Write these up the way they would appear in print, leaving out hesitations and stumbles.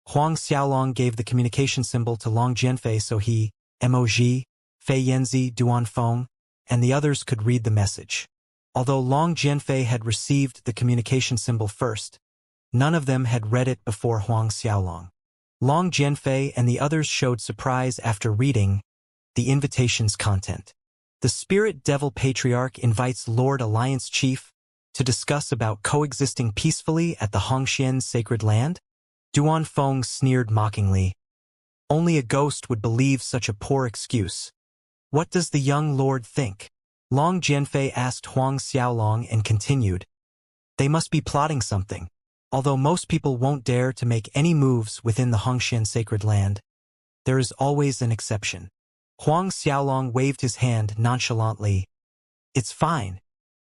Huang Xiaolong gave the communication symbol to Long Jianfei so he, Mo.G, Fei Yanzi Duanfeng, and the others could read the message. Although Long Jianfei had received the communication symbol first, none of them had read it before Huang Xiaolong. Long Jianfei and the others showed surprise after reading the invitation's content. The Spirit Devil Patriarch invites Lord Alliance Chief to discuss about coexisting peacefully at the Hongxian sacred land? Duanfeng sneered mockingly. Only a ghost would believe such a poor excuse. What does the young lord think? Long Jianfei asked Huang Xiaolong and continued. They must be plotting something. Although most people won't dare to make any moves within the Hongxian sacred land, there is always an exception. Huang Xiaolong waved his hand nonchalantly. It's fine.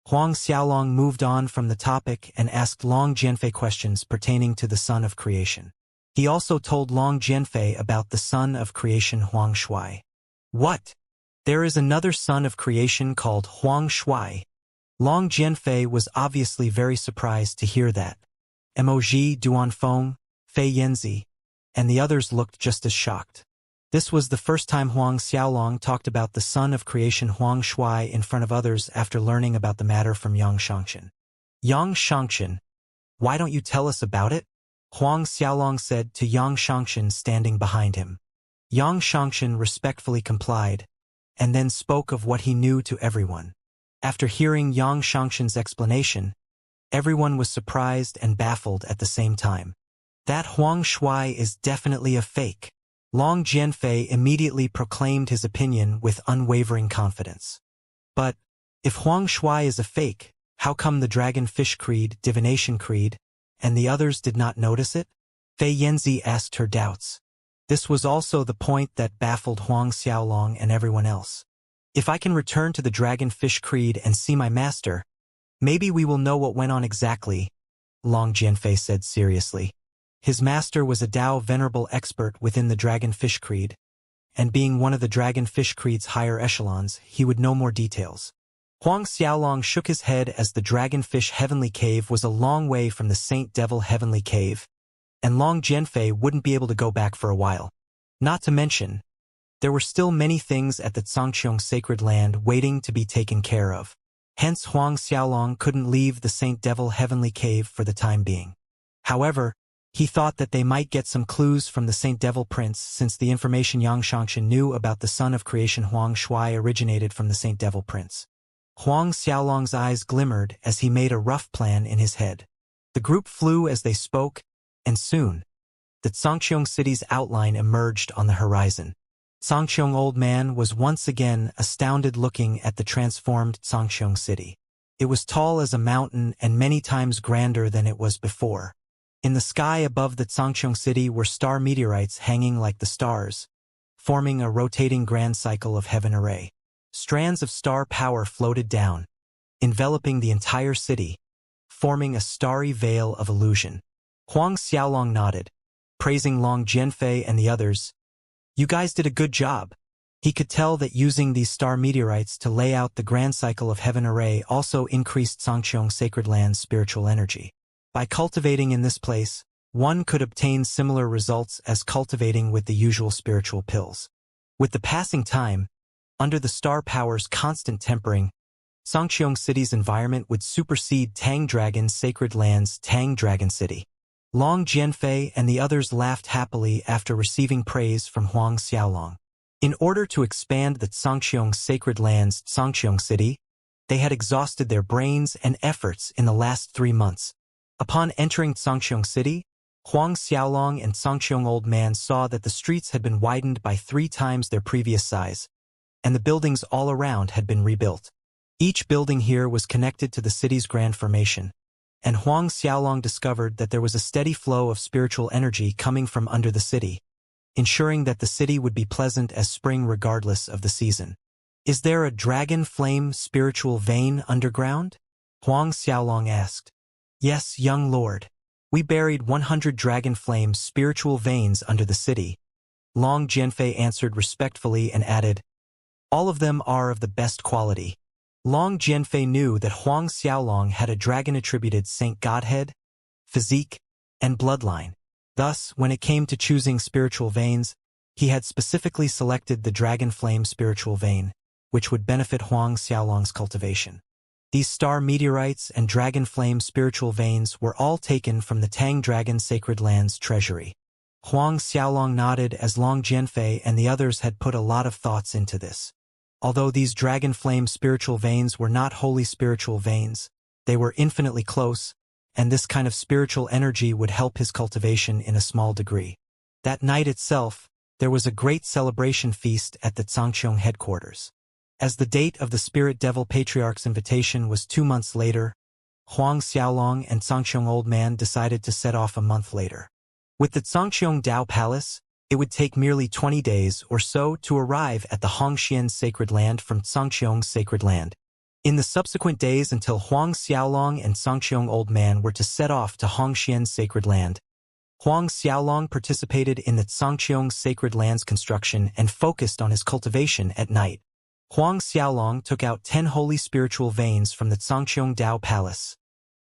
Huang Xiaolong moved on from the topic and asked Long Jianfei questions pertaining to the Son of Creation. He also told Long Jianfei about the Son of Creation Huang Shui. What? There is another Son of Creation called Huang Shui. Long Jianfei was obviously very surprised to hear that. Mo.G Duanfeng, Fei Yanzi, and the others looked just as shocked. This was the first time Huang Xiaolong talked about the Son of Creation Huang Shui in front of others after learning about the matter from Xianxia. Xianxia, why don't you tell us about it? Huang Xiaolong said to Xianxia standing behind him. Xianxia respectfully complied, and then spoke of what he knew to everyone. After hearing Xianxia's explanation, everyone was surprised and baffled at the same time. That Huang Shui is definitely a fake. Long Jianfei immediately proclaimed his opinion with unwavering confidence. But, if Huang Shui is a fake, how come the Dragon Fish Creed, Divination Creed, and the others did not notice it? Fei Yanzi asked her doubts. This was also the point that baffled Huang Xiaolong and everyone else. If I can return to the Dragon Fish Creed and see my master, maybe we will know what went on exactly, Long Jianfei said seriously. His master was a Tao venerable expert within the Dragon Fish Creed, and being one of the Dragon Fish Creed's higher echelons, he would know more details. Huang Xiaolong shook his head as the Dragonfish Heavenly Cave was a long way from the Saint Devil Heavenly Cave, and Long Jianfei wouldn't be able to go back for a while. Not to mention, there were still many things at the Xianxia sacred land waiting to be taken care of. Hence Huang Xiaolong couldn't leave the Saint Devil Heavenly Cave for the time being. However, he thought that they might get some clues from the Saint Devil Prince since the information Xianxia knew about the Son of Creation Huang Shui originated from the Saint Devil Prince. Huang Xiaolong's eyes glimmered as he made a rough plan in his head. The group flew as they spoke, and soon, the Xianxia city's outline emerged on the horizon. Xianxia Old Man was once again astounded looking at the transformed Xianxia city. It was tall as a mountain and many times grander than it was before. In the sky above the Xianxia city were star meteorites hanging like the stars, forming a rotating grand cycle of heaven array. Strands of star power floated down, enveloping the entire city, forming a starry veil of illusion. Huang Xiaolong nodded, praising Long Jianfei and the others. You guys did a good job. He could tell that using these star meteorites to lay out the grand cycle of heaven array also increased Xianxia sacred land's spiritual energy. By cultivating in this place, one could obtain similar results as cultivating with the usual spiritual pills. With the passing time, under the star power's constant tempering, Xianxia City's environment would supersede Tang Dragon's sacred land's Tang Dragon City. Long Jianfei and the others laughed happily after receiving praise from Huang Xiaolong. In order to expand the Xianxia sacred land's Xianxia City, they had exhausted their brains and efforts in the last 3 months. Upon entering Xianxia City, Huang Xiaolong and Xianxia Old Man saw that the streets had been widened by 3 times their previous size, and the buildings all around had been rebuilt. Each building here was connected to the city's grand formation, and Huang Xiaolong discovered that there was a steady flow of spiritual energy coming from under the city, ensuring that the city would be pleasant as spring regardless of the season. Is there a dragon flame spiritual vein underground? Huang Xiaolong asked. Yes, young lord. We buried 100 dragon flame spiritual veins under the city. Long Jianfei answered respectfully and added, all of them are of the best quality. Long Jianfei knew that Huang Xiaolong had a dragon-attributed saint godhead, physique, and bloodline. Thus, when it came to choosing spiritual veins, he had specifically selected the Dragon Flame spiritual vein, which would benefit Huang Xiaolong's cultivation. These star meteorites and Dragon Flame spiritual veins were all taken from the Tang Dragon Sacred Lands treasury. Huang Xiaolong nodded as Long Jianfei and the others had put a lot of thoughts into this. Although these Dragon Flame spiritual veins were not holy spiritual veins, they were infinitely close, and this kind of spiritual energy would help his cultivation in a small degree. That night itself, there was a great celebration feast at the Xianxia headquarters. As the date of the Spirit Devil Patriarch's invitation was 2 months later, Huang Xiaolong and Xianxia Old Man decided to set off a month later. With the Xianxia Dao Palace, it would take merely 20 days or so to arrive at the Hongxian Sacred Land from Xianxia's Sacred Land. In the subsequent days until Huang Xiaolong and Xianxia Old Man were to set off to Hongxian Sacred Land, Huang Xiaolong participated in the Xianxia Sacred Land's construction and focused on his cultivation at night. Huang Xiaolong took out 10 holy spiritual veins from the Xianxia Dao Palace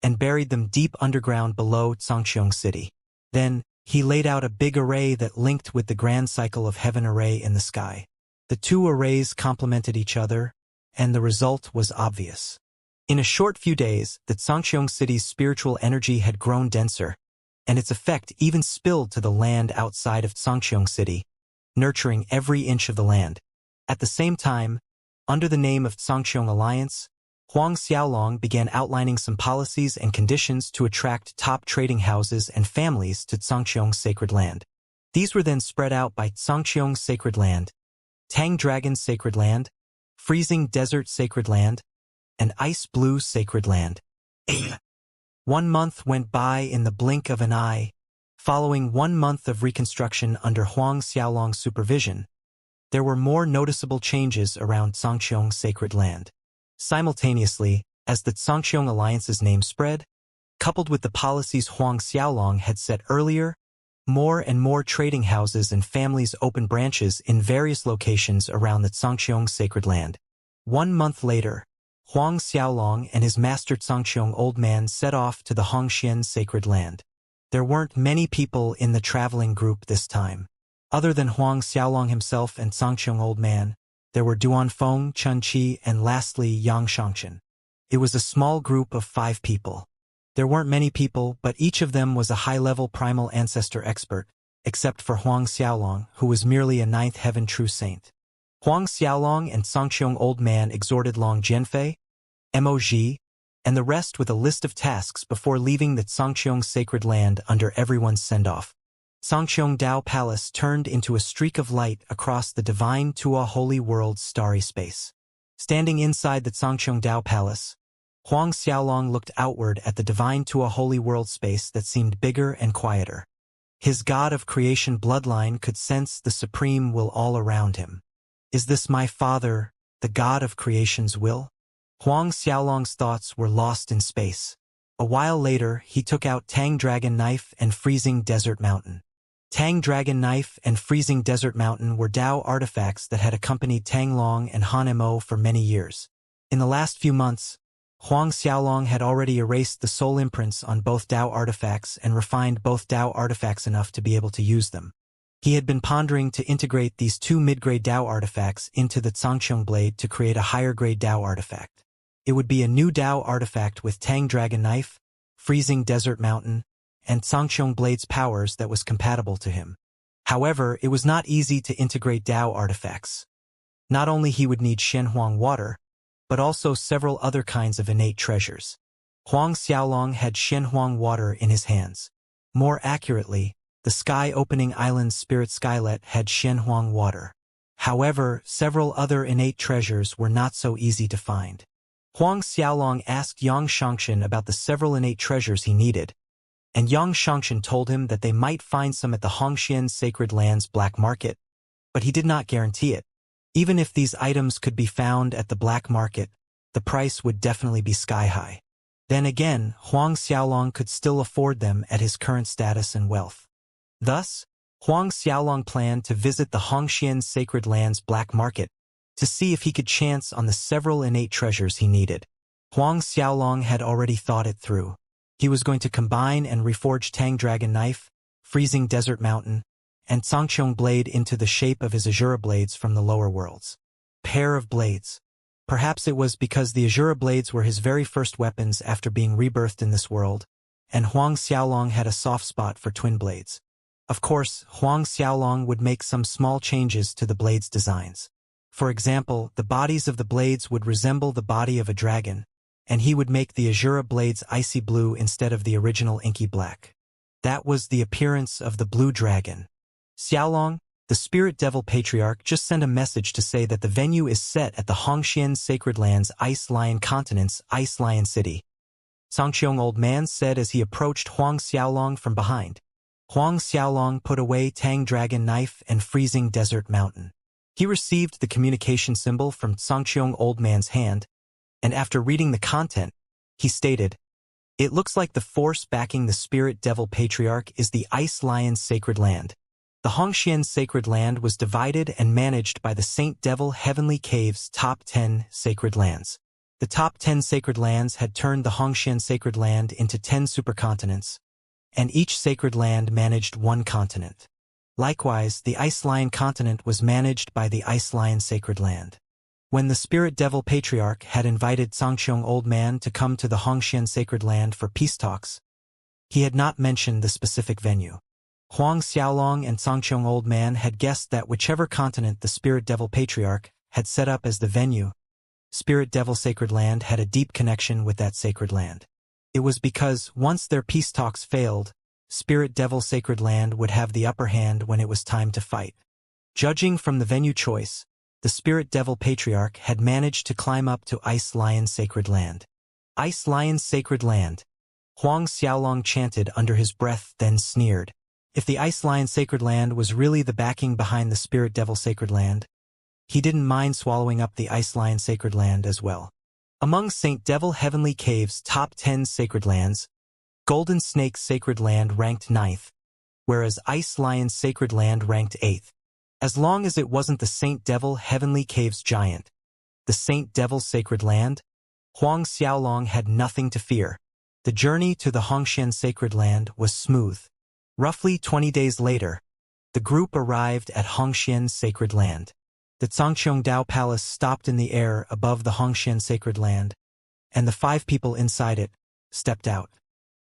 and buried them deep underground below Xianxia City. Then, he laid out a big array that linked with the grand cycle of heaven array in the sky. The two arrays complemented each other, and the result was obvious. In a short few days, the Xianxia City's spiritual energy had grown denser, and its effect even spilled to the land outside of Xianxia City, nurturing every inch of the land. At the same time, under the name of Xianxia Alliance, Huang Xiaolong began outlining some policies and conditions to attract top trading houses and families to Xianxia Sacred Land. These were then spread out by Xianxia Sacred Land, Tang Dragon Sacred Land, Freezing Desert Sacred Land, and Ice Blue Sacred Land. 1 month went by in the blink of an eye. Following 1 month of reconstruction under Huang Xiaolong's supervision, there were more noticeable changes around Xianxia Sacred Land. Simultaneously, as the Xianxia Alliance's name spread, coupled with the policies Huang Xiaolong had set earlier, more and more trading houses and families opened branches in various locations around the Xianxia Sacred Land. 1 month later, Huang Xiaolong and his master Xianxia Old Man set off to the Hongxian Sacred Land. There weren't many people in the traveling group this time. Other than Huang Xiaolong himself and Xianxia Old Man, there were Duanfeng, Chunqi, and lastly Yang Xianxian. It was a small group of 5 people. There weren't many people, but each of them was a high-level primal ancestor expert, except for Huang Xiaolong, who was merely a 9th heaven true saint. Huang Xiaolong and Xianxia Old Man exhorted Long Jianfei, Mog, and the rest with a list of tasks before leaving the Xianxia Sacred Land under everyone's send-off. Xianxia Dao Palace turned into a streak of light across the divine Tua Holy World's starry space. Standing inside the Xianxia Dao Palace, Huang Xiaolong looked outward at the divine Tua Holy World space that seemed bigger and quieter. His god of creation bloodline could sense the supreme will all around him. Is this my father, the god of creation's will? Huang Xiaolong's thoughts were lost in space. A while later, he took out Tang Dragon Knife and Freezing Desert Mountain. Tang Dragon Knife and Freezing Desert Mountain were Dao artifacts that had accompanied Tang Long and Han Mo for many years. In the last few months, Huang Xiaolong had already erased the soul imprints on both Dao artifacts and refined both Dao artifacts enough to be able to use them. He had been pondering to integrate these 2 mid-grade Dao artifacts into the Xianxia blade to create a higher-grade Dao artifact. It would be a new Dao artifact with Tang Dragon Knife, Freezing Desert Mountain, and Xianxia Blade's powers that was compatible to him. However, it was not easy to integrate Dao artifacts. Not only he would need Shenhuang water, but also several other kinds of innate treasures. Huang Xiaolong had Shenhuang water in his hands. More accurately, the Sky-Opening Island's spirit skylet had Shenhuang water. However, several other innate treasures were not so easy to find. Huang Xiaolong asked Yang Xianxian about the several innate treasures he needed, and Yang Xianxian told him that they might find some at the Hongxian Sacred Land's black market, but he did not guarantee it. Even if these items could be found at the black market, the price would definitely be sky-high. Then again, Huang Xiaolong could still afford them at his current status and wealth. Thus, Huang Xiaolong planned to visit the Hongxian Sacred Land's black market to see if he could chance on the several innate treasures he needed. Huang Xiaolong had already thought it through. He was going to combine and reforge Tang Dragon Knife, freezing desert mountain, and Xianxia blade into the shape of his Azura blades from the lower worlds. Pair of blades. Perhaps it was because the Azura blades were his very first weapons after being rebirthed in this world, and Huang Xiaolong had a soft spot for twin blades. Of course, Huang Xiaolong would make some small changes to the blades' designs. For example, the bodies of the blades would resemble the body of a dragon, and he would make the Azura blades icy blue instead of the original inky black. That was the appearance of the blue dragon. Xiaolong, the spirit devil patriarch, just sent a message to say that the venue is set at the Hongxian Sacred Lands Ice Lion Continent's Ice Lion City. Xianxia old man said as he approached Huang Xiaolong from behind. Huang Xiaolong put away Tang Dragon Knife and Freezing Desert Mountain. He received the communication symbol from Xianxia old man's hand, and after reading the content, he stated, "It looks like the force backing the spirit devil patriarch is the Ice Lion Sacred Land." The Hongxian Sacred Land was divided and managed by the Saint Devil Heavenly Cave's top 10 sacred lands. The top 10 sacred lands had turned the Hongxian Sacred Land into 10 supercontinents, and each sacred land managed one continent. Likewise, the Ice Lion continent was managed by the Ice Lion Sacred Land. When the Spirit Devil Patriarch had invited Xianxia Old Man to come to the Hongxian Sacred Land for peace talks, he had not mentioned the specific venue. Huang Xiaolong and Xianxia Old Man had guessed that whichever continent the Spirit Devil Patriarch had set up as the venue, Spirit Devil Sacred Land had a deep connection with that sacred land. It was because, once their peace talks failed, Spirit Devil Sacred Land would have the upper hand when it was time to fight. Judging from the venue choice, the Spirit Devil Patriarch had managed to climb up to Ice Lion Sacred Land. Ice Lion Sacred Land. Huang Xiaolong chanted under his breath, then sneered. If the Ice Lion Sacred Land was really the backing behind the Spirit Devil Sacred Land, he didn't mind swallowing up the Ice Lion Sacred Land as well. Among Saint Devil Heavenly Cave's top 10 sacred lands, Golden Snake Sacred Land ranked 9th, whereas Ice Lion Sacred Land ranked 8th. As long as it wasn't the Saint Devil Heavenly Cave's giant, the Saint Devil Sacred Land, Huang Xiaolong had nothing to fear. The journey to the Hongxian Sacred Land was smooth. Roughly 20 days later, the group arrived at Hongxian Sacred Land. The Zhangqiong Dao Palace stopped in the air above the Hongxian Sacred Land, and the 5 people inside it stepped out.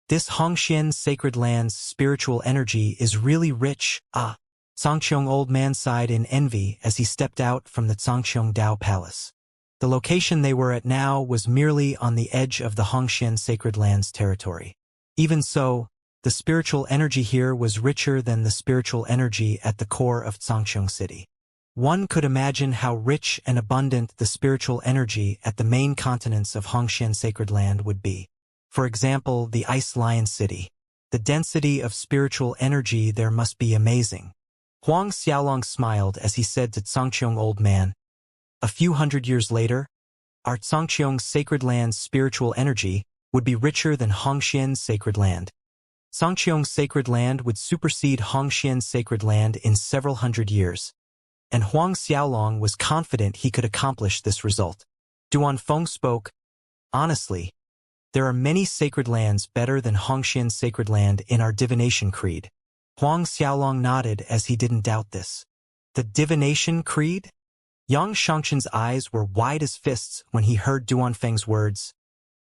This Hongxian Sacred Land's spiritual energy is really rich, Zhangqiong Old Man sighed in envy as he stepped out from the Zhangqiong Dao Palace. The location they were at now was merely on the edge of the Hongxian Sacred Land's territory. Even so, the spiritual energy here was richer than the spiritual energy at the core of Zhangqiong City. One could imagine how rich and abundant the spiritual energy at the main continents of Hongxian Sacred Land would be. For example, the Ice Lion City. The density of spiritual energy there must be amazing. Huang Xiaolong smiled as he said to Zhangqiong Old Man, "A few hundred years later, our Zhangqiong Sacred Land's spiritual energy would be richer than Hongxian's Sacred Land. Zhangqiong's Sacred Land would supersede Hongxian's Sacred Land in several hundred years." And Huang Xiaolong was confident he could accomplish this result. Duan Feng spoke, "Honestly, there are many sacred lands better than Hongxian's Sacred Land in our divination creed." Huang Xiaolong nodded as he didn't doubt this. The divination creed? Yang Shangxin's eyes were wide as fists when he heard Duan Feng's words.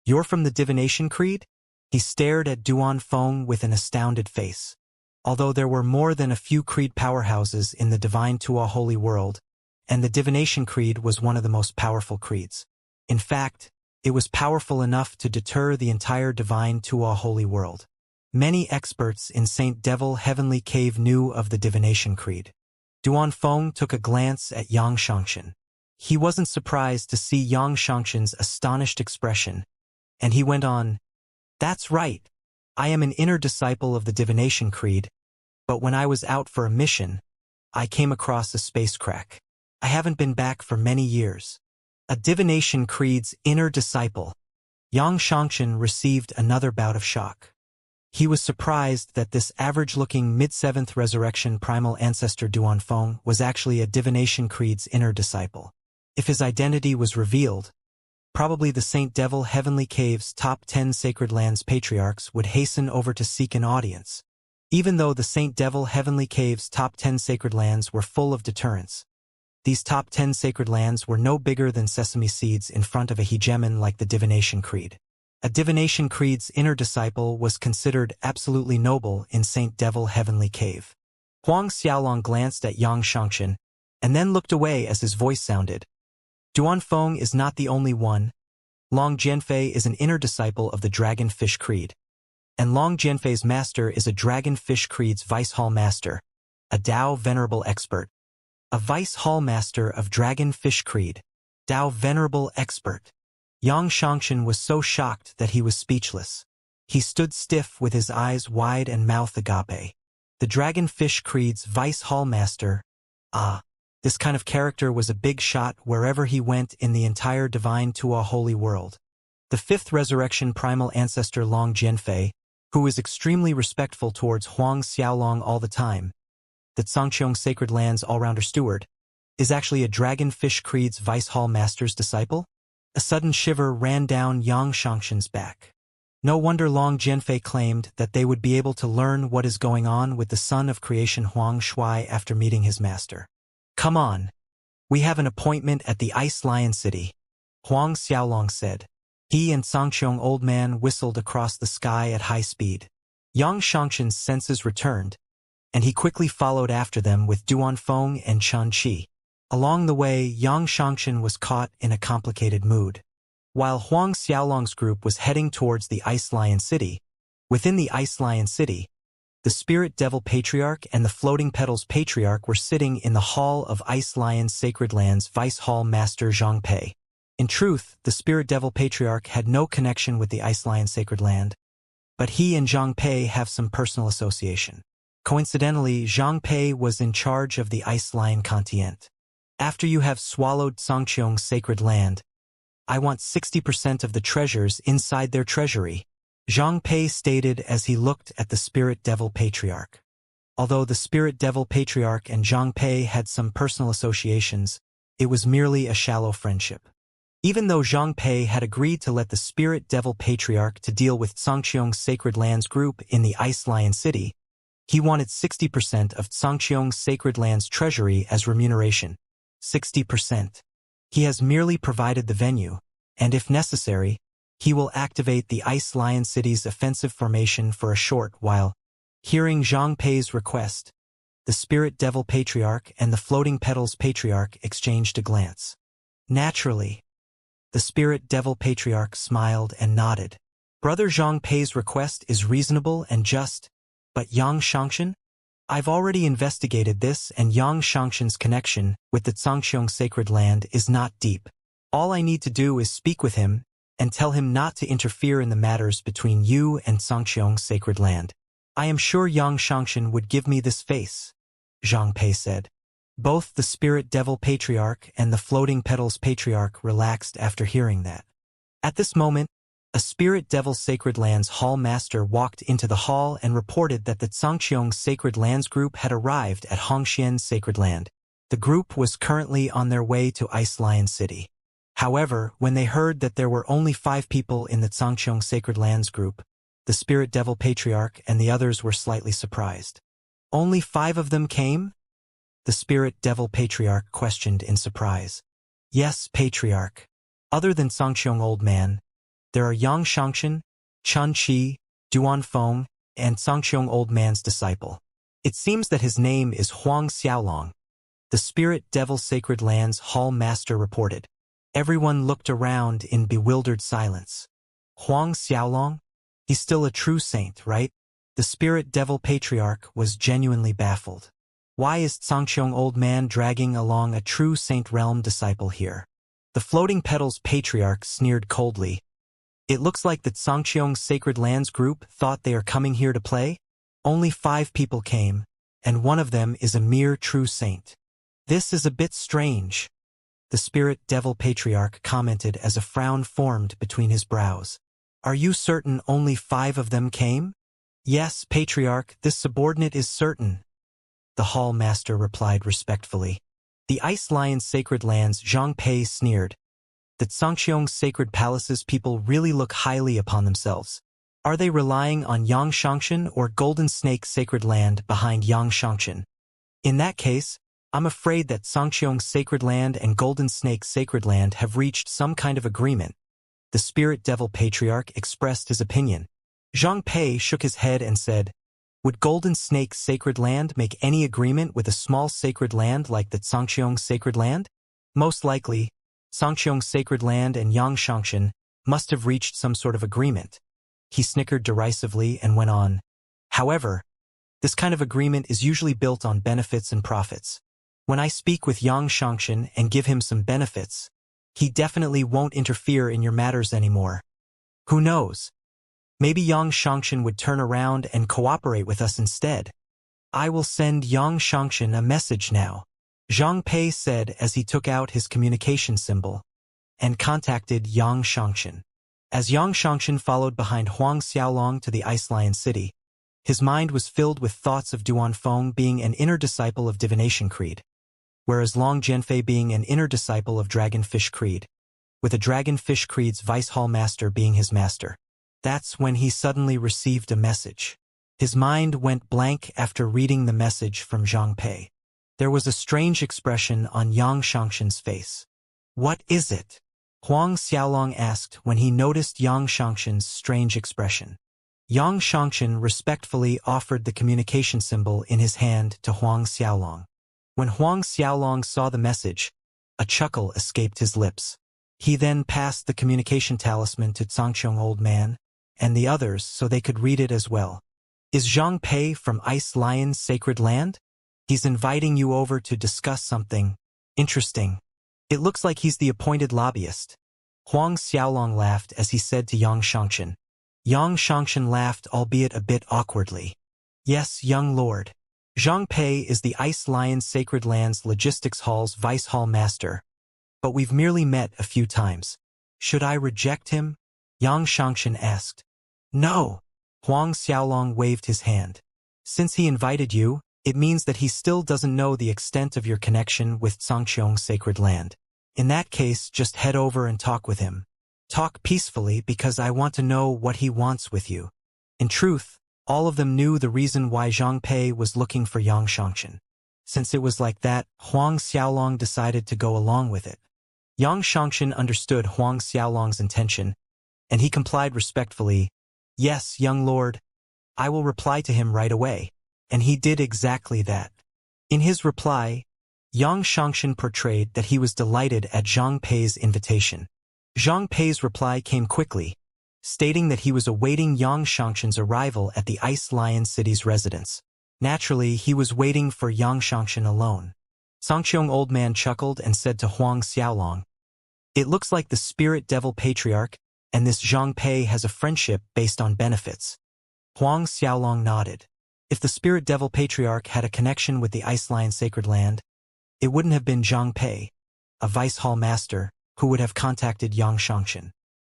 "You're from the divination creed?" He stared at Duan Feng with an astounded face. Although there were more than a few creed powerhouses in the divine Tua holy world, and the divination creed was one of the most powerful creeds. In fact, it was powerful enough to deter the entire divine Tua holy world. Many experts in Saint Devil Heavenly Cave knew of the divination creed. Duan Feng took a glance at Yang Shangxin. He wasn't surprised to see Yang Shangxin's astonished expression, and he went on, "That's right. I am an inner disciple of the divination creed, but when I was out for a mission, I came across a space crack. I haven't been back for many years." A divination creed's inner disciple. Yang Shangxin received another bout of shock. He was surprised that this average-looking mid-7th resurrection primal ancestor Duan Feng was actually a divination creed's inner disciple. If his identity was revealed, probably the Saint Devil Heavenly Cave's top 10 sacred lands patriarchs would hasten over to seek an audience. Even though the Saint Devil Heavenly Cave's top 10 sacred lands were full of deterrents, these top 10 sacred lands were no bigger than sesame seeds in front of a hegemon like the Divination Creed. A Divination Creed's inner disciple was considered absolutely noble in Saint Devil Heavenly Cave. Huang Xiaolong glanced at Xianxia and then looked away as his voice sounded. Duanfeng is not the only one. Long Jianfei is an inner disciple of the Dragon Fish Creed. And Long Jianfei's master is a Dragon Fish Creed's Vice Hall Master, a Dao Venerable Expert. A Vice Hall Master of Dragon Fish Creed, Dao Venerable Expert. Xianxia was so shocked that he was speechless. He stood stiff with his eyes wide and mouth agape. The Dragon Fish Creed's Vice Hall Master. This kind of character was a big shot wherever he went in the entire divine Tua holy world. The fifth resurrection primal ancestor Long Jianfei, who is extremely respectful towards Huang Xiaolong all the time, the Zhangqiong Sacred Land's all-rounder steward, is actually a Dragon Fish Creed's Vice Hall Master's disciple? A sudden shiver ran down Xianxia's back. No wonder Long Jianfei claimed that they would be able to learn what is going on with the son of creation Huang Shui after meeting his master. Come on. We have an appointment at the Ice Lion City, Huang Xiaolong said. He and Zhangqiong Old Man whistled across the sky at high speed. Xianxia's senses returned, and he quickly followed after them with Duanfeng and Chen Qi. Along the way, Xianxia was caught in a complicated mood. While Huang Xiaolong's group was heading towards the Ice Lion City, within the Ice Lion City, the Spirit Devil Patriarch and the Floating Petals Patriarch were sitting in the Hall of Ice Lion Sacred Land's Vice Hall Master Zhang Pei. In truth, the Spirit Devil Patriarch had no connection with the Ice Lion Sacred Land, but he and Zhang Pei have some personal association. Coincidentally, Zhang Pei was in charge of the Ice Lion Continent. After you have swallowed Zhangqiong's sacred land, I want 60% of the treasures inside their treasury, Zhang Pei stated as he looked at the Spirit Devil Patriarch. Although the Spirit Devil Patriarch and Zhang Pei had some personal associations, it was merely a shallow friendship. Even though Zhang Pei had agreed to let the Spirit Devil Patriarch to deal with Zhangqiong's Sacred Lands group in the Ice Lion City, he wanted 60% of Zhangqiong's Sacred Lands treasury as remuneration. 60%. He has merely provided the venue, and if necessary, he will activate the Ice Lion City's offensive formation for a short while. Hearing Zhang Pei's request, the Spirit Devil Patriarch and the Floating Petals Patriarch exchanged a glance. Naturally, the Spirit Devil Patriarch smiled and nodded. Brother Zhang Pei's request is reasonable and just, but Xianxia? I've already investigated this, and Xianxia's connection with the Zhangqiong Sacred Land is not deep. All I need to do is speak with him and tell him not to interfere in the matters between you and Zhangqiong Sacred Land. I am sure Xianxia would give me this face, Zhang Pei said. Both the Spirit Devil Patriarch and the Floating Petals Patriarch relaxed after hearing that. At this moment, a Spirit Devil Sacred Lands Hall Master walked into the hall and reported that the Zhangqiong Sacred Lands group had arrived at Hongxian's Sacred Land. The group was currently on their way to Ice Lion City. However, when they heard that there were only 5 people in the Zhangqiong Sacred Lands group, the Spirit Devil Patriarch and the others were slightly surprised. Only 5 of them came? The Spirit Devil Patriarch questioned in surprise. Yes, Patriarch. Other than Zhangqiong Old Man, there are Xianxia, Chen Qi, Duanfeng, and Zhangqiong Old Man's disciple. It seems that his name is Huang Xiaolong. The Spirit Devil Sacred Lands Hall Master reported. Everyone looked around in bewildered silence. Huang Xiaolong? He's still a true saint, right? The Spirit Devil Patriarch was genuinely baffled. Why is Zhangqiong Old Man dragging along a true saint realm disciple here? The Floating Petals Patriarch sneered coldly. It looks like the Zhangqiong Sacred Lands group thought they are coming here to play. Only 5 people came, and one of them is a mere true saint. This is a bit strange, the Spirit Devil Patriarch commented as a frown formed between his brows. Are you certain only 5 of them came? Yes, Patriarch, this subordinate is certain, the Hall Master replied respectfully. The Ice Lion Sacred Lands Zhang Pei sneered. The Zhangqiong Sacred Palace's people really look highly upon themselves. Are they relying on Xianxia or Golden Snake Sacred Land behind Xianxia? In that case, I'm afraid that Xianxia's Sacred Land and Golden Snake Sacred Land have reached some kind of agreement. The Spirit Devil Patriarch expressed his opinion. Zhang Pei shook his head and said, would Golden Snake Sacred Land make any agreement with a small sacred land like the Xianxia's Sacred Land? Most likely, Xianxia's Sacred Land and Xianxia must have reached some sort of agreement. He snickered derisively and went on. However, this kind of agreement is usually built on benefits and profits. When I speak with Xianxia and give him some benefits, he definitely won't interfere in your matters anymore. Who knows? Maybe Xianxia would turn around and cooperate with us instead. I will send Xianxia a message now, Zhang Pei said as he took out his communication symbol and contacted Xianxia. As Xianxia followed behind Huang Xiaolong to the Ice Lion City, his mind was filled with thoughts of Duanfeng being an inner disciple of Divination Creed, whereas Long Jianfei being an inner disciple of Dragonfish Creed, with a Dragonfish Creed's Vice Hall Master being his master. That's when he suddenly received a message. His mind went blank after reading the message from Zhang Pei. There was a strange expression on Xianxia's face. What is it? Huang Xiaolong asked when he noticed Xianxia's strange expression. Xianxia respectfully offered the communication symbol in his hand to Huang Xiaolong. When Huang Xiaolong saw the message, a chuckle escaped his lips. He then passed the communication talisman to Xianxia's old man and the others so they could read it as well. Is Zhang Pei from Ice Lion's Sacred Land? He's inviting you over to discuss something interesting. It looks like he's the appointed lobbyist. Huang Xiaolong laughed as he said to Xianxia. Xianxia laughed, albeit a bit awkwardly. Yes, young lord. Zhang Pei is the Ice Lion Sacred Land's Logistics Hall's Vice Hall Master. But we've merely met a few times. Should I reject him? Xianxia asked. No. Huang Xiaolong waved his hand. Since he invited you, it means that he still doesn't know the extent of your connection with Xianxia's Sacred Land. In that case, just head over and talk with him. Talk peacefully because I want to know what he wants with you. In truth, all of them knew the reason why Zhang Pei was looking for Xianxia. Since it was like that, Huang Xiaolong decided to go along with it. Xianxia understood Huang Xiaolong's intention, and he complied respectfully. Yes, young lord. I will reply to him right away. And he did exactly that. In his reply, Xianxia portrayed that he was delighted at Zhang Pei's invitation. Zhang Pei's reply came quickly, stating that he was awaiting Xianxia's arrival at the Ice Lion City's residence. Naturally, he was waiting for Xianxia alone. Xianxia's old man chuckled and said to Huang Xiaolong, it looks like the Spirit Devil Patriarch and this Zhang Pei has a friendship based on benefits. Huang Xiaolong nodded. If the Spirit Devil Patriarch had a connection with the Ice Lion Sacred Land, it wouldn't have been Zhang Pei, a Vice Hall Master, who would have contacted Xianxia.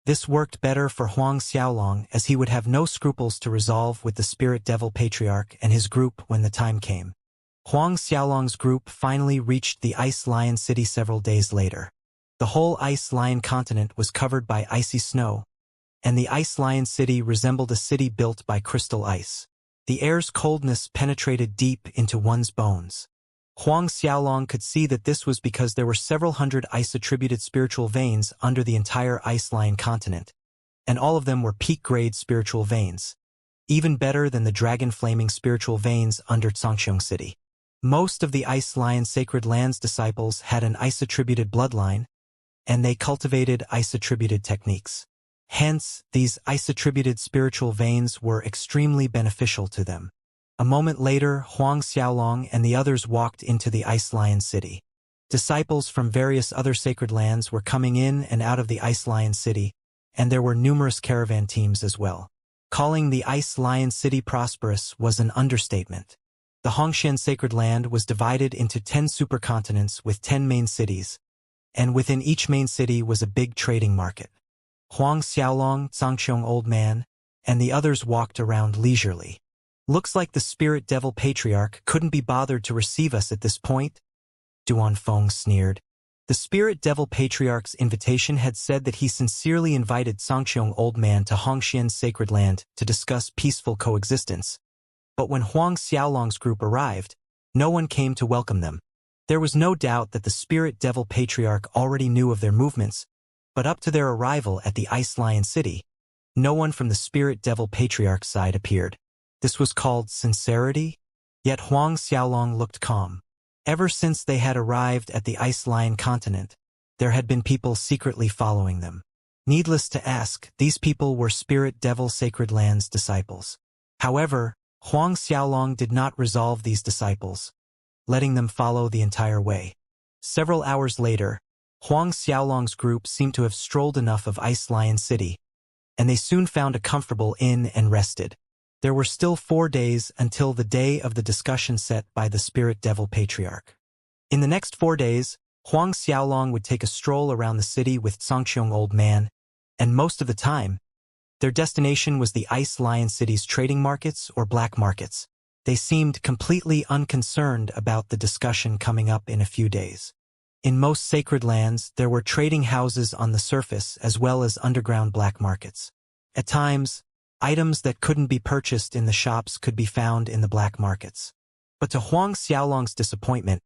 This worked better for Huang Xiaolong as he would have no scruples to resolve with the Spirit Devil Patriarch and his group when the time came. Huang Xiaolong's group finally reached the Ice Lion City several days later. The whole Ice Lion continent was covered by icy snow, and the Ice Lion City resembled a city built by crystal ice. The air's coldness penetrated deep into one's bones. Huang Xiaolong could see that this was because there were several hundred ice-attributed spiritual veins under the entire Ice Lion continent, and all of them were peak-grade spiritual veins, even better than the dragon-flaming spiritual veins under Xianxia's city. Most of the Ice Lion Sacred Land's disciples had an ice-attributed bloodline, and they cultivated ice-attributed techniques. Hence, these ice-attributed spiritual veins were extremely beneficial to them. A moment later, Huang Xiaolong and the others walked into the Ice Lion City. Disciples from various other sacred lands were coming in and out of the Ice Lion City, and there were numerous caravan teams as well. Calling the Ice Lion City prosperous was an understatement. The Hongxian Sacred Land was divided into 10 supercontinents with 10 main cities, and within each main city was a big trading market. Huang Xiaolong, Xianxia's old man, and the others walked around leisurely. Looks like the Spirit Devil Patriarch couldn't be bothered to receive us at this point, Duanfeng sneered. The Spirit Devil Patriarch's invitation had said that he sincerely invited Sangqiong Old Man to Hongxian's sacred land to discuss peaceful coexistence. But when Huang Xiaolong's group arrived, no one came to welcome them. There was no doubt that the Spirit Devil Patriarch already knew of their movements, but up to their arrival at the Ice Lion City, no one from the Spirit Devil Patriarch's side appeared. This was called sincerity? Yet Huang Xiaolong looked calm. Ever since they had arrived at the Ice Lion continent, there had been people secretly following them. Needless to ask, these people were Spirit Devil Sacred Land's disciples. However, Huang Xiaolong did not resolve these disciples, letting them follow the entire way. Several hours later, Huang Xiaolong's group seemed to have strolled enough of Ice Lion City, and they soon found a comfortable inn and rested. There were still 4 days until the day of the discussion set by the Spirit Devil Patriarch. In the next 4 days, Huang Xiaolong would take a stroll around the city with Sangqiong Old Man, and most of the time, their destination was the Ice Lion City's trading markets or black markets. They seemed completely unconcerned about the discussion coming up in a few days. In most sacred lands, there were trading houses on the surface as well as underground black markets. At times, items that couldn't be purchased in the shops could be found in the black markets. But to Huang Xiaolong's disappointment,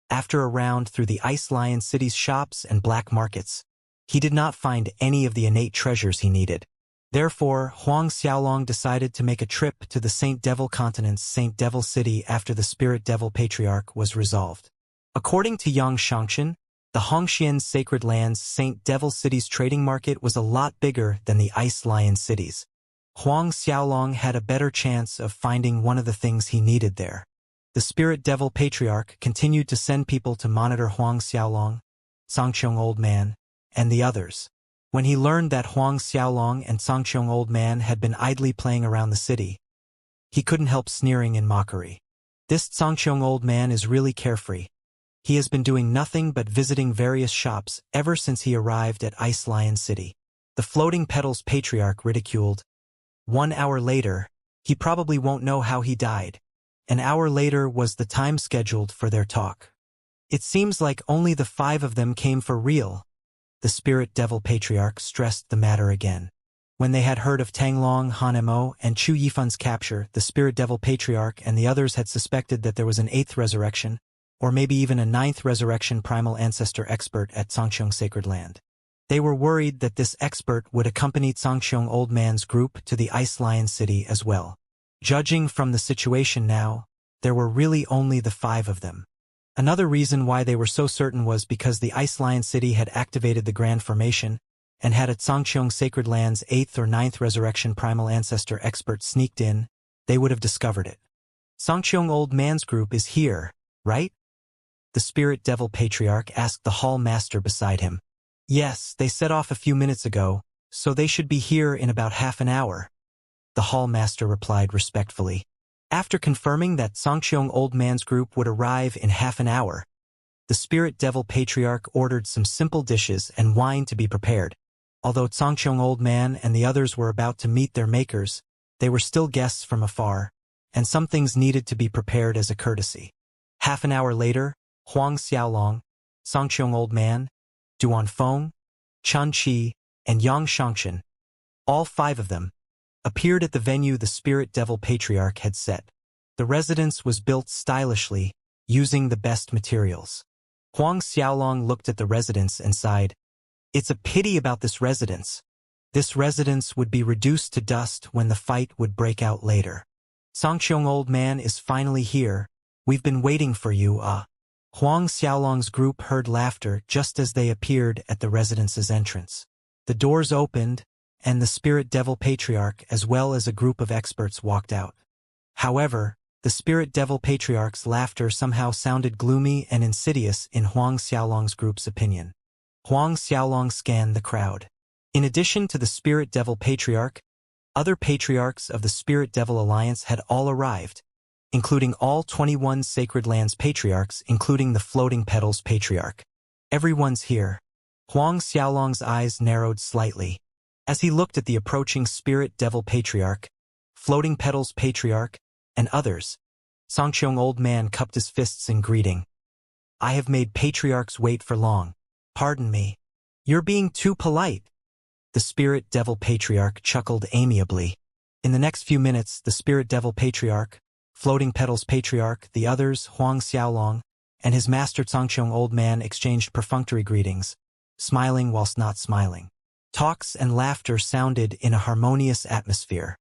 after a round through the Ice Lion City's shops and black markets, he did not find any of the innate treasures he needed. Therefore, Huang Xiaolong decided to make a trip to the Saint Devil Continent's Saint Devil City after the Spirit Devil Patriarch was resolved. According to Xianxia, the Hongxian Sacred Land's Saint Devil City's trading market was a lot bigger than the Ice Lion City's. Huang Xiaolong had a better chance of finding one of the things he needed there. The Spirit Devil Patriarch continued to send people to monitor Huang Xiaolong, Sangqiong Old Man, and the others. When he learned that Huang Xiaolong and Sangqiong Old Man had been idly playing around the city, he couldn't help sneering in mockery. This Sangqiong Old Man is really carefree. He has been doing nothing but visiting various shops ever since he arrived at Ice Lion City. The Floating Petals Patriarch ridiculed. 1 hour later, he probably won't know how he died. An hour later was the time scheduled for their talk. It seems like only the 5 of them came for real. The Spirit Devil Patriarch stressed the matter again. When they had heard of Tanglong, Han Mo, and Chu Yifan's capture, the Spirit Devil Patriarch and the others had suspected that there was an 8th resurrection, or maybe even a 9th resurrection primal ancestor expert at Sangqiong Sacred Land. They were worried that this expert would accompany Sangqiong Old Man's group to the Ice Lion City as well. Judging from the situation now, there were really only the 5 of them. Another reason why they were so certain was because the Ice Lion City had activated the Grand Formation, and had a Sangqiong Sacred Land's 8th or 9th resurrection primal ancestor expert sneaked in, they would have discovered it. Sangqiong Old Man's group is here, right? The Spirit Devil Patriarch asked the hall master beside him. Yes, they set off a few minutes ago, so they should be here in about half an hour. The hall master replied respectfully. After confirming that Sangqiong Old Man's group would arrive in half an hour, the Spirit Devil Patriarch ordered some simple dishes and wine to be prepared. Although Sangqiong Old Man and the others were about to meet their makers, they were still guests from afar, and some things needed to be prepared as a courtesy. Half an hour later, Huang Xiaolong, Sangqiong Old Man, Duan Feng, Chan Qi, and Yang Xianxia, all 5 of them, appeared at the venue the Spirit Devil Patriarch had set. The residence was built stylishly, using the best materials. Huang Xiaolong looked at the residence and sighed. It's a pity about this residence. This residence would be reduced to dust when the fight would break out later. Sangqiong Old Man is finally here. We've been waiting for you, Huang Xiaolong's group heard laughter just as they appeared at the residence's entrance. The doors opened, and the Spirit Devil Patriarch as well as a group of experts walked out. However, the Spirit Devil Patriarch's laughter somehow sounded gloomy and insidious in Huang Xiaolong's group's opinion. Huang Xiaolong scanned the crowd. In addition to the Spirit Devil Patriarch, other patriarchs of the Spirit Devil Alliance had all arrived, including all 21 Sacred Lands patriarchs, including the Floating Petals Patriarch. Everyone's here. Huang Xiaolong's eyes narrowed slightly. As he looked at the approaching Spirit Devil Patriarch, Floating Petals Patriarch, and others, Sangqiong Old Man cupped his fists in greeting. I have made patriarchs wait for long. Pardon me. You're being too polite. The Spirit Devil Patriarch chuckled amiably. In the next few minutes, the Spirit Devil Patriarch, Floating Petals Patriarch, the others, Huang Xiaolong, and his master Xianxia Old Man exchanged perfunctory greetings, smiling whilst not smiling. Talks and laughter sounded in a harmonious atmosphere.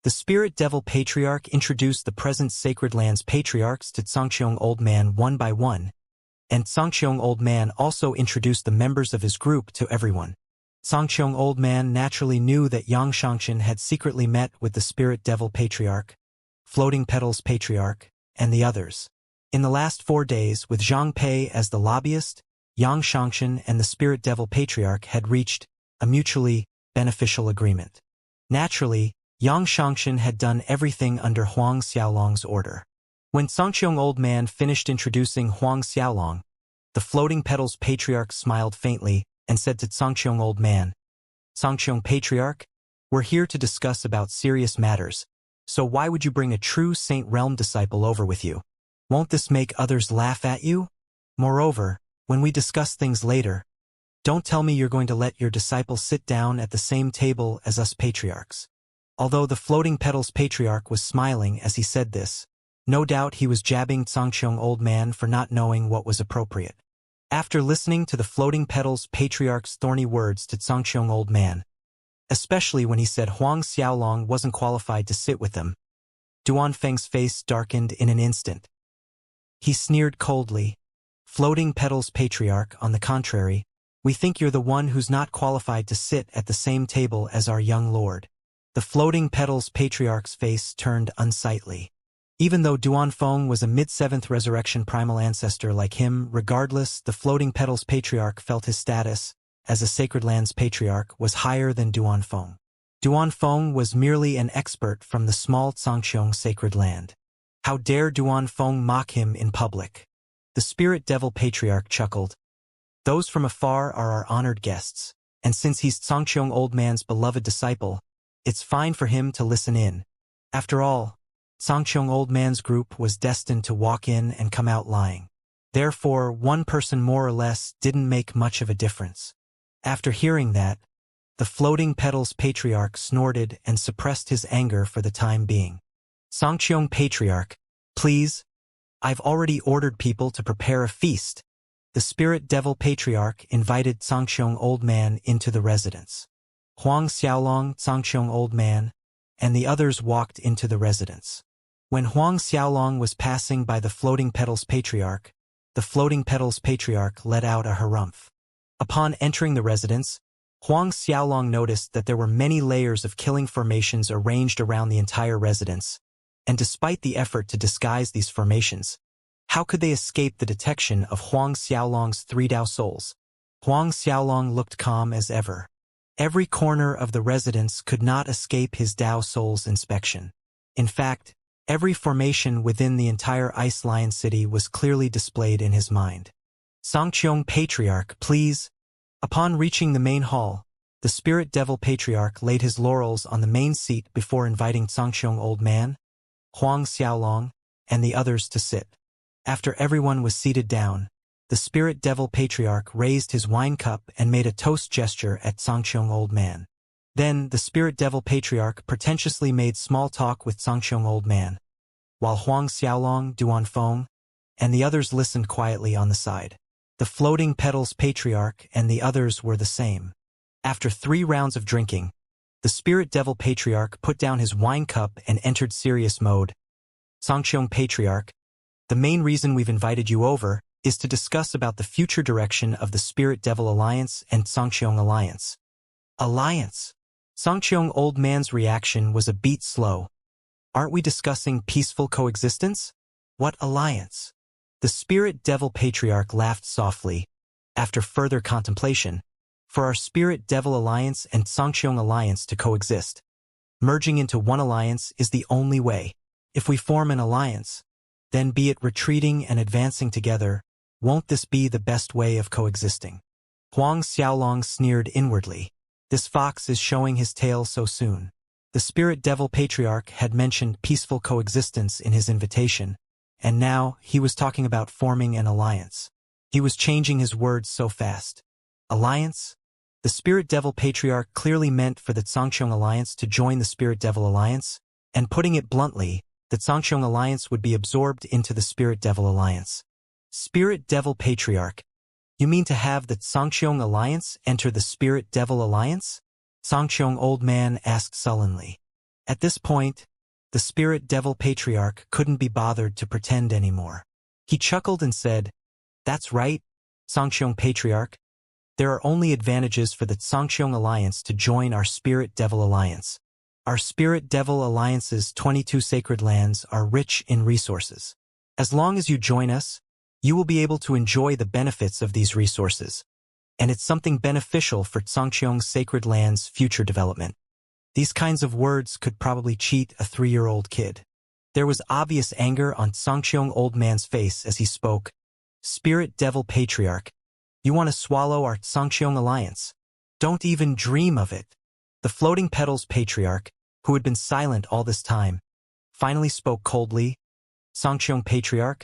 The Spirit Devil Patriarch introduced the present Sacred Lands Patriarchs to Xianxia Old Man one by one, and Xianxia Old Man also introduced the members of his group to everyone. Xianxia Old Man naturally knew that Xianxia had secretly met with the Spirit Devil Patriarch, Floating Petals Patriarch, and the others. In the last 4 days, with Zhang Pei as the lobbyist, Xianxia and the Spirit Devil Patriarch had reached a mutually beneficial agreement. Naturally, Xianxia had done everything under Huang Xiaolong's order. When Xianxia Old Man finished introducing Huang Xiaolong, the Floating Petals Patriarch smiled faintly and said to Xianxia Old Man, "Xianxia Patriarch, we're here to discuss about serious matters, so why would you bring a true Saint Realm disciple over with you? Won't this make others laugh at you? Moreover, when we discuss things later, don't tell me you're going to let your disciple sit down at the same table as us patriarchs." Although the Floating Petals Patriarch was smiling as he said this, no doubt he was jabbing Xianxia Old Man for not knowing what was appropriate. After listening to the Floating Petals Patriarch's thorny words to Xianxia Old Man, especially when he said Huang Xiaolong wasn't qualified to sit with them, Duanfeng's face darkened in an instant. He sneered coldly. "Floating Petals Patriarch, on the contrary, we think you're the one who's not qualified to sit at the same table as our young lord." The Floating Petals Patriarch's face turned unsightly. Even though Duanfeng was a mid-7th resurrection primal ancestor like him, regardless, the Floating Petals Patriarch felt his status as a Sacred Lands Patriarch was higher than Duanfeng. Duanfeng was merely an expert from the small Xianxia Sacred Land. How dare Duanfeng mock him in public? The Spirit Devil Patriarch chuckled. "Those from afar are our honored guests, and since he's Xianxia Old Man's beloved disciple, it's fine for him to listen in. After all, Xianxia Old Man's group was destined to walk in and come out lying. Therefore, one person more or less didn't make much of a difference." After hearing that, the Floating Petals Patriarch snorted and suppressed his anger for the time being. "Xianxia Patriarch, please. I've already ordered people to prepare a feast." The Spirit Devil Patriarch invited Xianxia Old Man into the residence. Huang Xiaolong, Xianxia Old Man, and the others walked into the residence. When Huang Xiaolong was passing by the Floating Petals Patriarch, the Floating Petals Patriarch let out a harumph. Upon entering the residence, Huang Xiaolong noticed that there were many layers of killing formations arranged around the entire residence, and despite the effort to disguise these formations, how could they escape the detection of Huang Xiaolong's 3 Dao souls? Huang Xiaolong looked calm as ever. Every corner of the residence could not escape his Dao soul's inspection. In fact, every formation within the entire Ice Lion City was clearly displayed in his mind. "Xianxia Patriarch, please." Upon reaching the main hall, the Spirit Devil Patriarch laid his laurels on the main seat before inviting Xianxia Old Man, Huang Xiaolong, and the others to sit. After everyone was seated down, the Spirit Devil Patriarch raised his wine cup and made a toast gesture at Xianxia Old Man. Then the Spirit Devil Patriarch pretentiously made small talk with Xianxia Old Man, while Huang Xiaolong, Duanfeng, and the others listened quietly on the side. The Floating Petals Patriarch and the others were the same. After 3 rounds of drinking, the Spirit Devil Patriarch put down his wine cup and entered serious mode. "Xianxia Patriarch, the main reason we've invited you over is to discuss about the future direction of the Spirit Devil Alliance and Xianxia Alliance." "Alliance?" Xianxia Old Man's reaction was a beat slow. "Aren't we discussing peaceful coexistence? What alliance?" The Spirit Devil Patriarch laughed softly. After further contemplation, "For our Spirit Devil Alliance and Xianxia Alliance to coexist, merging into one alliance is the only way. If we form an alliance, then be it retreating and advancing together, won't this be the best way of coexisting?" Huang Xiaolong sneered inwardly. This fox is showing his tail so soon. The Spirit Devil Patriarch had mentioned peaceful coexistence in his invitation, and now he was talking about forming an alliance. He was changing his words so fast. Alliance? The Spirit Devil Patriarch clearly meant for the Xianxia Alliance to join the Spirit Devil Alliance, and putting it bluntly, the Xianxia Alliance would be absorbed into the Spirit Devil Alliance. Spirit Devil Patriarch. You mean to have the Xianxia Alliance enter the Spirit Devil Alliance? Xianxia Old Man asked sullenly. At this point, the Spirit Devil Patriarch couldn't be bothered to pretend anymore. He chuckled and said, "That's right, Xianxia Patriarch. There are only advantages for the Xianxia Alliance to join our Spirit Devil Alliance. Our Spirit Devil Alliance's 22 sacred lands are rich in resources. As long as you join us, you will be able to enjoy the benefits of these resources. And it's something beneficial for Xianxia's sacred land's future development." These kinds of words could probably cheat a 3-year-old kid. There was obvious anger on Xianxia Old Man's face as he spoke. "Spirit Devil Patriarch, you want to swallow our Xianxia Alliance? Don't even dream of it." The Floating Petals Patriarch, who had been silent all this time, finally spoke coldly. "Xianxia Patriarch,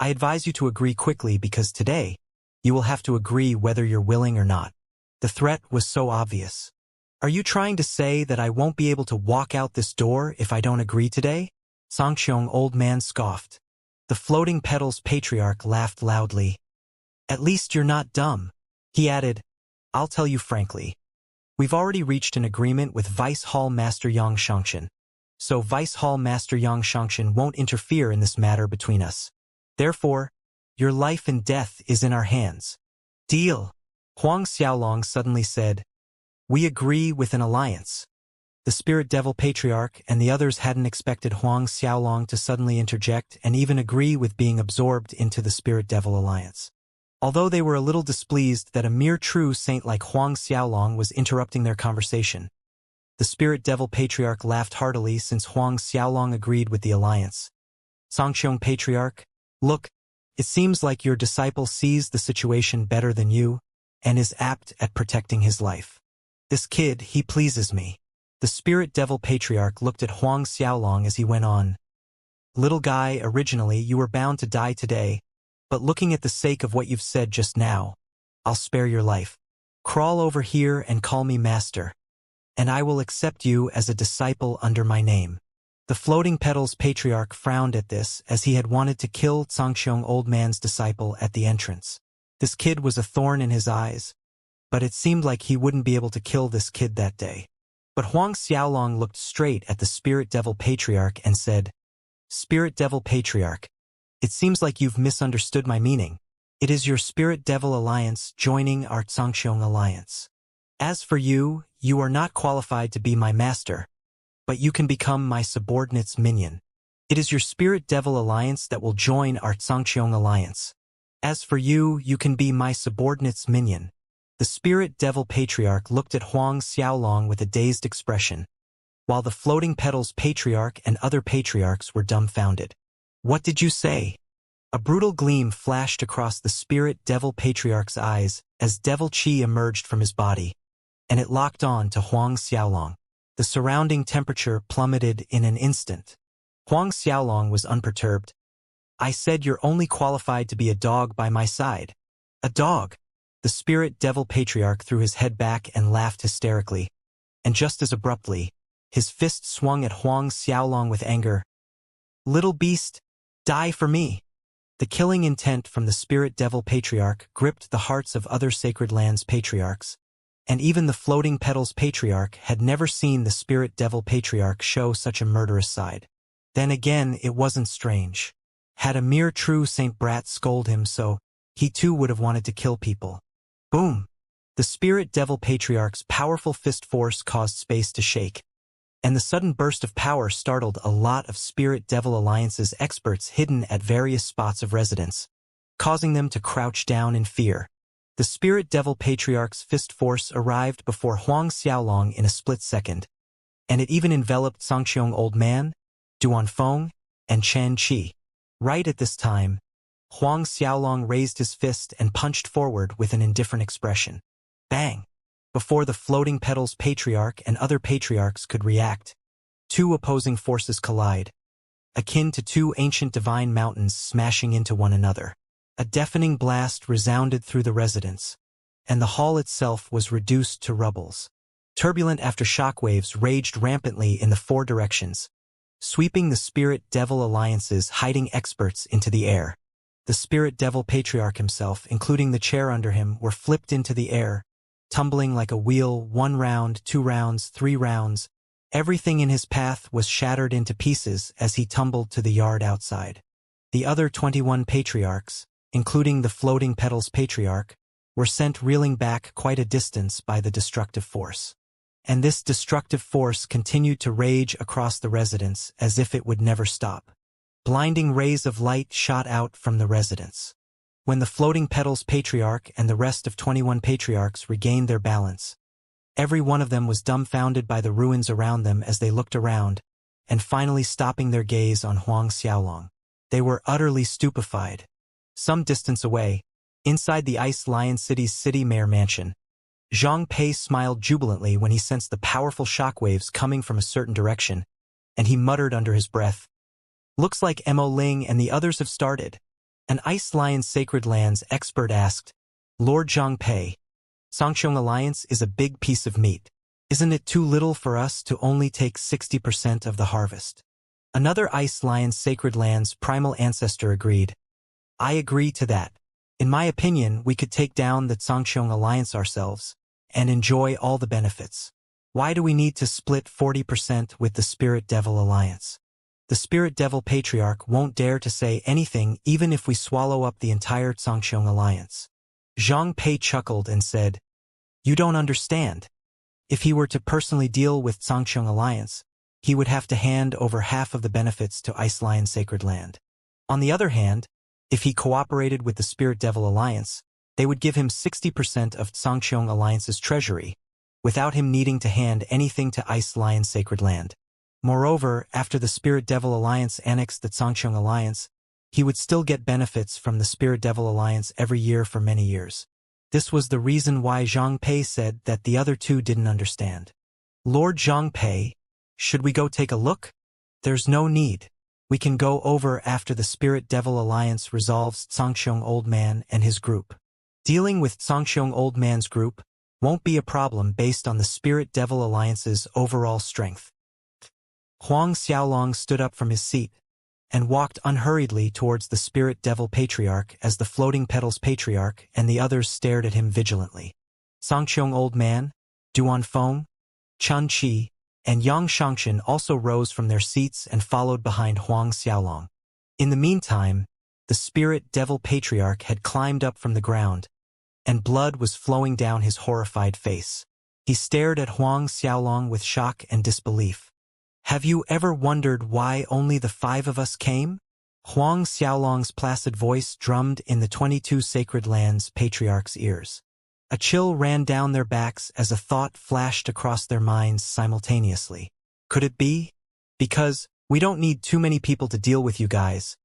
I advise you to agree quickly because today, you will have to agree whether you're willing or not." The threat was so obvious. "Are you trying to say that I won't be able to walk out this door if I don't agree today?" Xianxia Old Man scoffed. The Floating Petals Patriarch laughed loudly. "At least you're not dumb." He added, "I'll tell you frankly. We've already reached an agreement with Vice Hall Master Xianxia, so Vice Hall Master Xianxia won't interfere in this matter between us. Therefore, your life and death is in our hands." "Deal," Huang Xiaolong suddenly said. "We agree with an alliance." The Spirit Devil Patriarch and the others hadn't expected Huang Xiaolong to suddenly interject and even agree with being absorbed into the Spirit Devil Alliance. Although they were a little displeased that a mere true saint like Huang Xiaolong was interrupting their conversation, the Spirit Devil Patriarch laughed heartily since Huang Xiaolong agreed with the alliance. "Xianxia Patriarch, look, it seems like your disciple sees the situation better than you and is apt at protecting his life. This kid, he pleases me." The Spirit Devil Patriarch looked at Huang Xiaolong as he went on. "Little guy, originally you were bound to die today, but looking at the sake of what you've said just now, I'll spare your life. Crawl over here and call me master, and I will accept you as a disciple under my name." The Floating Petals Patriarch frowned at this as he had wanted to kill Xianxia Old Man's disciple at the entrance. This kid was a thorn in his eyes, but it seemed like he wouldn't be able to kill this kid that day. But Huang Xiaolong looked straight at the Spirit Devil Patriarch and said, "Spirit Devil Patriarch, it seems like you've misunderstood my meaning. It is your Spirit Devil Alliance joining our Xianxia Alliance. As for you, you are not qualified to be my master, but you can become my subordinate's minion. It is your Spirit Devil Alliance that will join our Xianxia Alliance. As for you, you can be my subordinate's minion." The Spirit Devil Patriarch looked at Huang Xiaolong with a dazed expression, while the Floating Petals Patriarch and other patriarchs were dumbfounded. "What did you say?" A brutal gleam flashed across the Spirit Devil Patriarch's eyes as devil chi emerged from his body, and it locked on to Huang Xiaolong. The surrounding temperature plummeted in an instant. Huang Xiaolong was unperturbed. "I said you're only qualified to be a dog by my side." "A dog?" The Spirit Devil Patriarch threw his head back and laughed hysterically, and just as abruptly, his fist swung at Huang Xiaolong with anger. "Little beast, die for me." The killing intent from the Spirit Devil Patriarch gripped the hearts of other Sacred Lands patriarchs, and even the Floating Petals Patriarch had never seen the Spirit Devil Patriarch show such a murderous side. Then again, it wasn't strange. Had a mere true Saint Brat scold him so, he too would have wanted to kill people. Boom! The Spirit Devil Patriarch's powerful fist force caused space to shake, and the sudden burst of power startled a lot of Spirit Devil Alliance's experts hidden at various spots of residence, causing them to crouch down in fear. The Spirit Devil Patriarch's fist force arrived before Huang Xiaolong in a split second, and it even enveloped Xianxia Old Man, Duanfeng, and Chen Qi. Right at this time, Huang Xiaolong raised his fist and punched forward with an indifferent expression. Bang! Before the Floating Petals Patriarch and other patriarchs could react, two opposing forces collide, akin to two ancient divine mountains smashing into one another. A deafening blast resounded through the residence, and the hall itself was reduced to rubbles. Turbulent aftershock waves raged rampantly in the four directions, sweeping the spirit-devil alliance's hiding experts into the air. The spirit-devil patriarch himself, including the chair under him, were flipped into the air, tumbling like a wheel, 1 round, 2 rounds, 3 rounds. Everything in his path was shattered into pieces as he tumbled to the yard outside. The other 21 patriarchs, including the floating petals patriarch, were sent reeling back quite a distance by the destructive force. And this destructive force continued to rage across the residence as if it would never stop. Blinding rays of light shot out from the residence. When the floating petals patriarch and the rest of 21 patriarchs regained their balance, every one of them was dumbfounded by the ruins around them as they looked around, and finally stopping their gaze on Huang Xiaolong. They were utterly stupefied. Some distance away, inside the Ice Lion City's city mayor mansion, Zhang Pei smiled jubilantly when he sensed the powerful shockwaves coming from a certain direction, and he muttered under his breath, "Looks like Mo Ling and the others have started." An Ice Lion Sacred Lands expert asked, "Lord Zhang Pei, Sangxiong Alliance is a big piece of meat. Isn't it too little for us to only take 60% of the harvest?" Another Ice Lion Sacred Lands primal ancestor agreed, "I agree to that. In my opinion, we could take down the Sangxiong Alliance ourselves and enjoy all the benefits. Why do we need to split 40% with the Spirit Devil Alliance? The Spirit Devil Patriarch won't dare to say anything even if we swallow up the entire Sangxiong Alliance." Zhang Pei chuckled and said, "You don't understand. If he were to personally deal with Sangxiong Alliance, he would have to hand over half of the benefits to Ice Lion Sacred Land. On the other hand, if he cooperated with the Spirit Devil Alliance, they would give him 60% of Sangxiong Alliance's treasury, without him needing to hand anything to Ice Lion Sacred Land. Moreover, after the Spirit Devil Alliance annexed the Sangxiong Alliance, he would still get benefits from the Spirit Devil Alliance every year for many years." This was the reason why Zhang Pei said that the other two didn't understand. "Lord Zhang Pei, should we go take a look?" "There's no need. We can go over after the Spirit Devil Alliance resolves Sangxiong Old Man and his group. Dealing with Sangxiong Old Man's group won't be a problem based on the Spirit Devil Alliance's overall strength." Huang Xiaolong stood up from his seat and walked unhurriedly towards the Spirit Devil Patriarch as the Floating Petals Patriarch and the others stared at him vigilantly. Sangxiong Old Man, Duan Feng, Chun Qi, and Yang Xianxia also rose from their seats and followed behind Huang Xiaolong. In the meantime, the Spirit Devil Patriarch had climbed up from the ground, and blood was flowing down his horrified face. He stared at Huang Xiaolong with shock and disbelief. "Have you ever wondered why only the 5 of us came?" Huang Xiaolong's placid voice drummed in the 22 Sacred Lands Patriarch's ears. A chill ran down their backs as a thought flashed across their minds simultaneously. Could it be? "Because we don't need too many people to deal with you guys,"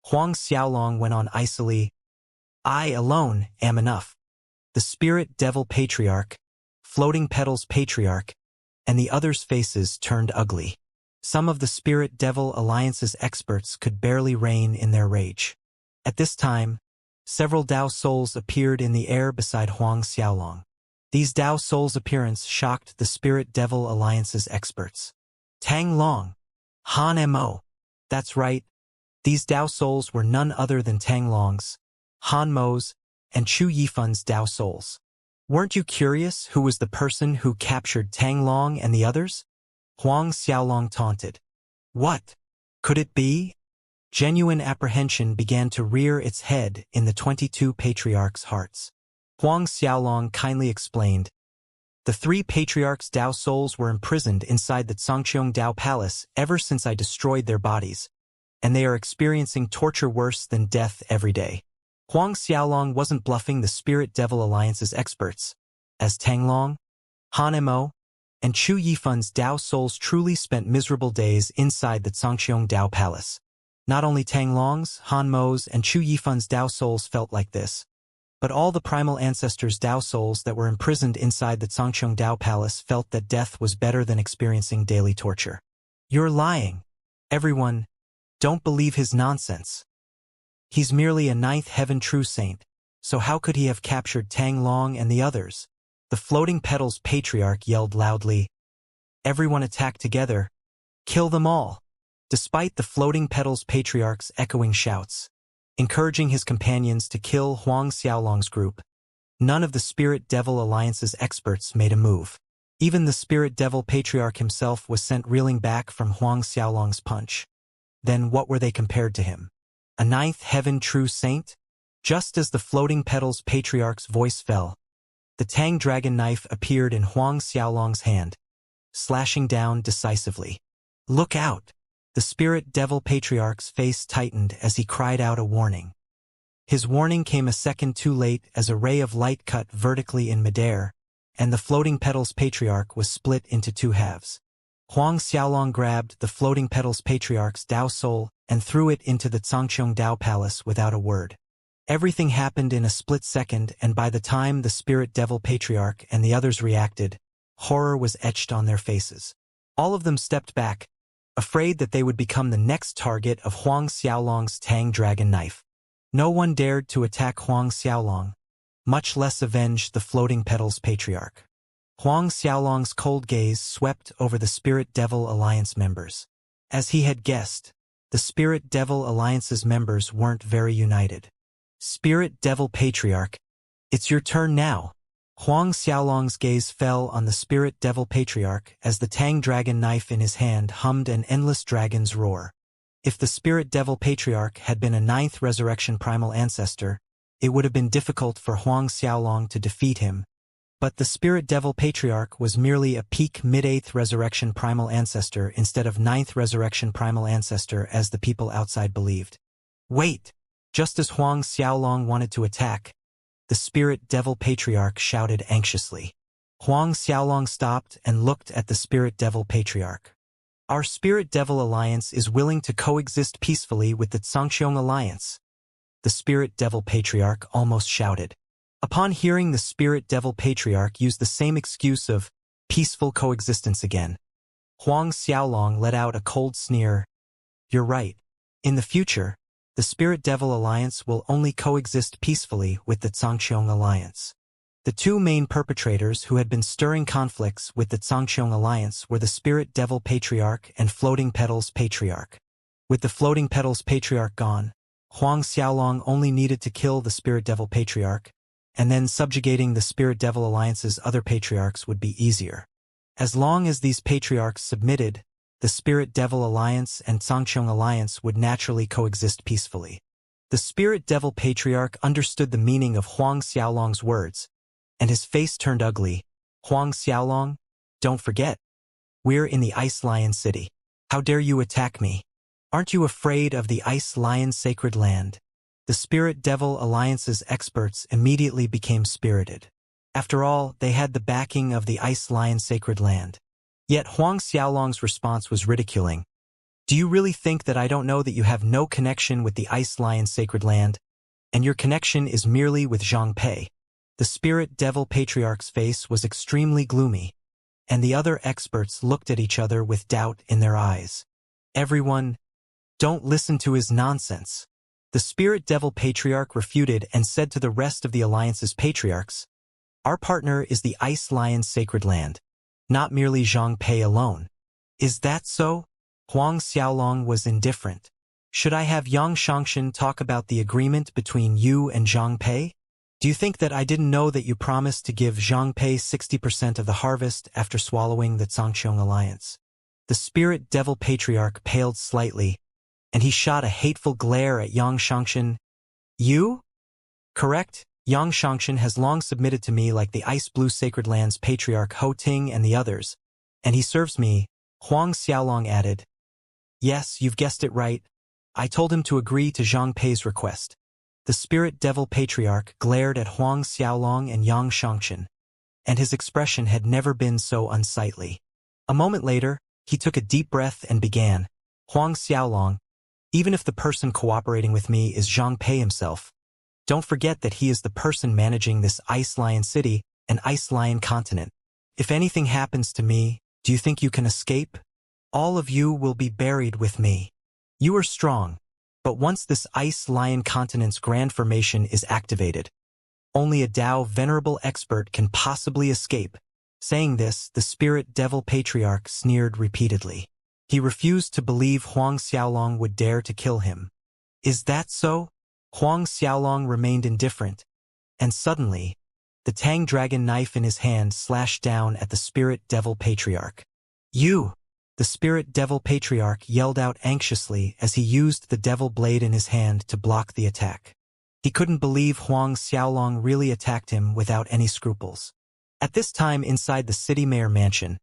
Huang Xiaolong went on icily. "I alone am enough." The Spirit Devil Patriarch, Floating Petals Patriarch, and the others' faces turned ugly. Some of the Spirit Devil Alliance's experts could barely rein in their rage. At this time, several Dao souls appeared in the air beside Huang Xiaolong. These Dao souls' appearance shocked the Spirit Devil Alliance's experts. Tang Long, Han Mo. That's right. These Dao souls were none other than Tang Long's, Han Mo's, and Chu Yifun's Dao souls. "Weren't you curious who was the person who captured Tang Long and the others?" Huang Xiaolong taunted. "What? Could it be?" Genuine apprehension began to rear its head in the 22 patriarchs' hearts. Huang Xiaolong kindly explained. "The 3 patriarchs' Dao souls were imprisoned inside the Sangxiong Dao Palace ever since I destroyed their bodies, and they are experiencing torture worse than death every day." Huang Xiaolong wasn't bluffing the Spirit Devil Alliance's experts, as Tang Long, Han Mo, and Chu Yifun's Dao souls truly spent miserable days inside the Sangxiong Dao Palace. Not only Tang Long's, Han Mo's, and Chu Yifun's Dao souls felt like this, but all the primal ancestors' Dao souls that were imprisoned inside the Sangxiong Dao Palace felt that death was better than experiencing daily torture. "You're lying. Everyone, don't believe his nonsense. He's merely a 9th heaven true saint, So how could he have captured Tang Long and the others? The Floating Petals Patriarch yelled loudly. Everyone attack together. Kill them all. Despite the Floating Petals Patriarch's echoing shouts, encouraging his companions to kill Huang Xiaolong's group, none of the Spirit Devil Alliance's experts made a move. Even the Spirit Devil Patriarch himself was sent reeling back from Huang Xiaolong's punch. Then what were they compared to him? A ninth heaven true saint? Just as the Floating Petals Patriarch's voice fell, the Tang Dragon knife appeared in Huang Xiaolong's hand, slashing down decisively. Look out! The Spirit Devil Patriarch's face tightened as he cried out a warning. His warning came a second too late as a ray of light cut vertically in midair, and the Floating Petals Patriarch was split into two halves. Huang Xiaolong grabbed the Floating Petals Patriarch's Dao Soul and threw it into the Zhangqiong Dao Palace without a word. Everything happened in a split second, and by the time the Spirit Devil Patriarch and the others reacted, horror was etched on their faces. All of them stepped back, afraid that they would become the next target of Huang Xiaolong's Tang Dragon knife. No one dared to attack Huang Xiaolong, much less avenge the Floating Petals Patriarch. Huang Xiaolong's cold gaze swept over the Spirit Devil Alliance members. As he had guessed, the Spirit Devil Alliance's members weren't very united. Spirit Devil Patriarch, it's your turn now. Huang Xiaolong's gaze fell on the Spirit Devil Patriarch as the Tang Dragon knife in his hand hummed an endless dragon's roar. If the Spirit Devil Patriarch had been a ninth resurrection primal ancestor, it would have been difficult for Huang Xiaolong to defeat him. But the Spirit Devil Patriarch was merely a peak mid-8th resurrection primal ancestor instead of 9th resurrection primal ancestor as the people outside believed. Wait! Just as Huang Xiaolong wanted to attack, the Spirit Devil Patriarch shouted anxiously. Huang Xiaolong stopped and looked at the Spirit Devil Patriarch. Our Spirit Devil Alliance is willing to coexist peacefully with the Zhangqiong Alliance. The Spirit Devil Patriarch almost shouted. Upon hearing the Spirit Devil Patriarch use the same excuse of peaceful coexistence again, Huang Xiaolong let out a cold sneer. You're right. In the future, the Spirit Devil Alliance will only coexist peacefully with the Zhangqiong Alliance. The two main perpetrators who had been stirring conflicts with the Zhangqiong Alliance were the Spirit Devil Patriarch and Floating Petals Patriarch. With the Floating Petals Patriarch gone, Huang Xiaolong only needed to kill the Spirit Devil Patriarch, and then subjugating the Spirit Devil Alliance's other patriarchs would be easier. As long as these patriarchs submitted, the Spirit Devil Alliance and Zhangqiong Alliance would naturally coexist peacefully. The Spirit Devil Patriarch understood the meaning of Huang Xiaolong's words, and his face turned ugly. Huang Xiaolong, don't forget. We're in the Ice Lion City. How dare you attack me? Aren't you afraid of the Ice Lion Sacred Land? The Spirit Devil Alliance's experts immediately became spirited. After all, they had the backing of the Ice Lion Sacred Land. Yet Huang Xiaolong's response was ridiculing. Do you really think that I don't know that you have no connection with the Ice Lion Sacred Land, and your connection is merely with Zhang Pei? The Spirit Devil Patriarch's face was extremely gloomy, and the other experts looked at each other with doubt in their eyes. Everyone, don't listen to his nonsense. The Spirit Devil Patriarch refuted and said to the rest of the Alliance's patriarchs, our partner is the Ice Lion Sacred Land, not merely Zhang Pei alone. Is that so? Huang Xiaolong was indifferent. Should I have Yang Xianxian talk about the agreement between you and Zhang Pei? Do you think that I didn't know that you promised to give Zhang Pei 60% of the harvest after swallowing the Zhangqiong Alliance? The Spirit Devil Patriarch paled slightly, and he shot a hateful glare at Yang Xianxian. You? Correct. Yang Xianxian has long submitted to me like the Ice Blue Sacred Land's Patriarch Ho Ting and the others, and he serves me, Huang Xiaolong added. Yes, you've guessed it right. I told him to agree to Zhang Pei's request. The Spirit Devil Patriarch glared at Huang Xiaolong and Yang Xianxian, and his expression had never been so unsightly. A moment later, he took a deep breath and began. Huang Xiaolong, even if the person cooperating with me is Zhang Pei himself, don't forget that he is the person managing this Ice Lion City and Ice Lion Continent. If anything happens to me, do you think you can escape? All of you will be buried with me. You are strong, but once this Ice Lion Continent's grand formation is activated, Only a Dao venerable expert can possibly escape. Saying this, the spirit devil patriarch sneered repeatedly. He refused to believe Huang Xiaolong would dare to kill him. Is that so? Huang Xiaolong remained indifferent, and suddenly, the Tang dragon knife in his hand slashed down at the spirit devil patriarch. You! The spirit devil patriarch yelled out anxiously as he used the devil blade in his hand to block the attack. He couldn't believe Huang Xiaolong really attacked him without any scruples. At this time inside the city mayor mansion,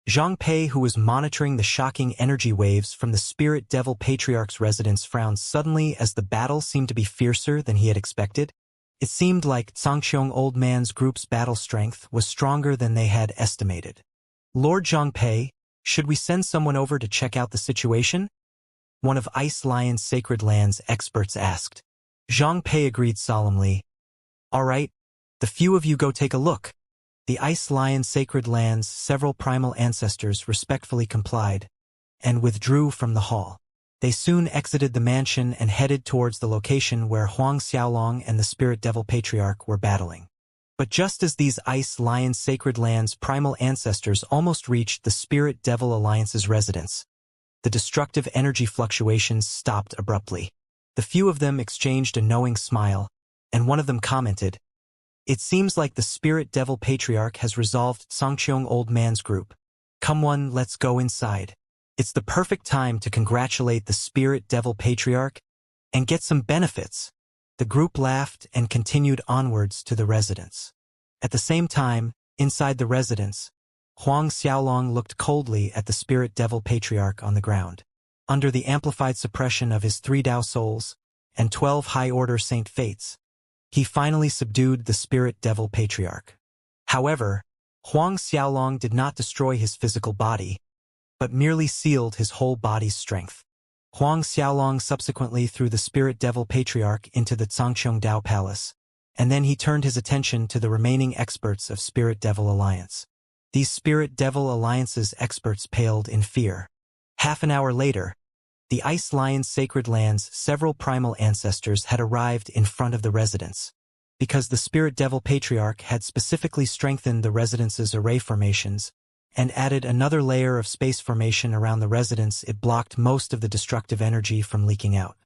Zhang Pei, who was monitoring the shocking energy waves from the spirit devil patriarch's residence, frowned suddenly as the battle seemed to be fiercer than he had expected. It seemed like Zhangqiong Old Man's group's battle strength was stronger than they had estimated. Lord Zhang Pei, should we send someone over to check out the situation? One of Ice Lion's Sacred Lands experts asked. Zhang Pei agreed solemnly. All right, the few of you go take a look. The Ice Lion Sacred Land's several primal ancestors respectfully complied and withdrew from the hall. They soon exited the mansion and headed towards the location where Huang Xiaolong and the Spirit Devil Patriarch were battling. But just as these Ice Lion Sacred Land's primal ancestors almost reached the Spirit Devil Alliance's residence, the destructive energy fluctuations stopped abruptly. The few of them exchanged a knowing smile, and one of them commented, "It seems like the Spirit Devil Patriarch has resolved Zhangqiong Old Man's group. Come on, let's go inside. It's the perfect time to congratulate the Spirit Devil Patriarch and get some benefits." The group laughed and continued onwards to the residence. At the same time, inside the residence, Huang Xiaolong looked coldly at the Spirit Devil Patriarch on the ground. Under the amplified suppression of his 3 Dao souls and 12 high-order Saint Fates, he finally subdued the Spirit Devil Patriarch. However, Huang Xiaolong did not destroy his physical body, but merely sealed his whole body's strength. Huang Xiaolong subsequently threw the Spirit Devil Patriarch into the Zhangqiong Dao Palace, and then he turned his attention to the remaining experts of Spirit Devil Alliance. These Spirit Devil Alliance's experts paled in fear. Half an hour later, the Ice Lion Sacred Land's several primal ancestors had arrived in front of the residence. Because the Spirit Devil Patriarch had specifically strengthened the residence's array formations and added another layer of space formation around the residence, it blocked most of the destructive energy from leaking out.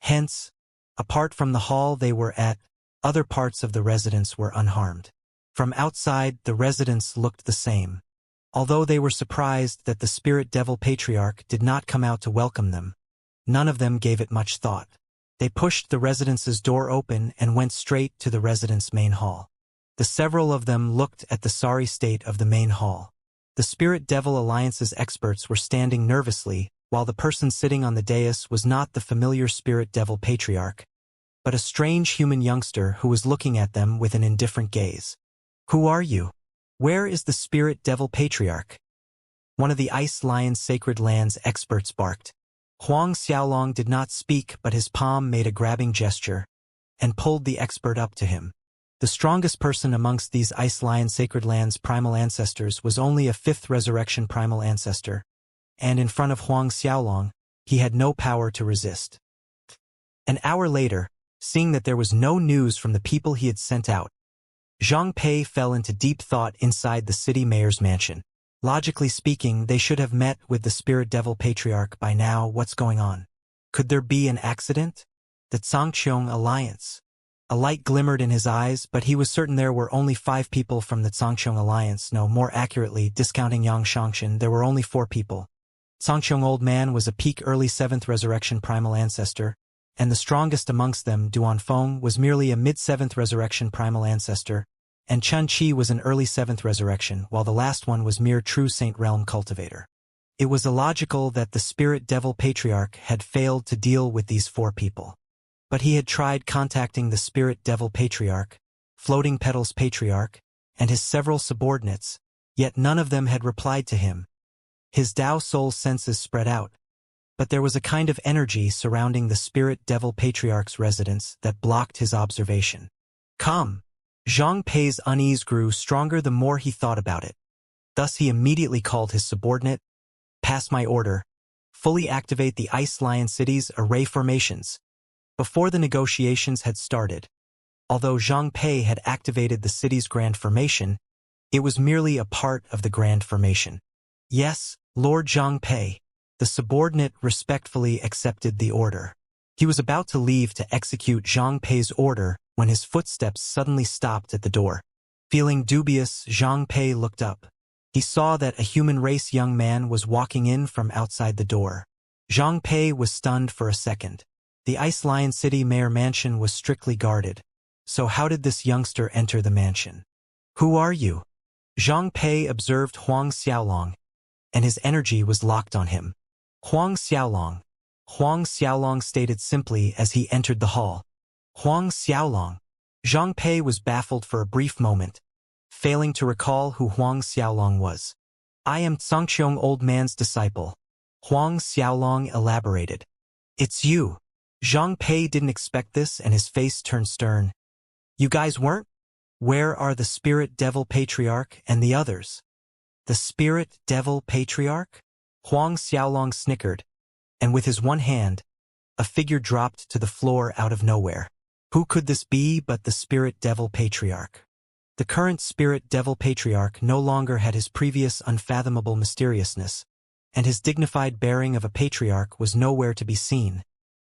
Hence, apart from the hall they were at, other parts of the residence were unharmed. From outside, the residence looked the same. Although they were surprised that the Spirit Devil Patriarch did not come out to welcome them, none of them gave it much thought. They pushed the residence's door open and went straight to the residence main hall. The several of them looked at the sorry state of the main hall. The Spirit Devil Alliance's experts were standing nervously, while the person sitting on the dais was not the familiar Spirit Devil Patriarch, but a strange human youngster who was looking at them with an indifferent gaze. "Who are you? Where is the Spirit Devil Patriarch?" One of the Ice Lion Sacred Lands experts barked. Huang Xiaolong did not speak, but his palm made a grabbing gesture and pulled the expert up to him. The strongest person amongst these Ice Lion Sacred Lands primal ancestors was only a 5th resurrection primal ancestor, and in front of Huang Xiaolong, he had no power to resist. An hour later, seeing that there was no news from the people he had sent out, Zhang Pei fell into deep thought inside the city mayor's mansion. Logically speaking, they should have met with the Spirit Devil Patriarch by now. What's going on? Could there be an accident? The Zhangqiong Alliance. A light glimmered in his eyes, but he was certain there were only 5 people from the Zhangqiong Alliance. No, more accurately, discounting Yang Xianxia, there were only 4 people. Zhangqiong Old Man was a peak early 7th resurrection primal ancestor, and the strongest amongst them, Duan Feng, was merely a mid-7th resurrection primal ancestor, and Chen Qi was an early 7th resurrection, while the last one was mere true Saint Realm cultivator. It was illogical that the Spirit Devil Patriarch had failed to deal with these 4 people. But he had tried contacting the Spirit Devil Patriarch, Floating Petals Patriarch, and his several subordinates, yet none of them had replied to him. His Dao Soul senses spread out, but there was a kind of energy surrounding the Spirit Devil Patriarch's residence that blocked his observation. "Come!" Zhang Pei's unease grew stronger the more he thought about it. Thus he immediately called his subordinate, "Pass my order. Fully activate the Ice Lion City's array formations." Before the negotiations had started, Although Zhang Pei had activated the city's grand formation, it was merely a part of the grand formation. Yes, Lord Zhang Pei. The subordinate respectfully accepted the order. He was about to leave to execute Zhang Pei's order when his footsteps suddenly stopped at the door. Feeling dubious, Zhang Pei looked up. He saw that a human race young man was walking in from outside the door. Zhang Pei was stunned for a second. The Ice Lion City Mayor Mansion was strictly guarded. So how did this youngster enter the mansion? Who are you? Zhang Pei observed Huang Xiaolong, and his energy was locked on him. Huang Xiaolong. Huang Xiaolong stated simply as he entered the hall. Huang Xiaolong. Zhang Pei was baffled for a brief moment, failing to recall who Huang Xiaolong was. I am Xianxia old man's disciple. Huang Xiaolong elaborated. It's you. Zhang Pei didn't expect this and his face turned stern. You guys weren't? Where are the Spirit Devil Patriarch and the others? The Spirit Devil Patriarch? Huang Xiaolong snickered, and with his one hand, a figure dropped to the floor out of nowhere. Who could this be but the Spirit Devil Patriarch? The current Spirit Devil Patriarch no longer had his previous unfathomable mysteriousness, and his dignified bearing of a patriarch was nowhere to be seen,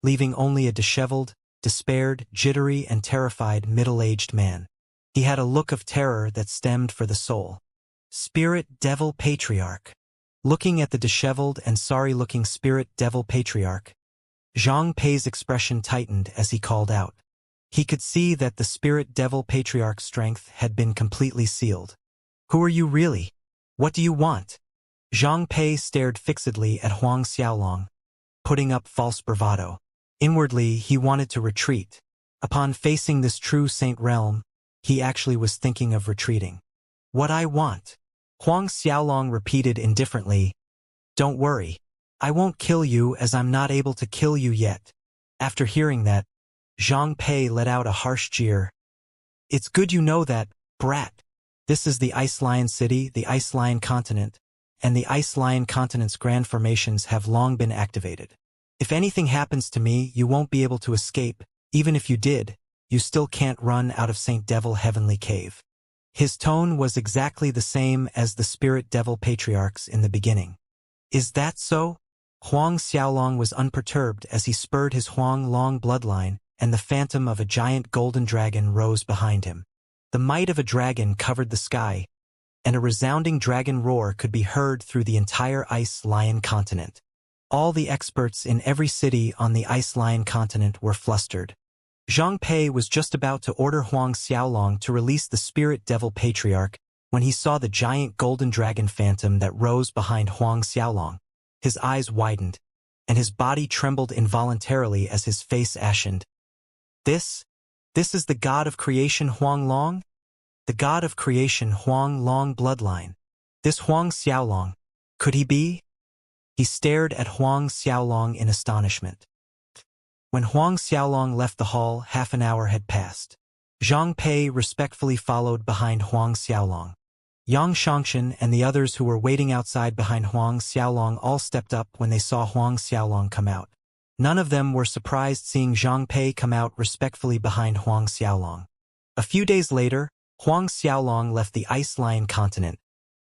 leaving only a disheveled, despaired, jittery, and terrified middle-aged man. He had a look of terror that stemmed for the soul. Spirit Devil Patriarch. Looking at the disheveled and sorry-looking Spirit Devil Patriarch, Zhang Pei's expression tightened as he called out. He could see that the Spirit Devil Patriarch's strength had been completely sealed. Who are you really? What do you want? Zhang Pei stared fixedly at Huang Xiaolong, putting up false bravado. Inwardly, he wanted to retreat. Upon facing this true saint realm, he actually was thinking of retreating. What I want? Huang Xiaolong repeated indifferently. Don't worry. I won't kill you as I'm not able to kill you yet. After hearing that, Zhang Pei let out a harsh jeer. It's good you know that, brat. This is the Ice Lion City, the Ice Lion Continent, and the Ice Lion Continent's grand formations have long been activated. If anything happens to me, you won't be able to escape. Even if you did, you still can't run out of Saint Devil Heavenly Cave. His tone was exactly the same as the Spirit Devil Patriarch's in the beginning. Is that so? Huang Xiaolong was unperturbed as he spurred his Huang Long bloodline, and the phantom of a giant golden dragon rose behind him. The might of a dragon covered the sky, and a resounding dragon roar could be heard through the entire Ice Lion Continent. All the experts in every city on the Ice Lion Continent were flustered. Zhang Pei was just about to order Huang Xiaolong to release the Spirit Devil Patriarch when he saw the giant golden dragon phantom that rose behind Huang Xiaolong. His eyes widened, and his body trembled involuntarily as his face ashened. This is the god of creation Huang Long? The god of creation Huang Long bloodline. This Huang Xiaolong, could he be? He stared at Huang Xiaolong in astonishment. When Huang Xiaolong left the hall, half an hour had passed. Zhang Pei respectfully followed behind Huang Xiaolong. Yang Xianxian and the others who were waiting outside behind Huang Xiaolong all stepped up when they saw Huang Xiaolong come out. None of them were surprised seeing Zhang Pei come out respectfully behind Huang Xiaolong. A few days later, Huang Xiaolong left the Ice Lion Continent.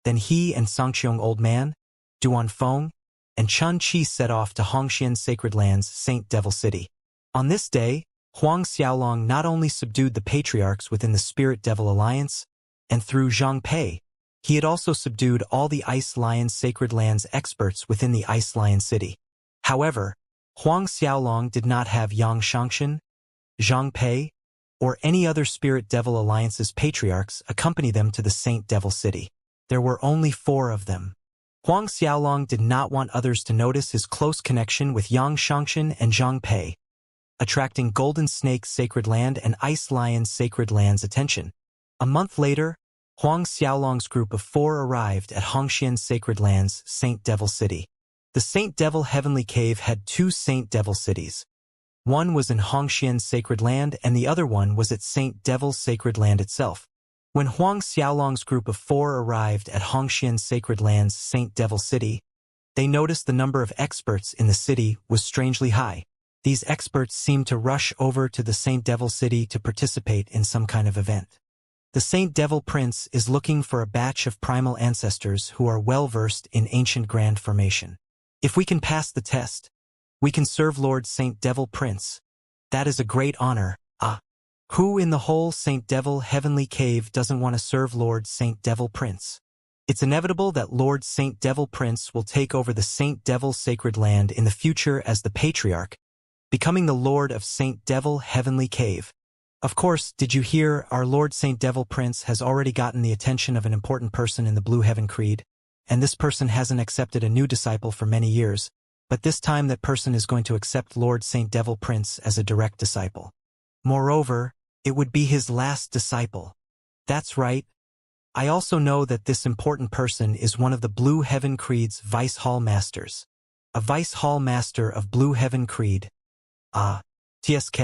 Then he and Xianxia Old Man, Duanfeng, and Chun Chi set off to Hongxian's Sacred Lands, Saint Devil City. On this day, Huang Xiaolong not only subdued the patriarchs within the Spirit Devil Alliance, and through Zhang Pei, he had also subdued all the Ice Lion Sacred Lands experts within the Ice Lion City. However, Huang Xiaolong did not have Yang Xianxian, Zhang Pei, or any other Spirit Devil Alliance's patriarchs accompany them to the Saint Devil City. There were only 4 of them. Huang Xiaolong did not want others to notice his close connection with Yang Xianxian and Zhang Pei, attracting Golden Snake's Sacred Land and Ice Lion's Sacred Land's attention. A month later, Huang Xiaolong's group of 4 arrived at Hongxian's Sacred Lands, Saint Devil City. The Saint Devil Heavenly Cave had 2 Saint Devil cities. One was in Hongxian's Sacred Land and the other one was at Saint Devil's Sacred Land itself. When Huang Xiaolong's group of 4 arrived at Hongxian's Sacred Land's Saint Devil City, they noticed the number of experts in the city was strangely high. These experts seemed to rush over to the Saint Devil City to participate in some kind of event. The Saint Devil Prince is looking for a batch of primal ancestors who are well-versed in ancient grand formation. If we can pass the test, we can serve Lord Saint Devil Prince. That is a great honor. Who in the whole Saint Devil Heavenly Cave doesn't want to serve Lord Saint Devil Prince? It's inevitable that Lord Saint Devil Prince will take over the Saint Devil Sacred Land in the future as the Patriarch, becoming the Lord of Saint Devil Heavenly Cave. Of course, did you hear our Lord Saint Devil Prince has already gotten the attention of an important person in the Blue Heaven Creed, and this person hasn't accepted a new disciple for many years, but this time that person is going to accept Lord Saint Devil Prince as a direct disciple. Moreover, it would be his last disciple. That's right. I also know that this important person is one of the Blue Heaven Creed's Vice Hall Masters. A Vice Hall Master of Blue Heaven Creed. TSK.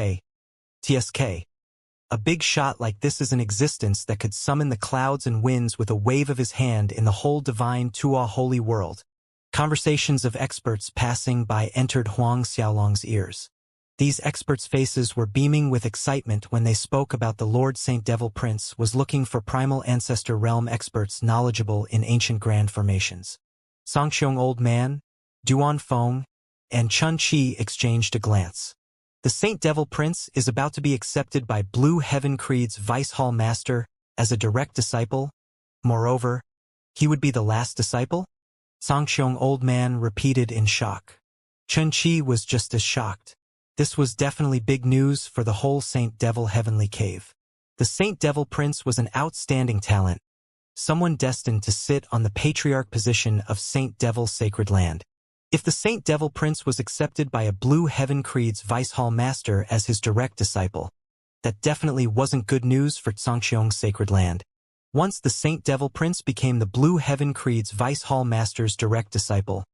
A big shot like this is in existence that could summon the clouds and winds with a wave of his hand in the whole divine Tua holy world. Conversations of experts passing by entered Huang Xiaolong's ears. These experts' faces were beaming with excitement when they spoke about the Lord Saint Devil Prince was looking for primal ancestor realm experts knowledgeable in ancient grand formations. Songxiong Old Man, Duan Feng, and Chun Chi exchanged a glance. The Saint Devil Prince is about to be accepted by Blue Heaven Creed's Vice Hall Master as a direct disciple. Moreover, he would be the last disciple? Songxiong Old Man repeated in shock. Chun Chi was just as shocked. This was definitely big news for the whole Saint Devil Heavenly Cave. The Saint Devil Prince was an outstanding talent, someone destined to sit on the patriarch position of Saint Devil Sacred Land. If the Saint Devil Prince was accepted by a Blue Heaven Creed's Vice Hall Master as his direct disciple, that definitely wasn't good news for Songxiong's Sacred Land. Once the Saint Devil Prince became the Blue Heaven Creed's Vice Hall Master's direct disciple,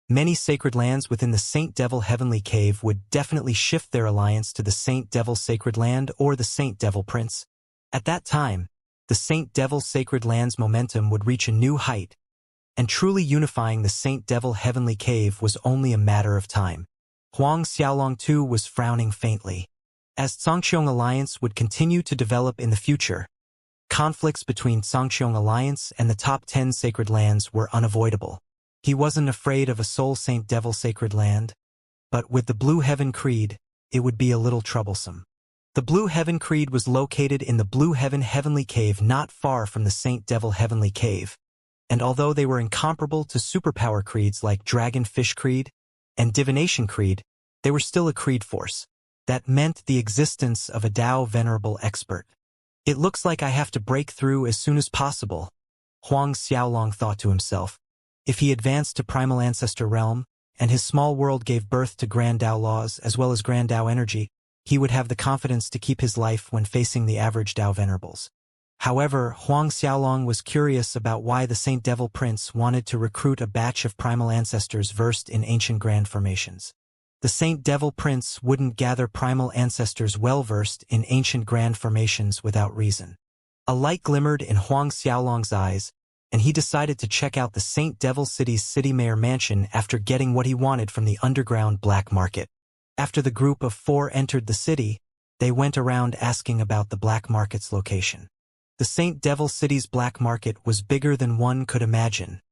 many sacred lands within the Saint Devil Heavenly Cave would definitely shift their alliance to the Saint Devil Sacred Land or the Saint Devil Prince. At that time, the Saint Devil Sacred Land's momentum would reach a new height, and truly unifying the Saint Devil Heavenly Cave was only a matter of time. Huang Xiaolong too was frowning faintly. As Songxiong Alliance would continue to develop in the future, conflicts between Songxiong Alliance and the top 10 sacred lands were unavoidable. He wasn't afraid of a sole Saint Devil Sacred Land, but with the Blue Heaven Creed, it would be a little troublesome. The Blue Heaven Creed was located in the Blue Heaven Heavenly Cave not far from the Saint Devil Heavenly Cave, and although they were incomparable to superpower creeds like Dragonfish Creed and Divination Creed, they were still a creed force. That meant the existence of a Dao Venerable Expert. It looks like I have to break through as soon as possible, Huang Xiaolong thought to himself. If he advanced to Primal Ancestor Realm, and his small world gave birth to Grand Dao laws as well as Grand Dao energy, he would have the confidence to keep his life when facing the average Dao Venerables. However, Huang Xiaolong was curious about why the Saint Devil Prince wanted to recruit a batch of primal ancestors versed in ancient grand formations. The Saint Devil Prince wouldn't gather primal ancestors well-versed in ancient grand formations without reason. A light glimmered in Huang Xiaolong's eyes, and he decided to check out the Saint Devil City's city mayor mansion after getting what he wanted from the underground black market. After the group of 4 entered the city, they went around asking about the black market's location. The Saint Devil City's black market was bigger than one could imagine,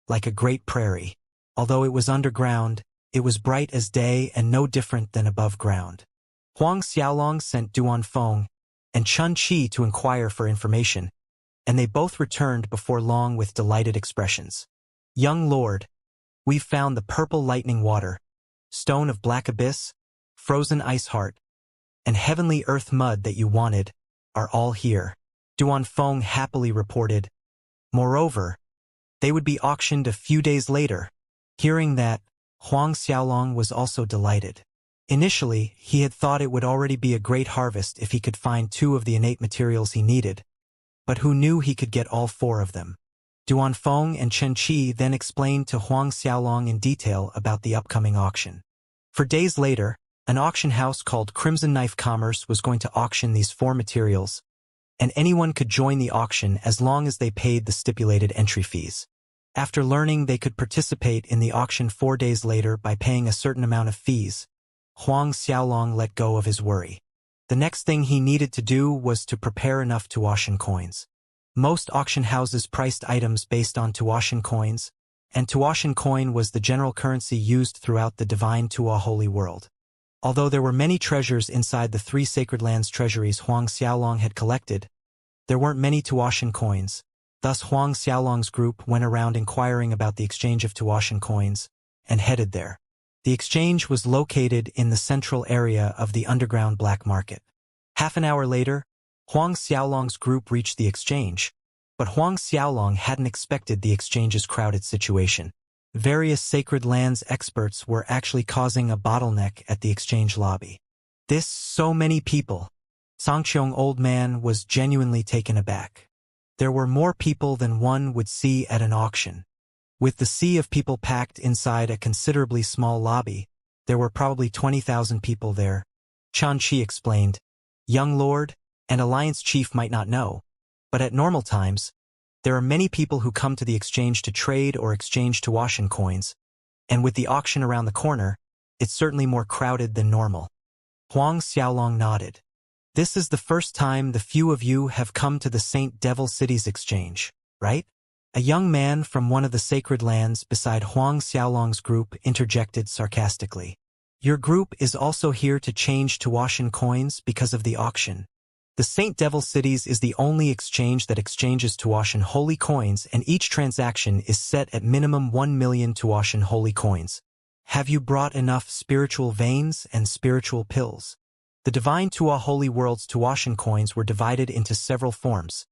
like a great prairie. Although it was underground, it was bright as day and no different than above ground. Huang Xiaolong sent Duan Feng and Chun Chi to inquire for information, and they both returned before long with delighted expressions. Young Lord, we've found the purple lightning water, stone of black abyss, frozen ice heart, and heavenly earth mud that you wanted, are all here, Duan Feng happily reported. Moreover, they would be auctioned a few days later. Hearing that, Huang Xiaolong was also delighted. Initially, he had thought it would already be a great harvest if he could find 2 of the innate materials he needed, but who knew he could get all 4 of them? Duan Feng and Chen Qi then explained to Huang Xiaolong in detail about the upcoming auction. For days later, an auction house called Crimson Knife Commerce was going to auction these 4 materials, and anyone could join the auction as long as they paid the stipulated entry fees. After learning they could participate in the auction 4 days later by paying a certain amount of fees, Huang Xiaolong let go of his worry. The next thing he needed to do was to prepare enough tuition coins. Most auction houses priced items based on tuition coins, and tuition coin was the general currency used throughout the divine Tua holy world. Although there were many treasures inside the 3 sacred lands treasuries Huang Xiaolong had collected, there weren't many tuition coins. Thus Huang Xiaolong's group went around inquiring about the exchange of tuition coins, and headed there. The exchange was located in the central area of the underground black market. Half an hour later, Huang Xiaolong's group reached the exchange, but Huang Xiaolong hadn't expected the exchange's crowded situation. Various sacred lands experts were actually causing a bottleneck at the exchange lobby. So many people. Sangqiong old man was genuinely taken aback. There were more people than one would see at an auction. With the sea of people packed inside a considerably small lobby, there were probably 20,000 people there. Xianxia explained, "Young lord, an alliance chief might not know, but at normal times, there are many people who come to the exchange to trade or exchange tuition coins, and with the auction around the corner, it's certainly more crowded than normal." Huang Xiaolong nodded. "This is the first time the few of you have come to the Saint Devil City's exchange, right?" A young man from one of the sacred lands beside Huang Xiaolong's group interjected sarcastically. "Your group is also here to change tuition coins because of the auction. The Saint Devil Cities is the only exchange that exchanges tuition holy coins, and each transaction is set at minimum 1 million tuition holy coins. Have you brought enough spiritual veins and spiritual pills?" The divine Tua holy world's tuition coins were divided into several forms.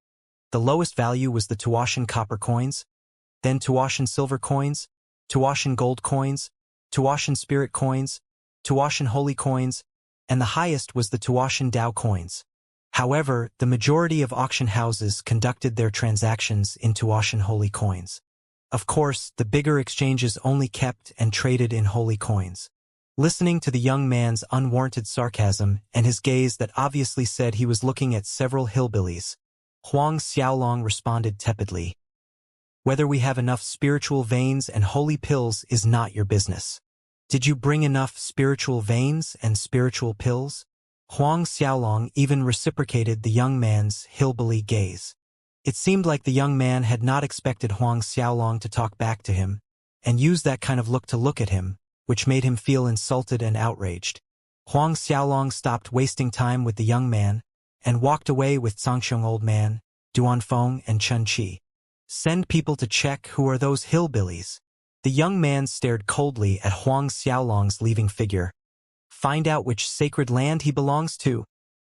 The lowest value was the tuition copper coins, then tuition silver coins, tuition gold coins, tuition spirit coins, tuition holy coins, and the highest was the tuition Dao coins. However, the majority of auction houses conducted their transactions in tuition holy coins. Of course, the bigger exchanges only kept and traded in holy coins. Listening to the young man's unwarranted sarcasm and his gaze that obviously said he was looking at several hillbillies, Huang Xiaolong responded tepidly, "Whether we have enough spiritual veins and holy pills is not your business. Did you bring enough spiritual veins and spiritual pills?" Huang Xiaolong even reciprocated the young man's hillbilly gaze. It seemed like the young man had not expected Huang Xiaolong to talk back to him, and use that kind of look to look at him, which made him feel insulted and outraged. Huang Xiaolong stopped wasting time with the young man, and walked away with Sangqiong old man, Duanfeng and Chen Qi. "Send people to check who are those hillbillies." The young man stared coldly at Huang Xiaolong's leaving figure. "Find out which sacred land he belongs to."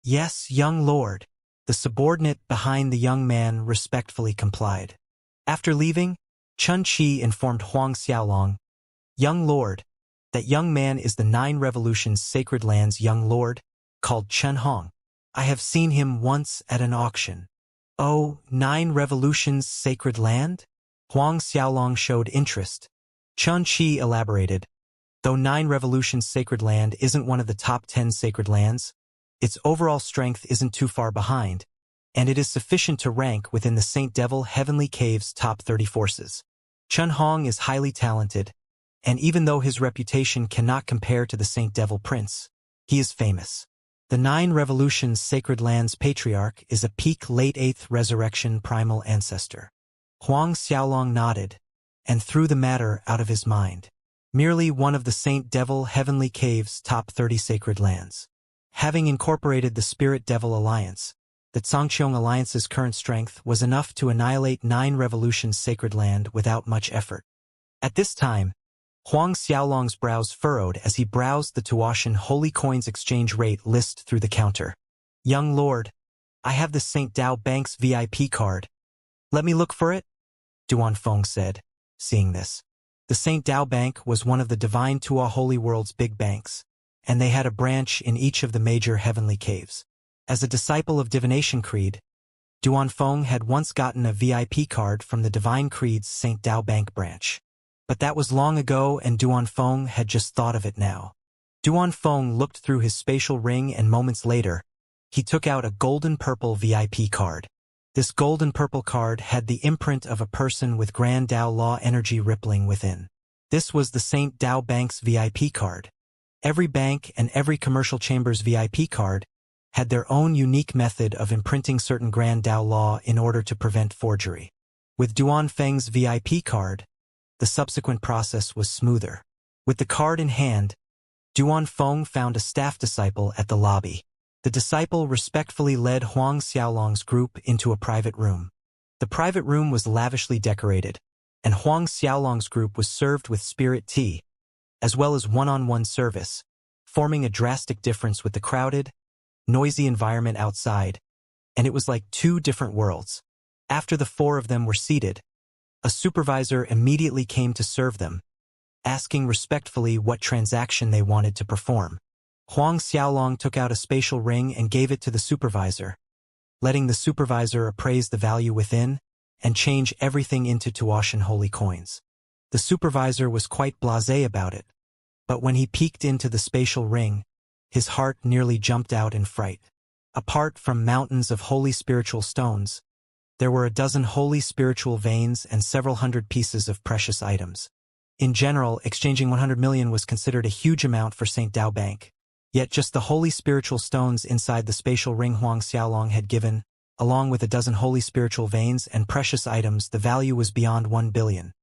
"Yes, young lord." The subordinate behind the young man respectfully complied. After leaving, Chen Qi informed Huang Xiaolong, "Young lord, that young man is the 9 Revolutions Sacred Lands young lord, called Chen Hong. I have seen him once at an auction." "Oh, 9 Revolutions Sacred Land?" Huang Xiaolong showed interest. Chen Qi elaborated, "Though 9 Revolutions Sacred Land isn't one of the top 10 sacred lands, its overall strength isn't too far behind, and it is sufficient to rank within the Saint Devil Heavenly Cave's top 30 forces. Chen Hong is highly talented, and even though his reputation cannot compare to the Saint Devil Prince, he is famous. The 9 Revolutions Sacred Lands Patriarch is a peak late 8th Resurrection primal ancestor." Huang Xiaolong nodded, and threw the matter out of his mind. Merely one of the Saint Devil Heavenly Cave's top 30 sacred lands. Having incorporated the Spirit Devil Alliance, the Sangqiong Alliance's current strength was enough to annihilate 9 Revolutions Sacred Land without much effort. At this time, Huang Xiaolong's brows furrowed as he browsed the tuition holy coins exchange rate list through the counter. "Young lord, I have the St. Dao Bank's VIP card. Let me look for it?" Duanfeng said, seeing this. The St. Dao Bank was one of the divine Tua Holy World's big banks, and they had a branch in each of the major heavenly caves. As a disciple of Divination Creed, Duanfeng had once gotten a VIP card from the Divine Creed's St. Dao Bank branch. But that was long ago, and Duanfeng had just thought of it now. Duanfeng looked through his spatial ring, and moments later, he took out a golden-purple VIP card. This golden-purple card had the imprint of a person with Grand Dao Law energy rippling within. This was the St. Dao Bank's VIP card. Every bank and every commercial chamber's VIP card had their own unique method of imprinting certain Grand Dao law in order to prevent forgery. With Duan Feng's VIP card, the subsequent process was smoother. With the card in hand, Duan Feng found a staff disciple at the lobby. The disciple respectfully led Huang Xiaolong's group into a private room. The private room was lavishly decorated, and Huang Xiaolong's group was served with spirit tea, as well as one-on-one service, forming a drastic difference with the crowded, noisy environment outside, and it was like two different worlds. After the four of them were seated, a supervisor immediately came to serve them, asking respectfully what transaction they wanted to perform. Huang Xiaolong took out a spatial ring and gave it to the supervisor, letting the supervisor appraise the value within and change everything into Tuashan holy coins. The supervisor was quite blasé about it, but when he peeked into the spatial ring, his heart nearly jumped out in fright. Apart from mountains of holy spiritual stones, there were a dozen holy spiritual veins and several hundred pieces of precious items. In general, exchanging 100 million was considered a huge amount for St. Dao Bank. Yet just the holy spiritual stones inside the spatial ring Huang Xiaolong had given, along with a dozen holy spiritual veins and precious items, the value was beyond 1 billion.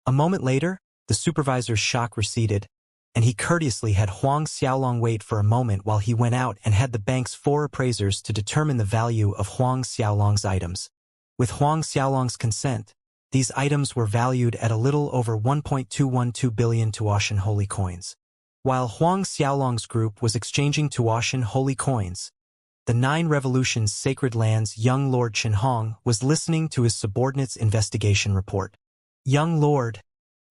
A moment later, the supervisor's shock receded, and he courteously had Huang Xiaolong wait for a moment while he went out and had the bank's 4 appraisers to determine the value of Huang Xiaolong's items. With Huang Xiaolong's consent, these items were valued at a little over 1.212 billion Tuashan holy coins. While Huang Xiaolong's group was exchanging Tuashan holy coins, the 9 Revolutions Sacred Land's young Lord Qinhong was listening to his subordinate's investigation report. "Young Lord,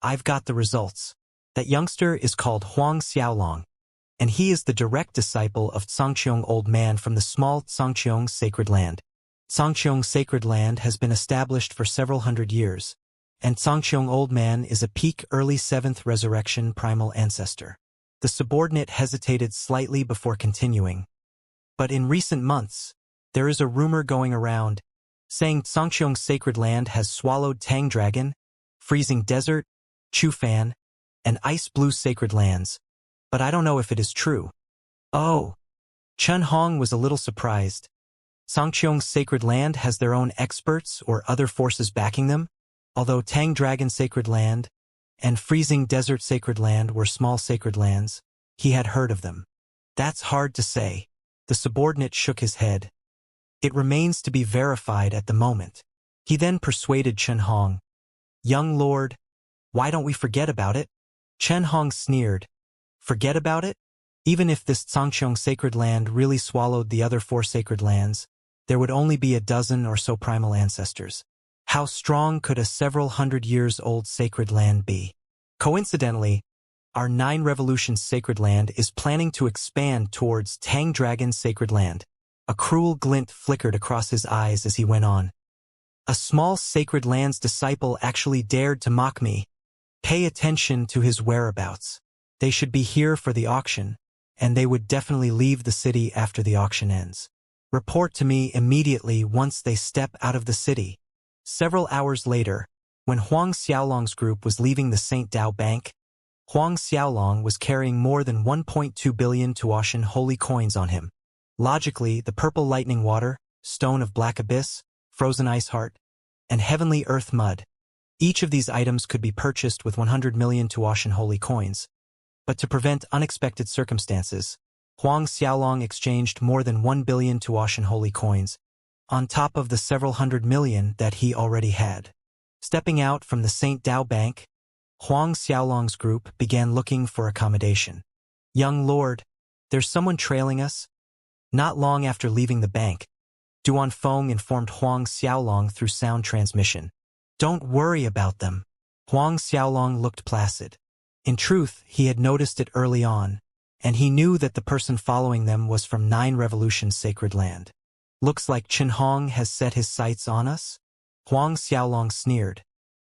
I've got the results. That youngster is called Huang Xiaolong, and he is the direct disciple of Tsangqiong Old Man from the small Tsangqiong Sacred Land. Tsangqiong Sacred Land has been established for several hundred years, and Tsangqiong Old Man is a peak early 7th resurrection primal ancestor." The subordinate hesitated slightly before continuing. "But in recent months, there is a rumor going around, saying Tsangqiong Sacred Land has swallowed Tang Dragon, Freezing Desert, Chufan, and Ice Blue Sacred Lands, but I don't know if it is true." "Oh." Chen Hong was a little surprised. Tsangqiong Sacred Land has their own experts or other forces backing them, although Tang Dragon Sacred Land and Freezing Desert Sacred Land were small sacred lands. He had heard of them. "That's hard to say." The subordinate shook his head. "It remains to be verified at the moment." He then persuaded Chen Hong. "Young Lord, why don't we forget about it?" Chen Hong sneered. "Forget about it? Even if this Tsangqiong Sacred Land really swallowed the other 4 sacred lands, there would only be a dozen or so primal ancestors. How strong could a several hundred years old sacred land be? Coincidentally, our 9 Revolutions Sacred Land is planning to expand towards Tang Dragon Sacred Land. A cruel glint flickered across his eyes as he went on. "A small Sacred Land's disciple actually dared to mock me. Pay attention to his whereabouts. They should be here for the auction, and they would definitely leave the city after the auction ends. Report to me immediately once they step out of the city." Several hours later, when Huang Xiaolong's group was leaving the St. Dao Bank, Huang Xiaolong was carrying more than 1.2 billion Tuashan holy coins on him. Logically, the purple lightning water, stone of black abyss, frozen ice heart, and heavenly earth mud. Each of these items could be purchased with 100 million Tuashan holy coins. But to prevent unexpected circumstances, Huang Xiaolong exchanged more than 1 billion Tuashan holy coins, on top of the several hundred million that he already had. Stepping out from the St. Dao Bank, Huang Xiaolong's group began looking for accommodation. "Young Lord, there's someone trailing us." Not long after leaving the bank, Duan Feng informed Huang Xiaolong through sound transmission. "Don't worry about them." Huang Xiaolong looked placid. In truth, he had noticed it early on, and he knew that the person following them was from 9 Revolutions Sacred Land. "Looks like Qinhong has set his sights on us?" Huang Xiaolong sneered.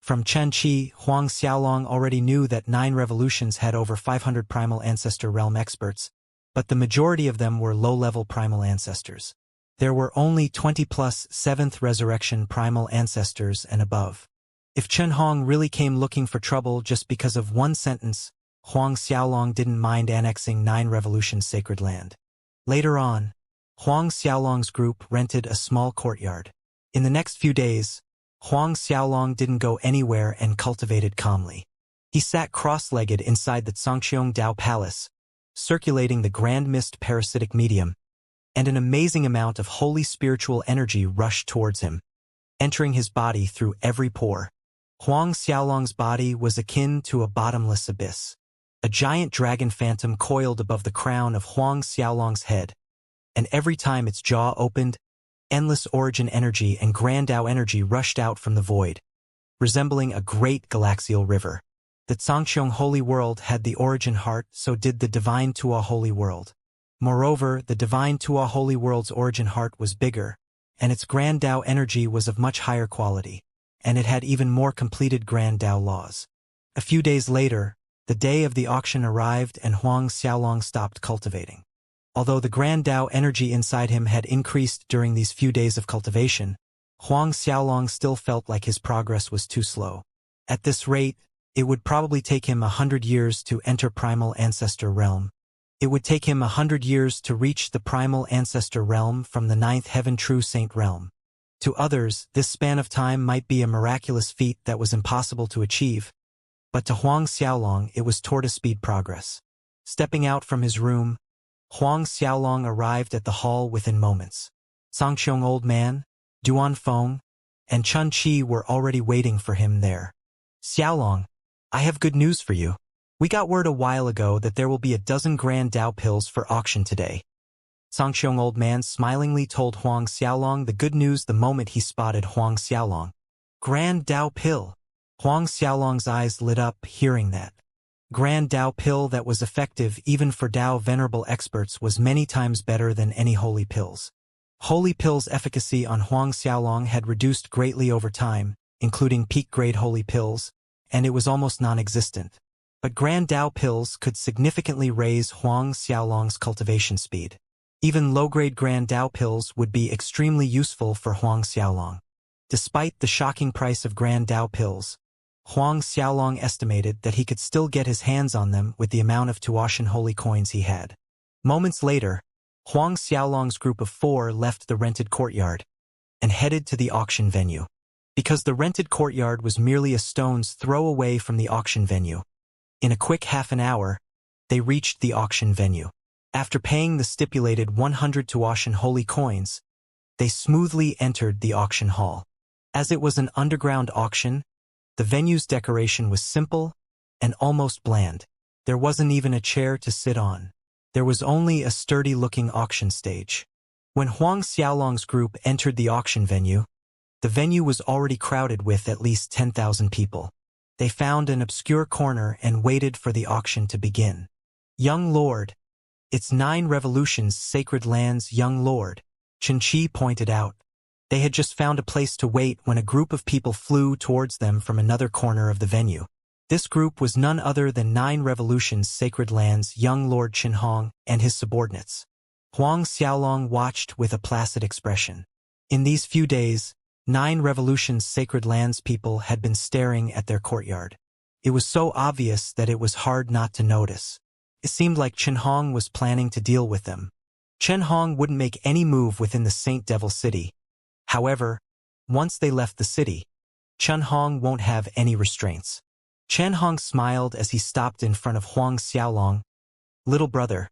From Chen Qi, Huang Xiaolong already knew that 9 Revolutions had over 500 primal ancestor realm experts, but the majority of them were low-level primal ancestors. There were only 20-plus 7th resurrection primal ancestors and above. If Qinhong really came looking for trouble just because of one sentence, Huang Xiaolong didn't mind annexing 9 Revolution's sacred land. Later on, Huang Xiaolong's group rented a small courtyard. In the next few days, Huang Xiaolong didn't go anywhere and cultivated calmly. He sat cross-legged inside the Zhangqiong Dao Palace, circulating the grand mist parasitic medium, and an amazing amount of holy spiritual energy rushed towards him, entering his body through every pore. Huang Xiaolong's body was akin to a bottomless abyss. A giant dragon phantom coiled above the crown of Huang Xiaolong's head, and every time its jaw opened, endless origin energy and grand Dao energy rushed out from the void, resembling a great galaxial river. The Zhangqiong Holy World had the origin heart, so did the Divine Tua Holy World. Moreover, the Divine Tua Holy World's origin heart was bigger, and its grand Dao energy was of much higher quality, and it had even more completed grand Dao laws. A few days later, the day of the auction arrived and Huang Xiaolong stopped cultivating. Although the grand Dao energy inside him had increased during these few days of cultivation, Huang Xiaolong still felt like his progress was too slow. At this rate, it would probably take him 100 years to enter Primal Ancestor Realm. It would take him 100 years to reach the Primal Ancestor Realm from the 9th Heaven True Saint Realm. To others, this span of time might be a miraculous feat that was impossible to achieve, but to Huang Xiaolong it was tortoise-speed progress. Stepping out from his room, Huang Xiaolong arrived at the hall within moments. Zhangqiong Old Man, Duan Feng, and Chun Qi were already waiting for him there. Xiaolong, I have good news for you. We got word a while ago that there will be a dozen grand Dao pills for auction today. Zhangqiong Old Man smilingly told Huang Xiaolong the good news the moment he spotted Huang Xiaolong. Grand Dao pill. Huang Xiaolong's eyes lit up hearing that. Grand Dao pill that was effective even for Dao venerable experts was many times better than any holy pills. Holy pills' efficacy on Huang Xiaolong had reduced greatly over time, including peak-grade holy pills, and it was almost non-existent. But Grand Dao pills could significantly raise Huang Xiaolong's cultivation speed. Even low-grade Grand Dao pills would be extremely useful for Huang Xiaolong. Despite the shocking price of Grand Dao pills, Huang Xiaolong estimated that he could still get his hands on them with the amount of Tuashan holy coins he had. Moments later, Huang Xiaolong's group of 4 left the rented courtyard and headed to the auction venue. Because the rented courtyard was merely a stone's throw away from the auction venue, in a quick half an hour, they reached the auction venue. After paying the stipulated 100 Tuashan holy coins, they smoothly entered the auction hall. As it was an underground auction, the venue's decoration was simple and almost bland. There wasn't even a chair to sit on. There was only a sturdy-looking auction stage. When Huang Xiaolong's group entered the auction venue, the venue was already crowded with at least 10,000 people. They found an obscure corner and waited for the auction to begin. Young Lord, it's 9 Revolutions sacred lands, young Lord, Chun Qi pointed out. They had just found a place to wait when a group of people flew towards them from another corner of the venue. This group was none other than 9 Revolutions sacred lands, young Lord Qin Hong and his subordinates. Huang Xiaolong watched with a placid expression. In these few days, 9 Revolutions sacred lands people had been staring at their courtyard. It was so obvious that it was hard not to notice. It seemed like Qin Hong was planning to deal with them. Qin Hong wouldn't make any move within the Saint Devil City. However, once they left the city, Qin Hong won't have any restraints. Qin Hong smiled as he stopped in front of Huang Xiaolong. Little brother,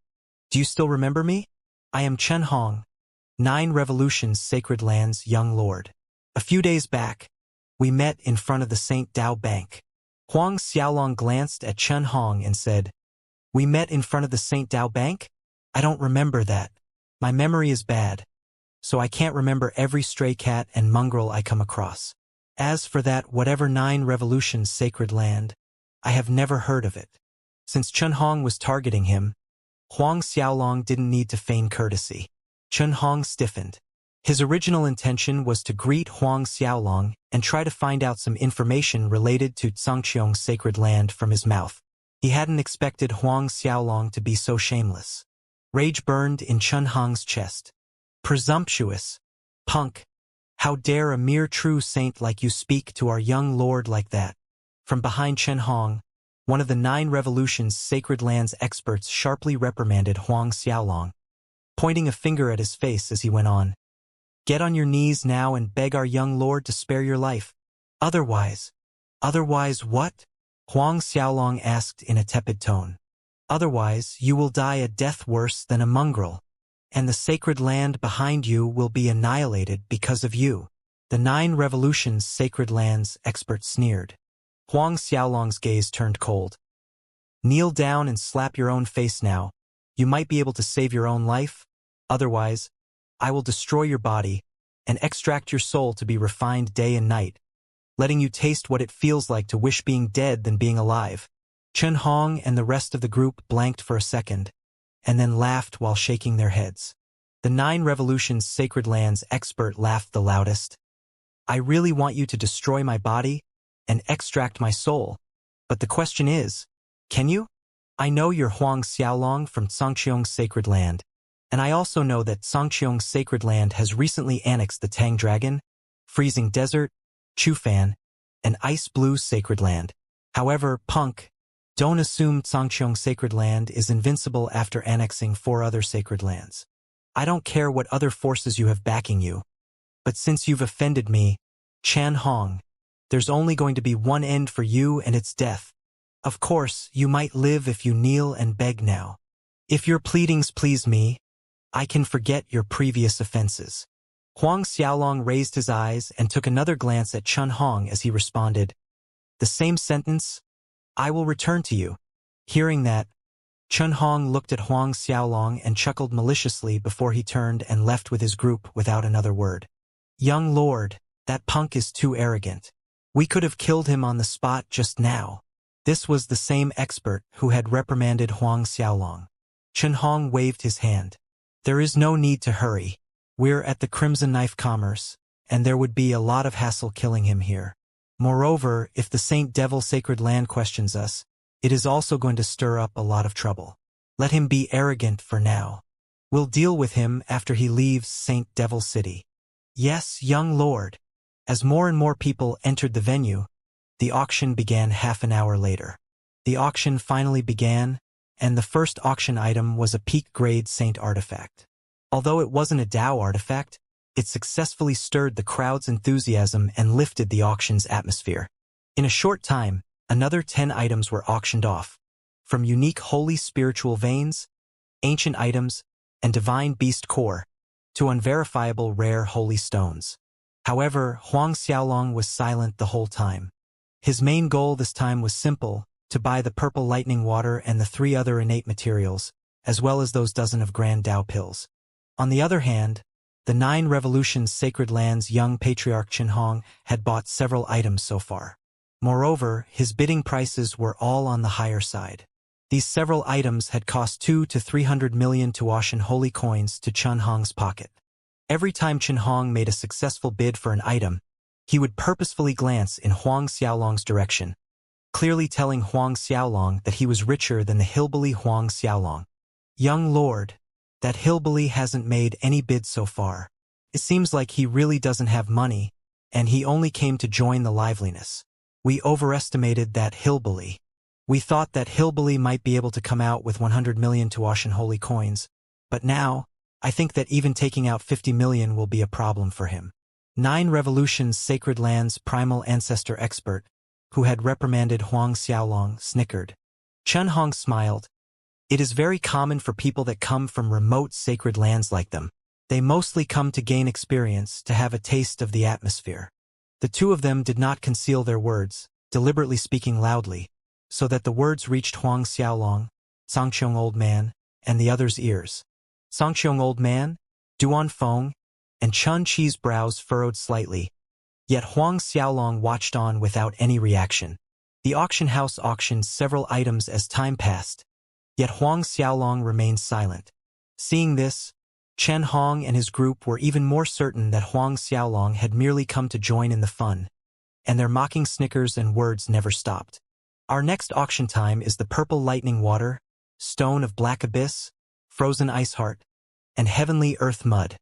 do you still remember me? I am Qin Hong, 9 Revolutions sacred lands, young lord. A few days back, we met in front of the Saint Dao Bank. Huang Xiaolong glanced at Qin Hong and said, We met in front of the Saint Dao Bank? I don't remember that. My memory is bad, so I can't remember every stray cat and mongrel I come across. As for that whatever 9 Revolutions sacred land, I have never heard of it. Since Qin Hong was targeting him, Huang Xiaolong didn't need to feign courtesy. Qin Hong stiffened. His original intention was to greet Huang Xiaolong and try to find out some information related to Zhangqiong's sacred land from his mouth. He hadn't expected Huang Xiaolong to be so shameless. Rage burned in Qin Hong's chest. Presumptuous. Punk. How dare a mere true saint like you speak to our young lord like that? From behind Qin Hong, One of the 9 revolutions sacred lands experts sharply reprimanded Huang Xiaolong, pointing a finger at his face as he went on. Get on your knees now and beg our young lord to spare your life. Otherwise what? Huang Xiaolong asked in a tepid tone. Otherwise, you will die a death worse than a mongrel, and the sacred land behind you will be annihilated because of you. The 9 revolutions sacred lands expert sneered. Huang Xiaolong's gaze turned cold. Kneel down and slap your own face now. You might be able to save your own life. Otherwise, I will destroy your body and extract your soul to be refined day and night, letting you taste what it feels like to wish being dead than being alive. Chen Hong and the rest of the group blanked for a second, and then laughed while shaking their heads. The 9 revolutions sacred lands expert laughed the loudest. I really want you to destroy my body and extract my soul, but the question is, can you? I know you're Huang Xiaolong from Sangqiong's sacred land, and I also know that Sangqiong's sacred land has recently annexed the Tang Dragon, Freezing Desert, Chufan, and Ice Blue sacred land. However, punk, don't assume Sangqiong's sacred land is invincible after annexing 4 other sacred lands. I don't care what other forces you have backing you, but since you've offended me, Chan Hong, there's only going to be one end for you, and it's death. Of course, you might live if you kneel and beg now. If your pleadings please me, I can forget your previous offenses. Huang Xiaolong raised his eyes and took another glance at Chen Hong as he responded, the same sentence, I will return to you. Hearing that, Chen Hong looked at Huang Xiaolong and chuckled maliciously before he turned and left with his group without another word. Young lord, that punk is too arrogant. We could have killed him on the spot just now. This was the same expert who had reprimanded Huang Xiaolong. Chen Hong waved his hand. There is no need to hurry. We're at the Crimson Knife Commerce, and there would be a lot of hassle killing him here. Moreover, if the Saint Devil Sacred Land questions us, it is also going to stir up a lot of trouble. Let him be arrogant for now. We'll deal with him after he leaves Saint Devil City. Yes, young lord. As more and more people entered the venue, the auction began half an hour later. The auction finally began, and the first auction item was a peak-grade Saint artifact. Although it wasn't a Dao artifact, it successfully stirred the crowd's enthusiasm and lifted the auction's atmosphere. In a short time, another 10 items were auctioned off, from unique holy spiritual veins, ancient items, and divine beast core, to unverifiable rare holy stones. However, Huang Xiaolong was silent the whole time. His main goal this time was simple, to buy the purple lightning water and the 3 other innate materials, as well as those dozen of grand Dao pills. On the other hand, the 9 revolutions sacred lands young patriarch Chen Hong had bought several items so far. Moreover, his bidding prices were all on the higher side. These several items had cost 2 to 300 million Tuashan holy coins to Chen Hong's pocket. Every time Chen Hong made a successful bid for an item, he would purposefully glance in Huang Xiaolong's direction, clearly telling Huang Xiaolong that he was richer than the hillbilly Huang Xiaolong. Young lord, that hillbilly hasn't made any bids so far. It seems like he really doesn't have money, and he only came to join the liveliness. We overestimated that hillbilly. We thought that hillbilly might be able to come out with 100 million Tuashan holy coins, but now, I think that even taking out 50 million will be a problem for him. 9 revolutions sacred lands primal ancestor expert, who had reprimanded Huang Xiaolong, snickered. Chen Hong smiled. It is very common for people that come from remote sacred lands like them. They mostly come to gain experience, to have a taste of the atmosphere. The 2 of them did not conceal their words, deliberately speaking loudly, so that the words reached Huang Xiaolong, Sangqiong Old Man, and the others' ears. Sangqiong Old Man, Duan Feng, and Chun Chi's brows furrowed slightly, yet Huang Xiaolong watched on without any reaction. The auction house auctioned several items as time passed, yet Huang Xiaolong remained silent. Seeing this, Chen Hong and his group were even more certain that Huang Xiaolong had merely come to join in the fun, and their mocking snickers and words never stopped. Our next auction time is the purple lightning water, stone of black abyss, frozen ice heart, and heavenly earth mud,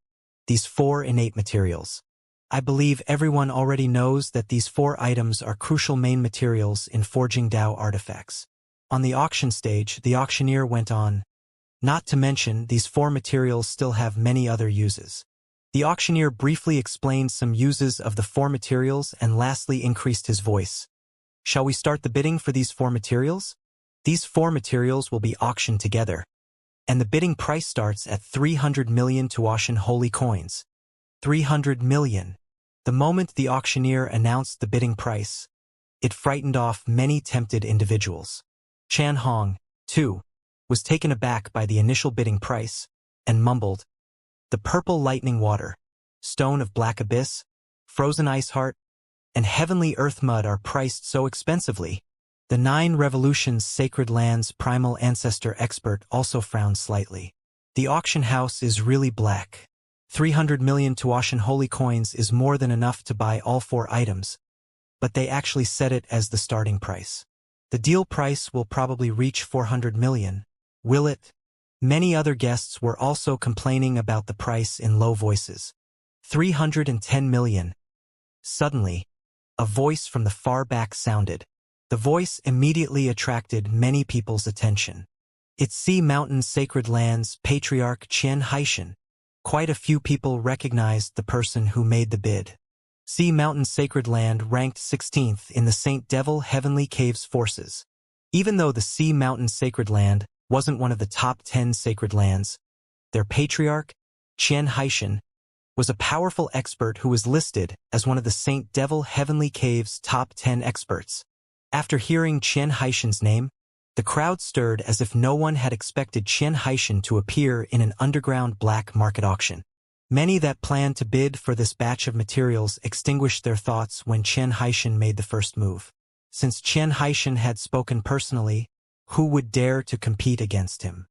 these 4 innate materials. I believe everyone already knows that these 4 items are crucial main materials in forging Dao artifacts. On the auction stage, the auctioneer went on, "Not to mention, these 4 materials still have many other uses." The auctioneer briefly explained some uses of the 4 materials and lastly increased his voice. "Shall we start the bidding for these 4 materials? These 4 materials will be auctioned together, and the bidding price starts at 300 million Tuashan holy coins. 300 million. The moment the auctioneer announced the bidding price, it frightened off many tempted individuals. Chan Hong, too, was taken aback by the initial bidding price and mumbled, "The purple lightning water, stone of black abyss, frozen ice heart, and heavenly earth mud are priced so expensively." The 9 Revolutions Sacred Lands primal ancestor expert also frowned slightly. "The auction house is really black. 300 million Tuashan holy coins is more than enough to buy all 4 items, but they actually set it as the starting price. The deal price will probably reach 400 million. Will it?" Many other guests were also complaining about the price in low voices. 310 million. Suddenly, a voice from the far back sounded. The voice immediately attracted many people's attention. "It's Sea Mountain Sacred Lands Patriarch Qian Haishan." Quite a few people recognized the person who made the bid. Sea Mountain Sacred Land ranked 16th in the Saint Devil Heavenly Caves forces. Even though the Sea Mountain Sacred Land wasn't one of the top 10 sacred lands, their patriarch, Qian Haishan, was a powerful expert who was listed as one of the Saint Devil Heavenly Caves' top 10 experts. After hearing Qian Haishan's name, the crowd stirred as if no one had expected Qian Haishan to appear in an underground black market auction. Many that planned to bid for this batch of materials extinguished their thoughts when Qian Haishan made the first move. Since Qian Haishan had spoken personally, who would dare to compete against him?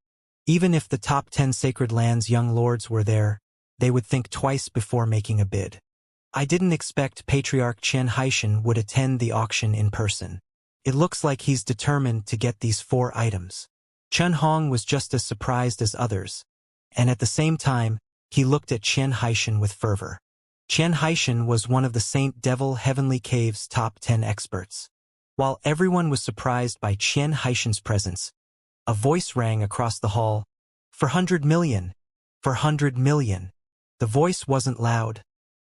Even if the top 10 sacred lands young lords were there, they would think twice before making a bid. "I didn't expect Patriarch Qian Haishan would attend the auction in person. It looks like he's determined to get these 4 items." Chen Hong was just as surprised as others, and at the same time, he looked at Qian Haishan with fervor. Qian Haishan was one of the Saint Devil Heavenly Caves' top 10 experts. While everyone was surprised by Qian Haishan's presence, a voice rang across the hall, "400 million! 400 million!" The voice wasn't loud,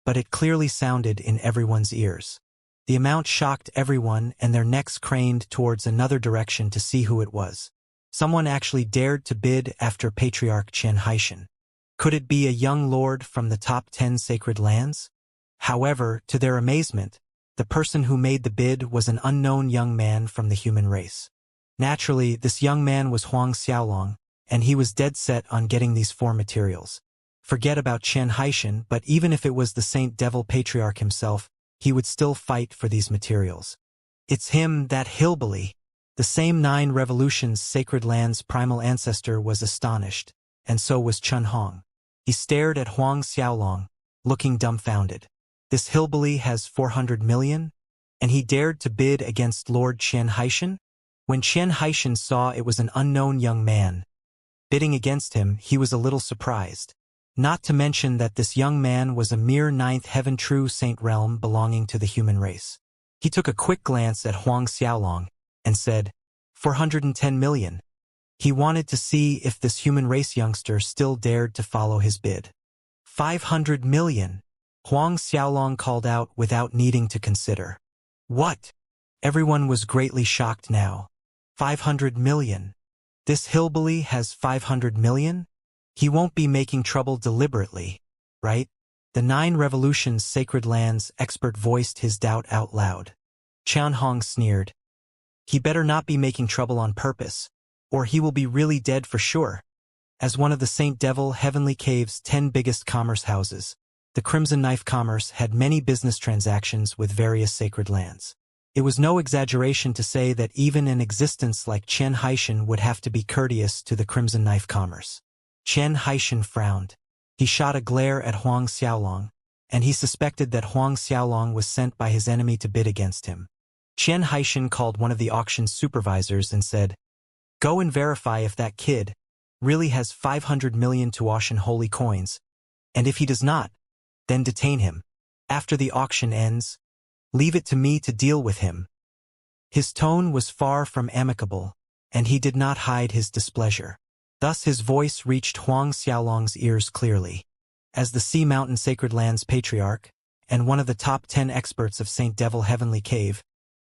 but it clearly sounded in everyone's ears. The amount shocked everyone and their necks craned towards another direction to see who it was. Someone actually dared to bid after Patriarch Qian Haishan. Could it be a young lord from the top 10 sacred lands? However, to their amazement, the person who made the bid was an unknown young man from the human race. Naturally, this young man was Huang Xiaolong, and he was dead set on getting these 4 materials. Forget about Qian Haishan, but even if it was the Saint Devil Patriarch himself, he would still fight for these materials. "It's him, that hillbilly." The same 9 Revolutions Sacred Lands primal ancestor was astonished, and so was Chen Hong. He stared at Huang Xiaolong, looking dumbfounded. This hillbilly has 400 million? And he dared to bid against Lord Qian Haishan? When Qian Haishan saw it was an unknown young man bidding against him, he was a little surprised. Not to mention that this young man was a mere 9th heaven true saint realm belonging to the human race. He took a quick glance at Huang Xiaolong and said, 410 million. He wanted to see if this human race youngster still dared to follow his bid. 500 million. Huang Xiaolong called out without needing to consider. What? Everyone was greatly shocked now. 500 million. This hillbilly has 500 million? He won't be making trouble deliberately, right? The 9 Revolutions Sacred Lands expert voiced his doubt out loud. Qian Hong sneered. He better not be making trouble on purpose, or he will be really dead for sure. As one of the Saint Devil Heavenly Cave's 10 biggest commerce houses, the Crimson Knife Commerce had many business transactions with various sacred lands. It was no exaggeration to say that even an existence like Qian Haishan would have to be courteous to the Crimson Knife Commerce. Qian Haishan frowned. He shot a glare at Huang Xiaolong, and he suspected that Huang Xiaolong was sent by his enemy to bid against him. Qian Haishan called one of the auction supervisors and said, "Go and verify if that kid really has 500 million Tuashan holy coins, and if he does not, then detain him. After the auction ends, leave it to me to deal with him." His tone was far from amicable, and he did not hide his displeasure. Thus his voice reached Huang Xiaolong's ears clearly. As the Sea Mountain Sacred Lands Patriarch, and one of the top 10 experts of Saint Devil Heavenly Cave,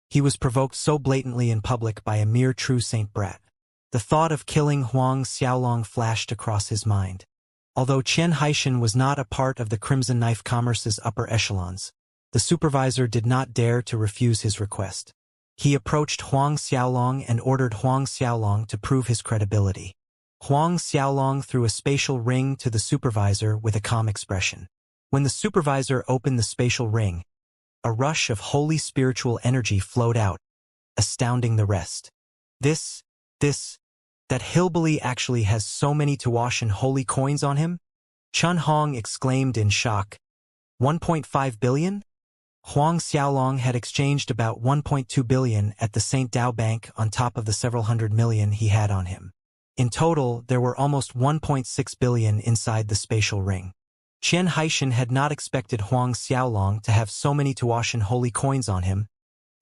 he was provoked so blatantly in public by a mere true saint brat. The thought of killing Huang Xiaolong flashed across his mind. Although Qian Haishan was not a part of the Crimson Knife Commerce's upper echelons, the supervisor did not dare to refuse his request. He approached Huang Xiaolong and ordered Huang Xiaolong to prove his credibility. Huang Xiaolong threw a spatial ring to the supervisor with a calm expression. When the supervisor opened the spatial ring, a rush of holy spiritual energy flowed out, astounding the rest. That hillbilly actually has so many Tuashan holy coins on him? Chun Hong exclaimed in shock. 1.5 billion? Huang Xiaolong had exchanged about 1.2 billion at the St. Dao Bank on top of the several hundred million he had on him. In total, there were almost 1.6 billion inside the spatial ring. Qian Haishan had not expected Huang Xiaolong to have so many Tuashan holy coins on him,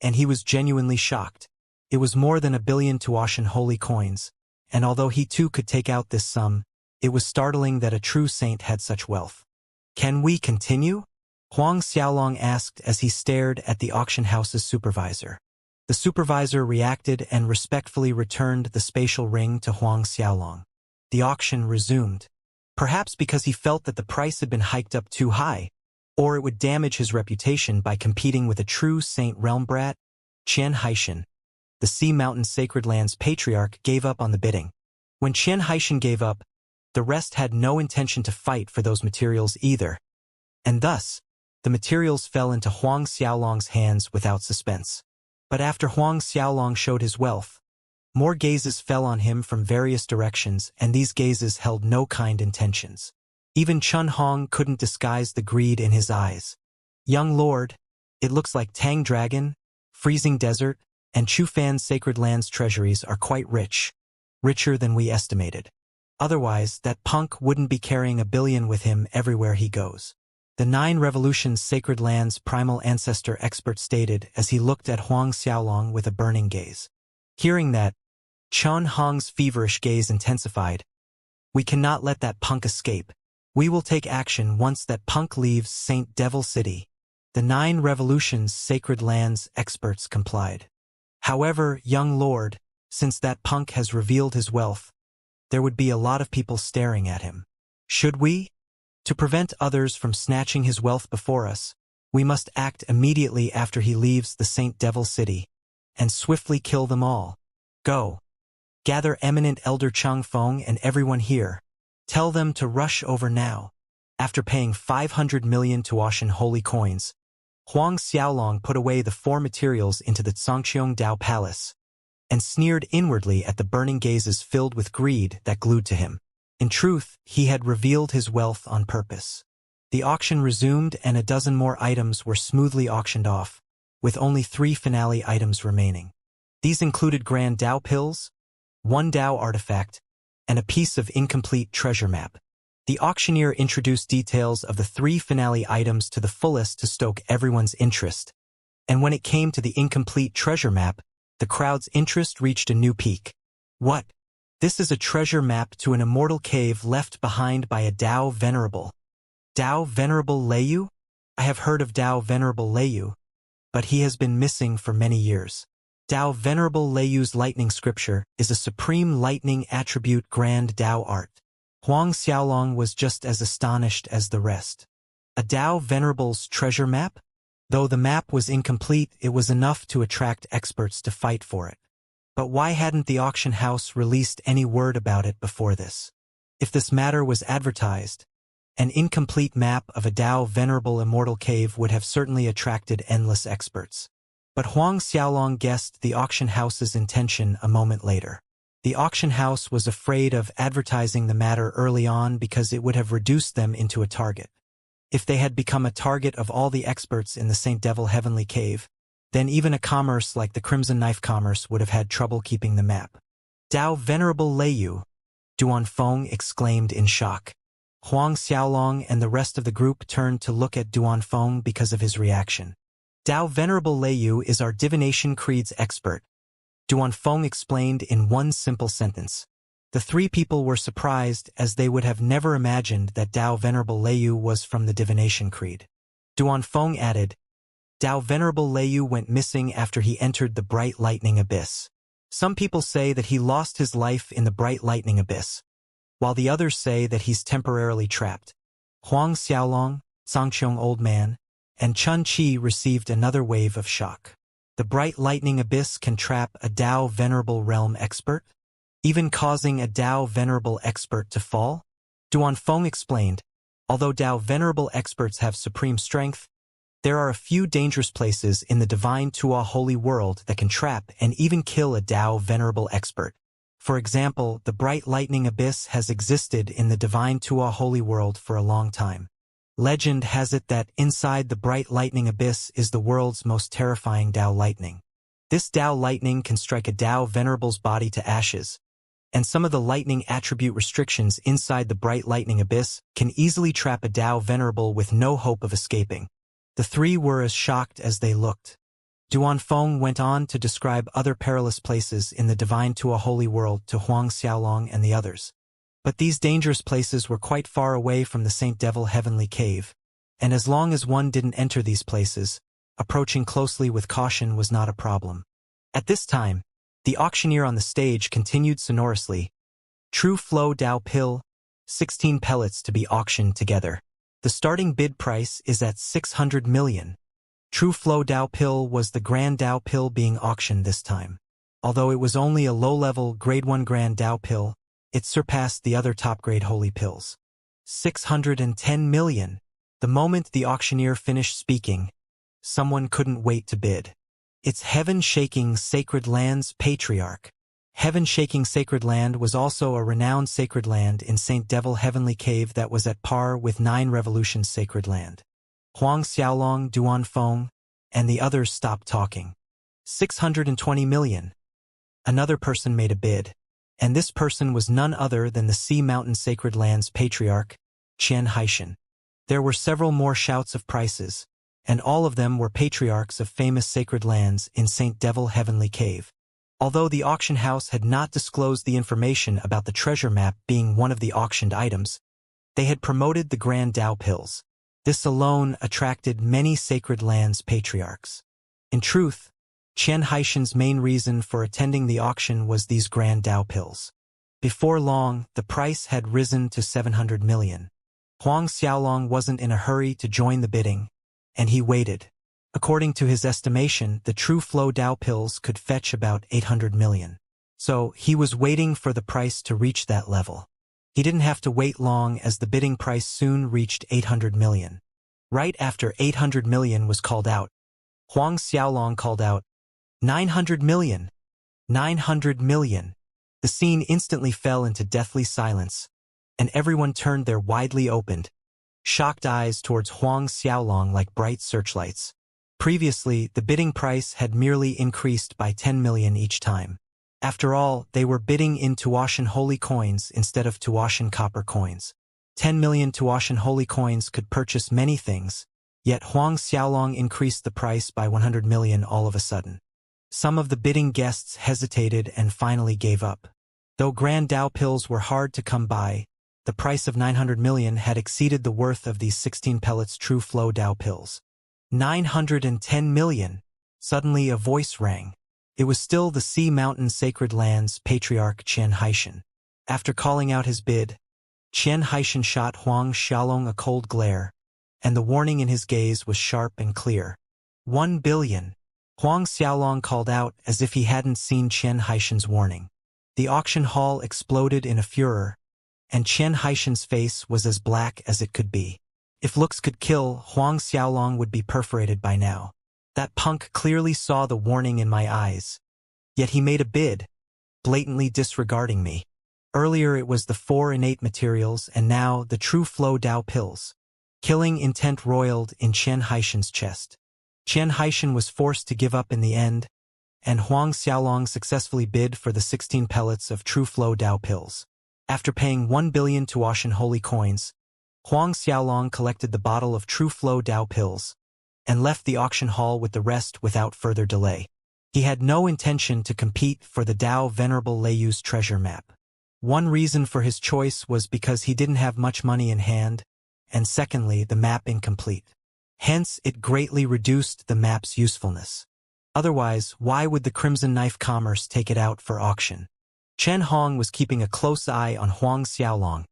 and he was genuinely shocked. It was more than 1 billion Tuashan holy coins, and although he too could take out this sum, it was startling that a true saint had such wealth. Can we continue? Huang Xiaolong asked as he stared at the auction house's supervisor. The supervisor reacted and respectfully returned the spatial ring to Huang Xiaolong. The auction resumed. Perhaps because he felt that the price had been hiked up too high, or it would damage his reputation by competing with a true Saint Realm brat. Qian Haishan, the Sea Mountain Sacred Lands Patriarch, gave up on the bidding. When Qian Haishan gave up, the rest had no intention to fight for those materials either, and thus, the materials fell into Huang Xiaolong's hands without suspense. But after Huang Xiaolong showed his wealth, more gazes fell on him from various directions, and these gazes held no kind intentions. Even Chun Hong couldn't disguise the greed in his eyes. Young lord, it looks like Tang Dragon, Freezing Desert, and Chufan's Sacred Lands treasuries are quite rich. Richer than we estimated. Otherwise, that punk wouldn't be carrying 1 billion with him everywhere he goes. The 9 Revolutions Sacred Lands primal ancestor expert stated as he looked at Huang Xiaolong with a burning gaze. Hearing that, Chun Hong's feverish gaze intensified. We cannot let that punk escape. We will take action once that punk leaves Saint Devil City. The 9 Revolutions Sacred Lands experts complied. However, young lord, since that punk has revealed his wealth, there would be a lot of people staring at him. Should we? To prevent others from snatching his wealth before us, we must act immediately after he leaves the Saint Devil City, and swiftly kill them all. Go. Gather eminent Elder Chang Feng and everyone here. Tell them to rush over now. After paying 500 million Tuashan holy coins, Huang Xiaolong put away the 4 materials into the Zhangqiong Dao Palace, and sneered inwardly at the burning gazes filled with greed that glued to him. In truth, he had revealed his wealth on purpose. The auction resumed and a dozen more items were smoothly auctioned off, with only 3 finale items remaining. These included Grand Dao Pills, 1 Dao artifact, and a piece of incomplete treasure map. The auctioneer introduced details of the 3 finale items to the fullest to stoke everyone's interest, and when it came to the incomplete treasure map, the crowd's interest reached a new peak. What? This is a treasure map to an immortal cave left behind by a Dao Venerable. Dao Venerable Leiyu? I have heard of Dao Venerable Leiyu, but he has been missing for many years. Dao Venerable Leiyu's lightning scripture is a supreme lightning attribute grand Dao art. Huang Xiaolong was just as astonished as the rest. A Dao Venerable's treasure map? Though the map was incomplete, it was enough to attract experts to fight for it. But why hadn't the auction house released any word about it before this? If this matter was advertised, an incomplete map of a Dao Venerable Immortal Cave would have certainly attracted endless experts. But Huang Xiaolong guessed the auction house's intention a moment later. The auction house was afraid of advertising the matter early on because it would have reduced them into a target. If they had become a target of all the experts in the Saint Devil Heavenly Cave, then even a commerce like the Crimson Knife Commerce would have had trouble keeping the map. Dao Venerable Leiyu, Duan Feng exclaimed in shock. Huang Xiaolong and the rest of the group turned to look at Duan Feng because of his reaction. Dao Venerable Leiyu is our divination creed's expert. Duanfeng explained in one simple sentence. The three people were surprised as they would have never imagined that Dao Venerable Leiyu was from the divination creed. Duanfeng added, Dao Venerable Leiyu went missing after he entered the bright lightning abyss. Some people say that he lost his life in the bright lightning abyss, while the others say that he's temporarily trapped. Huang Xiaolong, Zhangqiong Old Man, and Chun Qi received another wave of shock. The bright lightning abyss can trap a Dao Venerable Realm expert, even causing a Dao Venerable expert to fall? Duanfeng explained, although Dao Venerable experts have supreme strength, there are a few dangerous places in the divine Tua holy world that can trap and even kill a Dao Venerable expert. For example, the bright lightning abyss has existed in the divine Tua holy world for a long time. Legend has it that inside the bright lightning abyss is the world's most terrifying Dao lightning. This Dao lightning can strike a Dao Venerable's body to ashes, and some of the lightning attribute restrictions inside the bright lightning abyss can easily trap a Dao Venerable with no hope of escaping. The three were as shocked as they looked. Duanfeng went on to describe other perilous places in the divine Tua holy world to Huang Xiaolong and the others. But these dangerous places were quite far away from the Saint Devil Heavenly Cave, and as long as one didn't enter these places, approaching closely with caution was not a problem. At this time, the auctioneer on the stage continued sonorously, True Flow Dao Pill, 16 pellets to be auctioned together. The starting bid price is at 600 million. True Flow Dao Pill was the Grand Dao Pill being auctioned this time. Although it was only a low-level Grade 1 Grand Dao Pill, it surpassed the other top-grade holy pills. 610 million. The moment the auctioneer finished speaking, someone couldn't wait to bid. It's Heaven-Shaking Sacred Land's Patriarch. Heaven-Shaking Sacred Land was also a renowned sacred land in Saint Devil Heavenly Cave that was at par with 9 Revolutions Sacred Land. Huang Xiaolong, Duanfeng, and the others stopped talking. 620 million. Another person made a bid, and this person was none other than the Sea Mountain Sacred Land's Patriarch, Xianxia. There were several more shouts of prices, and all of them were patriarchs of famous sacred lands in Saint Devil Heavenly Cave. Although the auction house had not disclosed the information about the treasure map being one of the auctioned items, they had promoted the Grand Dao Pills. This alone attracted many sacred lands patriarchs. In truth, Xianxia's main reason for attending the auction was these Grand Dao Pills. Before long, the price had risen to 700 million. Huang Xiaolong wasn't in a hurry to join the bidding, and he waited. According to his estimation, the True Flow Dao Pills could fetch about 800 million. So, he was waiting for the price to reach that level. He didn't have to wait long as the bidding price soon reached 800 million. Right after 800 million was called out, Huang Xiaolong called out, 900 million! 900 million! The scene instantly fell into deathly silence, and everyone turned their widely opened, shocked eyes towards Huang Xiaolong like bright searchlights. Previously, the bidding price had merely increased by 10 million each time. After all, they were bidding in Tuashan holy coins instead of Tuashan copper coins. 10 million Tuashan holy coins could purchase many things, yet Huang Xiaolong increased the price by 100 million all of a sudden. Some of the bidding guests hesitated and finally gave up. Though Grand Dao Pills were hard to come by, the price of 900 million had exceeded the worth of these 16 pellets True Flow Dao Pills. 910 million! Suddenly a voice rang. It was still the Sea Mountain Sacred Land's Patriarch Xianxia. After calling out his bid, Xianxia shot Huang Xiaolong a cold glare, and the warning in his gaze was sharp and clear. 1 billion! Huang Xiaolong called out as if he hadn't seen Xianxia's warning. The auction hall exploded in a furor, and Xianxia's face was as black as it could be. If looks could kill, Huang Xiaolong would be perforated by now. That punk clearly saw the warning in my eyes. Yet he made a bid, blatantly disregarding me. Earlier it was the 4 innate materials and now the True Flow Dao Pills. Killing intent roiled in Xianxia's chest. Xianxia was forced to give up in the end, and Huang Xiaolong successfully bid for the 16 pellets of True Flow Dao Pills. After paying 1 billion Tuashan holy coins, Huang Xiaolong collected the bottle of True Flow Dao Pills, and left the auction hall with the rest without further delay. He had no intention to compete for the Dao Venerable Leiyu's treasure map. One reason for his choice was because he didn't have much money in hand, and secondly, the map incomplete. Hence, it greatly reduced the map's usefulness. Otherwise, why would the Crimson Knife Commerce take it out for auction? Chen Hong was keeping a close eye on Huang Xiaolong,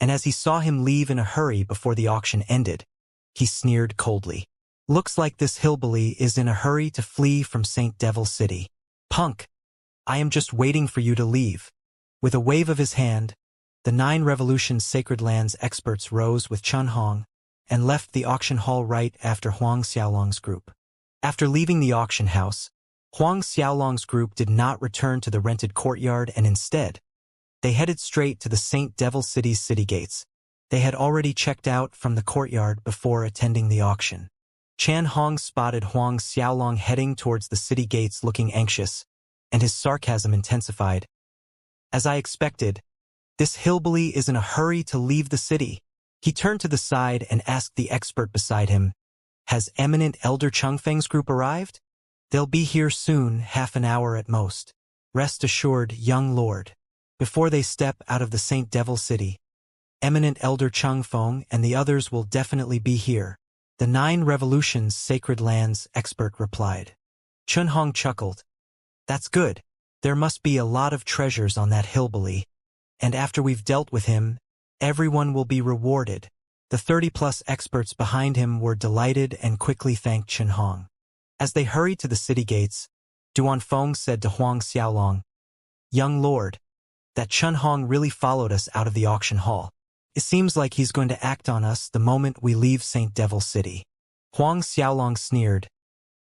and as he saw him leave in a hurry before the auction ended, he sneered coldly. Looks like this hillbilly is in a hurry to flee from St. Devil City. Punk! I am just waiting for you to leave. With a wave of his hand, the 9 Revolutions Sacred Lands experts rose with Chen Hong and left the auction hall right after Huang Xiaolong's group. After leaving the auction house, Huang Xiaolong's group did not return to the rented courtyard and instead, they headed straight to the St. Devil City's city gates. They had already checked out from the courtyard before attending the auction. Chan Hong spotted Huang Xiaolong heading towards the city gates looking anxious, and his sarcasm intensified. As I expected, this hillbilly is in a hurry to leave the city. He turned to the side and asked the expert beside him, "Has eminent Elder Changfeng's group arrived? They'll be here soon, half an hour at most. Rest assured, young lord." Before they step out of the St. Devil City, eminent Elder Changfeng and the others will definitely be here. The 9 Revolutions Sacred Lands expert replied. Chun Hong chuckled. That's good. There must be a lot of treasures on that hillbilly. And after we've dealt with him, everyone will be rewarded. The 30-plus experts behind him were delighted and quickly thanked Chen Hong. As they hurried to the city gates, Duan Feng said to Huang Xiaolong, "Young lord, that Chen Hong really followed us out of the auction hall. It seems like he's going to act on us the moment we leave St. Devil City." Huang Xiaolong sneered.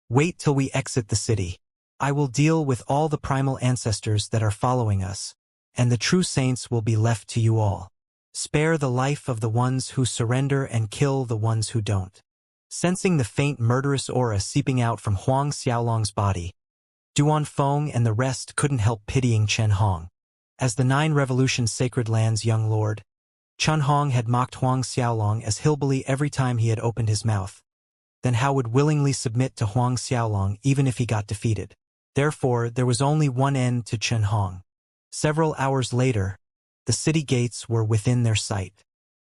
"Wait till we exit the city. I will deal with all the primal ancestors that are following us, and the true saints will be left to you all. Spare the life of the ones who surrender and kill the ones who don't." Sensing the faint murderous aura seeping out from Huang Xiaolong's body, Duan Feng and the rest couldn't help pitying Chen Hong. As the 9 Revolutions Sacred Lands young lord, Chen Hong had mocked Huang Xiaolong as hillbilly every time he had opened his mouth. Then how would willingly submit to Huang Xiaolong even if he got defeated? Therefore, there was only one end to Chen Hong. Several hours later, the city gates were within their sight.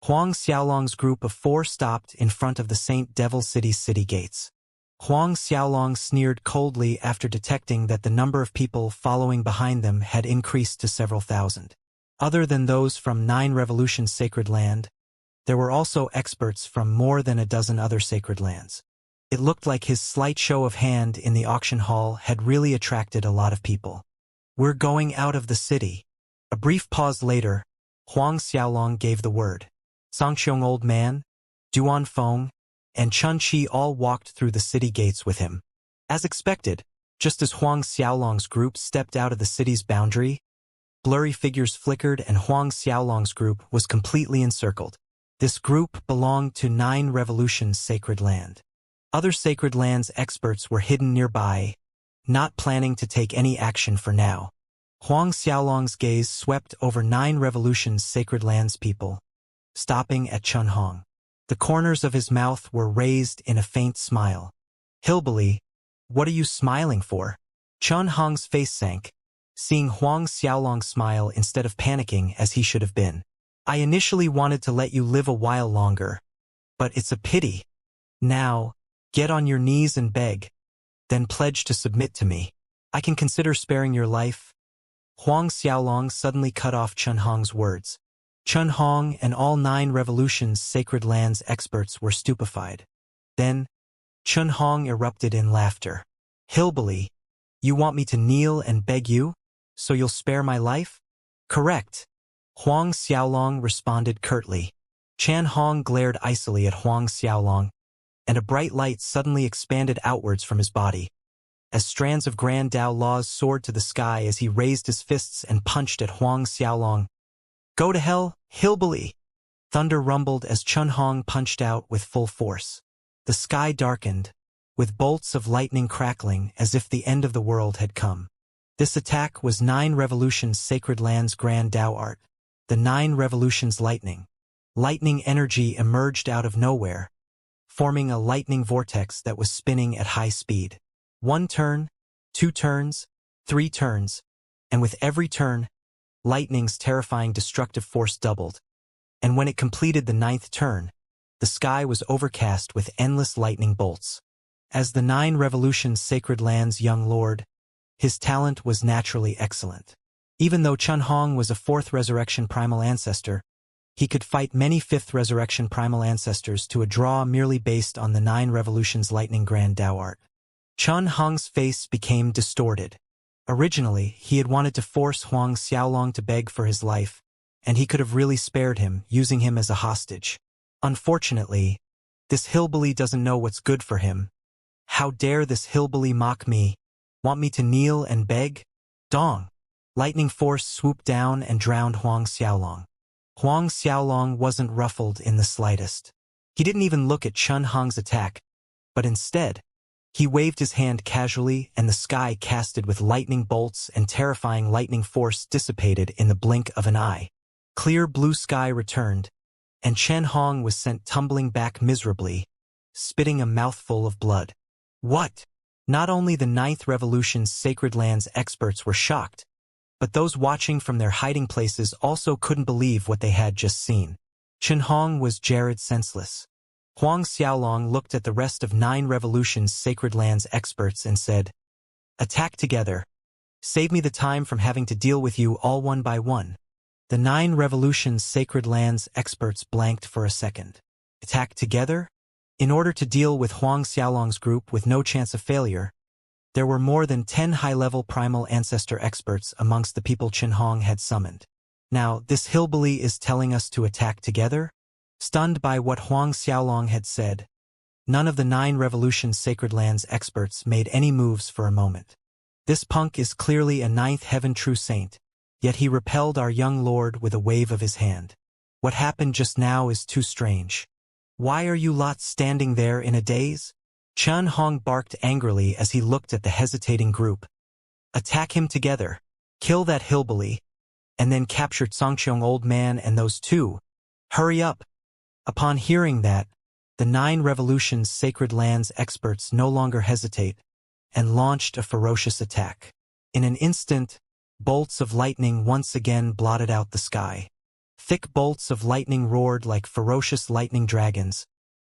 Huang Xiaolong's group of 4 stopped in front of the St. Devil City's city gates. Huang Xiaolong sneered coldly after detecting that the number of people following behind them had increased to several thousand. Other than those from 9 Revolutions Sacred Land, there were also experts from more than a dozen other sacred lands. It looked like his slight show of hand in the auction hall had really attracted a lot of people. "We're going out of the city." A brief pause later, Huang Xiaolong gave the word. Sangxiong Old Man, Duan Feng, and Chun Chi all walked through the city gates with him. As expected, just as Huang Xiaolong's group stepped out of the city's boundary, blurry figures flickered and Huang Xiaolong's group was completely encircled. This group belonged to 9 Revolutions Sacred Land. Other Sacred Lands experts were hidden nearby, not planning to take any action for now. Huang Xiaolong's gaze swept over 9 Revolutions Sacred Lands people, stopping at Chen Hong. The corners of his mouth were raised in a faint smile. "Hillbilly, what are you smiling for?" Chen Hong's face sank, seeing Huang Xiaolong smile instead of panicking as he should have been. "I initially wanted to let you live a while longer, but it's a pity. Now, get on your knees and beg, then pledge to submit to me. I can consider sparing your life." Huang Xiaolong suddenly cut off Chen Hong's words. Chen Hong and all 9 Revolutions Sacred Lands experts were stupefied. Then, Chen Hong erupted in laughter. "Hillbilly, you want me to kneel and beg you, so you'll spare my life?" "Correct." Huang Xiaolong responded curtly. Chan Hong glared icily at Huang Xiaolong, and a bright light suddenly expanded outwards from his body. As strands of Grand Dao laws soared to the sky as he raised his fists and punched at Huang Xiaolong. "Go to hell, hillbilly!" Thunder rumbled as Chen Hong punched out with full force. The sky darkened, with bolts of lightning crackling as if the end of the world had come. This attack was 9 Revolutions Sacred Lands Grand Dao art, the 9 Revolutions lightning. Lightning energy emerged out of nowhere, forming a lightning vortex that was spinning at high speed. One turn, 2 turns, 3 turns, and with every turn, lightning's terrifying destructive force doubled. And when it completed the 9th turn, the sky was overcast with endless lightning bolts. As the 9 Revolutions Sacred Land's young lord, his talent was naturally excellent. Even though Chun Hong was a 4th Resurrection Primal Ancestor, he could fight many 5th Resurrection Primal Ancestors to a draw merely based on the 9 Revolutions Lightning Grand Dao art. Chun Hong's face became distorted. Originally, he had wanted to force Huang Xiaolong to beg for his life, and he could have really spared him, using him as a hostage. Unfortunately, this hillbilly doesn't know what's good for him. How dare this hillbilly mock me? Want me to kneel and beg? Dong! Lightning force swooped down and drowned Huang Xiaolong. Huang Xiaolong wasn't ruffled in the slightest. He didn't even look at Chun Hong's attack, but instead, he waved his hand casually and the sky casted with lightning bolts and terrifying lightning force dissipated in the blink of an eye. Clear blue sky returned, and Chen Hong was sent tumbling back miserably, spitting a mouthful of blood. What? Not only the 9th Revolution's Sacred Lands experts were shocked, but those watching from their hiding places also couldn't believe what they had just seen. Chen Hong was jarred senseless. Huang Xiaolong looked at the rest of 9 Revolution's Sacred Lands experts and said, "Attack together. Save me the time from having to deal with you all one by one." The 9 Revolution's Sacred Lands experts blanked for a second. Attack together? In order to deal with Huang Xiaolong's group with no chance of failure, there were more than 10 high-level primal ancestor experts amongst the people Chen Hong had summoned. Now, this hillbilly is telling us to attack together? Stunned by what Huang Xiaolong had said, none of the 9 Revolution's Sacred Lands experts made any moves for a moment. This punk is clearly a 9th heaven true saint, yet he repelled our young lord with a wave of his hand. What happened just now is too strange. Why are you lot standing there in a daze? Chen Hong barked angrily as he looked at the hesitating group. Attack him together. Kill that hillbilly. And then capture Xianxia old man and those 2. Hurry up. Upon hearing that, the 9 Revolution's Sacred Lands experts no longer hesitate and launched a ferocious attack. In an instant, bolts of lightning once again blotted out the sky. Thick bolts of lightning roared like ferocious lightning dragons,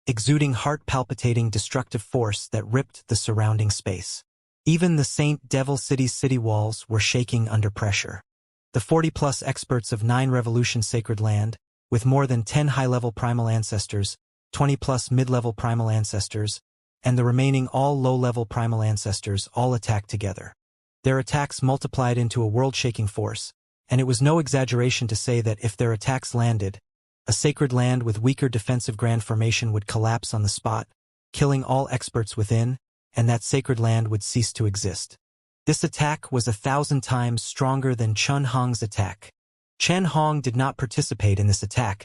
exuding heart-palpitating destructive force that ripped the surrounding space. Even the Saint Devil City's city walls were shaking under pressure. The 40-plus experts of 9 Revolution Sacred Land, with more than 10 high-level primal ancestors, 20-plus mid-level primal ancestors, and the remaining all low-level primal ancestors all attacked together. Their attacks multiplied into a world-shaking force, and it was no exaggeration to say that if their attacks landed, a sacred land with weaker defensive grand formation would collapse on the spot, killing all experts within, and that sacred land would cease to exist. This attack was 1,000 times stronger than Chen Hong's attack. Chen Hong did not participate in this attack,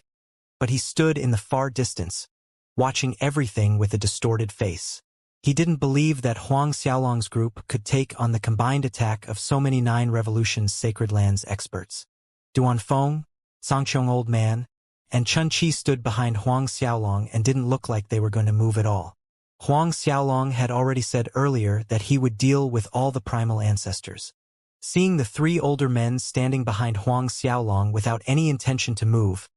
but he stood in the far distance, watching everything with a distorted face. He didn't believe that Huang Xiaolong's group could take on the combined attack of so many 9 Revolution's Sacred Lands experts. Duan Feng, Xianxia old man, and Chun Chi stood behind Huang Xiaolong and didn't look like they were going to move at all. Huang Xiaolong had already said earlier that he would deal with all the primal ancestors. Seeing the 3 older men standing behind Huang Xiaolong without any intention to move,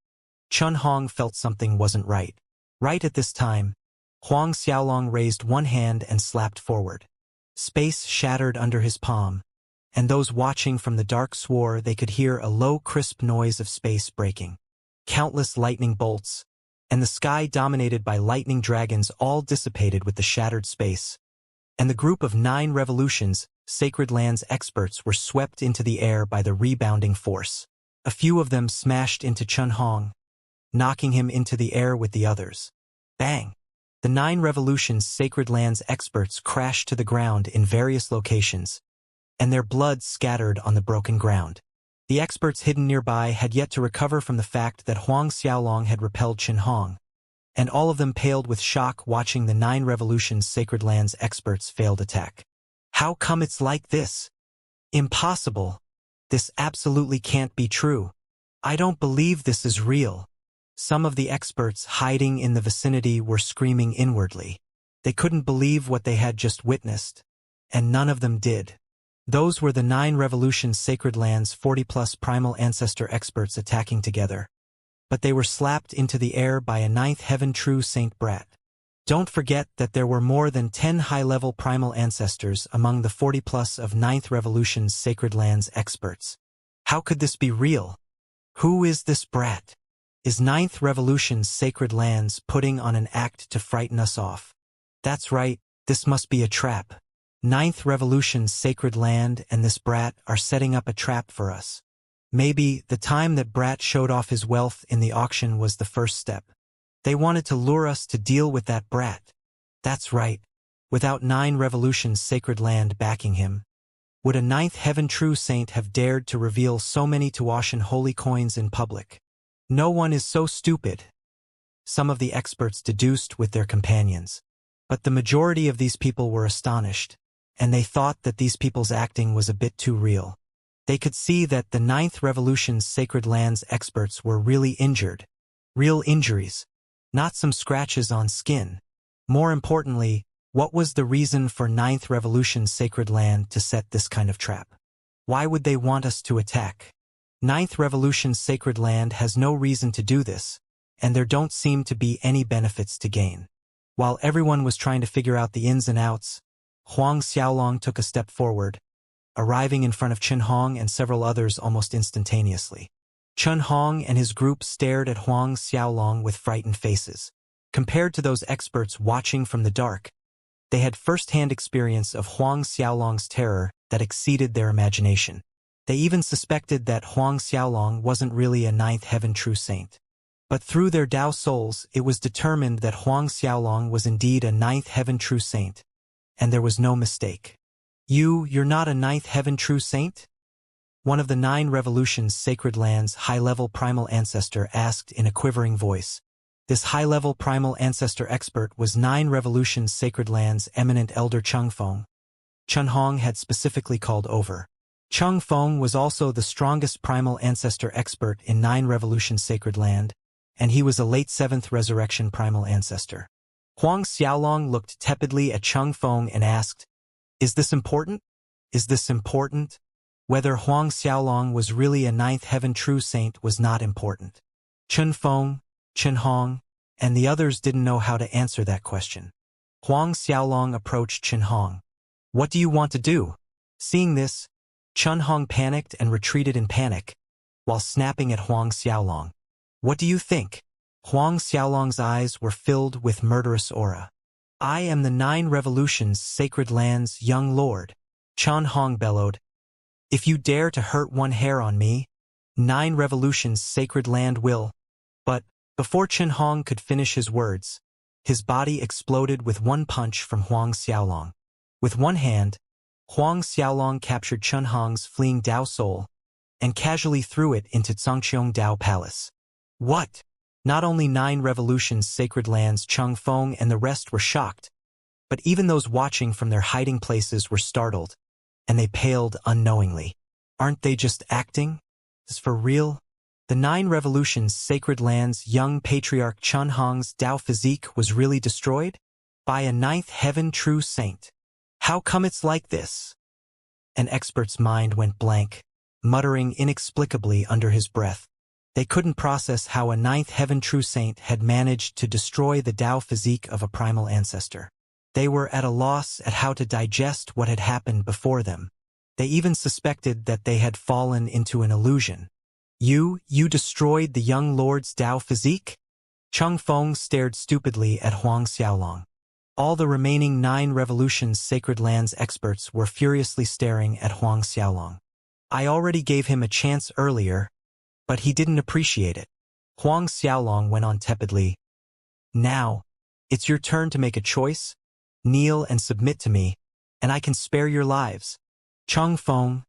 Chun Hong felt something wasn't right. Right at this time, Huang Xiaolong raised one hand and slapped forward. Space shattered under his palm, and those watching from the dark swore they could hear a low, crisp noise of space breaking. Countless lightning bolts, and the sky dominated by lightning dragons all dissipated with the shattered space. And the group of 9 Revolutions, Sacred Lands experts were swept into the air by the rebounding force. A few of them smashed into Chun Hong, knocking him into the air with the others. Bang! The 9 Revolutions Sacred Lands experts crashed to the ground in various locations, and their blood scattered on the broken ground. The experts hidden nearby had yet to recover from the fact that Huang Xiaolong had repelled Chen Hong, and all of them paled with shock watching the 9 Revolutions Sacred Lands experts' failed attack. How come it's like this? Impossible. This absolutely can't be true. I don't believe this is real. Some of the experts hiding in the vicinity were screaming inwardly. They couldn't believe what they had just witnessed, and none of them did. Those were the 9 Revolutions Sacred Lands 40-plus primal ancestor experts attacking together. But they were slapped into the air by a 9th Heaven True Saint brat. Don't forget that there were more than 10 high-level primal ancestors among the 40-plus of 9th Revolution's Sacred Lands experts. How could this be real? Who is this brat? Is 9th Revolution's Sacred Lands putting on an act to frighten us off? That's right, this must be a trap. 9th Revolution's Sacred Land and this brat are setting up a trap for us. Maybe the time that brat showed off his wealth in the auction was the first step. They wanted to lure us to deal with that brat. That's right. Without 9 Revolution's Sacred Land backing him, would a 9th Heaven True Saint have dared to reveal so many Tuashan holy coins in public? No one is so stupid. Some of the experts deduced with their companions. But the majority of these people were astonished, and they thought that these people's acting was a bit too real. They could see that the 9th Revolution's Sacred Lands experts were really injured. Real injuries. Not some scratches on skin. More importantly, what was the reason for 9th Revolution's Sacred Land to set this kind of trap? Why would they want us to attack? 9th Revolution's Sacred Land has no reason to do this, and there don't seem to be any benefits to gain. While everyone was trying to figure out the ins and outs, Huang Xiaolong took a step forward, arriving in front of Chen Hong and several others almost instantaneously. Chen Hong and his group stared at Huang Xiaolong with frightened faces. Compared to those experts watching from the dark, they had first-hand experience of Huang Xiaolong's terror that exceeded their imagination. They even suspected that Huang Xiaolong wasn't really a 9th Heaven True Saint. But through their Tao souls, it was determined that Huang Xiaolong was indeed a 9th Heaven True Saint, and there was no mistake. You're not a 9th Heaven True Saint? One of the 9 Revolutions Sacred Lands high-level primal ancestor asked in a quivering voice. This high-level primal ancestor expert was 9 Revolutions Sacred Lands eminent elder Cheng Feng. Chen Hong had specifically called over. Cheng Feng was also the strongest primal ancestor expert in 9 Revolutions Sacred Land, and he was a late 7th Resurrection primal ancestor. Huang Xiaolong looked tepidly at Cheng Feng and asked, "Is this important? Is this important?" Whether Huang Xiaolong was really a 9th Heaven True Saint was not important. Chen Feng, Chen Hong, and the others didn't know how to answer that question. Huang Xiaolong approached Chen Hong. "What do you want to do?" Seeing this, Chen Hong panicked and retreated in panic, while snapping at Huang Xiaolong. "What do you think?" Huang Xiaolong's eyes were filled with murderous aura. "I am the 9 Revolutions Sacred Lands young lord," Chen Hong bellowed. "If you dare to hurt one hair on me, 9 Revolutions Sacred Land will—" But before Chen Hong could finish his words, his body exploded with one punch from Huang Xiaolong. With one hand, Huang Xiaolong captured Chen Hong's fleeing Dao soul and casually threw it into Zhangqiong Dao Palace. What? Not only 9 Revolutions Sacred Lands Cheng Feng and the rest were shocked, but even those watching from their hiding places were startled, and they paled unknowingly. Aren't they just acting? Is for real? The 9 Revolutions Sacred Lands young patriarch Chen Hong's Dao physique was really destroyed? By a 9th Heaven True Saint. How come it's like this? An expert's mind went blank, muttering inexplicably under his breath. They couldn't process how a 9th Heaven True Saint had managed to destroy the Dao physique of a primal ancestor. They were at a loss at how to digest what had happened before them. They even suspected that they had fallen into an illusion. You destroyed the young lord's Dao physique? Cheng Feng stared stupidly at Huang Xiaolong. All the remaining 9 Revolutions Sacred Lands experts were furiously staring at Huang Xiaolong. I already gave him a chance earlier, but he didn't appreciate it. Huang Xiaolong went on tepidly. Now, it's your turn to make a choice. Kneel and submit to me, and I can spare your lives. Cheng Feng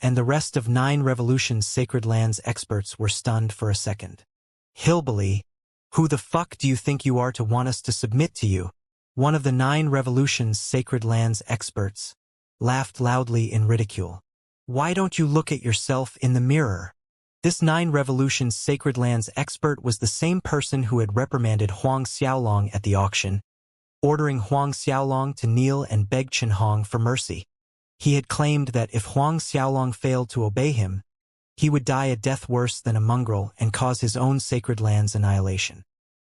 and the rest of 9 Revolutions Sacred Lands experts were stunned for a second. Hillbilly, who the fuck do you think you are to want us to submit to you? One of the 9 Revolutions Sacred Lands experts laughed loudly in ridicule. Why don't you look at yourself in the mirror? This 9 Revolutions Sacred Lands expert was the same person who had reprimanded Huang Xiaolong at the auction, ordering Huang Xiaolong to kneel and beg Chen Hong for mercy. He had claimed that if Huang Xiaolong failed to obey him, he would die a death worse than a mongrel and cause his own sacred land's annihilation.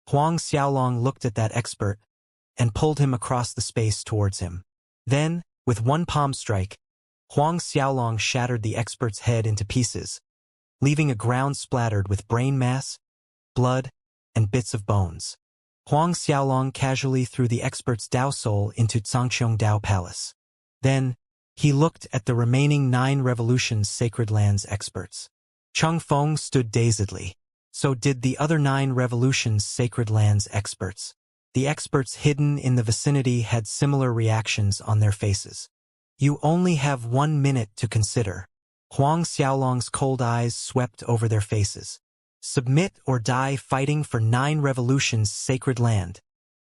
Huang Xiaolong looked at that expert and pulled him across the space towards him. Then, with one palm strike, Huang Xiaolong shattered the expert's head into pieces, leaving a ground splattered with brain mass, blood, and bits of bones. Huang Xiaolong casually threw the expert's Dao soul into Xianxia Dao Palace. Then, he looked at the remaining 9 revolutions sacred lands experts. Cheng Feng stood dazedly. So did the other 9 revolutions sacred lands experts. The experts hidden in the vicinity had similar reactions on their faces. You only have 1 minute to consider. Huang Xiaolong's cold eyes swept over their faces. Submit or die fighting for 9 revolutions sacred land.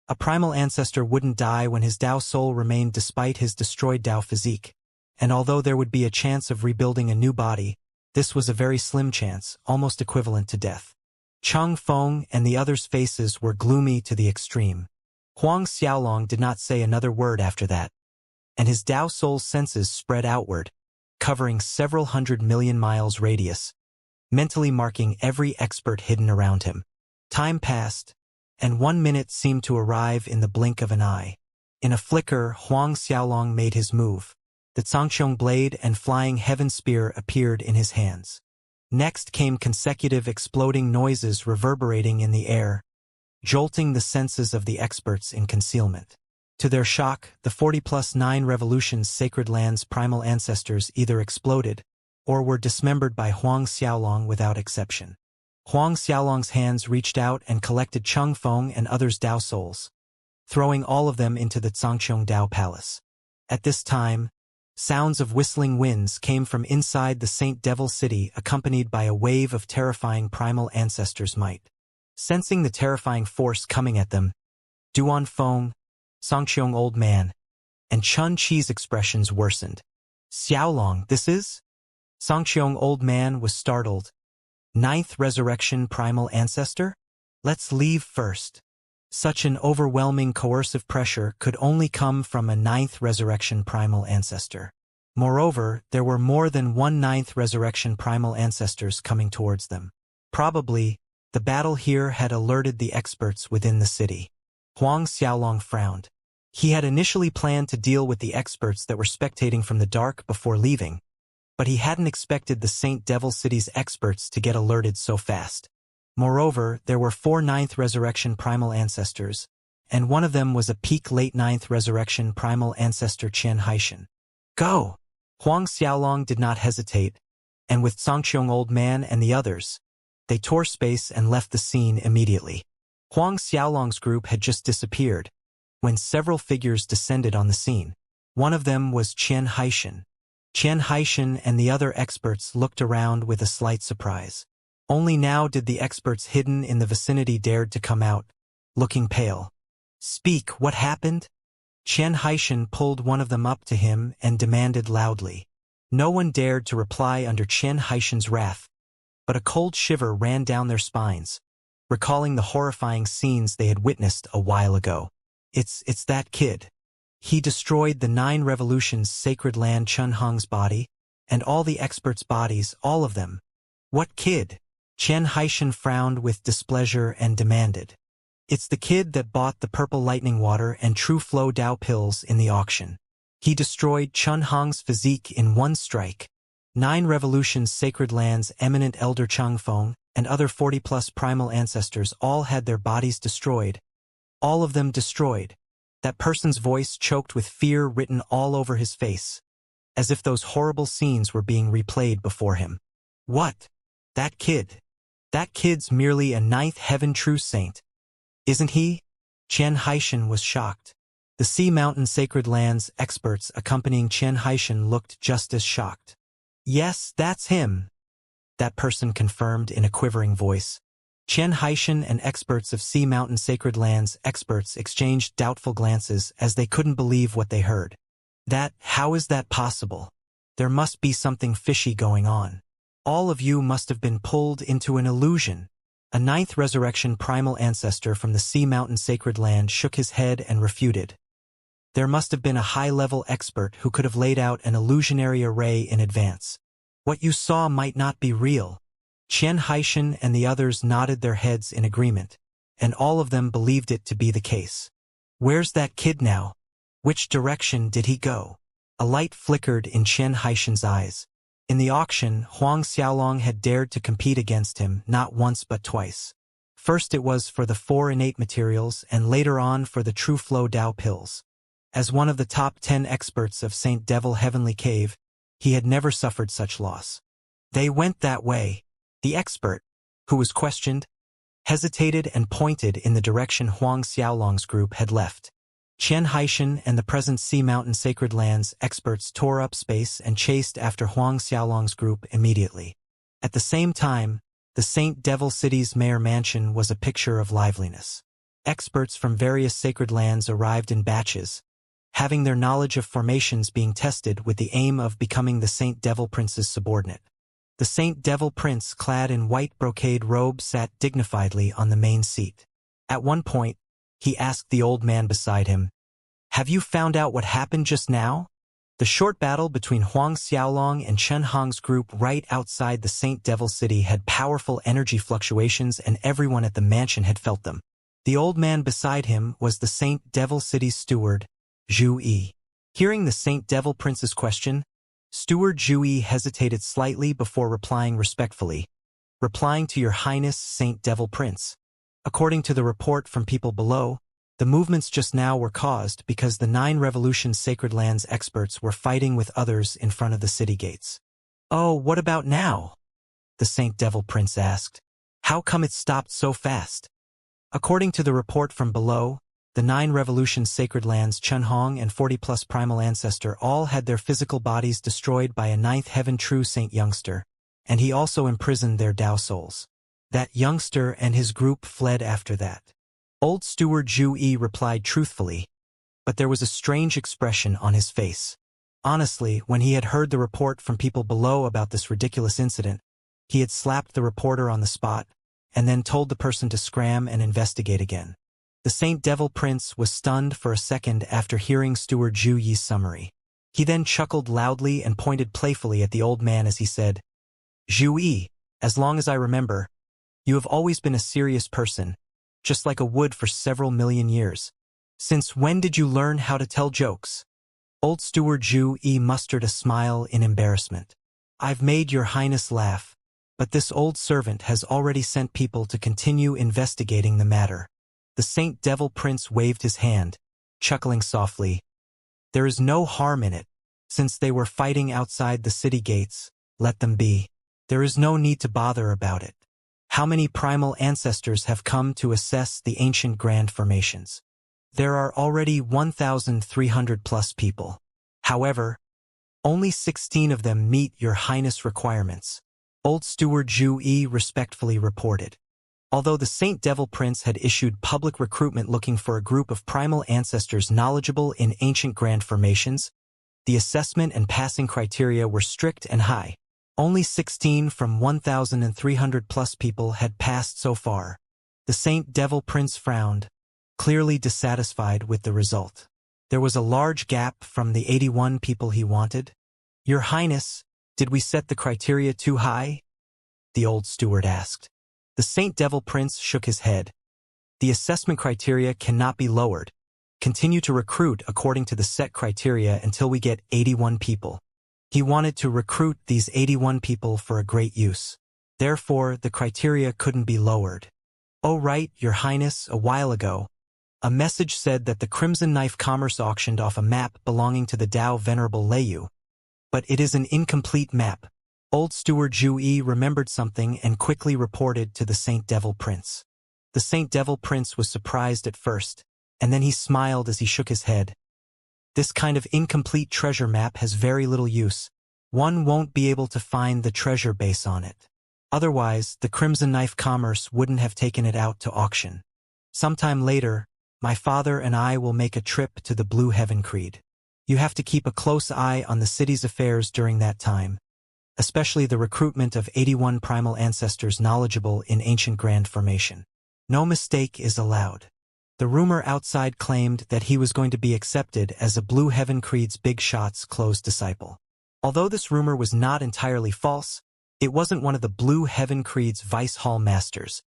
A primal ancestor wouldn't die when his Dao soul remained despite his destroyed Dao physique. And although there would be a chance of rebuilding a new body, this was a very slim chance, almost equivalent to death. Cheng Feng and the others' faces were gloomy to the extreme. Huang Xiaolong did not say another word after that, and his Dao soul's senses spread outward, covering several 100 million miles radius, mentally marking every expert hidden around him. Time passed, and 1 minute seemed to arrive in the blink of an eye. In a flicker, Huang Xiaolong made his move. The Xianxia blade and flying heaven spear appeared in his hands. Next came consecutive exploding noises reverberating in the air, jolting the senses of the experts in concealment. To their shock, the 40+9 revolutions sacred lands primal ancestors either exploded or were dismembered by Huang Xiaolong without exception. Huang Xiaolong's hands reached out and collected Cheng Feng and others' Dao souls, throwing all of them into the Xianxia Dao Palace. At this time, sounds of whistling winds came from inside the Saint Devil City, accompanied by a wave of terrifying primal ancestors' might. Sensing the terrifying force coming at them, Duan Feng, Xianxia Old Man, and Chun Chi's expressions worsened. Xiaolong, this is? Xianxia Old Man was startled. 9th Resurrection Primal Ancestor? Let's leave first. Such an overwhelming coercive pressure could only come from a 9th Resurrection Primal Ancestor. Moreover, there were more than 1 9th Resurrection Primal Ancestors coming towards them. Probably, the battle here had alerted the experts within the city. Huang Xiaolong frowned. He had initially planned to deal with the experts that were spectating from the dark before leaving, but he hadn't expected the Saint Devil City's experts to get alerted so fast. Moreover, there were 4 9th Resurrection Primal Ancestors, and one of them was a peak late 9th Resurrection Primal Ancestor Xianxia. Go! Huang Xiaolong did not hesitate, and with Xianxia Old Man and the others, they tore space and left the scene immediately. Huang Xiaolong's group had just disappeared, when several figures descended on the scene. One of them was Xianxia. Xianxia and the other experts looked around with a slight surprise. Only now did the experts hidden in the vicinity dared to come out, looking pale. Speak, what happened? Xianxia pulled one of them up to him and demanded loudly. No one dared to reply under Xianxia's wrath, but a cold shiver ran down their spines, recalling the horrifying scenes they had witnessed a while ago. It's that kid. He destroyed the 9 revolutions sacred land Chen Hong's body, and all the experts' bodies, all of them. What kid? Xianxia frowned with displeasure and demanded. It's the kid that bought the purple lightning water and true flow Dao pills in the auction. He destroyed Chen Hong's physique in 1 strike. 9 revolutions sacred lands eminent elder Cheng Feng and other 40+ primal ancestors all had their bodies destroyed. All of them destroyed. That person's voice choked with fear written all over his face, as if those horrible scenes were being replayed before him. What? That kid. That kid's merely a 9th heaven true saint. Isn't he? Xianxia was shocked. The Sea Mountain Sacred Lands experts accompanying Xianxia looked just as shocked. Yes, that's him, that person confirmed in a quivering voice. Xianxia and experts of Sea Mountain Sacred Lands experts exchanged doubtful glances as they couldn't believe what they heard. How is that possible? There must be something fishy going on. All of you must have been pulled into an illusion. A ninth resurrection primal ancestor from the Sea Mountain Sacred Land shook his head and refuted. There must have been a high-level expert who could have laid out an illusionary array in advance. What you saw might not be real. Xianxia and the others nodded their heads in agreement, and all of them believed it to be the case. Where's that kid now? Which direction did he go? A light flickered in Xianxia's eyes. In the auction, Huang Xiaolong had dared to compete against him not once but twice. First it was for the 4 innate materials and later on for the True Flow Dao pills. As one of the top 10 experts of Saint Devil Heavenly Cave, he had never suffered such loss. They went that way. The expert, who was questioned, hesitated and pointed in the direction Huang Xiaolong's group had left. Xianxia and the present Sea Mountain Sacred Lands experts tore up space and chased after Huang Xiaolong's group immediately. At the same time, the Saint Devil City's mayor mansion was a picture of liveliness. Experts from various sacred lands arrived in batches, having their knowledge of formations being tested with the aim of becoming the Saint Devil Prince's subordinate. The Saint Devil Prince, clad in white brocade robe, sat dignifiedly on the main seat. At one point, he asked the old man beside him, "Have you found out what happened just now?" The short battle between Huang Xiaolong and Chen Hong's group right outside the Saint Devil City had powerful energy fluctuations, and everyone at the mansion had felt them. The old man beside him was the Saint Devil City's steward, Zhu Yi. Hearing the Saint Devil Prince's question, Steward Zhu Yi hesitated slightly before replying respectfully. "Replying to Your Highness, Saint Devil Prince. According to the report from people below, the movements just now were caused because the 9 Revolution Sacred Lands experts were fighting with others in front of the city gates." "Oh, what about now?" the Saint Devil Prince asked. "How come it stopped so fast?" According to the report from below, the 9 Revolution Sacred Lands Chen Hong and 40-plus primal ancestor all had their physical bodies destroyed by a 9th Heaven True Saint youngster, and he also imprisoned their Dao souls. That youngster and his group fled after that. Old Steward Zhu Yi replied truthfully, but there was a strange expression on his face. Honestly, when he had heard the report from people below about this ridiculous incident, he had slapped the reporter on the spot, and then told the person to scram and investigate again. The Saint Devil Prince was stunned for a second after hearing Steward Zhu Yi's summary. He then chuckled loudly and pointed playfully at the old man as he said, "Zhu Yi, as long as I remember, you have always been a serious person, just like a wood for several million years. Since when did you learn how to tell jokes?" Old Steward Zhu Yi mustered a smile in embarrassment. "I've made Your Highness laugh, but this old servant has already sent people to continue investigating the matter." The Saint Devil Prince waved his hand, chuckling softly. "There is no harm in it. Since they were fighting outside the city gates, let them be. There is no need to bother about it. How many primal ancestors have come to assess the ancient grand formations? There are already 1,300 plus people. However, only 16 of them meet Your Highness requirements," Old Steward Zhu Yi respectfully reported. Although the Saint Devil Prince had issued public recruitment looking for a group of primal ancestors knowledgeable in ancient grand formations, the assessment and passing criteria were strict and high. Only 16 from 1,300 plus people had passed so far. The Saint Devil Prince frowned, clearly dissatisfied with the result. There was a large gap from the 81 people he wanted. "Your Highness, did we set the criteria too high?" the old steward asked. The Saint Devil Prince shook his head. "The assessment criteria cannot be lowered. Continue to recruit according to the set criteria until we get 81 people." He wanted to recruit these 81 people for a great use. Therefore, the criteria couldn't be lowered. "Oh right, Your Highness, a while ago, a message said that the Crimson Knife Commerce auctioned off a map belonging to the Dao Venerable Leiyu. But it is an incomplete map." Old Steward Zhu Yi remembered something and quickly reported to the Saint Devil Prince. The Saint Devil Prince was surprised at first, and then he smiled as he shook his head. "This kind of incomplete treasure map has very little use. One won't be able to find the treasure base on it. Otherwise, the Crimson Knife Commerce wouldn't have taken it out to auction. Sometime later, my father and I will make a trip to the Blue Heaven Creed. You have to keep a close eye on the city's affairs during that time. especially the recruitment of 81 primal ancestors knowledgeable in ancient grand formation. No mistake is allowed. The rumor outside claimed that he was going to be accepted as a Blue Heaven Creed's Big Shot's close disciple. Although this rumor was not entirely false, it wasn't one of the Blue Heaven Creed's Vice Hall Masters,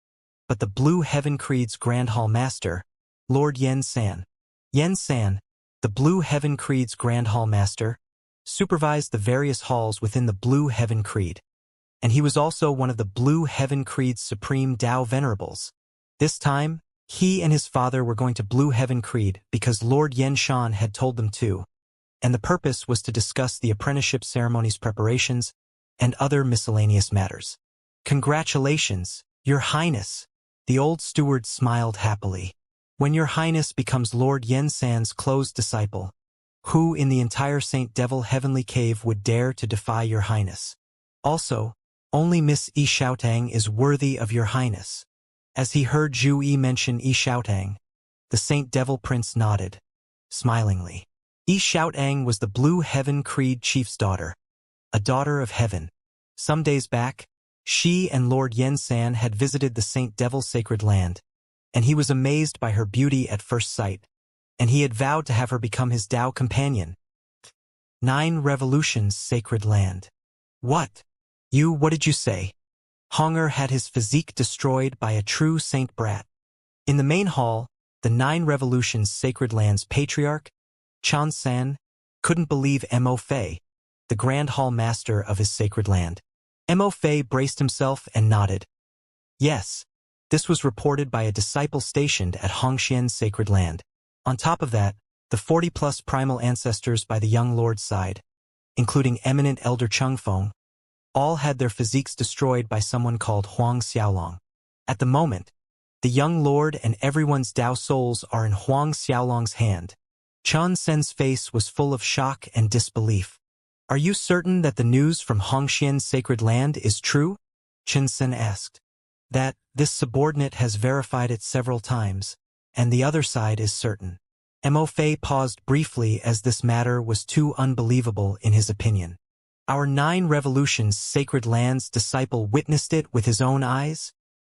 but the Blue Heaven Creed's Grand Hall Master, Lord Yen San. Yen San, the Blue Heaven Creed's Grand Hall Master, supervised the various halls within the Blue Heaven Creed, and he was also one of the Blue Heaven Creed's Supreme Tao Venerables. This time, he and his father were going to Blue Heaven Creed because Lord Yen Shan had told them to, and the purpose was to discuss the apprenticeship ceremony's preparations and other miscellaneous matters. "Congratulations, Your Highness," the old steward smiled happily. "When Your Highness becomes Lord Yen San's close disciple, who in the entire Saint Devil Heavenly Cave would dare to defy Your Highness? Also, only Miss Yi Xiaotang is worthy of Your Highness." As he heard Zhu Yi mention Yi Xiaotang, the Saint Devil Prince nodded, smilingly. Yi Xiaotang was the Blue Heaven Creed chief's daughter, a daughter of heaven. Some days back, she and Lord Yen San had visited the Saint Devil Sacred Land, and he was amazed by her beauty at first sight, and he had vowed to have her become his Tao companion. 9 Revolutions Sacred Land. What did you say? Honger had his physique destroyed by a true saint brat. In the main hall, the 9 Revolutions Sacred Land's patriarch, Chan San, couldn't believe Mo Fei, the Grand Hall Master of his sacred land. Mo Fei braced himself and nodded. Yes, this was reported by a disciple stationed at Hongxian's sacred land. On top of that, the 40-plus primal ancestors by the young lord's side, including eminent Elder Chengfeng, all had their physiques destroyed by someone called Huang Xiaolong. At the moment, the young lord and everyone's Tao souls are in Huang Xiaolong's hand. Chan Sen's face was full of shock and disbelief. "Are you certain that the news from Hongxian's sacred land is true?" Chen Sen asked. "That this subordinate has verified it several times, and the other side is certain." Mo Fei paused briefly as this matter was too unbelievable in his opinion. "Our 9 Revolutions Sacred Land's disciple witnessed it with his own eyes?"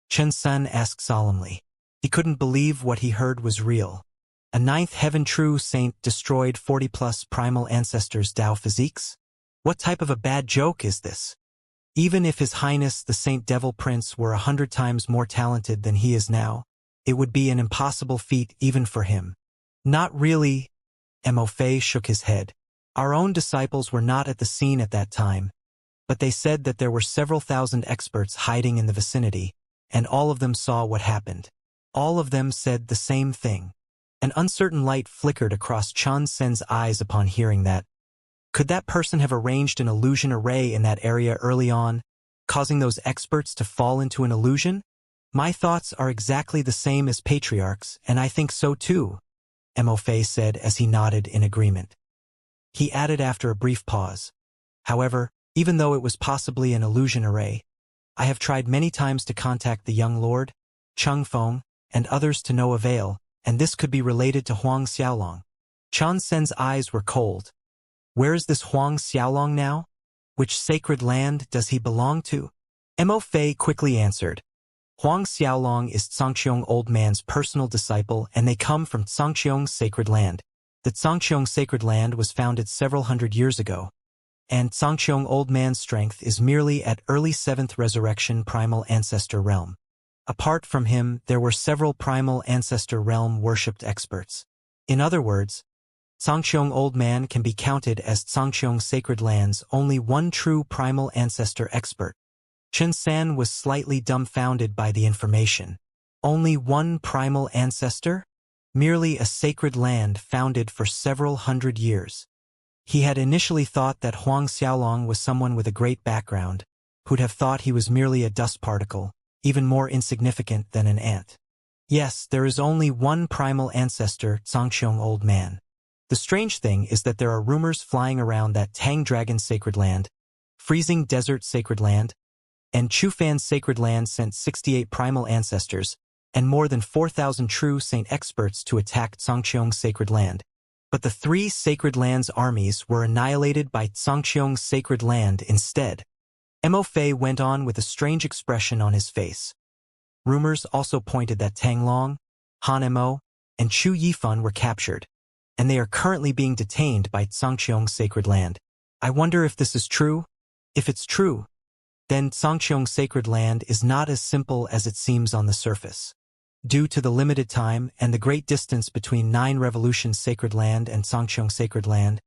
Chen Sen asked solemnly. He couldn't believe what he heard was real. A 9th Heaven True Saint destroyed 40-plus primal ancestors' Tao physiques? What type of a bad joke is this? Even if His Highness the Saint Devil Prince were 100 times more talented than he is now, it would be an impossible feat even for him. "Not really." Mo Fei shook his head. "Our own disciples were not at the scene at that time, but they said that there were several thousand experts hiding in the vicinity, and all of them saw what happened. All of them said the same thing." An uncertain light flickered across Chan Sen's eyes upon hearing that. Could that person have arranged an illusion array in that area early on, causing those experts to fall into an illusion? "My thoughts are exactly the same as Patriarch's, and I think so too," Mo Fei said as he nodded in agreement. He added after a brief pause, "However, even though it was possibly an illusion array, I have tried many times to contact the young lord, Chengfeng, and others to no avail, and this could be related to Huang Xiaolong." Chan Sen's eyes were cold. "Where is this Huang Xiaolong now? Which sacred land does he belong to?" Mo Fei quickly answered. "Huang Xiaolong is Zhangqiong Old Man's personal disciple, and they come from Zhangqiong's sacred land. The Zhangqiong sacred land was founded several hundred years ago, and Zhangqiong Old Man's strength is merely at early 7th Resurrection Primal Ancestor Realm. Apart from him, there were several Primal Ancestor Realm worshipped experts. In other words, Zhangqiong Old Man can be counted as Zhangqiong Sacred Land's only one true Primal Ancestor expert." Chen San was slightly dumbfounded by the information. Only one Primal Ancestor? Merely a sacred land founded for several hundred years. He had initially thought that Huang Xiaolong was someone with a great background, who'd have thought he was merely a dust particle, even more insignificant than an ant. Yes, there is only one primal ancestor, Zhangqiong Old Man. The strange thing is that there are rumors flying around that Tang Dragon Sacred Land, Freezing Desert Sacred Land, and Chufan Sacred Land sent 68 primal ancestors, and more than 4,000 true saint experts to attack Zhangqiong Sacred Land. But the 3 Sacred Lands' armies were annihilated by Zhangqiong's Sacred Land instead. Mo Fei went on with a strange expression on his face. Rumors also pointed that Tang Long, Han Mo, and Chu Yifan were captured, and they are currently being detained by Xianxia's sacred land. I wonder if this is true? If it's true, then Xianxia's sacred land is not as simple as it seems on the surface. Due to the limited time and the great distance between 9 Revolutions sacred land and Xianxia's sacred land,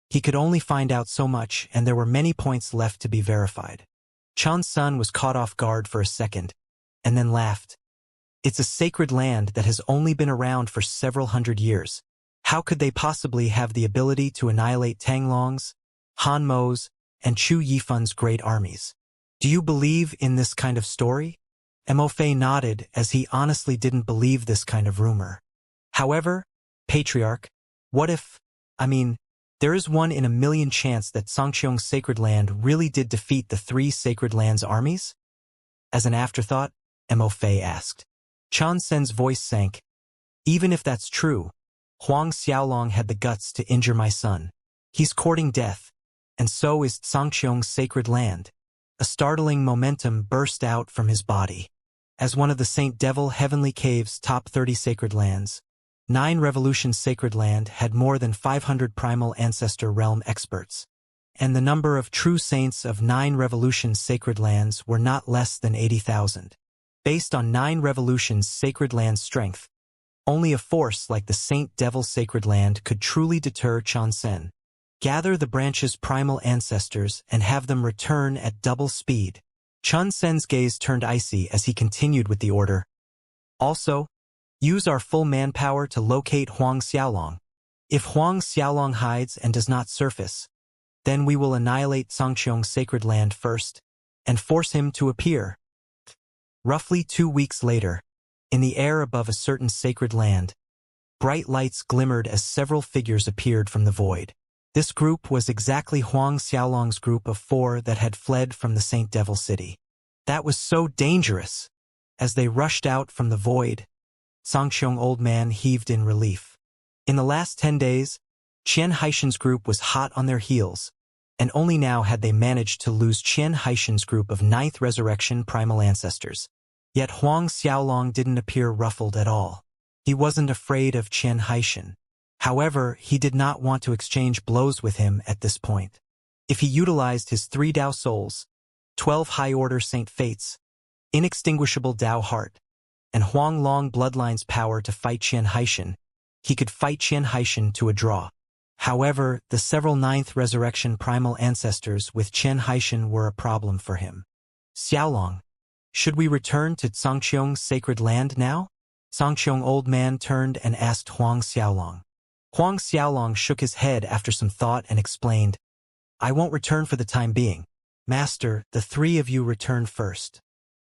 he could only find out so much, and there were many points left to be verified. Chan's son was caught off guard for a second, and then laughed. It's a sacred land that has only been around for several hundred years. How could they possibly have the ability to annihilate Tang Long's, Han Mo's, and Chu Yifan's great armies? Do you believe in this kind of story? Mo Fei nodded, as he honestly didn't believe this kind of rumor. However, Patriarch, what if, there is 1 in a million chance that Xianxia's sacred land really did defeat the 3 sacred lands' armies? As an afterthought, Mo Fei asked. Chan Sen's voice sank. Even if that's true, Huang Xiaolong had the guts to injure my son. He's courting death, and so is Xianxia's sacred land. A startling momentum burst out from his body. As one of the Saint Devil Heavenly Cave's top 30 sacred lands, 9 Revolutions sacred land had more than 500 primal ancestor realm experts, and the number of true saints of 9 Revolutions sacred lands were not less than 80,000. Based on 9 Revolutions sacred land's strength, only a force like the Saint Devil sacred land could truly deter Chan Sen. Gather the branch's primal ancestors and have them return at double speed. Chun Sen's gaze turned icy as he continued with the order. Also, use our full manpower to locate Huang Xiaolong. If Huang Xiaolong hides and does not surface, then we will annihilate Xianxia's sacred land first, and force him to appear. Roughly 2 weeks later, in the air above a certain sacred land, bright lights glimmered as several figures appeared from the void. This group was exactly Huang Xiaolong's group of 4 that had fled from the Saint Devil City. That was so dangerous! As they rushed out from the void, Xianxia's old man heaved in relief. In the last 10 days, Qian Haishan's group was hot on their heels, and only now had they managed to lose Qian Haishan's group of 9th Resurrection primal ancestors. Yet Huang Xiaolong didn't appear ruffled at all. He wasn't afraid of Qian Haishan. However, he did not want to exchange blows with him at this point. If he utilized his 3 Dao Souls, 12 high-order Saint Fates, inextinguishable Dao Heart, and Huang Long Bloodline's power to fight Qian Haishan, he could fight Qian Haishan to a draw. However, the several 9th Resurrection primal ancestors with Qian Haishan were a problem for him. Xiaolong, should we return to Xianxia's sacred land now? Xianxia's old man turned and asked Huang Xiaolong. Huang Xiaolong shook his head after some thought and explained, I won't return for the time being. Master, the 3 of you return first.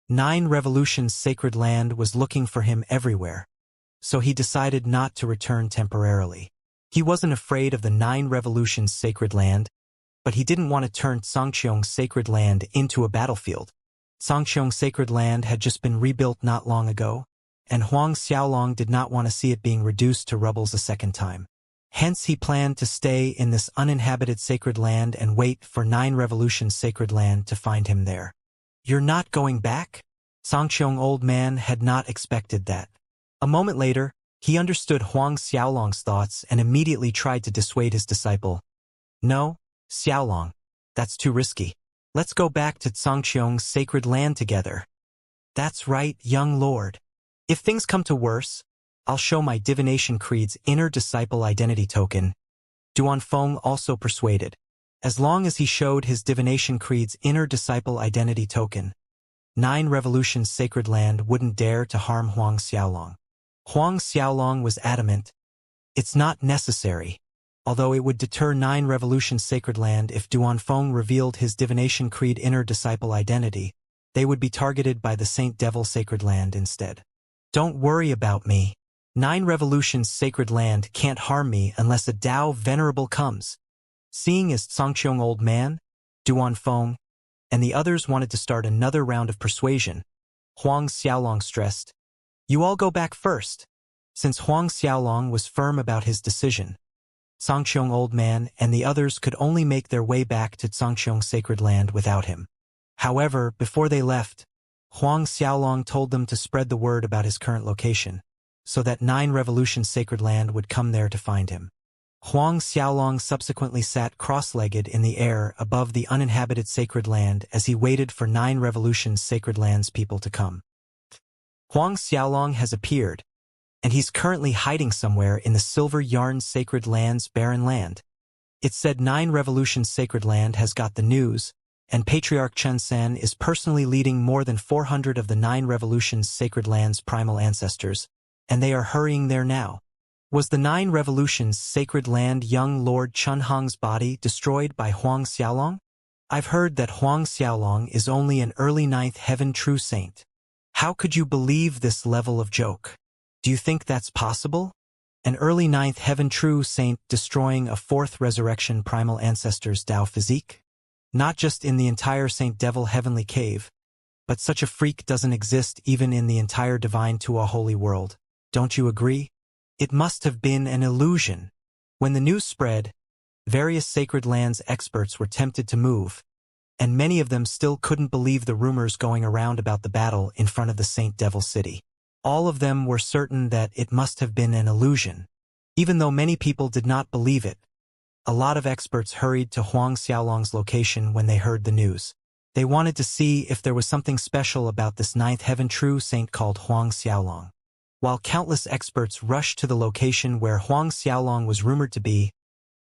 9 Revolutions sacred land was looking for him everywhere, so he decided not to return temporarily. He wasn't afraid of the 9 Revolutions sacred land, but he didn't want to turn Xianxia's sacred land into a battlefield. Xianxia's sacred land had just been rebuilt not long ago, and Huang Xiaolong did not want to see it being reduced to rubbles a second time. Hence he planned to stay in this uninhabited sacred land and wait for 9 Revolutions sacred land to find him there. You're not going back? Xianxia's old man had not expected that. A moment later, he understood Huang Xiaolong's thoughts and immediately tried to dissuade his disciple. No, Xiaolong, that's too risky. Let's go back to Xianxia's sacred land together. That's right, young lord. If things come to worse, I'll show my Divination Creed's inner disciple identity token. Duanfeng also persuaded. As long as he showed his Divination Creed's inner disciple identity token, 9 Revolutions sacred land wouldn't dare to harm Huang Xiaolong. Huang Xiaolong was adamant. It's not necessary, although it would deter 9 Revolutions sacred land if Duanfeng revealed his Divination Creed inner disciple identity. They would be targeted by the Saint Devil sacred land instead. Don't worry about me. 9 Revolutions sacred land can't harm me unless a Dao Venerable comes. Seeing as Xianxia's old man, Duanfeng, and the others wanted to start another round of persuasion, Huang Xiaolong stressed, You all go back first. Since Huang Xiaolong was firm about his decision, Xianxia's old man and the others could only make their way back to Xianxia's sacred land without him. However, before they left, Huang Xiaolong told them to spread the word about his current location, so that 9 Revolutions Sacred Land would come there to find him. Huang Xiaolong subsequently sat cross-legged in the air above the uninhabited Sacred Land as he waited for 9 Revolutions Sacred Land's people to come. Huang Xiaolong has appeared, and he's currently hiding somewhere in the Silver Yarn Sacred Land's barren land. It said 9 Revolutions Sacred Land has got the news, and Patriarch Chen is personally leading more than 400 of the 9 Revolutions Sacred Land's primal ancestors, and they are hurrying there now. Was the 9 Revolutions Sacred Land young Lord Chunhong's body destroyed by Huang Xiaolong? I've heard that Huang Xiaolong is only an early 9th heaven true saint. How could you believe this level of joke? Do you think that's possible? An early 9th heaven true saint destroying a 4th resurrection primal ancestor's Tao physique? Not just in the entire Saint Devil heavenly cave, but such a freak doesn't exist even in the entire divine Tua holy world. Don't you agree? It must have been an illusion. When the news spread, various Sacred Lands experts were tempted to move, and many of them still couldn't believe the rumors going around about the battle in front of the Saint Devil city. All of them were certain that it must have been an illusion. Even though many people did not believe it, a lot of experts hurried to Huang Xiaolong's location when they heard the news. They wanted to see if there was something special about this 9th heaven true saint called Huang Xiaolong. While countless experts rushed to the location where Huang Xiaolong was rumored to be,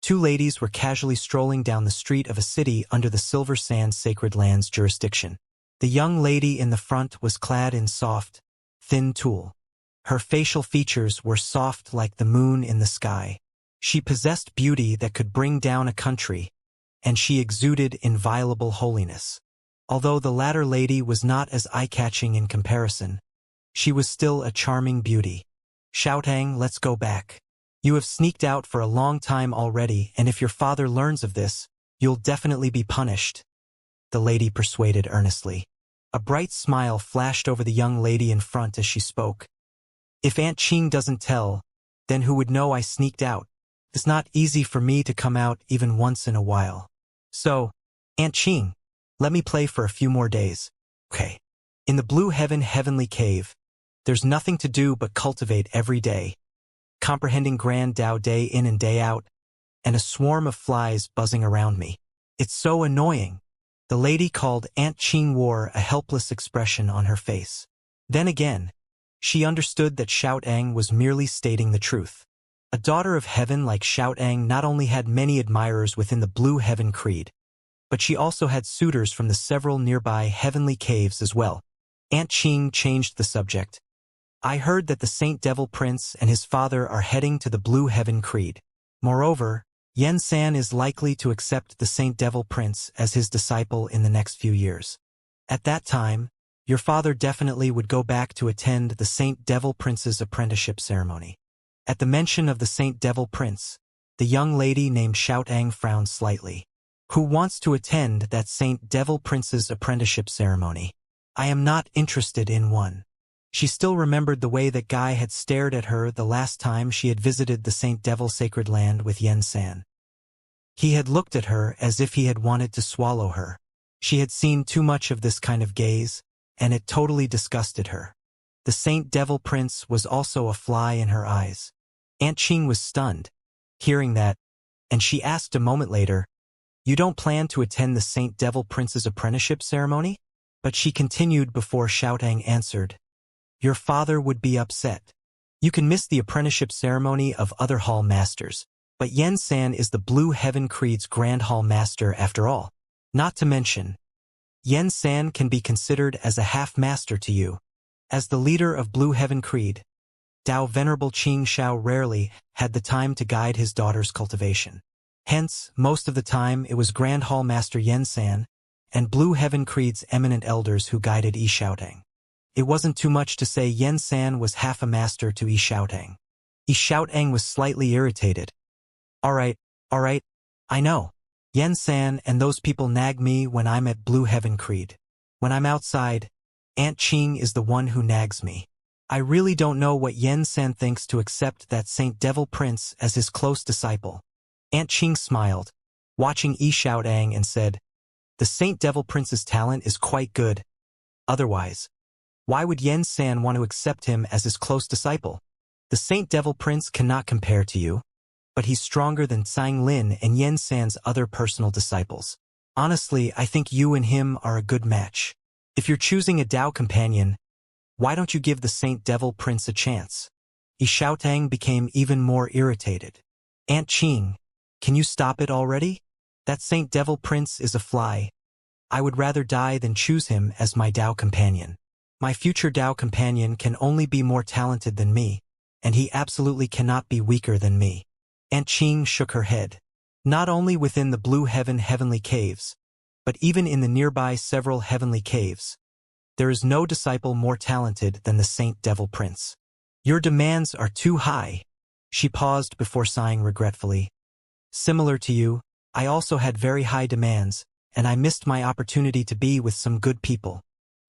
2 ladies were casually strolling down the street of a city under the Silver Sand Sacred Land's jurisdiction. The young lady in the front was clad in soft, thin tulle. Her facial features were soft like the moon in the sky. She possessed beauty that could bring down a country, and she exuded inviolable holiness. Although the latter lady was not as eye-catching in comparison, she was still a charming beauty. Xiaotang, let's go back. You have sneaked out for a long time already, and if your father learns of this, you'll definitely be punished, the lady persuaded earnestly. A bright smile flashed over the young lady in front as she spoke. If Aunt Qing doesn't tell, then who would know I sneaked out? It's not easy for me to come out even once in a while. So, Aunt Qing, let me play for a few more days. Okay. In the Blue Heaven Heavenly Cave, there's nothing to do but cultivate every day, comprehending Grand Tao day in and day out, and a swarm of flies buzzing around me. It's so annoying. The lady called Aunt Qing wore a helpless expression on her face. Then again, she understood that Xiaotang was merely stating the truth. A daughter of heaven like Xiaotang not only had many admirers within the Blue Heaven Creed, but she also had suitors from the several nearby heavenly caves as well. Aunt Qing changed the subject. I heard that the Saint Devil Prince and his father are heading to the Blue Heaven Creed. Moreover, Yen San is likely to accept the Saint Devil Prince as his disciple in the next few years. At that time, your father definitely would go back to attend the Saint Devil Prince's apprenticeship ceremony. At the mention of the Saint Devil Prince, the young lady named Xiaotang frowned slightly. Who wants to attend that Saint Devil Prince's apprenticeship ceremony? I am not interested in one. She still remembered the way that guy had stared at her the last time she had visited the Saint Devil Sacred Land with Yen San. He had looked at her as if he had wanted to swallow her. She had seen too much of this kind of gaze, and it totally disgusted her. The Saint Devil Prince was also a fly in her eyes. Aunt Qing was stunned, hearing that, and she asked a moment later, "You don't plan to attend the Saint Devil Prince's apprenticeship ceremony?" But she continued before Xiaotang answered, "Your father would be upset. You can miss the apprenticeship ceremony of other hall masters, but Yen San is the Blue Heaven Creed's Grand Hall Master after all. Not to mention, Yen San can be considered as a half-master to you. As the leader of Blue Heaven Creed, Dao Venerable Qing Shao rarely had the time to guide his daughter's cultivation. Hence, most of the time it was Grand Hall Master Yen San and Blue Heaven Creed's eminent elders who guided Yi Xiaotang. It wasn't too much to say Yen San was half a master to Yi Xiaotang. Yi Xiaotang was slightly irritated. All right, I know. Yen San and those people nag me when I'm at Blue Heaven Creed. When I'm outside, Aunt Qing is the one who nags me. I really don't know what Yen San thinks to accept that Saint Devil Prince as his close disciple." Aunt Qing smiled, watching Yi Xiaotang, and said, The Saint Devil Prince's talent is quite good. Otherwise, why would Yen San want to accept him as his close disciple? The Saint Devil Prince cannot compare to you, but he's stronger than Tsang Lin and Yen San's other personal disciples. Honestly, I think you and him are a good match. If you're choosing a Dao companion, why don't you give the Saint Devil Prince a chance? Yi Xiaotang became even more irritated. Aunt Qing, can you stop it already? That Saint Devil Prince is a fly. I would rather die than choose him as my Dao companion. My future Dao companion can only be more talented than me, and he absolutely cannot be weaker than me. Aunt Qing shook her head. Not only within the Blue Heaven heavenly caves, but even in the nearby several heavenly caves, there is no disciple more talented than the Saint Devil Prince. Your demands are too high. She paused before sighing regretfully. Similar to you, I also had very high demands, and I missed my opportunity to be with some good people.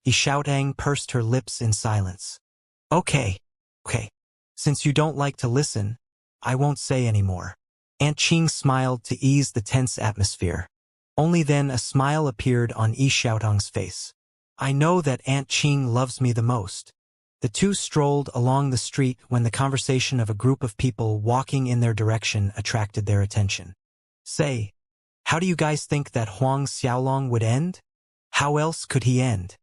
Yi Xiaotang pursed her lips in silence. Okay. Since you don't like to listen, I won't say any more. Aunt Qing smiled to ease the tense atmosphere. Only then a smile appeared on Yi Xiaotang's face. I know that Aunt Qing loves me the most. The two strolled along the street when the conversation of a group of people walking in their direction attracted their attention. Say, how do you guys think that Huang Xiaolong would end? How else could he end?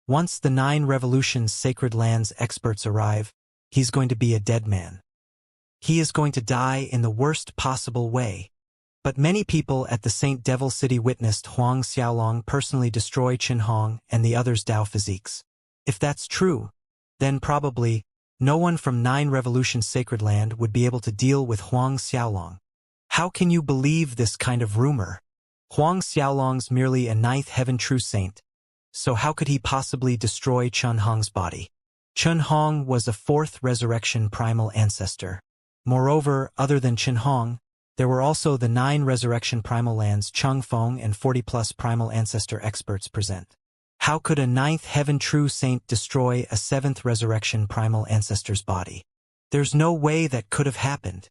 Once the 9 Revolutions Sacred Lands experts arrive, he's going to be a dead man. He is going to die in the worst possible way. But many people at the Saint Devil City witnessed Huang Xiaolong personally destroy Qin Hong and the others' Dao physiques. If that's true, then probably no one from 9 Revolutions Sacred Land would be able to deal with Huang Xiaolong. How can you believe this kind of rumor? Huang Xiaolong's merely a 9th heaven true saint, so how could he possibly destroy Qin Hong's body? Qin Hong was a 4th resurrection primal ancestor. Moreover, other than Qin Hong, there were also the 9 resurrection primal lands Chung Feng and 40+ primal ancestor experts present. How could a 9th heaven true saint destroy a 7th resurrection primal ancestor's body? There's no way that could have happened.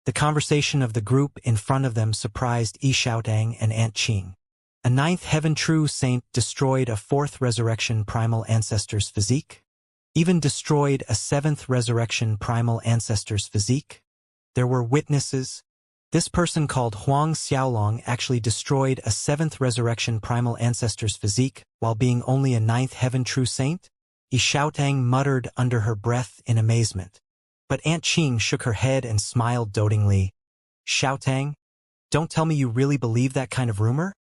The conversation of the group in front of them surprised Yi Xiaotang and Aunt Qing. A 9th heaven true saint destroyed a 4th resurrection primal ancestor's physique? Even destroyed a 7th resurrection primal ancestor's physique? There were witnesses. This person called Huang Xiaolong actually destroyed a 7th resurrection primal ancestor's physique while being only a 9th heaven true saint? Yi Xiaotang muttered under her breath in amazement. But Aunt Qing shook her head and smiled dotingly. Xiaotang, don't tell me you really believe that kind of rumor?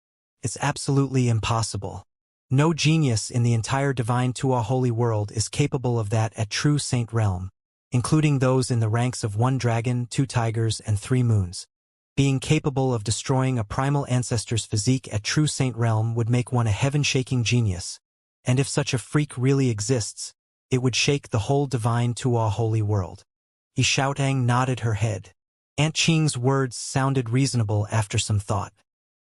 It's absolutely impossible. No genius in the entire divine Tua holy world is capable of that at true saint realm, including those in the ranks of 1 dragon, 2 tigers, and 3 moons. Being capable of destroying a primal ancestor's physique at true saint realm would make one a heaven-shaking genius, and if such a freak really exists, it would shake the whole divine Tua holy world. Yi Xiaotang nodded her head. Aunt Qing's words sounded reasonable after some thought.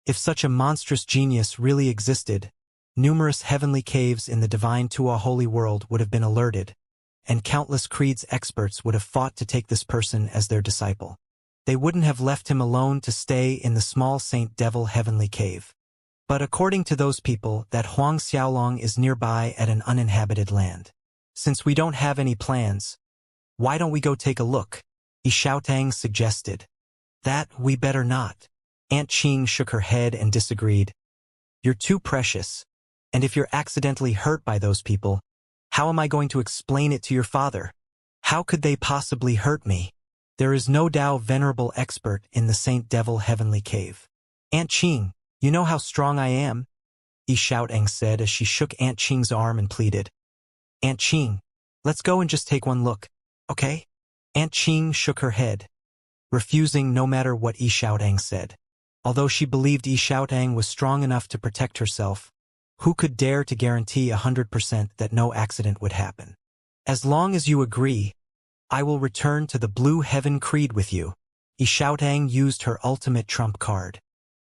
If such a monstrous genius really existed, numerous heavenly caves in the divine Tua holy world would have been alerted, and countless creeds experts would have fought to take this person as their disciple. They wouldn't have left him alone to stay in the small Saint Devil heavenly cave. But according to those people, that Huang Xiaolong is nearby at an uninhabited land. Since we don't have any plans, why don't we go take a look? Yi Xiaotang suggested. That we better not. Aunt Qing shook her head and disagreed. You're too precious, and if you're accidentally hurt by those people, how am I going to explain it to your father? How could they possibly hurt me? There is no Dao venerable expert in the Saint Devil heavenly cave. Aunt Qing, you know how strong I am? Yi Xiaotang said as she shook Aunt Qing's arm and pleaded. Aunt Qing, let's go and just take one look, okay? Aunt Qing shook her head, refusing no matter what Yi Xiaotang said. Although she believed Yi Xiaotang was strong enough to protect herself, who could dare to guarantee 100% that no accident would happen? As long as you agree, I will return to the Blue Heaven Creed with you. Yi Xiaotang used her ultimate trump card.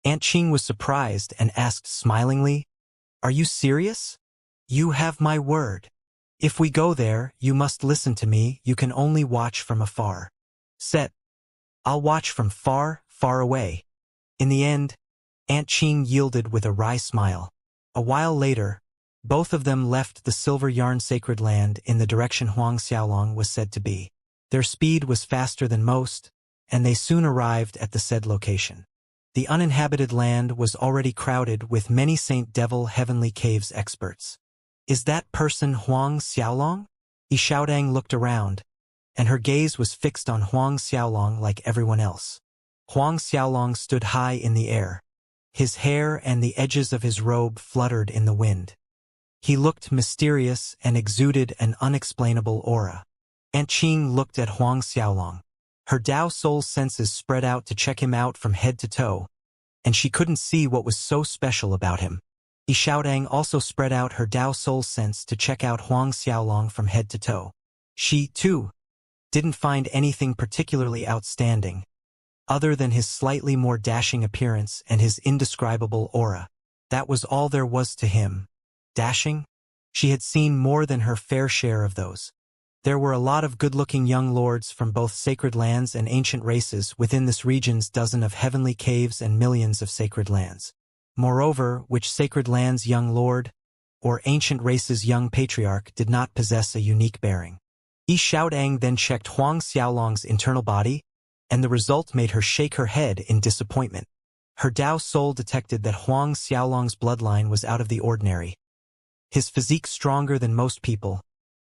Aunt Qing was surprised and asked smilingly, Are you serious? You have my word. If we go there, you must listen to me, you can only watch from afar. Set. I'll watch from far, far away. In the end, Aunt Qing yielded with a wry smile. A while later, both of them left the Silver Yarn Sacred Land in the direction Huang Xiaolong was said to be. Their speed was faster than most, and they soon arrived at the said location. The uninhabited land was already crowded with many Saint Devil Heavenly Caves experts. Is that person Huang Xiaolong? Yi Xiaodang looked around, and her gaze was fixed on Huang Xiaolong like everyone else. Huang Xiaolong stood high in the air. His hair and the edges of his robe fluttered in the wind. He looked mysterious and exuded an unexplainable aura. Aunt Qing looked at Huang Xiaolong. Her Tao soul senses spread out to check him out from head to toe, and she couldn't see what was so special about him. Yi Xiaodang also spread out her Tao soul sense to check out Huang Xiaolong from head to toe. She, too, didn't find anything particularly outstanding, other than his slightly more dashing appearance and his indescribable aura. That was all there was to him. Dashing? She had seen more than her fair share of those. There were a lot of good-looking young lords from both sacred lands and ancient races within this region's dozen of heavenly caves and millions of sacred lands. Moreover, which sacred land's young lord, or ancient race's young patriarch, did not possess a unique bearing. Yi Xiaodang then checked Huang Xiaolong's internal body, and the result made her shake her head in disappointment. Her Tao soul detected that Huang Xiaolong's bloodline was out of the ordinary. His physique stronger than most people,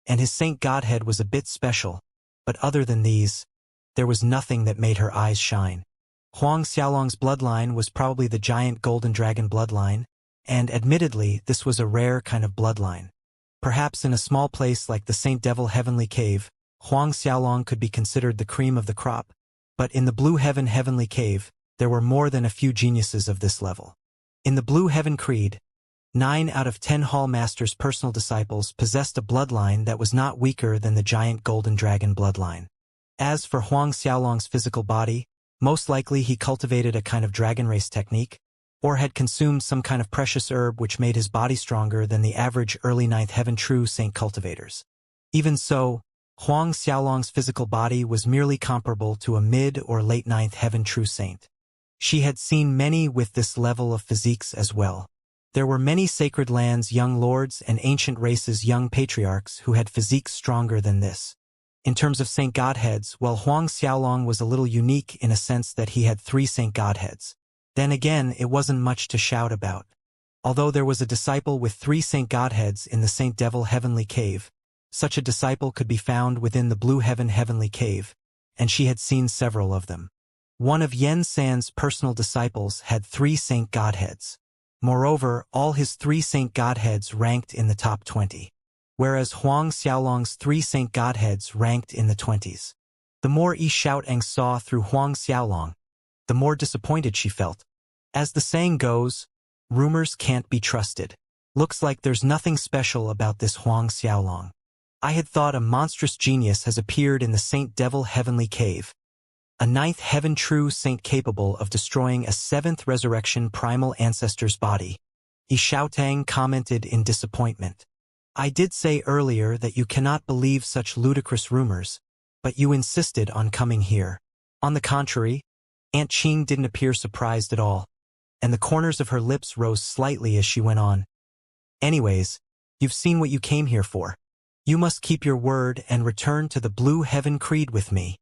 and his saint godhead was a bit special, but other than these, there was nothing that made her eyes shine. Huang Xiaolong's bloodline was probably the giant golden dragon bloodline, and admittedly this was a rare kind of bloodline. Perhaps in a small place like the Saint Devil Heavenly Cave, Huang Xiaolong could be considered the cream of the crop, but in the Blue Heaven Heavenly Cave, there were more than a few geniuses of this level. In the Blue Heaven Creed, 9 out of 10 Hall Master's personal disciples possessed a bloodline that was not weaker than the giant golden dragon bloodline. As for Huang Xiaolong's physical body, most likely he cultivated a kind of dragon race technique, or had consumed some kind of precious herb which made his body stronger than the average early 9th Heaven True Saint cultivators. Even so, Huang Xiaolong's physical body was merely comparable to a mid or late 9th Heaven True Saint. She had seen many with this level of physiques as well. There were many sacred lands' young lords and ancient races' young patriarchs who had physiques stronger than this. In terms of saint godheads, while Huang Xiaolong was a little unique in a sense that he had 3 saint godheads, then again it wasn't much to shout about. Although there was a disciple with 3 saint godheads in the Saint Devil Heavenly Cave, such a disciple could be found within the Blue Heaven Heavenly Cave, and she had seen several of them. One of Yen San's personal disciples had 3 saint godheads. Moreover, all his 3 saint godheads ranked in the top 20, whereas Huang Xiaolong's 3 saint godheads ranked in the 20s. The more Yi Xiaodang saw through Huang Xiaolong, the more disappointed she felt. As the saying goes, rumors can't be trusted. Looks like there's nothing special about this Huang Xiaolong. I had thought a monstrous genius has appeared in the Saint Devil Heavenly Cave, a 9th Heaven True Saint capable of destroying a 7th Resurrection primal ancestor's body. Yi Xiaodang commented in disappointment. I did say earlier that you cannot believe such ludicrous rumors, but you insisted on coming here. On the contrary, Aunt Qing didn't appear surprised at all, and the corners of her lips rose slightly as she went on. Anyways, you've seen what you came here for. You must keep your word and return to the Blue Heaven Creed with me.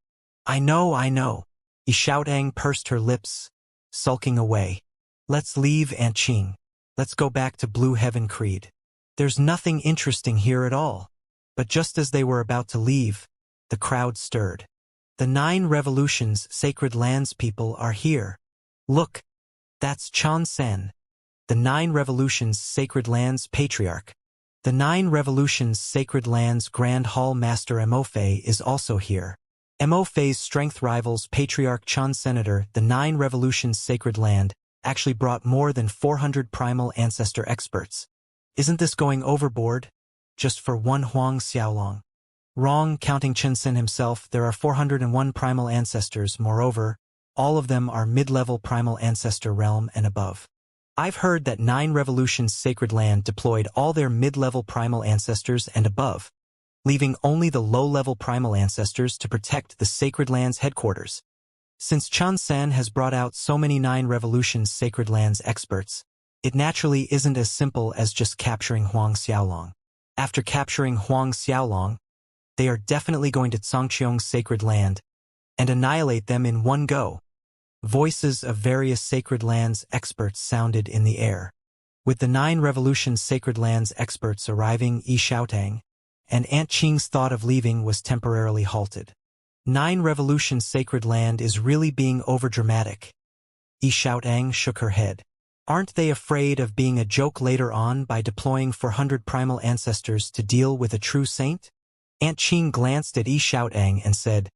I know. Yi Xiaodang pursed her lips, sulking away. Let's leave, Aunt Qing. Let's go back to Blue Heaven Creed. There's nothing interesting here at all. But just as they were about to leave, the crowd stirred. The 9 Revolutions Sacred Lands people are here. Look, that's Chan Sen, the 9 Revolutions Sacred Lands Patriarch. The 9 Revolutions Sacred Lands Grand Hall Master Imortal is also here. Imortal's strength rivals Patriarch Chan Senator, the 9 Revolutions Sacred Land, actually brought more than 400 primal ancestor experts. Isn't this going overboard? Just for one Huang Xiaolong. Wrong, counting Chen Sen himself, there are 401 primal ancestors. Moreover, all of them are mid-level primal ancestor realm and above. I've heard that 9 Revolutions Sacred Land deployed all their mid-level primal ancestors and above, leaving only the low-level primal ancestors to protect the Sacred Land's headquarters. Since Chan Sen has brought out so many 9 Revolutions Sacred Lands experts, It naturally isn't as simple as just capturing Huang Xiaolong. After capturing Huang Xiaolong, they are definitely going to Xianxiong's sacred land and annihilate them in one go. Voices of various sacred lands experts sounded in the air. With the 9 Revolutions Sacred Lands experts arriving, Yi Xiaotang and Aunt Qing's thought of leaving was temporarily halted. 9 Revolutions Sacred Land is really being overdramatic. Yi Xiaotang shook her head. Aren't they afraid of being a joke later on by deploying 400 primal ancestors to deal with a true saint? Aunt Qing glanced at Yi Xiaotang and said,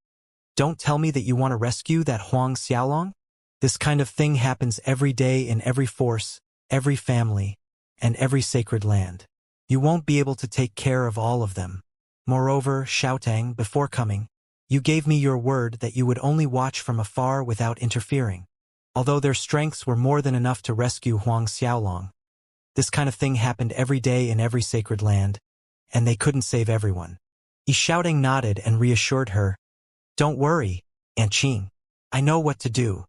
"Don't tell me that you want to rescue that Huang Xiaolong? This kind of thing happens every day in every force, every family, and every sacred land. You won't be able to take care of all of them. Moreover, Xiaotang, before coming, you gave me your word that you would only watch from afar without interfering. Although their strengths were more than enough to rescue Huang Xiaolong, this kind of thing happened every day in every sacred land, and they couldn't save everyone." Yi Xiaotang nodded and reassured her, "Don't worry, Aunt Qing. I know what to do."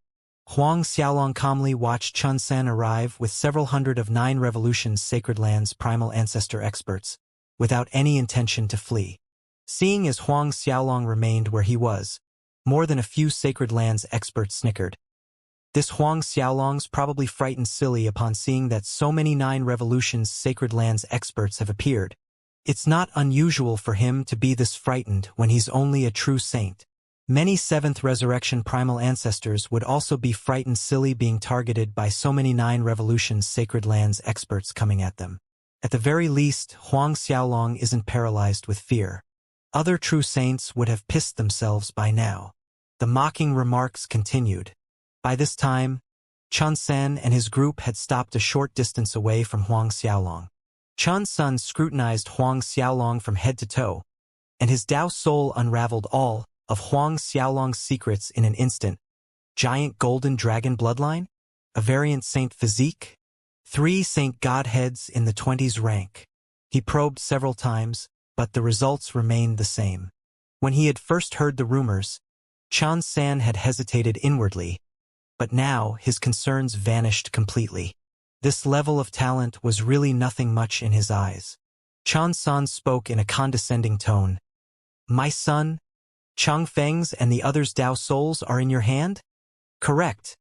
Huang Xiaolong calmly watched Chun San arrive with several hundred of 9 Revolutions Sacred Lands primal ancestor experts, without any intention to flee. Seeing as Huang Xiaolong remained where he was, more than a few Sacred Lands experts snickered. This Huang Xiaolong's probably frightened silly upon seeing that so many 9 Revolutions Sacred Lands experts have appeared. It's not unusual for him to be this frightened when he's only a true saint. Many 7th Resurrection primal ancestors would also be frightened silly being targeted by so many 9 Revolutions Sacred Lands experts coming at them. At the very least, Huang Xiaolong isn't paralyzed with fear. Other true saints would have pissed themselves by now. The mocking remarks continued. By this time, Chun San and his group had stopped a short distance away from Huang Xiaolong. Chun San scrutinized Huang Xiaolong from head to toe, and his Tao soul unraveled all of Huang Xiaolong's secrets in an instant. Giant golden dragon bloodline? A variant saint physique? 3 saint godheads in the 20s rank. He probed several times, but the results remained the same. When he had first heard the rumors, Chun San had hesitated inwardly, but now his concerns vanished completely. This level of talent was really nothing much in his eyes. Chun San spoke in a condescending tone. "My son, Chang Feng's and the others' Tao souls are in your hand?" "Correct,"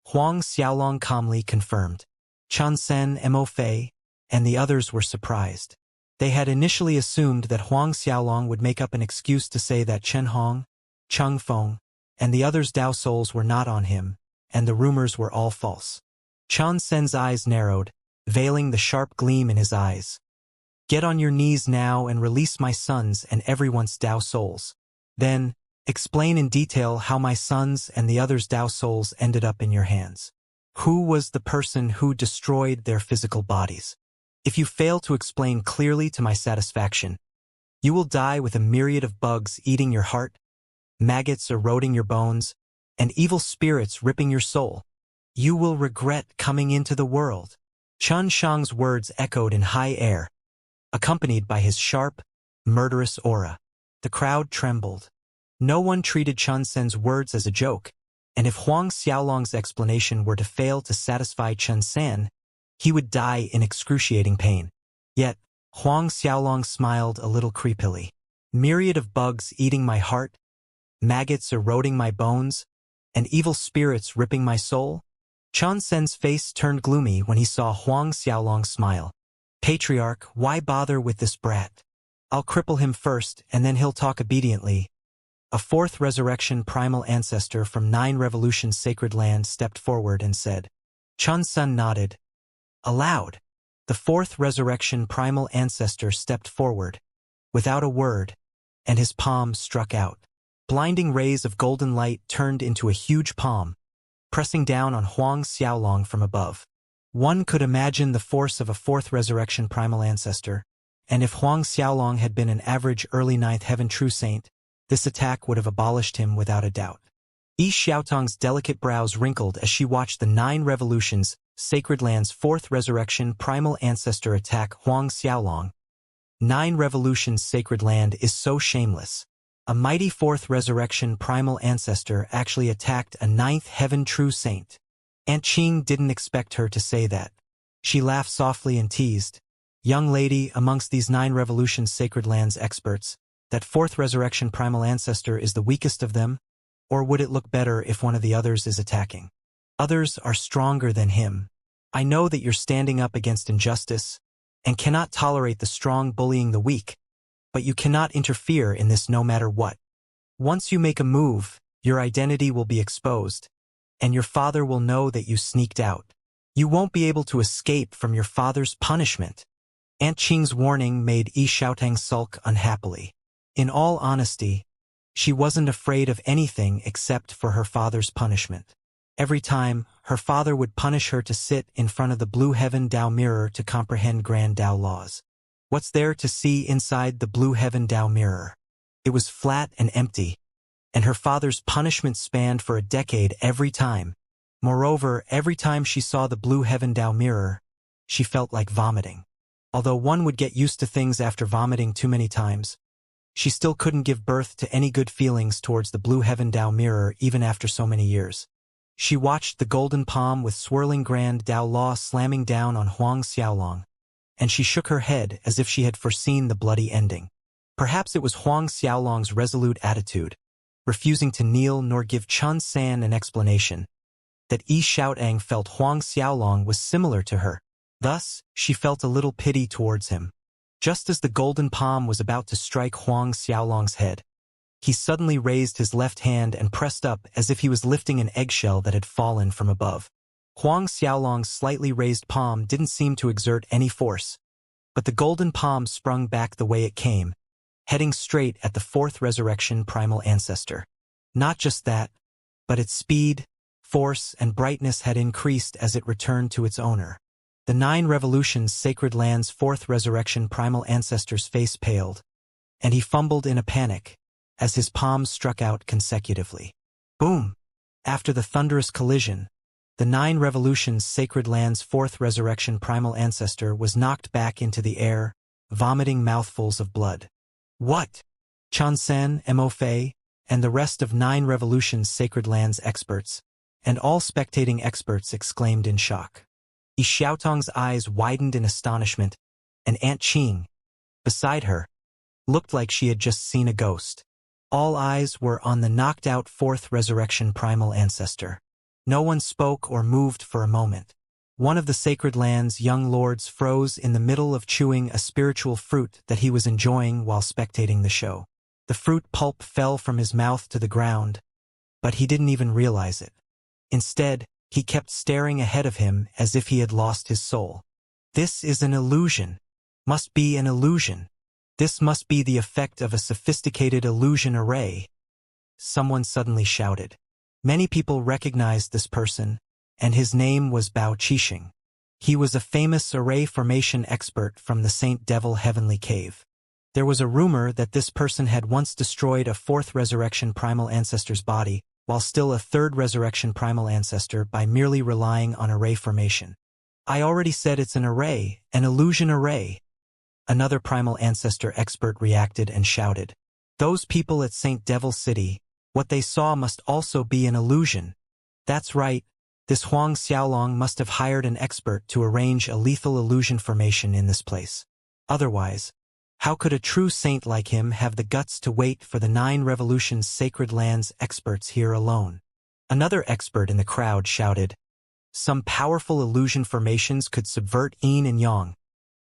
Huang Xiaolong calmly confirmed. Chun Sen, Mo Fei, and the others were surprised. They had initially assumed that Huang Xiaolong would make up an excuse to say that Chen Hong, Cheng Feng, and the others' Tao souls were not on him, and the rumors were all false. Chun Sen's eyes narrowed, veiling the sharp gleam in his eyes. "Get on your knees now and release my sons and everyone's Tao souls. Then, explain in detail how my sons and the others' Tao souls ended up in your hands. Who was the person who destroyed their physical bodies? If you fail to explain clearly to my satisfaction, you will die with a myriad of bugs eating your heart, maggots eroding your bones, and evil spirits ripping your soul. You will regret coming into the world." Chun Shang's words echoed in high air, accompanied by his sharp, murderous aura. The crowd trembled. No one treated Chun Sen's words as a joke, and if Huang Xiaolong's explanation were to fail to satisfy Chun San, he would die in excruciating pain. Yet, Huang Xiaolong smiled a little creepily. "Myriad of bugs eating my heart, maggots eroding my bones, and evil spirits ripping my soul?" Chun Sen's face turned gloomy when he saw Huang Xiaolong smile. "Patriarch, why bother with this brat? I'll cripple him first, and then he'll talk obediently." A 4th Resurrection primal ancestor from 9 Revolutions Sacred Land stepped forward and said. Chun Sen nodded. Aloud, the 4th Resurrection primal ancestor stepped forward, without a word, and his palm struck out. Blinding rays of golden light turned into a huge palm, pressing down on Huang Xiaolong from above. One could imagine the force of a 4th Resurrection primal ancestor, and if Huang Xiaolong had been an average early 9th Heaven true saint, this attack would have abolished him without a doubt. Yi Xiaotang's delicate brows wrinkled as she watched the 9 Revolutions Sacred Land's 4th Resurrection primal ancestor attack Huang Xiaolong. 9 Revolutions Sacred Land is so shameless. A mighty 4th Resurrection primal ancestor actually attacked a 9th Heaven true saint. Aunt Qing didn't expect her to say that. She laughed softly and teased, "Young lady, amongst these 9 revolutions sacred lands experts, that 4th resurrection primal ancestor is the weakest of them? Or would it look better if one of the others is attacking? Others are stronger than him. I know that you're standing up against injustice and cannot tolerate the strong bullying the weak, but you cannot interfere in this no matter what. Once you make a move, your identity will be exposed, and your father will know that you sneaked out. You won't be able to escape from your father's punishment." Aunt Qing's warning made Yi Xiaotang sulk unhappily. In all honesty, she wasn't afraid of anything except for her father's punishment. Every time, her father would punish her to sit in front of the blue heaven Dao mirror to comprehend grand Dao laws. What's there to see inside the blue heaven Dao mirror? It was flat and empty, and her father's punishment spanned for a decade every time. Moreover, every time she saw the blue heaven Dao mirror, she felt like vomiting. Although one would get used to things after vomiting too many times, she still couldn't give birth to any good feelings towards the blue heaven Dao mirror even after so many years. She watched the golden palm with swirling grand Dao law slamming down on Huang Xiaolong, and she shook her head as if she had foreseen the bloody ending. Perhaps it was Huang Xiaolong's resolute attitude, refusing to kneel nor give Chun San an explanation, that Yi Xiaotang felt Huang Xiaolong was similar to her. Thus, she felt a little pity towards him. Just as the golden palm was about to strike Huang Xiaolong's head, he suddenly raised his left hand and pressed up as if he was lifting an eggshell that had fallen from above. Huang Xiaolong's slightly raised palm didn't seem to exert any force, but the golden palm sprung back the way it came, heading straight at the 4th resurrection primal ancestor. Not just that, but its speed, force, and brightness had increased as it returned to its owner. The 9 revolutions sacred land's 4th resurrection primal ancestor's face paled, and he fumbled in a panic as his palms struck out consecutively. Boom! After the thunderous collision, the 9 revolutions sacred land's 4th resurrection primal ancestor was knocked back into the air, vomiting mouthfuls of blood. What? Chun-Sen, Mo Fei, and the rest of 9 revolutions sacred lands experts, and all spectating experts exclaimed in shock. Yi Xiaotang's eyes widened in astonishment, and Aunt Qing, beside her, looked like she had just seen a ghost. All eyes were on the knocked-out 4th resurrection primal ancestor. No one spoke or moved for a moment. One of the sacred land's young lords froze in the middle of chewing a spiritual fruit that he was enjoying while spectating the show. The fruit pulp fell from his mouth to the ground, but he didn't even realize it. Instead, he kept staring ahead of him as if he had lost his soul. This is an illusion. Must be an illusion. This must be the effect of a sophisticated illusion array. Someone suddenly shouted. Many people recognized this person, and his name was Bao Qixing. He was a famous array formation expert from the Saint Devil Heavenly Cave. There was a rumor that this person had once destroyed a 4th resurrection primal ancestor's body, while still a 3rd resurrection primal ancestor by merely relying on array formation. I already said it's an array, an illusion array. Another primal ancestor expert reacted and shouted. Those people at St. Devil City, what they saw must also be an illusion. That's right, this Huang Xiaolong must have hired an expert to arrange a lethal illusion formation in this place. Otherwise, how could a true saint like him have the guts to wait for the 9 revolutions sacred lands experts here alone? Another expert in the crowd shouted, some powerful illusion formations could subvert yin and yang,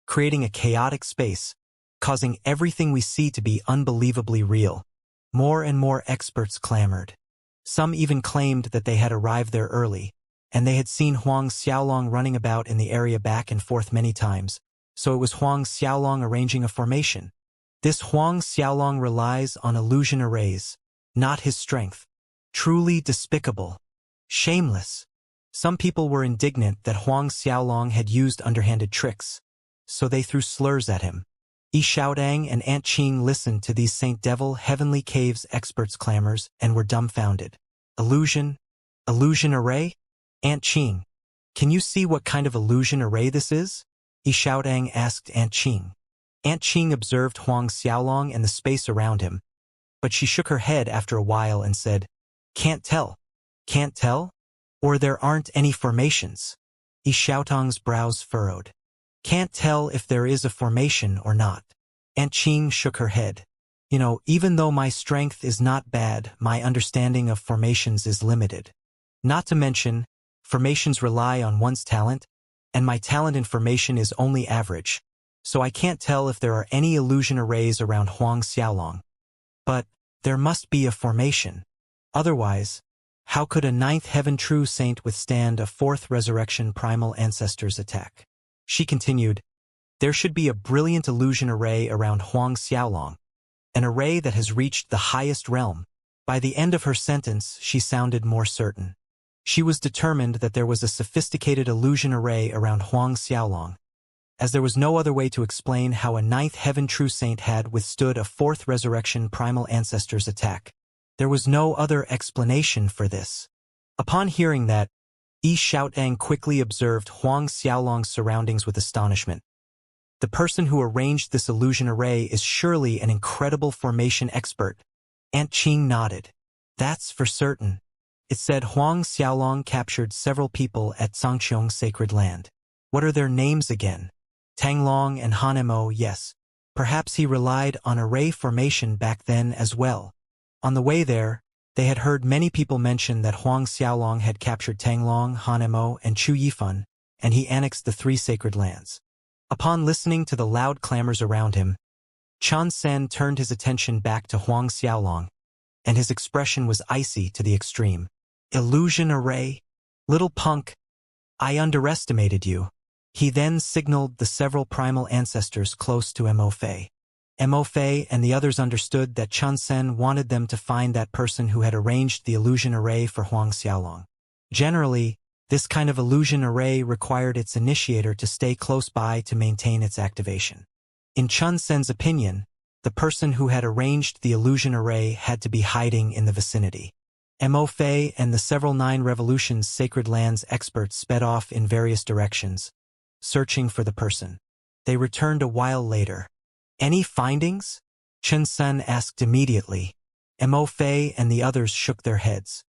creating a chaotic space, causing everything we see to be unbelievably real. More and more experts clamored. Some even claimed that they had arrived there early, and they had seen Huang Xiaolong running about in the area back and forth many times, so it was Huang Xiaolong arranging a formation. This Huang Xiaolong relies on illusion arrays, not his strength. Truly despicable. Shameless. Some people were indignant that Huang Xiaolong had used underhanded tricks, so they threw slurs at him. Yi Xiaotang and Aunt Qing listened to these Saint Devil Heavenly Caves experts' clamors and were dumbfounded. Illusion? Illusion array? Aunt Qing, can you see what kind of illusion array this is? Yi Xiaotang asked Aunt Qing. Aunt Qing observed Huang Xiaolong and the space around him, but she shook her head after a while and said, can't tell. Can't tell? Or there aren't any formations. Yi Xiaotong's brows furrowed. Can't tell if there is a formation or not. Aunt Qing shook her head. Even though my strength is not bad, my understanding of formations is limited. Not to mention, formations rely on one's talent, and my talent in formation is only average, so I can't tell if there are any illusion arrays around Huang Xiaolong. But there must be a formation. Otherwise, how could a ninth heaven true saint withstand a fourth resurrection primal ancestor's attack? She continued, there should be a brilliant illusion array around Huang Xiaolong, an array that has reached the highest realm. By the end of her sentence, she sounded more certain. She was determined that there was a sophisticated illusion array around Huang Xiaolong, as there was no other way to explain how a ninth heaven true saint had withstood a fourth resurrection primal ancestor's attack. There was no other explanation for this. Upon hearing that, Yi Xiaotang quickly observed Huang Xiaolong's surroundings with astonishment. The person who arranged this illusion array is surely an incredible formation expert. Aunt Qing nodded. That's for certain. It said Huang Xiaolong captured several people at Sangqiong's sacred land. What are their names again? Tanglong and Hanemo, yes. Perhaps he relied on array formation back then as well. On the way there, they had heard many people mention that Huang Xiaolong had captured Tanglong, Hanemo, and Chu Yifan, and he annexed the 3 sacred lands. Upon listening to the loud clamors around him, Chen Sen turned his attention back to Huang Xiaolong, and his expression was icy to the extreme. Illusion array? Little punk, I underestimated you. He then signaled the several primal ancestors close to Mo Fei. Mo Fei and the others understood that Chen Sen wanted them to find that person who had arranged the illusion array for Huang Xiaolong. Generally, this kind of illusion array required its initiator to stay close by to maintain its activation. In Chen Sen's opinion, the person who had arranged the illusion array had to be hiding in the vicinity. Mo Fei and the several 9 revolutions sacred lands experts sped off in various directions, searching for the person. They returned a while later. Any findings? Chen Sen asked immediately. Mo Fei and the others shook their heads.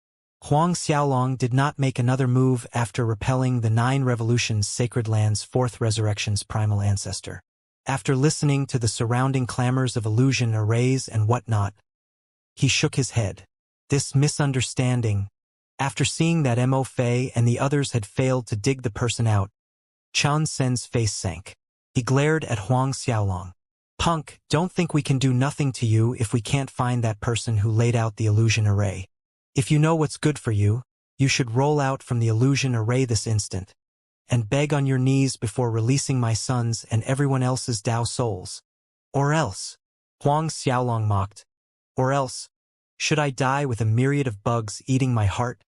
Huang Xiaolong did not make another move after repelling the 9 revolutions sacred land's 4th resurrection's primal ancestor. After listening to the surrounding clamors of illusion arrays and whatnot, he shook his head. This misunderstanding. After seeing that Mo Fei and the others had failed to dig the person out, Chen Sen's face sank. He glared at Huang Xiaolong. Punk, don't think we can do nothing to you if we can't find that person who laid out the illusion array. If you know what's good for you, you should roll out from the illusion array this instant, and beg on your knees before releasing my sons and everyone else's Dao souls. Or else, Huang Xiaolong mocked. Or else, should I die with a myriad of bugs eating my heart,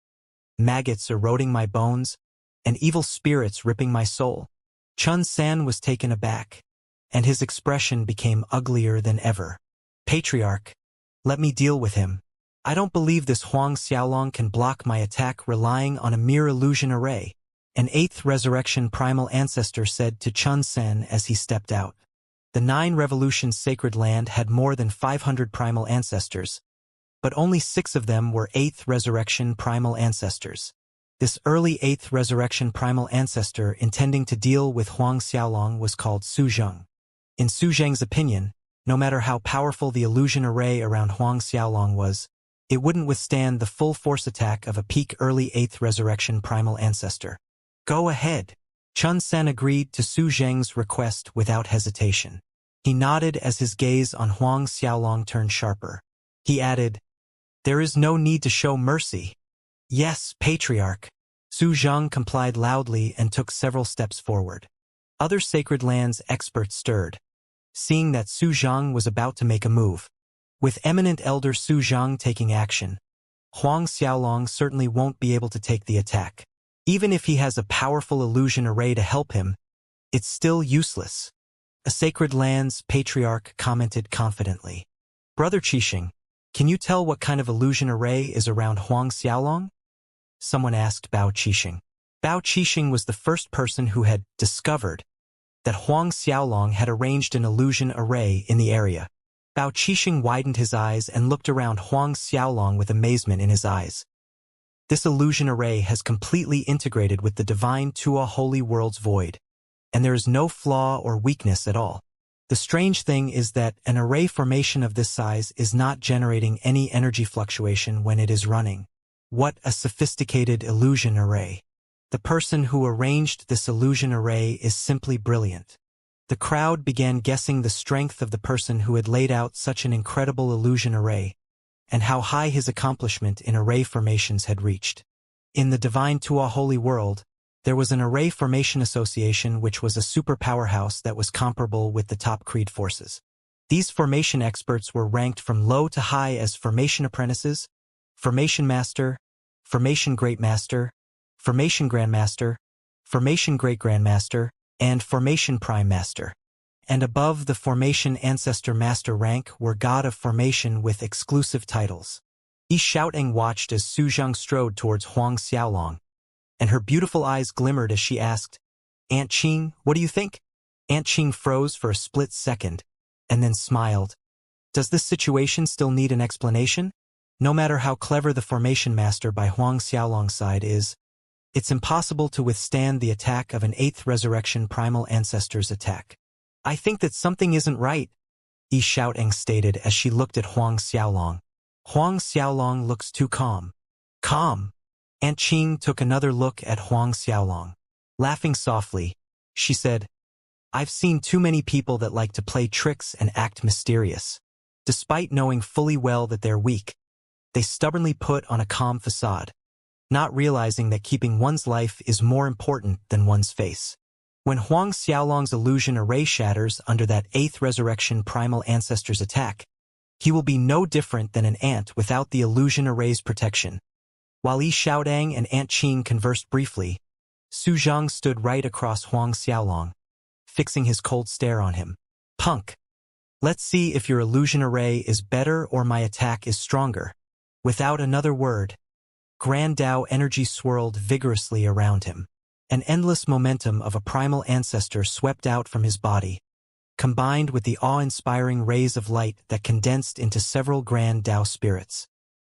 maggots eroding my bones, and evil spirits ripping my soul? Chen San was taken aback, and his expression became uglier than ever. Patriarch, let me deal with him. I don't believe this Huang Xiaolong can block my attack relying on a mere illusion array, an 8th resurrection primal ancestor said to Chen Sen as he stepped out. The 9 revolutions sacred land had more than 500 primal ancestors, but only 6 of them were 8th resurrection primal ancestors. This early 8th resurrection primal ancestor intending to deal with Huang Xiaolong was called Su Zheng. In Su Zheng's opinion, no matter how powerful the illusion array around Huang Xiaolong was, it wouldn't withstand the full force attack of a peak early 8th resurrection primal ancestor. Go ahead. Chen Sen agreed to Su Zheng's request without hesitation. He nodded as his gaze on Huang Xiaolong turned sharper. He added, there is no need to show mercy. Yes, Patriarch. Su Zheng complied loudly and took several steps forward. Other sacred lands experts stirred, seeing that Su Zheng was about to make a move. With eminent elder Su Zheng taking action, Huang Xiaolong certainly won't be able to take the attack. Even if he has a powerful illusion array to help him, it's still useless. A sacred land's patriarch commented confidently. Brother Qixing, can you tell what kind of illusion array is around Huang Xiaolong? Someone asked Bao Qixing. Bao Qixing was the first person who had discovered that Huang Xiaolong had arranged an illusion array in the area. Bao Qixing widened his eyes and looked around Huang Xiaolong with amazement in his eyes. This illusion array has completely integrated with the divine Tua holy world's void, and there is no flaw or weakness at all. The strange thing is that an array formation of this size is not generating any energy fluctuation when it is running. What a sophisticated illusion array. The person who arranged this illusion array is simply brilliant. The crowd began guessing the strength of the person who had laid out such an incredible illusion array, and how high his accomplishment in array formations had reached. In the divine Tua holy world, there was an array formation association which was a super powerhouse that was comparable with the top creed forces. These formation experts were ranked from low to high as formation apprentices, formation master, formation great master, formation grandmaster, formation great grandmaster, and formation prime master. And above the formation ancestor master rank were god of formation with exclusive titles. Yi Xiaoteng watched as Su Zhang strode towards Huang Xiaolong, and her beautiful eyes glimmered as she asked, "Aunt Qing, what do you think?" Aunt Qing froze for a split second, and then smiled. Does this situation still need an explanation? No matter how clever the formation master by Huang Xiaolong's side is, it's impossible to withstand the attack of an 8th resurrection primal ancestor's attack. I think that something isn't right, Yi Xiaoteng stated as she looked at Huang Xiaolong. Huang Xiaolong looks too calm. Calm. Aunt Qing took another look at Huang Xiaolong. Laughing softly, she said, I've seen too many people that like to play tricks and act mysterious. Despite knowing fully well that they're weak, they stubbornly put on a calm facade, not realizing that keeping one's life is more important than one's face. When Huang Xiaolong's illusion array shatters under that 8th resurrection primal ancestor's attack, he will be no different than an ant without the illusion array's protection. While Yi Xiaoteng and Aunt Qing conversed briefly, Su Zhang stood right across Huang Xiaolong, fixing his cold stare on him. Punk! Let's see if your illusion array is better or my attack is stronger. Without another word, Grand Tao energy swirled vigorously around him. An endless momentum of a primal ancestor swept out from his body, combined with the awe-inspiring rays of light that condensed into several Grand Tao spirits.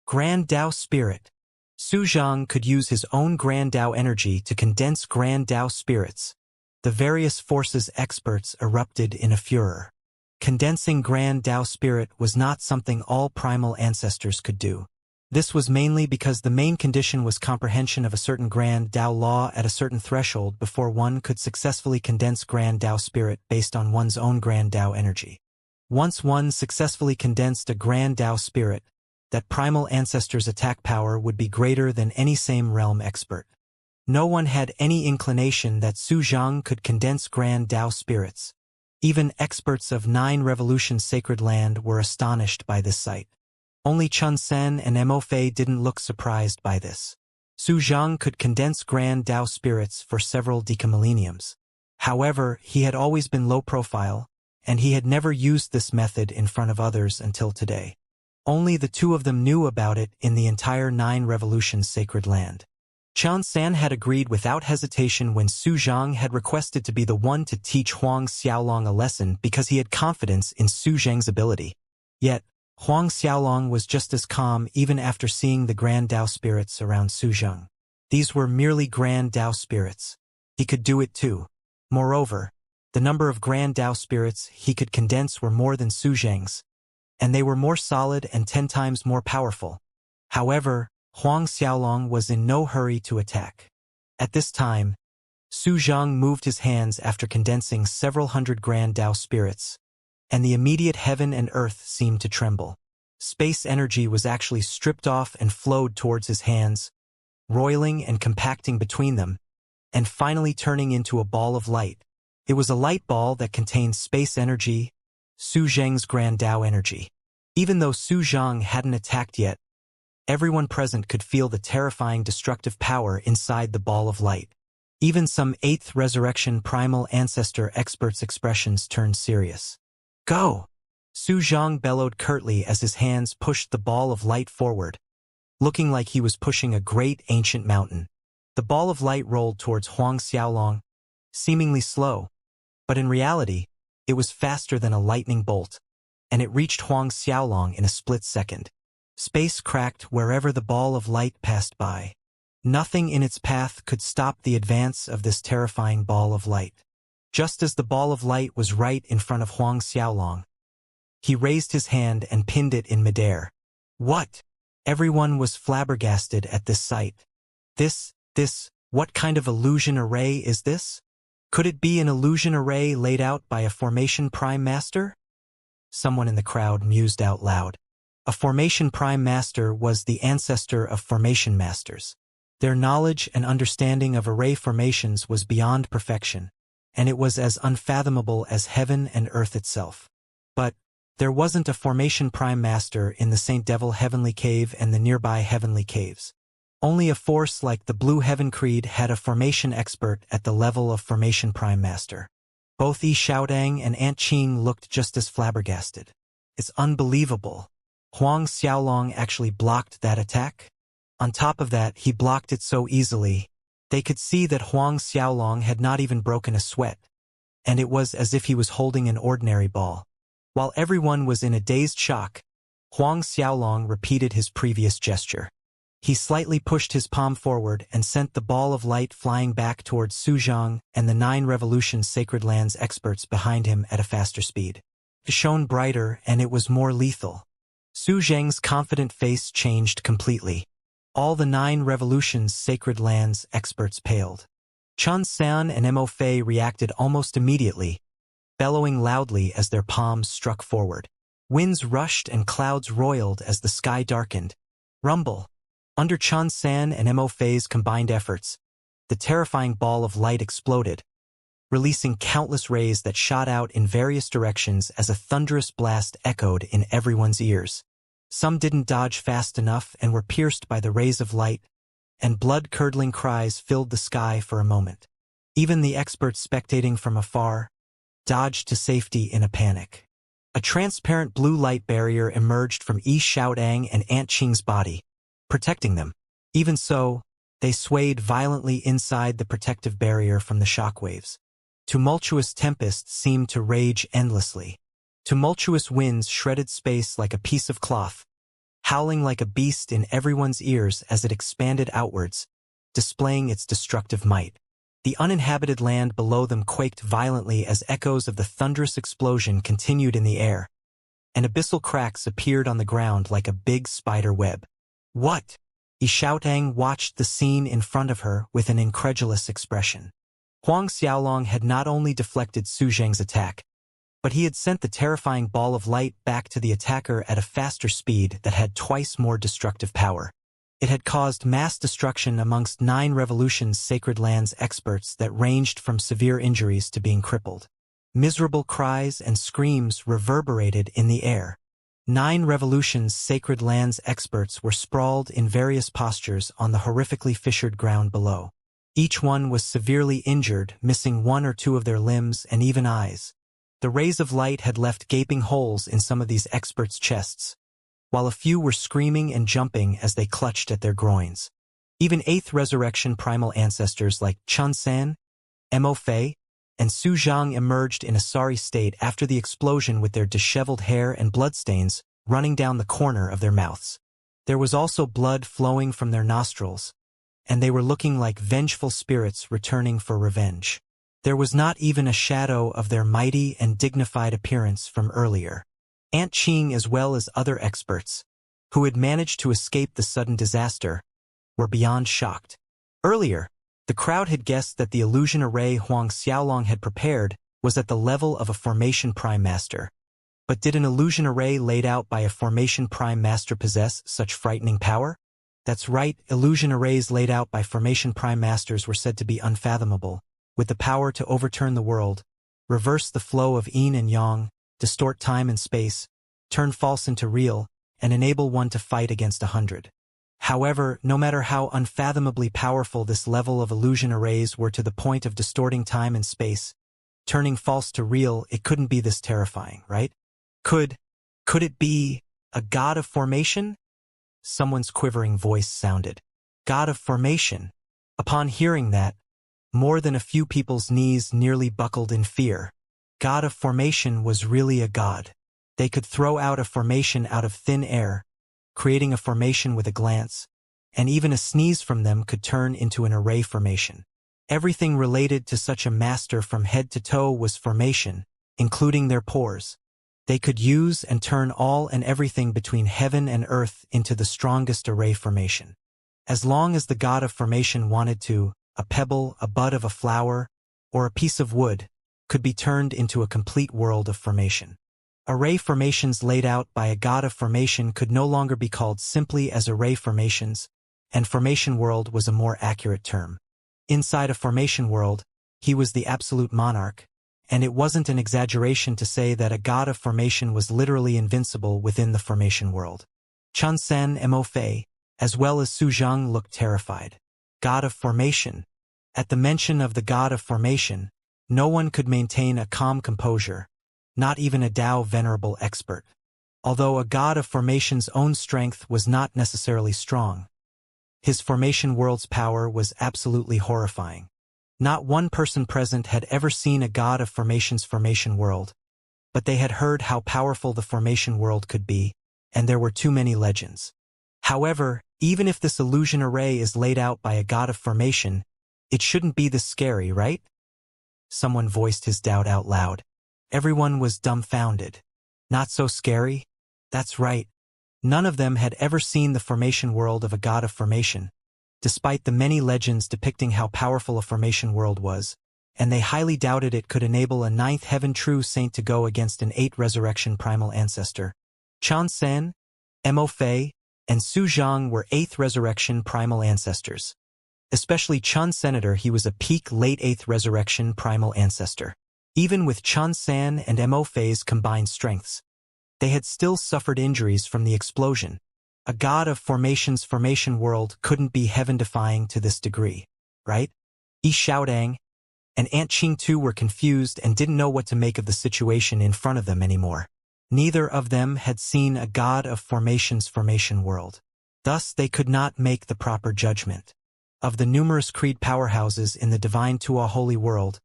Grand Tao spirit. Su Zhang could use his own Grand Tao energy to condense Grand Tao spirits. The various forces experts erupted in a furor. Condensing Grand Tao spirit was not something all primal ancestors could do. This was mainly because the main condition was comprehension of a certain Grand Tao law at a certain threshold before one could successfully condense Grand Tao spirit based on one's own Grand Tao energy. Once one successfully condensed a Grand Tao spirit, that primal ancestor's attack power would be greater than any same realm expert. No one had any inclination that Su Zhang could condense Grand Tao spirits. Even experts of 9 Revolutions Sacred Land were astonished by this sight. Only Chun Sen and Mo Fei didn't look surprised by this. Su Zhang could condense Grand Tao spirits for several decamillenniums. However, he had always been low profile, and he had never used this method in front of others until today. Only the two of them knew about it in the entire 9 Revolutions Sacred Land. Chun San had agreed without hesitation when Su Zhang had requested to be the one to teach Huang Xiaolong a lesson because he had confidence in Su Zhang's ability. Yet, Huang Xiaolong was just as calm even after seeing the Grand Tao spirits around Su Zhang. These were merely Grand Tao spirits. He could do it too. Moreover, the number of Grand Tao spirits he could condense were more than Su Zhang's, and they were more solid and 10 times more powerful. However, Huang Xiaolong was in no hurry to attack. At this time, Su Zhang moved his hands after condensing several hundred Grand Tao spirits, and the immediate heaven and earth seemed to tremble. Space energy was actually stripped off and flowed towards his hands, roiling and compacting between them, and finally turning into a ball of light. It was a light ball that contained space energy, Su Zhang's Grand Tao energy. Even though Su Zhang hadn't attacked yet, everyone present could feel the terrifying destructive power inside the ball of light. Even some 8th resurrection primal ancestor experts' expressions turned serious. Go! Su Zhang bellowed curtly as his hands pushed the ball of light forward, looking like he was pushing a great ancient mountain. The ball of light rolled towards Huang Xiaolong, seemingly slow, but in reality, it was faster than a lightning bolt, and it reached Huang Xiaolong in a split second. Space cracked wherever the ball of light passed by. Nothing in its path could stop the advance of this terrifying ball of light. Just as the ball of light was right in front of Huang Xiaolong, he raised his hand and pinned it in midair. What? Everyone was flabbergasted at this sight. What kind of illusion array is this? Could it be an illusion array laid out by a formation prime master? Someone in the crowd mused out loud. A formation prime master was the ancestor of formation masters. Their knowledge and understanding of array formations was beyond perfection, and it was as unfathomable as heaven and earth itself. But there wasn't a formation prime master in the Saint Devil Heavenly Cave and the nearby Heavenly Caves. Only a force like the Blue Heaven Creed had a formation expert at the level of formation prime master. Both Yi Xiaodang and Aunt Qing looked just as flabbergasted. It's unbelievable. Huang Xiaolong actually blocked that attack? On top of that, he blocked it so easily. They could see that Huang Xiaolong had not even broken a sweat, and it was as if he was holding an ordinary ball. While everyone was in a dazed shock, Huang Xiaolong repeated his previous gesture. He slightly pushed his palm forward and sent the ball of light flying back towards Su Zhang and the 9 Revolution Sacred Lands experts behind him at a faster speed. It shone brighter and it was more lethal. Su Zhang's confident face changed completely. All the 9 Revolutions Sacred Lands experts paled. Chun San and Mo Fei reacted almost immediately, bellowing loudly as their palms struck forward. Winds rushed and clouds roiled as the sky darkened. Rumble. Under Chun San and Mo Fei's combined efforts, the terrifying ball of light exploded, releasing countless rays that shot out in various directions as a thunderous blast echoed in everyone's ears. Some didn't dodge fast enough and were pierced by the rays of light, and blood-curdling cries filled the sky for a moment. Even the experts spectating from afar dodged to safety in a panic. A transparent blue light barrier emerged from Yi Xiaodang and Aunt Qing's body, protecting them. Even so, they swayed violently inside the protective barrier from the shockwaves. Tumultuous tempests seemed to rage endlessly. Tumultuous winds shredded space like a piece of cloth, howling like a beast in everyone's ears as it expanded outwards, displaying its destructive might. The uninhabited land below them quaked violently as echoes of the thunderous explosion continued in the air, and abyssal cracks appeared on the ground like a big spider web. What? Yi Xiaotang watched the scene in front of her with an incredulous expression. Huang Xiaolong had not only deflected Su Zhang's attack, but he had sent the terrifying ball of light back to the attacker at a faster speed that had twice more destructive power. It had caused mass destruction amongst 9 Revolutions Sacred Lands experts that ranged from severe injuries to being crippled. Miserable cries and screams reverberated in the air. 9 Revolutions Sacred Lands experts were sprawled in various postures on the horrifically fissured ground below. Each one was severely injured, missing 1 or 2 of their limbs and even eyes. The rays of light had left gaping holes in some of these experts' chests, while a few were screaming and jumping as they clutched at their groins. Even 8th Resurrection primal ancestors like Chun San, Mo Fei, and Su Zhang emerged in a sorry state after the explosion with their disheveled hair and bloodstains running down the corner of their mouths. There was also blood flowing from their nostrils, and they were looking like vengeful spirits returning for revenge. There was not even a shadow of their mighty and dignified appearance from earlier. Aunt Qing, as well as other experts, who had managed to escape the sudden disaster, were beyond shocked. Earlier, the crowd had guessed that the illusion array Huang Xiaolong had prepared was at the level of a formation prime master. But did an illusion array laid out by a formation prime master possess such frightening power? That's right, illusion arrays laid out by formation prime masters were said to be unfathomable, with the power to overturn the world, reverse the flow of yin and yang, distort time and space, turn false into real, and enable one to fight against 100. However, no matter how unfathomably powerful this level of illusion arrays were to the point of distorting time and space, turning false to real, it couldn't be this terrifying, right? Could it be a god of formation? Someone's quivering voice sounded. God of formation. Upon hearing that, more than a few people's knees nearly buckled in fear. God of formation was really a god. They could throw out a formation out of thin air, creating a formation with a glance, and even a sneeze from them could turn into an array formation. Everything related to such a master from head to toe was formation, including their pores. They could use and turn all and everything between heaven and earth into the strongest array formation. As long as the god of formation wanted to, a pebble, a bud of a flower, or a piece of wood could be turned into a complete world of formation. Array formations laid out by a god of formation could no longer be called simply as array formations, and formation world was a more accurate term. Inside a formation world, he was the absolute monarch, and it wasn't an exaggeration to say that a god of formation was literally invincible within the formation world. Chun Sen and Mo Fei, as well as Su Zhang, looked terrified. God of formation. At the mention of the god of formation, no one could maintain a calm composure, not even a Tao venerable expert. Although a god of formation's own strength was not necessarily strong, his formation world's power was absolutely horrifying. Not one person present had ever seen a god of formation's formation world, but they had heard how powerful the formation world could be, and there were too many legends. However, even if this illusion array is laid out by a god of formation, it shouldn't be this scary, right? Someone voiced his doubt out loud. Everyone was dumbfounded. Not so scary? That's right. None of them had ever seen the formation world of a god of formation, despite the many legends depicting how powerful a formation world was, and they highly doubted it could enable a ninth heaven true saint to go against an 8th resurrection primal ancestor. Chun Sen, Mo Fei, and Su Zhang were 8th resurrection primal ancestors. Especially Chun Senator, he was a peak late 8th resurrection primal ancestor. Even with Chun San and Mo Fei's combined strengths, they had still suffered injuries from the explosion. A god of formation's formation world couldn't be heaven-defying to this degree, right? Yi Xiaodang and Aunt Qing too were confused and didn't know what to make of the situation in front of them anymore. Neither of them had seen a god of formation's formation world. Thus, they could not make the proper judgment. Of the numerous creed powerhouses in the divine Tua holy world,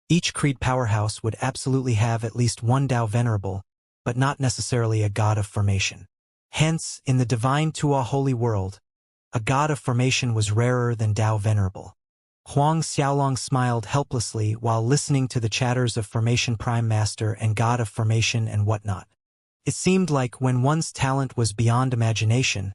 each creed powerhouse would absolutely have at least one Tao venerable, but not necessarily a god of formation. Hence, in the divine Tua holy world, a god of formation was rarer than Tao venerable. Huang Xiaolong smiled helplessly while listening to the chatters of formation prime master and god of formation and whatnot. It seemed like when one's talent was beyond imagination,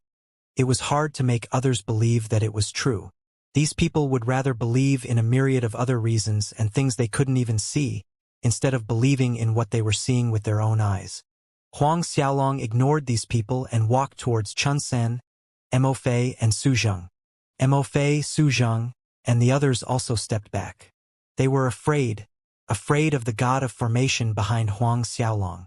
it was hard to make others believe that it was true. These people would rather believe in a myriad of other reasons and things they couldn't even see, instead of believing in what they were seeing with their own eyes. Huang Xiaolong ignored these people and walked towards Chun Sen, Mo Fei, and Su Zhang. Mo Fei, Su Zhang, and the others also stepped back. They were afraid of the god of formation behind Huang Xiaolong.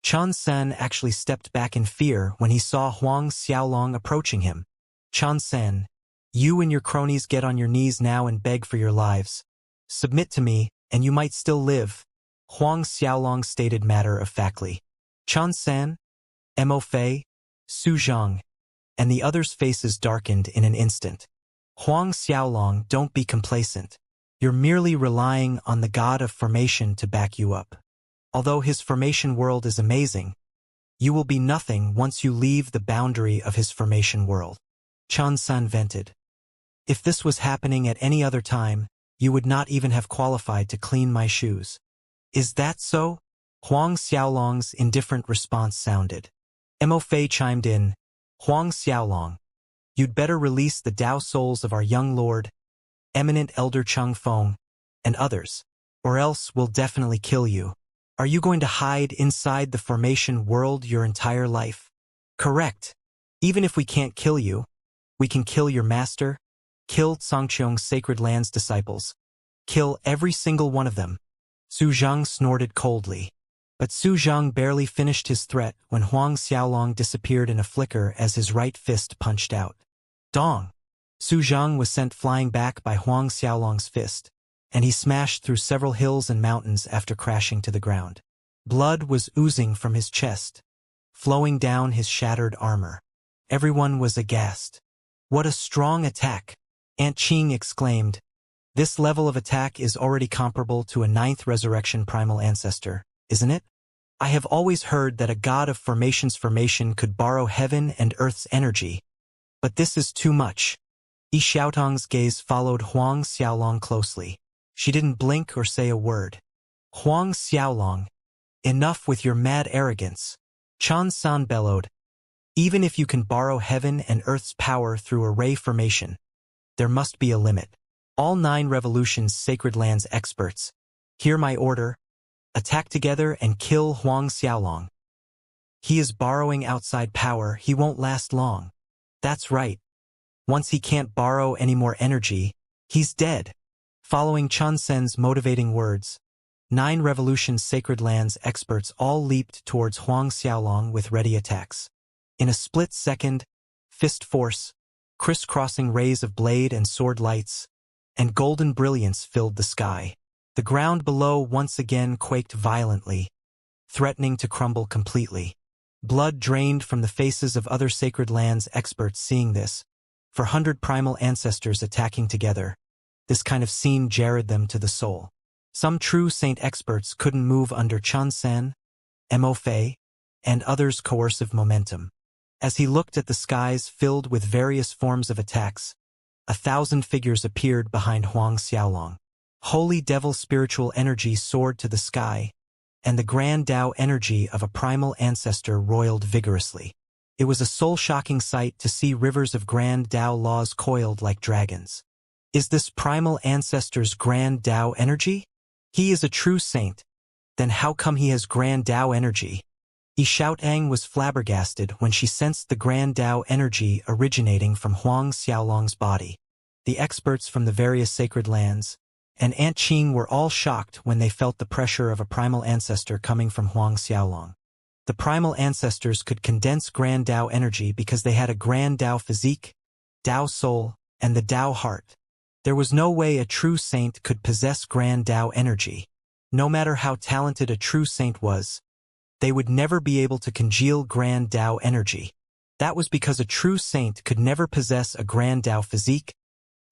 Chun Sen actually stepped back in fear when he saw Huang Xiaolong approaching him. Chun Sen, you and your cronies get on your knees now and beg for your lives. Submit to me, and you might still live, Huang Xiaolong stated matter-of-factly. Chun Sen, Mo Fei, Su Zhang, and the others' faces darkened in an instant. Huang Xiaolong, don't be complacent. You're merely relying on the god of formation to back you up. Although his formation world is amazing, you will be nothing once you leave the boundary of his formation world. Chun Sen vented. If this was happening at any other time, you would not even have qualified to clean my shoes. Is that so? Huang Xiaolong's indifferent response sounded. Mo Fei chimed in. Huang Xiaolong, you'd better release the Tao souls of our young lord, eminent elder Cheng Feng, and others, or else we'll definitely kill you. Are you going to hide inside the formation world your entire life? Correct. Even if we can't kill you, we can kill your master, kill Sangqiong's Sacred Land's disciples. Kill every single one of them. Su Zhang snorted coldly. But Su Zhang barely finished his threat when Huang Xiaolong disappeared in a flicker as his right fist punched out. Dong! Su Zhang was sent flying back by Huang Xiaolong's fist, and he smashed through several hills and mountains after crashing to the ground. Blood was oozing from his chest, flowing down his shattered armor. Everyone was aghast. What a strong attack! Aunt Qing exclaimed. This level of attack is already comparable to a 9th resurrection primal ancestor, isn't it? I have always heard that a god of formation's formation could borrow heaven and earth's energy, But this is too much. Yi Xiaotong's gaze followed Huang Xiaolong closely. She didn't blink or say a word. Huang Xiaolong, enough with your mad arrogance. Chan San bellowed. Even if you can borrow heaven and earth's power through array formation, there must be a limit. All 9 revolutions sacred lands experts, hear my order. Attack together and kill Huang Xiaolong. He is borrowing outside power, he won't last long. That's right. Once he can't borrow any more energy, he's dead. Following Chun Sen's motivating words, 9 revolutions sacred lands experts all leaped towards Huang Xiaolong with ready attacks. In a split second, fist force, crisscrossing rays of blade and sword lights, and golden brilliance filled the sky. The ground below once again quaked violently, threatening to crumble completely. Blood drained from the faces of other sacred lands experts seeing this, for 100 primal ancestors attacking together. This kind of scene jarred them to the soul. Some true saint experts couldn't move under Chun Sen, Mo Fei, and others' coercive momentum. As he looked at the skies filled with various forms of attacks, 1,000 figures appeared behind Huang Xiaolong. Holy devil spiritual energy soared to the sky, and the grand Tao energy of a primal ancestor roiled vigorously. It was a soul-shocking sight to see rivers of grand Tao laws coiled like dragons. Is this primal ancestor's grand Tao energy? He is a true saint. Then how come he has grand Tao energy? Yi Xiaotang was flabbergasted when she sensed the grand Tao energy originating from Huang Xiaolong's body. The experts from the various sacred lands and Aunt Qing were all shocked when they felt the pressure of a primal ancestor coming from Huang Xiaolong. The primal ancestors could condense grand Tao energy because they had a grand Tao physique, Tao soul, and the Tao heart. There was no way a true saint could possess grand Tao energy. No matter how talented a true saint was, they would never be able to congeal grand Tao energy. That was because a true saint could never possess a grand Tao physique,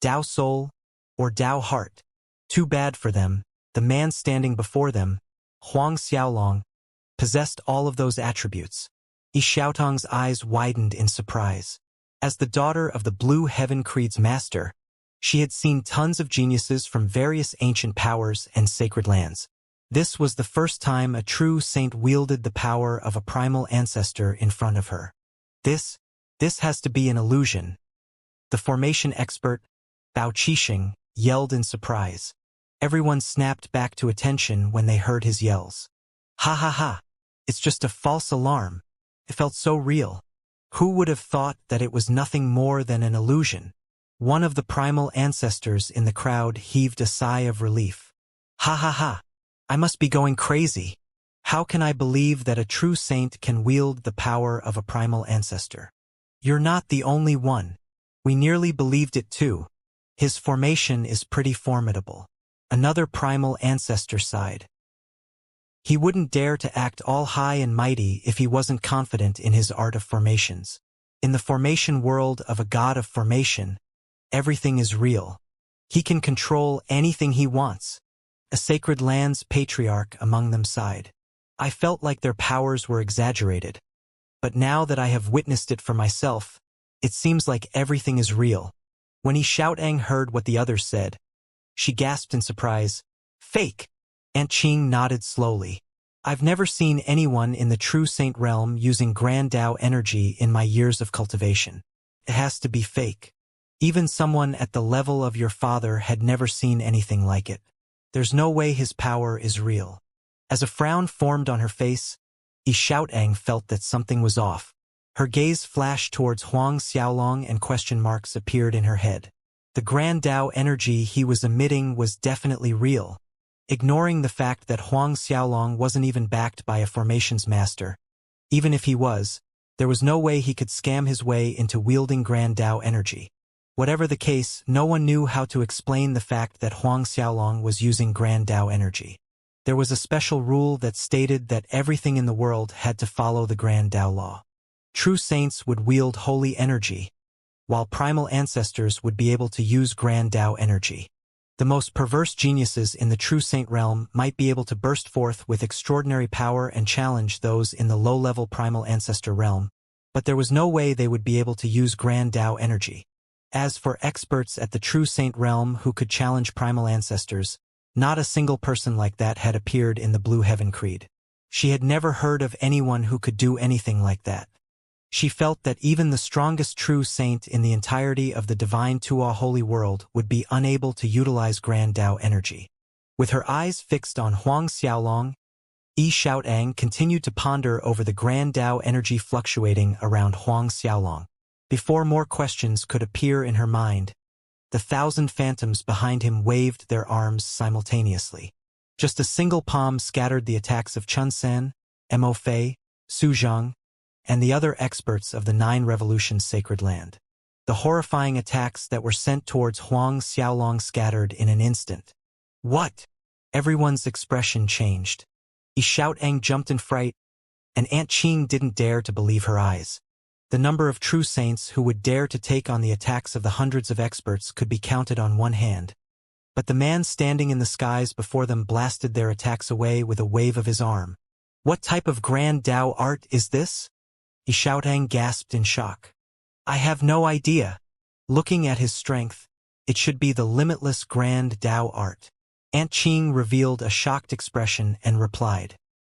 Tao soul, or Tao heart. Too bad for them, the man standing before them, Huang Xiaolong, possessed all of those attributes. Yi Xiaotong's eyes widened in surprise. As the daughter of the Blue Heaven Creed's master, she had seen tons of geniuses from various ancient powers and sacred lands. This was the first time a true saint wielded the power of a primal ancestor in front of her. This has to be an illusion. The formation expert, Bao Qixing, yelled in surprise. Everyone snapped back to attention when they heard his yells. Ha ha ha! It's just a false alarm. It felt so real. Who would have thought that it was nothing more than an illusion? One of the primal ancestors in the crowd heaved a sigh of relief. Ha ha ha! I must be going crazy. How can I believe that a true saint can wield the power of a primal ancestor? You're not the only one. We nearly believed it too. His formation is pretty formidable. Another primal ancestor sighed. He wouldn't dare to act all high and mighty if he wasn't confident in his art of formations. In the formation world of a god of formation, everything is real. He can control anything he wants. A sacred land's patriarch among them sighed. I felt like their powers were exaggerated. But now that I have witnessed it for myself, it seems like everything is real. When Yi Xiaotang heard what the others said, she gasped in surprise. Fake! Aunt Qing nodded slowly. I've never seen anyone in the true saint realm using grand Tao energy in my years of cultivation. It has to be fake. Even someone at the level of your father had never seen anything like it. There's no way his power is real. As a frown formed on her face, Yi Xiaotang felt that something was off. Her gaze flashed towards Huang Xiaolong and question marks appeared in her head. The grand Tao energy he was emitting was definitely real. Ignoring the fact that Huang Xiaolong wasn't even backed by a formations master. Even if he was, there was no way he could scam his way into wielding grand Tao energy. Whatever the case, no one knew how to explain the fact that Huang Xiaolong was using grand Tao energy. There was a special rule that stated that everything in the world had to follow the grand Tao law. True saints would wield holy energy, while primal ancestors would be able to use grand Tao energy. The most perverse geniuses in the true saint realm might be able to burst forth with extraordinary power and challenge those in the low-level primal ancestor realm, but there was no way they would be able to use Grand Tao energy. As for experts at the True Saint realm who could challenge primal ancestors, not a single person like that had appeared in the Blue Heaven Creed. She had never heard of anyone who could do anything like that. She felt that even the strongest true saint in the entirety of the divine Tuo holy world would be unable to utilize Grand Tao energy. With her eyes fixed on Huang Xiaolong, Yi Xiaotang continued to ponder over the Grand Tao energy fluctuating around Huang Xiaolong. Before more questions could appear in her mind, the 1,000 phantoms behind him waved their arms simultaneously. Just a single palm scattered the attacks of Chun Sen, Mo Fei, Su Zhang, and the other experts of the 9 Revolutions Sacred Land. The horrifying attacks that were sent towards Huang Xiaolong scattered in an instant. What? Everyone's expression changed. Yi Xiaotang jumped in fright, and Aunt Qing didn't dare to believe her eyes. The number of true saints who would dare to take on the attacks of the hundreds of experts could be counted on one hand. But the man standing in the skies before them blasted their attacks away with a wave of his arm. What type of Grand Tao art is this? Yi Xiaotang gasped in shock. I have no idea. Looking at his strength, it should be the limitless Grand Tao art. Aunt Qing revealed a shocked expression and replied.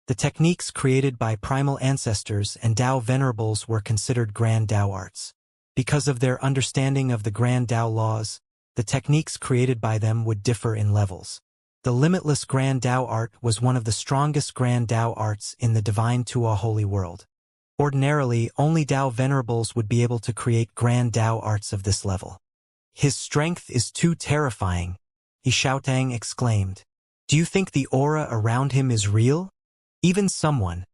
The techniques created by primal ancestors and Tao venerables were considered Grand Tao arts. Because of their understanding of the Grand Tao laws, the techniques created by them would differ in levels. The limitless Grand Tao art was one of the strongest Grand Tao arts in the divine Tuo holy world. Ordinarily, only Tao venerables would be able to create Grand Tao arts of this level. His strength is too terrifying, Yi Xiaotang exclaimed. Do you think the aura around him is real? Even someone,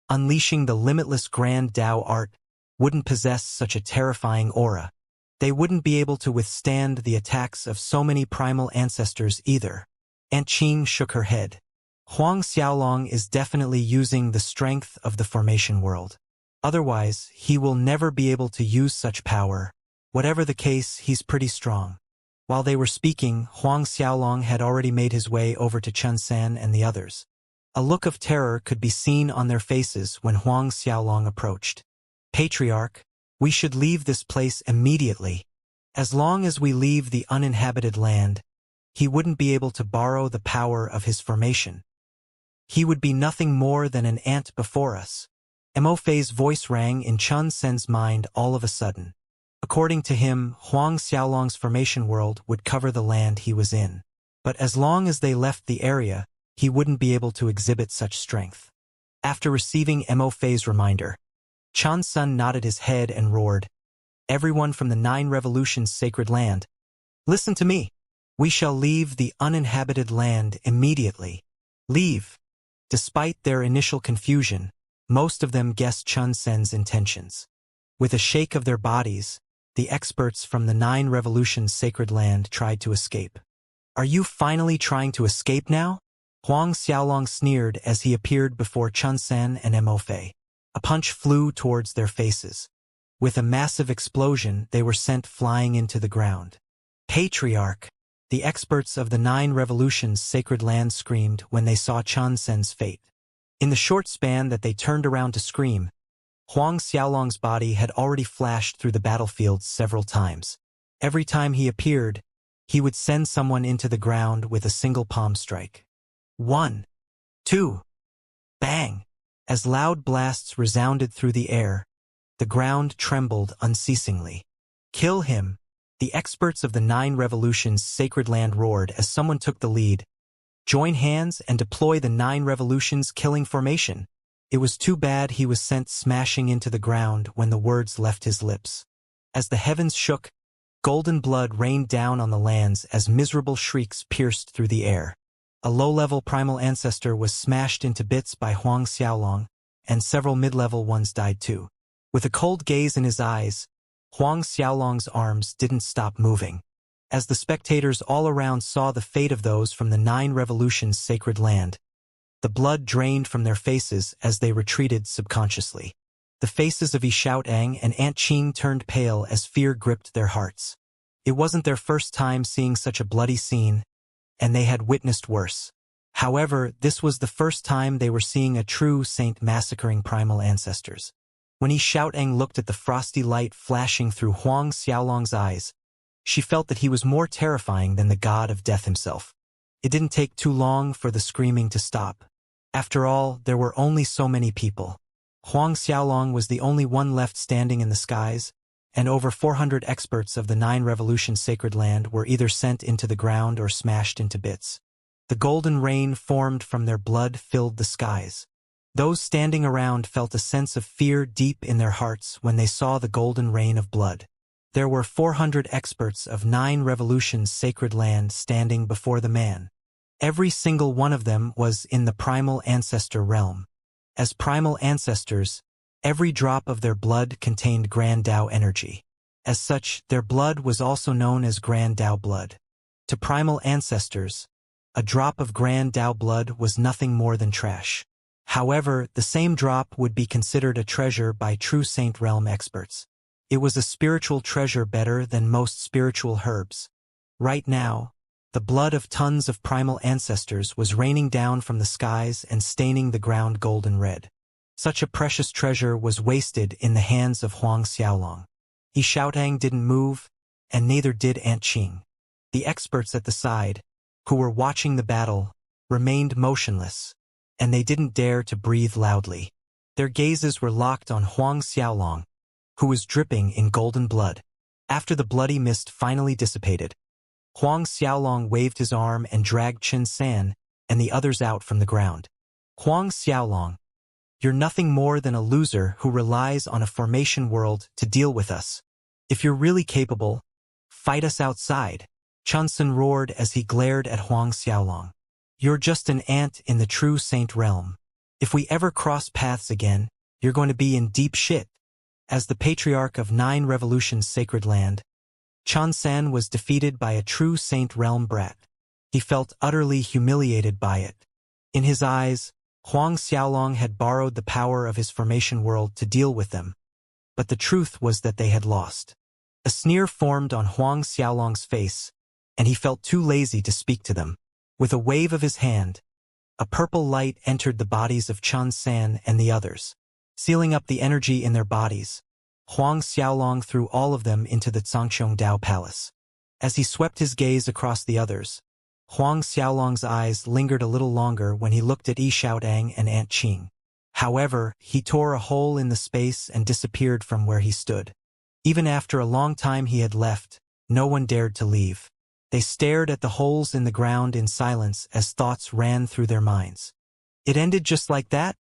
unleashing the limitless Grand Tao art, wouldn't possess such a terrifying aura. They wouldn't be able to withstand the attacks of so many primal ancestors either. Aunt Qing shook her head. Huang Xiaolong is definitely using the strength of the formation world. Otherwise, he will never be able to use such power. Whatever the case, he's pretty strong. While they were speaking, Huang Xiaolong had already made his way over to Chun San and the others. A look of terror could be seen on their faces when Huang Xiaolong approached. Patriarch, we should leave this place immediately. As long as we leave the uninhabited land, he wouldn't be able to borrow the power of his formation. He would be nothing more than an ant before us. Mo Fei's voice rang in Chun Sen's mind all of a sudden. According to him, Huang Xiaolong's formation world would cover the land he was in. But as long as they left the area, he wouldn't be able to exhibit such strength. After receiving Mo Fei's reminder, Chun Sen nodded his head and roared, Everyone from the 9 Revolutions Sacred Land, listen to me. We shall leave the uninhabited land immediately. Leave. Despite their initial confusion, most of them guessed Chun Sen's intentions. With a shake of their bodies, the experts from the 9 Revolutions Sacred Land tried to escape. Are you finally trying to escape now? Huang Xiaolong sneered as he appeared before Chun Sen and Mo Fei. A punch flew towards their faces. With a massive explosion, they were sent flying into the ground. Patriarch! The experts of the 9 Revolutions Sacred Land screamed when they saw Chun Sen's fate. In the short span that they turned around to scream, Huang Xiaolong's body had already flashed through the battlefield several times. Every time he appeared, he would send someone into the ground with a single palm strike. 1, 2, bang! As loud blasts resounded through the air, the ground trembled unceasingly. Kill him! The experts of the 9 Revolutions Sacred Land roared as someone took the lead. Join hands and deploy the 9 Revolutions killing formation. It was too bad he was sent smashing into the ground when the words left his lips. As the heavens shook, golden blood rained down on the lands as miserable shrieks pierced through the air. A low-level primal ancestor was smashed into bits by Huang Xiaolong, and several mid-level ones died too. With a cold gaze in his eyes, Huang Xiaolong's arms didn't stop moving. As the spectators all around saw the fate of those from the 9 Revolutions Sacred Land, the blood drained from their faces as they retreated subconsciously. The faces of Yi Xiaotang and Aunt Qing turned pale as fear gripped their hearts. It wasn't their first time seeing such a bloody scene, and they had witnessed worse. However, this was the first time they were seeing a true saint massacring primal ancestors. When Yi Xiaotang looked at the frosty light flashing through Huang Xiaolong's eyes, she felt that he was more terrifying than the god of death himself. It didn't take too long for the screaming to stop. After all, there were only so many people. Huang Xiaolong was the only one left standing in the skies, and over 400 experts of the 9 revolutions sacred land were either sent into the ground or smashed into bits. The golden rain formed from their blood filled the skies. Those standing around felt a sense of fear deep in their hearts when they saw the golden rain of blood. There were 400 experts of 9 revolutions sacred land standing before the man. Every single one of them was in the primal ancestor realm. As primal ancestors, every drop of their blood contained Grand Tao energy. As such, their blood was also known as Grand Tao blood. To primal ancestors, a drop of Grand Tao blood was nothing more than trash. However, the same drop would be considered a treasure by true Saint Realm experts. It was a spiritual treasure better than most spiritual herbs. Right now, the blood of tons of primal ancestors was raining down from the skies and staining the ground golden red. Such a precious treasure was wasted in the hands of Huang Xiaolong. Yi Xiaotang didn't move, and neither did Aunt Qing. The experts at the side, who were watching the battle, remained motionless, and they didn't dare to breathe loudly. Their gazes were locked on Huang Xiaolong, who was dripping in golden blood. After the bloody mist finally dissipated, Huang Xiaolong waved his arm and dragged Chen San and the others out from the ground. Huang Xiaolong, you're nothing more than a loser who relies on a formation world to deal with us. If you're really capable, fight us outside, Chen San roared as he glared at Huang Xiaolong. You're just an ant in the true Saint realm. If we ever cross paths again, you're going to be in deep shit. As the patriarch of 9 revolutions sacred land, Chen San was defeated by a true Saint Realm brat. He felt utterly humiliated by it. In his eyes, Huang Xiaolong had borrowed the power of his formation world to deal with them, but the truth was that they had lost. A sneer formed on Huang Xiaolong's face, and he felt too lazy to speak to them. With a wave of his hand, a purple light entered the bodies of Chen San and the others. Sealing up the energy in their bodies, Huang Xiaolong threw all of them into the Zhangqiong Dao Palace. As he swept his gaze across the others, Huang Xiaolong's eyes lingered a little longer when he looked at Yi Xiaotang and Aunt Qing. However, he tore a hole in the space and disappeared from where he stood. Even after a long time he had left, no one dared to leave. They stared at the holes in the ground in silence as thoughts ran through their minds. It ended just like that?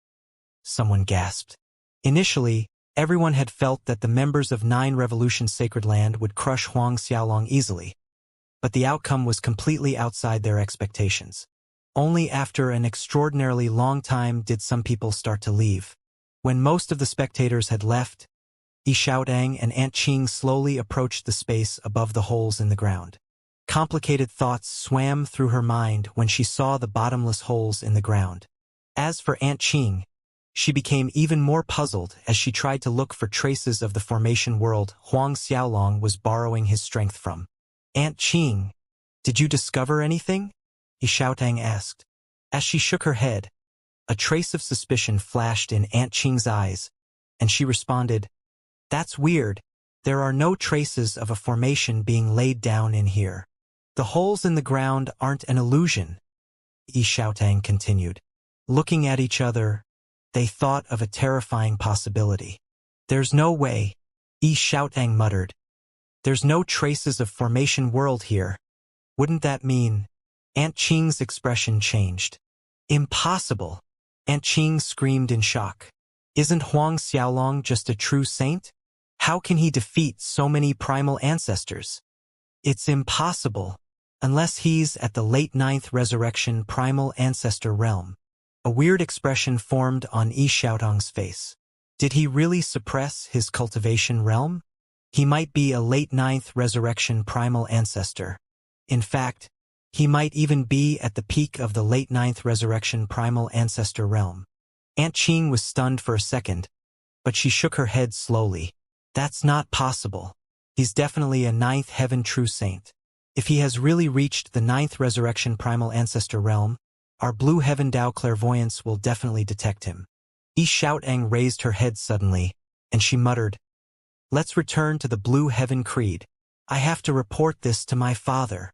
Someone gasped. Initially, everyone had felt that the members of 9 Revolutions Sacred Land would crush Huang Xiaolong easily, but the outcome was completely outside their expectations. Only after an extraordinarily long time did some people start to leave. When most of the spectators had left, Yi Xiaotang and Aunt Qing slowly approached the space above the holes in the ground. Complicated thoughts swam through her mind when she saw the bottomless holes in the ground. As for Aunt Qing, she became even more puzzled as she tried to look for traces of the formation world Huang Xiaolong was borrowing his strength from. Aunt Qing, did you discover anything? Yi Xiaotang asked. As she shook her head, a trace of suspicion flashed in Aunt Qing's eyes, and she responded, "That's weird. There are no traces of a formation being laid down in here. The holes in the ground aren't an illusion," Yi Xiaotang continued. Looking at each other, they thought of a terrifying possibility. "There's no way," Yi Xiaotang muttered. "There's no traces of formation world here. Wouldn't that mean?" Aunt Qing's expression changed. "Impossible!" Aunt Qing screamed in shock. "Isn't Huang Xiaolong just a true saint? How can he defeat so many primal ancestors? It's impossible, unless he's at the late 9th resurrection primal ancestor realm." A weird expression formed on Yi Xiaotang's face. Did he really suppress his cultivation realm? He might be a late 9th resurrection primal ancestor. In fact, he might even be at the peak of the late 9th resurrection primal ancestor realm. Aunt Qing was stunned for a second, but she shook her head slowly. "That's not possible. He's definitely a 9th heaven true saint. If he has really reached the 9th resurrection primal ancestor realm, our blue heaven Dao clairvoyance will definitely detect him." Yi Xiaotang raised her head suddenly, and she muttered, "Let's return to the Blue Heaven Creed. I have to report this to my father."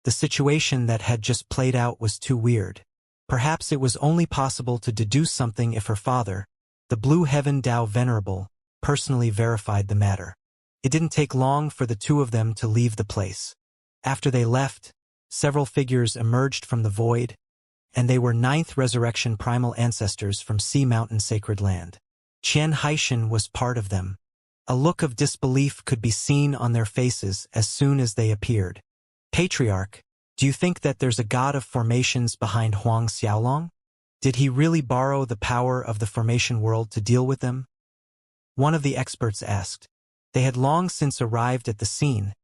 The situation that had just played out was too weird. Perhaps it was only possible to deduce something if her father, the Blue Heaven Tao Venerable, personally verified the matter. It didn't take long for the two of them to leave the place. After they left, several figures emerged from the void, and they were ninth resurrection primal ancestors from Sea Mountain Sacred Land. Xianxia was part of them. A look of disbelief could be seen on their faces as soon as they appeared. "Patriarch, do you think that there's a god of formations behind Huang Xiaolong? Did he really borrow the power of the formation world to deal with them?" One of the experts asked. They had long since arrived at the scene,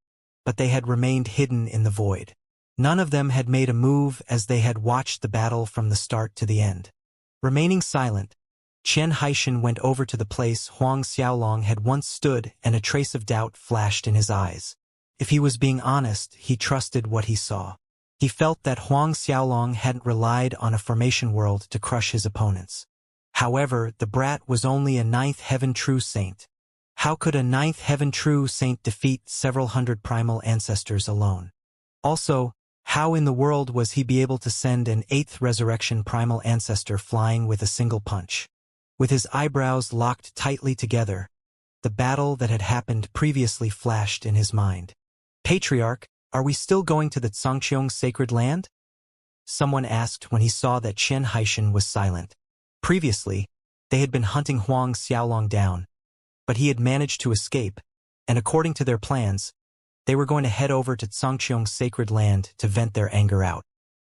but they had remained hidden in the void. None of them had made a move as they had watched the battle from the start to the end. Remaining silent, Xianxia went over to the place Huang Xiaolong had once stood, and a trace of doubt flashed in his eyes. If he was being honest, he trusted what he saw. He felt that Huang Xiaolong hadn't relied on a formation world to crush his opponents. However, the brat was only a ninth heaven true saint. How could a ninth heaven true saint defeat several hundred primal ancestors alone? Also, how in the world was he be able to send an eighth resurrection primal ancestor flying with a single punch? With his eyebrows locked tightly together, the battle that had happened previously flashed in his mind. "Patriarch, are we still going to the Xianxia Sacred Land?" someone asked when he saw that Xianxia was silent. Previously, they had been hunting Huang Xiaolong down, but he had managed to escape, and according to their plans, they were going to head over to Xianxia Sacred Land to vent their anger out.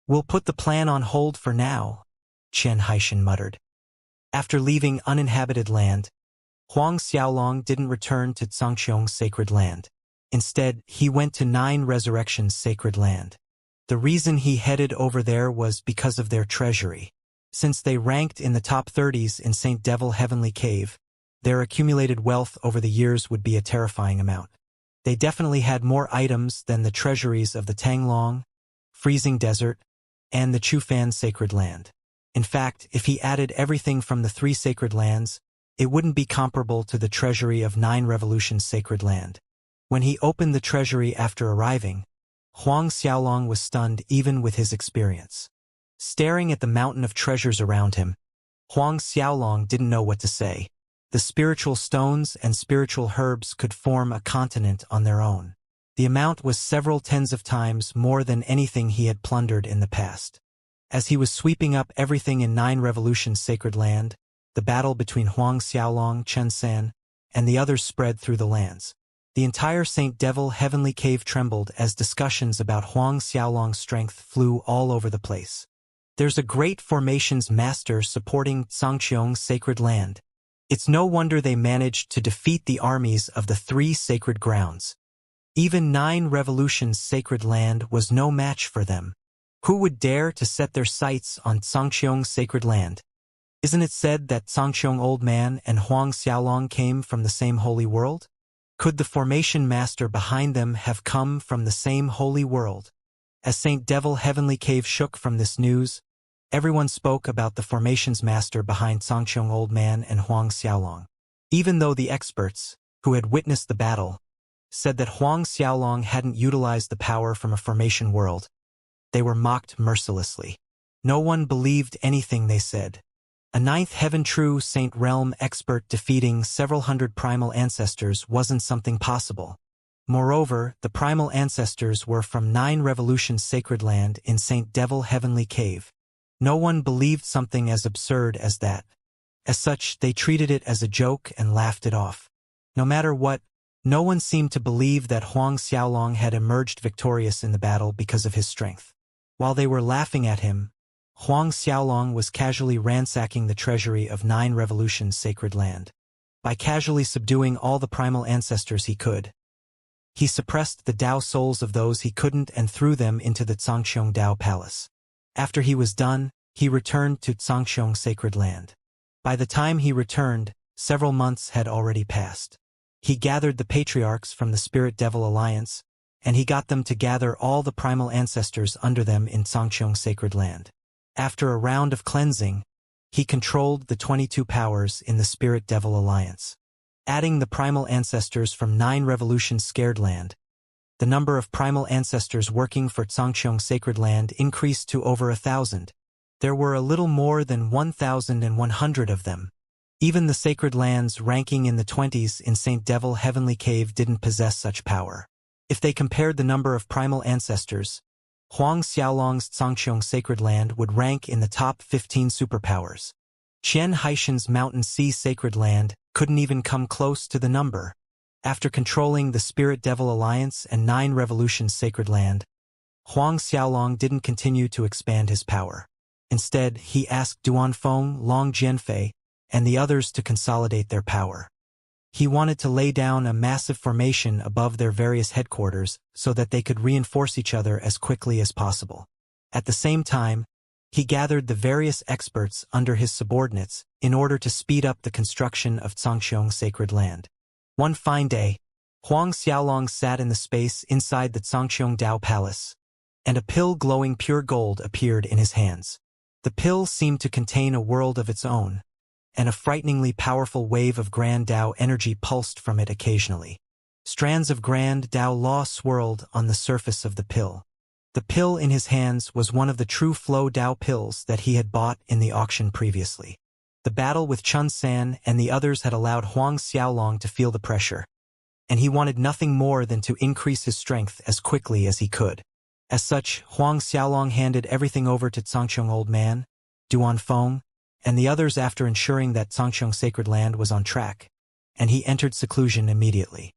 "We'll put the plan on hold for now," Xianxia muttered. After leaving uninhabited land, Huang Xiaolong didn't return to Xianxia Sacred Land. Instead, he went to 9 Resurrections Sacred Land. The reason he headed over there was because of their treasury. Since they ranked in the top 30s in St. Devil Heavenly Cave, their accumulated wealth over the years would be a terrifying amount. They definitely had more items than the treasuries of the Tanglong, Freezing Desert, and the Chufan Sacred Land. In fact, if he added everything from the 3 sacred lands, it wouldn't be comparable to the treasury of 9 Revolutions Sacred Land. When he opened the treasury after arriving, Huang Xiaolong was stunned even with his experience. Staring at the mountain of treasures around him, Huang Xiaolong didn't know what to say. The spiritual stones and spiritual herbs could form a continent on their own. The amount was several tens of times more than anything he had plundered in the past. As he was sweeping up everything in 9 Revolutions Sacred Land, the battle between Huang Xiaolong, Chen San, and the others spread through the lands. The entire St. Devil Heavenly Cave trembled as discussions about Huang Xiaolong's strength flew all over the place. "There's a great formations master supporting Xianxia Sacred Land. It's no wonder they managed to defeat the armies of the 3 sacred grounds. Even 9 Revolutions Sacred Land was no match for them. Who would dare to set their sights on Xianxia Sacred Land? Isn't it said that Xianxia Old Man and Huang Xiaolong came from the same holy world? Could the formation master behind them have come from the same holy world?" As St. Devil Heavenly Cave shook from this news, everyone spoke about the formations master behind Xianxia Old Man and Huang Xiaolong. Even though the experts, who had witnessed the battle, said that Huang Xiaolong hadn't utilized the power from a formation world, they were mocked mercilessly. No one believed anything they said. A 9th Heaven True Saint Realm expert defeating several hundred primal ancestors wasn't something possible. Moreover, the primal ancestors were from 9 Revolutions Sacred Land in St. Devil Heavenly Cave. No one believed something as absurd as that. As such, they treated it as a joke and laughed it off. No matter what, no one seemed to believe that Huang Xiaolong had emerged victorious in the battle because of his strength. While they were laughing at him, Huang Xiaolong was casually ransacking the treasury of 9 Revolutions Sacred Land. By casually subduing all the primal ancestors he could, he suppressed the Tao souls of those he couldn't and threw them into the Xianxia Tao Palace. After he was done, he returned to Xianxia Sacred Land. By the time he returned, several months had already passed. He gathered the patriarchs from the Spirit Devil Alliance, and he got them to gather all the primal ancestors under them in Xianxia Sacred Land. After a round of cleansing, he controlled the 22 powers in the Spirit Devil Alliance. Adding the primal ancestors from 9 revolutions scared land, the number of primal ancestors working for Xianxia sacred land increased to over 1,000. There were a little more than 1,100 of them. Even the sacred lands ranking in the 20s in St. Devil Heavenly Cave didn't possess such power. If they compared the number of primal ancestors, Huang Xiaolong's Xianxia sacred land would rank in the top 15 superpowers. Qian Haishan's Mountain Sea sacred land couldn't even come close to the number. After controlling the Spirit Devil Alliance and 9 revolutions sacred land, Huang Xiaolong didn't continue to expand his power. Instead, he asked Duanfeng, Long Jianfei, and the others to consolidate their power. He wanted to lay down a massive formation above their various headquarters so that they could reinforce each other as quickly as possible. At the same time, he gathered the various experts under his subordinates in order to speed up the construction of Xianxia sacred land. One fine day, Huang Xiaolong sat in the space inside the Xianxia Dao Palace, and a pill glowing pure gold appeared in his hands. The pill seemed to contain a world of its own, and a frighteningly powerful wave of Grand Dao energy pulsed from it occasionally. Strands of Grand Dao law swirled on the surface of the pill. The pill in his hands was one of the true flow Dao pills that he had bought in the auction previously. The battle with Chun San and the others had allowed Huang Xiaolong to feel the pressure, and he wanted nothing more than to increase his strength as quickly as he could. As such, Huang Xiaolong handed everything over to Xianxia Old Man, Duanfeng, and the others after ensuring that Xianxia sacred land was on track, and he entered seclusion immediately.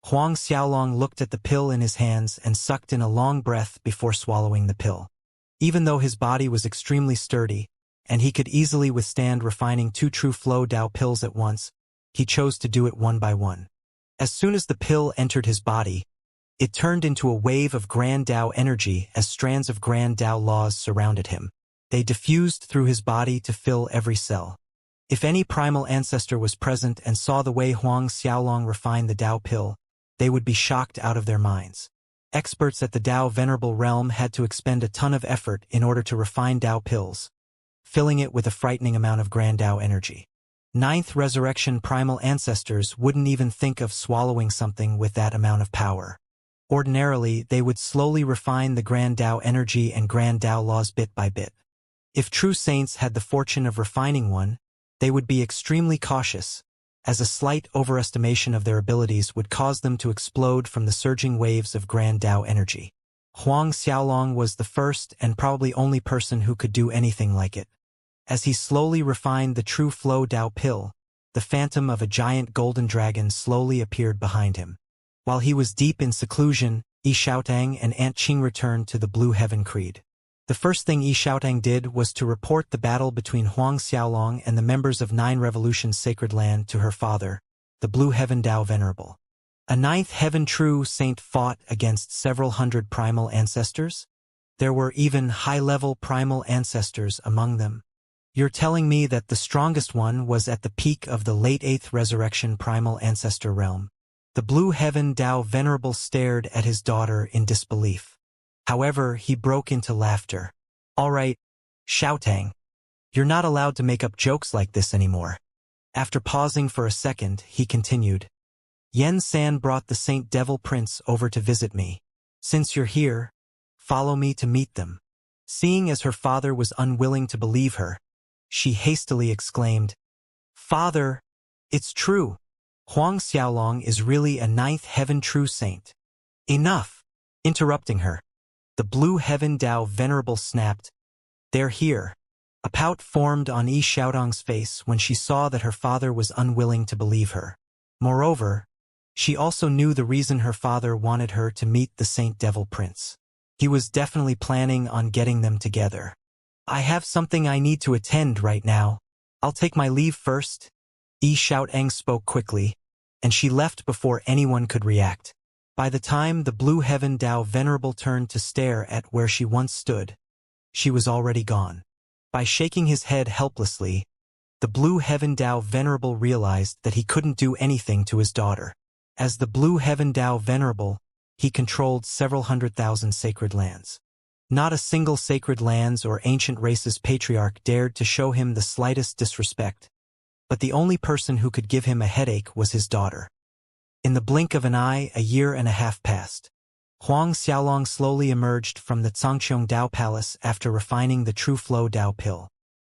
Huang Xiaolong looked at the pill in his hands and sucked in a long breath before swallowing the pill. Even though his body was extremely sturdy, and he could easily withstand refining 2 true flow Dao pills at once, he chose to do it one by one. As soon as the pill entered his body, it turned into a wave of Grand Dao energy as strands of Grand Dao laws surrounded him. They diffused through his body to fill every cell. If any primal ancestor was present and saw the way Huang Xiaolong refined the Dao pill, they would be shocked out of their minds. Experts at the Dao Venerable Realm had to expend a ton of effort in order to refine Dao pills, filling it with a frightening amount of Grand Dao energy. 9th Resurrection primal ancestors wouldn't even think of swallowing something with that amount of power. Ordinarily, they would slowly refine the Grand Dao energy and Grand Dao laws bit by bit. If true saints had the fortune of refining one, they would be extremely cautious, as a slight overestimation of their abilities would cause them to explode from the surging waves of Grand Dao energy. Huang Xiaolong was the first and probably only person who could do anything like it. As he slowly refined the true flow Dao pill, the phantom of a giant golden dragon slowly appeared behind him. While he was deep in seclusion, Yi Xiaotang and Aunt Qing returned to the Blue Heaven Creed. The first thing Yi Xiaotang did was to report the battle between Huang Xiaolong and the members of 9 Revolutions Sacred Land to her father, the Blue Heaven Dao Venerable. A 9th Heaven True Saint fought against several hundred primal ancestors? There were even high-level primal ancestors among them. You're telling me that the strongest one was at the peak of the late 8th Resurrection primal ancestor realm? The Blue Heaven Dao Venerable stared at his daughter in disbelief. However, he broke into laughter. All right, Xiaotang. You're not allowed to make up jokes like this anymore. After pausing for a second, he continued. Yen San brought the Saint Devil Prince over to visit me. Since you're here, follow me to meet them. Seeing as her father was unwilling to believe her, she hastily exclaimed, Father, it's true. Huang Xiaolong is really a 9th Heaven True Saint. Enough! Interrupting her, the Blue Heaven Dao Venerable snapped, They're here. A pout formed on Yi Xiaotang's face when she saw that her father was unwilling to believe her. Moreover, she also knew the reason her father wanted her to meet the Saint Devil Prince. He was definitely planning on getting them together. I have something I need to attend right now. I'll take my leave first. Yi Xiaotang spoke quickly, and she left before anyone could react. By the time the Blue Heaven Dao Venerable turned to stare at where she once stood, she was already gone. By shaking his head helplessly, the Blue Heaven Dao Venerable realized that he couldn't do anything to his daughter. As the Blue Heaven Dao Venerable, he controlled several 100,000 sacred lands. Not a single sacred lands or ancient race's patriarch dared to show him the slightest disrespect. but the only person who could give him a headache was his daughter. In the blink of an eye, a year and a half passed. Huang Xiaolong slowly emerged from the Zhangqiong Dao Palace after refining the True Flow Dao pill.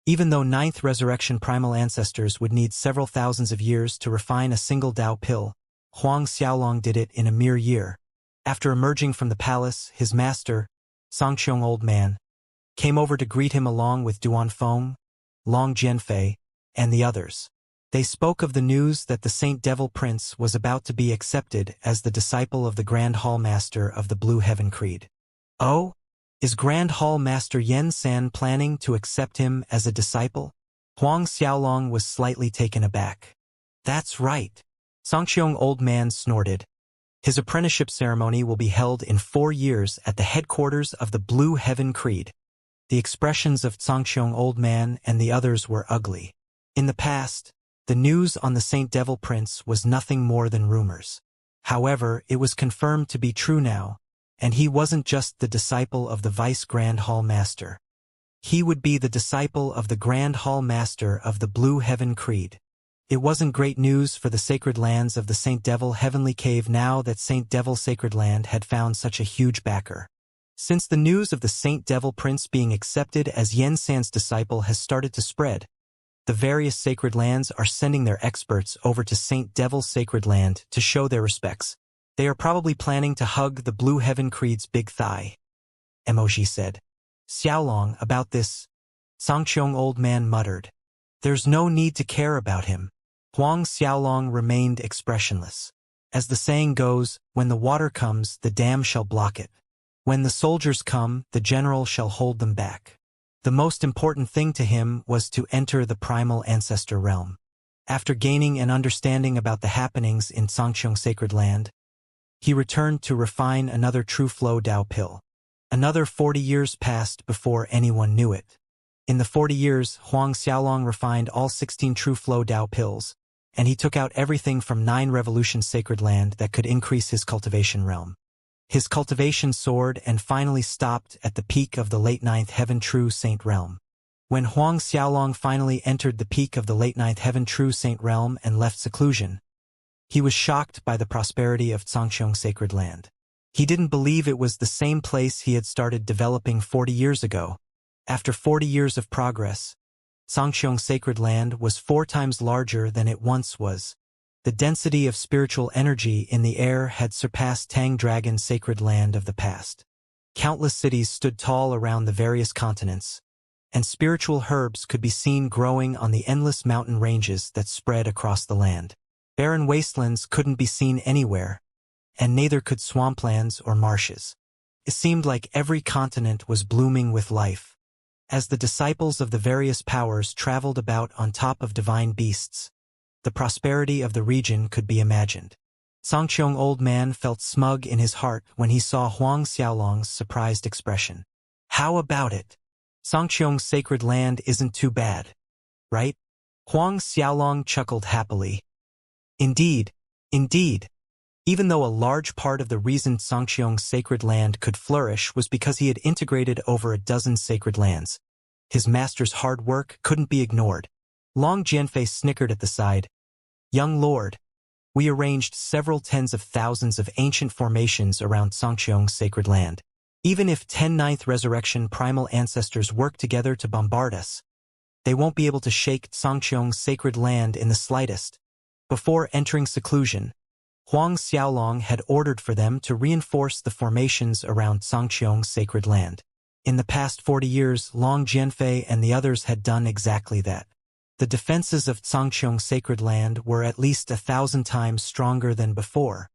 Even though ninth resurrection primal ancestors would need several thousands of years to refine a single Dao pill, Huang Xiaolong did it in a mere year. After emerging from the palace, his master, Zhangqiong Old Man, came over to greet him along with Duan Feng, Long Jianfei, and the others. They spoke of the news that the Saint Devil Prince was about to be accepted as the disciple of the Grand Hall Master of the Blue Heaven Creed. Oh? Is Grand Hall Master Yen San planning to accept him as a disciple? Huang Xiaolong was slightly taken aback. That's right. Zhangqiong Old Man snorted. His apprenticeship ceremony will be held in 4 years at the headquarters of the Blue Heaven Creed. The expressions of Zhangqiong Old Man and the others were ugly. In the past, the news on the Saint Devil Prince was nothing more than rumors. However, it was confirmed to be true now, and he wasn't just the disciple of the Vice Grand Hall Master. He would be the disciple of the Grand Hall Master of the Blue Heaven Creed. It wasn't great news for the sacred lands of the Saint Devil Heavenly Cave now that Saint Devil Sacred Land had found such a huge backer. Since the news of the Saint Devil Prince being accepted as Yen San's disciple has started to spread, the various sacred lands are sending their experts over to Saint Devil's Sacred Land to show their respects. They are probably planning to hug the Blue Heaven Creed's big thigh. Emoji said. Xiaolong, about this, Zhangqiong Old Man muttered. There's no need to care about him. Huang Xiaolong remained expressionless. As the saying goes, when the water comes, the dam shall block it. When the soldiers come, the general shall hold them back. The most important thing to him was to enter the primal ancestor realm. After gaining an understanding about the happenings in Zhangqiong Sacred Land, he returned to refine another True Flow Dao pill. Another 40 years passed before anyone knew it. In the 40 years, Huang Xiaolong refined all 16 True Flow Dao pills, and he took out everything from 9 Revolutions Sacred Land that could increase his cultivation realm. His cultivation soared and finally stopped at the peak of the late 9th Heaven True Saint Realm. When Huang Xiaolong finally entered the peak of the late 9th Heaven True Saint Realm and left seclusion, he was shocked by the prosperity of Zhangqiong Sacred Land. He didn't believe it was the same place he had started developing 40 years ago. After 40 years of progress, Zhangqiong Sacred Land was 4 times larger than it once was. The density of spiritual energy in the air had surpassed Tang Dragon's Sacred Land of the past. Countless cities stood tall around the various continents, and spiritual herbs could be seen growing on the endless mountain ranges that spread across the land. Barren wastelands couldn't be seen anywhere, and neither could swamplands or marshes. It seemed like every continent was blooming with life. As the disciples of the various powers traveled about on top of divine beasts, the prosperity of the region could be imagined. Zhangqiong Old Man felt smug in his heart when he saw Huang Xiaolong's surprised expression. How about it? Zhangqiong's Sacred Land isn't too bad, right? Huang Xiaolong chuckled happily. Indeed, indeed. Even though a large part of the reason Zhangqiong's Sacred Land could flourish was because he had integrated over a dozen sacred lands. His master's hard work couldn't be ignored. Long Jianfei snickered at the side. Young lord, we arranged several tens of thousands of ancient formations around Zhangqiong's Sacred Land. Even if 10 Ninth Resurrection primal ancestors work together to bombard us, they won't be able to shake Zhangqiong's Sacred Land in the slightest. Before entering seclusion, Huang Xiaolong had ordered for them to reinforce the formations around Zhangqiong's Sacred Land. In the past 40 years, Long Jianfei and the others had done exactly that. The defenses of Zhangqiong's Sacred Land were at least 1,000 times stronger than before.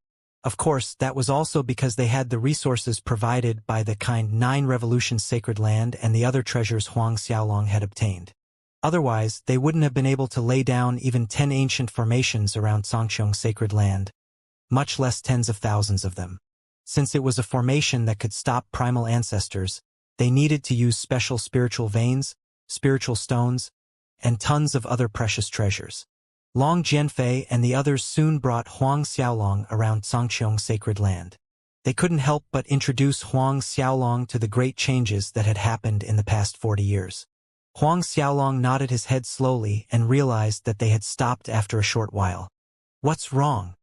Of course, that was also because they had the resources provided by the kind 9 Revolutions Sacred Land and the other treasures Huang Xiaolong had obtained. Otherwise, they wouldn't have been able to lay down even 10 ancient formations around Zhangqiong's Sacred Land, much less tens of thousands of them. Since it was a formation that could stop primal ancestors, they needed to use special spiritual veins, spiritual stones, and tons of other precious treasures. Long Jianfei and the others soon brought Huang Xiaolong around Zhangqiong's Sacred Land. They couldn't help but introduce Huang Xiaolong to the great changes that had happened in the past 40 years. Huang Xiaolong nodded his head slowly and realized that they had stopped after a short while. What's wrong?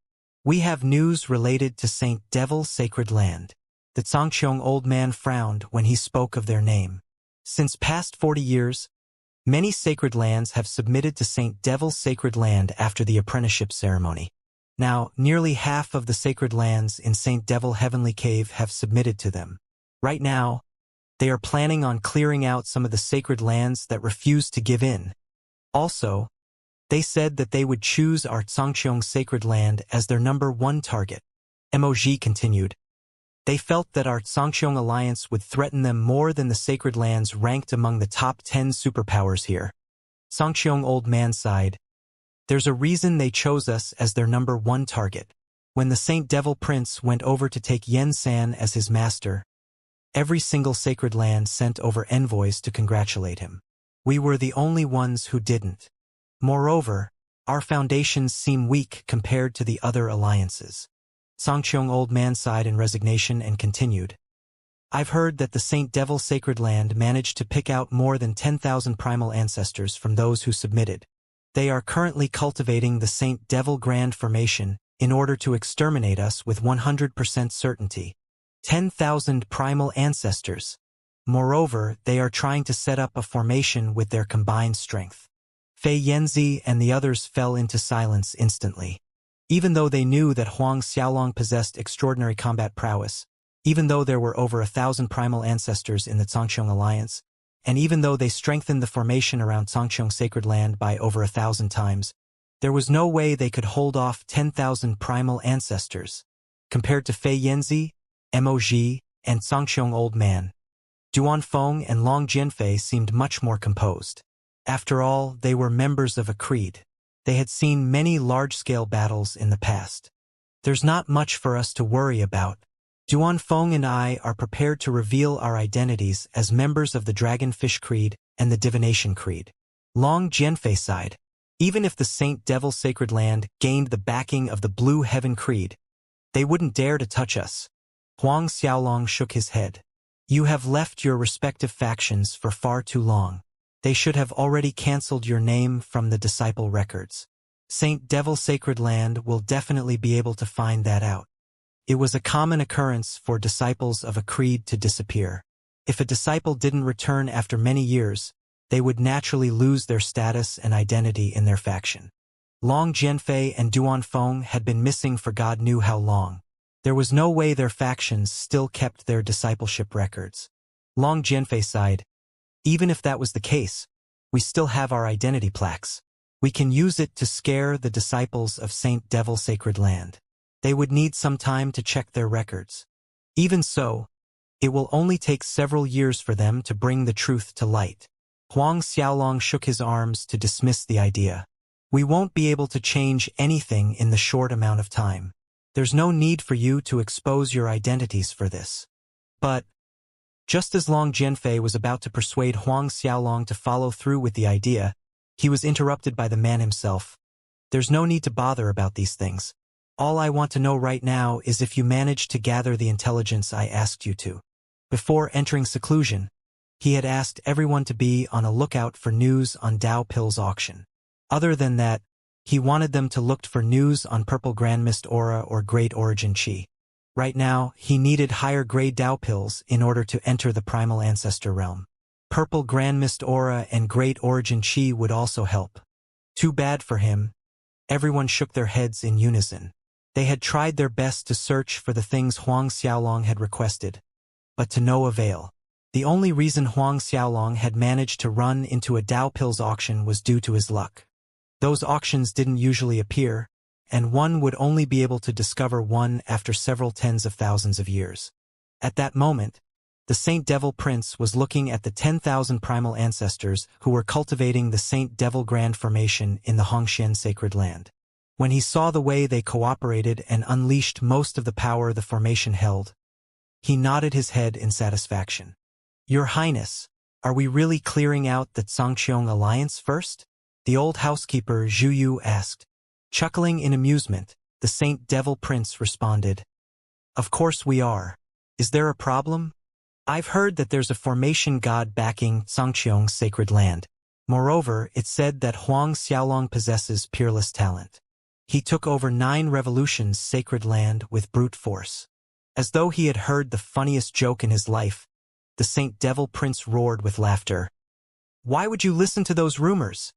We have news related to Saint Devil's sacred land. The Zhangqiong old man frowned when he spoke of their name. Since past 40 years, many sacred lands have submitted to Saint Devil's sacred land after the apprenticeship ceremony. Now, nearly half of the sacred lands in Saint Devil Heavenly Cave have submitted to them. Right now, they are planning on clearing out some of the sacred lands that refuse to give in. Also, they said that they would choose our Zhangqiong sacred land as their #1 target. Moj continued. They felt that our Zhangqiong alliance would threaten them more than the sacred lands ranked among the top 10 superpowers here. Zhangqiong old man sighed. There's a reason they chose us as their #1 target. When the Saint Devil Prince went over to take Yen San as his master, every single sacred land sent over envoys to congratulate him. We were the only ones who didn't. Moreover, our foundations seem weak compared to the other alliances. Zhangqiong old man sighed in resignation and continued. I've heard that the Saint Devil sacred land managed to pick out more than 10,000 primal ancestors from those who submitted. They are currently cultivating the Saint Devil Grand Formation in order to exterminate us with 100% certainty. 10,000 primal ancestors. Moreover, they are trying to set up a formation with their combined strength. Fei Yanzi and the others fell into silence instantly. Even though they knew that Huang Xiaolong possessed extraordinary combat prowess, even though there were over 1,000 primal ancestors in the Zhangqiong Alliance, and even though they strengthened the formation around Zhangqiong Sacred Land by over 1,000 times, there was no way they could hold off 10,000 primal ancestors. Compared to Fei Yanzi, Moj, and Zhangqiong Old Man, Duan Feng and Long Jianfei seemed much more composed. After all, they were members of a creed. They had seen many large-scale battles in the past. There's not much for us to worry about. Duan Feng and I are prepared to reveal our identities as members of the Dragonfish Creed and the Divination Creed. Long Jianfei sighed. Even if the Saint Devil Sacred Land gained the backing of the Blue Heaven Creed, they wouldn't dare to touch us. Huang Xiaolong shook his head. You have left your respective factions for far too long. They should have already cancelled your name from the disciple records. Saint Devil Sacred Land will definitely be able to find that out. It was a common occurrence for disciples of a creed to disappear. If a disciple didn't return after many years, they would naturally lose their status and identity in their faction. Long Jianfei and Duan Feng had been missing for God knew how long. There was no way their factions still kept their discipleship records. Long Jianfei sighed. Even if that was the case, we still have our identity plaques. We can use it to scare the disciples of Saint Devil Sacred Land. They would need some time to check their records. Even so, it will only take several years for them to bring the truth to light. Huang Xiaolong shook his arms to dismiss the idea. We won't be able to change anything in the short amount of time. There's no need for you to expose your identities for this. But, just as Long Jianfei was about to persuade Huang Xiaolong to follow through with the idea, he was interrupted by the man himself. There's no need to bother about these things. All I want to know right now is if you managed to gather the intelligence I asked you to. Before entering seclusion, he had asked everyone to be on a lookout for news on Dao Pill's auction. Other than that, he wanted them to look for news on Purple Grand Mist Aura or Great Origin Qi. Right now, he needed higher-grade Dao Pills in order to enter the Primal Ancestor realm. Purple Grand Mist Aura and Great Origin Qi would also help. Too bad for him. Everyone shook their heads in unison. They had tried their best to search for the things Huang Xiaolong had requested, but to no avail. The only reason Huang Xiaolong had managed to run into a Dao Pills auction was due to his luck. Those auctions didn't usually appear, and one would only be able to discover one after several tens of thousands of years. At that moment, the Saint Devil Prince was looking at the 10,000 primal ancestors who were cultivating the Saint Devil Grand Formation in the Hongxian Sacred Land. When he saw the way they cooperated and unleashed most of the power the formation held, he nodded his head in satisfaction. Your Highness, are we really clearing out the Zhangqiong Alliance first? The old housekeeper Zhu Yu asked. Chuckling in amusement, the Saint Devil Prince responded. Of course we are. Is there a problem? I've heard that there's a formation god backing Xianxia's sacred land. Moreover, it's said that Huang Xiaolong possesses peerless talent. He took over 9 revolutions' sacred land with brute force. As though he had heard the funniest joke in his life, the Saint Devil Prince roared with laughter. Why would you listen to those rumors?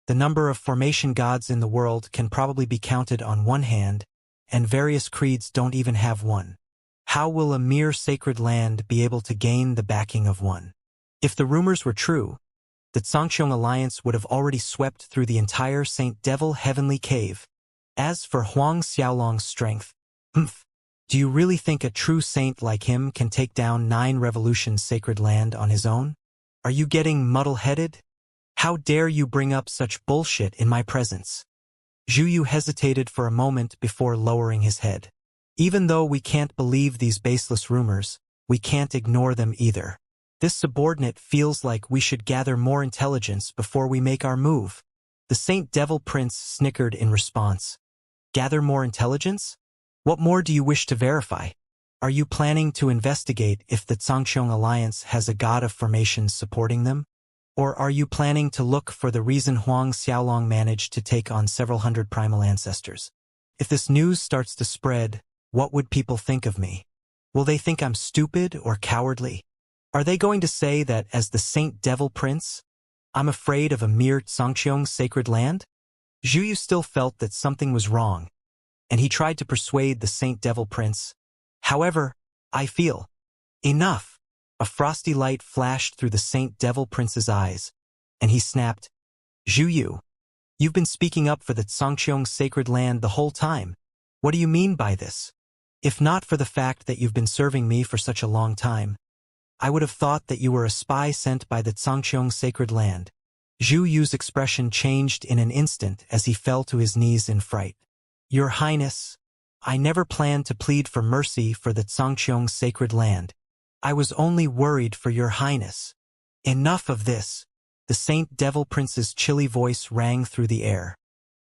The number of formation gods in the world can probably be counted on one hand, and various creeds don't even have one. How will a mere sacred land be able to gain the backing of one? If the rumors were true, the Xianxia alliance would have already swept through the entire Saint Devil Heavenly Cave. As for Huang Xiaolong's strength, do you really think a true saint like him can take down 9 revolutions' sacred land on his own? Are you getting muddle-headed? How dare you bring up such bullshit in my presence? Zhu Yu hesitated for a moment before lowering his head. Even though we can't believe these baseless rumors, we can't ignore them either. This subordinate feels like we should gather more intelligence before we make our move. The Saint Devil Prince snickered in response. Gather more intelligence? What more do you wish to verify? Are you planning to investigate if the Xianxia alliance has a god of formations supporting them? Or are you planning to look for the reason Huang Xiaolong managed to take on several hundred primal ancestors? If this news starts to spread, what would people think of me? Will they think I'm stupid or cowardly? Are they going to say that as the Saint Devil Prince, I'm afraid of a mere Xianxia's sacred land? Zhu Yu still felt that something was wrong, and he tried to persuade the Saint Devil Prince. However, I feel. Enough! A frosty light flashed through the Saint Devil Prince's eyes, and he snapped, Zhu Yu, you've been speaking up for the Xianxia's sacred land the whole time. What do you mean by this? If not for the fact that you've been serving me for such a long time, I would have thought that you were a spy sent by the Xianxia's sacred land. Zhu Yu's expression changed in an instant as he fell to his knees in fright. Your Highness, I never planned to plead for mercy for the Xianxia's sacred land. I was only worried for your Highness. Enough of this. The Saint Devil Prince's chilly voice rang through the air.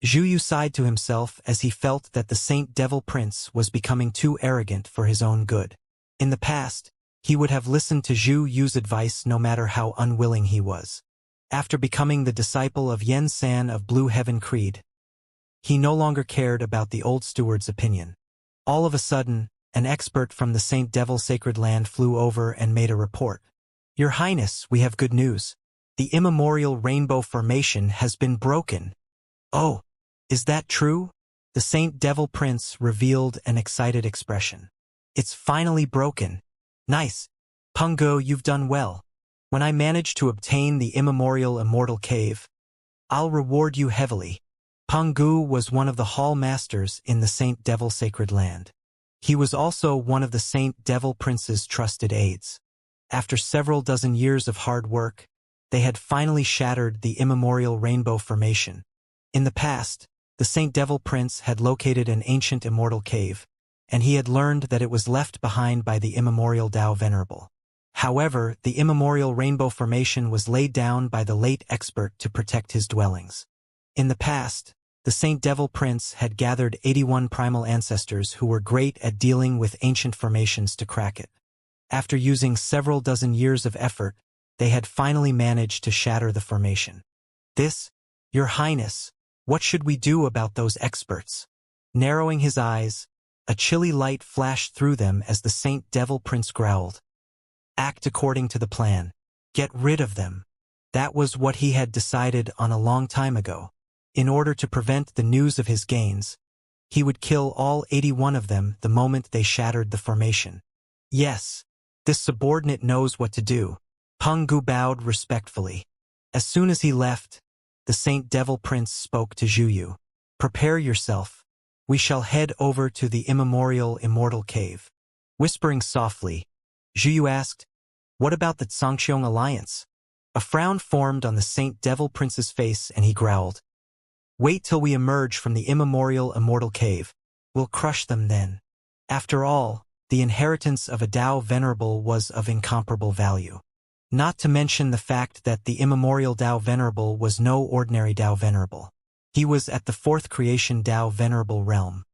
Zhu Yu sighed to himself as he felt that the Saint Devil Prince was becoming too arrogant for his own good. In the past, he would have listened to Zhu Yu's advice no matter how unwilling he was. After becoming the disciple of Yen San of Blue Heaven Creed, he no longer cared about the old steward's opinion. All of a sudden, an expert from the Saint Devil Sacred Land flew over and made a report. Your Highness, we have good news. The immemorial rainbow formation has been broken. Oh, is that true? The Saint Devil Prince revealed an excited expression. It's finally broken. Nice. Pungo, you've done well. When I manage to obtain the immemorial Immortal Cave, I'll reward you heavily. Pungu was one of the hall masters in the Saint Devil Sacred Land. He was also one of the Saint Devil Prince's trusted aides. After several dozen years of hard work, they had finally shattered the immemorial rainbow formation. In the past, the Saint Devil Prince had located an ancient immortal cave, and he had learned that it was left behind by the immemorial Tao Venerable. However, the immemorial rainbow formation was laid down by the late expert to protect his dwellings. In the past, the Saint Devil Prince had gathered 81 primal ancestors who were great at dealing with ancient formations to crack it. After using several dozen years of effort, they had finally managed to shatter the formation. This, Your Highness, what should we do about those experts? Narrowing his eyes, a chilly light flashed through them as the Saint Devil Prince growled. Act according to the plan. Get rid of them. That was what he had decided on a long time ago. In order to prevent the news of his gains, he would kill all 81 of them the moment they shattered the formation. Yes, this subordinate knows what to do. Pungu bowed respectfully. As soon as he left, the Saint Devil Prince spoke to Zhu Yu. Prepare yourself. We shall head over to the immemorial Immortal Cave. Whispering softly, Zhu Yu asked, what about the Xianxia alliance? A frown formed on the Saint Devil Prince's face and he growled. Wait till we emerge from the immemorial Immortal Cave. We'll crush them then. After all, the inheritance of a Tao Venerable was of incomparable value. Not to mention the fact that the immemorial Tao Venerable was no ordinary Tao Venerable. He was at the fourth creation Tao Venerable realm.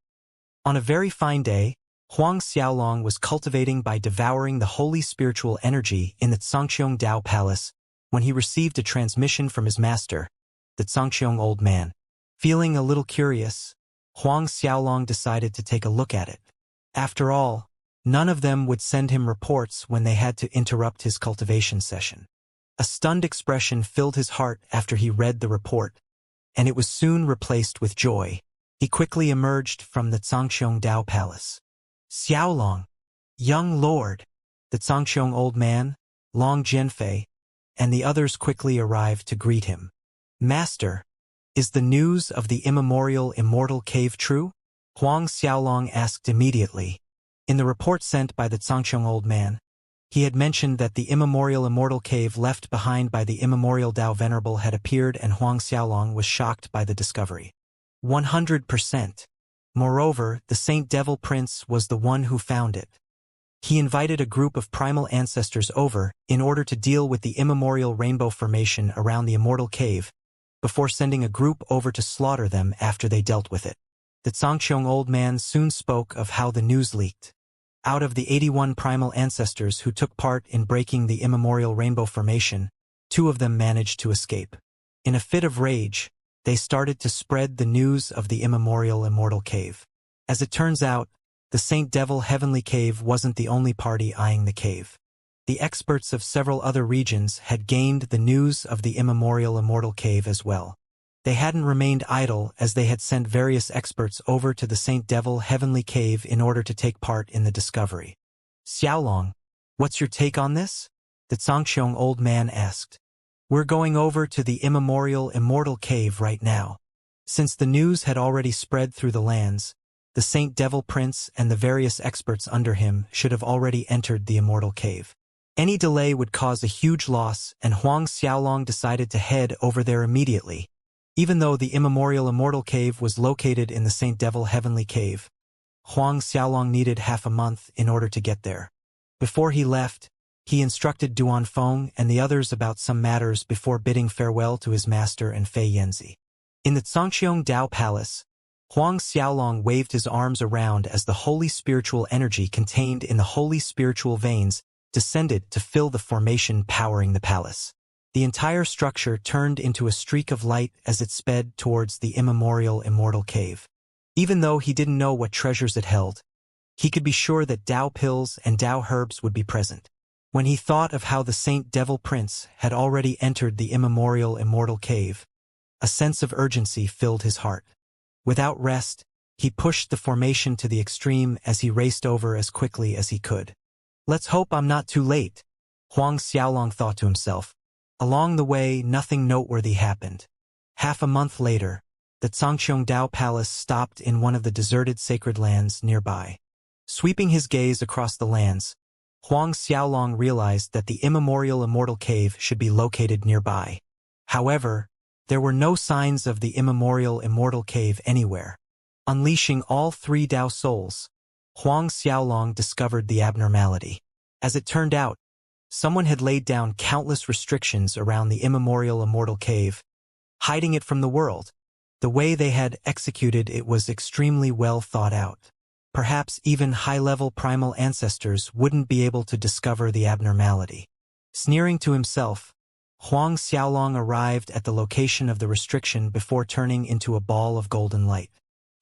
On a very fine day, Huang Xiaolong was cultivating by devouring the holy spiritual energy in the Zhangqiong Dao Palace when he received a transmission from his master, the Zhangqiong old man. Feeling a little curious, Huang Xiaolong decided to take a look at it. After all, none of them would send him reports when they had to interrupt his cultivation session. A stunned expression filled his heart after he read the report, and it was soon replaced with joy. He quickly emerged from the Zhangqiong Dao Palace. Xiaolong, young lord, the Zhangqiong old man, Long Jianfei, and the others quickly arrived to greet him. Master, is the news of the immemorial Immortal cave true? Huang Xiaolong asked immediately. In the report sent by the Zhangqiong old man, he had mentioned that the immemorial Immortal cave left behind by the immemorial Dao Venerable had appeared, and Huang Xiaolong was shocked by the discovery. 100%. Moreover, the Saint Devil Prince was the one who found it. He invited a group of primal ancestors over in order to deal with the immemorial rainbow formation around the Immortal cave, before sending a group over to slaughter them after they dealt with it. The Zhangqiong old man soon spoke of how the news leaked. Out of the 81 primal ancestors who took part in breaking the immemorial rainbow formation, 2 of them managed to escape. In a fit of rage, they started to spread the news of the immemorial Immortal cave. As it turns out, the Saint Devil Heavenly Cave wasn't the only party eyeing the cave. The experts of several other regions had gained the news of the immemorial Immortal cave as well. They hadn't remained idle, as they had sent various experts over to the Saint Devil Heavenly Cave in order to take part in the discovery. Xiaolong, what's your take on this? The Zhangqiong old man asked. We're going over to the immemorial Immortal cave right now. Since the news had already spread through the lands, the Saint Devil Prince and the various experts under him should have already entered the Immortal cave. Any delay would cause a huge loss, and Huang Xiaolong decided to head over there immediately. Even though the immemorial Immortal cave was located in the Saint Devil Heavenly Cave, Huang Xiaolong needed half a month in order to get there. Before he left, he instructed Duan Feng and the others about some matters before bidding farewell to his master and Fei Yanzi. In the Zhangqiong Dao Palace, Huang Xiaolong waved his arms around as the holy spiritual energy contained in the holy spiritual veins descended to fill the formation powering the palace. The entire structure turned into a streak of light as it sped towards the immemorial Immortal cave. Even though he didn't know what treasures it held, he could be sure that Dao pills and Dao herbs would be present. When he thought of how the Saint Devil Prince had already entered the immemorial Immortal cave, a sense of urgency filled his heart. Without rest, he pushed the formation to the extreme as he raced over as quickly as he could. Let's hope I'm not too late, Huang Xiaolong thought to himself. Along the way, nothing noteworthy happened. Half a month later, the Zhangqiong Dao Palace stopped in one of the deserted sacred lands nearby. Sweeping his gaze across the lands, Huang Xiaolong realized that the immemorial Immortal cave should be located nearby. However, there were no signs of the immemorial Immortal cave anywhere. Unleashing all 3 Dao souls, Huang Xiaolong discovered the abnormality. As it turned out, someone had laid down countless restrictions around the immemorial Immortal cave, hiding it from the world. The way they had executed it was extremely well thought out. Perhaps even high-level primal ancestors wouldn't be able to discover the abnormality. Sneering to himself, Huang Xiaolong arrived at the location of the restriction before turning into a ball of golden light.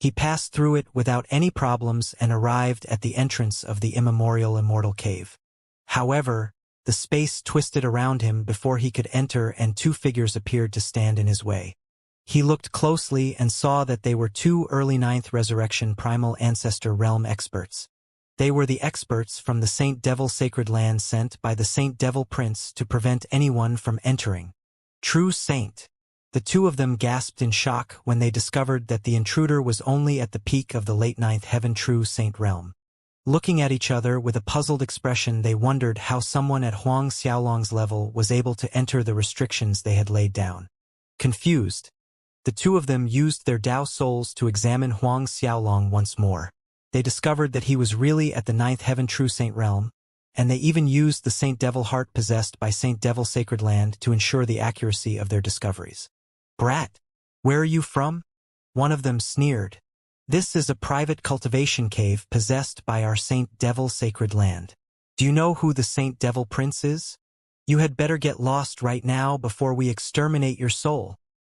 He passed through it without any problems and arrived at the entrance of the immemorial Immortal cave. However, the space twisted around him before he could enter, and 2 figures appeared to stand in his way. He looked closely and saw that they were 2 early 9th Resurrection Primal Ancestor Realm experts. They were the experts from the Saint Devil Sacred Land sent by the Saint Devil Prince to prevent anyone from entering. True Saint. The 2 of them gasped in shock when they discovered that the intruder was only at the peak of the late 9th Heaven True Saint realm. Looking at each other with a puzzled expression, they wondered how someone at Huang Xiaolong's level was able to enter the restrictions they had laid down. Confused, the 2 of them used their Dao souls to examine Huang Xiaolong once more. They discovered that he was really at the 9th Heaven True Saint realm, and they even used the Saint Devil heart possessed by Saint Devil Sacred Land to ensure the accuracy of their discoveries. Brat, where are you from? One of them sneered. This is a private cultivation cave possessed by our Saint Devil sacred land. Do you know who the Saint Devil Prince is? You had better get lost right now before we exterminate your soul.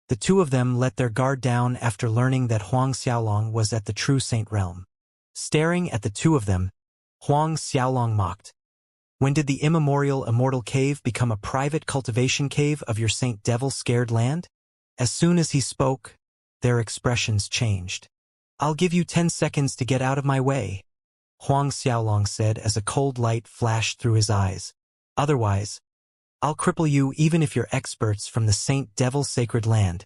The two of them let their guard down after learning that Huang Xiaolong was at the true saint realm. Staring at the two of them, Huang Xiaolong mocked. When did the immortal cave become a private cultivation cave of your Saint Devil scared land? As soon as he spoke, their expressions changed. I'll give you 10 seconds to get out of my way, Huang Xiaolong said as a cold light flashed through his eyes. Otherwise, I'll cripple you even if you're experts from the Saint Devil sacred land.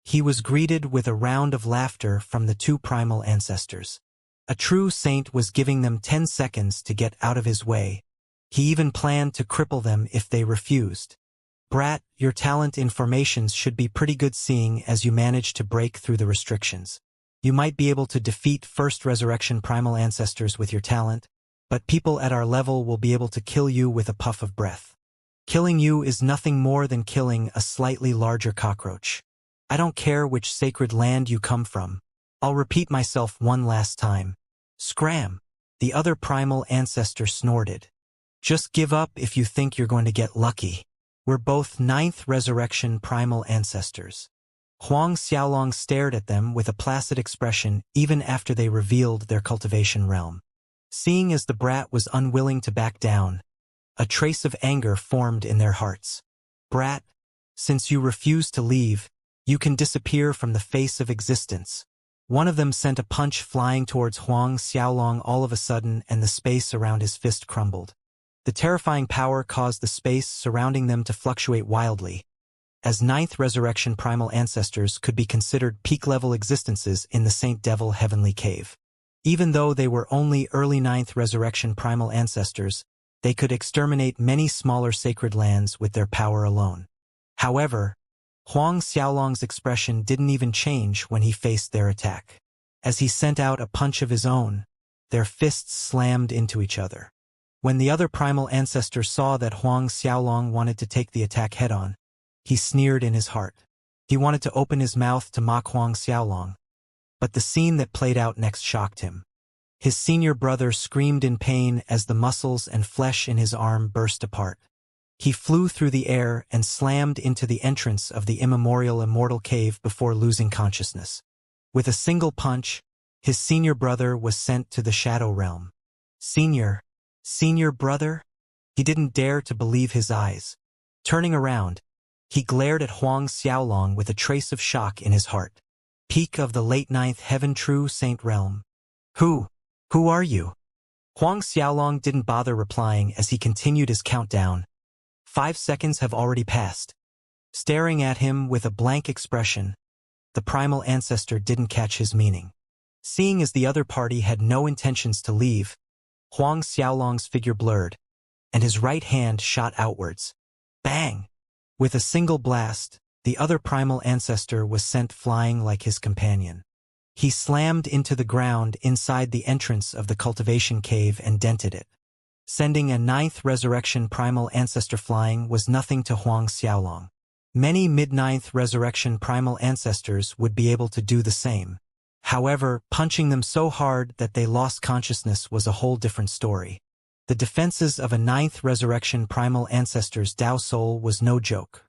He was greeted with a round of laughter from the two primal ancestors. A true saint was giving them 10 seconds to get out of his way. He even planned to cripple them if they refused. Brat, your talent in formations should be pretty good seeing as you manage to break through the restrictions. You might be able to defeat first resurrection primal ancestors with your talent, but people at our level will be able to kill you with a puff of breath. Killing you is nothing more than killing a slightly larger cockroach. I don't care which sacred land you come from. I'll repeat myself one last time. Scram! The other primal ancestor snorted. Just give up if you think you're going to get lucky. We're both 9th resurrection primal ancestors. Huang Xiaolong stared at them with a placid expression even after they revealed their cultivation realm. Seeing as the brat was unwilling to back down, a trace of anger formed in their hearts. Brat, since you refuse to leave, you can disappear from the face of existence. One of them sent a punch flying towards Huang Xiaolong all of a sudden, and the space around his fist crumbled. The terrifying power caused the space surrounding them to fluctuate wildly, as 9th resurrection primal ancestors could be considered peak-level existences in the Saint Devil Heavenly Cave. Even though they were only early 9th resurrection primal ancestors, they could exterminate many smaller sacred lands with their power alone. However, Huang Xiaolong's expression didn't even change when he faced their attack. As he sent out a punch of his own, their fists slammed into each other. When the other primal ancestor saw that Huang Xiaolong wanted to take the attack head-on, he sneered in his heart. He wanted to open his mouth to mock Huang Xiaolong, but the scene that played out next shocked him. His senior brother screamed in pain as the muscles and flesh in his arm burst apart. He flew through the air and slammed into the entrance of the immortal cave before losing consciousness. With a single punch, his senior brother was sent to the Shadow Realm. Senior brother? He didn't dare to believe his eyes. Turning around, he glared at Huang Xiaolong with a trace of shock in his heart. Peak of the late 9th Heaven True Saint Realm. Who are you? Huang Xiaolong didn't bother replying as he continued his countdown. 5 seconds have already passed. Staring at him with a blank expression, the primal ancestor didn't catch his meaning. Seeing as the other party had no intentions to leave, Huang Xiaolong's figure blurred, and his right hand shot outwards. Bang! With a single blast, the other primal ancestor was sent flying like his companion. He slammed into the ground inside the entrance of the cultivation cave and dented it. Sending a 9th resurrection primal ancestor flying was nothing to Huang Xiaolong. Many mid-9th resurrection primal ancestors would be able to do the same. However, punching them so hard that they lost consciousness was a whole different story. The defenses of a 9th resurrection primal ancestor's Tao soul was no joke.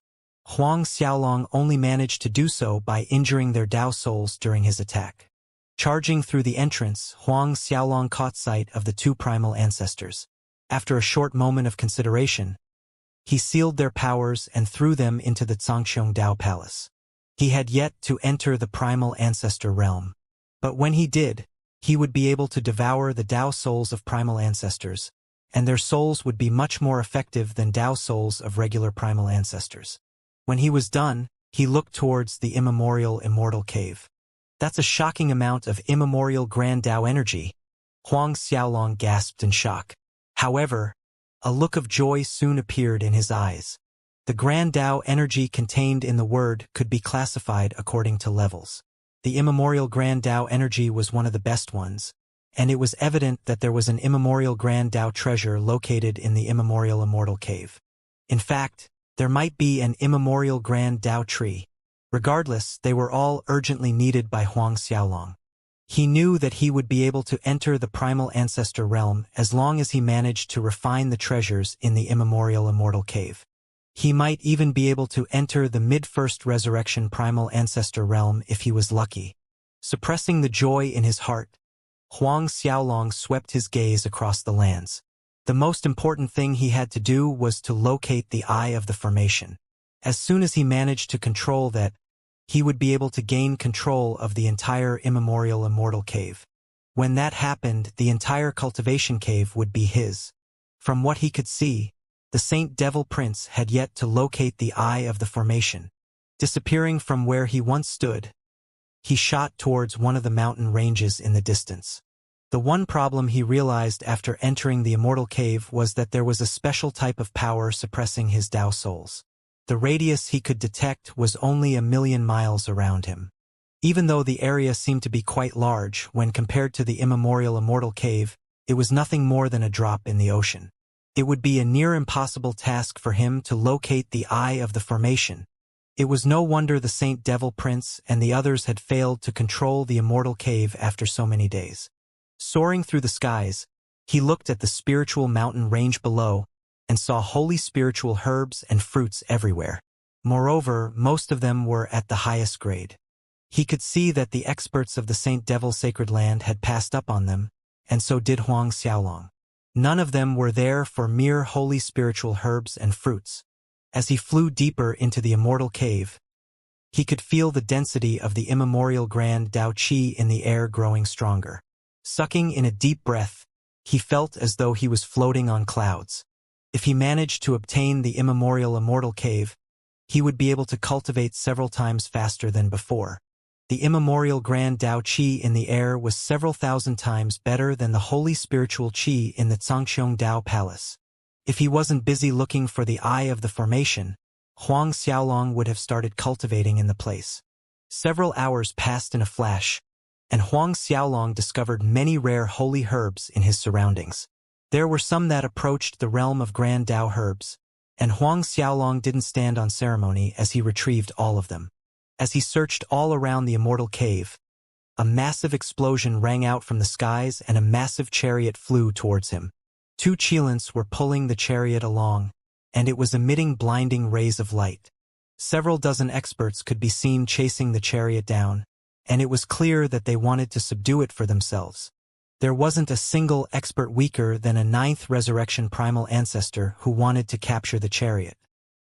Huang Xiaolong only managed to do so by injuring their Tao souls during his attack. Charging through the entrance, Huang Xiaolong caught sight of the two primal ancestors. After a short moment of consideration, he sealed their powers and threw them into the Zhangqiong Dao Palace. He had yet to enter the primal ancestor realm. But when he did, he would be able to devour the Tao souls of primal ancestors, and their souls would be much more effective than Tao souls of regular primal ancestors. When he was done, he looked towards the immortal cave. That's a shocking amount of immemorial grand Tao energy, Huang Xiaolong gasped in shock. However, a look of joy soon appeared in his eyes. The grand Tao energy contained in the word could be classified according to levels. The immemorial grand Tao energy was one of the best ones, and it was evident that there was an immemorial grand Tao treasure located in the immortal cave. In fact, there might be an immemorial grand Tao tree. Regardless, they were all urgently needed by Huang Xiaolong. He knew that he would be able to enter the primal ancestor realm as long as he managed to refine the treasures in the immemorial immortal cave. He might even be able to enter the mid-first resurrection primal ancestor realm if he was lucky. Suppressing the joy in his heart, Huang Xiaolong swept his gaze across the lands. The most important thing he had to do was to locate the eye of the formation. As soon as he managed to control that, he would be able to gain control of the entire immemorial immortal cave. When that happened, the entire cultivation cave would be his. From what he could see, the Saint Devil Prince had yet to locate the eye of the formation. Disappearing from where he once stood, he shot towards one of the mountain ranges in the distance. The one problem he realized after entering the immortal cave was that there was a special type of power suppressing his Tao souls. The radius he could detect was only 1,000,000 miles around him. Even though the area seemed to be quite large when compared to the immemorial immortal cave, it was nothing more than a drop in the ocean. It would be a near impossible task for him to locate the eye of the formation. It was no wonder the Saint Devil Prince and the others had failed to control the immortal cave after so many days. Soaring through the skies, he looked at the spiritual mountain range below and saw holy spiritual herbs and fruits everywhere. Moreover, most of them were at the highest grade. He could see that the experts of the Saint Devil Sacred Land had passed up on them, and so did Huang Xiaolong. None of them were there for mere holy spiritual herbs and fruits. As he flew deeper into the immortal cave, he could feel the density of the immemorial grand Tao Qi in the air growing stronger. Sucking in a deep breath, he felt as though he was floating on clouds. If he managed to obtain the immemorial immortal cave, he would be able to cultivate several times faster than before. The immemorial grand Tao Qi in the air was several thousand times better than the holy spiritual Qi in the Zhangqiong Dao Palace. If he wasn't busy looking for the eye of the formation, Huang Xiaolong would have started cultivating in the place. Several hours passed in a flash, and Huang Xiaolong discovered many rare holy herbs in his surroundings. There were some that approached the realm of grand Tao herbs, and Huang Xiaolong didn't stand on ceremony as he retrieved all of them. As he searched all around the immortal cave, a massive explosion rang out from the skies and a massive chariot flew towards him. 2 Qilins were pulling the chariot along, and it was emitting blinding rays of light. Several dozen experts could be seen chasing the chariot down, and it was clear that they wanted to subdue it for themselves. There wasn't a single expert weaker than a 9th resurrection primal ancestor who wanted to capture the chariot.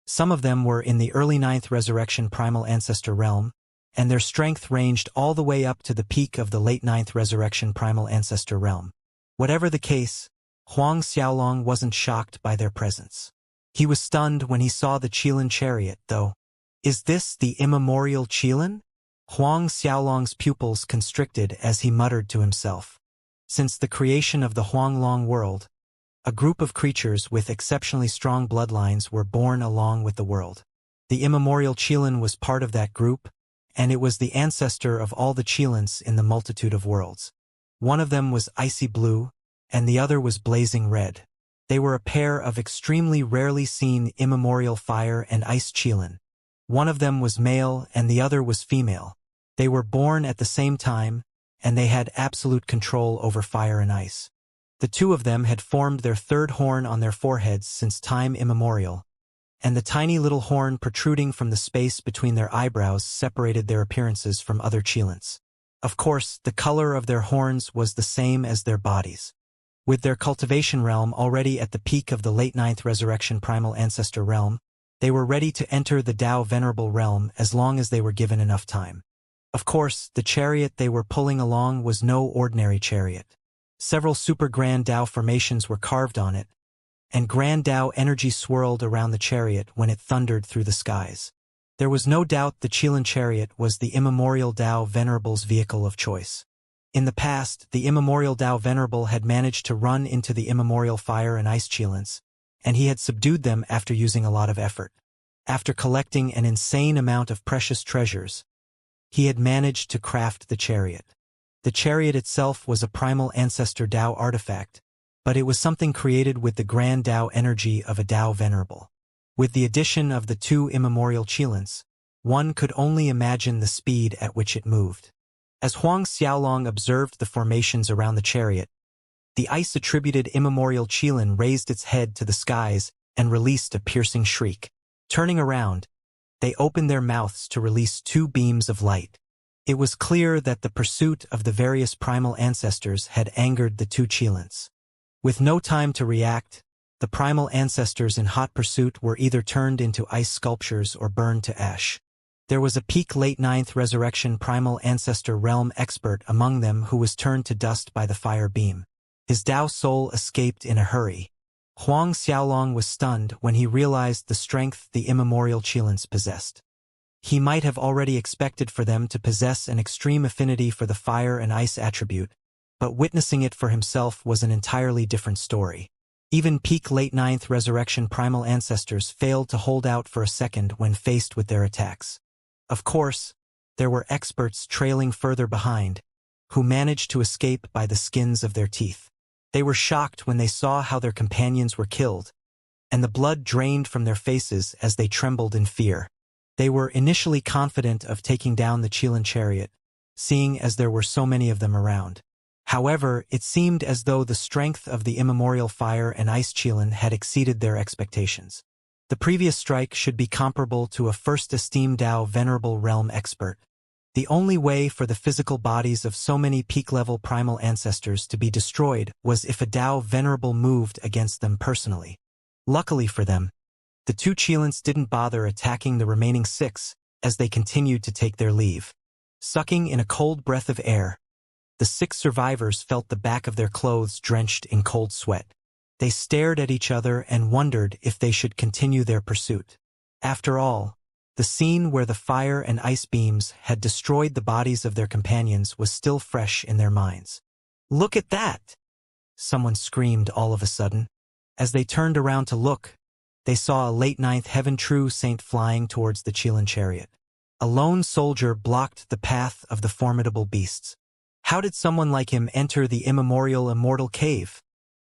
Some of them were in the early 9th resurrection primal ancestor realm, and their strength ranged all the way up to the peak of the late 9th resurrection primal ancestor realm. Whatever the case, Huang Xiaolong wasn't shocked by their presence. He was stunned when he saw the Qilin chariot, though. Is this the immemorial Qilin? Huang Xiaolong's pupils constricted as he muttered to himself. Since the creation of the Huanglong world, a group of creatures with exceptionally strong bloodlines were born along with the world. The immemorial Qilin was part of that group, and it was the ancestor of all the Qilins in the multitude of worlds. One of them was icy blue, and the other was blazing red. They were a pair of extremely rarely seen immemorial fire and ice Qilin. One of them was male and the other was female. They were born at the same time, and they had absolute control over fire and ice. The 2 of them had formed their 3rd horn on their foreheads since time immemorial, and the tiny little horn protruding from the space between their eyebrows separated their appearances from other Qilins. Of course, the color of their horns was the same as their bodies. With their cultivation realm already at the peak of the late 9th resurrection primal ancestor realm, they were ready to enter the Tao Venerable realm as long as they were given enough time. Of course, the chariot they were pulling along was no ordinary chariot. Several super grand Tao formations were carved on it, and grand Tao energy swirled around the chariot when it thundered through the skies. There was no doubt the Qilin chariot was the immemorial Tao Venerable's vehicle of choice. In the past, the immemorial Tao Venerable had managed to run into the immemorial fire and ice Qilins, and he had subdued them after using a lot of effort. After collecting an insane amount of precious treasures, he had managed to craft the chariot. The chariot itself was a primal ancestor Tao artifact, but it was something created with the grand Tao energy of a Tao Venerable. With the addition of the 2 immemorial Qilins, one could only imagine the speed at which it moved. As Huang Xiaolong observed the formations around the chariot, the ice-attributed immemorial Qilin raised its head to the skies and released a piercing shriek. Turning around, they opened their mouths to release 2 beams of light. It was clear that the pursuit of the various primal ancestors had angered the 2 Qilins. With no time to react, the primal ancestors in hot pursuit were either turned into ice sculptures or burned to ash. There was a peak late 9th resurrection primal ancestor realm expert among them who was turned to dust by the fire beam. His Dao soul escaped in a hurry. Huang Xiaolong was stunned when he realized the strength the immemorial Qilins possessed. He might have already expected for them to possess an extreme affinity for the fire and ice attribute, but witnessing it for himself was an entirely different story. Even peak late 9th resurrection primal ancestors failed to hold out for a second when faced with their attacks. Of course, there were experts trailing further behind, who managed to escape by the skins of their teeth. They were shocked when they saw how their companions were killed, and the blood drained from their faces as they trembled in fear. They were initially confident of taking down the Qilin chariot, seeing as there were so many of them around. However, it seemed as though the strength of the immemorial fire and ice Qilin had exceeded their expectations. The previous strike should be comparable to a first esteemed Dao venerable realm expert. The only way for the physical bodies of so many peak-level primal ancestors to be destroyed was if a Dao venerable moved against them personally. Luckily for them, the 2 Qilins didn't bother attacking the remaining 6 as they continued to take their leave. Sucking in a cold breath of air, the 6 survivors felt the back of their clothes drenched in cold sweat. They stared at each other and wondered if they should continue their pursuit. After all, the scene where the fire and ice beams had destroyed the bodies of their companions was still fresh in their minds. "Look at that!" someone screamed all of a sudden. As they turned around to look, they saw a late 9th heaven true saint flying towards the Qilin chariot. A lone soldier blocked the path of the formidable beasts. "How did someone like him enter the immemorial immortal cave?"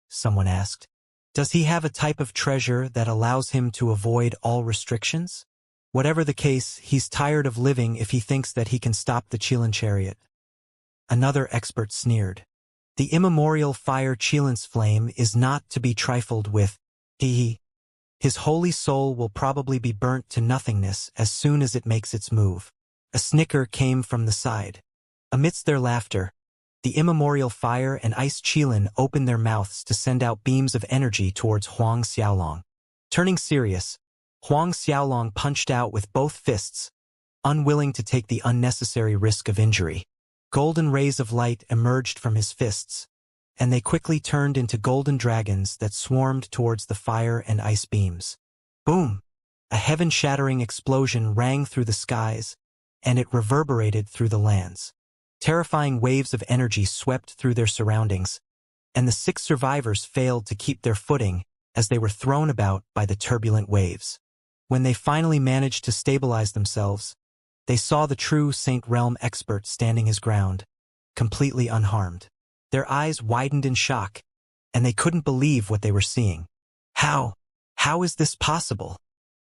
someone asked. "Does he have a type of treasure that allows him to avoid all restrictions? Whatever the case, he's tired of living if he thinks that he can stop the Qilin chariot." Another expert sneered. "The immemorial fire Qilin's flame is not to be trifled with. His holy soul will probably be burnt to nothingness as soon as it makes its move." A snicker came from the side. Amidst their laughter, the immemorial fire and ice Qilin opened their mouths to send out beams of energy towards Huang Xiaolong. Turning serious, Huang Xiaolong punched out with both fists, unwilling to take the unnecessary risk of injury. Golden rays of light emerged from his fists, and they quickly turned into golden dragons that swarmed towards the fire and ice beams. Boom! A heaven-shattering explosion rang through the skies, and it reverberated through the lands. Terrifying waves of energy swept through their surroundings, and the 6 survivors failed to keep their footing as they were thrown about by the turbulent waves. When they finally managed to stabilize themselves, they saw the true Saint Realm expert standing his ground, completely unharmed. Their eyes widened in shock, and they couldn't believe what they were seeing. How is this possible?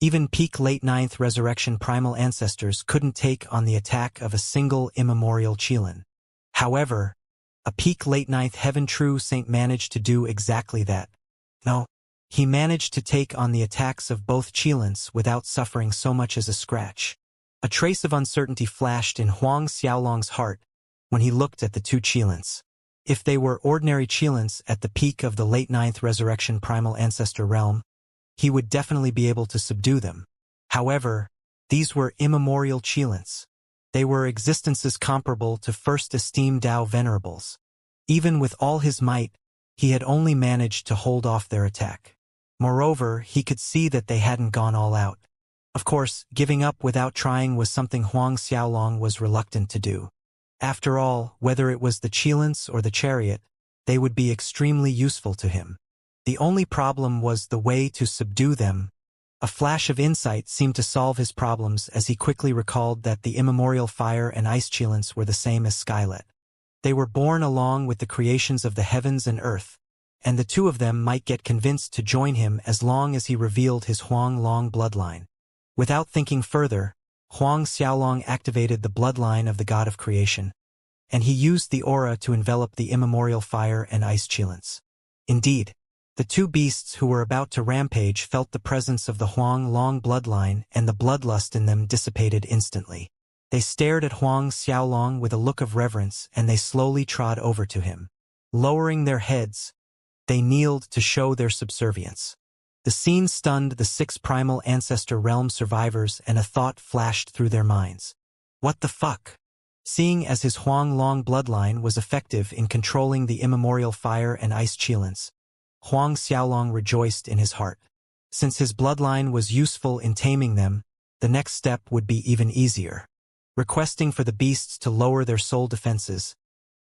Even peak late 9th resurrection primal ancestors couldn't take on the attack of a single immemorial Qilin. However, a peak late 9th heaven true saint managed to do exactly that. No, he managed to take on the attacks of both Qilins without suffering so much as a scratch. A trace of uncertainty flashed in Huang Xiaolong's heart when he looked at the 2 Qilins. If they were ordinary Qilins at the peak of the late 9th resurrection primal ancestor realm, he would definitely be able to subdue them. However, these were immemorial Qilins. They were existences comparable to first esteemed Dao venerables. Even with all his might, he had only managed to hold off their attack. Moreover, he could see that they hadn't gone all out. Of course, giving up without trying was something Huang Xiaolong was reluctant to do. After all, whether it was the Qilins or the chariot, they would be extremely useful to him. The only problem was the way to subdue them. A flash of insight seemed to solve his problems as he quickly recalled that the immemorial fire and ice Qilins were the same as Skylet. They were born along with the creations of the heavens and earth, and the 2 of them might get convinced to join him as long as he revealed his Huang Long bloodline. Without thinking further, Huang Xiaolong activated the bloodline of the god of creation. and he used the aura to envelop the immemorial fire and ice Qilins. Indeed, the two beasts who were about to rampage felt the presence of the Huang Long bloodline, and the bloodlust in them dissipated instantly. They stared at Huang Xiaolong with a look of reverence, and they slowly trod over to him. Lowering their heads, they kneeled to show their subservience. The scene stunned the 6 primal ancestor realm survivors, and a thought flashed through their minds. What the fuck? Seeing as his Huang Long bloodline was effective in controlling the immemorial fire and ice Qilins, Huang Xiaolong rejoiced in his heart. Since his bloodline was useful in taming them, the next step would be even easier. Requesting for the beasts to lower their soul defenses,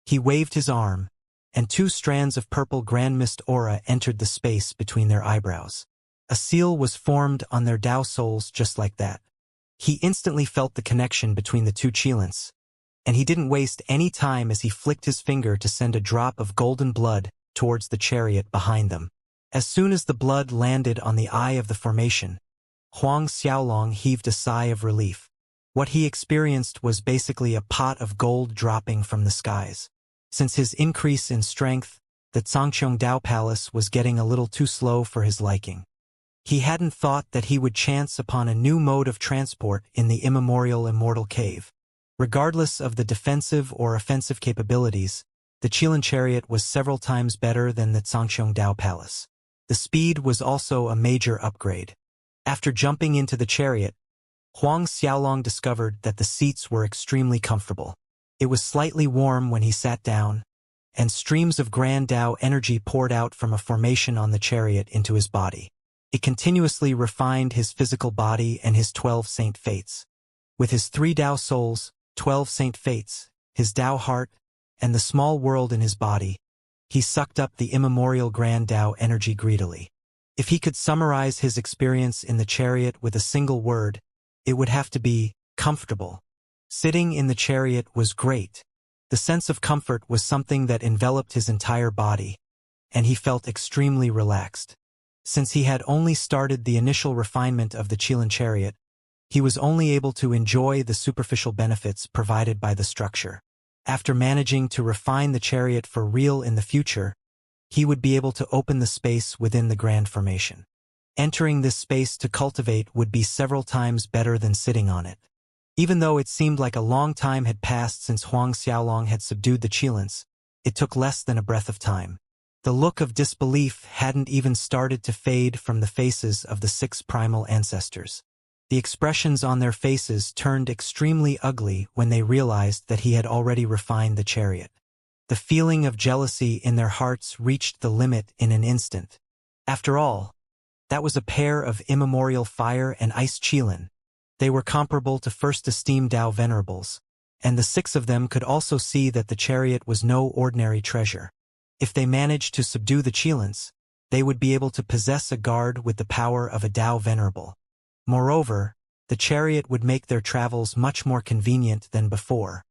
he waved his arm, and 2 strands of purple grand mist aura entered the space between their eyebrows. A seal was formed on their Dao souls just like that. He instantly felt the connection between the 2 Qilins, and he didn't waste any time as he flicked his finger to send a drop of golden blood towards the chariot behind them. As soon as the blood landed on the eye of the formation, Huang Xiaolong heaved a sigh of relief. What he experienced was basically a pot of gold dropping from the skies. Since his increase in strength, the Zhangqiong Dao Palace was getting a little too slow for his liking. He hadn't thought that he would chance upon a new mode of transport in the immemorial Immortal Cave. Regardless of the defensive or offensive capabilities, the Qilin chariot was several times better than the Zhangqiong Dao Palace. The speed was also a major upgrade. After jumping into the chariot, Huang Xiaolong discovered that the seats were extremely comfortable. It was slightly warm when he sat down, and streams of Grand Dao energy poured out from a formation on the chariot into his body. It continuously refined his physical body and his 12 saint fates. With his 3 Dao souls, 12 saint fates, his Dao heart, and the small world in his body, he sucked up the immemorial Grand Dao energy greedily. If he could summarize his experience in the chariot with a single word, it would have to be comfortable. Sitting in the chariot was great. The sense of comfort was something that enveloped his entire body, and he felt extremely relaxed. Since he had only started the initial refinement of the Qilin chariot, he was only able to enjoy the superficial benefits provided by the structure. After managing to refine the chariot for real in the future, he would be able to open the space within the grand formation. Entering this space to cultivate would be several times better than sitting on it. Even though it seemed like a long time had passed since Huang Xiaolong had subdued the Qilins, it took less than a breath of time. The look of disbelief hadn't even started to fade from the faces of the 6 primal ancestors. The expressions on their faces turned extremely ugly when they realized that he had already refined the chariot. The feeling of jealousy in their hearts reached the limit in an instant. After all, that was a pair of immemorial fire and ice Qilin. They were comparable to first esteemed Dao venerables, and the 6 of them could also see that the chariot was no ordinary treasure. If they managed to subdue the Qilins, they would be able to possess a guard with the power of a Dao venerable. Moreover, the chariot would make their travels much more convenient than before.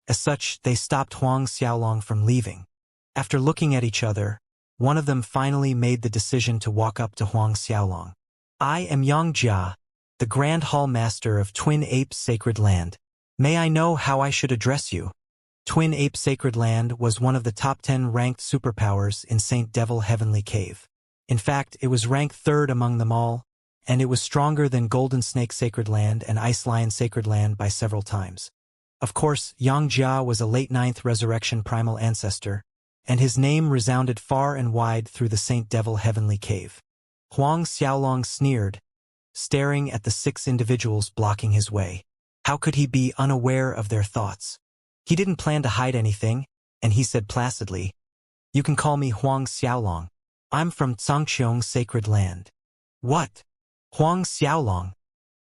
As such, they stopped Huang Xiaolong from leaving. After looking at each other, one of them finally made the decision to walk up to Huang Xiaolong. I am Xianxia, the Grand Hall Master of Twin Apes Sacred Land. May I know how I should address you? Twin Apes Sacred Land was one of the top 10 ranked superpowers in Saint Devil Heavenly Cave. In fact, it was ranked 3rd among them all, and it was stronger than Golden Snake Sacred Land and Ice Lion Sacred Land by several times. Of course, Xianxia was a late 9th resurrection primal ancestor, and his name resounded far and wide through the Saint Devil Heavenly Cave. Huang Xiaolong sneered, staring at the 6 individuals blocking his way. How could he be unaware of their thoughts? He didn't plan to hide anything, and he said placidly, "You can call me Huang Xiaolong. I'm from Zhangqiong Sacred Land." What? Huang Xiaolong?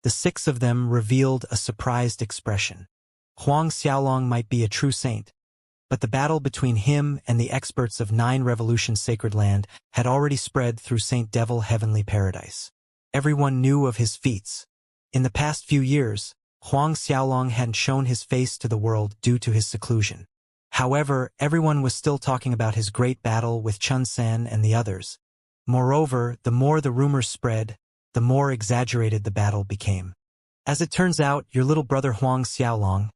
The 6 of them revealed a surprised expression. Huang Xiaolong might be a true saint, but the battle between him and the experts of 9 Revolutions Sacred Land had already spread through Saint Devil Heavenly Paradise. Everyone knew of his feats. In the past few years, Huang Xiaolong hadn't shown his face to the world due to his seclusion. However, everyone was still talking about his great battle with Chun San and the others. Moreover, the more the rumors spread, the more exaggerated the battle became. As it turns out, your little brother Huang Xiaolong,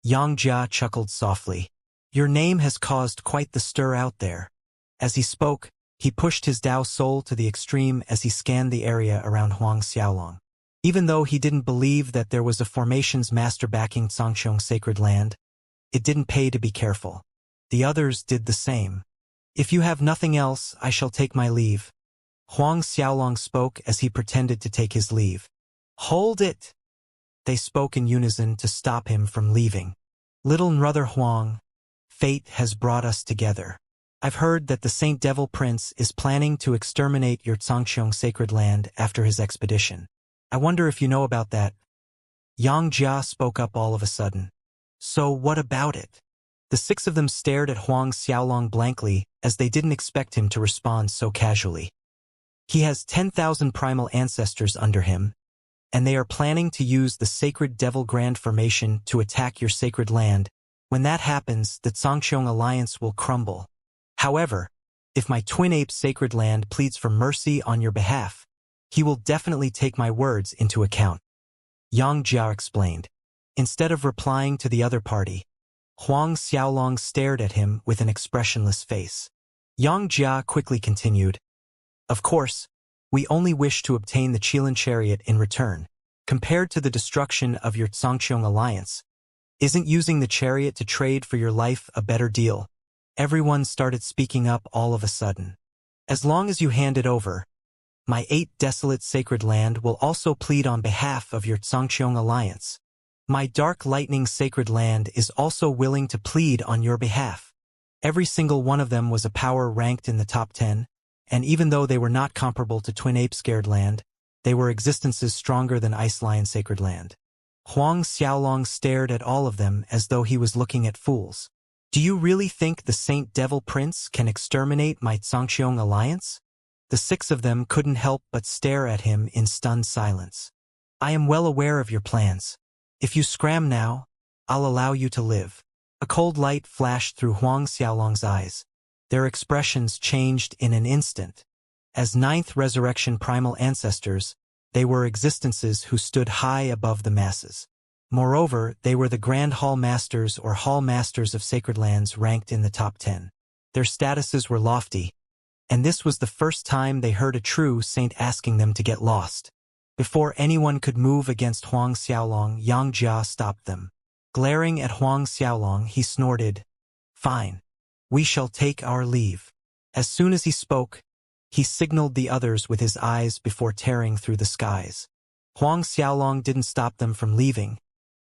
Xianxia chuckled softly. Your name has caused quite the stir out there. As he spoke, he pushed his Dao soul to the extreme as he scanned the area around Huang Xiaolong. Even though he didn't believe that there was a formation's master backing Xianxia's sacred land, it didn't pay to be careful. The others did the same. If you have nothing else, I shall take my leave. Huang Xiaolong spoke as he pretended to take his leave. Hold it! They spoke in unison to stop him from leaving. Little brother Huang, fate has brought us together. I've heard that the Saint Devil Prince is planning to exterminate your Xianxia's sacred land after his expedition. I wonder if you know about that. Xianxia spoke up all of a sudden. So what about it? The six of them stared at Huang Xiaolong blankly as they didn't expect him to respond so casually. He has 10,000 primal ancestors under him, and they are planning to use the sacred devil grand formation to attack your sacred land. When that happens, the Xianxia alliance will crumble. However, if my twin ape's sacred land pleads for mercy on your behalf, he will definitely take my words into account. Xianxia explained. Instead of replying to the other party, Huang Xiaolong stared at him with an expressionless face. Xianxia quickly continued. Of course, we only wish to obtain the Qilin chariot in return. Compared to the destruction of your Xianxiang alliance, isn't using the chariot to trade for your life a better deal? Everyone started speaking up all of a sudden. As long as you hand it over, my 8 desolate sacred land will also plead on behalf of your Xianxiang alliance. My dark lightning sacred land is also willing to plead on your behalf. Every single one of them was a power ranked in the top 10, and even though they were not comparable to Twin Ape Scared Land, they were existences stronger than Ice Lion Sacred Land. Huang Xiaolong stared at all of them as though he was looking at fools. Do you really think the Saint Devil Prince can exterminate my Xianxiang alliance? The 6 of them couldn't help but stare at him in stunned silence. I am well aware of your plans. If you scram now, I'll allow you to live. A cold light flashed through Huang Xiaolong's eyes. Their expressions changed in an instant. As 9th Resurrection primal ancestors, they were existences who stood high above the masses. Moreover, they were the Grand Hall Masters or Hall Masters of Sacred Lands ranked in the top 10. Their statuses were lofty, and this was the first time they heard a true saint asking them to get lost. Before anyone could move against Huang Xiaolong, Xianxia stopped them. Glaring at Huang Xiaolong, he snorted, "Fine. We shall take our leave." As soon as he spoke, he signaled the others with his eyes before tearing through the skies. Huang Xiaolong didn't stop them from leaving,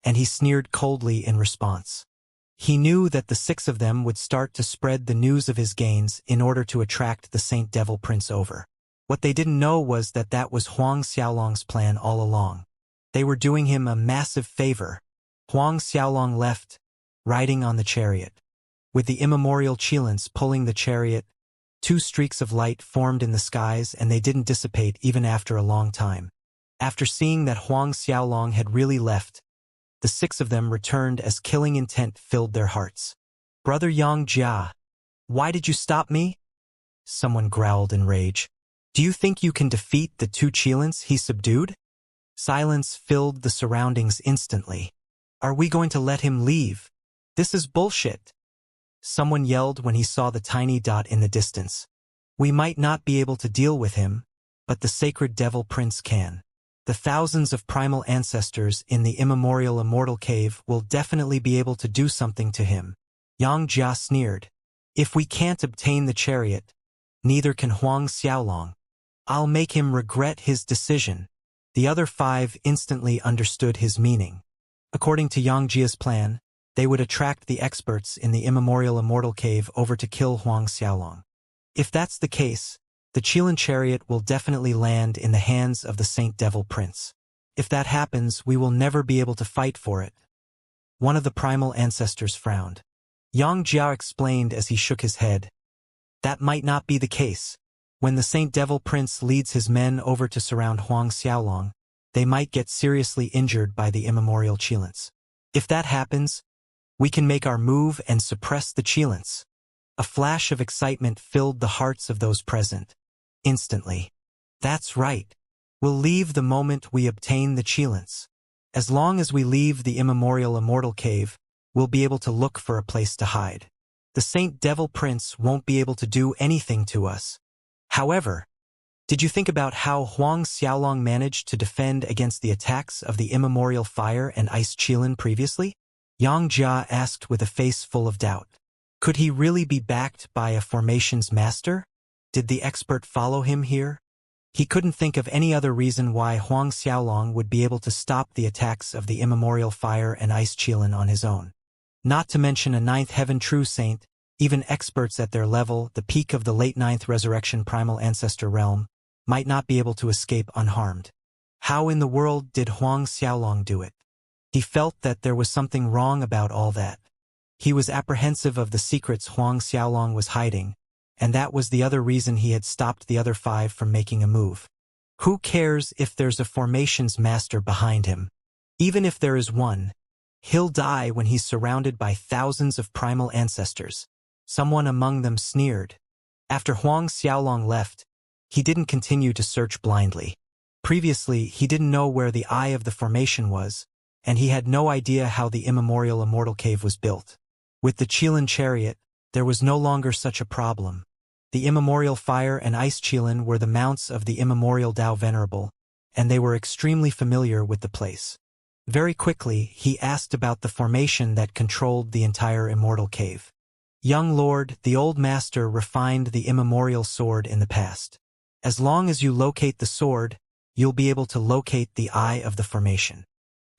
and he sneered coldly in response. He knew that the 6 of them would start to spread the news of his gains in order to attract the Saint Devil Prince over. What they didn't know was that that was Huang Xiaolong's plan all along. They were doing him a massive favor. Huang Xiaolong left, riding on the chariot. With the immemorial Qilins pulling the chariot, 2 streaks of light formed in the skies and they didn't dissipate even after a long time. After seeing that Huang Xiaolong had really left, the 6 of them returned as killing intent filled their hearts. "Brother Xianxia, why did you stop me?" Someone growled in rage. "Do you think you can defeat the 2 Qilins he subdued?" Silence filled the surroundings instantly. "Are we going to let him leave? This is bullshit." Someone yelled when he saw the tiny dot in the distance. "We might not be able to deal with him, but the Sacred Devil Prince can. The thousands of primal ancestors in the immemorial Immortal cave will definitely be able to do something to him." Xianxia sneered. "If we can't obtain the chariot, neither can Huang Xiaolong. I'll make him regret his decision." The other 5 instantly understood his meaning. According to Xianxia's plan, they would attract the experts in the immemorial Immortal cave over to kill Huang Xiaolong. If that's the case, the Qilin chariot will definitely land in the hands of the Saint Devil Prince. If that happens, we will never be able to fight for it. One of the primal ancestors frowned. Xianxia explained as he shook his head. That might not be the case. When the Saint Devil Prince leads his men over to surround Huang Xiaolong, they might get seriously injured by the immemorial Qilins. If that happens, we can make our move and suppress the Qilins. A flash of excitement filled the hearts of those present. Instantly. That's right. We'll leave the moment we obtain the Qilins. As long as we leave the immemorial Immortal cave, we'll be able to look for a place to hide. The Saint Devil Prince won't be able to do anything to us. However, did you think about how Huang Xiaolong managed to defend against the attacks of the immemorial fire and ice Qilin previously? Yang Jia asked with a face full of doubt. Could he really be backed by a formations master? Did the expert follow him here? He couldn't think of any other reason why Huang Xiaolong would be able to stop the attacks of the immemorial fire and ice Qilin on his own. Not to mention a ninth heaven true saint, even experts at their level, the peak of the late ninth resurrection primal ancestor realm, might not be able to escape unharmed. How in the world did Huang Xiaolong do it? He felt that there was something wrong about all that. He was apprehensive of the secrets Huang Xiaolong was hiding, and that was the other reason he had stopped the other 5 from making a move. Who cares if there's a formations master behind him? Even if there is one, he'll die when he's surrounded by thousands of primal ancestors. Someone among them sneered. After Huang Xiaolong left, he didn't continue to search blindly. Previously, he didn't know where the Eye of the Formation was, and he had no idea how the immemorial Immortal Cave was built. With the Qilin chariot, there was no longer such a problem. The immemorial fire and ice Qilin were the mounts of the immemorial Tao Venerable, and they were extremely familiar with the place. Very quickly, he asked about the formation that controlled the entire Immortal Cave. Young Lord, the old master refined the immemorial sword in the past. As long as you locate the sword, you'll be able to locate the Eye of the Formation.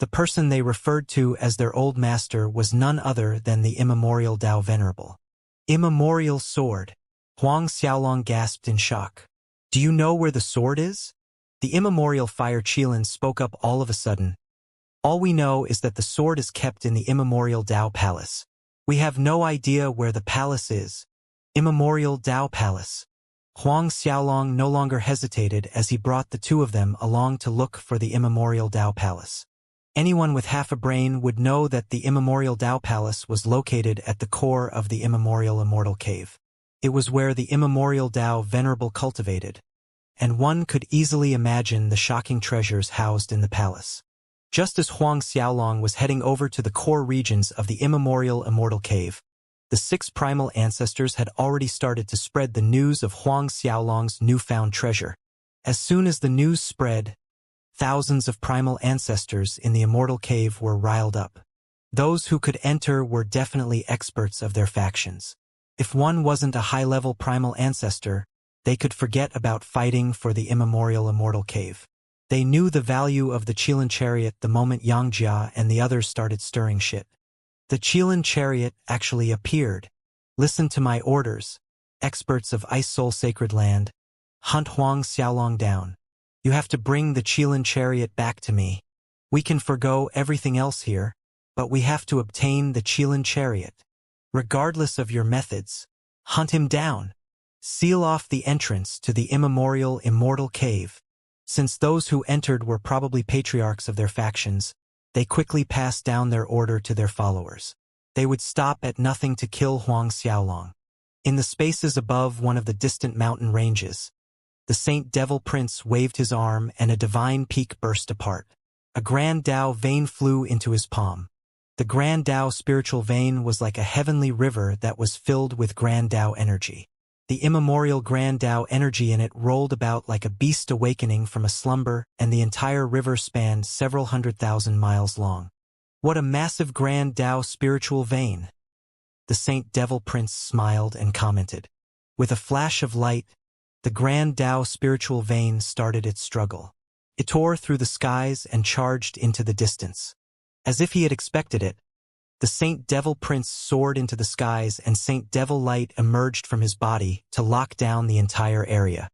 The person they referred to as their old master was none other than the immemorial Tao Venerable. Immemorial sword. Huang Xiaolong gasped in shock. Do you know where the sword is? The immemorial fire Qilin spoke up all of a sudden. All we know is that the sword is kept in the immemorial Tao Palace. We have no idea where the palace is. Immemorial Tao Palace. Huang Xiaolong no longer hesitated as he brought the 2 of them along to look for the immemorial Tao Palace. Anyone with half a brain would know that the immemorial Tao Palace was located at the core of the immemorial Immortal Cave. It was where the immemorial Tao Venerable cultivated, and one could easily imagine the shocking treasures housed in the palace. Just as Huang Xiaolong was heading over to the core regions of the immemorial Immortal Cave, the 6 primal ancestors had already started to spread the news of Huang Xiaolong's newfound treasure. As soon as the news spread, thousands of primal ancestors in the Immortal Cave were riled up. Those who could enter were definitely experts of their factions. If one wasn't a high-level primal ancestor, they could forget about fighting for the immemorial Immortal Cave. They knew the value of the Qilin chariot the moment Yang Jia and the others started stirring shit. The Qilin chariot actually appeared. Listen to my orders, experts of Ice Soul Sacred Land. Hunt Huang Xiaolong down. You have to bring the Qilin chariot back to me. We can forgo everything else here, but we have to obtain the Qilin chariot. Regardless of your methods, hunt him down. Seal off the entrance to the immemorial Immortal Cave. Since those who entered were probably patriarchs of their factions, they quickly passed down their order to their followers. They would stop at nothing to kill Huang Xiaolong. In the spaces above one of the distant mountain ranges, the Saint Devil Prince waved his arm and a divine peak burst apart. A grand Tao vein flew into his palm. The grand Tao spiritual vein was like a heavenly river that was filled with grand Tao energy. The immemorial grand Tao energy in it rolled about like a beast awakening from a slumber, and the entire river spanned several 100,000 miles long. What a massive grand Tao spiritual vein! The Saint Devil Prince smiled and commented. With a flash of light, the grand Tao spiritual vein started its struggle. It tore through the skies and charged into the distance. As if he had expected it, the Saint Devil Prince soared into the skies and Saint Devil Light emerged from his body to lock down the entire area.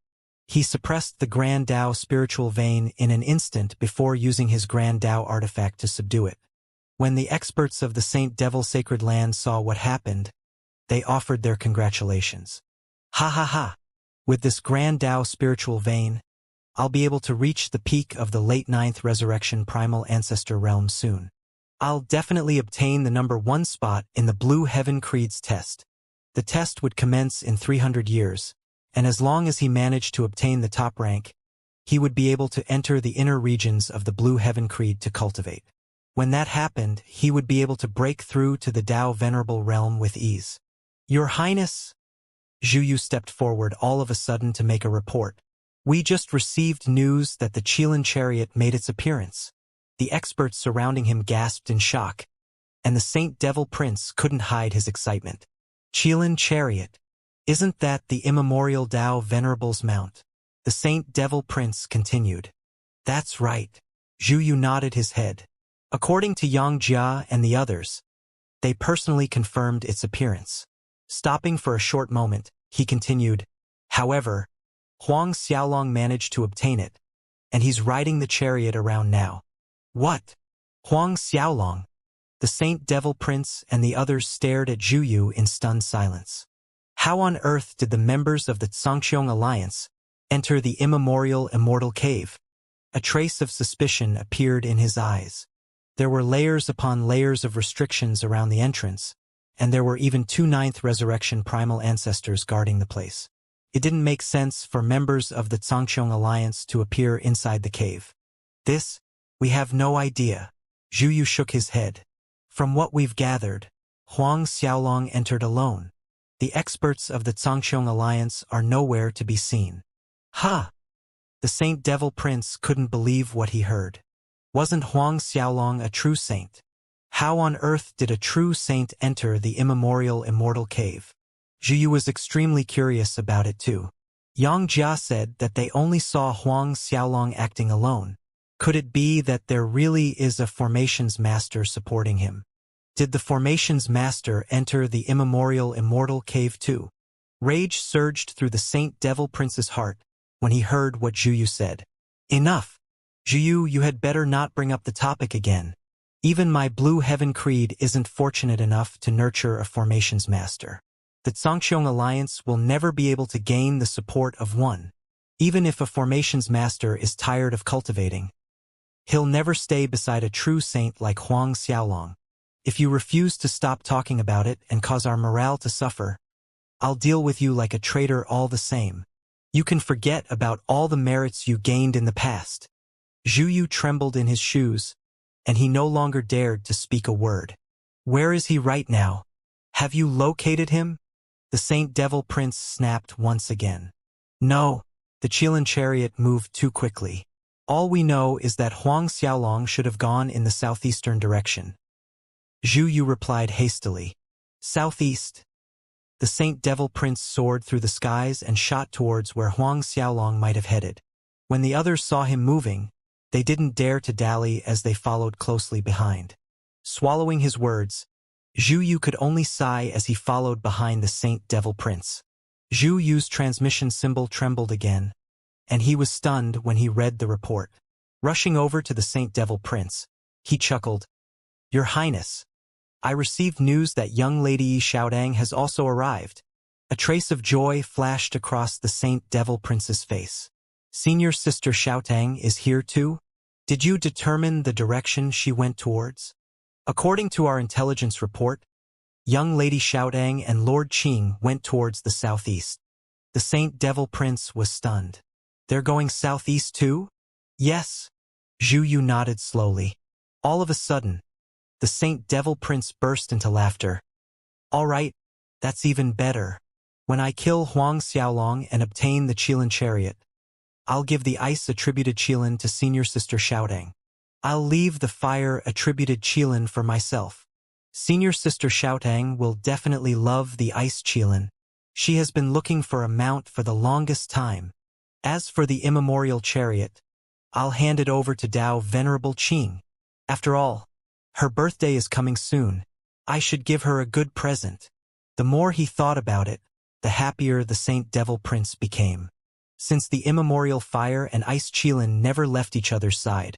He suppressed the Grand Tao spiritual vein in an instant before using his Grand Tao artifact to subdue it. When the experts of the Saint Devil Sacred Land saw what happened, they offered their congratulations. Ha ha ha! With this Grand Tao spiritual vein, I'll be able to reach the peak of the late 9th resurrection primal ancestor realm soon. I'll definitely obtain the number 1 spot in the Blue Heaven Creed's test. The test would commence in 300 years, and as long as he managed to obtain the top rank, he would be able to enter the inner regions of the Blue Heaven Creed to cultivate. When that happened, he would be able to break through to the Tao Venerable realm with ease. Your Highness, Zhu Yu stepped forward all of a sudden to make a report. We just received news that the Qilin chariot made its appearance. The experts surrounding him gasped in shock, and the Saint Devil Prince couldn't hide his excitement. Qilin chariot. Isn't that the immemorial Tao Venerable's mount? The Saint Devil Prince continued. That's right. Zhu Yu nodded his head. According to Xianxia and the others, they personally confirmed its appearance. Stopping for a short moment, he continued, however, Huang Xiaolong managed to obtain it, and he's riding the chariot around now. What? Huang Xiaolong? The Saint Devil Prince and the others stared at Zhu Yu in stunned silence. How on earth did the members of the Zhangqiong Alliance enter the immemorial Immortal Cave? A trace of suspicion appeared in his eyes. There were layers upon layers of restrictions around the entrance, and there were even 2 Ninth Resurrection primal ancestors guarding the place. It didn't make sense for members of the Zhangqiong Alliance to appear inside the cave. This, we have no idea. Zhu Yu shook his head. From what we've gathered, Huang Xiaolong entered alone. The experts of the Zhangqiong Alliance are nowhere to be seen. Ha! The Saint Devil Prince couldn't believe what he heard. Wasn't Huang Xiaolong a true saint? How on earth did a true saint enter the immemorial Immortal Cave? Zhu Yu was extremely curious about it too. Xianxia said that they only saw Huang Xiaolong acting alone. Could it be that there really is a Formations Master supporting him? Did the Formations Master enter the immemorial Immortal Cave too? Rage surged through the Saint Devil Prince's heart when he heard what Zhu Yu said. Enough! Zhu Yu, you had better not bring up the topic again. Even my Blue Heaven Creed isn't fortunate enough to nurture a Formations Master. The Zhangqiong Alliance will never be able to gain the support of one. Even if a Formations Master is tired of cultivating, he'll never stay beside a true saint like Huang Xiaolong. If you refuse to stop talking about it and cause our morale to suffer, I'll deal with you like a traitor all the same. You can forget about all the merits you gained in the past. Zhu Yu trembled in his shoes, and he no longer dared to speak a word. Where is he right now? Have you located him? The Saint Devil Prince snapped once again. No, the Qilin chariot moved too quickly. All we know is that Huang Xiaolong should have gone in the southeastern direction. Zhu Yu replied hastily. Southeast. The Saint Devil Prince soared through the skies and shot towards where Huang Xiaolong might have headed. When the others saw him moving, they didn't dare to dally as they followed closely behind. Swallowing his words, Zhu Yu could only sigh as he followed behind the Saint Devil Prince. Zhu Yu's transmission symbol trembled again, and he was stunned when he read the report. Rushing over to the Saint Devil Prince, he chuckled. Your Highness, I received news that young Lady Xiaodang has also arrived. A trace of joy flashed across the Saint Devil Prince's face. Senior Sister Xiaotang is here too? Did you determine the direction she went towards? According to our intelligence report, young Lady Xiaodang and Lord Qing went towards the southeast. The Saint Devil Prince was stunned. They're going southeast too? Yes. Zhu Yu nodded slowly. All of a sudden, the Saint Devil Prince burst into laughter. All right, that's even better. When I kill Huang Xiaolong and obtain the Qilin chariot, I'll give the ice-attributed Qilin to Senior Sister Xiaodang. I'll leave the fire-attributed Qilin for myself. Senior Sister Xiaotang will definitely love the ice Qilin. She has been looking for a mount for the longest time. As for the immemorial chariot, I'll hand it over to Tao Venerable Qing. After all, her birthday is coming soon. I should give her a good present. The more he thought about it, the happier the Saint Devil Prince became. Since the immemorial fire and ice Qilin never left each other's side,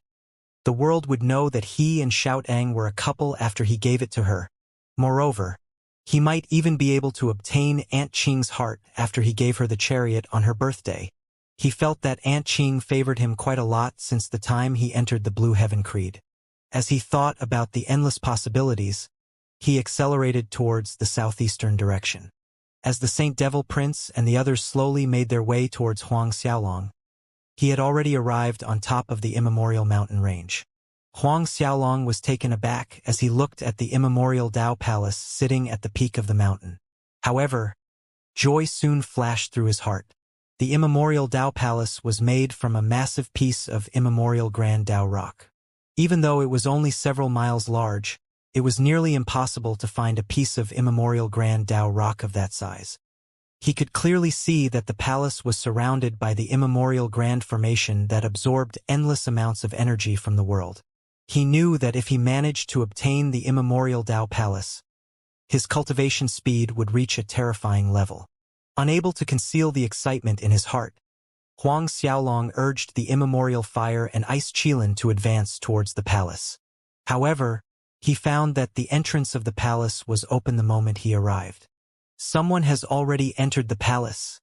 the world would know that he and Xiaotang were a couple after he gave it to her. Moreover, he might even be able to obtain Aunt Qing's heart after he gave her the chariot on her birthday. He felt that Aunt Qing favored him quite a lot since the time he entered the Blue Heaven Creed. As he thought about the endless possibilities, he accelerated towards the southeastern direction. As the Saint Devil Prince and the others slowly made their way towards Huang Xiaolong, he had already arrived on top of the immemorial mountain range. Huang Xiaolong was taken aback as he looked at the immemorial Tao Palace sitting at the peak of the mountain. However, joy soon flashed through his heart. The immemorial Tao Palace was made from a massive piece of immemorial Grand Tao rock. Even though it was only several miles large, it was nearly impossible to find a piece of immemorial Grand Tao rock of that size. He could clearly see that the palace was surrounded by the immemorial Grand Formation that absorbed endless amounts of energy from the world. He knew that if he managed to obtain the immemorial Tao Palace, his cultivation speed would reach a terrifying level. Unable to conceal the excitement in his heart, Huang Xiaolong urged the immemorial fire and ice Qilin to advance towards the palace. However, he found that the entrance of the palace was open the moment he arrived. Someone has already entered the palace.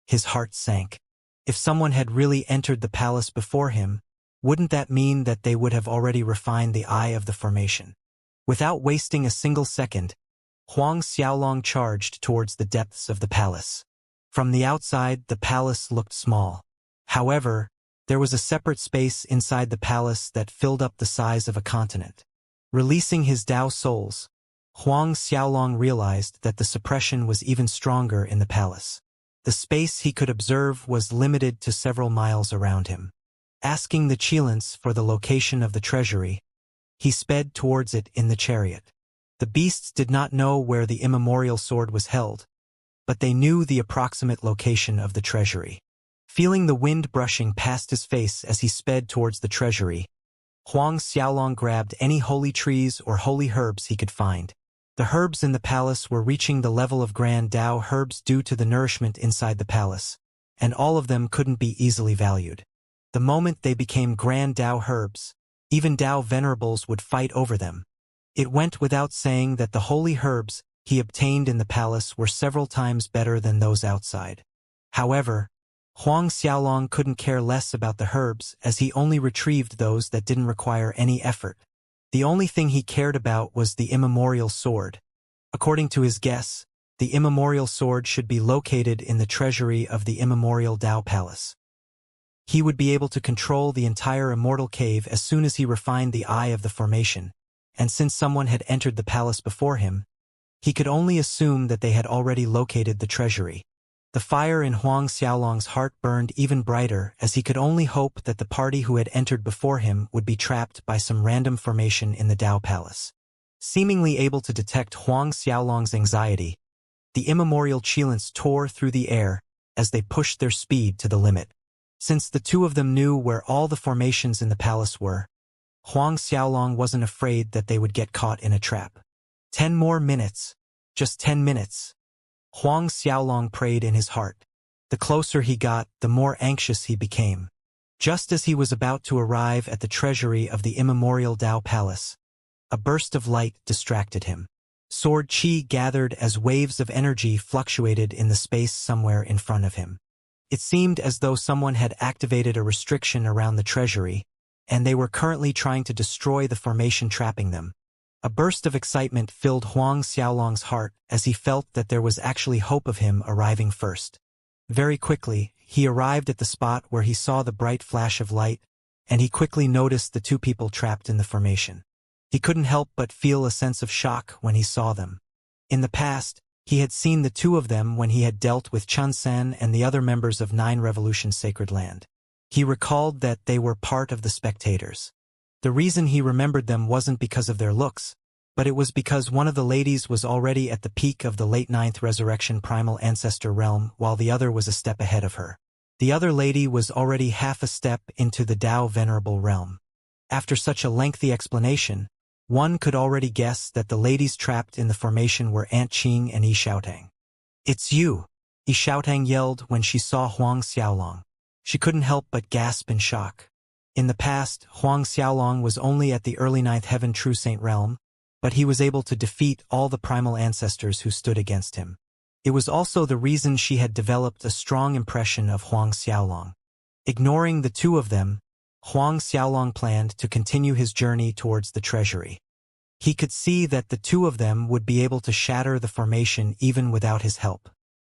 His heart sank. If someone had really entered the palace before him, wouldn't that mean that they would have already refined the eye of the formation? Without wasting a single second, Huang Xiaolong charged towards the depths of the palace. From the outside, the palace looked small. However, there was a separate space inside the palace that filled up the size of a continent. Releasing his Tao souls, Huang Xiaolong realized that the suppression was even stronger in the palace. The space he could observe was limited to several miles around him. Asking the Qilins for the location of the treasury, he sped towards it in the chariot. The beasts did not know where the immemorial sword was held, but they knew the approximate location of the treasury. Feeling the wind brushing past his face as he sped towards the treasury, Huang Xiaolong grabbed any holy trees or holy herbs he could find. The herbs in the palace were reaching the level of Grand Tao herbs due to the nourishment inside the palace, and all of them couldn't be easily valued. The moment they became Grand Tao herbs, even Tao venerables would fight over them. It went without saying that the holy herbs he obtained in the palace were several times better than those outside. However, Huang Xiaolong couldn't care less about the herbs as he only retrieved those that didn't require any effort. The only thing he cared about was the immemorial sword. According to his guess, the immemorial sword should be located in the treasury of the immemorial Tao Palace. He would be able to control the entire Immortal Cave as soon as he refined the eye of the formation, and since someone had entered the palace before him, he could only assume that they had already located the treasury. The fire in Huang Xiaolong's heart burned even brighter as he could only hope that the party who had entered before him would be trapped by some random formation in the Tao Palace. Seemingly able to detect Huang Xiaolong's anxiety, the immemorial Qilins tore through the air as they pushed their speed to the limit. Since the two of them knew where all the formations in the palace were, Huang Xiaolong wasn't afraid that they would get caught in a trap. 10 more minutes. Just 10 minutes. Huang Xiaolong prayed in his heart. The closer he got, the more anxious he became. Just as he was about to arrive at the treasury of the immemorial Tao Palace, a burst of light distracted him. Sword Qi gathered as waves of energy fluctuated in the space somewhere in front of him. It seemed as though someone had activated a restriction around the treasury, and they were currently trying to destroy the formation trapping them. A burst of excitement filled Huang Xiaolong's heart as he felt that there was actually hope of him arriving first. Very quickly, he arrived at the spot where he saw the bright flash of light, and he quickly noticed the two people trapped in the formation. He couldn't help but feel a sense of shock when he saw them. In the past, he had seen the two of them when he had dealt with Chun San and the other members of Nine Revolution Sacred Land. He recalled that they were part of the spectators. The reason he remembered them wasn't because of their looks, but it was because one of the ladies was already at the peak of the late Ninth Resurrection Primal Ancestor realm while the other was a step ahead of her. The other lady was already half a step into the Tao Venerable realm. After such a lengthy explanation, one could already guess that the ladies trapped in the formation were Aunt Qing and Yi Xiaotang. "It's you!" Yi Xiaotang yelled when she saw Huang Xiaolong. She couldn't help but gasp in shock. In the past, Huang Xiaolong was only at the early Ninth Heaven True Saint realm, but he was able to defeat all the primal ancestors who stood against him. It was also the reason she had developed a strong impression of Huang Xiaolong. Ignoring the two of them, Huang Xiaolong planned to continue his journey towards the treasury. He could see that the two of them would be able to shatter the formation even without his help.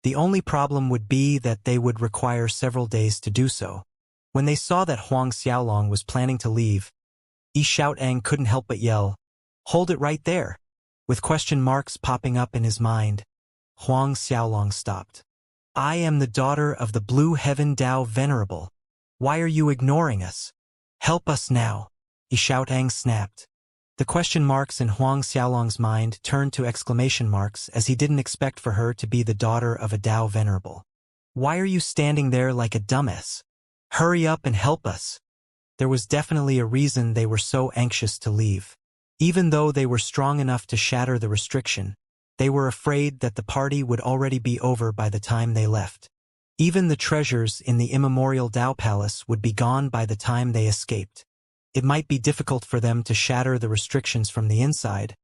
The only problem would be that they would require several days to do so. When they saw that Huang Xiaolong was planning to leave, Yi Xiaotang couldn't help but yell, "Hold it right there!" With question marks popping up in his mind, Huang Xiaolong stopped. I am the daughter of the Blue Heaven Tao Venerable. Why are you ignoring us? Help us now, Xiaotang snapped. The question marks in Huang Xiaolong's mind turned to exclamation marks as he didn't expect for her to be the daughter of a Tao Venerable. Why are you standing there like a dumbass? Hurry up and help us. There was definitely a reason they were so anxious to leave. Even though they were strong enough to shatter the restriction, they were afraid that the party would already be over by the time they left. Even the treasures in the immemorial Tao Palace would be gone by the time they escaped. It might be difficult for them to shatter the restrictions from the inside,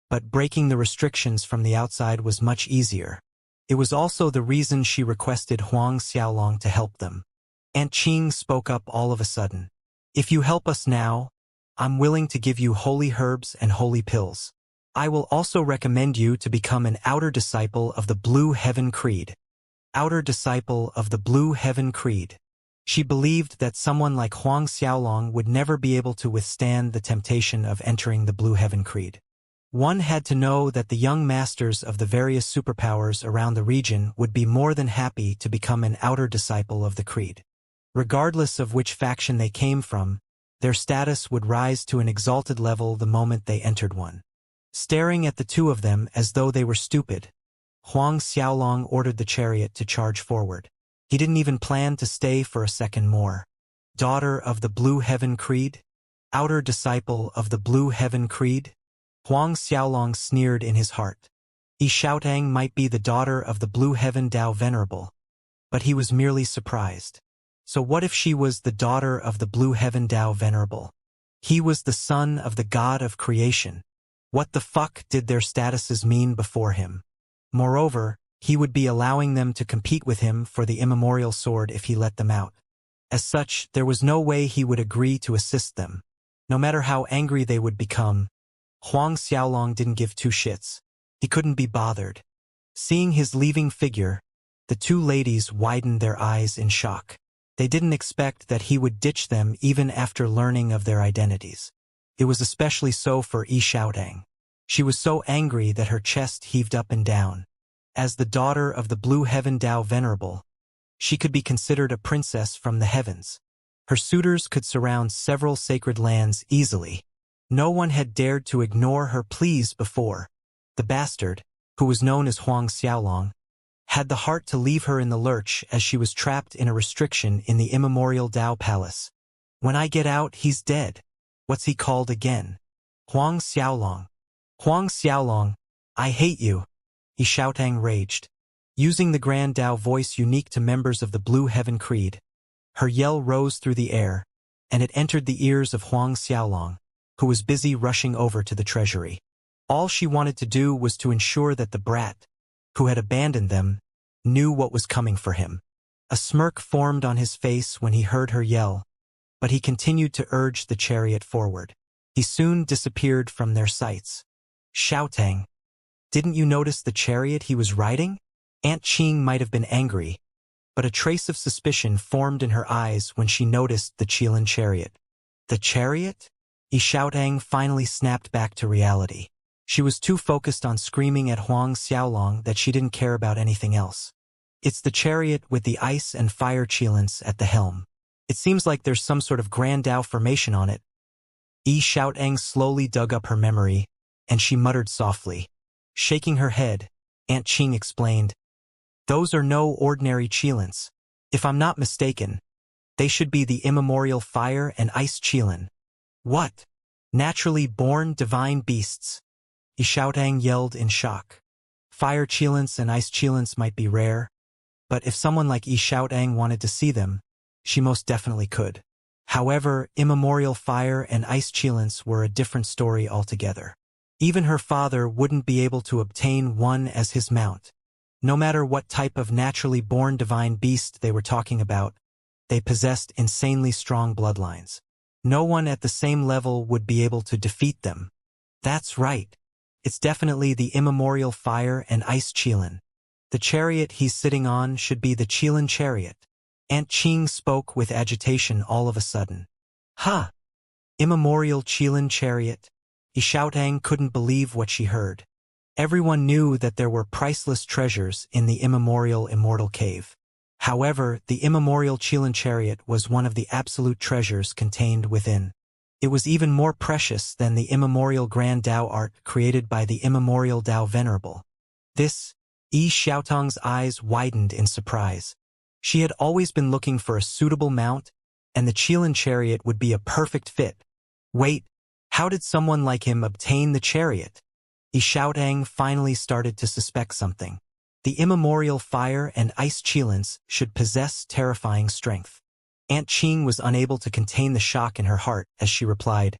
but breaking the restrictions from the outside was much easier. It was also the reason she requested Huang Xiaolong to help them. Aunt Qing spoke up all of a sudden. If you help us now, I'm willing to give you holy herbs and holy pills. I will also recommend you to become an outer disciple of the Blue Heaven Creed. Outer disciple of the Blue Heaven Creed. She believed that someone like Huang Xiaolong would never be able to withstand the temptation of entering the Blue Heaven Creed. One had to know that the young masters of the various superpowers around the region would be more than happy to become an outer disciple of the creed. Regardless of which faction they came from, their status would rise to an exalted level the moment they entered one. Staring at the two of them as though they were stupid, Huang Xiaolong ordered the chariot to charge forward. He didn't even plan to stay for a second more. Daughter of the Blue Heaven Creed? Outer disciple of the Blue Heaven Creed? Huang Xiaolong sneered in his heart. Xiaotang might be the daughter of the Blue Heaven Tao Venerable, but he was merely surprised. So what if she was the daughter of the Blue Heaven Tao Venerable? He was the son of the god of creation. What the fuck did their statuses mean before him? Moreover, he would be allowing them to compete with him for the immemorial sword if he let them out. As such, there was no way he would agree to assist them. No matter how angry they would become, Huang Xiaolong didn't give two shits. He couldn't be bothered. Seeing his leaving figure, the two ladies widened their eyes in shock. They didn't expect that he would ditch them even after learning of their identities. It was especially so for Xiaotang. She was so angry that her chest heaved up and down. As the daughter of the Blue Heaven Tao Venerable, she could be considered a princess from the heavens. Her suitors could surround several sacred lands easily. No one had dared to ignore her pleas before. The bastard, who was known as Huang Xiaolong, had the heart to leave her in the lurch as she was trapped in a restriction in the immemorial Tao Palace. When I get out, he's dead. What's he called again? Huang Xiaolong. Huang Xiaolong, I hate you. Xiaotang raged. Using the Grand Tao voice unique to members of the Blue Heaven Creed, her yell rose through the air, and it entered the ears of Huang Xiaolong, who was busy rushing over to the treasury. All she wanted to do was to ensure that the brat, who had abandoned them, knew what was coming for him. A smirk formed on his face when he heard her yell, but he continued to urge the chariot forward. He soon disappeared from their sights. Xiaotang, didn't you notice the chariot he was riding? Aunt Qing might have been angry, but a trace of suspicion formed in her eyes when she noticed the Qilin chariot. The chariot? Xiaotang finally snapped back to reality. She was too focused on screaming at Huang Xiaolong that she didn't care about anything else. It's the chariot with the ice and fire Qilins at the helm. It seems like there's some sort of Grand Tao formation on it. Xiaotang slowly dug up her memory, and she muttered softly. Shaking her head, Aunt Qing explained, those are no ordinary Qilins. If I'm not mistaken, they should be the immemorial fire and ice Qilin. What? Naturally born divine beasts. Xiaotang yelled in shock. Fire Qilins and ice Qilins might be rare, but if someone like Xiaotang wanted to see them, she most definitely could. However, immemorial fire and ice Qilins were a different story altogether. Even her father wouldn't be able to obtain one as his mount. No matter what type of naturally born divine beast they were talking about, they possessed insanely strong bloodlines. No one at the same level would be able to defeat them. That's right. It's definitely the immemorial fire and ice Qilin. The chariot he's sitting on should be the Qilin chariot. Aunt Qing spoke with agitation all of a sudden. Ha! Immemorial Qilin chariot? Xiaotang couldn't believe what she heard. Everyone knew that there were priceless treasures in the immemorial Immortal cave. However, the immemorial Qilan chariot was one of the absolute treasures contained within. It was even more precious than the immemorial Grand Dao art created by the immemorial Dao Venerable. This, Yi Xiaotong's eyes widened in surprise. She had always been looking for a suitable mount, and the Qilan chariot would be a perfect fit. Wait, how did someone like him obtain the chariot? Yi Xiaotong finally started to suspect something. The immemorial fire and ice Qilans should possess terrifying strength. Aunt Qing was unable to contain the shock in her heart as she replied,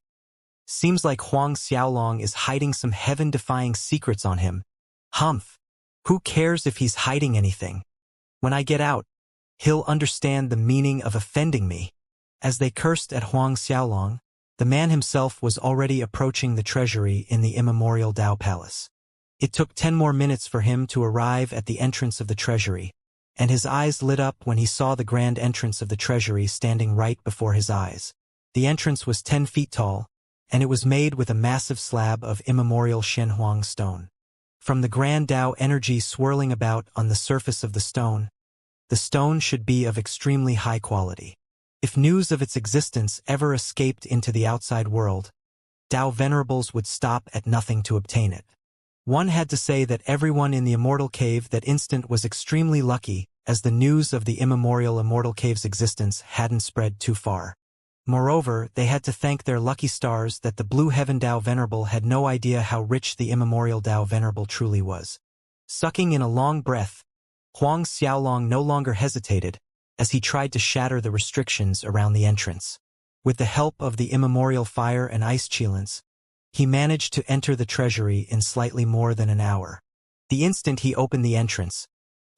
"Seems like Huang Xiaolong is hiding some heaven-defying secrets on him. Humph. Who cares if he's hiding anything? When I get out, he'll understand the meaning of offending me." As they cursed at Huang Xiaolong, the man himself was already approaching the treasury in the immemorial Dao Palace. It took 10 more minutes for him to arrive at the entrance of the treasury, and his eyes lit up when he saw the grand entrance of the treasury standing right before his eyes. The entrance was 10 feet tall, and it was made with a massive slab of immemorial Shenhuang stone. From the grand Dao energy swirling about on the surface of the stone should be of extremely high quality. If news of its existence ever escaped into the outside world, Dao Venerables would stop at nothing to obtain it. One had to say that everyone in the Immortal Cave that instant was extremely lucky, as the news of the immemorial Immortal Cave's existence hadn't spread too far. Moreover, they had to thank their lucky stars that the Blue Heaven Dao Venerable had no idea how rich the immemorial Dao Venerable truly was. Sucking in a long breath, Huang Xiaolong no longer hesitated, as he tried to shatter the restrictions around the entrance. With the help of the immemorial fire and ice Qilans, he managed to enter the treasury in slightly more than an hour. The instant he opened the entrance,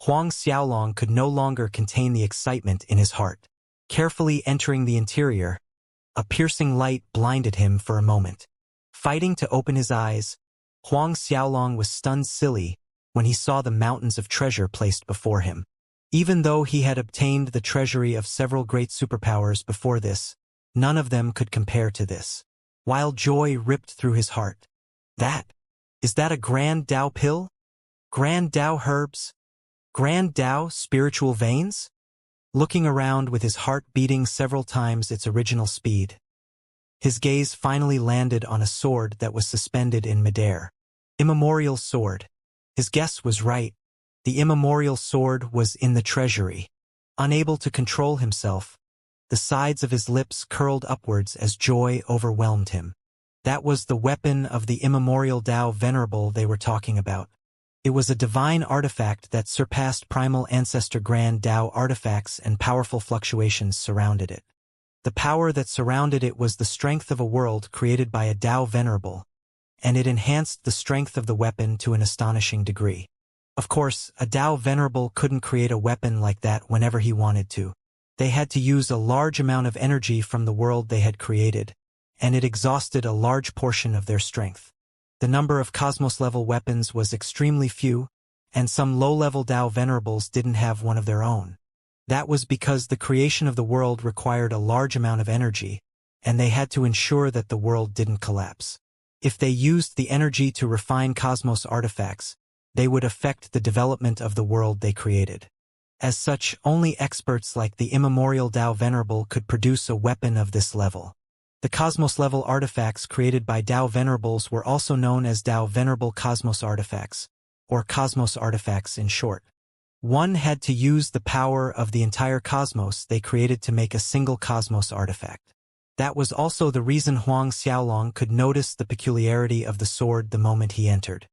Huang Xiaolong could no longer contain the excitement in his heart. Carefully entering the interior, a piercing light blinded him for a moment. Fighting to open his eyes, Huang Xiaolong was stunned silly when he saw the mountains of treasure placed before him. Even though he had obtained the treasury of several great superpowers before this, none of them could compare to this. Wild joy ripped through his heart. Is that a Grand Dao pill? Grand Dao herbs? Grand Dao spiritual veins? Looking around with his heart beating several times its original speed, his gaze finally landed on a sword that was suspended in midair. Immemorial sword. His guess was right. The immemorial sword was in the treasury. Unable to control himself, the sides of his lips curled upwards as joy overwhelmed him. That was the weapon of the immemorial Dao Venerable they were talking about. It was a divine artifact that surpassed primal ancestor Grand Dao artifacts, and powerful fluctuations surrounded it. The power that surrounded it was the strength of a world created by a Dao Venerable, and it enhanced the strength of the weapon to an astonishing degree. Of course, a Dao Venerable couldn't create a weapon like that whenever he wanted to. They had to use a large amount of energy from the world they had created, and it exhausted a large portion of their strength. The number of cosmos-level weapons was extremely few, and some low-level Dao Venerables didn't have one of their own. That was because the creation of the world required a large amount of energy, and they had to ensure that the world didn't collapse. If they used the energy to refine cosmos artifacts, they would affect the development of the world they created. As such, only experts like the immemorial Dao Venerable could produce a weapon of this level. The cosmos-level artifacts created by Dao Venerables were also known as Dao Venerable Cosmos Artifacts, or Cosmos Artifacts in short. One had to use the power of the entire cosmos they created to make a single cosmos artifact. That was also the reason Huang Xiaolong could notice the peculiarity of the sword the moment he entered.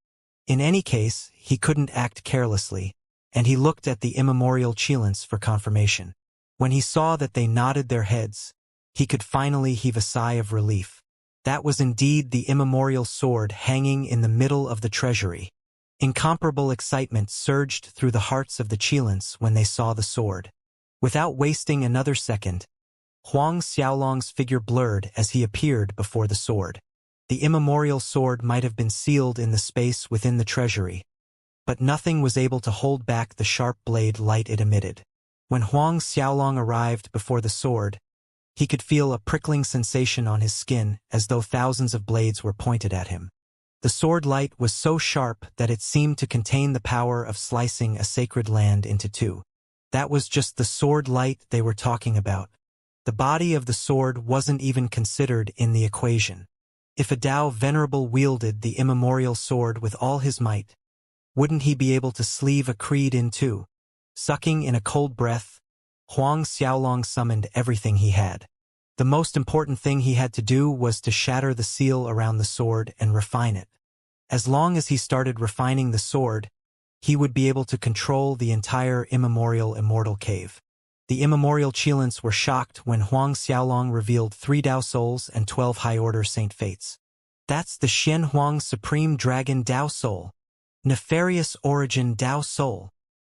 In any case, he couldn't act carelessly, and he looked at the immemorial Qilans for confirmation. When he saw that they nodded their heads, he could finally heave a sigh of relief. That was indeed the immemorial sword hanging in the middle of the treasury. Incomparable excitement surged through the hearts of the Qilans when they saw the sword. Without wasting another second, Huang Xiaolong's figure blurred as he appeared before the sword. The immemorial sword might have been sealed in the space within the treasury, but nothing was able to hold back the sharp blade light it emitted. When Huang Xiaolong arrived before the sword, he could feel a prickling sensation on his skin as though thousands of blades were pointed at him. The sword light was so sharp that it seemed to contain the power of slicing a sacred land into two. That was just the sword light they were talking about. The body of the sword wasn't even considered in the equation. If a Tao venerable wielded the immemorial sword with all his might, wouldn't he be able to sleeve a creed in two? Sucking in a cold breath, Huang Xiaolong summoned everything he had. The most important thing he had to do was to shatter the seal around the sword and refine it. As long as he started refining the sword, he would be able to control the entire immemorial immortal cave. The immemorial Qilins were shocked when Huang Xiaolong revealed 3 Dao Souls and 12 high-order Saint Fates. That's the Shen Huang Supreme Dragon Dao Soul. Nefarious Origin Dao Soul.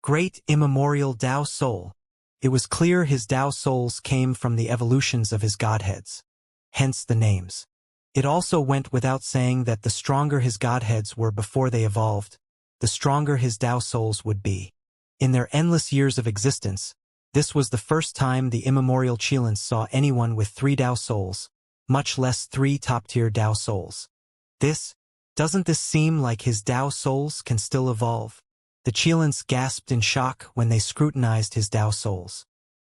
Great Immemorial Dao Soul. It was clear his Dao Souls came from the evolutions of his godheads. Hence the names. It also went without saying that the stronger his godheads were before they evolved, the stronger his Dao Souls would be. In their endless years of existence, this was the first time the immemorial Qilins saw anyone with 3 Dao Souls, much less 3 top-tier Dao Souls. Doesn't this seem like his Dao Souls can still evolve? The Qilins gasped in shock when they scrutinized his Dao Souls.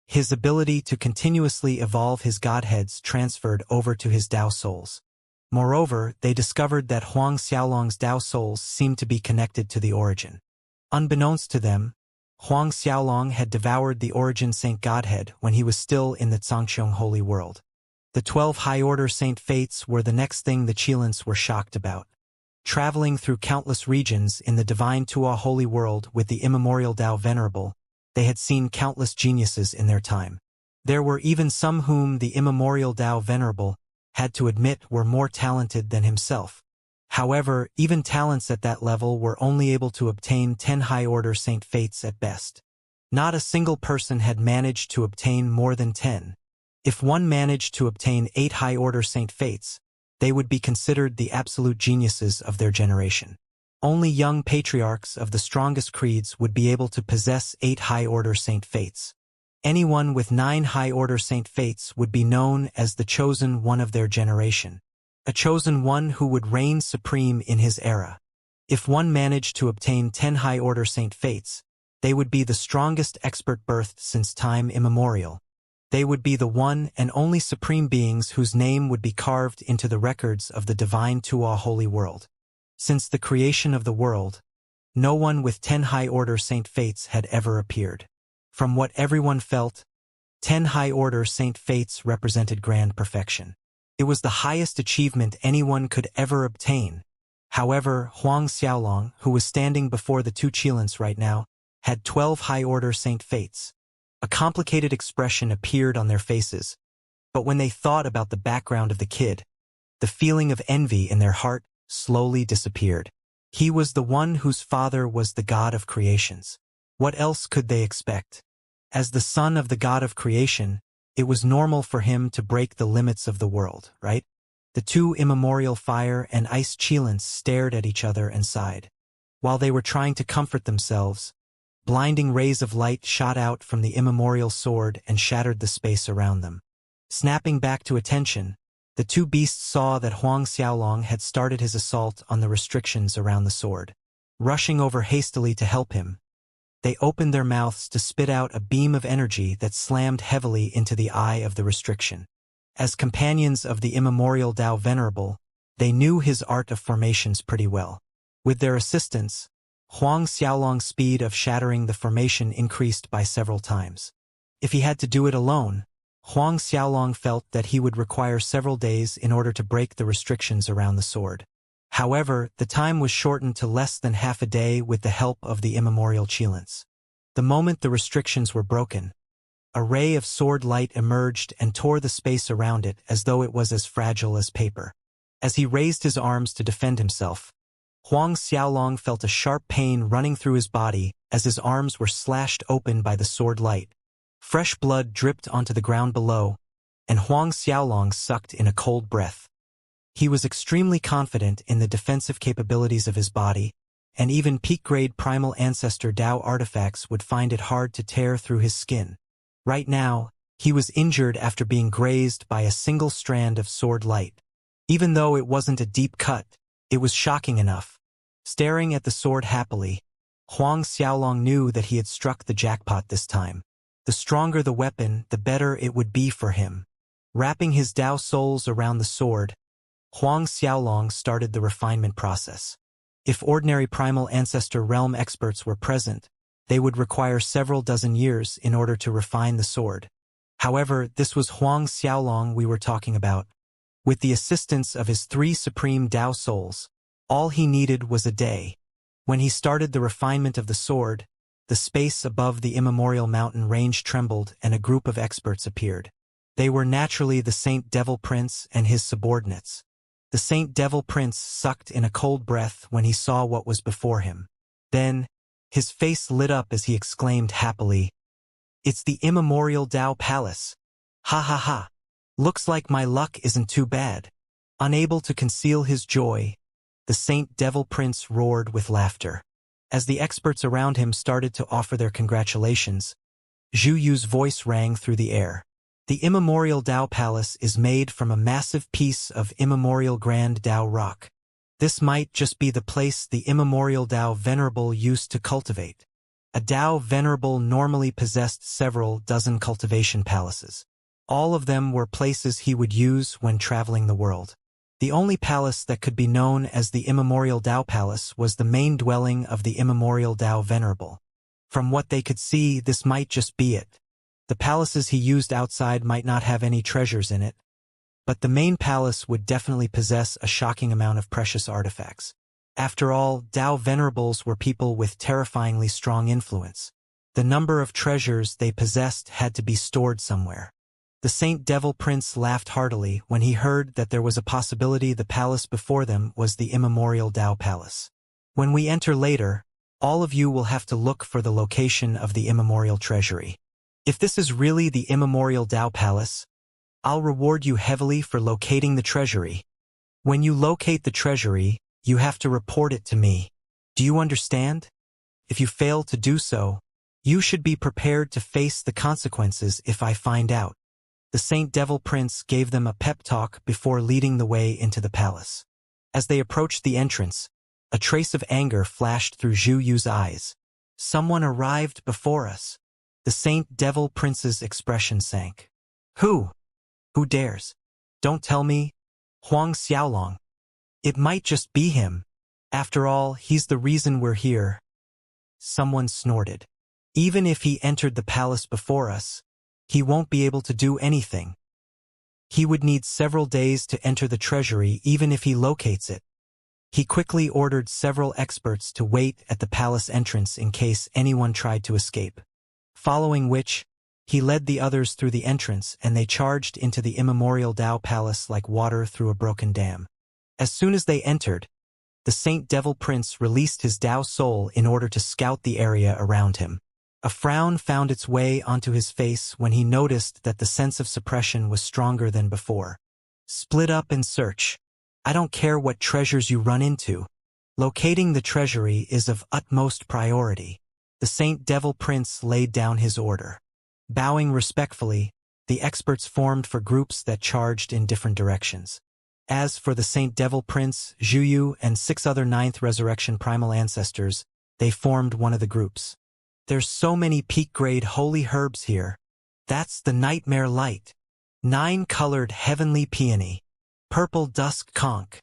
His ability to continuously evolve his godheads transferred over to his Dao Souls. Moreover, they discovered that Huang Xiaolong's Dao Souls seemed to be connected to the origin. Unbeknownst to them, Huang Xiaolong had devoured the origin Saint Godhead when he was still in the Zhangqiong Holy World. The 12 high-order Saint Fates were the next thing the Qilins were shocked about. Traveling through countless regions in the divine Tua Holy World with the immemorial Dao Venerable, they had seen countless geniuses in their time. There were even some whom the immemorial Dao Venerable had to admit were more talented than himself. However, even talents at that level were only able to obtain 10 high-order Saint Fates at best. Not a single person had managed to obtain more than 10. If one managed to obtain 8 high-order Saint Fates, they would be considered the absolute geniuses of their generation. Only young patriarchs of the strongest creeds would be able to possess 8 high-order Saint Fates. Anyone with 9 high-order Saint Fates would be known as the chosen one of their generation, a chosen one who would reign supreme in his era. If one managed to obtain 10 high-order Saint Fates, they would be the strongest expert birthed since time immemorial. They would be the one and only supreme beings whose name would be carved into the records of the divine Tua Holy World. Since the creation of the world, no one with 10 high-order Saint Fates had ever appeared. From what everyone felt, 10 high-order Saint Fates represented grand perfection. It was the highest achievement anyone could ever obtain. However, Huang Xiaolong, who was standing before the 2 Qilins right now, had 12 high-order Saint Fates. A complicated expression appeared on their faces, but when they thought about the background of the kid, the feeling of envy in their heart slowly disappeared. He was the one whose father was the god of creations. What else could they expect? As the son of the god of creation, it was normal for him to break the limits of the world, right? The 2 immemorial fire and ice Qilins stared at each other and sighed. While they were trying to comfort themselves, blinding rays of light shot out from the immemorial sword and shattered the space around them. Snapping back to attention, the 2 beasts saw that Huang Xiaolong had started his assault on the restrictions around the sword. Rushing over hastily to help him, they opened their mouths to spit out a beam of energy that slammed heavily into the eye of the restriction. As companions of the immemorial Dao Venerable, they knew his art of formations pretty well. With their assistance, Huang Xiaolong's speed of shattering the formation increased by several times. If he had to do it alone, Huang Xiaolong felt that he would require several days in order to break the restrictions around the sword. However, the time was shortened to less than half a day with the help of the immemorial Qilins. The moment the restrictions were broken, a ray of sword light emerged and tore the space around it as though it was as fragile as paper. As he raised his arms to defend himself, Huang Xiaolong felt a sharp pain running through his body as his arms were slashed open by the sword light. Fresh blood dripped onto the ground below, and Huang Xiaolong sucked in a cold breath. He was extremely confident in the defensive capabilities of his body, and even peak-grade primal ancestor Dao artifacts would find it hard to tear through his skin. Right now, he was injured after being grazed by a single strand of sword light. Even though it wasn't a deep cut, It was shocking enough. Staring at the sword happily, Huang Xiaolong knew that he had struck the jackpot this time. The stronger the weapon, the better it would be for him. Wrapping his Dao souls around the sword, Huang Xiaolong started the refinement process. If ordinary primal ancestor realm experts were present, they would require several dozen years in order to refine the sword. However, this was Huang Xiaolong we were talking about. With the assistance of his 3 supreme Dao souls, all he needed was a day. When he started the refinement of the sword, the space above the immemorial mountain range trembled and a group of experts appeared. They were naturally the Saint Devil Prince and his subordinates. The Saint Devil Prince sucked in a cold breath when he saw what was before him. Then, his face lit up as he exclaimed happily, "It's the immemorial Dao Palace! Ha ha ha! Looks like my luck isn't too bad." Unable to conceal his joy, the Saint Devil Prince roared with laughter. As the experts around him started to offer their congratulations, Zhu Yu's voice rang through the air. The immemorial Dao Palace is made from a massive piece of immemorial Grand Dao rock. This might just be the place the immemorial Dao Venerable used to cultivate. A Dao Venerable normally possessed several dozen cultivation palaces. All of them were places he would use when traveling the world. The only palace that could be known as the immemorial Dao Palace was the main dwelling of the immemorial Dao Venerable. From what they could see, this might just be it. The palaces he used outside might not have any treasures in it, but the main palace would definitely possess a shocking amount of precious artifacts. After all, Dao Venerables were people with terrifyingly strong influence. The number of treasures they possessed had to be stored somewhere. The Saint Devil Prince laughed heartily when he heard that there was a possibility the palace before them was the immemorial Dao Palace. When we enter later, all of you will have to look for the location of the immemorial treasury. If this is really the immemorial Dao Palace, I'll reward you heavily for locating the treasury. When you locate the treasury, you have to report it to me. Do you understand? If you fail to do so, you should be prepared to face the consequences if I find out. The Saint Devil Prince gave them a pep talk before leading the way into the palace. As they approached the entrance, a trace of anger flashed through Zhu Yu's eyes. Someone arrived before us. The Saint Devil Prince's expression sank. Who? Who dares? Don't tell me. Huang Xiaolong. It might just be him. After all, he's the reason we're here. Someone snorted. Even if he entered the palace before us, he won't be able to do anything. He would need several days to enter the treasury even if he locates it. He quickly ordered several experts to wait at the palace entrance in case anyone tried to escape. Following which, he led the others through the entrance and they charged into the immemorial Dao Palace like water through a broken dam. As soon as they entered, the Saint Devil Prince released his Dao soul in order to scout the area around him. A frown found its way onto his face when he noticed that the sense of suppression was stronger than before. Split up and search. I don't care what treasures you run into. Locating the treasury is of utmost priority. The Saint Devil Prince laid down his order. Bowing respectfully, the experts formed for groups that charged in different directions. As for the Saint Devil Prince, Zhu Yu, and 6 other 9th Resurrection primal ancestors, they formed one of the groups. There's so many peak-grade holy herbs here. That's the Nightmare Light. 9-colored heavenly peony. Purple dusk conch.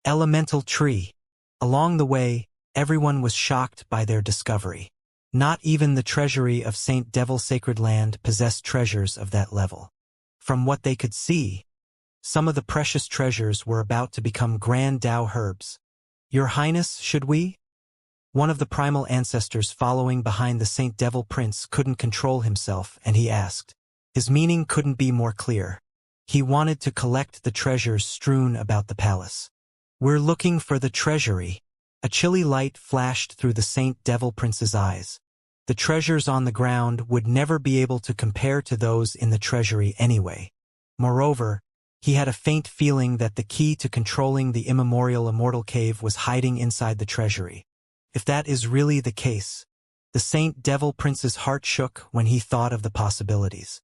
Elemental tree. Along the way, everyone was shocked by their discovery. Not even the treasury of Saint Devil Sacred Land possessed treasures of that level. From what they could see, some of the precious treasures were about to become Grand Dao herbs. Your Highness, should we? One of the primal ancestors following behind the Saint Devil Prince couldn't control himself, and he asked. His meaning couldn't be more clear. He wanted to collect the treasures strewn about the palace. We're looking for the treasury. A chilly light flashed through the Saint Devil Prince's eyes. The treasures on the ground would never be able to compare to those in the treasury anyway. Moreover, he had a faint feeling that the key to controlling the immemorial Immortal cave was hiding inside the treasury. If that is really the case, the Saint Devil Prince's heart shook when he thought of the possibilities.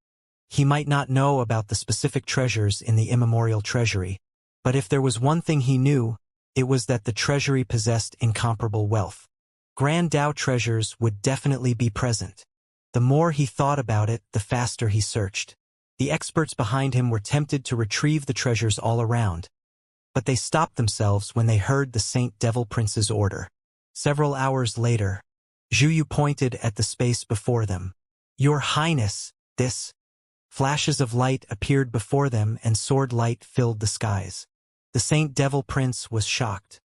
He might not know about the specific treasures in the immemorial treasury, but if there was one thing he knew, It was that the treasury possessed incomparable wealth. Grand Dao treasures would definitely be present. The more he thought about it, the faster he searched. The experts behind him were tempted to retrieve the treasures all around, but they stopped themselves when they heard the Saint Devil Prince's order. Several hours later, Zhu Yu pointed at the space before them. "Your Highness, this." Flashes of light appeared before them and sword light filled the skies. The Saint Devil Prince was shocked.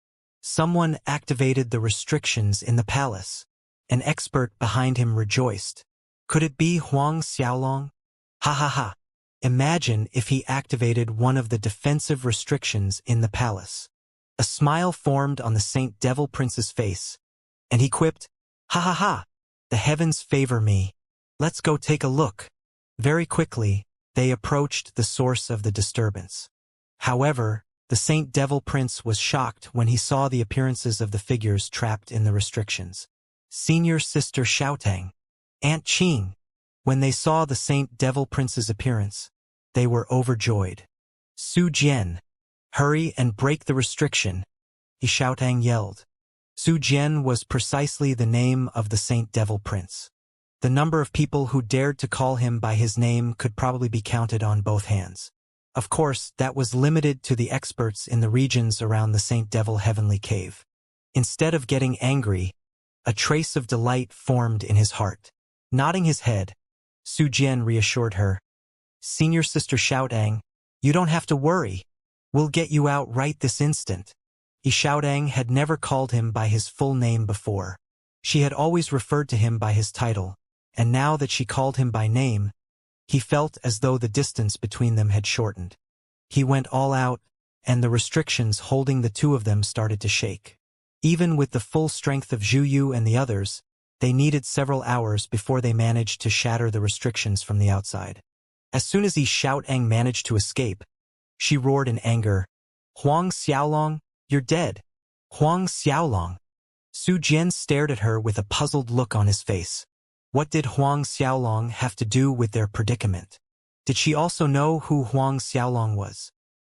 Someone activated the restrictions in the palace. An expert behind him rejoiced. Could it be Huang Xiaolong? Ha ha ha. Imagine if he activated one of the defensive restrictions in the palace. A smile formed on the Saint Devil Prince's face, and he quipped, "Ha ha ha, the heavens favor me. Let's go take a look." Very quickly, they approached the source of the disturbance. However, the Saint Devil Prince was shocked when he saw the appearances of the figures trapped in the restrictions. Senior Sister Xiaotang, Aunt Qing. When they saw the Saint Devil Prince's appearance, they were overjoyed. "Su Jian, hurry and break the restriction," Xiaotang yelled. Su Jian was precisely the name of the Saint Devil Prince. The number of people who dared to call him by his name could probably be counted on both hands. Of course, that was limited to the experts in the regions around the Saint Devil Heavenly Cave. Instead of getting angry, a trace of delight formed in his heart. Nodding his head, Su Jian reassured her. "Senior Sister Xiaotang, you don't have to worry. We'll get you out right this instant." Xiaotang had never called him by his full name before. She had always referred to him by his title, and now that she called him by name, he felt as though the distance between them had shortened. He went all out, and the restrictions holding the two of them started to shake. Even with the full strength of Zhu Yu and the others, they needed several hours before they managed to shatter the restrictions from the outside. As soon as Xiaotang managed to escape, she roared in anger, "Huang Xiaolong, you're dead. Huang Xiaolong." Su Jian stared at her with a puzzled look on his face. What did Huang Xiaolong have to do with their predicament? Did she also know who Huang Xiaolong was?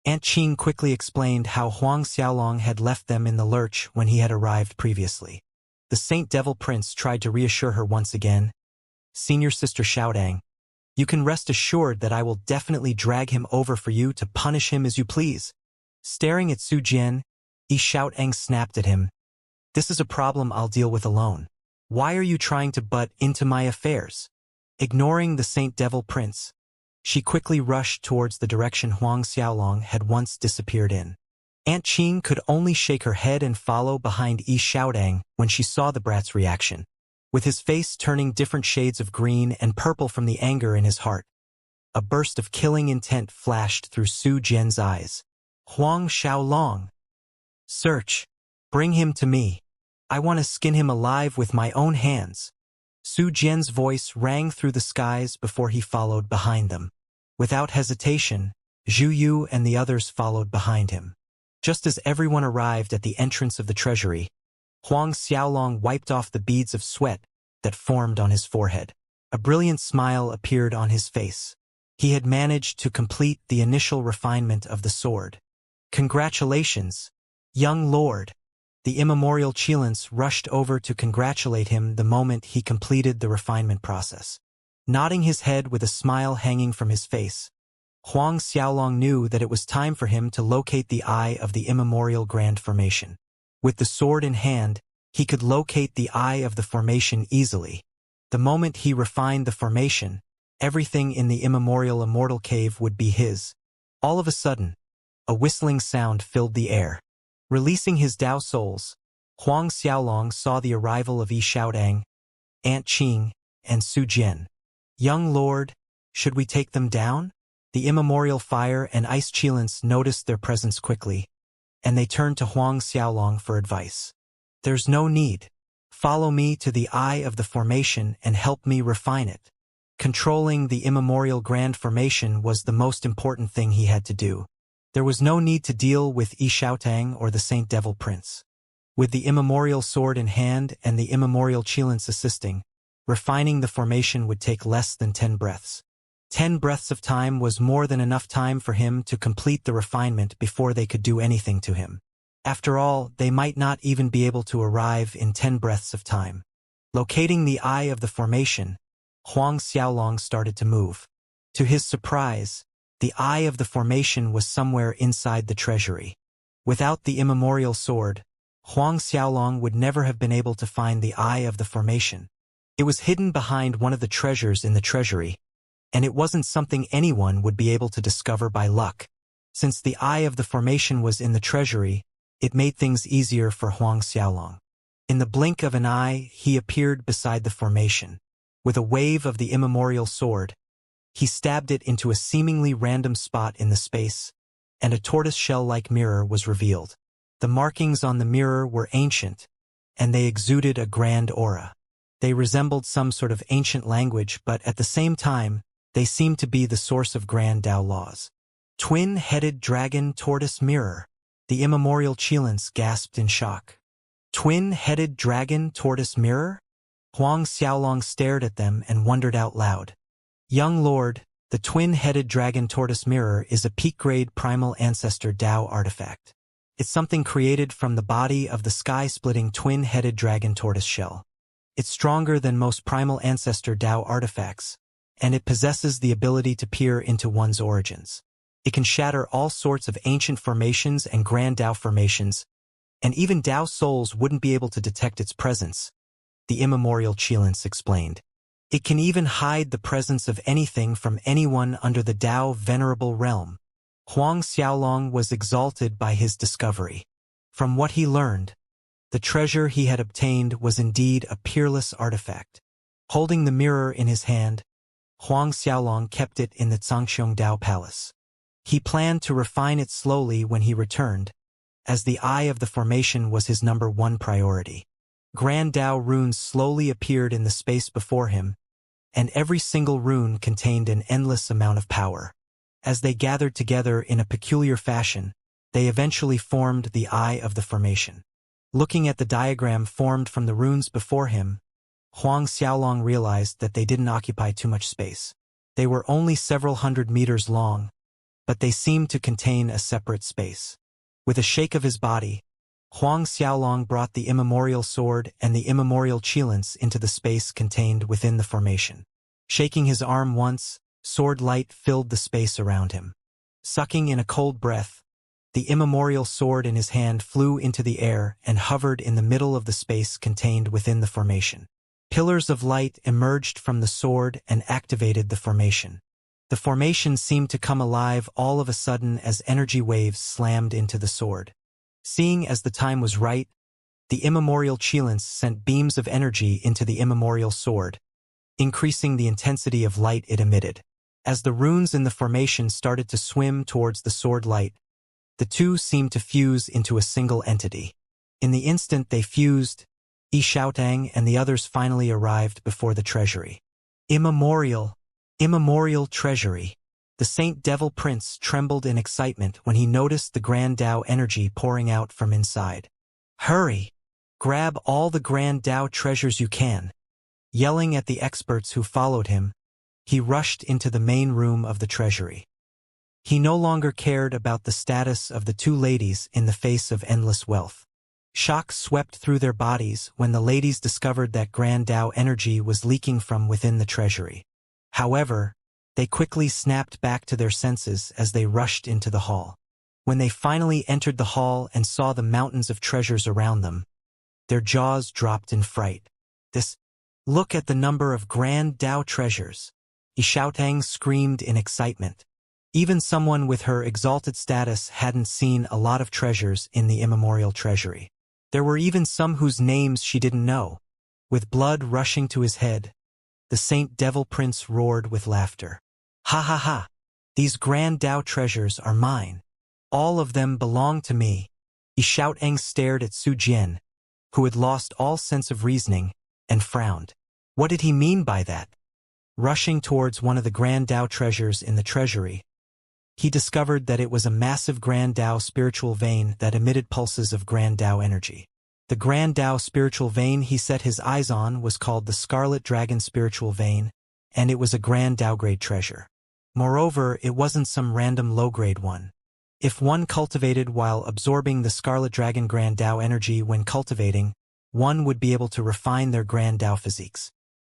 Aunt Qing quickly explained how Huang Xiaolong had left them in the lurch when he had arrived previously. The Saint Devil Prince tried to reassure her once again. "Senior Sister Xiaotang, you can rest assured that I will definitely drag him over for you to punish him as you please." Staring at Su Jian, Xiaotang snapped at him. "This is a problem I'll deal with alone. Why are you trying to butt into my affairs?" Ignoring the Saint Devil Prince, she quickly rushed towards the direction Huang Xiaolong had once disappeared in. Aunt Qing could only shake her head and follow behind Xiaotang when she saw the brat's reaction. With his face turning different shades of green and purple from the anger in his heart, a burst of killing intent flashed through Su Jian's eyes. "Huang Xiaolong! Search! Bring him to me. I want to skin him alive with my own hands." Su Jian's voice rang through the skies before he followed behind them. Without hesitation, Zhu Yu and the others followed behind him. Just as everyone arrived at the entrance of the treasury, Huang Xiaolong wiped off the beads of sweat that formed on his forehead. A brilliant smile appeared on his face. He had managed to complete the initial refinement of the sword. "Congratulations, young lord." The immemorial Qilins rushed over to congratulate him the moment he completed the refinement process. Nodding his head with a smile hanging from his face, Huang Xiaolong knew that it was time for him to locate the eye of the immemorial grand formation. With the sword in hand, he could locate the eye of the formation easily. The moment he refined the formation, everything in the immemorial immortal cave would be his. All of a sudden, a whistling sound filled the air. Releasing his Dao souls, Huang Xiaolong saw the arrival of Xiaotang, Aunt Qing, and Su Jian. "Young lord, should we take them down?" The immemorial fire and ice Qilins noticed their presence quickly, and they turned to Huang Xiaolong for advice. "There's no need. Follow me to the eye of the formation and help me refine it." Controlling the immemorial grand formation was the most important thing he had to do. There was no need to deal with Xiaotang or the Saint Devil Prince. With the immemorial sword in hand and the immemorial Qilins assisting, refining the formation would take less than 10 breaths. 10 breaths of time was more than enough time for him to complete the refinement before they could do anything to him. After all, they might not even be able to arrive in 10 breaths of time. Locating the eye of the formation, Huang Xiaolong started to move. To his surprise, the eye of the formation was somewhere inside the treasury. Without the immemorial sword, Huang Xiaolong would never have been able to find the eye of the formation. It was hidden behind one of the treasures in the treasury, and it wasn't something anyone would be able to discover by luck. Since the eye of the formation was in the treasury, it made things easier for Huang Xiaolong. In the blink of an eye, he appeared beside the formation. With a wave of the immemorial sword, he stabbed it into a seemingly random spot in the space, and a tortoise-shell-like mirror was revealed. The markings on the mirror were ancient, and they exuded a grand aura. They resembled some sort of ancient language, but at the same time, they seemed to be the source of grand Tao laws. Twin-headed dragon tortoise mirror. The immemorial Qianxia gasped in shock. Twin-headed dragon tortoise mirror? Huang Xiaolong stared at them and wondered out loud. Young lord, the twin-headed dragon tortoise mirror is a peak-grade primal ancestor Tao artifact. It's something created from the body of the sky-splitting twin-headed dragon tortoise shell. It's stronger than most primal ancestor Tao artifacts, and it possesses the ability to peer into one's origins. It can shatter all sorts of ancient formations and grand Tao formations, and even Tao souls wouldn't be able to detect its presence, the immemorial Qianxia explained. It can even hide the presence of anything from anyone under the Tao venerable realm. Huang Xiaolong was exalted by his discovery. From what he learned, the treasure he had obtained was indeed a peerless artifact. Holding the mirror in his hand, Huang Xiaolong kept it in the Zhangxiong Tao Palace. He planned to refine it slowly when he returned, as the eye of the formation was his #1 priority. Grand Tao runes slowly appeared in the space before him, and every single rune contained an endless amount of power. As they gathered together in a peculiar fashion, they eventually formed the eye of the formation. Looking at the diagram formed from the runes before him, Huang Xiaolong realized that they didn't occupy too much space. They were only several hundred meters long, but they seemed to contain a separate space. With a shake of his body, Huang Xiaolong brought the immemorial sword and the immemorial Qianxia into the space contained within the formation. Shaking his arm once, sword light filled the space around him. Sucking in a cold breath, the immemorial sword in his hand flew into the air and hovered in the middle of the space contained within the formation. Pillars of light emerged from the sword and activated the formation. The formation seemed to come alive all of a sudden as energy waves slammed into the sword. Seeing as the time was right, the immemorial Qianxia sent beams of energy into the immemorial sword, increasing the intensity of light it emitted. As the runes in the formation started to swim towards the sword light, the two seemed to fuse into a single entity. In the instant they fused, Xiaotang and the others finally arrived before the treasury. Immemorial treasury. The Saint Devil Prince trembled in excitement when he noticed the Grand Tao energy pouring out from inside. Hurry! Grab all the Grand Tao treasures you can. Yelling at the experts who followed him, he rushed into the main room of the treasury. He no longer cared about the status of the two ladies in the face of endless wealth. Shock swept through their bodies when the ladies discovered that Grand Tao energy was leaking from within the treasury. However, they quickly snapped back to their senses as they rushed into the hall. When they finally entered the hall and saw the mountains of treasures around them, their jaws dropped in fright. Look at the number of Grand Tao treasures! Xiaotang screamed in excitement. Even someone with her exalted status hadn't seen a lot of treasures in the immemorial treasury. There were even some whose names she didn't know. With blood rushing to his head, the Saint Devil Prince roared with laughter. Ha ha ha! These Grand Tao treasures are mine. All of them belong to me. Xiaotang stared at Su Jian, who had lost all sense of reasoning, and frowned. What did he mean by that? Rushing towards one of the Grand Tao treasures in the treasury, he discovered that it was a massive Grand Tao spiritual vein that emitted pulses of Grand Tao energy. The Grand Tao spiritual vein he set his eyes on was called the Scarlet Dragon Spiritual Vein, and it was a Grand Tao grade treasure. Moreover, it wasn't some random low-grade one. If one cultivated while absorbing the Scarlet Dragon Grand Dao energy when cultivating, one would be able to refine their Grand Dao physiques.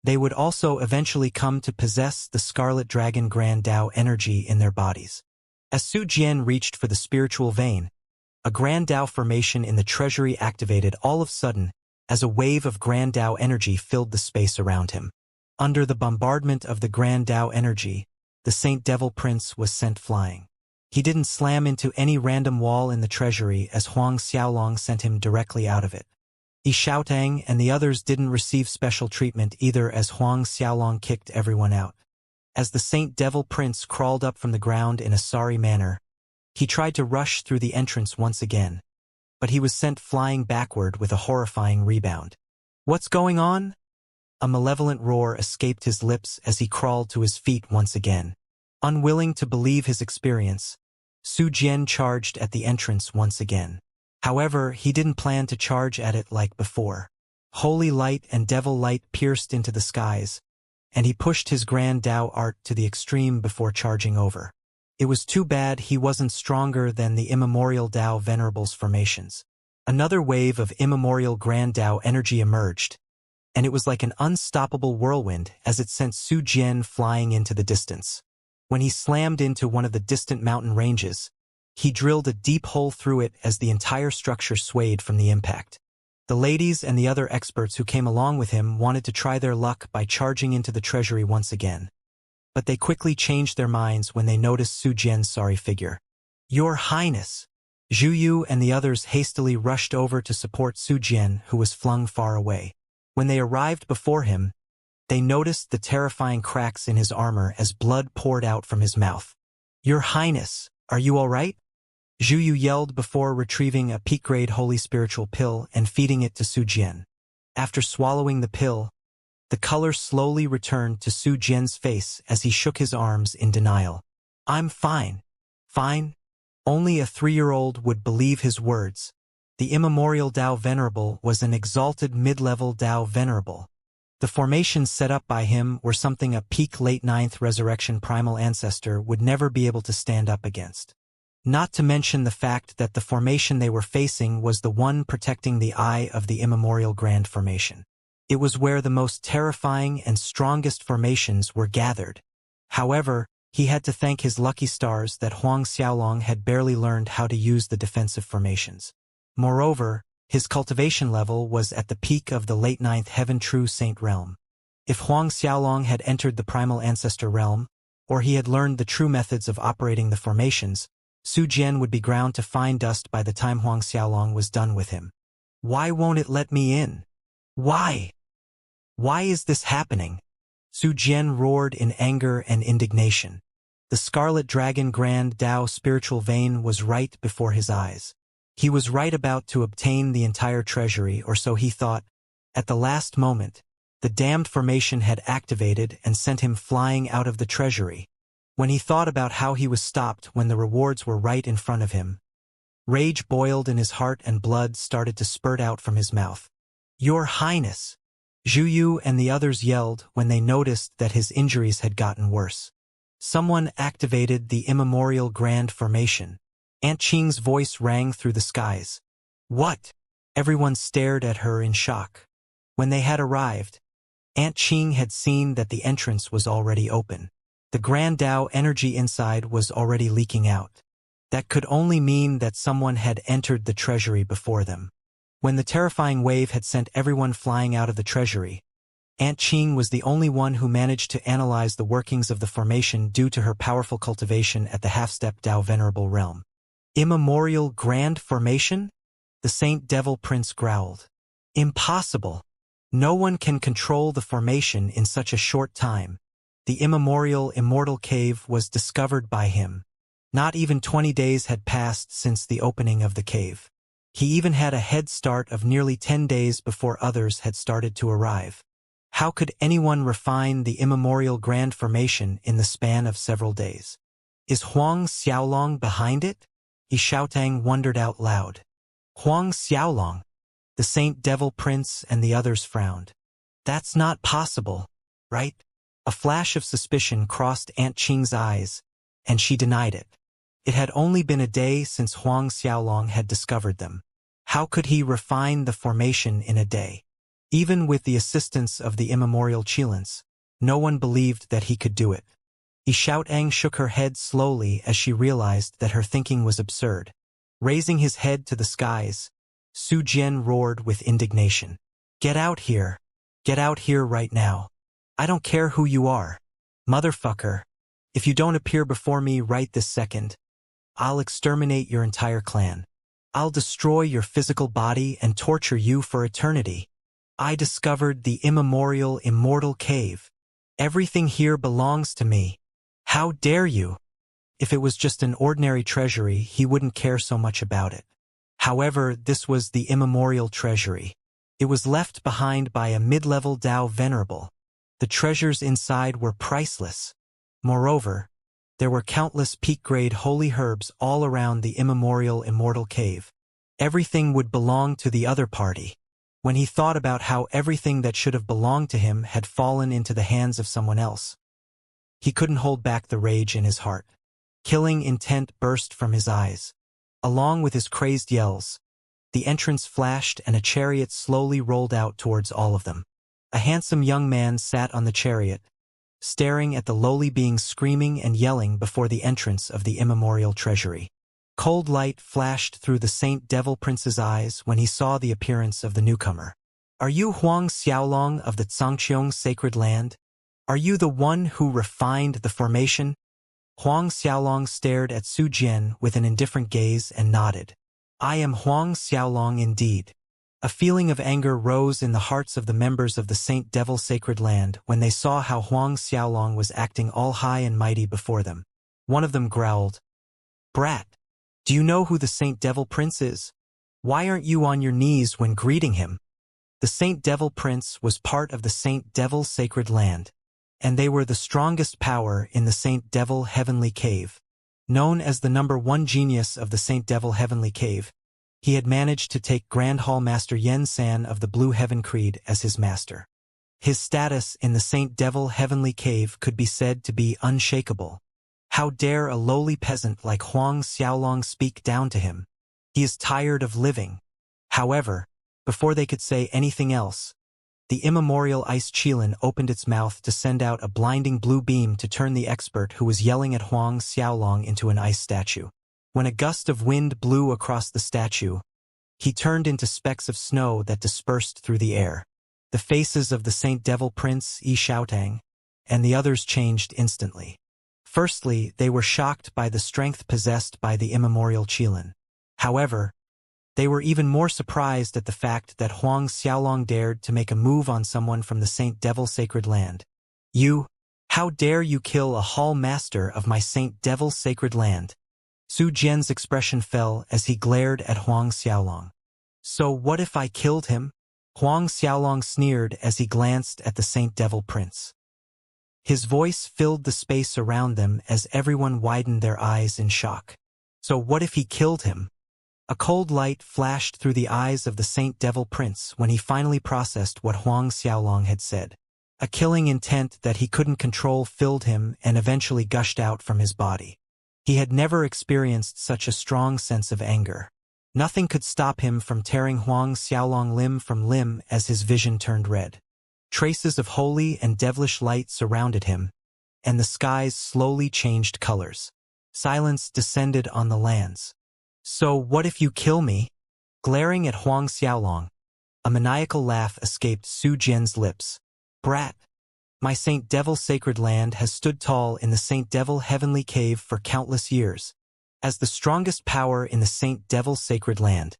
They would also eventually come to possess the Scarlet Dragon Grand Dao energy in their bodies. As Su Jian reached for the spiritual vein, a Grand Dao formation in the treasury activated all of a sudden as a wave of Grand Dao energy filled the space around him. Under the bombardment of the Grand Dao energy, the Saint Devil Prince was sent flying. He didn't slam into any random wall in the treasury as Huang Xiaolong sent him directly out of it. Yi Xiaotang and the others didn't receive special treatment either as Huang Xiaolong kicked everyone out. As the Saint Devil Prince crawled up from the ground in a sorry manner, he tried to rush through the entrance once again, but he was sent flying backward with a horrifying rebound. "What's going on?" A malevolent roar escaped his lips as he crawled to his feet once again. Unwilling to believe his experience, Su Jian charged at the entrance once again. However, he didn't plan to charge at it like before. Holy light and devil light pierced into the skies, and he pushed his Grand Dao art to the extreme before charging over. It was too bad he wasn't stronger than the immemorial Dao Venerable's formations. Another wave of immemorial Grand Dao energy emerged, and it was like an unstoppable whirlwind as it sent Su Jian flying into the distance. When he slammed into one of the distant mountain ranges, he drilled a deep hole through it as the entire structure swayed from the impact. The ladies and the other experts who came along with him wanted to try their luck by charging into the treasury once again. But they quickly changed their minds when they noticed Su Jian's sorry figure. "Your Highness!" Zhu Yu and the others hastily rushed over to support Su Jian, who was flung far away. When they arrived before him, they noticed the terrifying cracks in his armor as blood poured out from his mouth. "Your Highness, are you all right?" Zhu Yu yelled before retrieving a peak-grade holy spiritual pill and feeding it to Su Jian. After swallowing the pill, the color slowly returned to Su Jian's face as he shook his arms in denial. "I'm fine. Fine." Only a 3-year-old would believe his words. The immemorial Dao Venerable was an exalted mid-level Dao Venerable. The formations set up by him were something a peak late 9th resurrection primal ancestor would never be able to stand up against. Not to mention the fact that the formation they were facing was the one protecting the eye of the immemorial Grand Formation. It was where the most terrifying and strongest formations were gathered. However, he had to thank his lucky stars that Huang Xiaolong had barely learned how to use the defensive formations. Moreover, his cultivation level was at the peak of the late 9th Heaven True Saint realm. If Huang Xiaolong had entered the primal ancestor realm, or he had learned the true methods of operating the formations, Su Jian would be ground to fine dust by the time Huang Xiaolong was done with him. "Why won't it let me in? Why? Why is this happening?" Su Jian roared in anger and indignation. The Scarlet Dragon Grand Dao spiritual vein was right before his eyes. He was right about to obtain the entire treasury, or so he thought. At the last moment, the damned formation had activated and sent him flying out of the treasury. When he thought about how he was stopped when the rewards were right in front of him, rage boiled in his heart and blood started to spurt out from his mouth. "Your Highness!" Zhu Yu and the others yelled when they noticed that his injuries had gotten worse. Someone activated the immemorial Grand Formation. Aunt Qing's voice rang through the skies. "What?" Everyone stared at her in shock. When they had arrived, Aunt Qing had seen that the entrance was already open. The Grand Dao energy inside was already leaking out. That could only mean that someone had entered the treasury before them. When the terrifying wave had sent everyone flying out of the treasury, Aunt Qing was the only one who managed to analyze the workings of the formation due to her powerful cultivation at the half-step Dao Venerable realm. "Immemorial Grand Formation?" the Saint Devil Prince growled. "Impossible. No one can control the formation in such a short time. The immemorial Immortal cave was discovered by him. Not even 20 days had passed since the opening of the cave. He even had a head start of nearly 10 days before others had started to arrive. How could anyone refine the immemorial Grand Formation in the span of several days? Is Huang Xiaolong behind it? Yi Xiaotang wondered out loud. Huang Xiaolong? The Saint Devil Prince and the others frowned. That's not possible, right? A flash of suspicion crossed Aunt Qing's eyes, and she denied it. It had only been a day since Huang Xiaolong had discovered them. How could he refine the formation in a day? Even with the assistance of the immemorial Qilins, no one believed that he could do it. Xiaotang shook her head slowly as she realized that her thinking was absurd. Raising his head to the skies, Su Jian roared with indignation. Get out here. Get out here right now. I don't care who you are. Motherfucker. If you don't appear before me right this second, I'll exterminate your entire clan. I'll destroy your physical body and torture you for eternity. I discovered the immemorial Immortal cave. Everything here belongs to me. How dare you? If it was just an ordinary treasury, he wouldn't care so much about it. However, this was the immemorial treasury. It was left behind by a mid-level Dao venerable. The treasures inside were priceless. Moreover, there were countless peak-grade holy herbs all around the immemorial Immortal cave. Everything would belong to the other party. When he thought about how everything that should have belonged to him had fallen into the hands of someone else, he couldn't hold back the rage in his heart. Killing intent burst from his eyes. Along with his crazed yells, the entrance flashed and a chariot slowly rolled out towards all of them. A handsome young man sat on the chariot, staring at the lowly beings screaming and yelling before the entrance of the immemorial treasury. Cold light flashed through the Saint Devil Prince's eyes when he saw the appearance of the newcomer. Are you Huang Xiaolong of the Zhangqiong sacred land? Are you the one who refined the formation? Huang Xiaolong stared at Su Jian with an indifferent gaze and nodded. I am Huang Xiaolong indeed. A feeling of anger rose in the hearts of the members of the Saint Devil sacred land when they saw how Huang Xiaolong was acting all high and mighty before them. One of them growled, Brat, do you know who the Saint Devil Prince is? Why aren't you on your knees when greeting him? The Saint Devil Prince was part of the Saint Devil sacred land, and they were the strongest power in the Saint Devil Heavenly Cave. Known as the #1 genius of the Saint Devil Heavenly Cave, he had managed to take Grand Hall Master Yen San of the Blue Heaven Creed as his master. His status in the Saint Devil Heavenly Cave could be said to be unshakable. How dare a lowly peasant like Huang Xiaolong speak down to him? He is tired of living. However, before they could say anything else, the immemorial Ice Qilin opened its mouth to send out a blinding blue beam to turn the expert who was yelling at Huang Xiaolong into an ice statue. When a gust of wind blew across the statue, he turned into specks of snow that dispersed through the air. The faces of the Saint Devil Prince, Xiaotang, and the others changed instantly. Firstly, they were shocked by the strength possessed by the immemorial Qilin. However, they were even more surprised at the fact that Huang Xiaolong dared to make a move on someone from the Saint Devil sacred land. You, how dare you kill a hall master of my Saint Devil sacred land? Su Jian's expression fell as he glared at Huang Xiaolong. So what if I killed him? Huang Xiaolong sneered as he glanced at the Saint Devil Prince. His voice filled the space around them as everyone widened their eyes in shock. So what if he killed him? A cold light flashed through the eyes of the Saint Devil Prince when he finally processed what Huang Xiaolong had said. A killing intent that he couldn't control filled him and eventually gushed out from his body. He had never experienced such a strong sense of anger. Nothing could stop him from tearing Huang Xiaolong limb from limb as his vision turned red. Traces of holy and devilish light surrounded him, and the skies slowly changed colors. Silence descended on the lands. So what if you kill me? Glaring at Huang Xiaolong, a maniacal laugh escaped Su Jian's lips. Brat, my Saint Devil sacred land has stood tall in the Saint Devil Heavenly Cave for countless years. As the strongest power in the Saint Devil sacred land,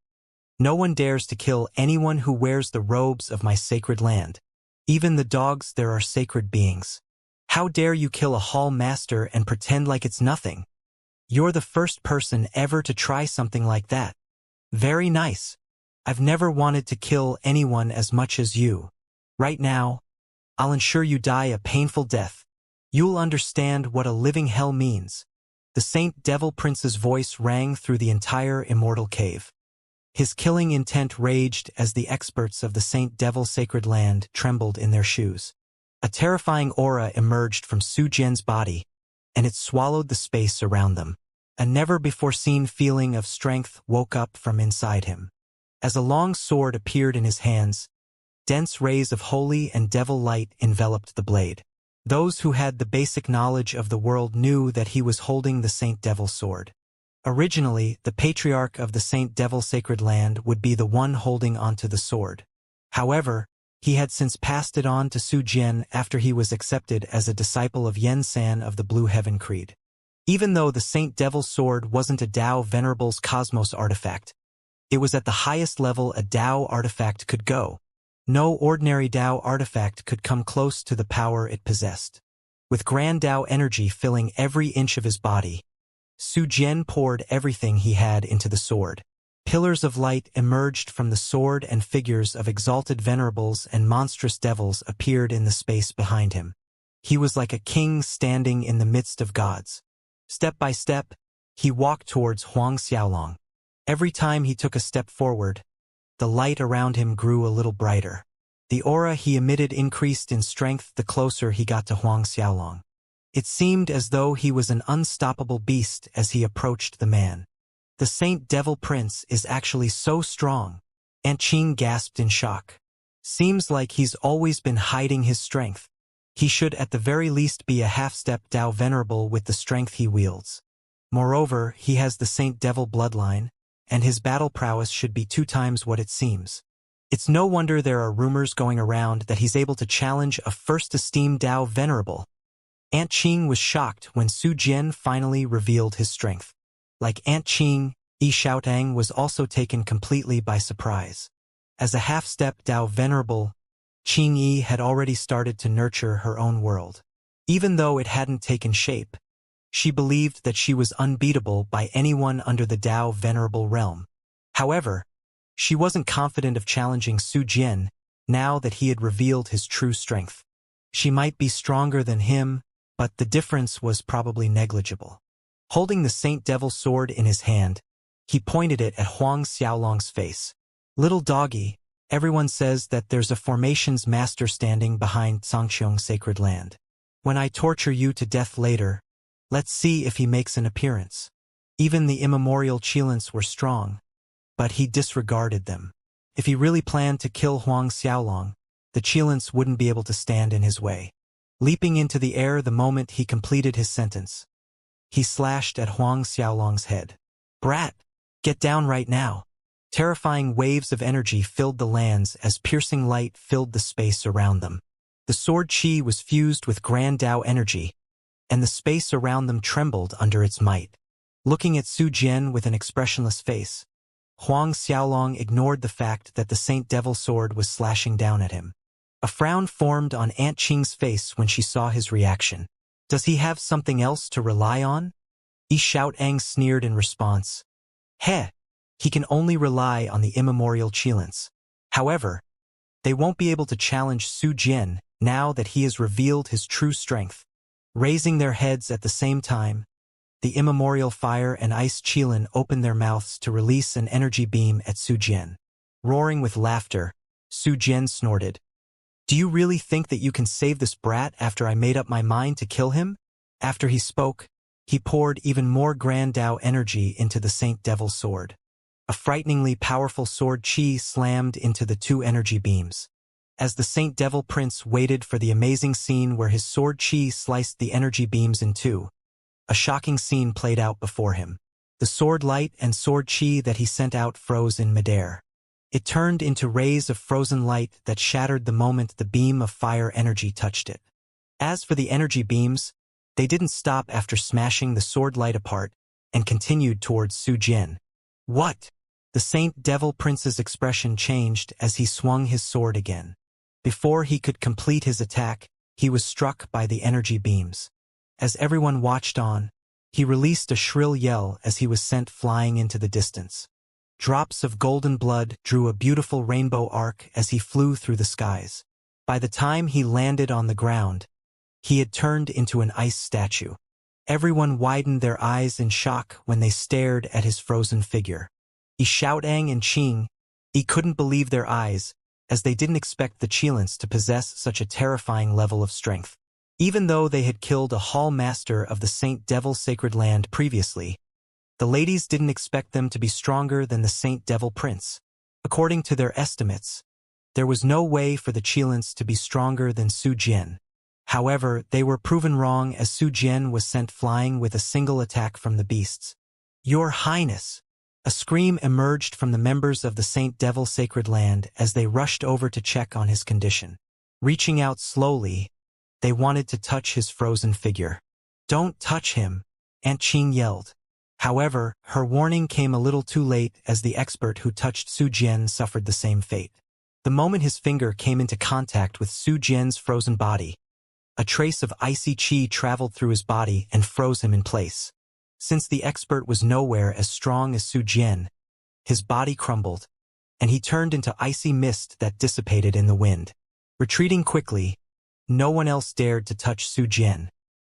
no one dares to kill anyone who wears the robes of my sacred land. Even the dogs there are sacred beings. How dare you kill a hall master and pretend like it's nothing? You're the first person ever to try something like that. Very nice. I've never wanted to kill anyone as much as you. Right now, I'll ensure you die a painful death. You'll understand what a living hell means. The Saint Devil Prince's voice rang through the entire Immortal Cave. His killing intent raged as the experts of the Saint Devil sacred land trembled in their shoes. A terrifying aura emerged from Su Jian's body, and it swallowed the space around them. A never-before-seen feeling of strength woke up from inside him. As a long sword appeared in his hands, dense rays of holy and devil light enveloped the blade. Those who had the basic knowledge of the world knew that he was holding the Saint Devil sword. Originally, the patriarch of the Saint Devil Sacred Land would be the one holding onto the sword. However, he had since passed it on to Su Jian after he was accepted as a disciple of Yen San of the Blue Heaven Creed. Even though the Saint Devil sword wasn't a Tao Venerable's cosmos artifact, it was at the highest level a Tao artifact could go. No ordinary Tao artifact could come close to the power it possessed. With grand Tao energy filling every inch of his body, Su Jian poured everything he had into the sword. Pillars of light emerged from the sword and figures of exalted venerables and monstrous devils appeared in the space behind him. He was like a king standing in the midst of gods. Step by step, he walked towards Huang Xiaolong. Every time he took a step forward, the light around him grew a little brighter. The aura he emitted increased in strength the closer he got to Huang Xiaolong. It seemed as though he was an unstoppable beast as he approached the man. The Saint Devil Prince is actually so strong, Aunt Qing gasped in shock. Seems like he's always been hiding his strength. He should at the very least be a half-step Tao Venerable with the strength he wields. Moreover, he has the Saint Devil bloodline, and his battle prowess should be 2 times what it seems. It's no wonder there are rumors going around that he's able to challenge a first-esteemed Tao Venerable. Aunt Qing was shocked when Su Jian finally revealed his strength. Like Aunt Qing, Yi Xiaotang was also taken completely by surprise. As a half-step Tao Venerable, Qing Yi had already started to nurture her own world. Even though it hadn't taken shape, she believed that she was unbeatable by anyone under the Tao Venerable realm. However, she wasn't confident of challenging Su Jian now that he had revealed his true strength. She might be stronger than him, but the difference was probably negligible. Holding the Saint Devil sword in his hand, he pointed it at Huang Xiaolong's face. Little doggy, everyone says that there's a formations master standing behind Xianxia's sacred land. When I torture you to death later, let's see if he makes an appearance. Even the immemorial Qilins were strong, but he disregarded them. If he really planned to kill Huang Xiaolong, the Qilins wouldn't be able to stand in his way. Leaping into the air the moment he completed his sentence, he slashed at Huang Xiaolong's head. Brat! Get down right now! Terrifying waves of energy filled the lands as piercing light filled the space around them. The sword qi was fused with grand Tao energy, and the space around them trembled under its might. Looking at Su Jian with an expressionless face, Huang Xiaolong ignored the fact that the Saint Devil sword was slashing down at him. A frown formed on Aunt Qing's face when she saw his reaction. Does he have something else to rely on? Yi Xiaotang sneered in response. Heh! He can only rely on the immemorial Qilins. However, they won't be able to challenge Su Jian now that he has revealed his true strength. Raising their heads at the same time, the immemorial fire and ice Qilin opened their mouths to release an energy beam at Su Jian. Roaring with laughter, Su Jian snorted. Do you really think that you can save this brat after I made up my mind to kill him? After he spoke, he poured even more grand Tao energy into the Saint Devil sword. A frighteningly powerful sword qi slammed into the 2 energy beams. As the Saint Devil Prince waited for the amazing scene where his sword qi sliced the energy beams in 2, a shocking scene played out before him. The sword light and sword qi that he sent out froze in midair. It turned into rays of frozen light that shattered the moment the beam of fire energy touched it. As for the energy beams, they didn't stop after smashing the sword light apart and continued towards Su Jian. What? The Saint Devil Prince's expression changed as he swung his sword again. Before he could complete his attack, he was struck by the energy beams. As everyone watched on, he released a shrill yell as he was sent flying into the distance. Drops of golden blood drew a beautiful rainbow arc as he flew through the skies. By the time he landed on the ground, he had turned into an ice statue. Everyone widened their eyes in shock when they stared at his frozen figure. Yi Xiaotang and Qing, he couldn't believe their eyes, as they didn't expect the Qilins to possess such a terrifying level of strength. Even though they had killed a hall master of the Saint Devil Sacred Land previously, The ladies didn't expect them to be stronger than the Saint Devil Prince. According to their estimates, there was no way for the Qilins to be stronger than Su Jian. However, they were proven wrong as Su Jian was sent flying with a single attack from the beasts. "Your Highness!" A scream emerged from the members of the Saint Devil Sacred Land as they rushed over to check on his condition. Reaching out slowly, they wanted to touch his frozen figure. "Don't touch him," Aunt Qing yelled. However, her warning came a little too late as the expert who touched Su Jian suffered the same fate. The moment his finger came into contact with Su Jian's frozen body, a trace of icy qi traveled through his body and froze him in place. Since the expert was nowhere as strong as Su Jian, his body crumbled, and he turned into icy mist that dissipated in the wind. Retreating quickly, no one else dared to touch Su Jian.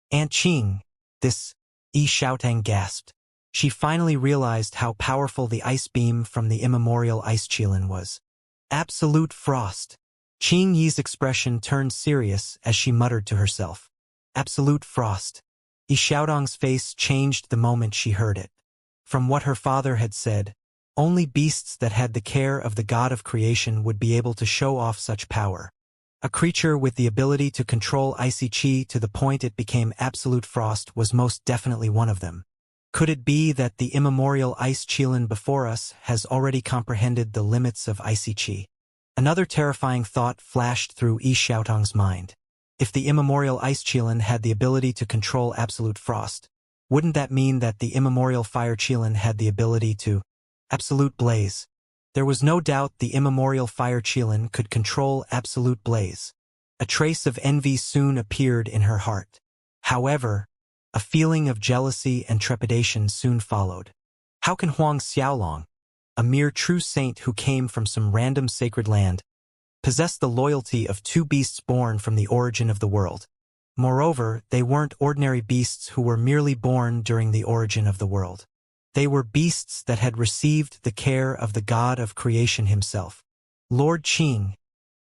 "Aunt Qing, this," Yi Xiaotang gasped. She finally realized how powerful the ice beam from the immemorial ice Qilin was. "Absolute frost." Qing Yi's expression turned serious as she muttered to herself. "Absolute frost." Yi Xiaotang's face changed the moment she heard it. From what her father had said, only beasts that had the care of the god of creation would be able to show off such power. A creature with the ability to control icy qi to the point it became absolute frost was most definitely one of them. Could it be that the immemorial ice Qilin before us has already comprehended the limits of icy qi? Another terrifying thought flashed through Yi Xiaotang's mind. If the immemorial ice Qilin had the ability to control absolute frost, wouldn't that mean that the immemorial fire Qilin had the ability to absolute blaze? There was no doubt the immemorial fire Qilin could control absolute blaze. A trace of envy soon appeared in her heart. However, a feeling of jealousy and trepidation soon followed. How can Huang Xiaolong, a mere true saint who came from some random sacred land, possess the loyalty of two beasts born from the origin of the world? Moreover, they weren't ordinary beasts who were merely born during the origin of the world. They were beasts that had received the care of the god of creation himself. "Lord Qing,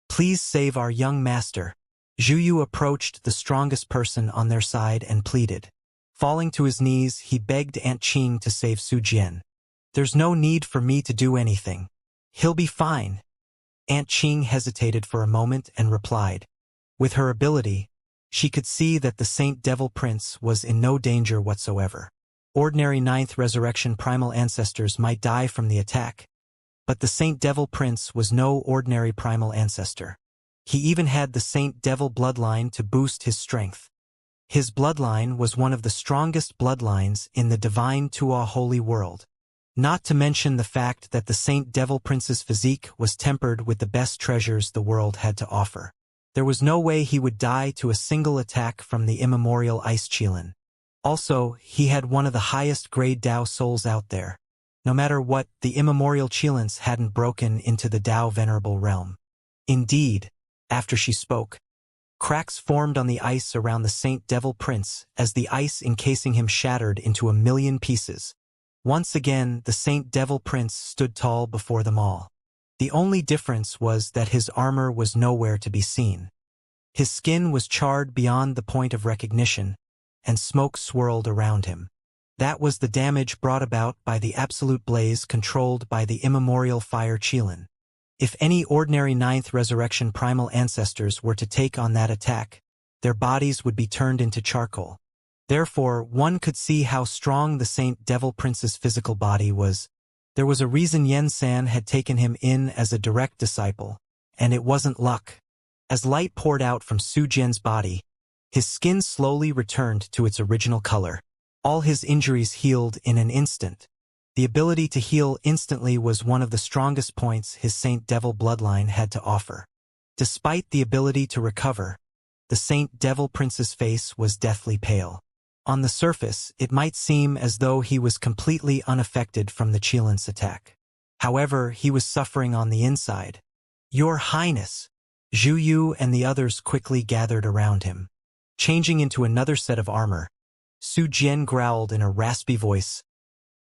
please save our young master." Zhu Yu approached the strongest person on their side and pleaded. Falling to his knees, he begged Aunt Qing to save Su Jian. "There's no need for me to do anything. He'll be fine." Aunt Qing hesitated for a moment and replied. With her ability, she could see that the Saint Devil Prince was in no danger whatsoever. Ordinary Ninth Resurrection primal ancestors might die from the attack, but the Saint Devil Prince was no ordinary primal ancestor. He even had the Saint Devil bloodline to boost his strength. His bloodline was one of the strongest bloodlines in the divine Tuo holy world. Not to mention the fact that the Saint Devil Prince's physique was tempered with the best treasures the world had to offer. There was no way he would die to a single attack from the immemorial ice Qilin. Also, he had one of the highest grade Dao souls out there. No matter what, the immemorial Qilins hadn't broken into the Dao venerable realm. Indeed, after she spoke, cracks formed on the ice around the Saint Devil Prince as the ice encasing him shattered into a million pieces. Once again, the Saint Devil Prince stood tall before them all. The only difference was that his armor was nowhere to be seen. His skin was charred beyond the point of recognition, and smoke swirled around him. That was the damage brought about by the absolute blaze controlled by the immemorial fire Qilin. If any ordinary Ninth Resurrection primal ancestors were to take on that attack, their bodies would be turned into charcoal. Therefore, one could see how strong the Saint Devil Prince's physical body was. There was a reason Yen San had taken him in as a direct disciple, and it wasn't luck. As light poured out from Su Jian's body, his skin slowly returned to its original color. All his injuries healed in an instant. The ability to heal instantly was one of the strongest points his Saint Devil bloodline had to offer. Despite the ability to recover, the Saint Devil Prince's face was deathly pale. On the surface, it might seem as though he was completely unaffected from the Qilin's attack. However, he was suffering on the inside. "Your Highness!" Zhu Yu and the others quickly gathered around him. Changing into another set of armor, Su Jian growled in a raspy voice,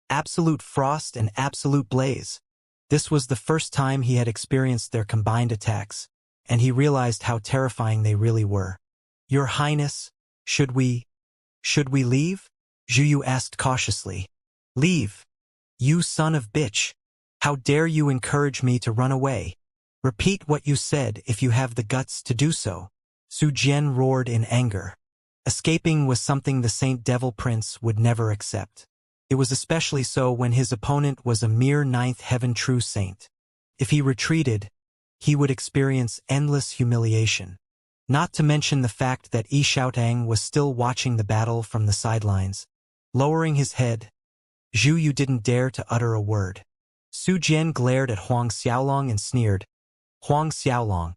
"Absolute frost and absolute blaze." This was the first time he had experienced their combined attacks, and he realized how terrifying they really were. "Your Highness, should we leave?" Zhu Yu asked cautiously. Leave. You son of bitch. How dare you encourage me to run away? Repeat what you said if you have the guts to do so. Su Jian roared in anger. Escaping was something the Saint Devil Prince would never accept. It was especially so when his opponent was a mere ninth heaven true saint. If he retreated, he would experience endless humiliation. Not to mention the fact that Xiaotang was still watching the battle from the sidelines. Lowering his head, Zhu Yu didn't dare to utter a word. Su Jian glared at Huang Xiaolong and sneered. Huang Xiaolong,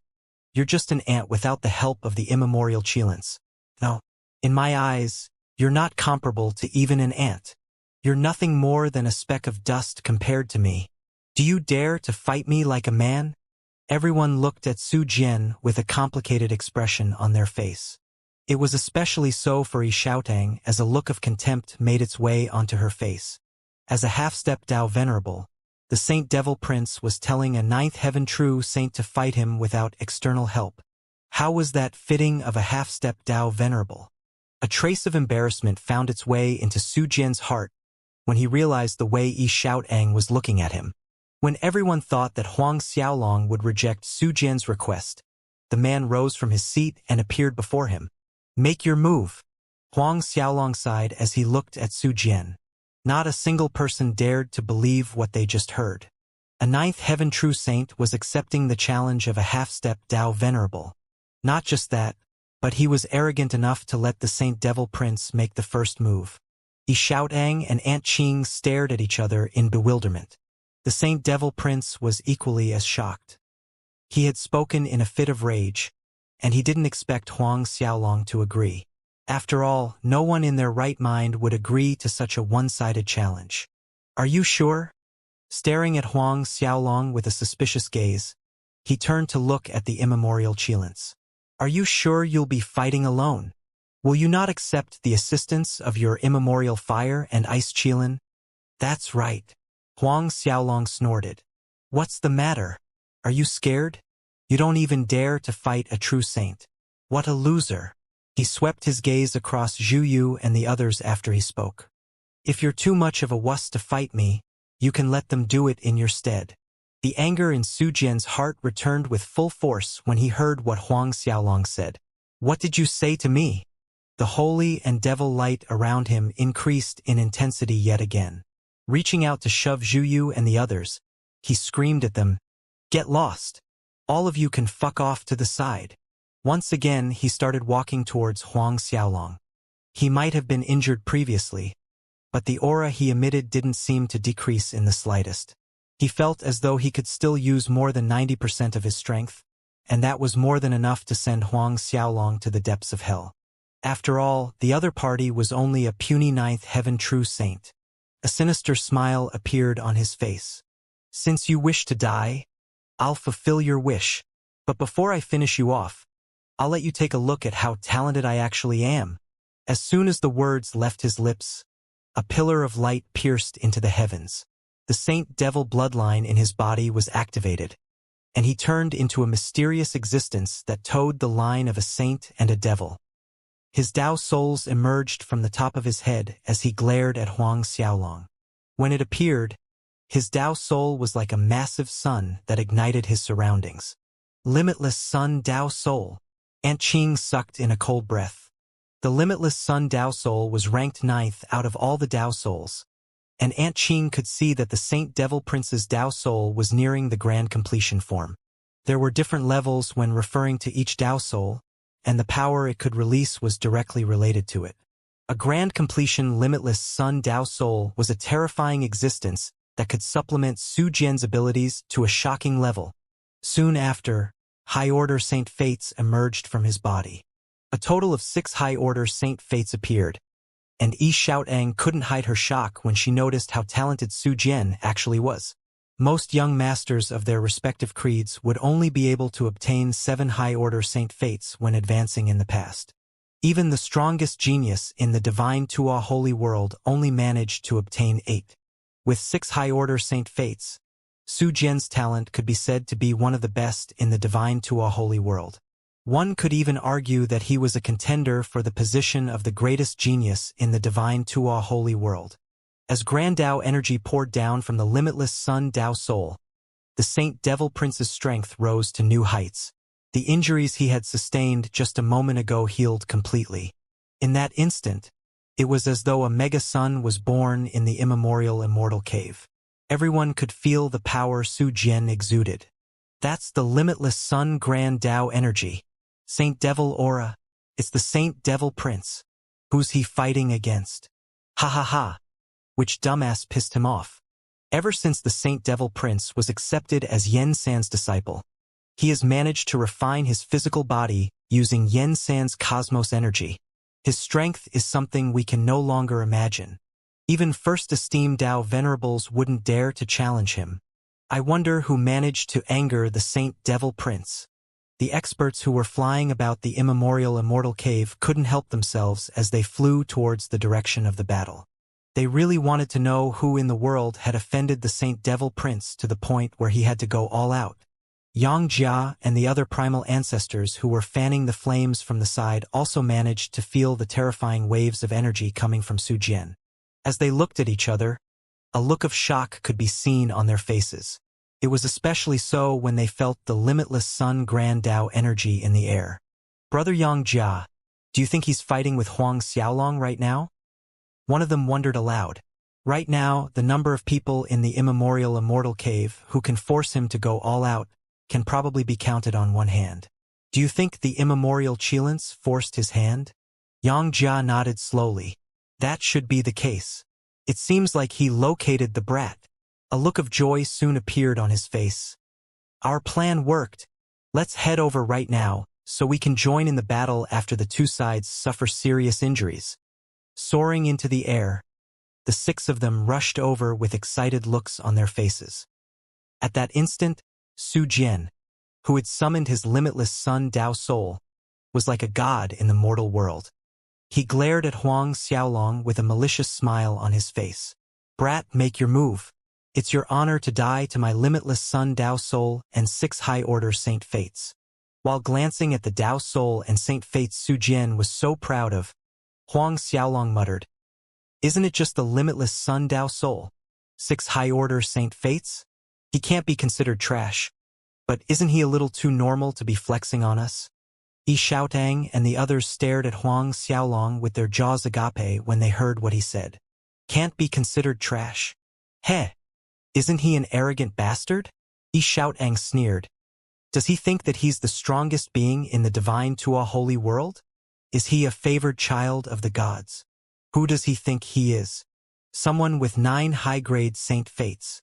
you're just an ant without the help of the immemorial Qilins. No, in my eyes, you're not comparable to even an ant. You're nothing more than a speck of dust compared to me. Do you dare to fight me like a man? Everyone looked at Su Jian with a complicated expression on their face. It was especially so for Xiaotang as a look of contempt made its way onto her face. As a half-step Dao Venerable, the Saint Devil Prince was telling a ninth heaven true saint to fight him without external help. How was that fitting of a half-step Dao Venerable? A trace of embarrassment found its way into Su Jian's heart when he realized the way Xiaotang was looking at him. When everyone thought that Huang Xiaolong would reject Su Jian's request, the man rose from his seat and appeared before him. Make your move. Huang Xiaolong sighed as he looked at Su Jian. Not a single person dared to believe what they just heard. A ninth heaven true saint was accepting the challenge of a half-step Dao Venerable. Not just that, but he was arrogant enough to let the Saint Devil Prince make the first move. Xiaotang and Aunt Qing stared at each other in bewilderment. The Saint Devil Prince was equally as shocked. He had spoken in a fit of rage, and he didn't expect Huang Xiaolong to agree. After all, no one in their right mind would agree to such a one-sided challenge. Are you sure? Staring at Huang Xiaolong with a suspicious gaze, he turned to look at the immemorial Qilins. Are you sure you'll be fighting alone? Will you not accept the assistance of your immemorial fire and ice Qilin? That's right. Huang Xiaolong snorted. What's the matter? Are you scared? You don't even dare to fight a true saint. What a loser. He swept his gaze across Zhu Yu and the others after he spoke. If you're too much of a wuss to fight me, you can let them do it in your stead. The anger in Su Jian's heart returned with full force when he heard what Huang Xiaolong said. What did you say to me? The holy and devil light around him increased in intensity yet again. Reaching out to shove Zhu Yu and the others, he screamed at them, "Get lost! All of you can fuck off to the side." Once again, he started walking towards Huang Xiaolong. He might have been injured previously, but the aura he emitted didn't seem to decrease in the slightest. He felt as though he could still use more than 90% of his strength, and that was more than enough to send Huang Xiaolong to the depths of hell. After all, the other party was only a puny ninth heaven true saint. A sinister smile appeared on his face. Since you wish to die, I'll fulfill your wish. But before I finish you off, I'll let you take a look at how talented I actually am. As soon as the words left his lips, a pillar of light pierced into the heavens. The Saint Devil bloodline in his body was activated, and he turned into a mysterious existence that towed the line of a saint and a devil. His Tao souls emerged from the top of his head as he glared at Huang Xiaolong. When it appeared, his Tao soul was like a massive sun that ignited his surroundings. Limitless Sun Tao Soul. Aunt Qing sucked in a cold breath. The Limitless Sun Tao Soul was ranked 9th out of all the Tao souls, and Aunt Qing could see that the Saint Devil Prince's Tao soul was nearing the grand completion form. There were different levels when referring to each Tao soul, and the power it could release was directly related to it. A grand completion Limitless Sun Tao Soul was a terrifying existence that could supplement Su Jian's abilities to a shocking level. Soon after, high-order Saint Fates emerged from his body. A total of 6 high-order Saint Fates appeared, and Xiaotang couldn't hide her shock when she noticed how talented Su Jian actually was. Most young masters of their respective creeds would only be able to obtain 7 high-order Saint Fates when advancing in the past. Even the strongest genius in the Divine Tuo Holy World only managed to obtain 8. With 6 high-order Saint Fates, Su Jian's talent could be said to be one of the best in the Divine Tuo Holy World. One could even argue that he was a contender for the position of the greatest genius in the Divine Tuo Holy World. As Grand Tao energy poured down from the limitless Sun Tao soul, the Saint Devil Prince's strength rose to new heights. The injuries he had sustained just a moment ago healed completely. In that instant, it was as though a mega sun was born in the immemorial Immortal cave. Everyone could feel the power Su Jian exuded. That's the limitless Sun Grand Tao energy. Saint Devil Aura. It's the Saint Devil Prince. Who's he fighting against? Ha ha ha. Which dumbass pissed him off? Ever since the Saint Devil Prince was accepted as Yen San's disciple, he has managed to refine his physical body using Yen San's cosmos energy. His strength is something we can no longer imagine. Even first esteemed Tao venerables wouldn't dare to challenge him. I wonder who managed to anger the Saint Devil Prince. The experts who were flying about the immemorial Immortal cave couldn't help themselves as they flew towards the direction of the battle. They really wanted to know who in the world had offended the Saint Devil Prince to the point where he had to go all out. Xianxia and the other primal ancestors who were fanning the flames from the side also managed to feel the terrifying waves of energy coming from Su Jian. As they looked at each other, a look of shock could be seen on their faces. It was especially so when they felt the limitless Sun Grand Tao energy in the air. Brother Xianxia, do you think he's fighting with Huang Xiaolong right now? One of them wondered aloud. Right now, the number of people in the immemorial Immortal cave who can force him to go all out can probably be counted on one hand. Do you think the immemorial Qilins forced his hand? Xianxia nodded slowly. That should be the case. It seems like he located the brat. A look of joy soon appeared on his face. Our plan worked. Let's head over right now, so we can join in the battle after the two sides suffer serious injuries. Soaring into the air, the six of them rushed over with excited looks on their faces. At that instant, Su Jian, who had summoned his limitless Sun Tao soul, was like a god in the mortal world. He glared at Huang Xiaolong with a malicious smile on his face. Brat, make your move. It's your honor to die to my limitless Sun Tao soul and 6 high-order Saint Fates. While glancing at the Tao soul and Saint Fates Su Jian was so proud of, Huang Xiaolong muttered, "Isn't it just the limitless Sun Tao soul? 6 high-order Saint Fates? He can't be considered trash. But isn't he a little too normal to be flexing on us?" Xiaotang and the others stared at Huang Xiaolong with their jaws agape when they heard what he said. Can't be considered trash? Heh! Isn't he an arrogant bastard? Xiaotang sneered. Does he think that he's the strongest being in the divine Tua holy world? Is he a favored child of the gods? Who does he think he is? Someone with 9 high-grade Saint Fates.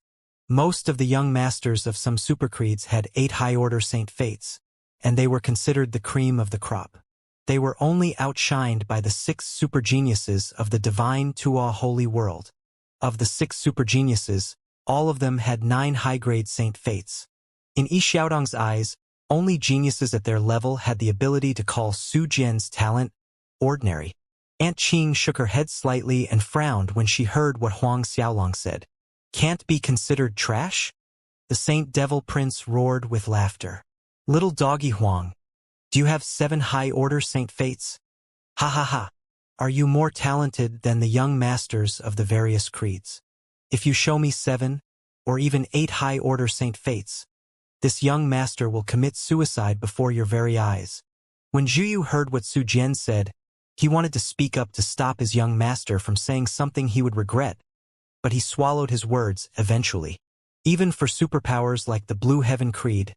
Most of the young masters of some supercreeds had 8 high-order Saint Fates, and they were considered the cream of the crop. They were only outshined by the 6 super geniuses of the divine Tua holy world. Of the 6 super geniuses, all of them had 9 high-grade Saint Fates. In Xiaotang's eyes, only geniuses at their level had the ability to call Su Jian's talent ordinary. Aunt Qing shook her head slightly and frowned when she heard what Huang Xiaolong said. Can't be considered trash? The Saint Devil Prince roared with laughter. Little doggy Huang, do you have 7 high-order Saint Fates? Ha ha ha. Are you more talented than the young masters of the various creeds? If you show me 7, or even 8 high-order Saint Fates, this young master will commit suicide before your very eyes. When Zhuyu heard what Su Jian said, he wanted to speak up to stop his young master from saying something he would regret, but he swallowed his words eventually. Even for superpowers like the Blue Heaven Creed,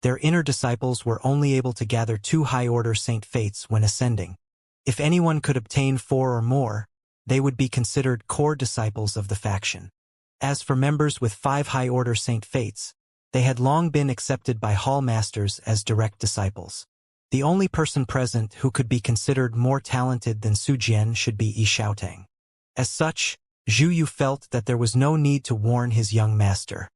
their inner disciples were only able to gather 2 high-order Saint Fates when ascending. If anyone could obtain 4 or more, they would be considered core disciples of the faction. As for members with 5 high-order Saint Fates, they had long been accepted by hall masters as direct disciples. The only person present who could be considered more talented than Su Jian should be Xiaotang. As such, Zhuyu felt that there was no need to warn his young master.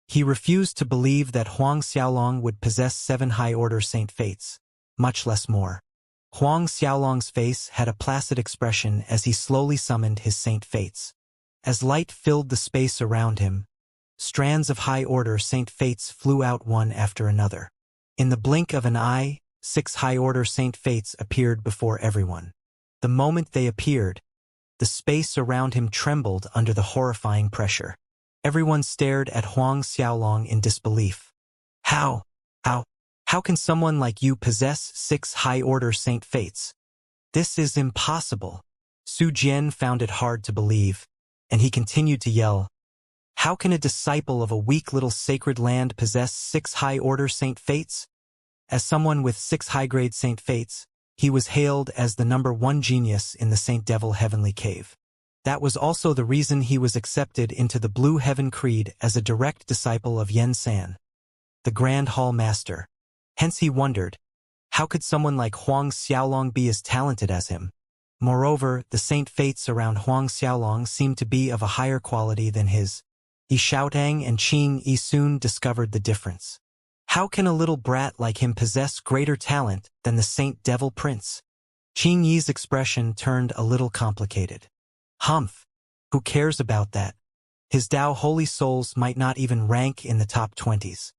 He refused to believe that Huang Xiaolong would possess 7 high-order Saint Fates, much less more. Huang Xiaolong's face had a placid expression as he slowly summoned his Saint Fates. As light filled the space around him, strands of high-order Saint Fates flew out one after another. In the blink of an eye, 6 high-order Saint Fates appeared before everyone. The moment they appeared, The space around him trembled under the horrifying pressure. Everyone stared at Huang Xiaolong in disbelief. How? How can someone like you possess 6 high-order Saint Fates? This is impossible. Su Jian found it hard to believe, and he continued to yell, how can a disciple of a weak little sacred land possess 6 high-order Saint Fates? As someone with 6 high-grade Saint Fates, he was hailed as the #1 genius in the Saint Devil Heavenly Cave. That was also the reason he was accepted into the Blue Heaven Creed as a direct disciple of Yen San, the Grand Hall Master. Hence he wondered, how could someone like Huang Xiaolong be as talented as him? Moreover, the Saint Fates around Huang Xiaolong seemed to be of a higher quality than his. Yi Xiaotang and Qing Yi soon discovered the difference. How can a little brat like him possess greater talent than the Saint Devil Prince? Qing Yi's expression turned a little complicated. Humph! Who cares about that? His Tao Holy Souls might not even rank in the top 20s.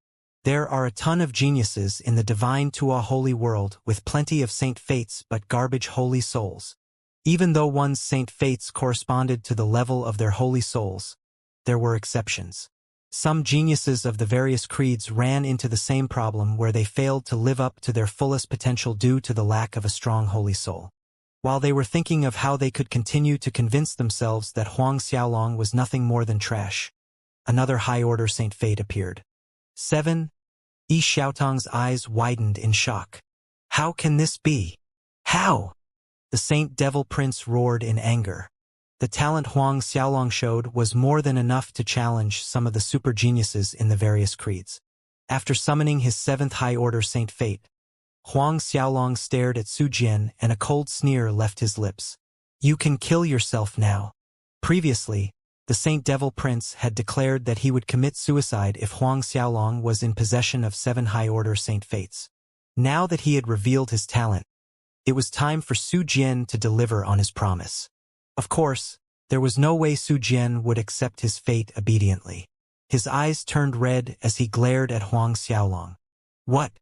There are a ton of geniuses in the divine Tua Holy World with plenty of Saint Fates but garbage Holy Souls. Even though one's Saint Fates corresponded to the level of their Holy Souls, there were exceptions. Some geniuses of the various creeds ran into the same problem where they failed to live up to their fullest potential due to the lack of a strong Holy Soul. While they were thinking of how they could continue to convince themselves that Huang Xiaolong was nothing more than trash, another high-order Saint Fate appeared. 7. Yi Xiaotang's eyes widened in shock. How can this be? How? The Saint Devil Prince roared in anger. The talent Huang Xiaolong showed was more than enough to challenge some of the super geniuses in the various creeds. After summoning his 7th high-order Saint Fate, Huang Xiaolong stared at Su Jian and a cold sneer left his lips. You can kill yourself now. Previously, the Saint Devil Prince had declared that he would commit suicide if Huang Xiaolong was in possession of 7 high-order Saint Fates. Now that he had revealed his talent, it was time for Su Jian to deliver on his promise. Of course, there was no way Su Jian would accept his fate obediently. His eyes turned red as he glared at Huang Xiaolong. What?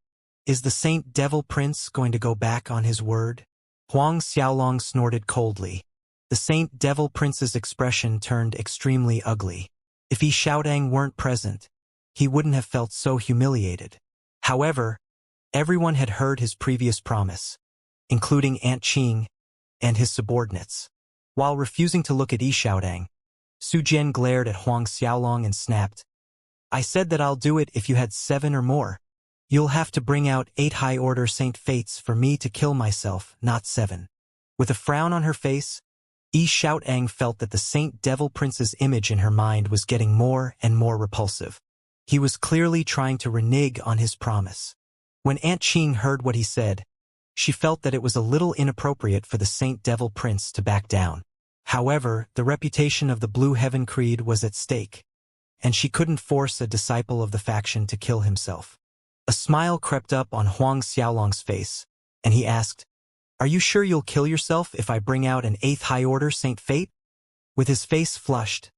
Is the Saint Devil Prince going to go back on his word? Huang Xiaolong snorted coldly. The Saint Devil Prince's expression turned extremely ugly. If Yi Xiaotang weren't present, he wouldn't have felt so humiliated. However, everyone had heard his previous promise, including Aunt Qing and his subordinates. While refusing to look at Yi Xiaotang, Su Jian glared at Huang Xiaolong and snapped, I said that I'll do it if you had 7 or more. You'll have to bring out 8 high-order Saint Fates for me to kill myself, not 7. With a frown on her face, Yi Xiaotang felt that the Saint Devil Prince's image in her mind was getting more and more repulsive. He was clearly trying to renege on his promise. When Aunt Qing heard what he said, she felt that it was a little inappropriate for the Saint Devil Prince to back down. However, the reputation of the Blue Heaven Creed was at stake, and she couldn't force a disciple of the faction to kill himself. A smile crept up on Huang Xiaolong's face, and he asked, Are you sure you'll kill yourself if I bring out an 8th high-order Saint Fate? With his face flushed,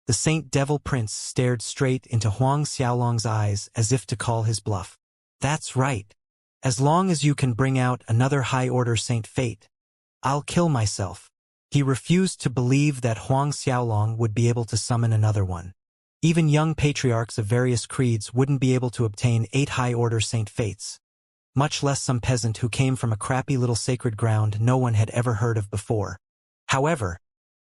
the Saint Devil Prince stared straight into Huang Xiaolong's eyes as if to call his bluff. That's right. As long as you can bring out another high-order Saint Fate, I'll kill myself. He refused to believe that Huang Xiaolong would be able to summon another one. Even young patriarchs of various creeds wouldn't be able to obtain 8 high-order Saint Fates, much less some peasant who came from a crappy little sacred ground no one had ever heard of before. However,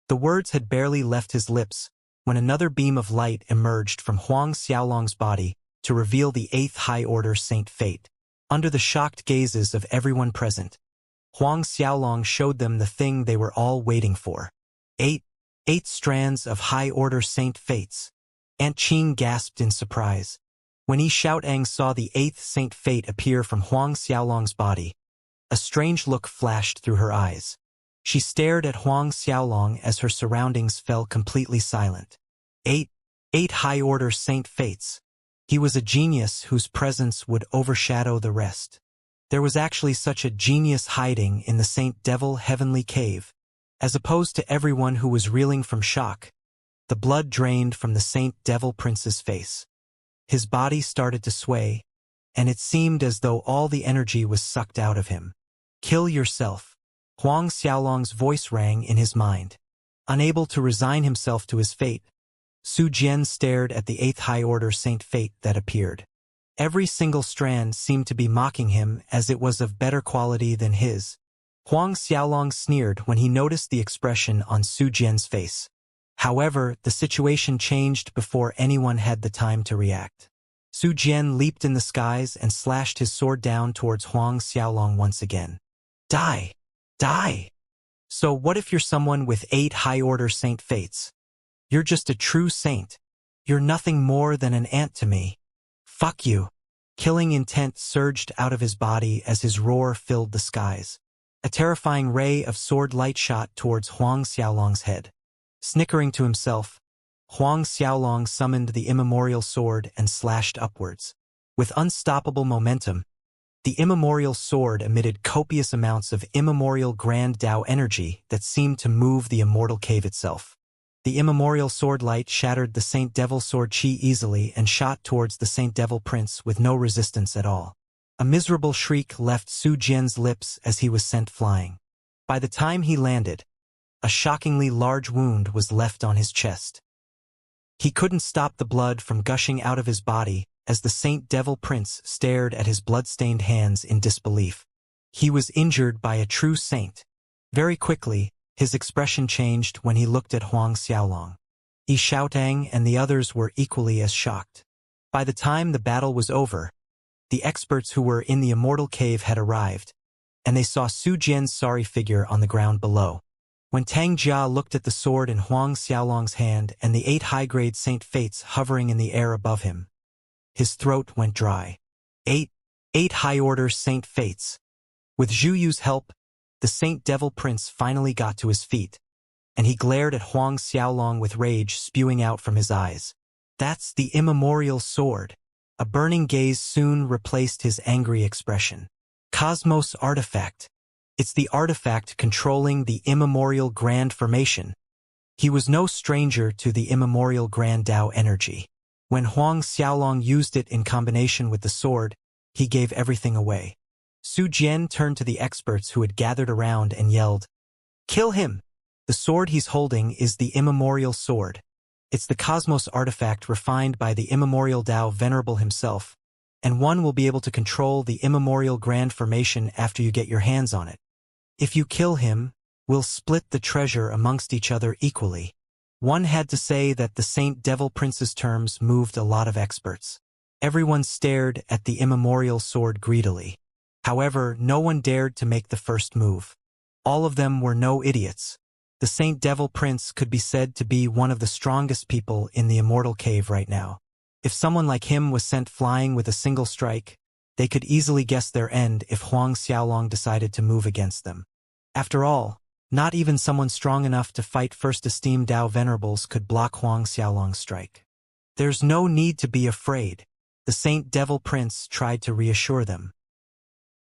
the words had barely left his lips when another beam of light emerged from Huang Xiaolong's body to reveal the 8th high-order Saint Fate. Under the shocked gazes of everyone present, Huang Xiaolong showed them the thing they were all waiting for. 8 strands of high-order Saint Fates. Aunt Qing gasped in surprise. When Yi Xiaotang saw the 8th Saint Fate appear from Huang Xiaolong's body, a strange look flashed through her eyes. She stared at Huang Xiaolong as her surroundings fell completely silent. 8 high-order Saint Fates. He was a genius whose presence would overshadow the rest. There was actually such a genius hiding in the Saint Devil Heavenly Cave. As opposed to everyone who was reeling from shock, the blood drained from the Saint Devil Prince's face. His body started to sway, and it seemed as though all the energy was sucked out of him. Kill yourself. Huang Xiaolong's voice rang in his mind. Unable to resign himself to his fate, Su Jian stared at the 8th high-order Saint Fate that appeared. Every single strand seemed to be mocking him as it was of better quality than his. Huang Xiaolong sneered when he noticed the expression on Su Jian's face. However, the situation changed before anyone had the time to react. Su Jian leaped in the skies and slashed his sword down towards Huang Xiaolong once again. Die! Die! So what if you're someone with 8 high-order Saint Fates? You're just a true saint. You're nothing more than an ant to me. Fuck you. Killing intent surged out of his body as his roar filled the skies. A terrifying ray of sword light shot towards Huang Xiaolong's head. Snickering to himself, Huang Xiaolong summoned the immemorial sword and slashed upwards. With unstoppable momentum, the immemorial sword emitted copious amounts of immemorial grand Tao energy that seemed to move the immortal cave itself. The immemorial sword light shattered the Saint Devil sword chi easily and shot towards the Saint Devil prince with no resistance at all. A miserable shriek left Su Jian's lips as he was sent flying. By the time he landed, a shockingly large wound was left on his chest. He couldn't stop the blood from gushing out of his body as the Saint Devil prince stared at his blood-stained hands in disbelief. He was injured by a true saint. Very quickly, his expression changed when he looked at Huang Xiaolong. Yi Xiaotang and the others were equally as shocked. By the time the battle was over, the experts who were in the Immortal Cave had arrived, and they saw Su Jian's sorry figure on the ground below. When Tang Jia looked at the sword in Huang Xiaolong's hand and the 8 high-grade Saint Fates hovering in the air above him, his throat went dry. 8 high-order Saint Fates. With Zhu Yu's help, the Saint Devil Prince finally got to his feet, and he glared at Huang Xiaolong with rage spewing out from his eyes. That's the immemorial sword. A burning gaze soon replaced his angry expression. Cosmos artifact. It's the artifact controlling the immemorial grand formation. He was no stranger to the immemorial grand Tao energy. When Huang Xiaolong used it in combination with the sword, he gave everything away. Su Jian turned to the experts who had gathered around and yelled, "Kill him! The sword he's holding is the immemorial sword. It's the cosmos artifact refined by the immemorial Tao Venerable himself, and one will be able to control the immemorial grand formation after you get your hands on it. If you kill him, we'll split the treasure amongst each other equally." One had to say that the Saint Devil Prince's terms moved a lot of experts. Everyone stared at the immemorial sword greedily. However, no one dared to make the first move. All of them were no idiots. The Saint Devil Prince could be said to be one of the strongest people in the Immortal Cave right now. If someone like him was sent flying with a single strike, they could easily guess their end if Huang Xiaolong decided to move against them. After all, not even someone strong enough to fight First Esteemed Tao Venerables could block Huang Xiaolong's strike. There's no need to be afraid, the Saint Devil Prince tried to reassure them.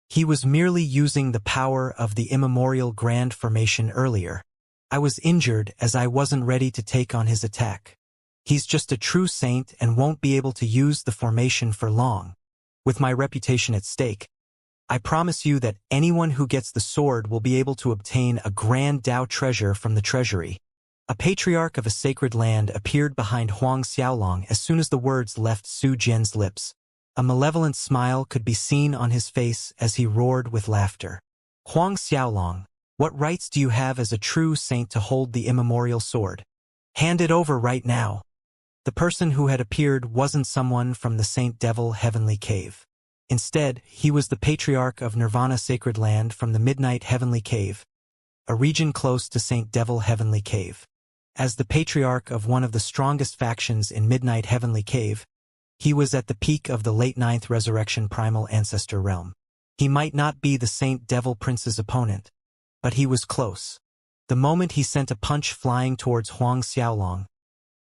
He was merely using the power of the immemorial grand formation earlier. I was injured as I wasn't ready to take on his attack. He's just a true saint and won't be able to use the formation for long. With my reputation at stake, I promise you that anyone who gets the sword will be able to obtain a grand Tao treasure from the treasury. A patriarch of a sacred land appeared behind Huang Xiaolong as soon as the words left Su Jian's lips. A malevolent smile could be seen on his face as he roared with laughter. Huang Xiaolong, what rights do you have as a true saint to hold the immemorial sword? Hand it over right now. The person who had appeared wasn't someone from the Saint Devil Heavenly Cave. Instead, he was the Patriarch of Nirvana Sacred Land from the Midnight Heavenly Cave, a region close to Saint Devil Heavenly Cave. As the Patriarch of one of the strongest factions in Midnight Heavenly Cave, he was at the peak of the late Ninth Resurrection Primal Ancestor realm. He might not be the Saint Devil Prince's opponent, but he was close. The moment he sent a punch flying towards Huang Xiaolong,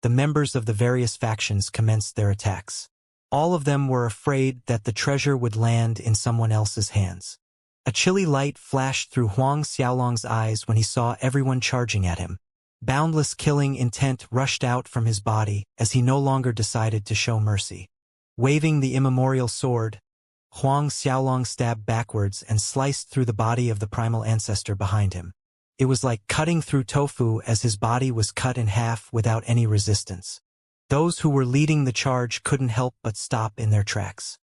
the members of the various factions commenced their attacks. All of them were afraid that the treasure would land in someone else's hands. A chilly light flashed through Huang Xiaolong's eyes when he saw everyone charging at him. Boundless killing intent rushed out from his body as he no longer decided to show mercy. Waving the immemorial sword, Huang Xiaolong stabbed backwards and sliced through the body of the primal ancestor behind him. It was like cutting through tofu as his body was cut in half without any resistance. Those who were leading the charge couldn't help but stop in their tracks.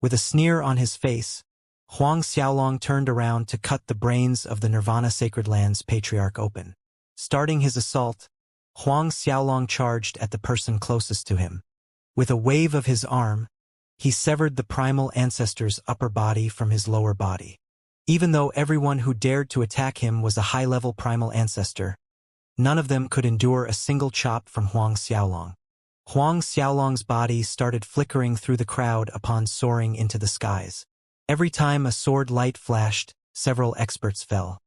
With a sneer on his face, Huang Xiaolong turned around to cut the brains of the Nirvana Sacred Lands patriarch open. Starting his assault, Huang Xiaolong charged at the person closest to him. With a wave of his arm, he severed the primal ancestor's upper body from his lower body. Even though everyone who dared to attack him was a high-level primal ancestor, none of them could endure a single chop from Huang Xiaolong. Huang Xiaolong's body started flickering through the crowd upon soaring into the skies. Every time a sword light flashed, several experts fell.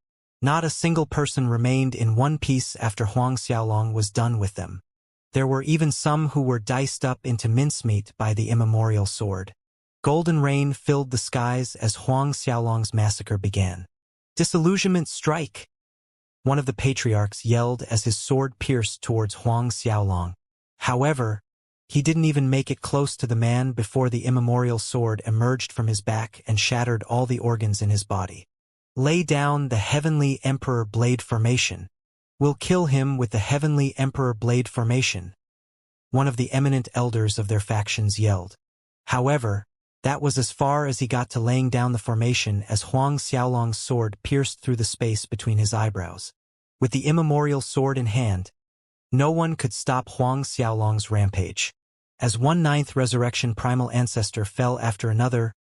Not a single person remained in one piece after Huang Xiaolong was done with them. There were even some who were diced up into mincemeat by the immemorial sword. Golden rain filled the skies as Huang Xiaolong's massacre began. "Disillusionment strike!" one of the patriarchs yelled as his sword pierced towards Huang Xiaolong. However, he didn't even make it close to the man before the immemorial sword emerged from his back and shattered all the organs in his body. "Lay down the Heavenly Emperor Blade Formation. We'll kill him with the Heavenly Emperor Blade Formation," one of the eminent elders of their factions yelled. However, that was as far as he got to laying down the formation as Huang Xiaolong's sword pierced through the space between his eyebrows. With the immemorial sword in hand, no one could stop Huang Xiaolong's rampage. As 1/9 resurrection primal ancestor fell after another,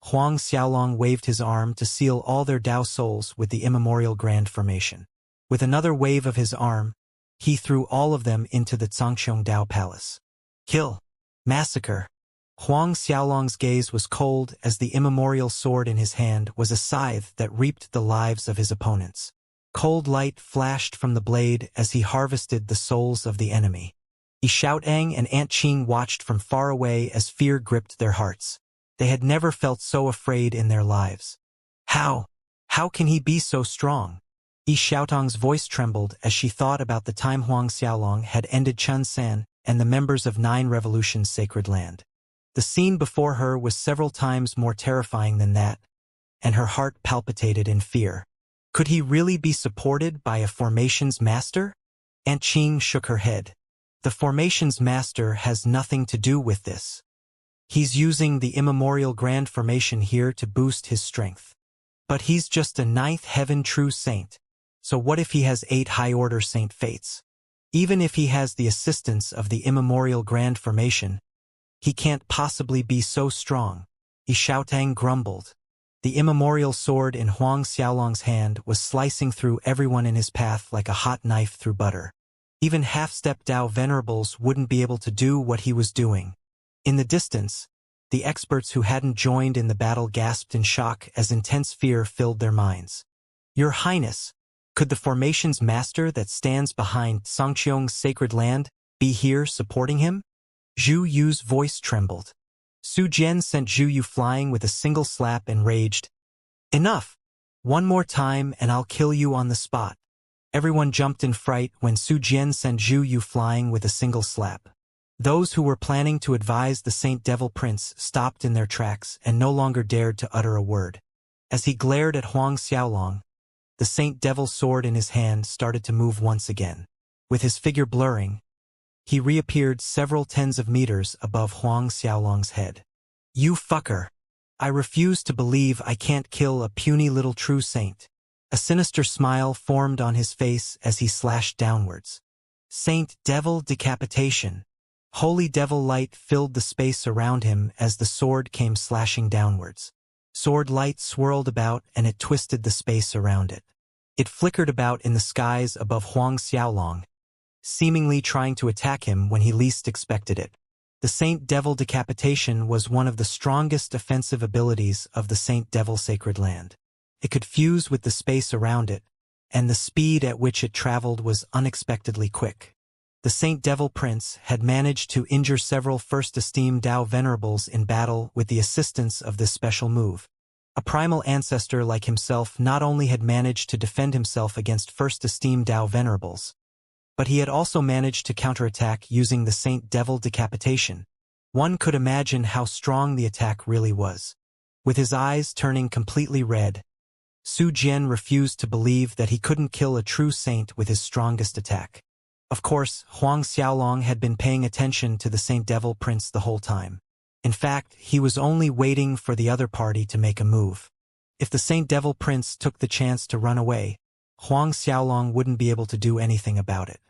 Huang Xiaolong waved his arm to seal all their Dao souls with the immemorial grand formation. With another wave of his arm, he threw all of them into the Zhangqiong Dao Palace. Kill. Massacre. Huang Xiaolong's gaze was cold as the immemorial sword in his hand was a scythe that reaped the lives of his opponents. Cold light flashed from the blade as he harvested the souls of the enemy. Xiaotang and Aunt Qing watched from far away as fear gripped their hearts. They had never felt so afraid in their lives. How can he be so strong? Xiaotang's voice trembled as she thought about the time Huang Xiaolong had ended Chun San and the members of 9 Revolution's sacred land. The scene before her was several times more terrifying than that, and her heart palpitated in fear. Could he really be supported by a formation's master? Aunt Qing shook her head. The formation's master has nothing to do with this. He's using the immemorial grand formation here to boost his strength. But he's just a 9th heaven true saint. So what if he has 8 high-order saint fates? Even if he has the assistance of the immemorial grand formation, he can't possibly be so strong. Xiaotang grumbled. The immemorial sword in Huang Xiaolong's hand was slicing through everyone in his path like a hot knife through butter. Even half-step Dao venerables wouldn't be able to do what he was doing. In the distance, the experts who hadn't joined in the battle gasped in shock as intense fear filled their minds. Your Highness, could the formation's master that stands behind Zhangqiong's sacred land be here supporting him? Zhu Yu's voice trembled. Su Jian sent Zhu Yu flying with a single slap and raged. Enough! One more time and I'll kill you on the spot. Everyone jumped in fright when Su Jian sent Zhu Yu flying with a single slap. Those who were planning to advise the Saint Devil Prince stopped in their tracks and no longer dared to utter a word. As he glared at Huang Xiaolong, the Saint Devil's sword in his hand started to move once again. With his figure blurring, he reappeared several tens of meters above Huang Xiaolong's head. You fucker! I refuse to believe I can't kill a puny little true saint. A sinister smile formed on his face as he slashed downwards. Saint Devil Decapitation. Holy devil light filled the space around him as the sword came slashing downwards. Sword light swirled about and it twisted the space around it. It flickered about in the skies above Huang Xiaolong, seemingly trying to attack him when he least expected it. The Saint Devil Decapitation was one of the strongest offensive abilities of the Saint Devil Sacred Land. It could fuse with the space around it, and the speed at which it traveled was unexpectedly quick. The Saint Devil Prince had managed to injure several First Esteem Dao Venerables in battle with the assistance of this special move. A primal ancestor like himself not only had managed to defend himself against First Esteem Dao Venerables, but he had also managed to counterattack using the Saint Devil Decapitation. One could imagine how strong the attack really was. With his eyes turning completely red, Su Jian refused to believe that he couldn't kill a true saint with his strongest attack. Of course, Huang Xiaolong had been paying attention to the Saint Devil Prince the whole time. In fact, he was only waiting for the other party to make a move. If the Saint Devil Prince took the chance to run away, Huang Xiaolong wouldn't be able to do anything about it.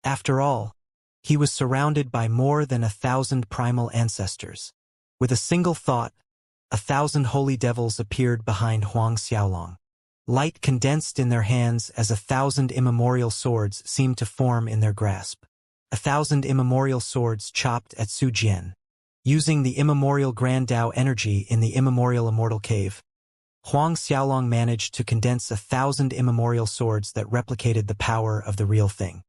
After all, he was surrounded by more than 1,000 primal ancestors. With a single thought, 1,000 holy devils appeared behind Huang Xiaolong. Light condensed in their hands as 1,000 immemorial swords seemed to form in their grasp. 1,000 immemorial swords chopped at Su Jian. Using the immemorial Grand Tao energy in the immemorial Immortal Cave, Huang Xiaolong managed to condense 1,000 immemorial swords that replicated the power of the real thing.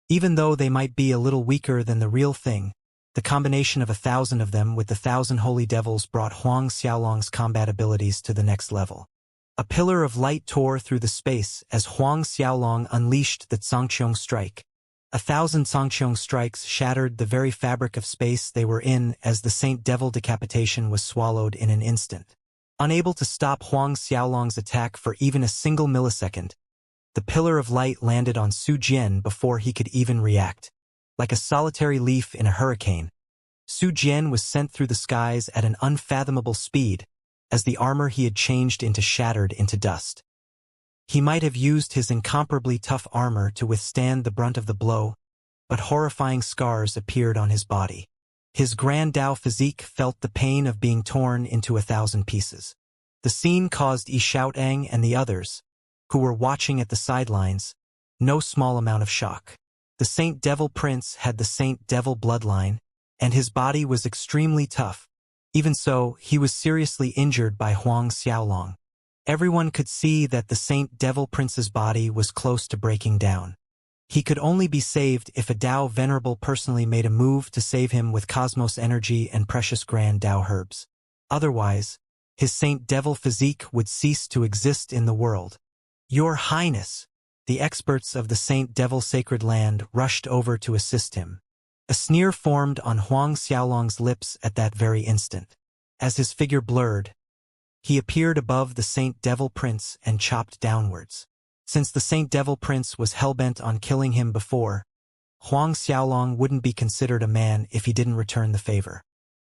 Even though they might be a little weaker than the real thing, the combination of 1,000 of them with the 1,000 holy devils brought Huang Xiaolong's combat abilities to the next level. A pillar of light tore through the space as Huang Xiaolong unleashed the Zhangqiong strike. 1,000 Zhangqiong strikes shattered the very fabric of space they were in as the Saint Devil decapitation was swallowed in an instant. Unable to stop Huang Xiaolong's attack for even a single millisecond, the pillar of light landed on Su Jian before he could even react. Like a solitary leaf in a hurricane, Su Jian was sent through the skies at an unfathomable speed, as the armor he had changed into shattered into dust. He might have used his incomparably tough armor to withstand the brunt of the blow, but horrifying scars appeared on his body. His Grand Tao physique felt the pain of being torn into 1,000 pieces. The scene caused Xiaotang and the others, who were watching at the sidelines, no small amount of shock. The Saint Devil Prince had the Saint Devil bloodline, and his body was extremely tough. Even so, he was seriously injured by Huang Xiaolong. Everyone could see that the Saint Devil Prince's body was close to breaking down. He could only be saved if a Tao Venerable personally made a move to save him with cosmos energy and precious Grand Tao herbs. Otherwise, his Saint Devil physique would cease to exist in the world. Your Highness! The experts of the Saint Devil Sacred Land rushed over to assist him. A sneer formed on Huang Xiaolong's lips at that very instant. As his figure blurred, he appeared above the Saint Devil Prince and chopped downwards. Since the Saint Devil Prince was hellbent on killing him before, Huang Xiaolong wouldn't be considered a man if he didn't return the favor.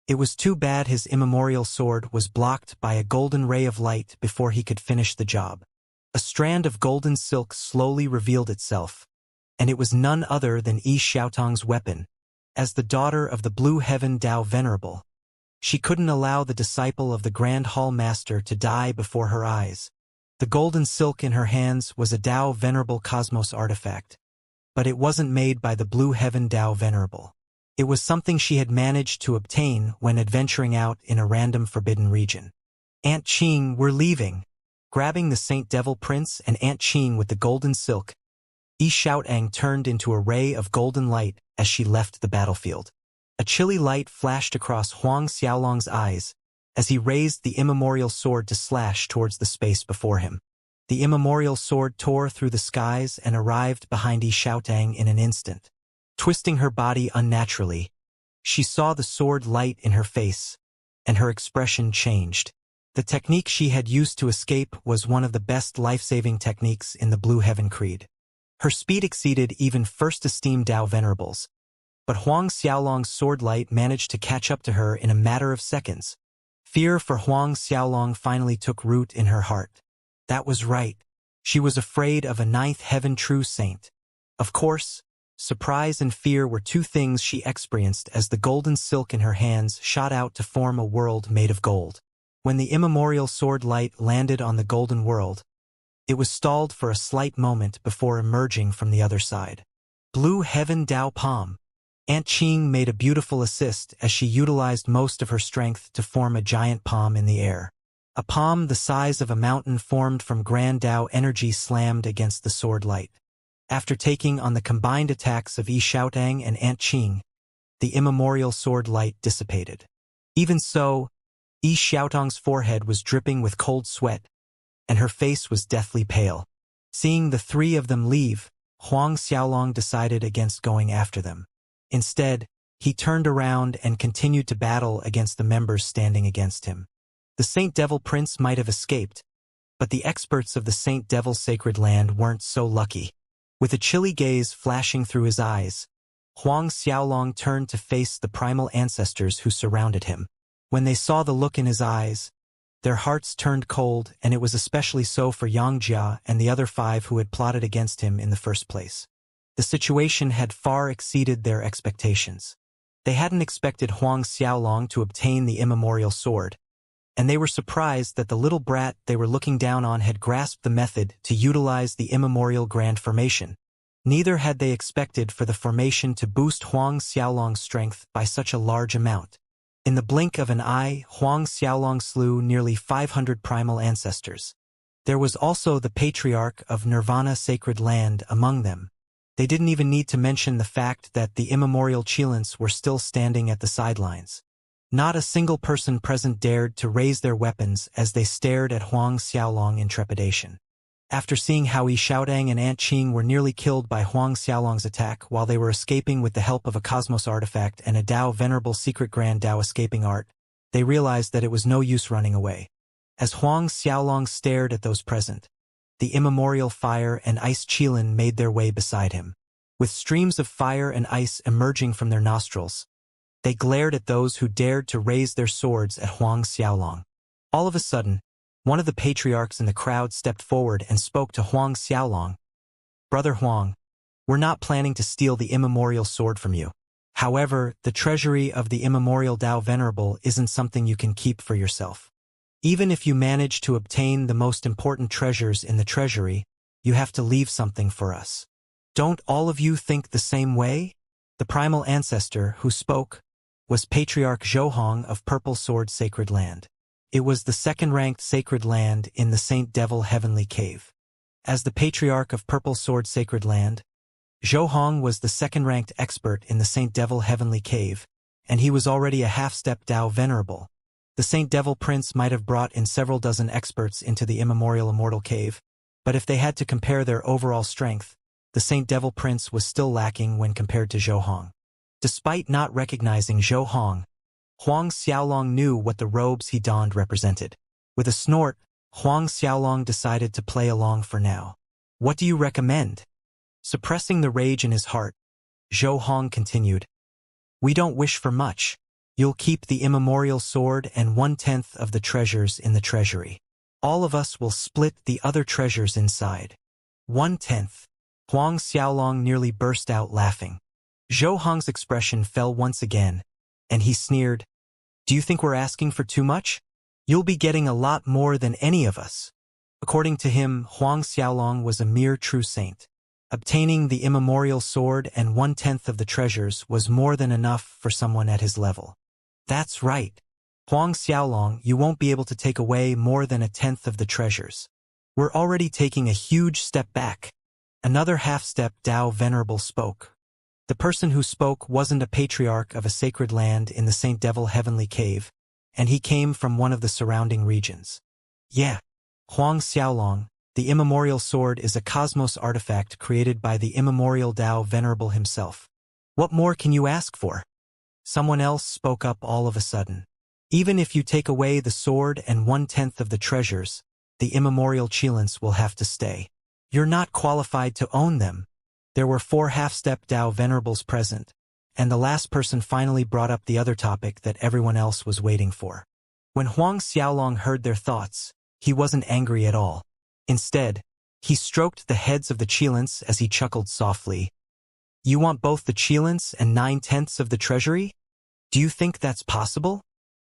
It was too bad his immemorial sword was blocked by a golden ray of light before he could finish the job. A strand of golden silk slowly revealed itself, and it was none other than Xiaotang's weapon. As the daughter of the Blue Heaven Tao Venerable, she couldn't allow the disciple of the Grand Hall Master to die before her eyes. The golden silk in her hands was a Tao Venerable Cosmos artifact, but it wasn't made by the Blue Heaven Tao Venerable. It was something she had managed to obtain when adventuring out in a random forbidden region. Aunt Qing, we're leaving. Grabbing the Saint Devil Prince and Aunt Qing with the golden silk, Xiaotang turned into a ray of golden light as she left the battlefield. A chilly light flashed across Huang Xiaolong's eyes as he raised the immemorial sword to slash towards the space before him. The immemorial sword tore through the skies and arrived behind Xiaotang in an instant. Twisting her body unnaturally, she saw the sword light in her face, and her expression changed. The technique she had used to escape was one of the best life-saving techniques in the Blue Heaven Creed. Her speed exceeded even first-esteemed Tao Venerables, but Huang Xiaolong's sword light managed to catch up to her in a matter of seconds. Fear for Huang Xiaolong finally took root in her heart. That was right. She was afraid of a ninth heaven true saint. Of course, surprise and fear were two things she experienced as the golden silk in her hands shot out to form a world made of gold. When the immemorial sword light landed on the golden world, it was stalled for a slight moment before emerging from the other side. Blue Heaven Tao Palm. Aunt Qing made a beautiful assist as she utilized most of her strength to form a giant palm in the air. A palm the size of a mountain formed from Grand Tao energy slammed against the sword light. After taking on the combined attacks of Xiaotang and Aunt Qing, the immemorial sword light dissipated. Even so, Xiaotang's forehead was dripping with cold sweat, and her face was deathly pale. Seeing the three of them leave, Huang Xiaolong decided against going after them. Instead, he turned around and continued to battle against the members standing against him. The Saint Devil Prince might have escaped, But the experts of the Saint Devil's sacred land weren't so lucky. With a chilly gaze flashing through his eyes, Huang Xiaolong turned to face the primal ancestors who surrounded him. When they saw the look in his eyes, their hearts turned cold, and it was especially so for Xianxia and the other 5 who had plotted against him in the first place. The situation had far exceeded their expectations. They hadn't expected Huang Xiaolong to obtain the immemorial sword, and they were surprised that the little brat they were looking down on had grasped the method to utilize the immemorial grand formation. Neither had they expected for the formation to boost Huang Xiaolong's strength by such a large amount. In the blink of an eye, Huang Xiaolong slew nearly 500 primal ancestors. There was also the patriarch of Nirvana sacred land among them. They didn't even need to mention the fact that the immemorial Qilins were still standing at the sidelines. Not a single person present dared to raise their weapons as they stared at Huang Xiaolong in trepidation. After seeing how Yi Xiaodang and Aunt Qing were nearly killed by Huang Xiaolong's attack while they were escaping with the help of a cosmos artifact and a Dao venerable secret grand Dao escaping art, they realized that it was no use running away. As Huang Xiaolong stared at those present, the immemorial fire and ice Qilin made their way beside him. With streams of fire and ice emerging from their nostrils, they glared at those who dared to raise their swords at Huang Xiaolong. All of a sudden, one of the patriarchs in the crowd stepped forward and spoke to Huang Xiaolong. "Brother Huang, we're not planning to steal the immemorial sword from you. However, the treasury of the immemorial Dao Venerable isn't something you can keep for yourself. Even if you manage to obtain the most important treasures in the treasury, you have to leave something for us. Don't all of you think the same way?" The primal ancestor who spoke was Patriarch Zhouhong of Purple Sword Sacred Land. It was the second-ranked sacred land in the Saint Devil Heavenly Cave. As the Patriarch of Purple Sword Sacred Land, Zhouhong was the second-ranked expert in the Saint Devil Heavenly Cave, and he was already a half-step Dao Venerable. The Saint Devil Prince might have brought in several dozen experts into the immemorial Immortal Cave, but if they had to compare their overall strength, the Saint Devil Prince was still lacking when compared to Zhouhong. Despite not recognizing Zhouhong, Huang Xiaolong knew what the robes he donned represented. With a snort, Huang Xiaolong decided to play along for now. "What do you recommend?" Suppressing the rage in his heart, Zhouhong continued, "We don't wish for much. You'll keep the immemorial sword and 1/10 of the treasures in the treasury. All of us will split the other treasures inside." 1/10. Huang Xiaolong nearly burst out laughing. Zhouhong's expression fell once again, and he sneered, "Do you think we're asking for too much? You'll be getting a lot more than any of us." According to him, Huang Xiaolong was a mere true saint. Obtaining the immemorial sword and 1/10 of the treasures was more than enough for someone at his level. "That's right. Huang Xiaolong, you won't be able to take away more than 1/10 of the treasures. We're already taking a huge step back." Another half-step Dao Venerable spoke. The person who spoke wasn't a patriarch of a sacred land in the Saint Devil Heavenly Cave, and he came from one of the surrounding regions. "Yeah, Huang Xiaolong, the immemorial sword is a cosmos artifact created by the immemorial Dao Venerable himself. What more can you ask for?" Someone else spoke up all of a sudden. "Even if you take away the sword and 1/10 of the treasures, the immemorial Qilins will have to stay. You're not qualified to own them." There were 4 half-step Dao Venerables present, and the last person finally brought up the other topic that everyone else was waiting for. When Huang Xiaolong heard their thoughts, he wasn't angry at all. Instead, he stroked the heads of the Qilins as he chuckled softly. "You want both the Qilins and 9/10 of the treasury? Do you think that's possible?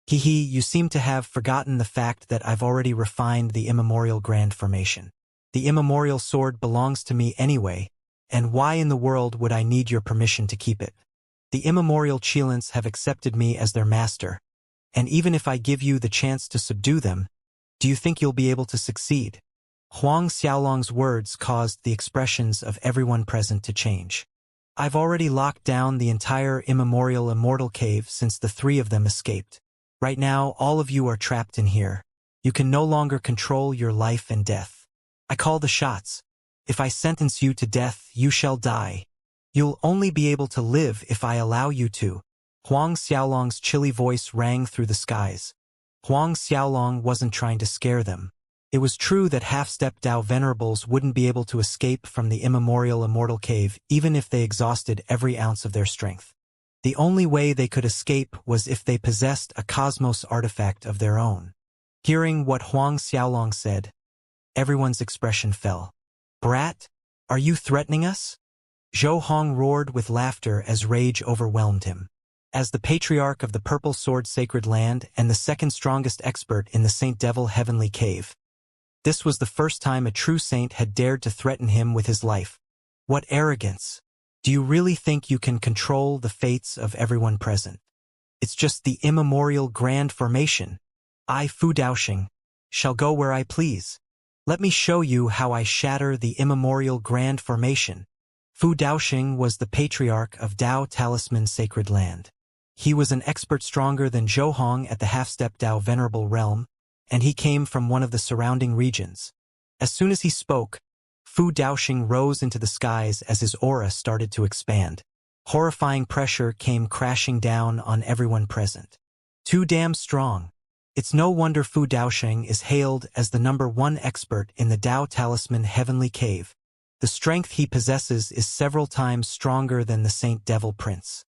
Hee, you seem to have forgotten the fact that I've already refined the immemorial grand formation. The immemorial sword belongs to me anyway, and why in the world would I need your permission to keep it? The immemorial Qilins have accepted me as their master, and even if I give you the chance to subdue them, do you think you'll be able to succeed?" Huang Xiaolong's words caused the expressions of everyone present to change. "I've already locked down the entire immemorial Immortal Cave since the 3 of them escaped. Right now, all of you are trapped in here. You can no longer control your life and death. I call the shots. If I sentence you to death, you shall die. You'll only be able to live if I allow you to." Huang Xiaolong's chilly voice rang through the skies. Huang Xiaolong wasn't trying to scare them. It was true that half-step Dao venerables wouldn't be able to escape from the immemorial immortal cave even if they exhausted every ounce of their strength. The only way they could escape was if they possessed a cosmos artifact of their own. Hearing what Huang Xiaolong said, everyone's expression fell. "Brat, are you threatening us?" Zhou Hong roared with laughter as rage overwhelmed him. As the patriarch of the Purple Sword Sacred Land and the second strongest expert in the Saint Devil Heavenly Cave, this was the first time a true saint had dared to threaten him with his life. What arrogance! Do you really think you can control the fates of everyone present? It's just the immemorial grand formation. I, Fu Daoxing, shall go where I please. Let me show you how I shatter the immemorial grand formation. Fu Daoxing was the patriarch of Dao Talisman Sacred Land. He was an expert stronger than Zhou Hong at the half-step Dao Venerable Realm, and he came from one of the surrounding regions. As soon as he spoke, Fu Daoxing rose into the skies as his aura started to expand. Horrifying pressure came crashing down on everyone present. Too damn strong. It's no wonder Fu Daoxing is hailed as the #1 expert in the Dao Talisman Heavenly Cave. The strength he possesses is several times stronger than the Saint Devil Prince.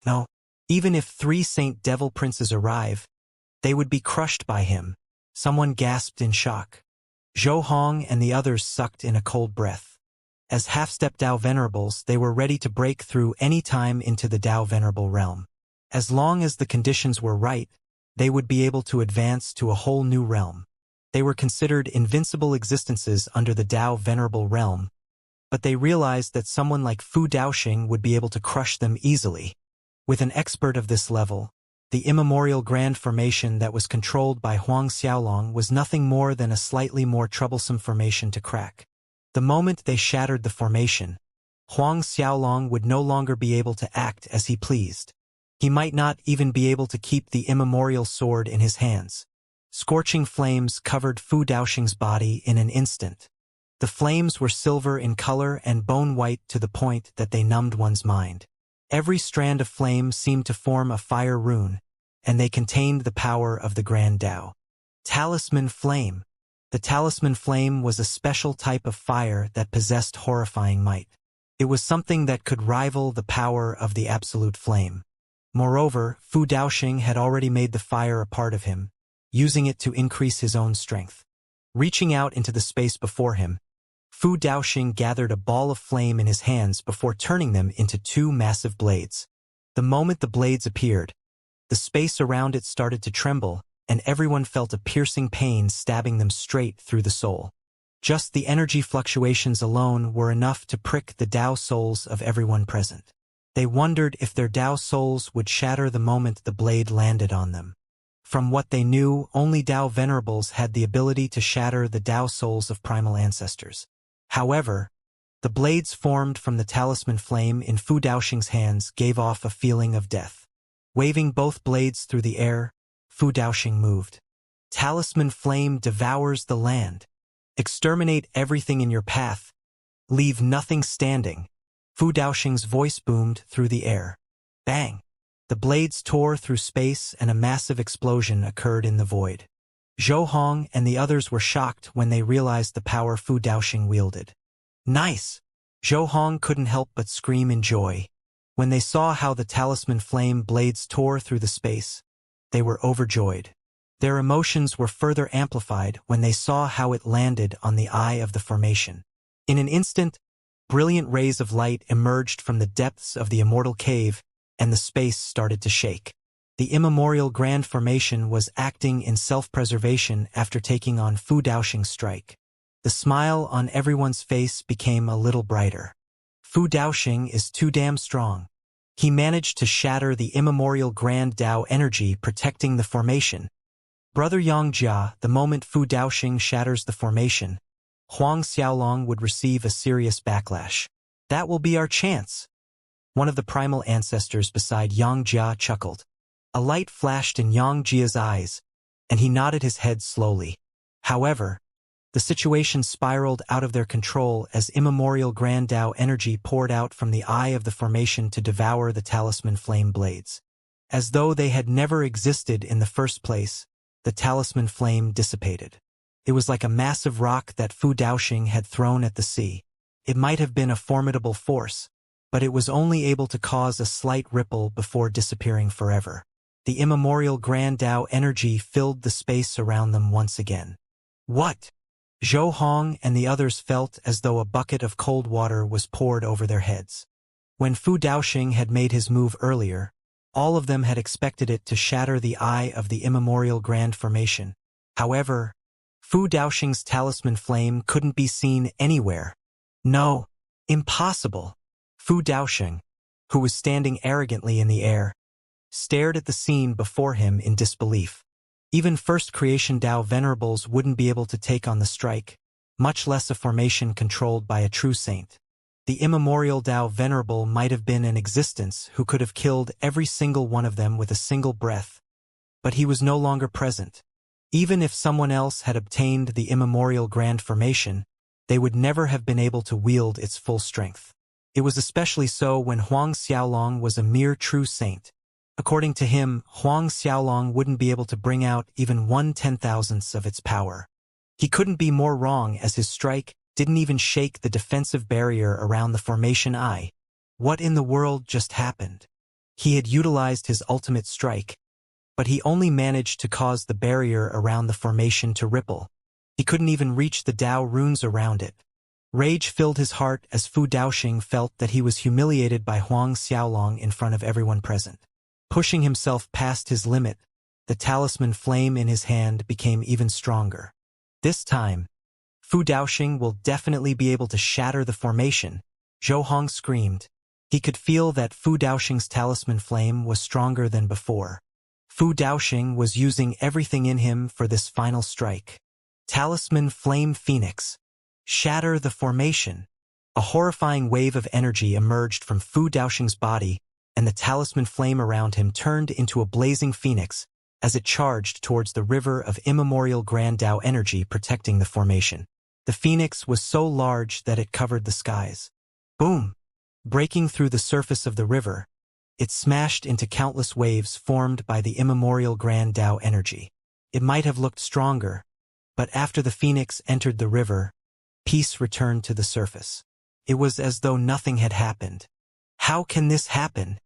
No, even if 3 Saint Devil Princes arrive, they would be crushed by him. Someone gasped in shock. Zhou Hong and the others sucked in a cold breath. As half-step Dao Venerables, they were ready to break through any time into the Dao Venerable realm. As long as the conditions were right, they would be able to advance to a whole new realm. They were considered invincible existences under the Dao Venerable realm, but they realized that someone like Fu Daoxing would be able to crush them easily. With an expert of this level, the immemorial grand formation that was controlled by Huang Xiaolong was nothing more than a slightly more troublesome formation to crack. The moment they shattered the formation, Huang Xiaolong would no longer be able to act as he pleased. He might not even be able to keep the immemorial sword in his hands. Scorching flames covered Fu Daoxing's body in an instant. The flames were silver in color and bone-white to the point that they numbed one's mind. Every strand of flame seemed to form a fire rune, and they contained the power of the Grand Tao. Talisman Flame. The Talisman Flame was a special type of fire that possessed horrifying might. It was something that could rival the power of the Absolute Flame. Moreover, Fu Daoxing had already made the fire a part of him, using it to increase his own strength. Reaching out into the space before him, Fu Daoxing gathered a ball of flame in his hands before turning them into 2 massive blades. The moment the blades appeared, the space around it started to tremble, and everyone felt a piercing pain stabbing them straight through the soul. Just the energy fluctuations alone were enough to prick the Dao souls of everyone present. They wondered if their Dao souls would shatter the moment the blade landed on them. From what they knew, only Dao Venerables had the ability to shatter the Dao souls of primal ancestors. However, the blades formed from the Talisman Flame in Fu Daoxing's hands gave off a feeling of death. Waving both blades through the air, Fu Daoxing moved. Talisman Flame devours the land. Exterminate everything in your path. Leave nothing standing. Fu Daoxing's voice boomed through the air. Bang! The blades tore through space and a massive explosion occurred in the void. Zhou Hong and the others were shocked when they realized the power Fu Daoxing wielded. Nice! Zhou Hong couldn't help but scream in joy. When they saw how the Talisman Flame blades tore through the space, they were overjoyed. Their emotions were further amplified when they saw how it landed on the eye of the formation. In an instant, brilliant rays of light emerged from the depths of the Immortal Cave, and the space started to shake. The immemorial grand formation was acting in self-preservation after taking on Fu Daoxing's strike. The smile on everyone's face became a little brighter. Fu Daoxing is too damn strong. He managed to shatter the immemorial grand Dao energy protecting the formation. Brother Xianxia, the moment Fu Daoxing shatters the formation, Huang Xiaolong would receive a serious backlash. That will be our chance. One of the primal ancestors beside Xianxia chuckled. A light flashed in Xianxia's eyes, and he nodded his head slowly. However, the situation spiraled out of their control as immemorial Grand Dao energy poured out from the eye of the formation to devour the Talisman Flame blades. As though they had never existed in the first place, the Talisman Flame dissipated. It was like a massive rock that Fu Daoxing had thrown at the sea. It might have been a formidable force, but it was only able to cause a slight ripple before disappearing forever. The immemorial Grand Tao energy filled the space around them once again. What? Zhou Hong and the others felt as though a bucket of cold water was poured over their heads. When Fu Daoxing had made his move earlier, all of them had expected it to shatter the eye of the immemorial Grand Formation. However, Fu Daoxing's talisman flame couldn't be seen anywhere. No, impossible. Fu Daoxing, who was standing arrogantly in the air, stared at the scene before him in disbelief. Even first creation Tao venerables wouldn't be able to take on the strike, much less a formation controlled by a true saint. The immemorial Tao venerable might have been in existence who could have killed every single one of them with a single breath, but he was no longer present. Even if someone else had obtained the immemorial Grand Formation, they would never have been able to wield its full strength. It was especially so when Huang Xiaolong was a mere true saint. According to him, Huang Xiaolong wouldn't be able to bring out even 1/10,000th of its power. He couldn't be more wrong, as his strike didn't even shake the defensive barrier around the formation eye. What in the world just happened? He had utilized his ultimate strike, but he only managed to cause the barrier around the formation to ripple. He couldn't even reach the Tao runes around it. Rage filled his heart as Fu Daoxing felt that he was humiliated by Huang Xiaolong in front of everyone present. Pushing himself past his limit, the talisman flame in his hand became even stronger. This time, Fu Daoxing will definitely be able to shatter the formation, Zhou Hong screamed. He could feel that Fu Daoxing's talisman flame was stronger than before. Fu Daoxing was using everything in him for this final strike. Talisman Flame Phoenix. Shatter the formation. A horrifying wave of energy emerged from Fu Daoxing's body, and the talisman flame around him turned into a blazing phoenix as it charged towards the river of immemorial Grand Tao energy protecting the formation. The phoenix was so large that it covered the skies. Boom! Breaking through the surface of the river, it smashed into countless waves formed by the immemorial Grand Tao energy. It might have looked stronger, but after the phoenix entered the river, peace returned to the surface. It was as though nothing had happened. How can this happen?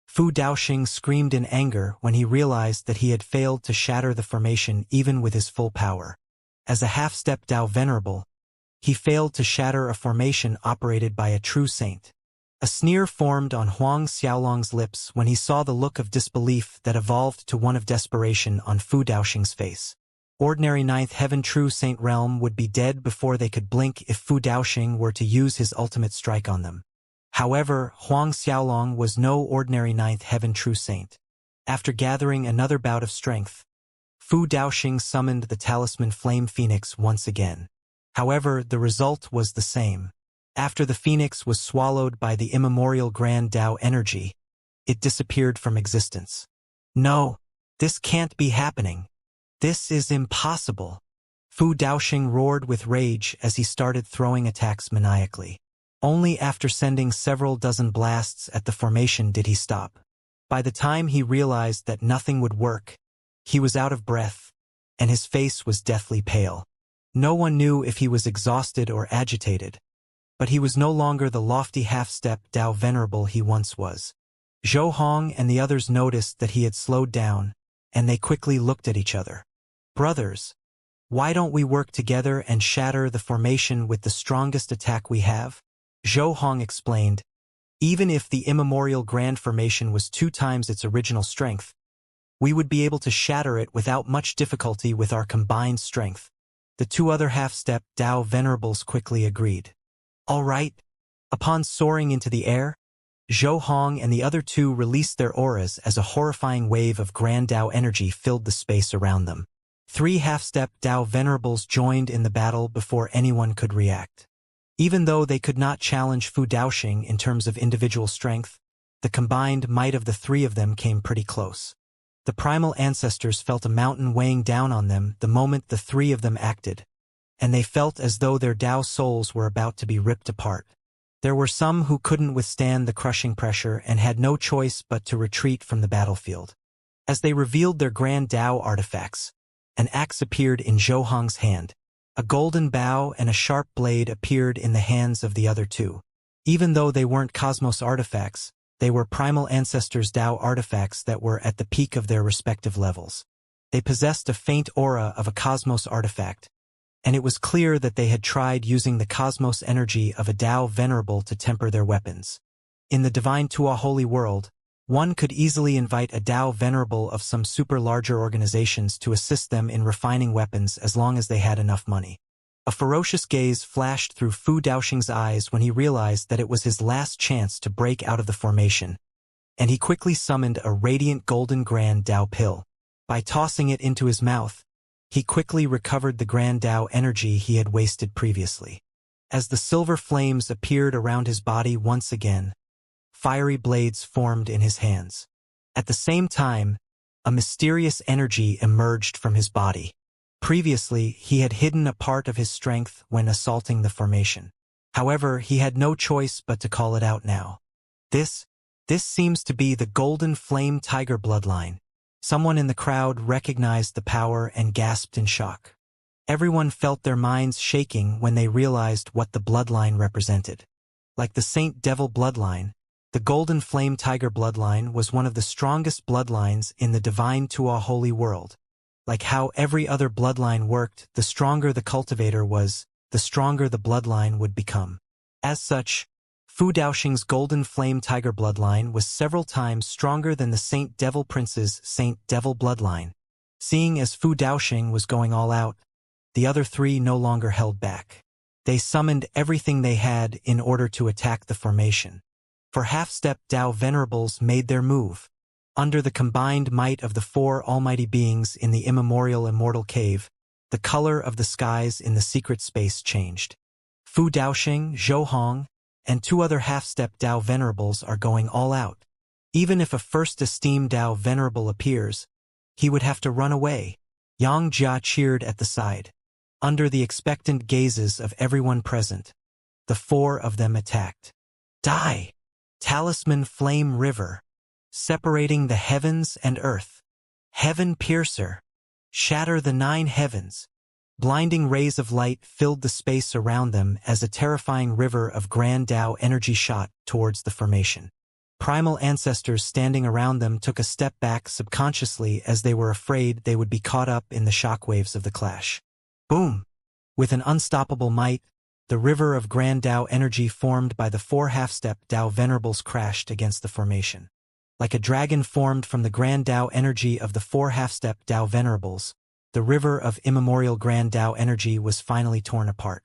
Fu Daoxing screamed in anger when he realized that he had failed to shatter the formation even with his full power. As a half-step Tao venerable, he failed to shatter a formation operated by a true saint. A sneer formed on Huang Xiaolong's lips when he saw the look of disbelief that evolved to one of desperation on Fu Daoxing's face. Ordinary Ninth Heaven True Saint realm would be dead before they could blink if Fu Daoxing were to use his ultimate strike on them. However, Huang Xiaolong was no ordinary Ninth Heaven True Saint. After gathering another bout of strength, Fu Daoxing summoned the talisman Flame Phoenix once again. However, the result was the same. After the phoenix was swallowed by the immemorial Grand Tao energy, it disappeared from existence. No, this can't be happening. This is impossible. Fu Daoxing roared with rage as he started throwing attacks maniacally. Only after sending several dozen blasts at the formation did he stop. By the time he realized that nothing would work, he was out of breath, and his face was deathly pale. No one knew if he was exhausted or agitated, but he was no longer the lofty half-step Tao venerable he once was. Zhou Hong and the others noticed that he had slowed down, and they quickly looked at each other. Brothers, why don't we work together and shatter the formation with the strongest attack we have? Zhou Hong explained. Even if the immemorial Grand Formation was 2 times its original strength, we would be able to shatter it without much difficulty with our combined strength. The 2 other half-step Tao venerables quickly agreed. All right. Upon soaring into the air, Zhou Hong and the other 2 released their auras as a horrifying wave of Grand Tao energy filled the space around them. 3 half-step Tao venerables joined in the battle before anyone could react. Even though they could not challenge Fu Daoxing in terms of individual strength, the combined might of the 3 of them came pretty close. The primal ancestors felt a mountain weighing down on them the moment the 3 of them acted, and they felt as though their Tao souls were about to be ripped apart. There were some who couldn't withstand the crushing pressure and had no choice but to retreat from the battlefield. As they revealed their Grand Tao artifacts, an axe appeared in Zhou Hong's hand. A golden bow and a sharp blade appeared in the hands of the other two. Even though they weren't cosmos artifacts, they were primal ancestors' Tao artifacts that were at the peak of their respective levels. They possessed a faint aura of a cosmos artifact, and it was clear that they had tried using the cosmos energy of a Tao venerable to temper their weapons. In the divine Tua holy world, one could easily invite a Tao venerable of some super larger organizations to assist them in refining weapons as long as they had enough money. A ferocious gaze flashed through Fu Daoxing's eyes when he realized that it was his last chance to break out of the formation, and he quickly summoned a radiant golden Grand Tao pill. By tossing it into his mouth, he quickly recovered the Grand Tao energy he had wasted previously. As the silver flames appeared around his body once again, fiery blades formed in his hands. At the same time, a mysterious energy emerged from his body. Previously, he had hidden a part of his strength when assaulting the formation. However, he had no choice but to call it out now. This seems to be the Golden Flame Tiger bloodline. Someone in the crowd recognized the power and gasped in shock. Everyone felt their minds shaking when they realized what the bloodline represented. Like the Saint Devil bloodline, the Golden Flame Tiger bloodline was one of the strongest bloodlines in the divine Tua holy world. Like how every other bloodline worked, the stronger the cultivator was, the stronger the bloodline would become. As such, Fu Daoxing's Golden Flame Tiger bloodline was several times stronger than the Saint Devil Prince's Saint Devil bloodline. Seeing as Fu Daoxing was going all out, the other three no longer held back. They summoned everything they had in order to attack the formation. For half-step Tao venerables made their move. Under the combined might of the four almighty beings in the immemorial immortal cave, the color of the skies in the secret space changed. Fu Daoxing, Zhou Hong, and two other half-step Tao venerables are going all out. Even if a first esteemed Tao venerable appears, he would have to run away. Xianxia cheered at the side. Under the expectant gazes of everyone present, the four of them attacked. Die! Talisman Flame River. Separating the heavens and earth. Heaven Piercer. Shatter the 9 heavens. Blinding rays of light filled the space around them as a terrifying river of Grand Tao energy shot towards the formation. Primal ancestors standing around them took a step back subconsciously as they were afraid they would be caught up in the shockwaves of the clash. Boom! With an unstoppable might, the river of Grand Tao energy formed by the 4 half-step Tao venerables crashed against the formation. Like a dragon formed from the Grand Tao energy of the 4 half-step Tao venerables, the river of immemorial Grand Tao energy was finally torn apart.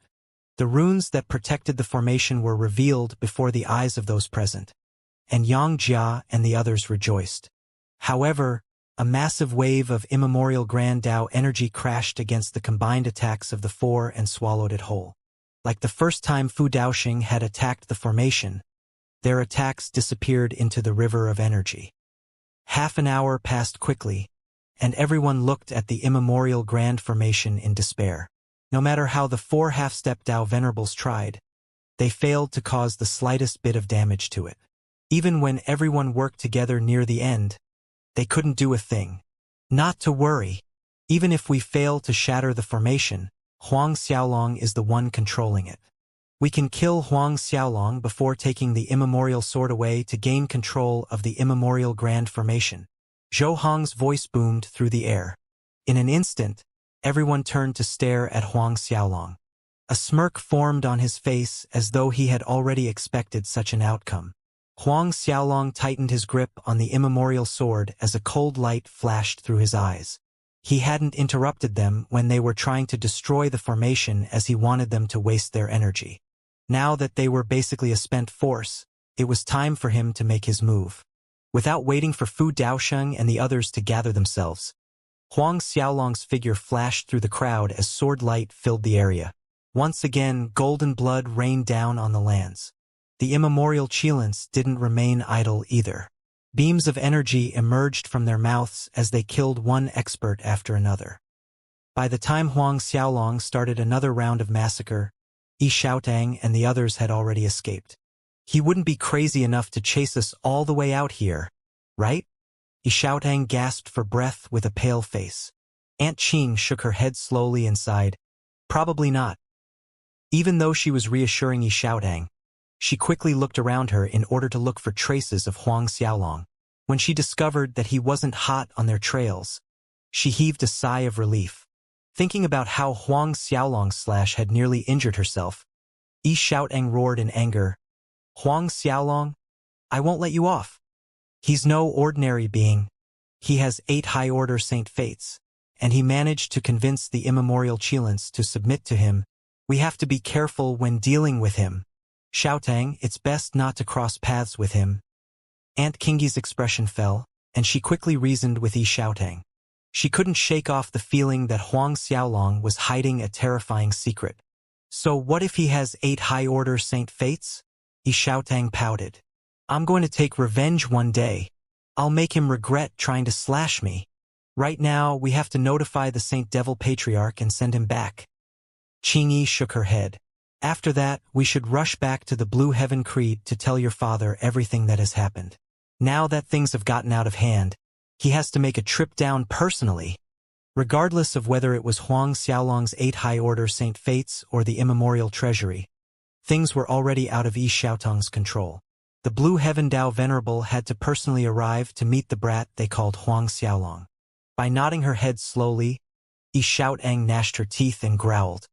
The runes that protected the formation were revealed before the eyes of those present, and Xianxia and the others rejoiced. However, a massive wave of immemorial Grand Tao energy crashed against the combined attacks of the 4 and swallowed it whole. Like the first time Fu Daoxing had attacked the formation, their attacks disappeared into the river of energy. Half an hour passed quickly, and everyone looked at the immemorial grand formation in despair. No matter how the 4 half-step Tao venerables tried, they failed to cause the slightest bit of damage to it. Even when everyone worked together near the end, they couldn't do a thing. Not to worry. Even if we fail to shatter the formation, Huang Xiaolong is the one controlling it. We can kill Huang Xiaolong before taking the immemorial sword away to gain control of the immemorial grand formation. Zhou Hong's voice boomed through the air. In an instant, everyone turned to stare at Huang Xiaolong. A smirk formed on his face as though he had already expected such an outcome. Huang Xiaolong tightened his grip on the immemorial sword as a cold light flashed through his eyes. He hadn't interrupted them when they were trying to destroy the formation as he wanted them to waste their energy. Now that they were basically a spent force, it was time for him to make his move. Without waiting for Fu Daoxing and the others to gather themselves, Huang Xiaolong's figure flashed through the crowd as sword light filled the area. Once again, golden blood rained down on the lands. The immemorial Qilins didn't remain idle either. Beams of energy emerged from their mouths as they killed one expert after another. By the time Huang Xiaolong started another round of massacre, Yi Xiaotang and the others had already escaped. He wouldn't be crazy enough to chase us all the way out here, right? Yi Xiaotang gasped for breath with a pale face. Aunt Qing shook her head slowly and sighed. Probably not. Even though she was reassuring Yi Xiaotang, she quickly looked around her in order to look for traces of Huang Xiaolong. When she discovered that he wasn't hot on their trails, she heaved a sigh of relief. Thinking about how Huang Xiaolong had nearly injured herself, Yi Xiaotang roared in anger, "Huang Xiaolong, I won't let you off. He's no ordinary being. He has 8 high-order Saint Fates, and he managed to convince the immemorial Qilins to submit to him. We have to be careful when dealing with him. Xiaotang, it's best not to cross paths with him." Aunt Kingi's expression fell, and she quickly reasoned with Yi Xiaotang. She couldn't shake off the feeling that Huang Xiaolong was hiding a terrifying secret. So what if he has 8 high-order Saint Fates? Yi Xiaotang pouted. "I'm going to take revenge one day. I'll make him regret trying to slash me. Right now, we have to notify the Saint Devil Patriarch and send him back." Qingyi shook her head. "After that, we should rush back to the Blue Heaven Creed to tell your father everything that has happened. Now that things have gotten out of hand, he has to make a trip down personally." Regardless of whether it was Huang Xiaolong's 8 high-order Saint Fates or the immemorial treasury, things were already out of Yi Xiaotang's control. The Blue Heaven Dao Venerable had to personally arrive to meet the brat they called Huang Xiaolong. By nodding her head slowly, Yi Xiaotang gnashed her teeth and growled.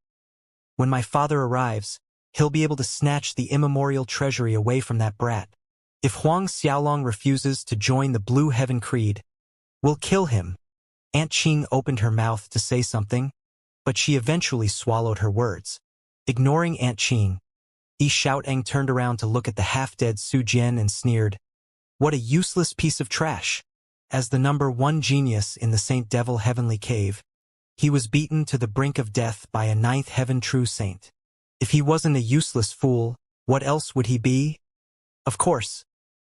"When my father arrives, he'll be able to snatch the immemorial treasury away from that brat. If Huang Xiaolong refuses to join the Blue Heaven Creed, we'll kill him." Aunt Qing opened her mouth to say something, but she eventually swallowed her words. Ignoring Aunt Qing, Yi Xiaotang turned around to look at the half-dead Su Jian and sneered, "What a useless piece of trash." As the number 1 genius in the Saint Devil Heavenly Cave, he was beaten to the brink of death by a 9th Heaven True Saint. If he wasn't a useless fool, what else would he be? Of course,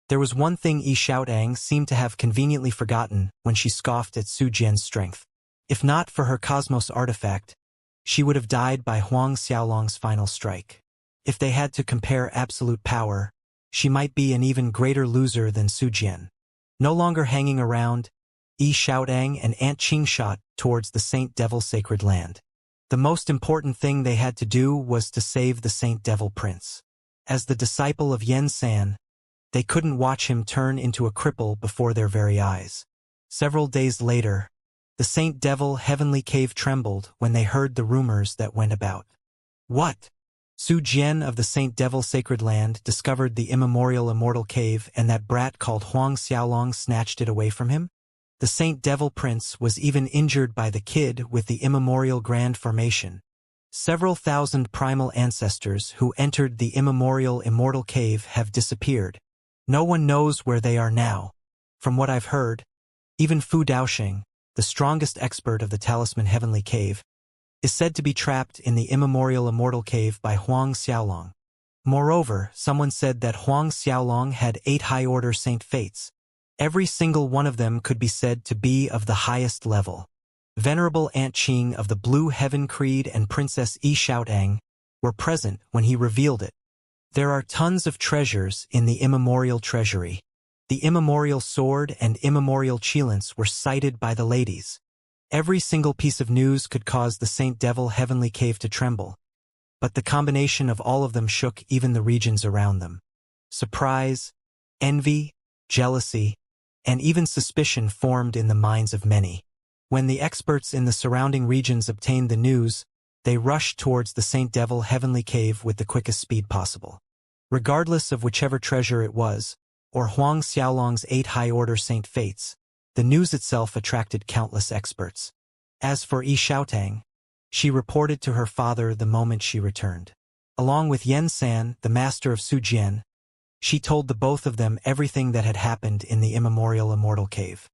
there was one thing Yi Xiaotang seemed to have conveniently forgotten when she scoffed at Su Jian's strength. If not for her Cosmos artifact, she would have died by Huang Xiaolong's final strike. If they had to compare absolute power, she might be an even greater loser than Su Jian. No longer hanging around, Yi Xiaotang and Aunt Qing shot towards the Saint Devil Sacred Land. The most important thing they had to do was to save the Saint Devil Prince. As the disciple of Yen San, they couldn't watch him turn into a cripple before their very eyes. Several days later, the Saint Devil Heavenly Cave trembled when they heard the rumors that went about. What? Su Jian of the Saint Devil Sacred Land discovered the immemorial Immortal Cave and that brat called Huang Xiaolong snatched it away from him? The Saint Devil Prince was even injured by the kid with the immemorial Grand Formation. Several thousand primal ancestors who entered the immemorial Immortal Cave have disappeared. No one knows where they are now. From what I've heard, even Fu Daoxing, the strongest expert of the Talisman Heavenly Cave, is said to be trapped in the immemorial Immortal Cave by Huang Xiaolong. Moreover, someone said that Huang Xiaolong had 8 high-order Saint Fates. Every single one of them could be said to be of the highest level. Venerable Aunt Qing of the Blue Heaven Creed and Princess Yi Xiaotang were present when he revealed it. There are tons of treasures in the immemorial treasury. The immemorial sword and immemorial Qilins were cited by the ladies. Every single piece of news could cause the Saint Devil Heavenly Cave to tremble, but the combination of all of them shook even the regions around them. Surprise, envy, jealousy, and even suspicion formed in the minds of many. When the experts in the surrounding regions obtained the news, they rushed towards the Saint Devil Heavenly Cave with the quickest speed possible. Regardless of whichever treasure it was, or Huang Xiaolong's 8 high-order Saint Fates, the news itself attracted countless experts. As for Yi Xiaotang, she reported to her father the moment she returned. Along with Yen San, the master of Su Jian, she told the both of them everything that had happened in the immemorial Immortal Cave.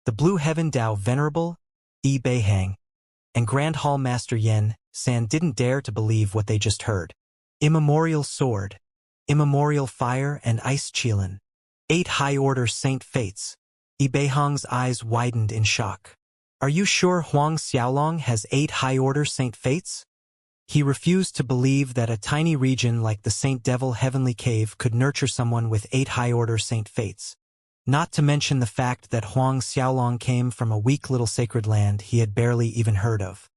The Blue Heaven Dao Venerable, Yi Beihang, and Grand Hall Master Yen San didn't dare to believe what they just heard. Immemorial Sword, Immemorial Fire and Ice Qilin, 8 high-order Saint Fates. Yi Beihang's eyes widened in shock. Are you sure Huang Xiaolong has 8 high-order Saint Fates? He refused to believe that a tiny region like the Saint Devil Heavenly Cave could nurture someone with 8 high-order Saint Fates. Not to mention the fact that Huang Xiaolong came from a weak little sacred land he had barely even heard of.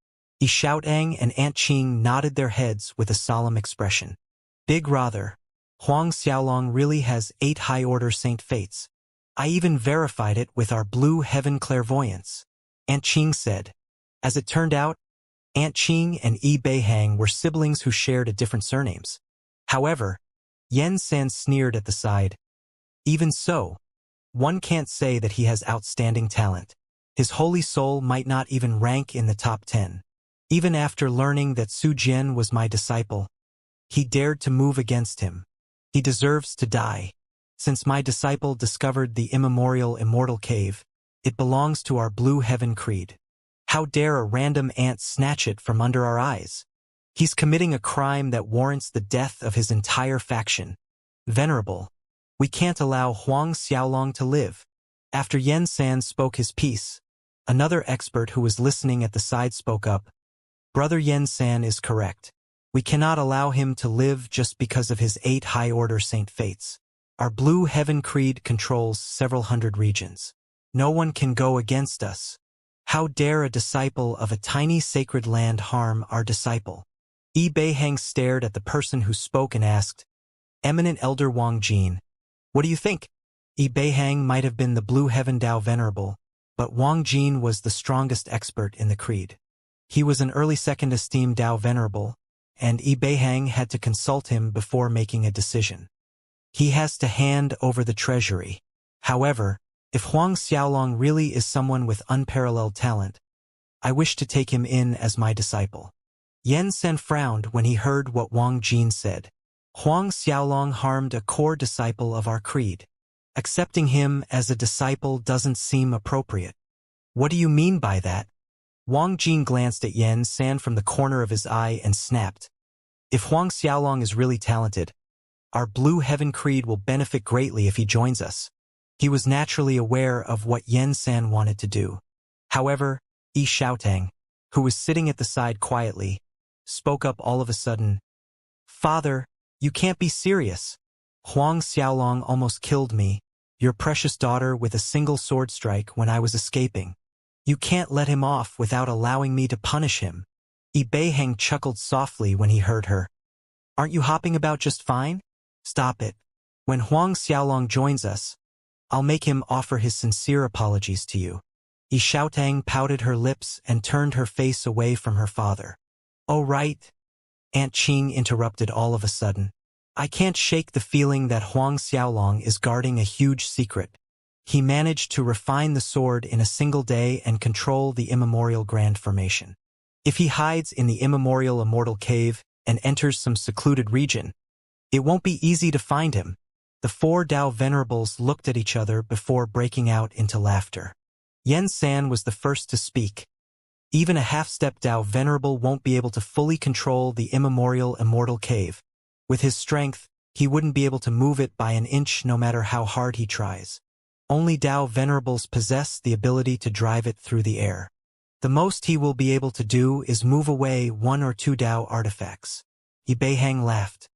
Xiaotang and Aunt Qing nodded their heads with a solemn expression. Big rather. Huang Xiaolong really has 8 high-order Saint Fates. I even verified it with our Blue Heaven clairvoyance, Aunt Qing said. As it turned out, Aunt Qing and Yi Beihang were siblings who shared a different surnames. However, Yen San sneered at the side. Even so, one can't say that he has outstanding talent. His holy soul might not even rank in the top 10. Even after learning that Su Jian was my disciple, he dared to move against him. He deserves to die. Since my disciple discovered the immortal cave, it belongs to our Blue Heaven creed. How dare a random ant snatch it from under our eyes? He's committing a crime that warrants the death of his entire faction. Venerable, we can't allow Huang Xiaolong to live. After Yen San spoke his piece, another expert who was listening at the side spoke up. Brother Yen San is correct. We cannot allow him to live just because of his 8 high-order Saint Fates. Our Blue Heaven creed controls several hundred regions. No one can go against us. How dare a disciple of a tiny sacred land harm our disciple? Yi Beihang stared at the person who spoke and asked, Eminent Elder Wang Jin, what do you think? Yi Beihang might have been the Blue Heaven Dao Venerable, but Wang Jin was the strongest expert in the creed. He was an early second esteemed Dao Venerable, and Yi Beihang had to consult him before making a decision. He has to hand over the treasury. However, if Huang Xiaolong really is someone with unparalleled talent, I wish to take him in as my disciple. Yen San frowned when he heard what Wang Jin said. Huang Xiaolong harmed a core disciple of our creed. Accepting him as a disciple doesn't seem appropriate. What do you mean by that? Wang Jin glanced at Yen San from the corner of his eye and snapped. If Huang Xiaolong is really talented, our Blue Heaven creed will benefit greatly if he joins us. He was naturally aware of what Yen San wanted to do. However, Yi Xiaotang, who was sitting at the side quietly, spoke up all of a sudden. Father, you can't be serious. Huang Xiaolong almost killed me, your precious daughter, with a single sword strike when I was escaping. You can't let him off without allowing me to punish him. Yi Beihang chuckled softly when he heard her. Aren't you hopping about just fine? Stop it. When Huang Xiaolong joins us, I'll make him offer his sincere apologies to you. Yi Xiaotang pouted her lips and turned her face away from her father. Oh right. Aunt Qing interrupted all of a sudden. I can't shake the feeling that Huang Xiaolong is guarding a huge secret. He managed to refine the sword in a single day and control the immemorial grand formation. If he hides in the immortal cave and enters some secluded region, it won't be easy to find him. The 4 Dao Venerables looked at each other before breaking out into laughter. Yen San was the first to speak. Even a half-step Dao Venerable won't be able to fully control the immortal cave. With his strength, he wouldn't be able to move it by an inch no matter how hard he tries. Only Dao Venerables possess the ability to drive it through the air. The most he will be able to do is move away 1 or 2 Dao artifacts. Yi Beihang laughed.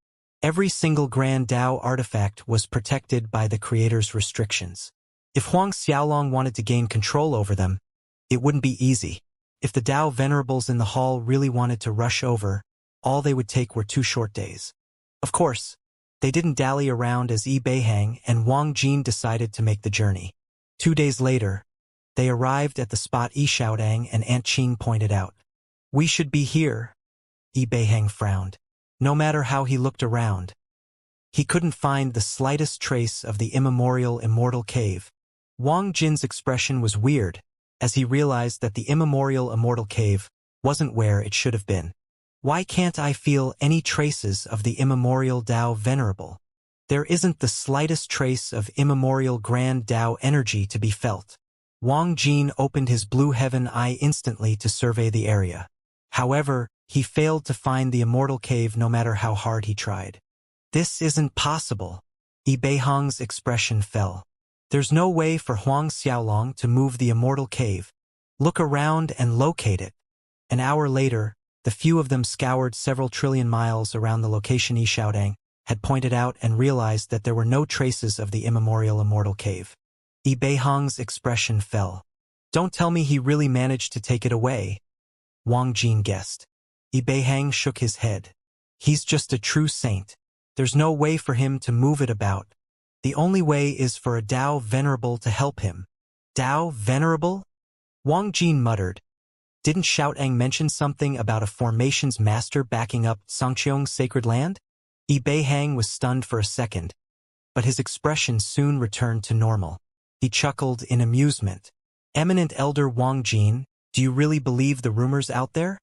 Every single Grand Dao artifact was protected by the Creator's restrictions. If Huang Xiaolong wanted to gain control over them, it wouldn't be easy. If the Dao Venerables in the hall really wanted to rush over, all they would take were 2 short days. Of course, they didn't dally around as Yi Beihang and Wang Jin decided to make the journey. 2 days later, they arrived at the spot Yi Xiaotang and Aunt Qing pointed out. We should be here. Yi Beihang frowned. No matter how he looked around, he couldn't find the slightest trace of the immortal cave. Wang Jin's expression was weird, as he realized that the immortal cave wasn't where it should have been. Why can't I feel any traces of the immemorial Dao Venerable? There isn't the slightest trace of immemorial Grand Dao energy to be felt. Wang Jin opened his Blue Heaven eye instantly to survey the area. However, he failed to find the immortal cave no matter how hard he tried. This isn't possible. Yi Beihang's expression fell. There's no way for Huang Xiaolong to move the immortal cave. Look around and locate it. An hour later, the few of them scoured several trillion miles around the location Yi Xiaotang had pointed out and realized that there were no traces of the immortal cave. Yi Beihang's expression fell. Don't tell me he really managed to take it away. Wang Jin guessed. Beihang shook his head. He's just a true saint. There's no way for him to move it about. The only way is for a Tao Venerable to help him. Tao Venerable? Wang Jin muttered. Didn't Xiaotang mention something about a formation's master backing up Xianxia's sacred land? Beihang was stunned for a second, but his expression soon returned to normal. He chuckled in amusement. Eminent Elder Wang Jin, do you really believe the rumors out there?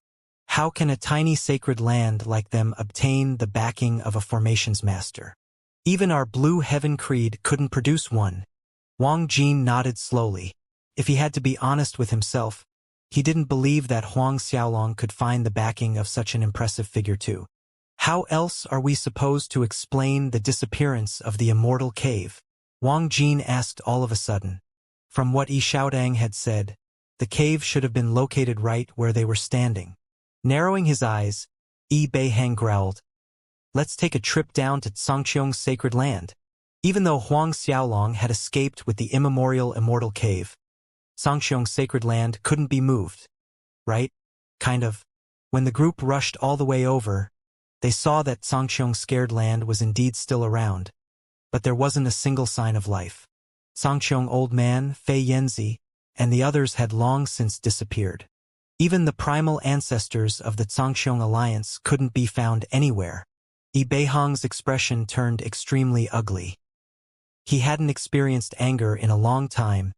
How can a tiny sacred land like them obtain the backing of a formation's master? Even our Blue Heaven Creed couldn't produce one. Wang Jin nodded slowly. If he had to be honest with himself, he didn't believe that Huang Xiaolong could find the backing of such an impressive figure too. How else are we supposed to explain the disappearance of the Immortal Cave? Wang Jin asked all of a sudden. From what Yi Xiaodang had said, the cave should have been located right where they were standing. Narrowing his eyes, Beihang growled, "Let's take a trip down to Xianxia's sacred land." Even though Huang Xiaolong had escaped with the immemorial Immortal Cave, Xianxia's sacred land couldn't be moved. Right? Kind of. When the group rushed all the way over, they saw that Xianxia's scared land was indeed still around, but there wasn't a single sign of life. Xianxia's old man, Fei Yanzi, and the others had long since disappeared. Even the primal ancestors of the Xianxia alliance couldn't be found anywhere. Beihang's expression turned extremely ugly. He hadn't experienced anger in a long time,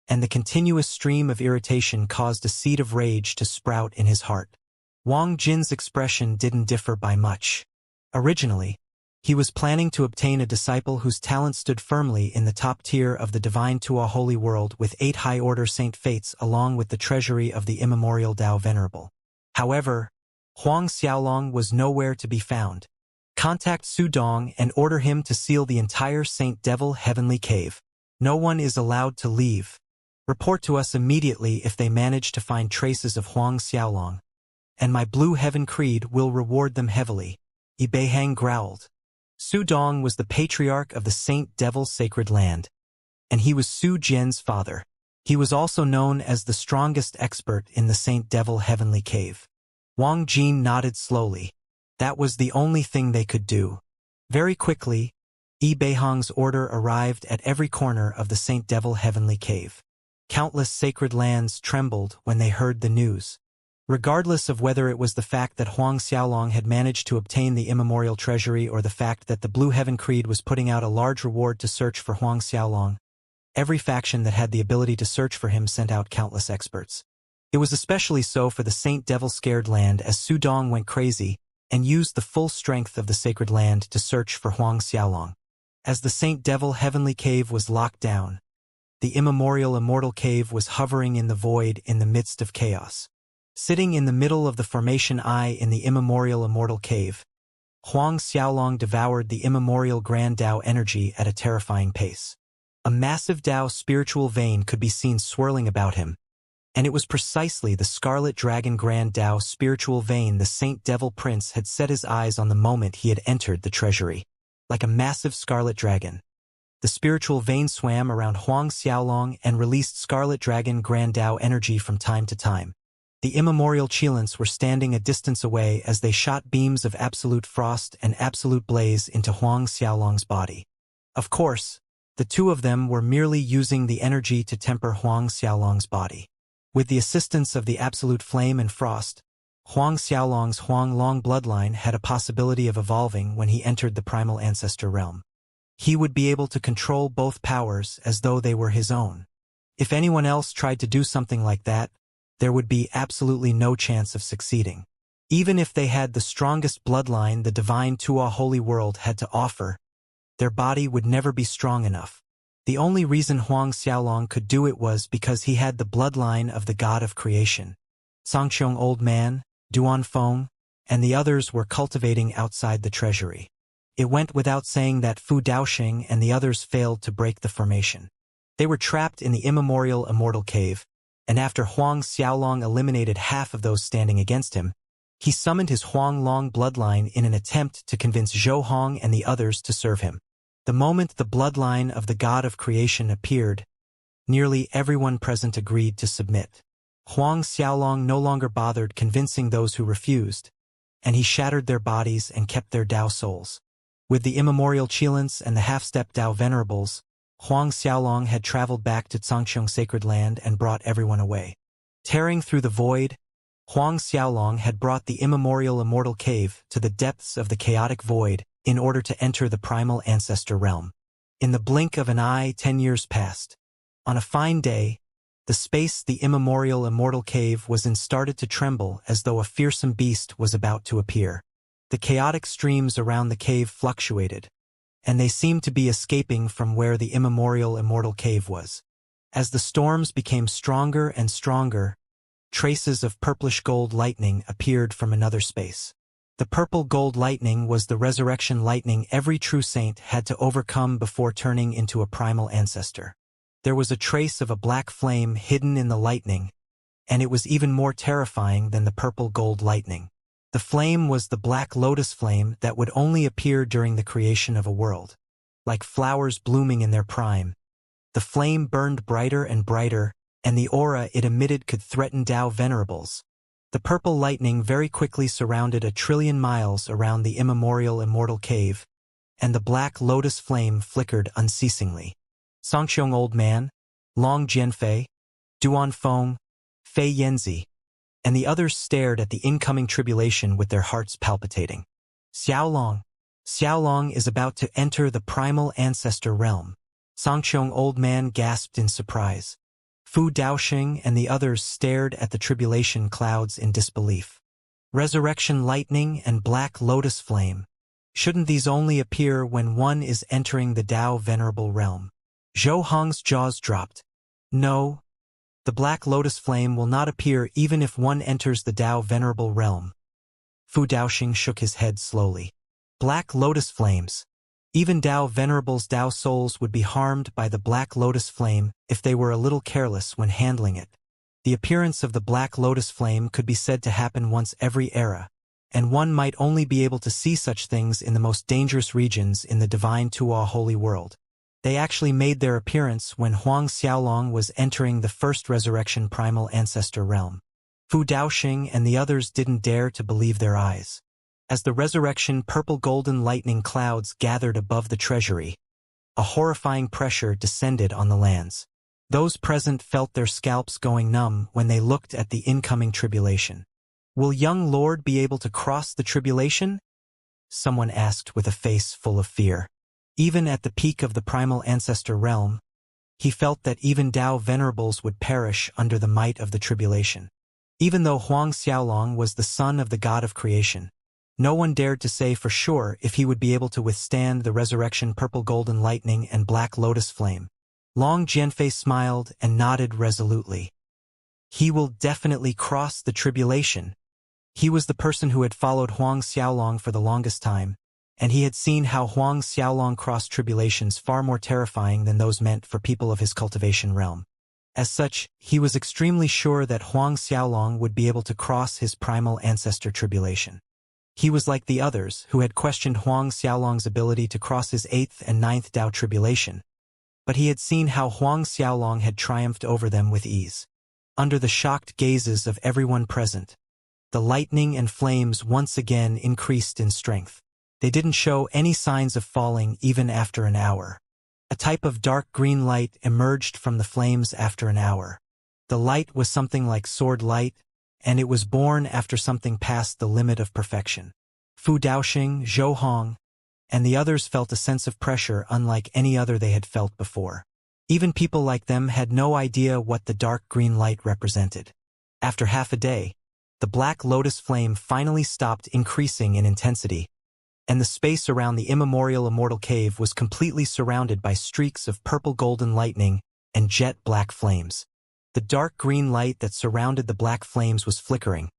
and the continuous stream of irritation caused a seed of rage to sprout in his heart. Wang Jin's expression didn't differ by much. Originally, he was planning to obtain a disciple whose talent stood firmly in the top tier of the divine Tua holy world with 8 high-order saint fates along with the treasury of the immemorial Tao Venerable. However, Huang Xiaolong was nowhere to be found. Contact Su Dong and order him to seal the entire Saint Devil Heavenly Cave. No one is allowed to leave. Report to us immediately if they manage to find traces of Huang Xiaolong, and my Blue Heaven Creed will reward them heavily. Beihang growled. Su Dong was the patriarch of the Saint Devil's sacred land, and he was Su Jian's father. He was also known as the strongest expert in the Saint Devil Heavenly Cave. Wang Jin nodded slowly. That was the only thing they could do. Very quickly, Beihang's order arrived at every corner of the Saint Devil Heavenly Cave. Countless sacred lands trembled when they heard the news. Regardless of whether it was the fact that Huang Xiaolong had managed to obtain the immemorial treasury or the fact that the Blue Heaven Creed was putting out a large reward to search for Huang Xiaolong, every faction that had the ability to search for him sent out countless experts. It was especially so for the Saint Devil Scared Land as Su Dong went crazy and used the full strength of the sacred land to search for Huang Xiaolong. As the Saint Devil Heavenly Cave was locked down, the immemorial Immortal Cave was hovering in the void in the midst of chaos. Sitting in the middle of the formation eye in the immemorial Immortal Cave, Huang Xiaolong devoured the immemorial Grand Tao energy at a terrifying pace. A massive Tao spiritual vein could be seen swirling about him, and it was precisely the Scarlet Dragon Grand Tao spiritual vein the Saint Devil Prince had set his eyes on the moment he had entered the treasury. Like a massive scarlet dragon, the spiritual vein swam around Huang Xiaolong and released Scarlet Dragon Grand Tao energy from time to time. The immemorial Qilins were standing a distance away as they shot beams of absolute frost and absolute blaze into Huang Xiaolong's body. Of course, the two of them were merely using the energy to temper Huang Xiaolong's body. With the assistance of the absolute flame and frost, Huang Xiaolong's Huang Long bloodline had a possibility of evolving when he entered the primal ancestor realm. He would be able to control both powers as though they were his own. If anyone else tried to do something like that, there would be absolutely no chance of succeeding. Even if they had the strongest bloodline the divine Tua holy world had to offer, their body would never be strong enough. The only reason Huang Xiaolong could do it was because he had the bloodline of the god of creation. Xianxiang Old Man, Duanfeng, and the others were cultivating outside the treasury. It went without saying that Fu Daoxing and the others failed to break the formation. They were trapped in the immemorial Immortal Cave, and after Huang Xiaolong eliminated half of those standing against him, he summoned his Huang Long bloodline in an attempt to convince Zhou Hong and the others to serve him. The moment the bloodline of the god of creation appeared, nearly everyone present agreed to submit. Huang Xiaolong no longer bothered convincing those who refused, and he shattered their bodies and kept their Dao souls. With the immemorial Qilins and the half-step Dao venerables, Huang Xiaolong had traveled back to Xianxia sacred land and brought everyone away. Tearing through the void, Huang Xiaolong had brought the immemorial immortal cave to the depths of the chaotic void in order to enter the primal ancestor realm. In the blink of an eye, 10 years passed. On a fine day, the space the immemorial immortal cave was in started to tremble as though a fearsome beast was about to appear. The chaotic streams around the cave fluctuated, and they seemed to be escaping from where the immemorial immortal cave was. As the storms became stronger and stronger, traces of purplish gold lightning appeared from another space. The purple gold lightning was the resurrection lightning every true saint had to overcome before turning into a primal ancestor. There was a trace of a black flame hidden in the lightning, and it was even more terrifying than the purple gold lightning. The flame was the black lotus flame that would only appear during the creation of a world. Like flowers blooming in their prime, the flame burned brighter and brighter, and the aura it emitted could threaten Dao venerables. The purple lightning very quickly surrounded 1 trillion miles around the immemorial immortal cave, and the black lotus flame flickered unceasingly. Songqiong Old Man, Long Jianfei, Duan Feng, Fei Yanzi, and the others stared at the incoming tribulation with their hearts palpitating. Xiaolong is about to enter the primal ancestor realm. Songqiong Old Man gasped in surprise. Fu Daoxing and the others stared at the tribulation clouds in disbelief. Resurrection lightning and black lotus flame. Shouldn't these only appear when one is entering the Dao venerable realm? Zhou Hong's jaws dropped. No. The black lotus flame will not appear even if one enters the Dao venerable realm. Fu Daoxing shook his head slowly. Black lotus flames. Even Dao venerables' Dao souls would be harmed by the black lotus flame if they were a little careless when handling it. The appearance of the black lotus flame could be said to happen once every era, and one might only be able to see such things in the most dangerous regions in the divine Tuo holy world. They actually made their appearance when Huang Xiaolong was entering the first resurrection primal ancestor realm. Fu Daoxing and the others didn't dare to believe their eyes. As the resurrection purple-golden lightning clouds gathered above the treasury, a horrifying pressure descended on the lands. Those present felt their scalps going numb when they looked at the incoming tribulation. Will young Lord be able to cross the tribulation? Someone asked with a face full of fear. Even at the peak of the primal ancestor realm, he felt that even Dao venerables would perish under the might of the tribulation. Even though Huang Xiaolong was the son of the god of creation, no one dared to say for sure if he would be able to withstand the resurrection purple-golden lightning and black lotus flame. Long Jianfei smiled and nodded resolutely. He will definitely cross the tribulation. He was the person who had followed Huang Xiaolong for the longest time, and he had seen how Huang Xiaolong crossed tribulations far more terrifying than those meant for people of his cultivation realm. As such, he was extremely sure that Huang Xiaolong would be able to cross his primal ancestor tribulation. He was like the others who had questioned Huang Xiaolong's ability to cross his 8th and 9th Dao tribulation, but he had seen how Huang Xiaolong had triumphed over them with ease. Under the shocked gazes of everyone present, the lightning and flames once again increased in strength. They didn't show any signs of falling even after an hour. A type of dark green light emerged from the flames after an hour. The light was something like sword light, and it was born after something past the limit of perfection. Fu Daoxing, Zhou Hong, and the others felt a sense of pressure unlike any other they had felt before. Even people like them had no idea what the dark green light represented. After half a day, the black lotus flame finally stopped increasing in intensity, and the space around the immemorial immortal cave was completely surrounded by streaks of purple-golden lightning and jet-black flames. The dark green light that surrounded the black flames was flickering,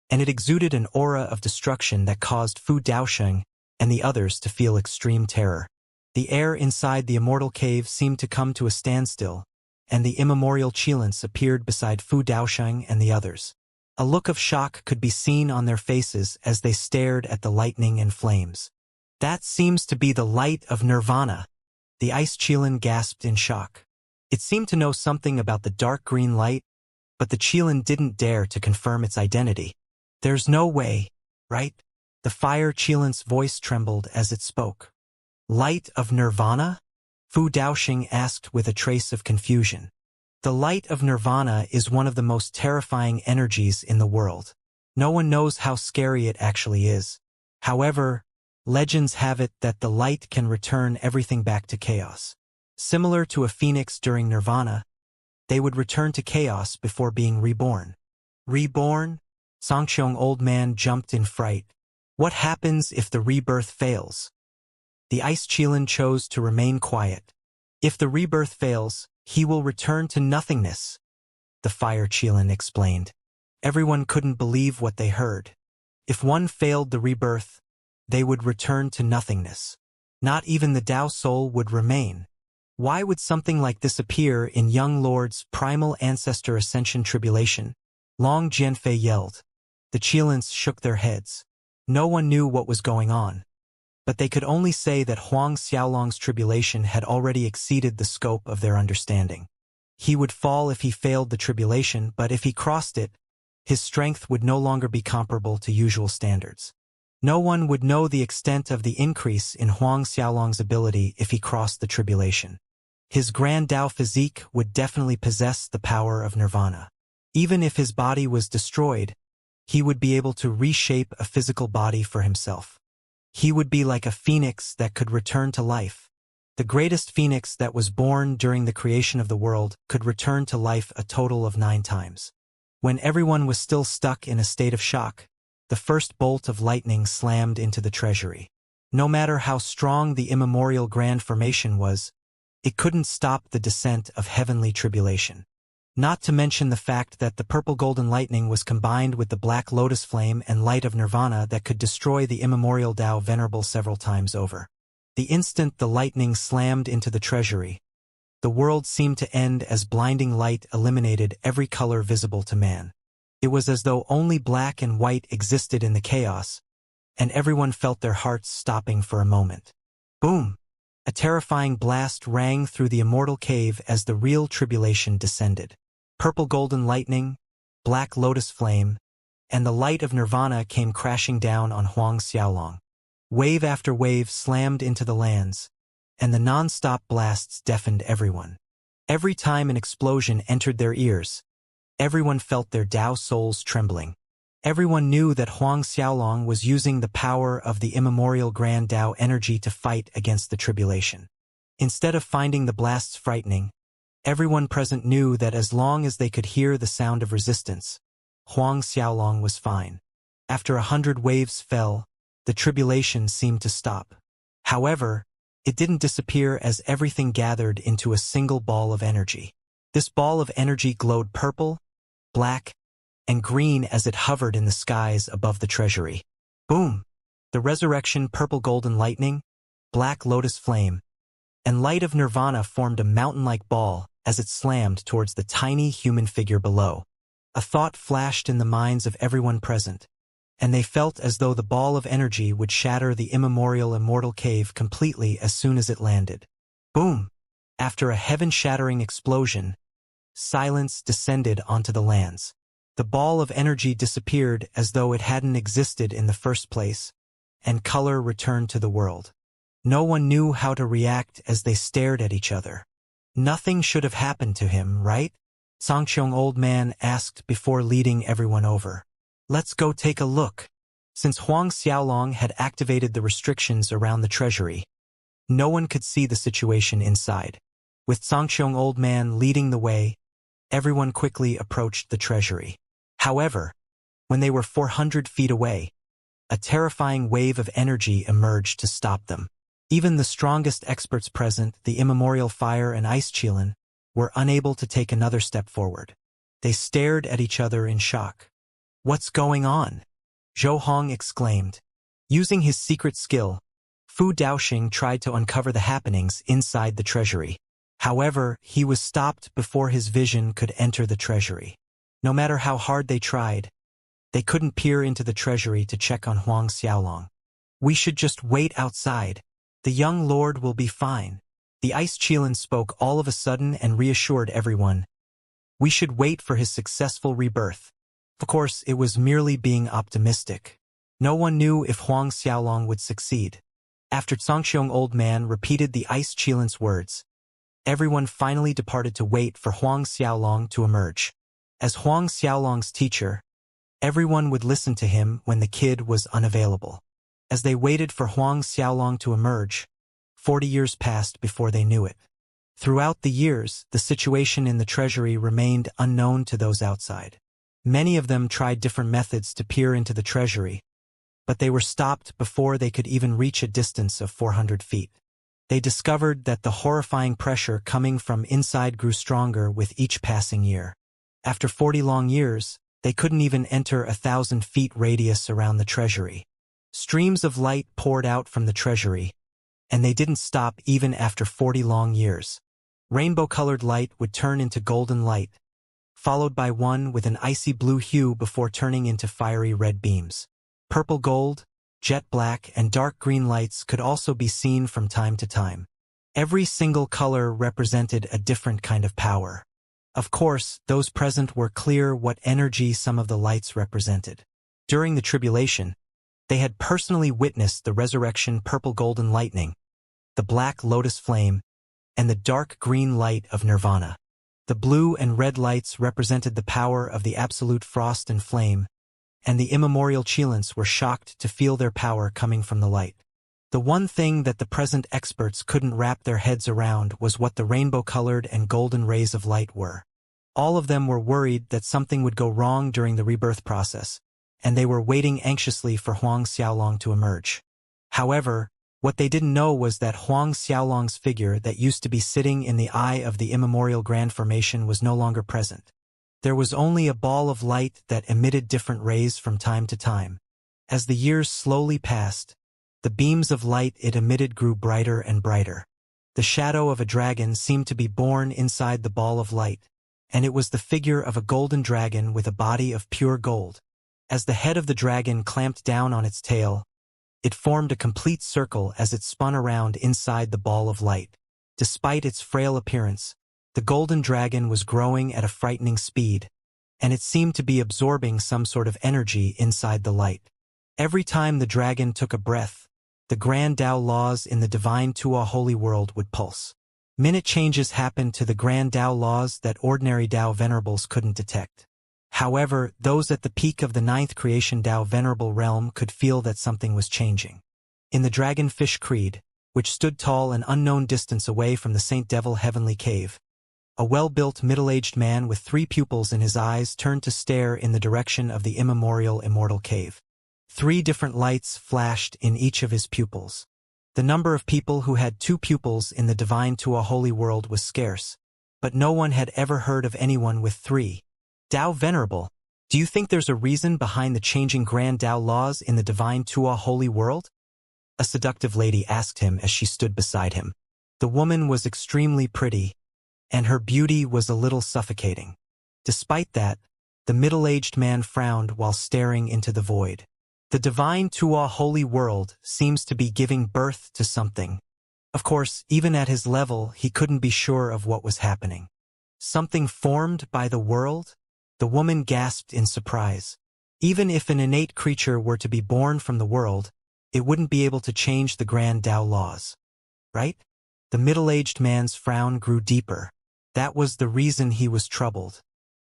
and it exuded an aura of destruction that caused Fu Daoxing and the others to feel extreme terror. The air inside the immortal cave seemed to come to a standstill, and the immemorial Qilins appeared beside Fu Daoxing and the others. A look of shock could be seen on their faces as they stared at the lightning and flames. That seems to be the light of Nirvana, the Ice Qilin gasped in shock. It seemed to know something about the dark green light, but the Qilin didn't dare to confirm its identity. There's no way, right? The fire Qilin's voice trembled as it spoke. Light of Nirvana? Fu Daoxing asked with a trace of confusion. The light of Nirvana is one of the most terrifying energies in the world. No one knows how scary it actually is. However, legends have it that the light can return everything back to chaos. Similar to a phoenix during Nirvana, they would return to chaos before being reborn. Reborn? Sangxiong old man jumped in fright. What happens if the rebirth fails? The Ice Qilin chose to remain quiet. If the rebirth fails, he will return to nothingness, the Fire Qilin explained. Everyone couldn't believe what they heard. If one failed the rebirth, they would return to nothingness. Not even the Tao soul would remain. Why would something like this appear in young lord's primal ancestor Ascension tribulation? Long Jianfei yelled. The Qilins shook their heads. No one knew what was going on. But they could only say that Huang Xiaolong's tribulation had already exceeded the scope of their understanding. He would fall if he failed the tribulation, but if he crossed it, his strength would no longer be comparable to usual standards. No one would know the extent of the increase in Huang Xiaolong's ability if he crossed the tribulation. His grand Tao physique would definitely possess the power of nirvana. Even if his body was destroyed, he would be able to reshape a physical body for himself. He would be like a phoenix that could return to life. The greatest phoenix that was born during the creation of the world could return to life a total of 9 times. When everyone was still stuck in a state of shock, the first bolt of lightning slammed into the treasury. No matter how strong the immemorial grand formation was, it couldn't stop the descent of heavenly tribulation. Not to mention the fact that the purple golden lightning was combined with the black lotus flame and light of nirvana that could destroy the immemorial Tao venerable several times over. The instant the lightning slammed into the treasury, the world seemed to end as blinding light eliminated every color visible to man. It was as though only black and white existed in the chaos, and everyone felt their hearts stopping for a moment. Boom! A terrifying blast rang through the immortal cave as the real tribulation descended. Purple golden lightning, black lotus flame, and the light of nirvana came crashing down on Huang Xiaolong. Wave after wave slammed into the lands, and the non-stop blasts deafened everyone. Every time an explosion entered their ears, everyone felt their Tao souls trembling. Everyone knew that Huang Xiaolong was using the power of the immemorial grand Tao energy to fight against the tribulation. Instead of finding the blasts frightening, everyone present knew that as long as they could hear the sound of resistance, Huang Xiaolong was fine. After 100 waves fell, the tribulation seemed to stop. However, it didn't disappear as everything gathered into a single ball of energy. This ball of energy glowed purple, black, and green as it hovered in the skies above the treasury. Boom! The resurrection purple golden lightning, black lotus flame, and light of nirvana formed a mountain-like ball as it slammed towards the tiny human figure below. A thought flashed in the minds of everyone present, and they felt as though the ball of energy would shatter the immemorial immortal cave completely as soon as it landed. Boom! After a heaven-shattering explosion, silence descended onto the lands. The ball of energy disappeared as though it hadn't existed in the first place, and color returned to the world. No one knew how to react as they stared at each other. Nothing should have happened to him, right? Sangxiong old man asked before leading everyone over. Let's go take a look. Since Huang Xiaolong had activated the restrictions around the treasury, no one could see the situation inside. With Sangxiong old man leading the way, everyone quickly approached the treasury. However, when they were 400 feet away, a terrifying wave of energy emerged to stop them. Even the strongest experts present, the immemorial fire and ice Qilin, were unable to take another step forward. They stared at each other in shock. What's going on? Zhou Hong exclaimed. Using his secret skill, Fu Daoxing tried to uncover the happenings inside the treasury. However, he was stopped before his vision could enter the treasury. No matter how hard they tried, they couldn't peer into the treasury to check on Huang Xiaolong. We should just wait outside. The young lord will be fine. The Ice Qilin spoke all of a sudden and reassured everyone. We should wait for his successful rebirth. Of course, it was merely being optimistic. No one knew if Huang Xiaolong would succeed. After Zhangxiong old man repeated the ice Qilin's words, everyone finally departed to wait for Huang Xiaolong to emerge. As Huang Xiaolong's teacher, everyone would listen to him when the kid was unavailable. As they waited for Huang Xiaolong to emerge, 40 years passed before they knew it. Throughout the years, the situation in the treasury remained unknown to those outside. Many of them tried different methods to peer into the treasury, but they were stopped before they could even reach a distance of 400 feet. They discovered that the horrifying pressure coming from inside grew stronger with each passing year. After 40 long years, they couldn't even enter 1,000 feet radius around the treasury. Streams of light poured out from the treasury, and they didn't stop even after 40 long years. Rainbow-colored light would turn into golden light, followed by one with an icy blue hue before turning into fiery red beams. Purple gold, jet black, and dark green lights could also be seen from time to time. Every single color represented a different kind of power. Of course, those present were clear what energy some of the lights represented. During the tribulation, they had personally witnessed the resurrection purple golden lightning, the black lotus flame, and the dark green light of nirvana. The blue and red lights represented the power of the absolute frost and flame, and the immemorial Qilins were shocked to feel their power coming from the light. The one thing that the present experts couldn't wrap their heads around was what the rainbow-colored and golden rays of light were. All of them were worried that something would go wrong during the rebirth process, and they were waiting anxiously for Huang Xiaolong to emerge. However, what they didn't know was that Huang Xiaolong's figure that used to be sitting in the eye of the immemorial grand formation was no longer present. There was only a ball of light that emitted different rays from time to time. As the years slowly passed, the beams of light it emitted grew brighter and brighter. The shadow of a dragon seemed to be born inside the ball of light, and it was the figure of a golden dragon with a body of pure gold. As the head of the dragon clamped down on its tail, it formed a complete circle as it spun around inside the ball of light. Despite its frail appearance, the golden dragon was growing at a frightening speed, and it seemed to be absorbing some sort of energy inside the light. Every time the dragon took a breath, the grand Tao laws in the divine Tua holy world would pulse. Minute changes happened to the grand Tao laws that ordinary Tao venerables couldn't detect. However, those at the peak of the 9th creation Tao venerable realm could feel that something was changing. In the Dragonfish Creed, which stood tall an unknown distance away from the Saint Devil heavenly cave, a well-built middle-aged man with 3 pupils in his eyes turned to stare in the direction of the immemorial immortal cave. 3 different lights flashed in each of his pupils. The number of people who had 2 pupils in the divine Tua holy world was scarce, but no one had ever heard of anyone with 3. Tao Venerable, do you think there's a reason behind the changing grand Tao laws in the divine Tua holy world? A seductive lady asked him as she stood beside him. The woman was extremely pretty, and her beauty was a little suffocating. Despite that, the middle-aged man frowned while staring into the void. The divine Tua holy world seems to be giving birth to something. Of course, even at his level, he couldn't be sure of what was happening. Something formed by the world? The woman gasped in surprise. Even if an innate creature were to be born from the world, it wouldn't be able to change the grand Tao laws. Right? The middle-aged man's frown grew deeper. That was the reason he was troubled.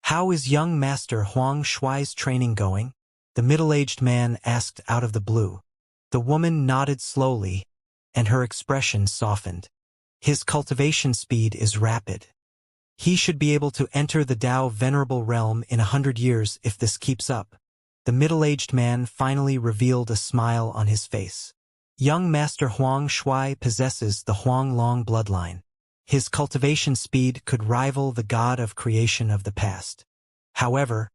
How is young Master Huang Shuai's training going? The middle-aged man asked out of the blue. The woman nodded slowly, and her expression softened. His cultivation speed is rapid. He should be able to enter the Tao Venerable realm in 100 years if this keeps up. The middle-aged man finally revealed a smile on his face. Young Master Huang Shuai possesses the Huang Long bloodline. His cultivation speed could rival the god of creation of the past. However,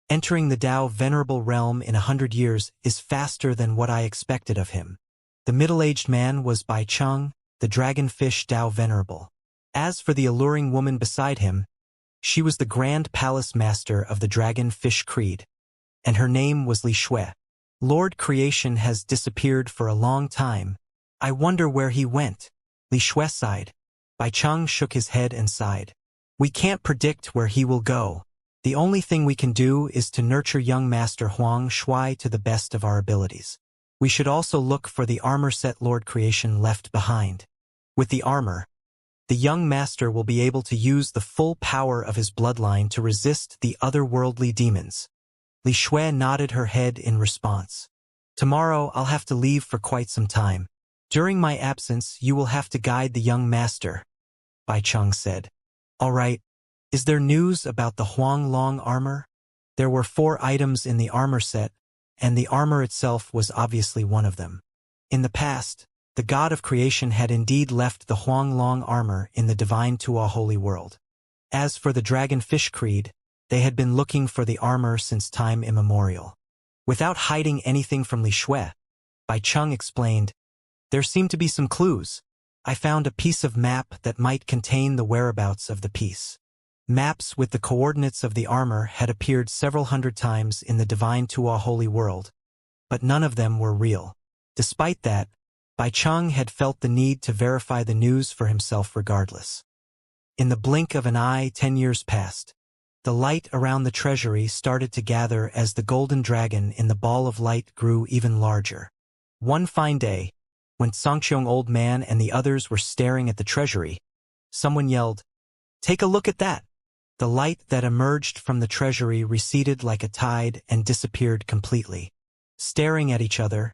entering the Tao Venerable realm in 100 years is faster than what I expected of him. The middle-aged man was Bai Cheng, the dragonfish Tao Venerable. As for the alluring woman beside him, she was the Grand Palace Master of the Dragonfish Creed, and her name was Li Shui. Lord Creation has disappeared for a long time. I wonder where he went. Li Shui sighed. Bai Cheng shook his head and sighed. We can't predict where he will go. The only thing we can do is to nurture young Master Huang Shui to the best of our abilities. We should also look for the armor set Lord Creation left behind. With the armor, the young master will be able to use the full power of his bloodline to resist the otherworldly demons. Li Shui nodded her head in response. Tomorrow I'll have to leave for quite some time. During my absence, you will have to guide the young master, Bai Cheng said. All right. Is there news about the Huang Long armor? There were 4 items in the armor set, and the armor itself was obviously one of them. In the past, the god of creation had indeed left the Huang Long armor in the divine Tua holy world. As for the dragonfish creed, they had been looking for the armor since time immemorial. Without hiding anything from Li Shui, Bai Cheng explained, there seemed to be some clues. I found a piece of map that might contain the whereabouts of the piece. Maps with the coordinates of the armor had appeared several hundred times in the divine Tua holy world, but none of them were real. Despite that, Bai Cheng had felt the need to verify the news for himself regardless. In the blink of an eye, 10 years passed. The light around the treasury started to gather as the golden dragon in the ball of light grew even larger. One fine day, when Xianxia old man and the others were staring at the treasury, someone yelled, "Take a look at that!" The light that emerged from the treasury receded like a tide and disappeared completely. Staring at each other,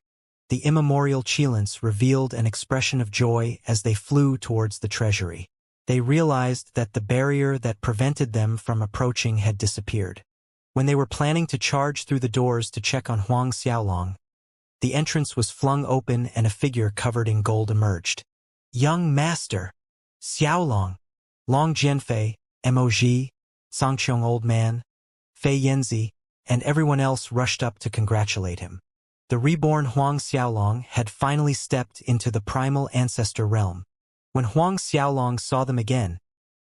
the immemorial Qilins revealed an expression of joy as they flew towards the treasury. They realized that the barrier that prevented them from approaching had disappeared. When they were planning to charge through the doors to check on Huang Xiaolong, the entrance was flung open and a figure covered in gold emerged. Young Master! Xiaolong! Long Jianfei, Mo.G, Xianxia old man, Fei Yanzi, and everyone else rushed up to congratulate him. The reborn Huang Xiaolong had finally stepped into the primal ancestor realm. When Huang Xiaolong saw them again,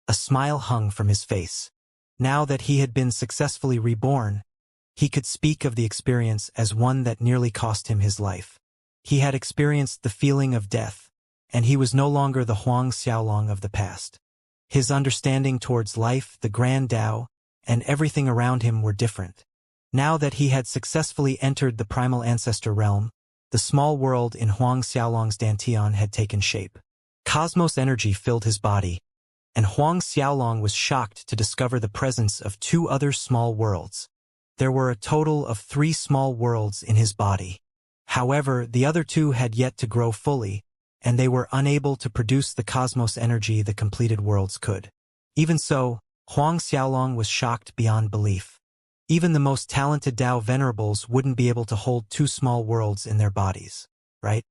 a smile hung from his face. Now that he had been successfully reborn, he could speak of the experience as one that nearly cost him his life. He had experienced the feeling of death, and he was no longer the Huang Xiaolong of the past. His understanding towards life, the grand Tao, and everything around him were different. Now that he had successfully entered the primal ancestor realm, the small world in Huang Xiaolong's Dantian had taken shape. Cosmos energy filled his body, and Huang Xiaolong was shocked to discover the presence of 2 other small worlds. There were a total of 3 small worlds in his body. However, the other 2 had yet to grow fully, and they were unable to produce the cosmos energy the completed worlds could. Even so, Huang Xiaolong was shocked beyond belief. Even the most talented Tao venerables wouldn't be able to hold 2 small worlds in their bodies, right?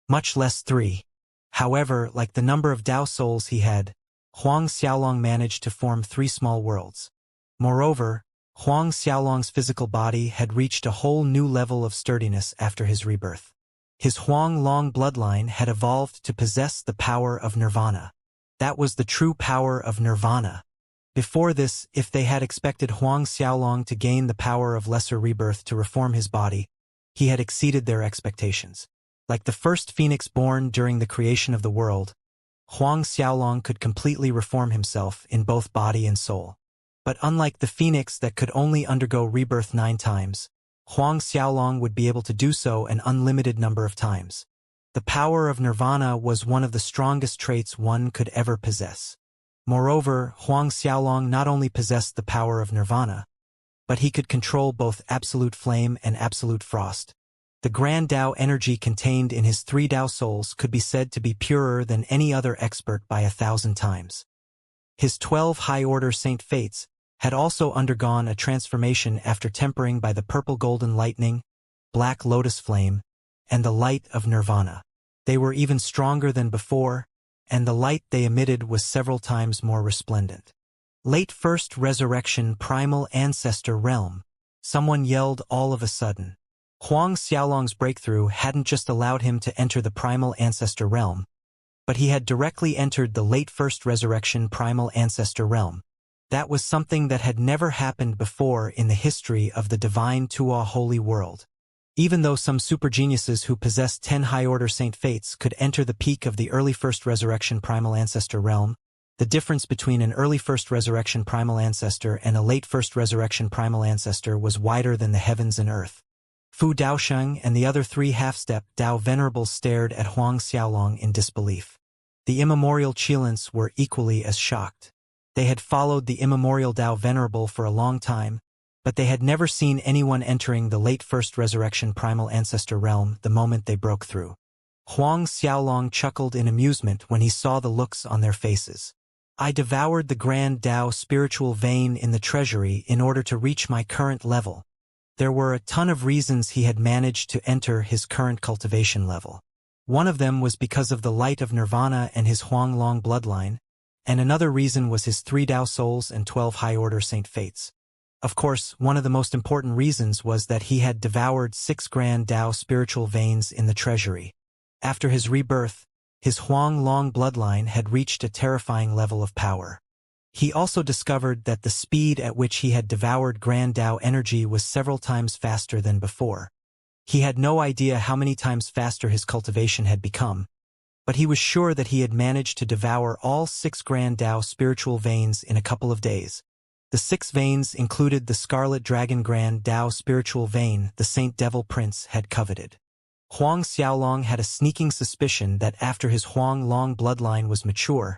Much less 3. However, like the number of Tao souls he had, Huang Xiaolong managed to form 3 small worlds. Moreover, Huang Xiaolong's physical body had reached a whole new level of sturdiness after his rebirth. His Huang Long bloodline had evolved to possess the power of nirvana. That was the true power of nirvana. Before this, if they had expected Huang Xiaolong to gain the power of lesser rebirth to reform his body, he had exceeded their expectations. Like the first phoenix born during the creation of the world, Huang Xiaolong could completely reform himself in both body and soul. But unlike the phoenix that could only undergo rebirth 9 times, Huang Xiaolong would be able to do so an unlimited number of times. The power of nirvana was one of the strongest traits one could ever possess. Moreover, Huang Xiaolong not only possessed the power of nirvana, but he could control both absolute flame and absolute frost. The grand Tao energy contained in his 3 Tao souls could be said to be purer than any other expert by 1,000 times. His 12 high-order Saint Fates had also undergone a transformation after tempering by the purple golden lightning, black lotus flame, and the light of nirvana. They were even stronger than before, and the light they emitted was several times more resplendent. Late first resurrection primal ancestor realm, someone yelled all of a sudden. Huang Xiaolong's breakthrough hadn't just allowed him to enter the primal ancestor realm, but he had directly entered the late first resurrection primal ancestor realm. That was something that had never happened before in the history of the divine Tua holy world. Even though some super geniuses who possessed 10 high-order Saint Fates could enter the peak of the early first resurrection primal ancestor realm, The difference between an early first resurrection primal ancestor and a late first resurrection primal ancestor was wider than the heavens and earth. Fu Daosheng and the other three half-step Dao venerables stared at Huang Xiaolong in disbelief. The immemorial Qilins were equally as shocked. They had followed the immemorial Dao venerable for a long time, but they had never seen anyone entering the late first resurrection primal ancestor realm the moment they broke through. Huang Xiaolong chuckled in amusement when he saw the looks on their faces. I devoured the grand Dao spiritual vein in the treasury in order to reach my current level. There were a ton of reasons he had managed to enter his current cultivation level. One of them was because of the light of nirvana and his Huanglong bloodline, and another reason was his 3 Dao souls and 12 high-order saint fates. Of course, one of the most important reasons was that he had devoured 6 grand Dao spiritual veins in the treasury. After his rebirth, his Huanglong bloodline had reached a terrifying level of power. He also discovered that the speed at which he had devoured grand Dao energy was several times faster than before. He had no idea how many times faster his cultivation had become, but he was sure that he had managed to devour all 6 grand Dao spiritual veins in a couple of days. The 6 veins included the Scarlet Dragon Grand Dao spiritual vein the Saint Devil Prince had coveted. Huang Xiaolong had a sneaking suspicion that after his Huanglong bloodline was mature,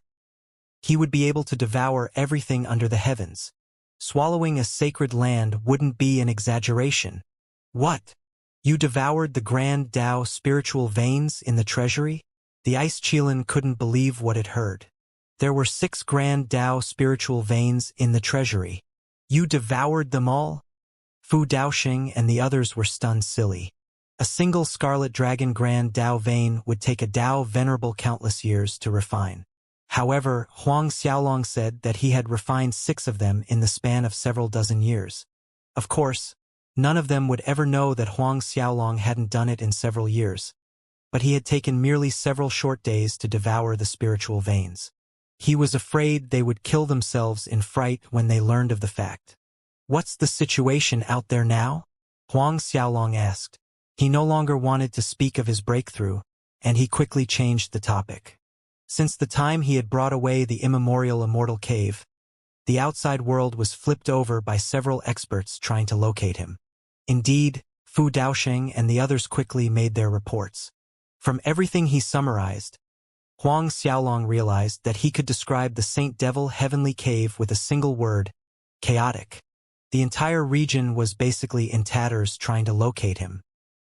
he would be able to devour everything under the heavens. Swallowing a sacred land wouldn't be an exaggeration. What? You devoured the grand Dao spiritual veins in the treasury? The Ice Qilin couldn't believe what it heard. There were 6 grand Dao spiritual veins in the treasury. You devoured them all? Fu Daosheng and the others were stunned silly. A single Scarlet Dragon Grand Dao vein would take a Dao venerable countless years to refine. However, Huang Xiaolong said that he had refined 6 of them in the span of several dozen years. Of course, none of them would ever know that Huang Xiaolong hadn't done it in several years, but he had taken merely several short days to devour the spiritual veins. He was afraid they would kill themselves in fright when they learned of the fact. What's the situation out there now? Huang Xiaolong asked. He no longer wanted to speak of his breakthrough, and he quickly changed the topic. Since the time he had brought away the immemorial Immortal cave, the outside world was flipped over by several experts trying to locate him. Indeed, Fu Daosheng and the others quickly made their reports. From everything he summarized, Huang Xiaolong realized that he could describe the Saint Devil Heavenly Cave with a single word: chaotic. The entire region was basically in tatters trying to locate him.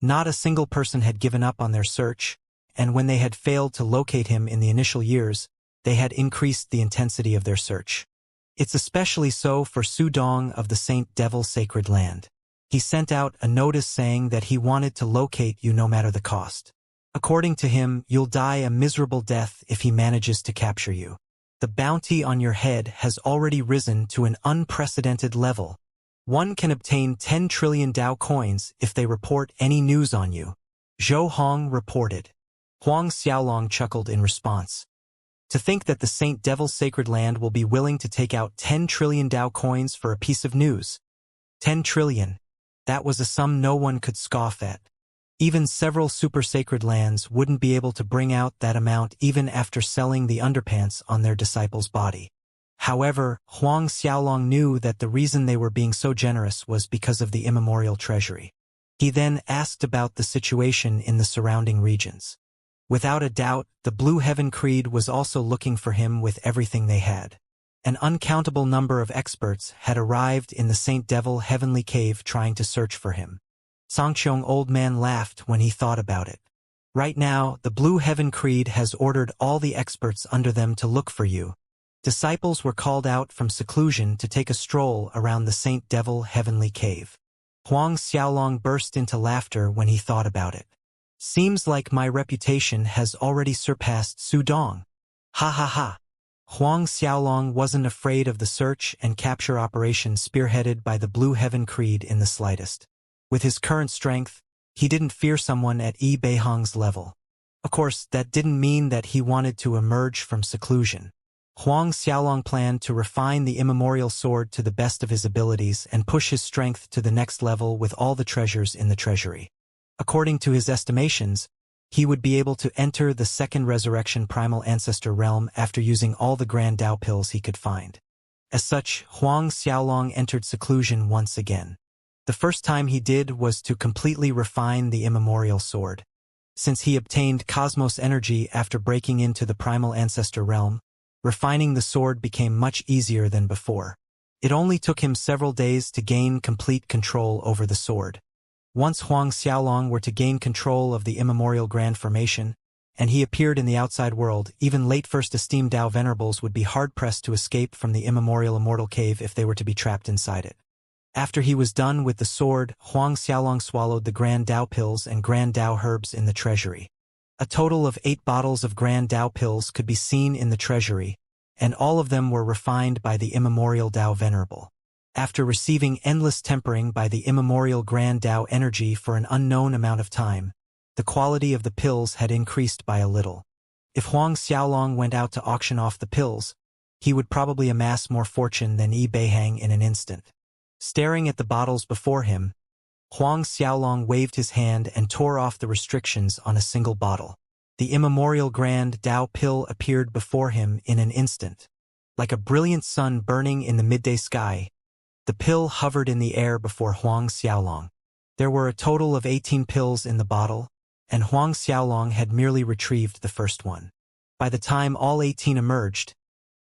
Not a single person had given up on their search, and when they had failed to locate him in the initial years, they had increased the intensity of their search. It's especially so for Su Dong of the Saint Devil Sacred Land. He sent out a notice saying that he wanted to locate you no matter the cost. According to him, you'll die a miserable death if he manages to capture you. The bounty on your head has already risen to an unprecedented level. One can obtain 10 trillion Dao coins if they report any news on you. Zhou Hong reported. Huang Xiaolong chuckled in response. To think that the Saint Devil Sacred Land will be willing to take out 10 trillion Dao coins for a piece of news. 10 trillion. That was a sum no one could scoff at. Even several super sacred lands wouldn't be able to bring out that amount even after selling the underpants on their disciple's body. However, Huang Xiaolong knew that the reason they were being so generous was because of the immemorial treasury. He then asked about the situation in the surrounding regions. Without a doubt, the Blue Heaven Creed was also looking for him with everything they had. An uncountable number of experts had arrived in the Saint Devil Heavenly Cave trying to search for him. Sangqiong Old Man laughed when he thought about it. Right now, the Blue Heaven Creed has ordered all the experts under them to look for you. Disciples were called out from seclusion to take a stroll around the Saint Devil Heavenly Cave. Huang Xiaolong burst into laughter when he thought about it. Seems like my reputation has already surpassed Su Dong. Ha ha ha. Huang Xiaolong wasn't afraid of the search and capture operation spearheaded by the Blue Heaven Creed in the slightest. With his current strength, he didn't fear someone at Yi Beihong's level. Of course, that didn't mean that he wanted to emerge from seclusion. Huang Xiaolong planned to refine the immemorial sword to the best of his abilities and push his strength to the next level with all the treasures in the treasury. According to his estimations, he would be able to enter the second resurrection primal ancestor realm after using all the Grand Dao pills he could find. As such, Huang Xiaolong entered seclusion once again. The first time he did was to completely refine the immemorial sword. Since he obtained cosmos energy after breaking into the primal ancestor realm, refining the sword became much easier than before. It only took him several days to gain complete control over the sword. Once Huang Xiaolong were to gain control of the immemorial grand formation, and he appeared in the outside world, even late first esteemed Dao venerables would be hard-pressed to escape from the immemorial immortal cave if they were to be trapped inside it. After he was done with the sword, Huang Xiaolong swallowed the Grand Dao pills and Grand Dao herbs in the treasury. A total of 8 bottles of Grand Dao pills could be seen in the treasury, and all of them were refined by the immemorial Dao venerable. After receiving endless tempering by the immemorial Grand Dao energy for an unknown amount of time, the quality of the pills had increased by a little. If Huang Xiaolong went out to auction off the pills, he would probably amass more fortune than Yi Beihang in an instant. Staring at the bottles before him, Huang Xiaolong waved his hand and tore off the restrictions on a single bottle. The immemorial Grand Dao pill appeared before him in an instant. Like a brilliant sun burning in the midday sky, the pill hovered in the air before Huang Xiaolong. There were a total of 18 pills in the bottle, and Huang Xiaolong had merely retrieved the first one. By the time all 18 emerged,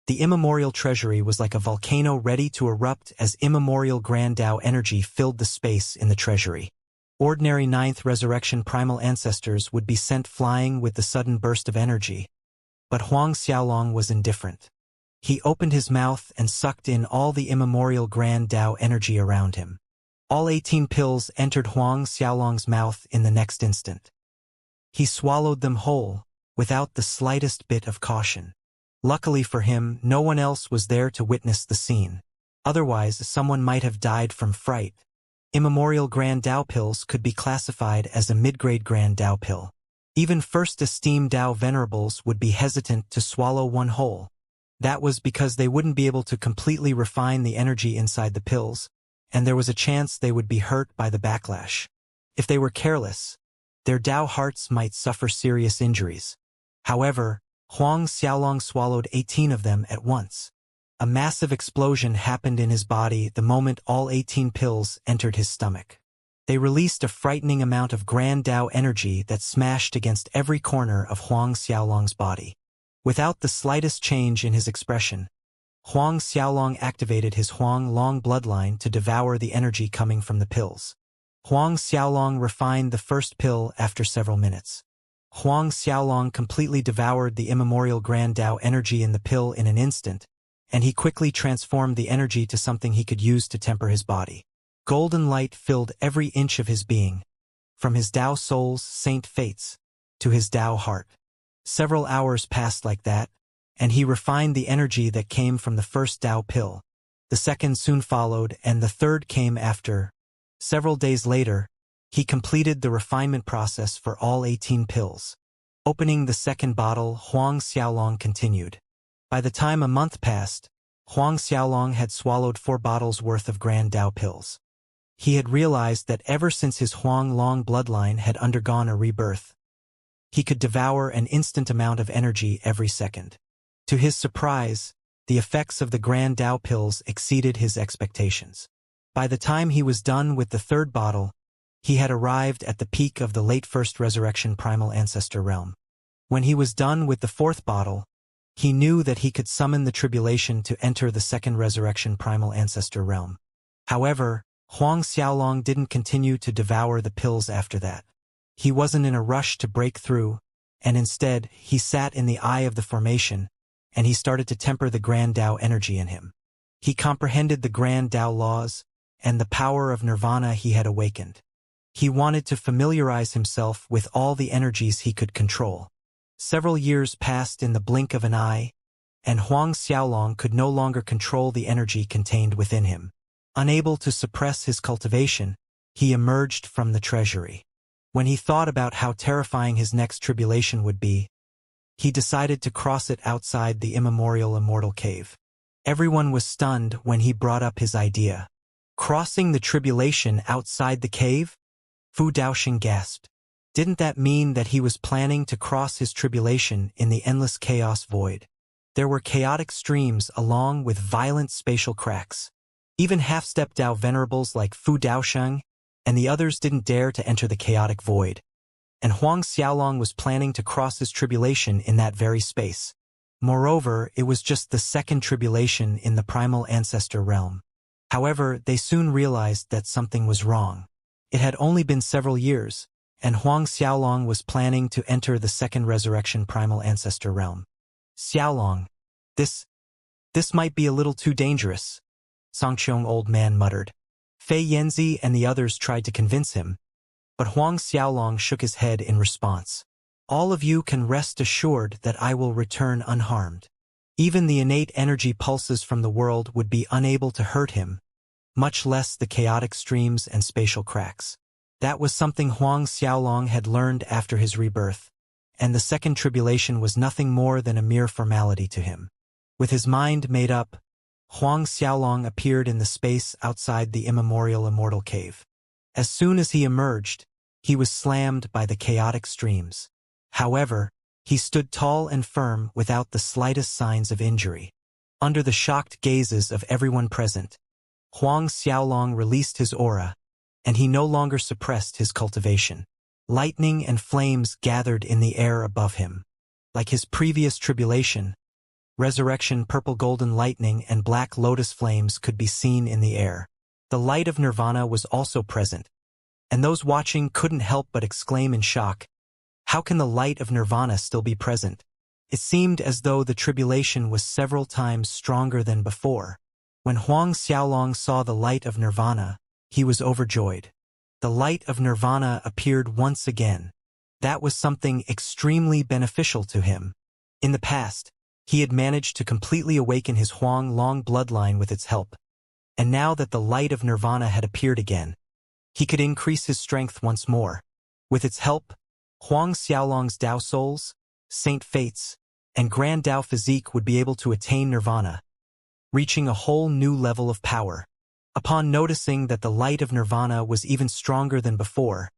the immemorial treasury was like a volcano ready to erupt as immemorial Grand Dao energy filled the space in the treasury. Ordinary 9th resurrection primal ancestors would be sent flying with the sudden burst of energy, but Huang Xiaolong was indifferent. He opened his mouth and sucked in all the immemorial Grand Dao energy around him. All 18 pills entered Huang Xiaolong's mouth in the next instant. He swallowed them whole, without the slightest bit of caution. Luckily for him, no one else was there to witness the scene. Otherwise, someone might have died from fright. Immemorial Grand Dao pills could be classified as a mid-grade Grand Dao pill. Even first-esteemed Dao venerables would be hesitant to swallow one whole. That was because they wouldn't be able to completely refine the energy inside the pills, and there was a chance they would be hurt by the backlash. If they were careless, their Dao hearts might suffer serious injuries. However, Huang Xiaolong swallowed 18 of them at once. A massive explosion happened in his body the moment all 18 pills entered his stomach. They released a frightening amount of Grand Dao energy that smashed against every corner of Huang Xiaolong's body. Without the slightest change in his expression, Huang Xiaolong activated his Huang Long bloodline to devour the energy coming from the pills. Huang Xiaolong refined the first pill after several minutes. Huang Xiaolong completely devoured the immemorial Grand Dao energy in the pill in an instant, and he quickly transformed the energy to something he could use to temper his body. Golden light filled every inch of his being, from his Dao soul's saint fates to his Dao heart. Several hours passed like that, and he refined the energy that came from the first Dao pill. The second soon followed, and the third came after. Several days later, he completed the refinement process for all 18 pills. Opening the second bottle, Huang Xiaolong continued. By the time a month passed, Huang Xiaolong had swallowed 4 bottles worth of Grand Dao pills. He had realized that ever since his Huang Long bloodline had undergone a rebirth, he could devour an instant amount of energy every second. To his surprise, the effects of the Grand Dao pills exceeded his expectations. By the time he was done with the third bottle, he had arrived at the peak of the late first resurrection primal ancestor realm. When he was done with the fourth bottle, he knew that he could summon the tribulation to enter the second resurrection primal ancestor realm. However, Huang Xiaolong didn't continue to devour the pills after that. He wasn't in a rush to break through, and instead, he sat in the eye of the formation, and he started to temper the Grand Dao energy in him. He comprehended the Grand Dao laws and the power of nirvana he had awakened. He wanted to familiarize himself with all the energies he could control. Several years passed in the blink of an eye, and Huang Xiaolong could no longer control the energy contained within him. Unable to suppress his cultivation, he emerged from the treasury. When he thought about how terrifying his next tribulation would be, he decided to cross it outside the immemorial immortal cave. Everyone was stunned when he brought up his idea. Crossing the tribulation outside the cave? Fu Daoxing gasped. Didn't that mean that he was planning to cross his tribulation in the endless chaos void? There were chaotic streams along with violent spatial cracks. Even half-stepped Dao venerables like Fu Daosheng and the others didn't dare to enter the chaotic void. And Huang Xiaolong was planning to cross his tribulation in that very space. Moreover, it was just the second tribulation in the primal ancestor realm. However, they soon realized that something was wrong. It had only been several years, and Huang Xiaolong was planning to enter the second resurrection primal ancestor realm. Xiaolong, this might be a little too dangerous, Songqiong old man muttered. Fei Yanzi and the others tried to convince him, but Huang Xiaolong shook his head in response. All of you can rest assured that I will return unharmed. Even the innate energy pulses from the world would be unable to hurt him, much less the chaotic streams and spatial cracks. That was something Huang Xiaolong had learned after his rebirth, and the second tribulation was nothing more than a mere formality to him. With his mind made up, Huang Xiaolong appeared in the space outside the immemorial Immortal cave. As soon as he emerged, he was slammed by the chaotic streams. However, he stood tall and firm without the slightest signs of injury. Under the shocked gazes of everyone present, Huang Xiaolong released his aura, and he no longer suppressed his cultivation. Lightning and flames gathered in the air above him. Like his previous tribulation, resurrection purple golden lightning and black lotus flames could be seen in the air. The light of nirvana was also present, and those watching couldn't help but exclaim in shock, "How can the light of nirvana still be present?" It seemed as though the tribulation was several times stronger than before. When Huang Xiaolong saw the light of nirvana, he was overjoyed. The light of nirvana appeared once again. That was something extremely beneficial to him. In the past, he had managed to completely awaken his Huang-Long bloodline with its help. And now that the light of nirvana had appeared again, he could increase his strength once more. With its help, Huang Xiaolong's Dao souls, Saint Fates, and Grand Dao physique would be able to attain nirvana, reaching a whole new level of power. Upon noticing that the light of nirvana was even stronger than before,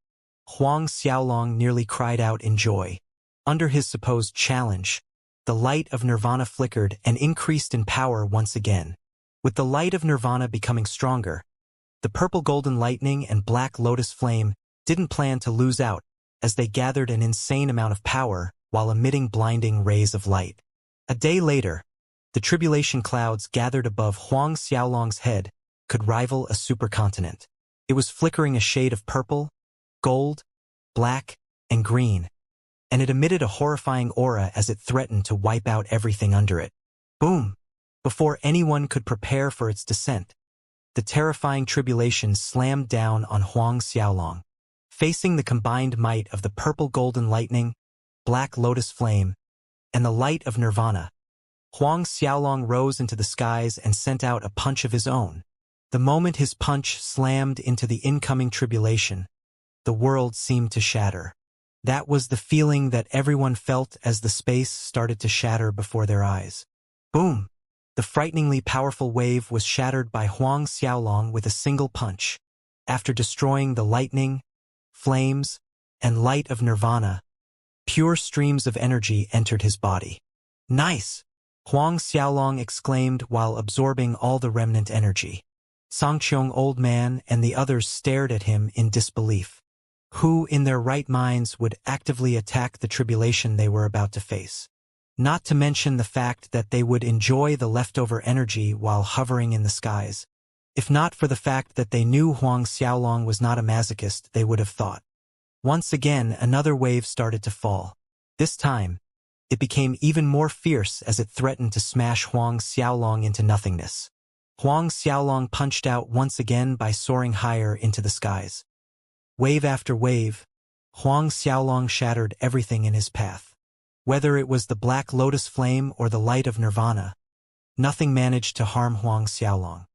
Huang Xiaolong nearly cried out in joy. Under his supposed challenge, the light of nirvana flickered and increased in power once again. With the light of nirvana becoming stronger, the purple golden lightning and black lotus flame didn't plan to lose out as they gathered an insane amount of power while emitting blinding rays of light. A day later, the tribulation clouds gathered above Huang Xiaolong's head could rival a supercontinent. It was flickering a shade of purple, gold, black, and green, and it emitted a horrifying aura as it threatened to wipe out everything under it. Boom! Before anyone could prepare for its descent, the terrifying tribulation slammed down on Huang Xiaolong. Facing the combined might of the purple golden lightning, black lotus flame, and the light of nirvana, Huang Xiaolong rose into the skies and sent out a punch of his own. The moment his punch slammed into the incoming tribulation, the world seemed to shatter. That was the feeling that everyone felt as the space started to shatter before their eyes. Boom! The frighteningly powerful wave was shattered by Huang Xiaolong with a single punch. After destroying the lightning, flames, and light of nirvana, pure streams of energy entered his body. Nice! Huang Xiaolong exclaimed while absorbing all the remnant energy. Songqiong old man and the others stared at him in disbelief. Who in their right minds would actively attack the tribulation they were about to face? Not to mention the fact that they would enjoy the leftover energy while hovering in the skies. If not for the fact that they knew Huang Xiaolong was not a masochist, they would have thought. Once again, another wave started to fall. This time, it became even more fierce as it threatened to smash Huang Xiaolong into nothingness. Huang Xiaolong punched out once again by soaring higher into the skies. Wave after wave, Huang Xiaolong shattered everything in his path. Whether it was the black lotus flame or the light of nirvana, nothing managed to harm Huang Xiaolong.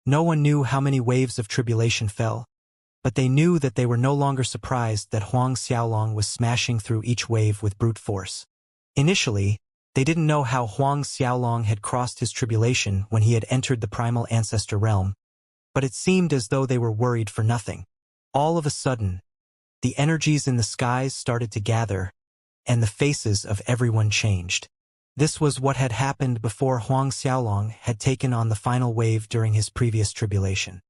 No one knew how many waves of tribulation fell, but they knew that they were no longer surprised that Huang Xiaolong was smashing through each wave with brute force. Initially, they didn't know how Huang Xiaolong had crossed his tribulation when he had entered the primal ancestor realm, but it seemed as though they were worried for nothing. All of a sudden, The energies in the skies started to gather, and the faces of everyone changed. This was what had happened before Huang Xiaolong had taken on the final wave during his previous tribulation.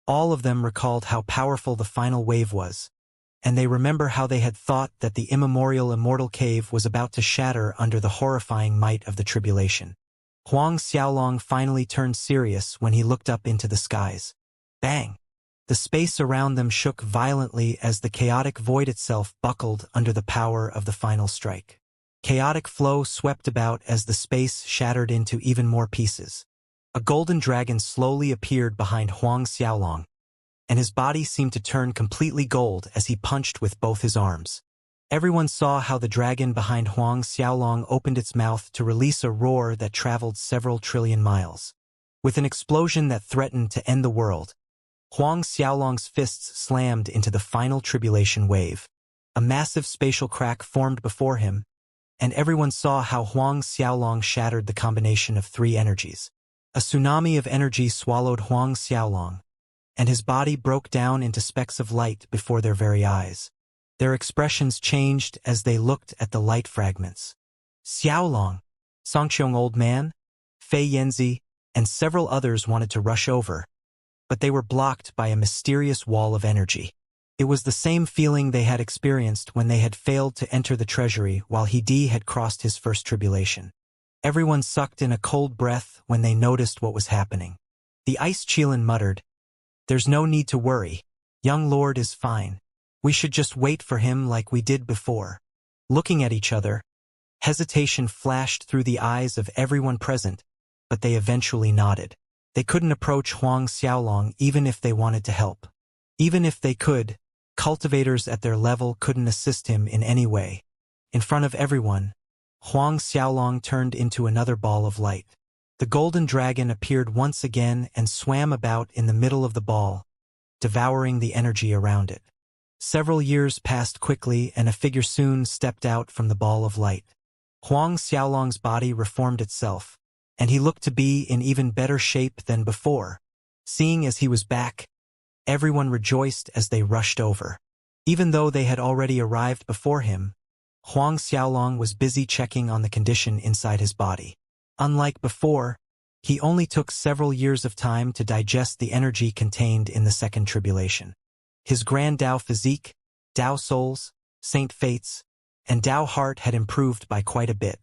All of them recalled how powerful the final wave was, and they remember how they had thought that the immemorial immortal cave was about to shatter under the horrifying might of the tribulation. Huang Xiaolong finally turned serious when he looked up into the skies. Bang! The space around them shook violently as the chaotic void itself buckled under the power of the final strike. Chaotic flow swept about as the space shattered into even more pieces. A golden dragon slowly appeared behind Huang Xiaolong, and his body seemed to turn completely gold as he punched with both his arms. Everyone saw how the dragon behind Huang Xiaolong opened its mouth to release a roar that traveled several trillion miles. With an explosion that threatened to end the world, Huang Xiaolong's fists slammed into the final tribulation wave. A massive spatial crack formed before him, and everyone saw how Huang Xiaolong shattered the combination of three energies. A tsunami of energy swallowed Huang Xiaolong, and his body broke down into specks of light before their very eyes. Their expressions changed as they looked at the light fragments. Xiaolong, Songqiong Old Man, Fei Yanzi, and several others wanted to rush over, but they were blocked by a mysterious wall of energy. It was the same feeling they had experienced when they had failed to enter the treasury while He had crossed his first tribulation. Everyone sucked in a cold breath when they noticed what was happening. The Ice Qilin muttered, "There's no need to worry. Young Lord is fine. We should just wait for him like we did before." Looking at each other, hesitation flashed through the eyes of everyone present, but they eventually nodded. They couldn't approach Huang Xiaolong even if they wanted to help. Even if they could, cultivators at their level couldn't assist him in any way. In front of everyone, Huang Xiaolong turned into another ball of light. The golden dragon appeared once again and swam about in the middle of the ball, devouring the energy around it. Several years passed quickly and a figure soon stepped out from the ball of light. Huang Xiaolong's body reformed itself, and he looked to be in even better shape than before. Seeing as he was back, everyone rejoiced as they rushed over. Even though they had already arrived before him, Huang Xiaolong was busy checking on the condition inside his body. Unlike before, he only took several years of time to digest the energy contained in the second tribulation. His grand Tao physique, Tao souls, saint fates, and Tao heart had improved by quite a bit.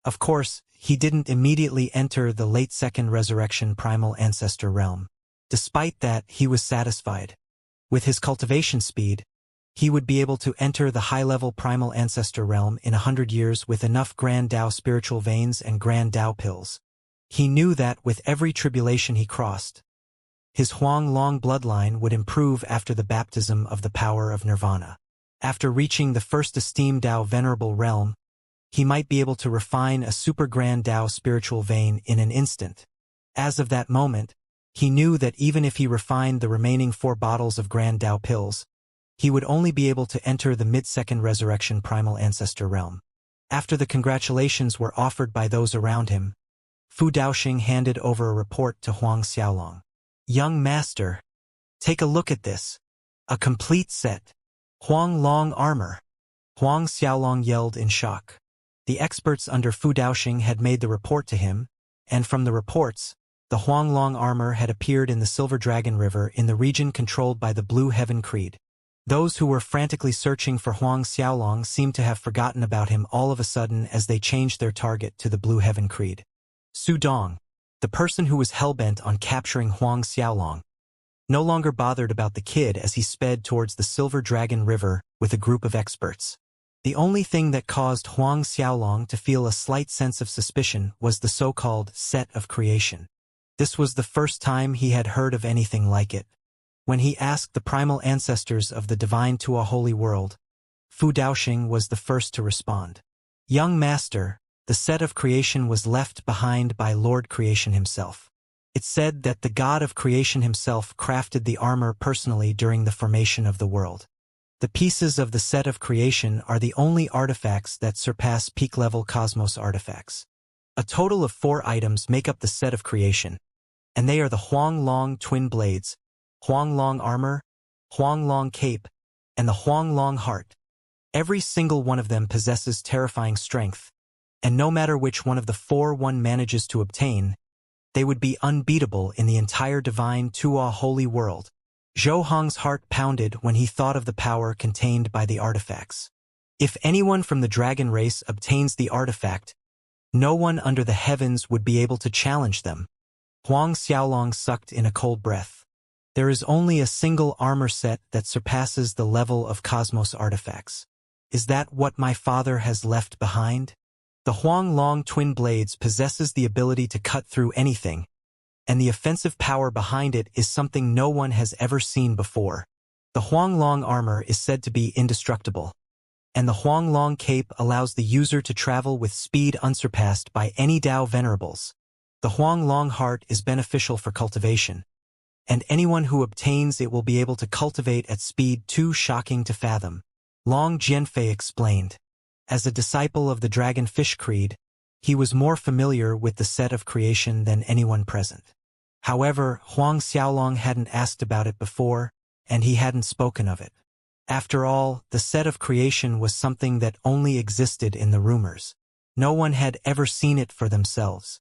Of course, he didn't immediately enter the late second resurrection primal ancestor realm. Despite that, he was satisfied. With his cultivation speed, he would be able to enter the high-level primal ancestor realm in 100 years with enough grand Tao spiritual veins and grand Tao pills. He knew that with every tribulation he crossed, his Huang Long bloodline would improve after the baptism of the power of nirvana. After reaching the first esteemed Tao venerable realm, he might be able to refine a super grand Tao spiritual vein in an instant. As of that moment, he knew that even if he refined the remaining 4 bottles of grand Tao pills, he would only be able to enter the mid-second resurrection primal ancestor realm. After the congratulations were offered by those around him, Fu Daoxing handed over a report to Huang Xiaolong. "Young master, take a look at this. A complete set. Huang Long armor." Huang Xiaolong yelled in shock. The experts under Fu Daoxing had made the report to him, and from the reports, the Huang Long armor had appeared in the Silver Dragon River in the region controlled by the Blue Heaven Creed. Those who were frantically searching for Huang Xiaolong seemed to have forgotten about him all of a sudden as they changed their target to the Blue Heaven Creed. Su Dong, the person who was hellbent on capturing Huang Xiaolong, no longer bothered about the kid as he sped towards the Silver Dragon River with a group of experts. The only thing that caused Huang Xiaolong to feel a slight sense of suspicion was the so-called set of creation. This was the first time he had heard of anything like it. When he asked the primal ancestors of the divine to a holy world, Fu Daoxing was the first to respond. "Young master, the set of creation was left behind by Lord Creation himself. It said that the God of creation himself crafted the armor personally during the formation of the world. The pieces of the set of creation are the only artifacts that surpass peak-level cosmos artifacts. A total of 4 items make up the set of creation, and they are the Huang Long twin blades, Huang Long armor, Huang Long cape, and the Huanglong heart. Every single one of them possesses terrifying strength, and no matter which one of the four one manages to obtain, they would be unbeatable in the entire divine Tua holy world. Zhou Hong's heart pounded when he thought of the power contained by the artifacts. If anyone from the dragon race obtains the artifact, no one under the heavens would be able to challenge them. Huang Xiaolong sucked in a cold breath. There is only a single armor set that surpasses the level of cosmos artifacts. Is that what my father has left behind? The Huanglong twin blades possesses the ability to cut through anything, and the offensive power behind it is something no one has ever seen before. The Huanglong armor is said to be indestructible, and the Huanglong cape allows the user to travel with speed unsurpassed by any Dao venerables. The Huanglong heart is beneficial for cultivation, and anyone who obtains it will be able to cultivate at speed too shocking to fathom. Long Jianfei explained. As a disciple of the Dragon Fish Creed, he was more familiar with the set of creation than anyone present. However, Huang Xiaolong hadn't asked about it before, and he hadn't spoken of it. After all, the set of creation was something that only existed in the rumors. No one had ever seen it for themselves.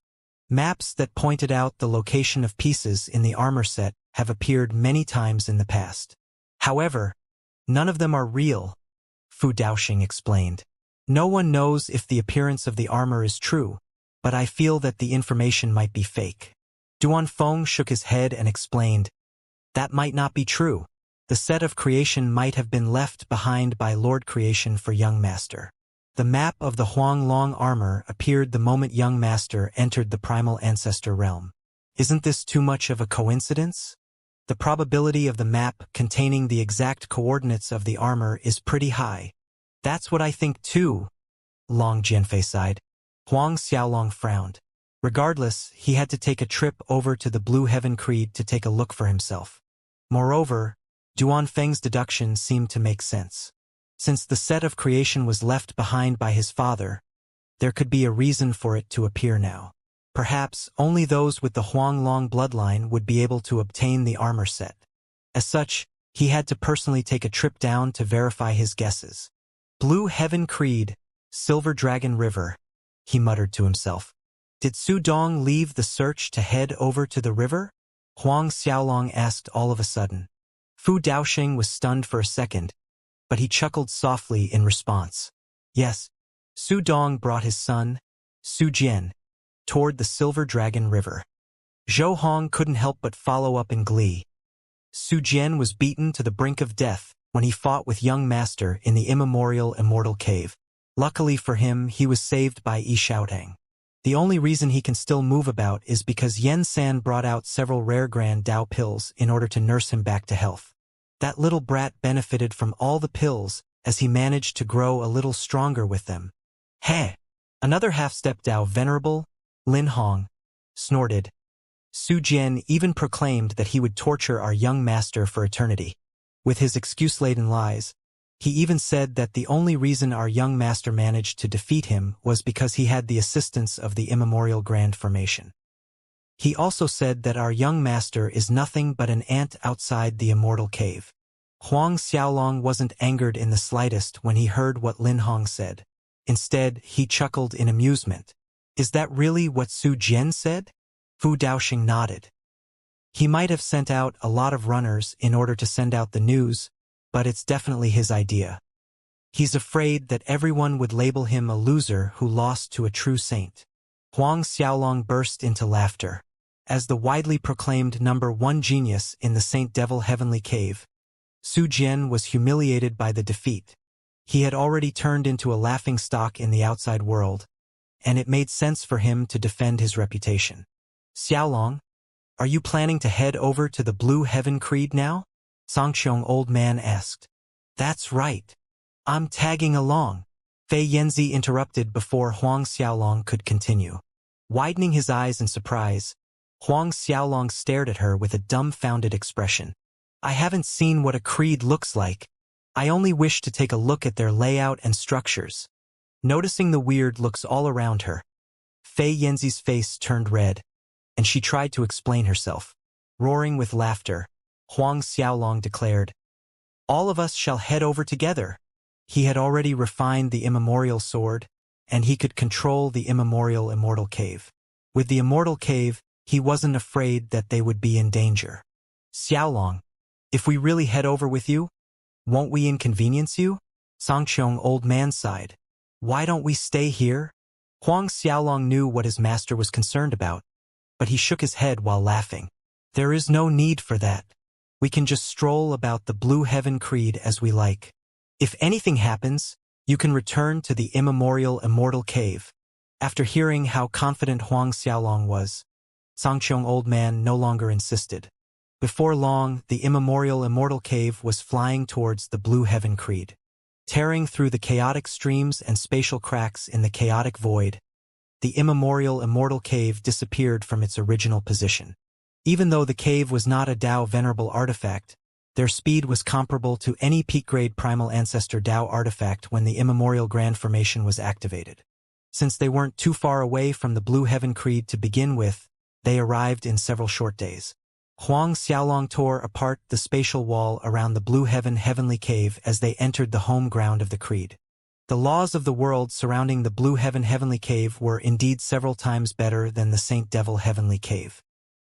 Maps that pointed out the location of pieces in the armor set have appeared many times in the past. However, none of them are real, Fu Daoxing explained. No one knows if the appearance of the armor is true, but I feel that the information might be fake. Duanfeng shook his head and explained, that might not be true. The set of creation might have been left behind by Lord Creation for Young Master. The map of the Huanglong armor appeared the moment Young Master entered the primal ancestor realm. Isn't this too much of a coincidence? The probability of the map containing the exact coordinates of the armor is pretty high. That's what I think too, Long Jianfei sighed. Huang Xiaolong frowned. Regardless, he had to take a trip over to the Blue Heaven Creed to take a look for himself. Moreover, Duanfeng's deduction seemed to make sense. Since the set of creation was left behind by his father, there could be a reason for it to appear now. Perhaps only those with the Huanglong bloodline would be able to obtain the armor set. As such, he had to personally take a trip down to verify his guesses. Blue Heaven Creed, Silver Dragon River, he muttered to himself. Did Su Dong leave the search to head over to the river? Huang Xiaolong asked all of a sudden. Fu Daoxing was stunned for a second, but he chuckled softly in response. Yes, Su Dong brought his son, Su Jian, toward the Silver Dragon River. Zhou Hong couldn't help but follow up in glee. Su Jian was beaten to the brink of death when he fought with Young Master in the immemorial Immortal Cave. Luckily for him, he was saved by Yi Xiaotang. The only reason he can still move about is because Yen San brought out several rare Grand Dao pills in order to nurse him back to health. That little brat benefited from all the pills as he managed to grow a little stronger with them. Heh! Another half-step Dao venerable, Lin Hong, snorted. Su Jian even proclaimed that he would torture our young master for eternity. With his excuse-laden lies, he even said that the only reason our young master managed to defeat him was because he had the assistance of the immemorial Grand Formation. He also said that our young master is nothing but an ant outside the Immortal Cave. Huang Xiaolong wasn't angered in the slightest when he heard what Lin Hong said. Instead, he chuckled in amusement. Is that really what Su Jian said? Fu Daoxing nodded. He might have sent out a lot of runners in order to send out the news, but it's definitely his idea. He's afraid that everyone would label him a loser who lost to a true saint. Huang Xiaolong burst into laughter. As the widely proclaimed #1 genius in the Saint Devil Heavenly Cave, Su Jian was humiliated by the defeat. He had already turned into a laughingstock in the outside world, and it made sense for him to defend his reputation. Xiaolong, are you planning to head over to the Blue Heaven Creed now? Songqiong old man asked. That's right. I'm tagging along. Fei Yanzi interrupted before Huang Xiaolong could continue. Widening his eyes in surprise, Huang Xiaolong stared at her with a dumbfounded expression. I haven't seen what a creed looks like. I only wish to take a look at their layout and structures. Noticing the weird looks all around her, Fei Yanzi's face turned red, and she tried to explain herself. Roaring with laughter, Huang Xiaolong declared, All of us shall head over together. He had already refined the immemorial sword, and he could control the immemorial immortal cave. With the immortal cave, he wasn't afraid that they would be in danger. Xiaolong, if we really head over with you, won't we inconvenience you? Sangqiong old man sighed. Why don't we stay here? Huang Xiaolong knew what his master was concerned about, but he shook his head while laughing. There is no need for that. We can just stroll about the Blue Heaven Creed as we like. If anything happens, you can return to the immemorial immortal cave. After hearing how confident Huang Xiaolong was, Sangqiong old man no longer insisted. Before long, the immemorial immortal cave was flying towards the Blue Heaven Creed. Tearing through the chaotic streams and spatial cracks in the chaotic void, the immemorial immortal cave disappeared from its original position. Even though the cave was not a Dao venerable artifact, their speed was comparable to any peak-grade primal ancestor Dao artifact when the immemorial grand formation was activated. Since they weren't too far away from the Blue Heaven Creed to begin with, they arrived in several short days. Huang Xiaolong tore apart the spatial wall around the Blue Heaven Heavenly Cave as they entered the home ground of the Creed. The laws of the world surrounding the Blue Heaven Heavenly Cave were indeed several times better than the Saint Devil Heavenly Cave.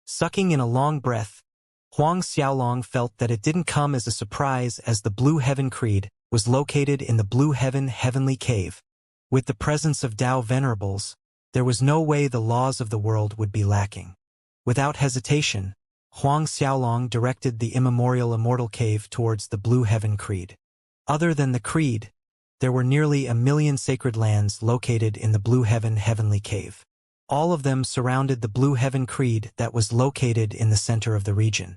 Sucking in a long breath, Huang Xiaolong felt that it didn't come as a surprise as the Blue Heaven Creed was located in the Blue Heaven Heavenly Cave. With the presence of Dao Venerables, there was no way the laws of the world would be lacking. Without hesitation, Huang Xiaolong directed the immemorial immortal cave towards the Blue Heaven Creed. Other than the Creed, there were nearly 1,000,000 sacred lands located in the Blue Heaven Heavenly Cave. All of them surrounded the Blue Heaven Creed that was located in the center of the region.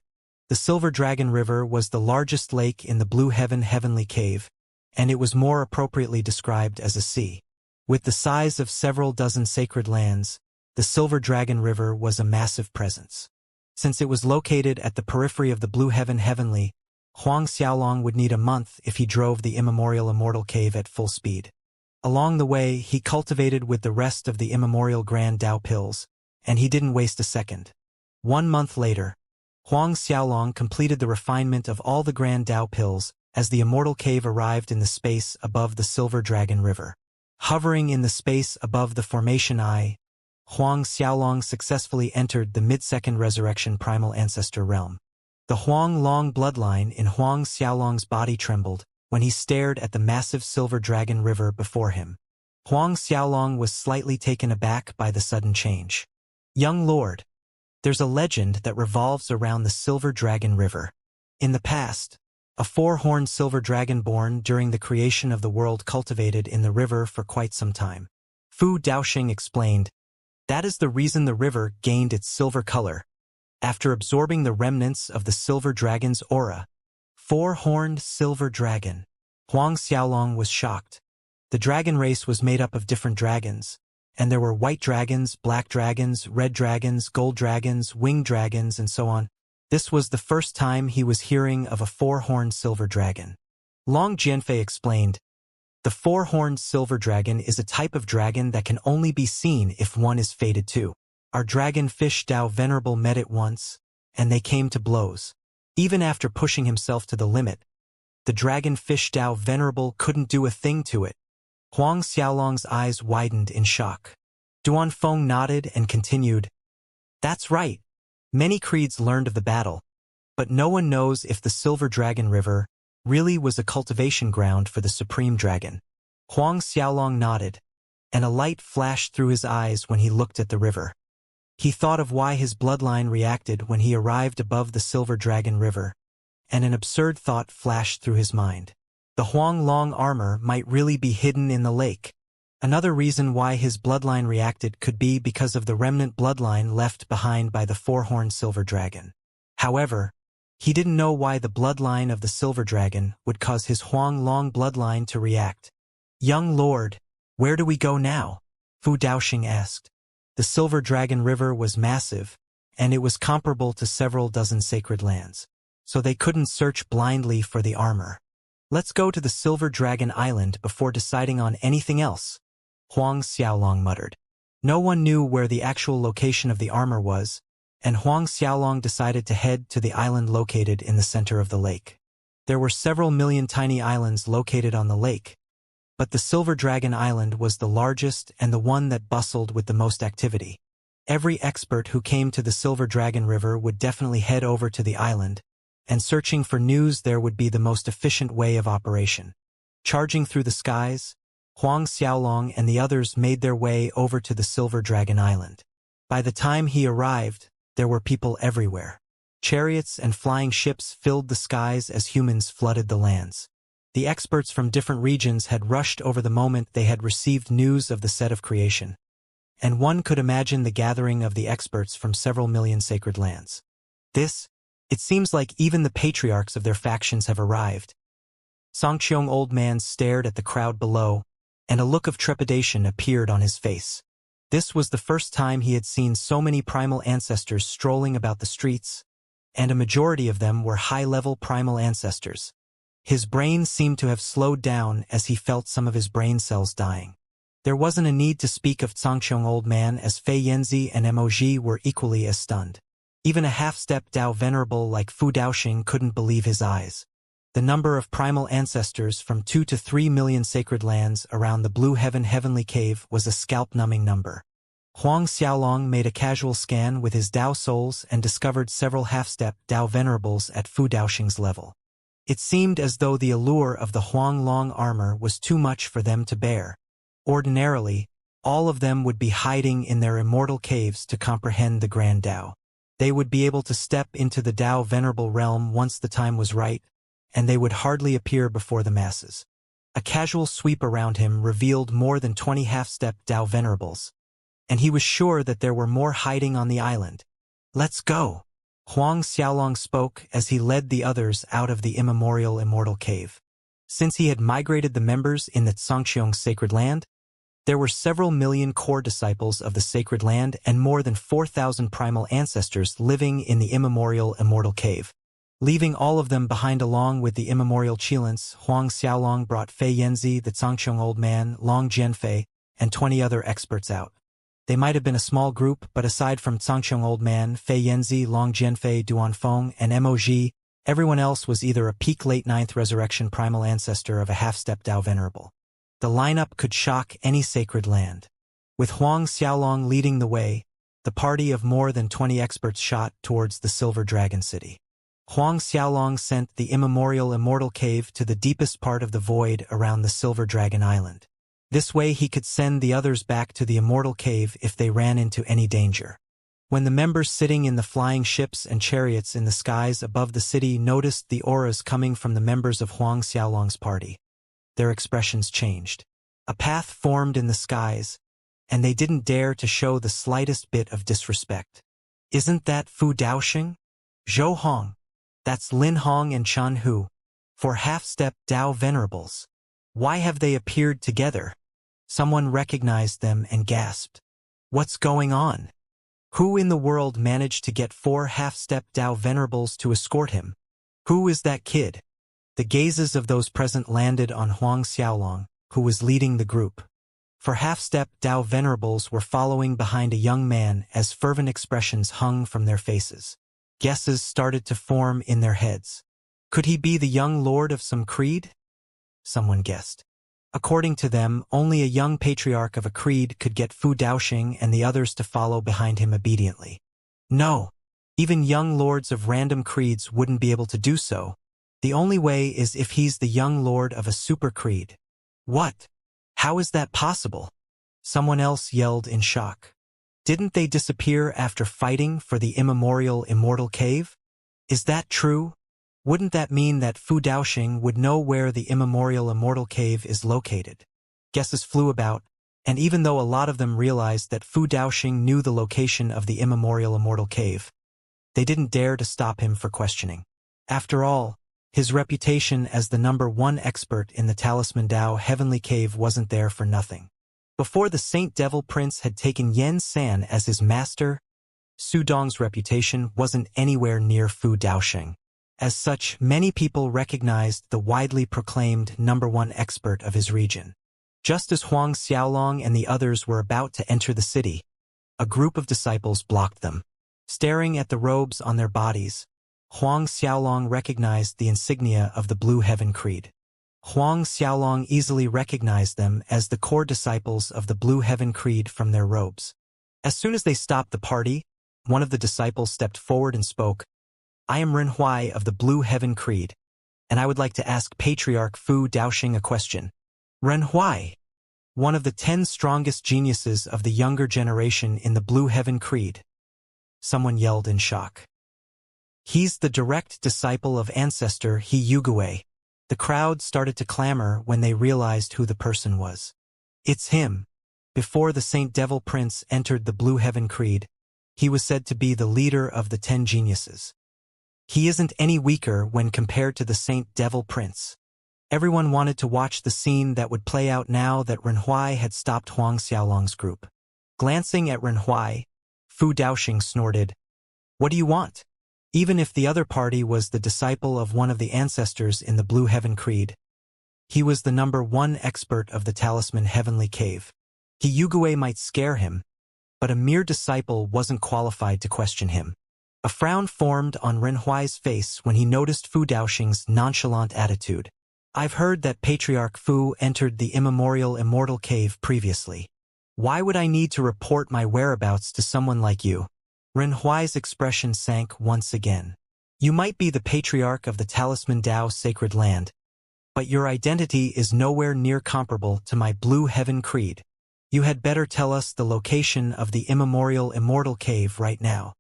The Silver Dragon River was the largest lake in the Blue Heaven Heavenly Cave, and it was more appropriately described as a sea. With the size of several dozen sacred lands, the Silver Dragon River was a massive presence. Since it was located at the periphery of the Blue Heaven Heavenly, Huang Xiaolong would need a month if he drove the immemorial immortal cave at full speed. Along the way, he cultivated with the rest of the immemorial Grand Dao pills, and he didn't waste a second. 1 month later, Huang Xiaolong completed the refinement of all the Grand Dao pills as the immortal cave arrived in the space above the Silver Dragon River. Hovering in the space above the formation eye, Huang Xiaolong successfully entered the mid-second resurrection primal ancestor realm. The Huang Long bloodline in Huang Xiaolong's body trembled when he stared at the massive Silver Dragon River before him. Huang Xiaolong was slightly taken aback by the sudden change. Young Lord, there's a legend that revolves around the Silver Dragon River. In the past, a 4-horned silver dragon born during the creation of the world cultivated in the river for quite some time. Fu Daoxing explained, that is the reason the river gained its silver color. After absorbing the remnants of the silver dragon's aura, 4-horned silver dragon. Huang Xiaolong was shocked. The dragon race was made up of different dragons, and there were white dragons, black dragons, red dragons, gold dragons, winged dragons, and so on. This was the first time he was hearing of a 4-horned silver dragon. Long Jianfei explained, the 4-horned silver dragon is a type of dragon that can only be seen if one is fated to. Our dragon fish Dao Venerable met it once, and they came to blows. Even after pushing himself to the limit, the dragon fish Dao Venerable couldn't do a thing to it. Huang Xiaolong's eyes widened in shock. Duanfeng nodded and continued, that's right. Many creeds learned of the battle, but no one knows if the Silver Dragon River really was a cultivation ground for the Supreme Dragon. Huang Xiaolong nodded, and a light flashed through his eyes when he looked at the river. He thought of why his bloodline reacted when he arrived above the Silver Dragon River, and an absurd thought flashed through his mind. The Huang Long armor might really be hidden in the lake. Another reason why his bloodline reacted could be because of the remnant bloodline left behind by the 4-horned silver dragon. However, he didn't know why the bloodline of the silver dragon would cause his Huang Long bloodline to react. Young Lord, where do we go now? Fu Daoxing asked. The Silver Dragon River was massive, and it was comparable to several dozen sacred lands, so they couldn't search blindly for the armor. Let's go to the Silver Dragon Island before deciding on anything else, Huang Xiaolong muttered. No one knew where the actual location of the armor was, and Huang Xiaolong decided to head to the island located in the center of the lake. There were several million tiny islands located on the lake, but the Silver Dragon Island was the largest and the one that bustled with the most activity. Every expert who came to the Silver Dragon River would definitely head over to the island, and searching for news there would be the most efficient way of operation. Charging through the skies, Huang Xiaolong and the others made their way over to the Silver Dragon Island. By the time he arrived, there were people everywhere. Chariots and flying ships filled the skies as humans flooded the lands. The experts from different regions had rushed over the moment they had received news of the set of creation. And one could imagine the gathering of the experts from several million sacred lands. It seems like even the patriarchs of their factions have arrived. Songqiong Old Man stared at the crowd below, and a look of trepidation appeared on his face. This was the first time he had seen so many primal ancestors strolling about the streets, and a majority of them were high-level primal ancestors. His brain seemed to have slowed down as he felt some of his brain cells dying. There wasn't a need to speak of Songqiong Old Man, as Fei Yanzi and Moji were equally as stunned. Even a half-step Dao venerable like Fu Daoxing couldn't believe his eyes. The number of primal ancestors from 2 to 3 million sacred lands around the Blue Heaven Heavenly Cave was a scalp-numbing number. Huang Xiaolong made a casual scan with his Dao souls and discovered several half-step Dao venerables at Fu Daoxing's level. It seemed as though the allure of the Huang Long armor was too much for them to bear. Ordinarily, all of them would be hiding in their immortal caves to comprehend the Grand Dao. They would be able to step into the Dao Venerable realm once the time was right, and they would hardly appear before the masses. A casual sweep around him revealed more than 20 half-step Dao Venerables, and he was sure that there were more hiding on the island. "Let's go," Huang Xiaolong spoke as he led the others out of the immemorial Immortal Cave. Since he had migrated the members in the Songqiong Sacred Land, there were several million core disciples of the Sacred Land and more than 4,000 primal ancestors living in the immemorial Immortal Cave. Leaving all of them behind along with the immemorial Qilins, Huang Xiaolong brought Fei Yanzi, the Songqiong Old Man, Long Jianfei, and 20 other experts out. They might have been a small group, but aside from Songqiong Old Man, Fei Yanzi, Long Jianfei, Duanfeng, and Moji, everyone else was either a peak late 9th resurrection primal ancestor of a half-step Dao Venerable. The lineup could shock any sacred land. With Huang Xiaolong leading the way, the party of more than 20 experts shot towards the Silver Dragon City. Huang Xiaolong sent the immemorial Immortal Cave to the deepest part of the void around the Silver Dragon Island. This way he could send the others back to the Immortal Cave if they ran into any danger. When the members sitting in the flying ships and chariots in the skies above the city noticed the auras coming from the members of Huang Xiaolong's party, their expressions changed. A path formed in the skies, and they didn't dare to show the slightest bit of disrespect. "Isn't that Fu Daoxing? Zhou Hong. That's Lin Hong and Chen Hu. For half-step Dao Venerables. Why have they appeared together?" Someone recognized them and gasped. "What's going on? Who in the world managed to get 4 half-step Dao Venerables to escort him? Who is that kid?" The gazes of those present landed on Huang Xiaolong, who was leading the group. For half-step Dao Venerables were following behind a young man as fervent expressions hung from their faces. Guesses started to form in their heads. Could he be the young lord of some creed? Someone guessed. According to them, only a young patriarch of a creed could get Fu Daoxing and the others to follow behind him obediently. No, even young lords of random creeds wouldn't be able to do so. The only way is if he's the young lord of a super creed. What? How is that possible? Someone else yelled in shock. Didn't they disappear after fighting for the immemorial Immortal Cave? Is that true? Wouldn't that mean that Fu Daoxing would know where the immemorial Immortal Cave is located? Guesses flew about, and even though a lot of them realized that Fu Daoxing knew the location of the immemorial Immortal Cave, they didn't dare to stop him for questioning. After all, his reputation as the #1 expert in the Talisman Dao Heavenly Cave wasn't there for nothing. Before the Saint Devil Prince had taken Yen San as his master, Su Dong's reputation wasn't anywhere near Fu Daoxing. As such, many people recognized the widely proclaimed #1 expert of his region. Just as Huang Xiaolong and the others were about to enter the city, a group of disciples blocked them. Staring at the robes on their bodies, Huang Xiaolong recognized the insignia of the Blue Heaven Creed. Huang Xiaolong easily recognized them as the core disciples of the Blue Heaven Creed from their robes. As soon as they stopped the party, one of the disciples stepped forward and spoke, "I am Renhuai of the Blue Heaven Creed, and I would like to ask Patriarch Fu Daoxing a question." Renhuai, one of the 10 strongest geniuses of the younger generation in the Blue Heaven Creed. Someone yelled in shock. He's the direct disciple of ancestor He Yugui. The crowd started to clamor when they realized who the person was. It's him. Before the Saint Devil Prince entered the Blue Heaven Creed, he was said to be the leader of the 10 geniuses. He isn't any weaker when compared to the Saint Devil Prince. Everyone wanted to watch the scene that would play out now that Renhuai had stopped Huang Xiaolong's group. Glancing at Renhuai, Fu Daoxing snorted, "What do you want?" Even if the other party was the disciple of one of the ancestors in the Blue Heaven Creed, he was the #1 expert of the Talisman Heavenly Cave. He Yugui might scare him, but a mere disciple wasn't qualified to question him. A frown formed on Renhuai's face when he noticed Fu Daoxing's nonchalant attitude. "I've heard that Patriarch Fu entered the Immortal Cave previously. Why would I need to report my whereabouts to someone like you?" Renhuai's expression sank once again. "You might be the Patriarch of the Talisman Dao Sacred Land, but your identity is nowhere near comparable to my Blue Heaven Creed. You had better tell us the location of the Immortal Cave right now.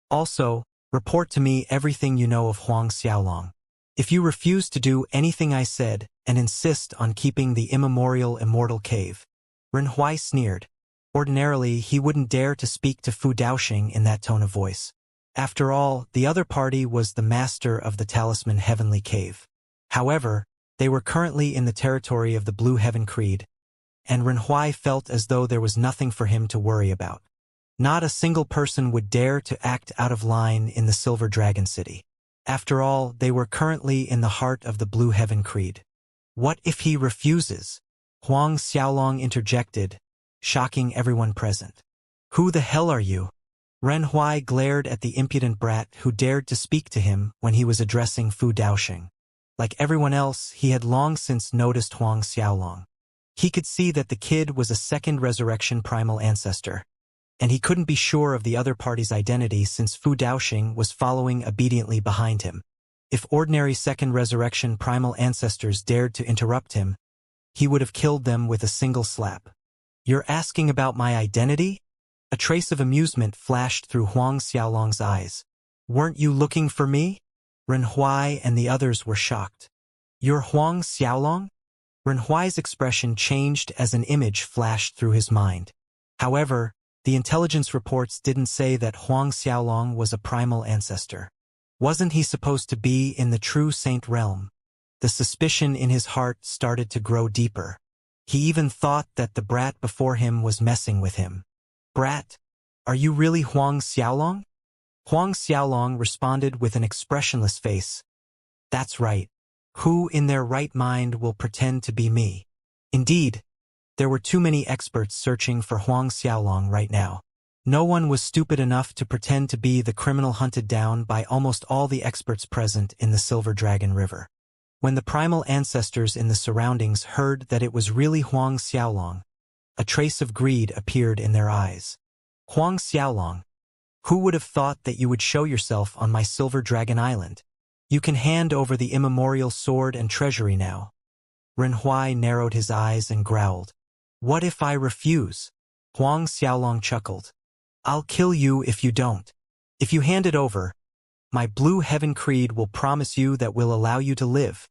Also, report to me everything you know of Huang Xiaolong. If you refuse to do anything I said and insist on keeping the Immortal Cave." Renhuai sneered. Ordinarily, he wouldn't dare to speak to Fu Daoxing in that tone of voice. After all, the other party was the master of the Talisman Heavenly Cave. However, they were currently in the territory of the Blue Heaven Creed, and Renhuai felt as though there was nothing for him to worry about. Not a single person would dare to act out of line in the Silver Dragon City. After all, they were currently in the heart of the Blue Heaven Creed. What if he refuses? Huang Xiaolong interjected, shocking everyone present. "Who the hell are you?" Renhuai glared at the impudent brat who dared to speak to him when he was addressing Fu Daoxing. Like everyone else, he had long since noticed Huang Xiaolong. He could see that the kid was a second resurrection primal ancestor, and he couldn't be sure of the other party's identity since Fu Daoxing was following obediently behind him. If ordinary second resurrection primal ancestors dared to interrupt him, he would have killed them with a single slap. "You're asking about my identity?" A trace of amusement flashed through Huang Xiaolong's eyes. "Weren't you looking for me?" Renhuai and the others were shocked. "You're Huang Xiaolong?" Renhuai's expression changed as an image flashed through his mind. However, the intelligence reports didn't say that Huang Xiaolong was a primal ancestor. Wasn't he supposed to be in the true saint realm? The suspicion in his heart started to grow deeper. He even thought that the brat before him was messing with him. "Brat, are you really Huang Xiaolong?" Huang Xiaolong responded with an expressionless face. "That's right. Who in their right mind will pretend to be me?" Indeed, there were too many experts searching for Huang Xiaolong right now. No one was stupid enough to pretend to be the criminal hunted down by almost all the experts present in the Silver Dragon River. When the primal ancestors in the surroundings heard that it was really Huang Xiaolong, a trace of greed appeared in their eyes. "Huang Xiaolong, who would have thought that you would show yourself on my Silver Dragon Island? You can hand over the immemorial sword and treasury now." Renhuai narrowed his eyes and growled. "What if I refuse?" Huang Xiaolong chuckled. "I'll kill you if you don't. If you hand it over, my Blue Heaven Creed will promise you that we'll allow you to live."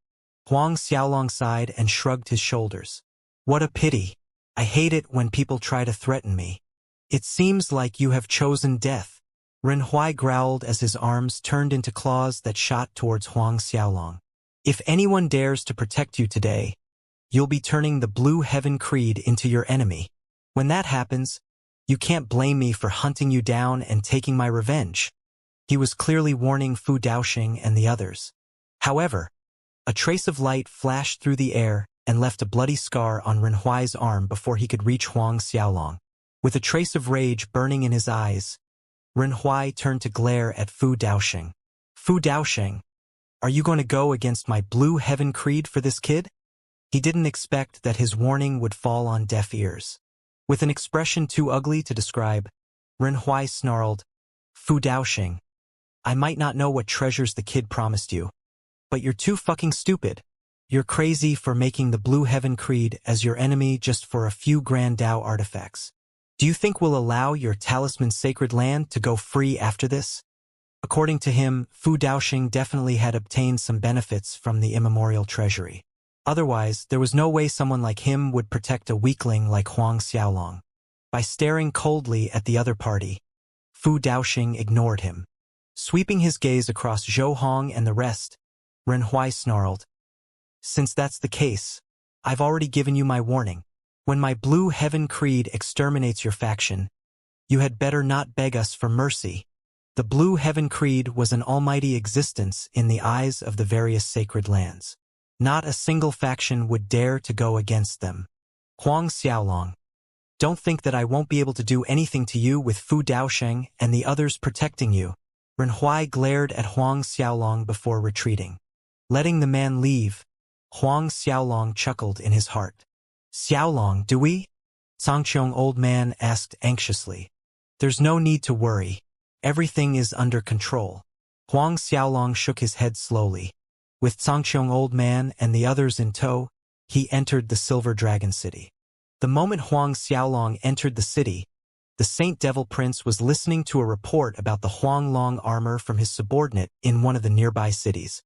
Huang Xiaolong sighed and shrugged his shoulders. "What a pity. I hate it when people try to threaten me. It seems like you have chosen death." Renhuai growled as his arms turned into claws that shot towards Huang Xiaolong. "If anyone dares to protect you today, you'll be turning the Blue Heaven Creed into your enemy. When that happens, you can't blame me for hunting you down and taking my revenge." He was clearly warning Fu Daoxing and the others. However, a trace of light flashed through the air and left a bloody scar on Renhuai's arm before he could reach Huang Xiaolong. With a trace of rage burning in his eyes, Renhuai turned to glare at Fu Daoxing. Fu Daosheng, are you going to go against my Blue Heaven Creed for this kid? He didn't expect that his warning would fall on deaf ears. With an expression too ugly to describe, Ren Huai snarled, Fu Daosheng, I might not know what treasures the kid promised you, but you're too fucking stupid. You're crazy for making the Blue Heaven Creed as your enemy just for a few grand Dao artifacts. Do you think we'll allow your talisman sacred land to go free after this? According to him, Fu Daosheng definitely had obtained some benefits from the immemorial treasury. Otherwise, there was no way someone like him would protect a weakling like Huang Xiaolong. By staring coldly at the other party, Fu Daosheng ignored him. Sweeping his gaze across Zhou Hong and the rest, Ren Huai snarled, Since that's the case, I've already given you my warning. When my Blue Heaven Creed exterminates your faction, you had better not beg us for mercy. The Blue Heaven Creed was an almighty existence in the eyes of the various sacred lands. Not a single faction would dare to go against them. Huang Xiaolong, don't think that I won't be able to do anything to you with Fu Daosheng and the others protecting you. Ren Huai glared at Huang Xiaolong before retreating. Letting the man leave, Huang Xiaolong chuckled in his heart. Xiaolong, do we? Sangqiong old man asked anxiously. There's no need to worry. Everything is under control. Huang Xiaolong shook his head slowly. With Sangqiong old man and the others in tow, he entered the Silver Dragon City. The moment Huang Xiaolong entered the city, the Saint Devil Prince was listening to a report about the Huang Long armor from his subordinate in one of the nearby cities.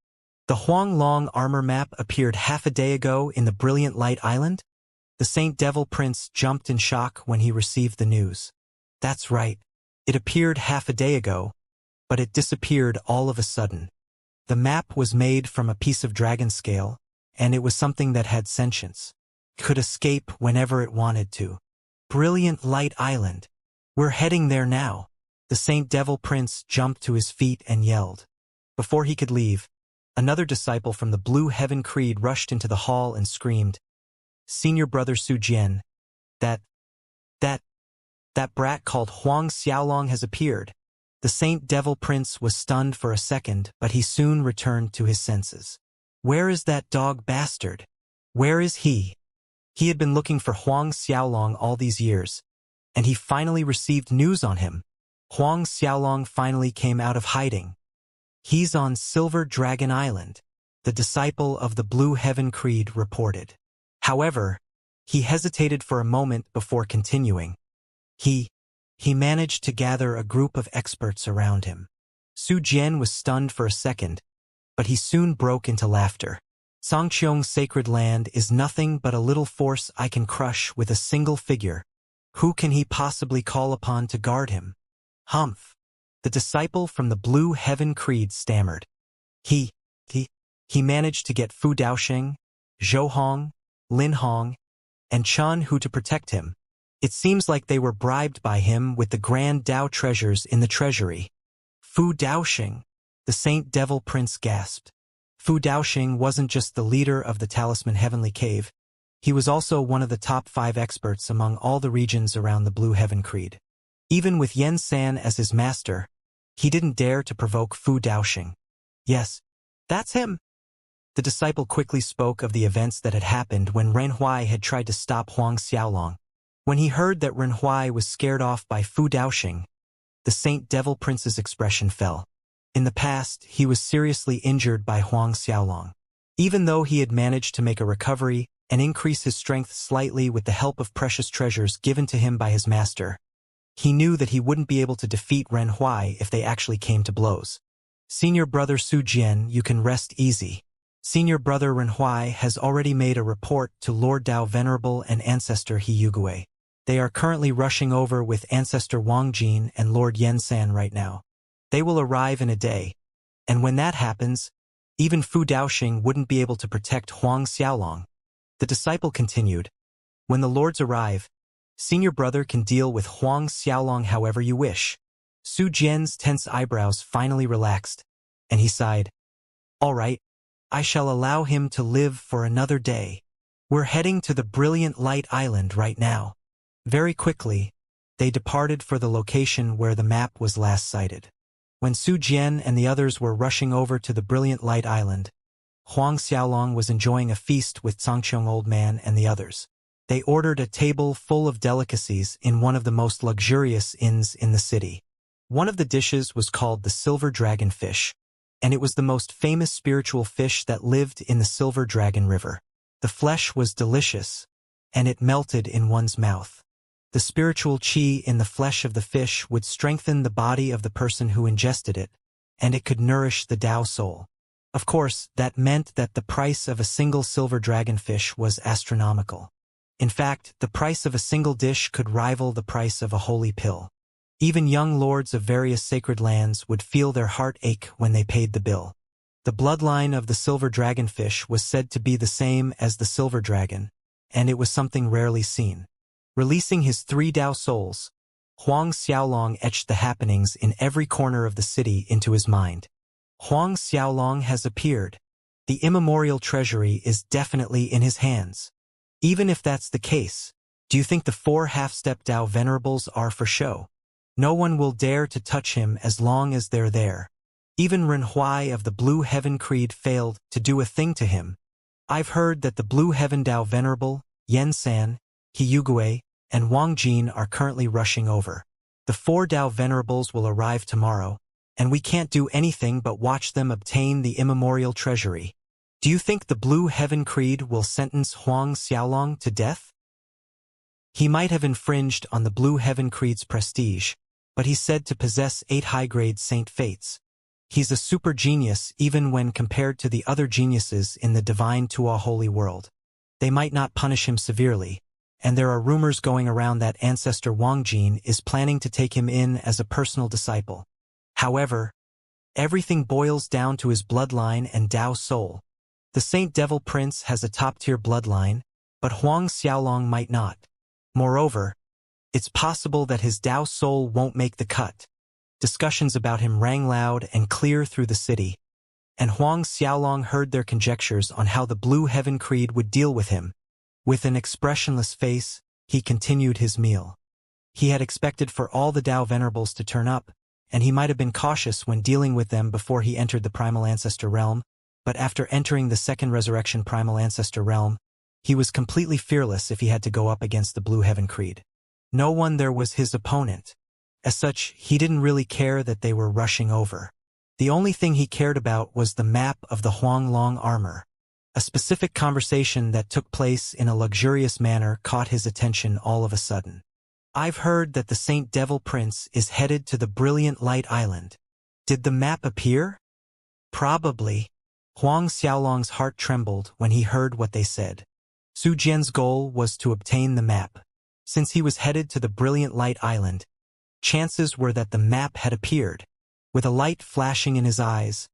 The Huang Long armor map appeared half a day ago in the Brilliant Light Island? The Saint Devil Prince jumped in shock when he received the news. That's right. It appeared half a day ago, but it disappeared all of a sudden. The map was made from a piece of dragon scale, and it was something that had sentience. Could escape whenever it wanted to. Brilliant Light Island. We're heading there now. The Saint Devil Prince jumped to his feet and yelled. Before he could leave, another disciple from the Blue Heaven Creed rushed into the hall and screamed, Senior Brother Su Jian, that brat called Huang Xiaolong has appeared. The Saint Devil Prince was stunned for a second, but he soon returned to his senses. Where is that dog bastard? Where is he? He had been looking for Huang Xiaolong all these years, and he finally received news on him. Huang Xiaolong finally came out of hiding. He's on Silver Dragon Island, the disciple of the Blue Heaven Creed reported. However, he hesitated for a moment before continuing. He managed to gather a group of experts around him. Su Jian was stunned for a second, but he soon broke into laughter. Sangqiong's sacred land is nothing but a little force I can crush with a single figure. Who can he possibly call upon to guard him? Humph. The disciple from the Blue Heaven Creed stammered. He managed to get Fu Daosheng, Zhou Hong, Lin Hong, and Chen Hu to protect him. It seems like they were bribed by him with the grand Dao treasures in the treasury. Fu Daosheng, the Saint Devil Prince gasped. Fu Daosheng wasn't just the leader of the Talisman Heavenly Cave, he was also one of the top 5 experts among all the regions around the Blue Heaven Creed. Even with Yen San as his master, he didn't dare to provoke Fu Daosheng. Yes, that's him. The disciple quickly spoke of the events that had happened when Ren Huai had tried to stop Huang Xiaolong. When he heard that Ren Huai was scared off by Fu Daosheng, the Saint Devil Prince's expression fell. In the past, he was seriously injured by Huang Xiaolong. Even though he had managed to make a recovery and increase his strength slightly with the help of precious treasures given to him by his master, he knew that he wouldn't be able to defeat Ren Huai if they actually came to blows. Senior Brother Su Jian, you can rest easy. Senior Brother Ren Huai has already made a report to Lord Dao Venerable and Ancestor He Yugui. They are currently rushing over with Ancestor Wang Jin and Lord Yen San right now. They will arrive in a day, and when that happens, even Fu Daosheng wouldn't be able to protect Huang Xiaolong. The disciple continued, when the lords arrive, Senior Brother can deal with Huang Xiaolong however you wish. Su Jian's tense eyebrows finally relaxed, and he sighed. All right, I shall allow him to live for another day. We're heading to the Brilliant Light Island right now. Very quickly, they departed for the location where the map was last sighted. When Su Jian and the others were rushing over to the Brilliant Light Island, Huang Xiaolong was enjoying a feast with Zhangqiong Old Man and the others. They ordered a table full of delicacies in one of the most luxurious inns in the city. One of the dishes was called the Silver Dragon Fish, and it was the most famous spiritual fish that lived in the Silver Dragon River. The flesh was delicious, and it melted in one's mouth. The spiritual qi in the flesh of the fish would strengthen the body of the person who ingested it, and it could nourish the Tao soul. Of course, that meant that the price of a single silver dragonfish was astronomical. In fact, the price of a single dish could rival the price of a holy pill. Even young lords of various sacred lands would feel their heart ache when they paid the bill. The bloodline of the silver dragonfish was said to be the same as the silver dragon, and it was something rarely seen. Releasing his 3 Tao souls, Huang Xiaolong etched the happenings in every corner of the city into his mind. Huang Xiaolong has appeared. The immemorial treasury is definitely in his hands. Even if that's the case, do you think the 4 half-step Tao venerables are for show? No one will dare to touch him as long as they're there. Even Ren Huai of the Blue Heaven Creed failed to do a thing to him. I've heard that the Blue Heaven Tao Venerable, Yen San, He Yugue, and Wang Jin are currently rushing over. The 4 Tao Venerables will arrive tomorrow, and we can't do anything but watch them obtain the immemorial treasury. Do you think the Blue Heaven Creed will sentence Huang Xiaolong to death? He might have infringed on the Blue Heaven Creed's prestige, but he's said to possess 8 high-grade saint fates. He's a super genius even when compared to the other geniuses in the divine Tua holy world. They might not punish him severely, and there are rumors going around that ancestor Wang Jin is planning to take him in as a personal disciple. However, everything boils down to his bloodline and Tao soul. The Saint Devil Prince has a top-tier bloodline, but Huang Xiaolong might not. Moreover, it's possible that his Tao soul won't make the cut. Discussions about him rang loud and clear through the city, and Huang Xiaolong heard their conjectures on how the Blue Heaven Creed would deal with him. With an expressionless face, he continued his meal. He had expected for all the Tao Venerables to turn up, and he might have been cautious when dealing with them before he entered the Primal Ancestor realm, but after entering the Second Resurrection Primal Ancestor realm, he was completely fearless if he had to go up against the Blue Heaven Creed. No one there was his opponent. As such, he didn't really care that they were rushing over. The only thing he cared about was the map of the Huanglong armor. A specific conversation that took place in a luxurious manner caught his attention all of a sudden. I've heard that the Saint Devil Prince is headed to the Brilliant Light Island. Did the map appear? Probably. Huang Xiaolong's heart trembled when he heard what they said. Su Jian's goal was to obtain the map. Since he was headed to the Brilliant Light Island, chances were that the map had appeared. With a light flashing in his eyes,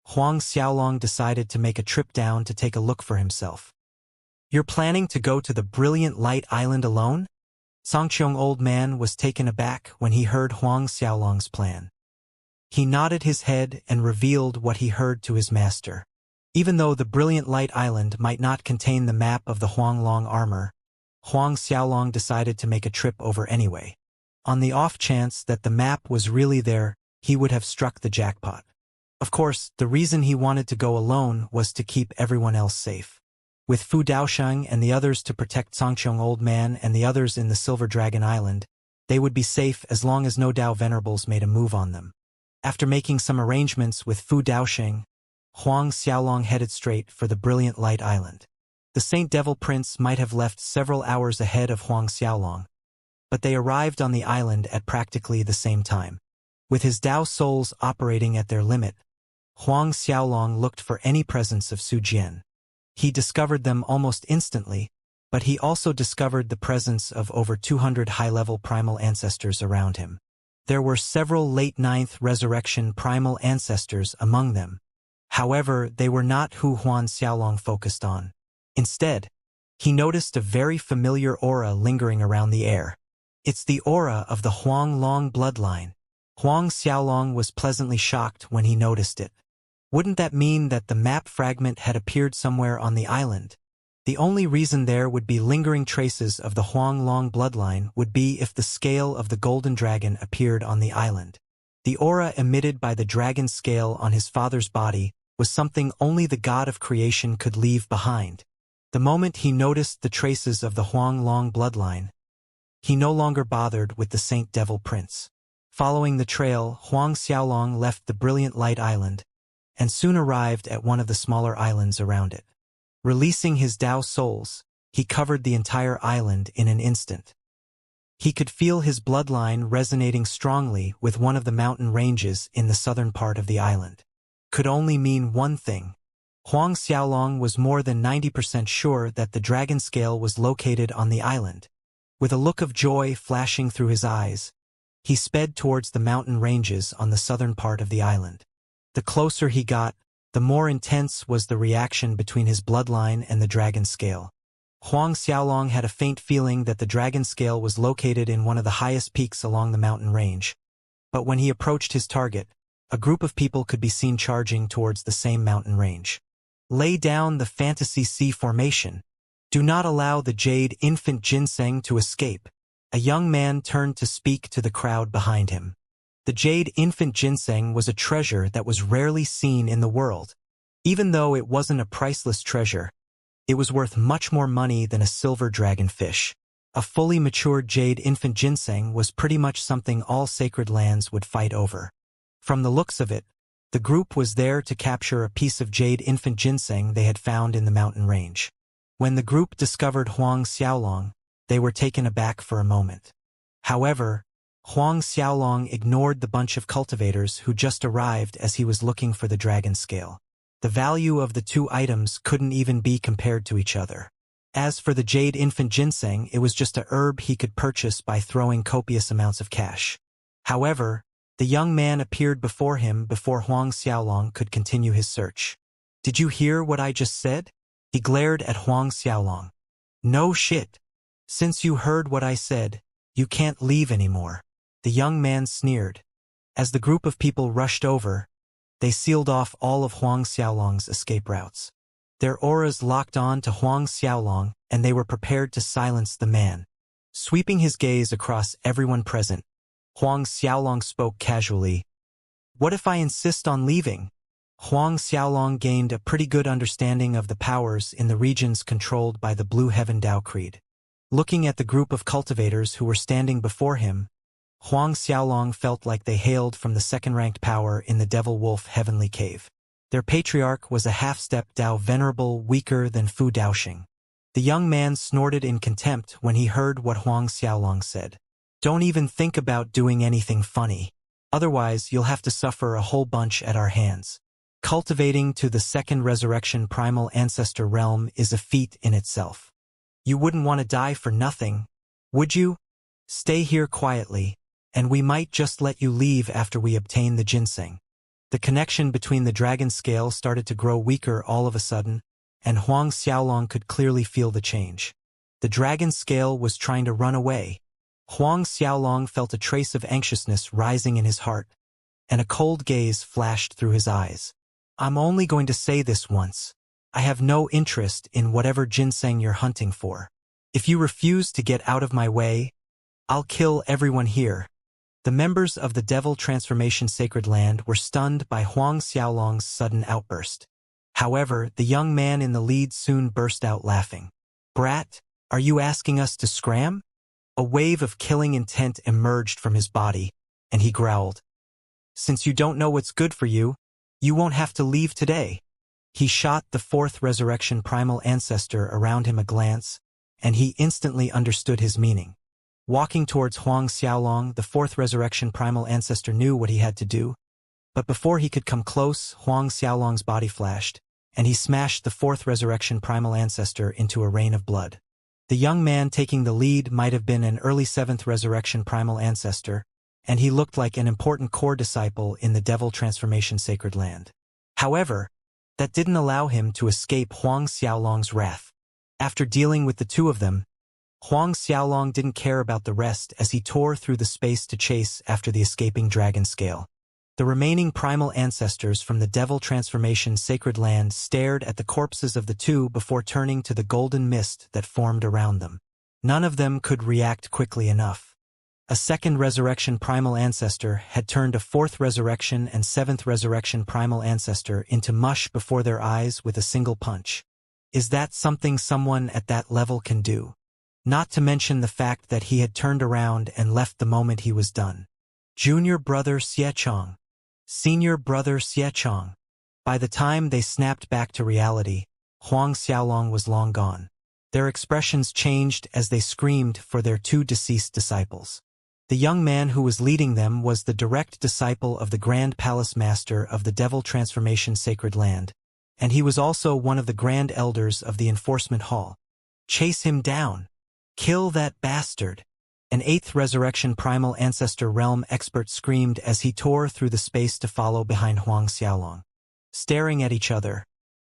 Huang Xiaolong decided to make a trip down to take a look for himself. You're planning to go to the Brilliant Light Island alone? Zhangqiong Old Man was taken aback when he heard Huang Xiaolong's plan. He nodded his head and revealed what he heard to his master. Even though the Brilliant Light Island might not contain the map of the Huanglong armor, Huang Xiaolong decided to make a trip over anyway. On the off chance that the map was really there, he would have struck the jackpot. Of course, the reason he wanted to go alone was to keep everyone else safe. With Fu Daosheng and the others to protect Zhangqiong Old Man and the others in the Silver Dragon Island, they would be safe as long as no Tao Venerables made a move on them. After making some arrangements with Fu Daosheng, Huang Xiaolong headed straight for the Brilliant Light Island. The Saint Devil Prince might have left several hours ahead of Huang Xiaolong, but they arrived on the island at practically the same time. With his Tao souls operating at their limit, Huang Xiaolong looked for any presence of Su Jian. He discovered them almost instantly, but he also discovered the presence of over 200 high-level primal ancestors around him. There were several late 9th resurrection primal ancestors among them. However, they were not who Huang Xiaolong focused on. Instead, he noticed a very familiar aura lingering around the air. It's the aura of the Huanglong bloodline. Huang Xiaolong was pleasantly shocked when he noticed it. Wouldn't that mean that the map fragment had appeared somewhere on the island? The only reason there would be lingering traces of the Huanglong bloodline would be if the scale of the Golden Dragon appeared on the island. The aura emitted by the dragon scale on his father's body was something only the god of creation could leave behind. The moment he noticed the traces of the Huanglong bloodline, he no longer bothered with the Saint Devil Prince. Following the trail, Huang Xiaolong left the Brilliant Light Island and soon arrived at one of the smaller islands around it. Releasing his Dao souls, he covered the entire island in an instant. He could feel his bloodline resonating strongly with one of the mountain ranges in the southern part of the island. Could only mean one thing. Huang Xiaolong was more than 90% sure that the dragon scale was located on the island. With a look of joy flashing through his eyes, he sped towards the mountain ranges on the southern part of the island. The closer he got, the more intense was the reaction between his bloodline and the dragon scale. Huang Xiaolong had a faint feeling that the dragon scale was located in one of the highest peaks along the mountain range. But when he approached his target, a group of people could be seen charging towards the same mountain range. Lay down the fantasy C formation. Do not allow the jade infant ginseng to escape. A young man turned to speak to the crowd behind him. The jade infant ginseng was a treasure that was rarely seen in the world. Even though it wasn't a priceless treasure, it was worth much more money than a silver dragonfish. A fully matured jade infant ginseng was pretty much something all sacred lands would fight over. From the looks of it, the group was there to capture a piece of jade infant ginseng they had found in the mountain range. When the group discovered Huang Xiaolong, they were taken aback for a moment. However, Huang Xiaolong ignored the bunch of cultivators who just arrived as he was looking for the dragon scale. The value of the two items couldn't even be compared to each other. As for the jade infant ginseng, it was just a herb he could purchase by throwing copious amounts of cash. However, the young man appeared before him before Huang Xiaolong could continue his search. Did you hear what I just said? He glared at Huang Xiaolong. No shit. Since you heard what I said, you can't leave anymore. The young man sneered. As the group of people rushed over, they sealed off all of Huang Xiaolong's escape routes. Their auras locked on to Huang Xiaolong, and they were prepared to silence the man. Sweeping his gaze across everyone present, Huang Xiaolong spoke casually. What if I insist on leaving? Huang Xiaolong gained a pretty good understanding of the powers in the regions controlled by the Blue Heaven Dao Creed. Looking at the group of cultivators who were standing before him, Huang Xiaolong felt like they hailed from the second-ranked power in the Devil Wolf Heavenly Cave. Their patriarch was a half-step Dao venerable weaker than Fu Daoxing. The young man snorted in contempt when he heard what Huang Xiaolong said. Don't even think about doing anything funny. Otherwise, you'll have to suffer a whole bunch at our hands. Cultivating to the second resurrection primal ancestor realm is a feat in itself. You wouldn't want to die for nothing, would you? Stay here quietly, and we might just let you leave after we obtain the ginseng. The connection between the dragon scale started to grow weaker all of a sudden, and Huang Xiaolong could clearly feel the change. The dragon scale was trying to run away. Huang Xiaolong felt a trace of anxiousness rising in his heart, and a cold gaze flashed through his eyes. I'm only going to say this once. I have no interest in whatever ginseng you're hunting for. If you refuse to get out of my way, I'll kill everyone here. The members of the Devil Transformation Sacred Land were stunned by Huang Xiaolong's sudden outburst. However, the young man in the lead soon burst out laughing. Brat, are you asking us to scram? A wave of killing intent emerged from his body, and he growled. Since you don't know what's good for you, you won't have to leave today. He shot the fourth resurrection primal ancestor around him a glance, and he instantly understood his meaning. Walking towards Huang Xiaolong, the fourth resurrection primal ancestor knew what he had to do, but before he could come close, Huang Xiaolong's body flashed, and he smashed the fourth resurrection primal ancestor into a rain of blood. The young man taking the lead might have been an early seventh resurrection primal ancestor, and he looked like an important core disciple in the Devil Transformation Sacred Land. However, that didn't allow him to escape Huang Xiaolong's wrath. After dealing with the two of them, Huang Xiaolong didn't care about the rest as he tore through the space to chase after the escaping dragon scale. The remaining primal ancestors from the Devil Transformation Sacred Land stared at the corpses of the two before turning to the golden mist that formed around them. None of them could react quickly enough. A second resurrection primal ancestor had turned a fourth resurrection and seventh resurrection primal ancestor into mush before their eyes with a single punch. Is that something someone at that level can do? Not to mention the fact that he had turned around and left the moment he was done. Junior brother Xiechong. Senior brother Xiechong. By the time they snapped back to reality, Huang Xiaolong was long gone. Their expressions changed as they screamed for their two deceased disciples. The young man who was leading them was the direct disciple of the Grand Palace Master of the Devil Transformation Sacred Land, and he was also one of the Grand Elders of the Enforcement Hall. Chase him down. Kill that bastard. An eighth resurrection primal ancestor realm expert screamed as he tore through the space to follow behind Huang Xiaolong. Staring at each other,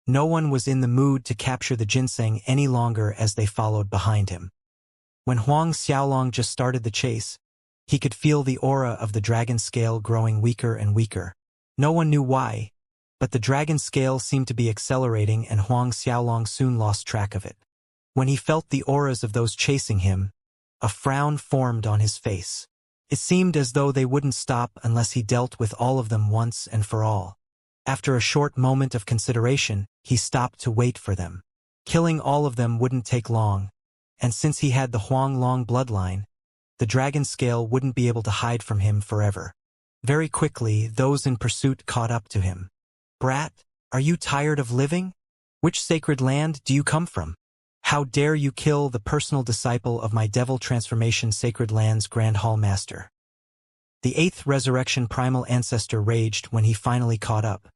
no one was in the mood to capture the ginseng any longer as they followed behind him. When Huang Xiaolong just started the chase, he could feel the aura of the dragon scale growing weaker and weaker. No one knew why, but the dragon scale seemed to be accelerating and Huang Xiaolong soon lost track of it. When he felt the auras of those chasing him, a frown formed on his face. It seemed as though they wouldn't stop unless he dealt with all of them once and for all. After a short moment of consideration, he stopped to wait for them. Killing all of them wouldn't take long, and since he had the Huang Long bloodline, the dragon scale wouldn't be able to hide from him forever. Very quickly, those in pursuit caught up to him. "Brat, are you tired of living? Which sacred land do you come from? How dare you kill the personal disciple of my Devil Transformation Sacred Land's Grand Hall Master?" The eighth resurrection primal ancestor raged when he finally caught up.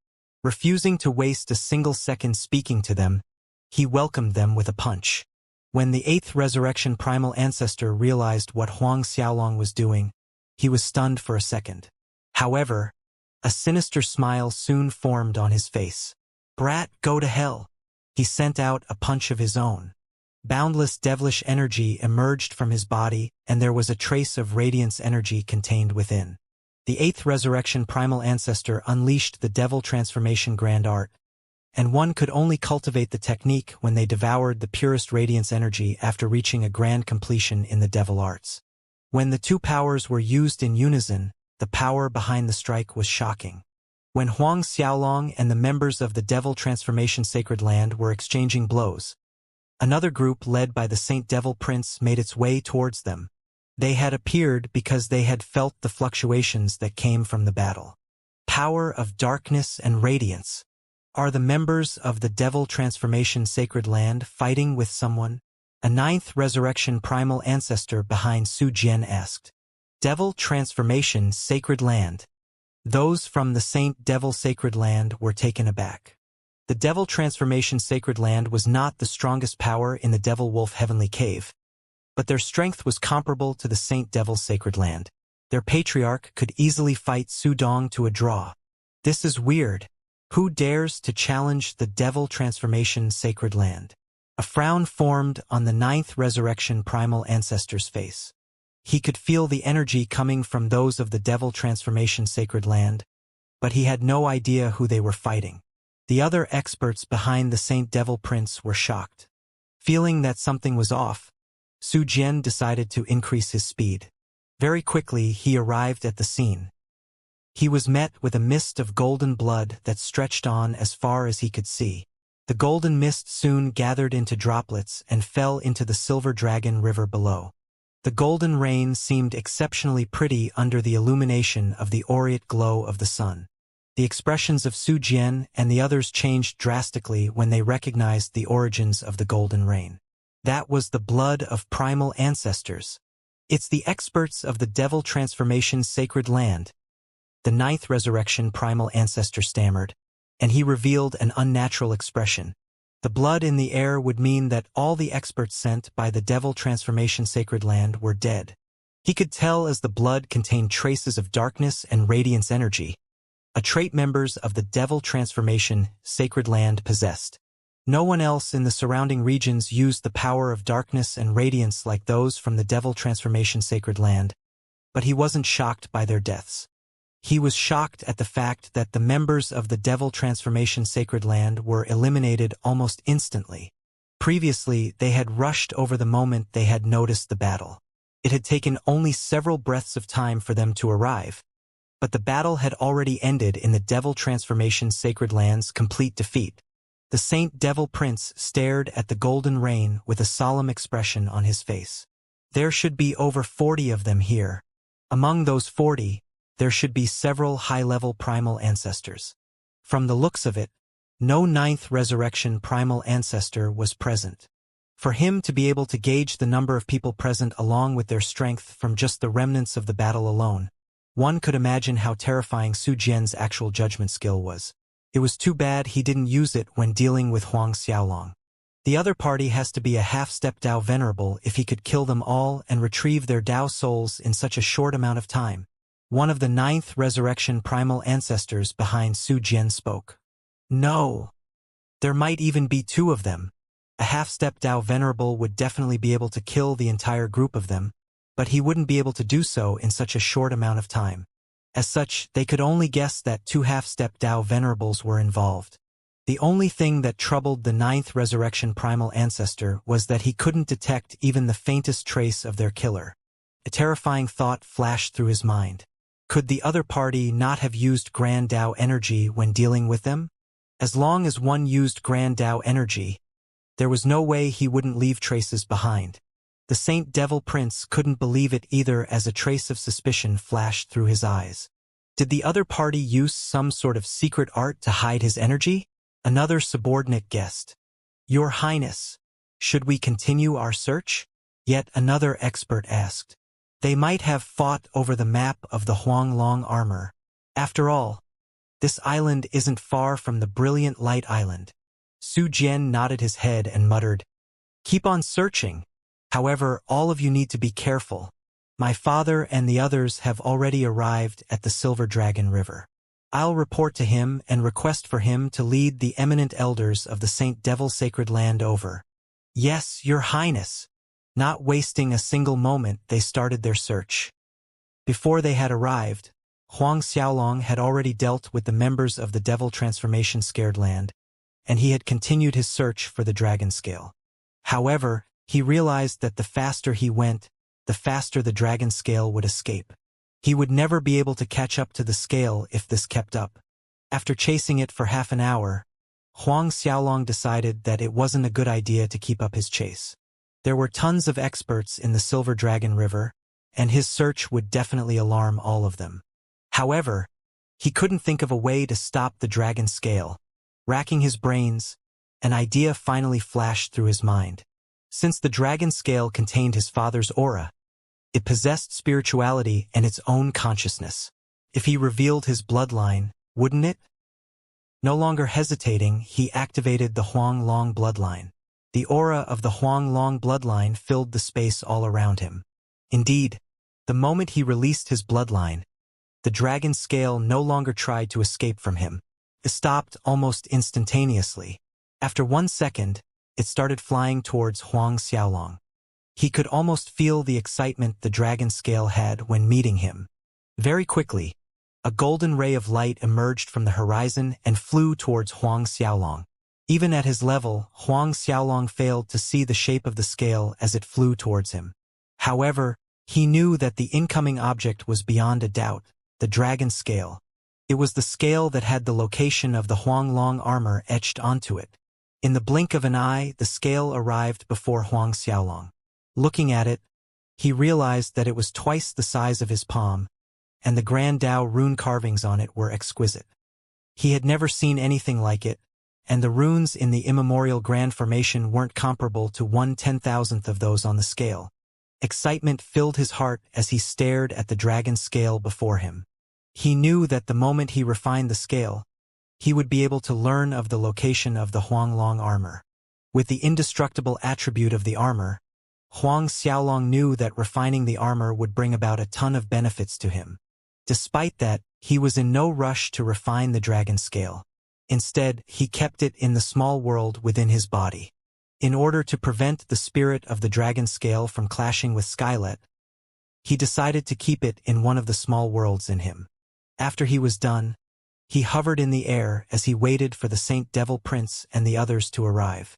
Refusing to waste a single second speaking to them, he welcomed them with a punch. When the eighth resurrection primal ancestor realized what Huang Xiaolong was doing, he was stunned for a second. However, a sinister smile soon formed on his face. "Brat, go to hell." He sent out a punch of his own. Boundless devilish energy emerged from his body, and there was a trace of radiance energy contained within. The eighth resurrection primal ancestor unleashed the Devil Transformation Grand Art, and one could only cultivate the technique when they devoured the purest radiance energy after reaching a grand completion in the devil arts. When the two powers were used in unison, the power behind the strike was shocking. When Huang Xiaolong and the members of the Devil Transformation Sacred Land were exchanging blows, another group led by the Saint Devil Prince made its way towards them. They had appeared because they had felt the fluctuations that came from the battle. Power of darkness and radiance. Are the members of the Devil Transformation Sacred Land fighting with someone? A ninth resurrection primal ancestor behind Su Jian asked. Devil Transformation Sacred Land. Those from the Saint Devil Sacred Land were taken aback. The Devil Transformation Sacred Land was not the strongest power in the Devil Wolf Heavenly Cave, but their strength was comparable to the Saint Devil's Sacred Land. Their patriarch could easily fight Su Dong to a draw. This is weird. Who dares to challenge the Devil Transformation Sacred Land? A frown formed on the ninth resurrection primal ancestor's face. He could feel the energy coming from those of the Devil Transformation Sacred Land, but he had no idea who they were fighting. The other experts behind the Saint Devil Prince were shocked. Feeling that something was off, Su Jian decided to increase his speed. Very quickly, he arrived at the scene. He was met with a mist of golden blood that stretched on as far as he could see. The golden mist soon gathered into droplets and fell into the Silver Dragon River below. The golden rain seemed exceptionally pretty under the illumination of the aureate glow of the sun. The expressions of Su Jian and the others changed drastically when they recognized the origins of the golden rain. That was the blood of primal ancestors. It's the experts of the Devil Transformation Sacred Land. The ninth resurrection primal ancestor stammered, and he revealed an unnatural expression. The blood in the air would mean that all the experts sent by the Devil Transformation Sacred Land were dead. He could tell as the blood contained traces of darkness and radiance energy, a trait members of the Devil Transformation Sacred Land possessed. No one else in the surrounding regions used the power of darkness and radiance like those from the Devil Transformation Sacred Land, but he wasn't shocked by their deaths. He was shocked at the fact that the members of the Devil Transformation Sacred Land were eliminated almost instantly. Previously, they had rushed over the moment they had noticed the battle. It had taken only several breaths of time for them to arrive, but the battle had already ended in the Devil Transformation Sacred Land's complete defeat. The Saint Devil Prince stared at the golden rain with a solemn expression on his face. There should be over 40 of them here. Among those 40, there should be several high-level primal ancestors. From the looks of it, no ninth resurrection primal ancestor was present. For him to be able to gauge the number of people present along with their strength from just the remnants of the battle alone, one could imagine how terrifying Su Jian's actual judgment skill was. It was too bad he didn't use it when dealing with Huang Xiaolong. The other party has to be a half-step Dao Venerable if he could kill them all and retrieve their Dao souls in such a short amount of time. One of the ninth resurrection primal ancestors behind Su Jian spoke. No. There might even be 2 of them. A half-step Dao Venerable would definitely be able to kill the entire group of them, but he wouldn't be able to do so in such a short amount of time. As such, they could only guess that 2 half-step Dao Venerables were involved. The only thing that troubled the ninth resurrection primal ancestor was that he couldn't detect even the faintest trace of their killer. A terrifying thought flashed through his mind. Could the other party not have used Grand Dao energy when dealing with them? As long as one used Grand Dao energy, there was no way he wouldn't leave traces behind. The Saint Devil Prince couldn't believe it either as a trace of suspicion flashed through his eyes. Did the other party use some sort of secret art to hide his energy? Another subordinate guessed. Your Highness, should we continue our search? Yet another expert asked. They might have fought over the map of the Huanglong armor. After all, this island isn't far from the Brilliant Light Island. Su Jian nodded his head and muttered, Keep on searching. However, all of you need to be careful. My father and the others have already arrived at the Silver Dragon River. I'll report to him and request for him to lead the eminent elders of the Saint Devil Sacred Land over. Yes, Your Highness. Not wasting a single moment, they started their search. Before they had arrived, Huang Xiaolong had already dealt with the members of the Devil Transformation Scared Land, and he had continued his search for the dragon scale. However, he realized that the faster he went, the faster the dragon scale would escape. He would never be able to catch up to the scale if this kept up. After chasing it for half an hour, Huang Xiaolong decided that it wasn't a good idea to keep up his chase. There were tons of experts in the Silver Dragon River, and his search would definitely alarm all of them. However, he couldn't think of a way to stop the dragon scale. Racking his brains, an idea finally flashed through his mind. Since the dragon scale contained his father's aura, it possessed spirituality and its own consciousness. If he revealed his bloodline, wouldn't it? No longer hesitating, he activated the Huanglong bloodline. The aura of the Huanglong bloodline filled the space all around him. Indeed, the moment he released his bloodline, the dragon scale no longer tried to escape from him. It stopped almost instantaneously. After 1 second, it started flying towards Huang Xiaolong. He could almost feel the excitement the dragon scale had when meeting him. Very quickly, a golden ray of light emerged from the horizon and flew towards Huang Xiaolong. Even at his level, Huang Xiaolong failed to see the shape of the scale as it flew towards him. However, he knew that the incoming object was beyond a doubt, the dragon scale. It was the scale that had the location of the Huanglong armor etched onto it. In the blink of an eye, the scale arrived before Huang Xiaolong. Looking at it, he realized that it was twice the size of his palm, and the Grand Dao rune carvings on it were exquisite. He had never seen anything like it, and the runes in the immemorial grand formation weren't comparable to 1/10,000th of those on the scale. Excitement filled his heart as he stared at the dragon scale before him. He knew that the moment he refined the scale, he would be able to learn of the location of the Huanglong armor. With the indestructible attribute of the armor, Huang Xiaolong knew that refining the armor would bring about a ton of benefits to him. Despite that, he was in no rush to refine the dragon scale. Instead, he kept it in the small world within his body. In order to prevent the spirit of the dragon scale from clashing with Skylet, he decided to keep it in one of the small worlds in him. After he was done, he hovered in the air as he waited for the Saint Devil Prince and the others to arrive.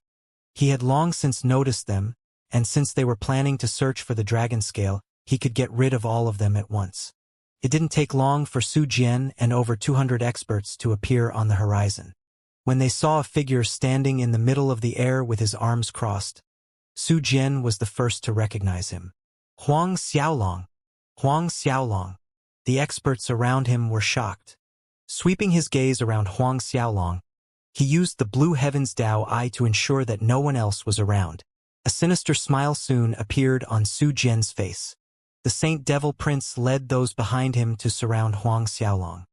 He had long since noticed them, and since they were planning to search for the dragon scale, he could get rid of all of them at once. It didn't take long for Su Jian and over 200 experts to appear on the horizon. When they saw a figure standing in the middle of the air with his arms crossed, Su Jian was the first to recognize him. Huang Xiaolong! Huang Xiaolong! The experts around him were shocked. Sweeping his gaze around Huang Xiaolong, he used the blue heaven's Dao eye to ensure that no one else was around. A sinister smile soon appeared on Su Jian's face. The Saint Devil Prince led those behind him to surround Huang Xiaolong.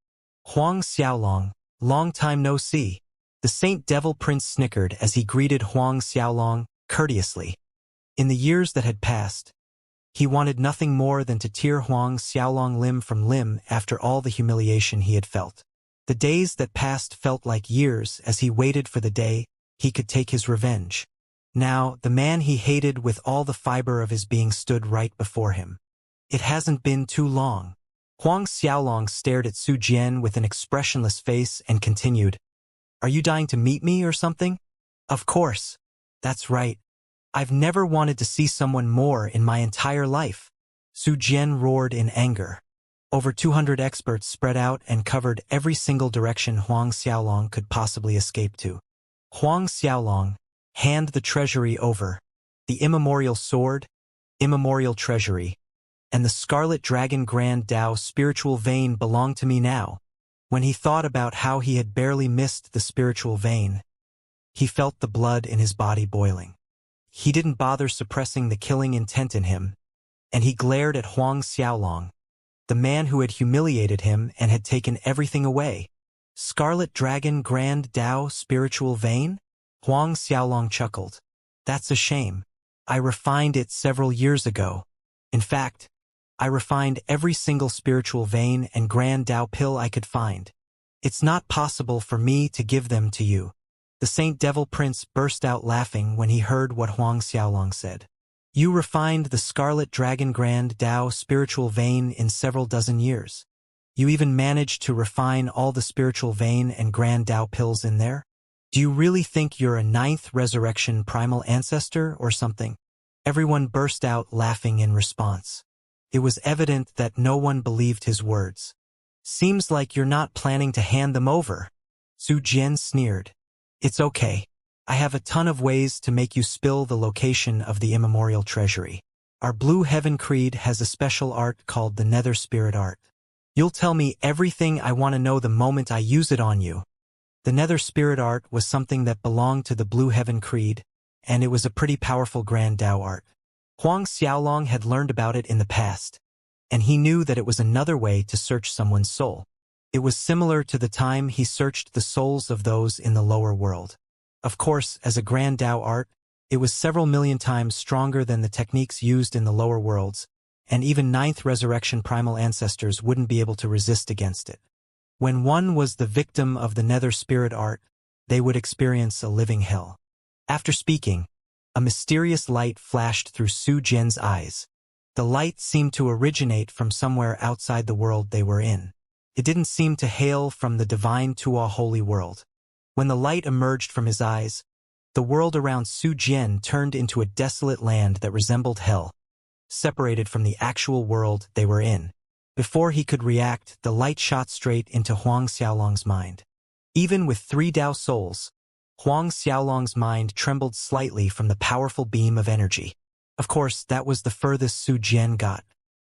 Huang Xiaolong, long time no see. The Saint Devil Prince snickered as he greeted Huang Xiaolong courteously. In the years that had passed, he wanted nothing more than to tear Huang Xiaolong limb from limb after all the humiliation he had felt. The days that passed felt like years as he waited for the day he could take his revenge. Now, the man he hated with all the fiber of his being stood right before him. It hasn't been too long. Huang Xiaolong stared at Su Jian with an expressionless face and continued, "Are you dying to meet me or something?" "Of course. That's right. I've never wanted to see someone more in my entire life." Su Jian roared in anger. Over 200 experts spread out and covered every single direction Huang Xiaolong could possibly escape to. Huang Xiaolong, hand the treasury over. The immemorial sword, immemorial treasury, and the Scarlet Dragon Grand Dao spiritual vein belong to me now. When he thought about how he had barely missed the spiritual vein, he felt the blood in his body boiling. He didn't bother suppressing the killing intent in him, and he glared at Huang Xiaolong, the man who had humiliated him and had taken everything away. Scarlet Dragon Grand Dao spiritual vein? Huang Xiaolong chuckled. That's a shame. I refined it several years ago. In fact, I refined every single spiritual vein and Grand Dao pill I could find. It's not possible for me to give them to you. The Saint Devil Prince burst out laughing when he heard what Huang Xiaolong said. You refined the Scarlet Dragon Grand Dao spiritual vein in several dozen years. You even managed to refine all the spiritual vein and Grand Dao pills in there? Do you really think you're a 9th resurrection primal ancestor or something? Everyone burst out laughing in response. It was evident that no one believed his words. Seems like you're not planning to hand them over. Su Jian sneered. It's okay. I have a ton of ways to make you spill the location of the immemorial treasury. Our Blue Heaven Creed has a special art called the Nether Spirit Art. You'll tell me everything I want to know the moment I use it on you. The Nether Spirit Art was something that belonged to the Blue Heaven Creed, and it was a pretty powerful Grand Dao art. Huang Xiaolong had learned about it in the past, and he knew that it was another way to search someone's soul. It was similar to the time he searched the souls of those in the lower world. Of course, as a Grand Dao art, it was several million times stronger than the techniques used in the lower worlds, and even 9th resurrection primal ancestors wouldn't be able to resist against it. When one was the victim of the Nether Spirit Art, they would experience a living hell. After speaking, a mysterious light flashed through Su Jian's eyes. The light seemed to originate from somewhere outside the world they were in. It didn't seem to hail from the divine Tuo holy world. When the light emerged from his eyes, the world around Su Jian turned into a desolate land that resembled hell, separated from the actual world they were in. Before he could react, the light shot straight into Huang Xiaolong's mind. Even with 3 Dao souls, Huang Xiaolong's mind trembled slightly from the powerful beam of energy. Of course, that was the furthest Su Jian got.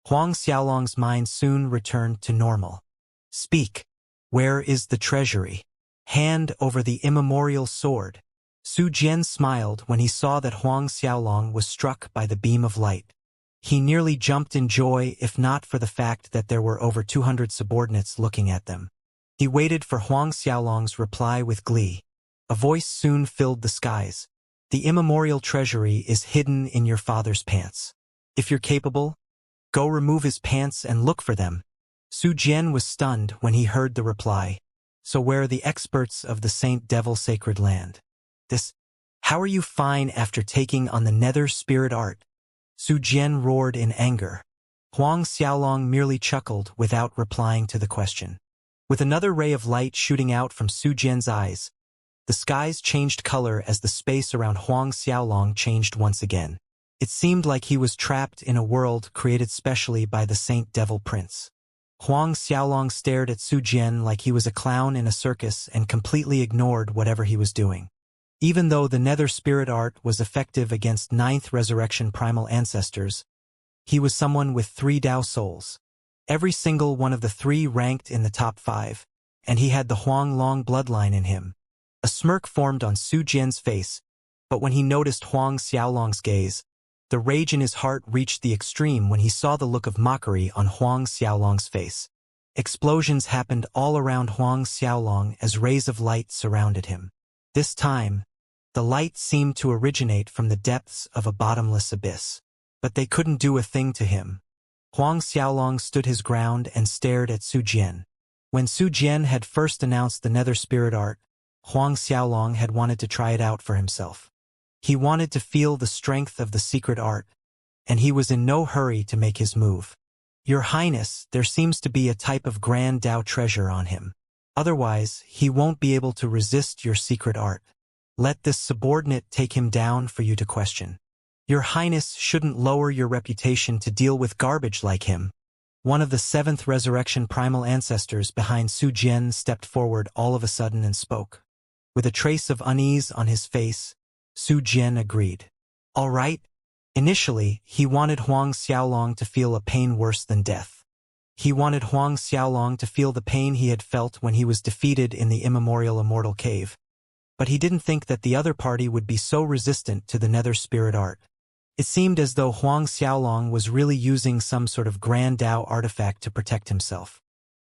Huang Xiaolong's mind soon returned to normal. Speak. Where is the treasury? Hand over the immemorial sword. Su Jian smiled when he saw that Huang Xiaolong was struck by the beam of light. He nearly jumped in joy if not for the fact that there were over 200 subordinates looking at them. He waited for Huang Xiaolong's reply with glee. A voice soon filled the skies. The immemorial treasury is hidden in your father's pants. If you're capable, go remove his pants and look for them. Su Jian was stunned when he heard the reply. So where are the experts of the Saint Devil Sacred Land? How are you fine after taking on the Nether Spirit Art? Su Jian roared in anger. Huang Xiaolong merely chuckled without replying to the question. With another ray of light shooting out from Su Jian's eyes, the skies changed color as the space around Huang Xiaolong changed once again. It seemed like he was trapped in a world created specially by the Saint Devil Prince. Huang Xiaolong stared at Su Jian like he was a clown in a circus and completely ignored whatever he was doing. Even though the Nether Spirit Art was effective against Ninth Resurrection Primal Ancestors, he was someone with 3 Dao souls. Every single one of the 3 ranked in the top 5, and he had the Huang Long bloodline in him. A smirk formed on Su Jian's face, but when he noticed Huang Xiaolong's gaze, the rage in his heart reached the extreme when he saw the look of mockery on Huang Xiaolong's face. Explosions happened all around Huang Xiaolong as rays of light surrounded him. This time, the light seemed to originate from the depths of a bottomless abyss. But they couldn't do a thing to him. Huang Xiaolong stood his ground and stared at Su Jian. When Su Jian had first announced the Nether Spirit Art, Huang Xiaolong had wanted to try it out for himself. He wanted to feel the strength of the secret art, and he was in no hurry to make his move. Your Highness, there seems to be a type of grand Dao treasure on him. Otherwise, he won't be able to resist your secret art. Let this subordinate take him down for you to question. Your Highness shouldn't lower your reputation to deal with garbage like him. One of the 7th Resurrection Primal Ancestors behind Su Jian stepped forward all of a sudden and spoke. With a trace of unease on his face, Su Jian agreed. All right. Initially, he wanted Huang Xiaolong to feel a pain worse than death. He wanted Huang Xiaolong to feel the pain he had felt when he was defeated in the immemorial Immortal Cave. But he didn't think that the other party would be so resistant to the Nether Spirit Art. It seemed as though Huang Xiaolong was really using some sort of grand Dao artifact to protect himself.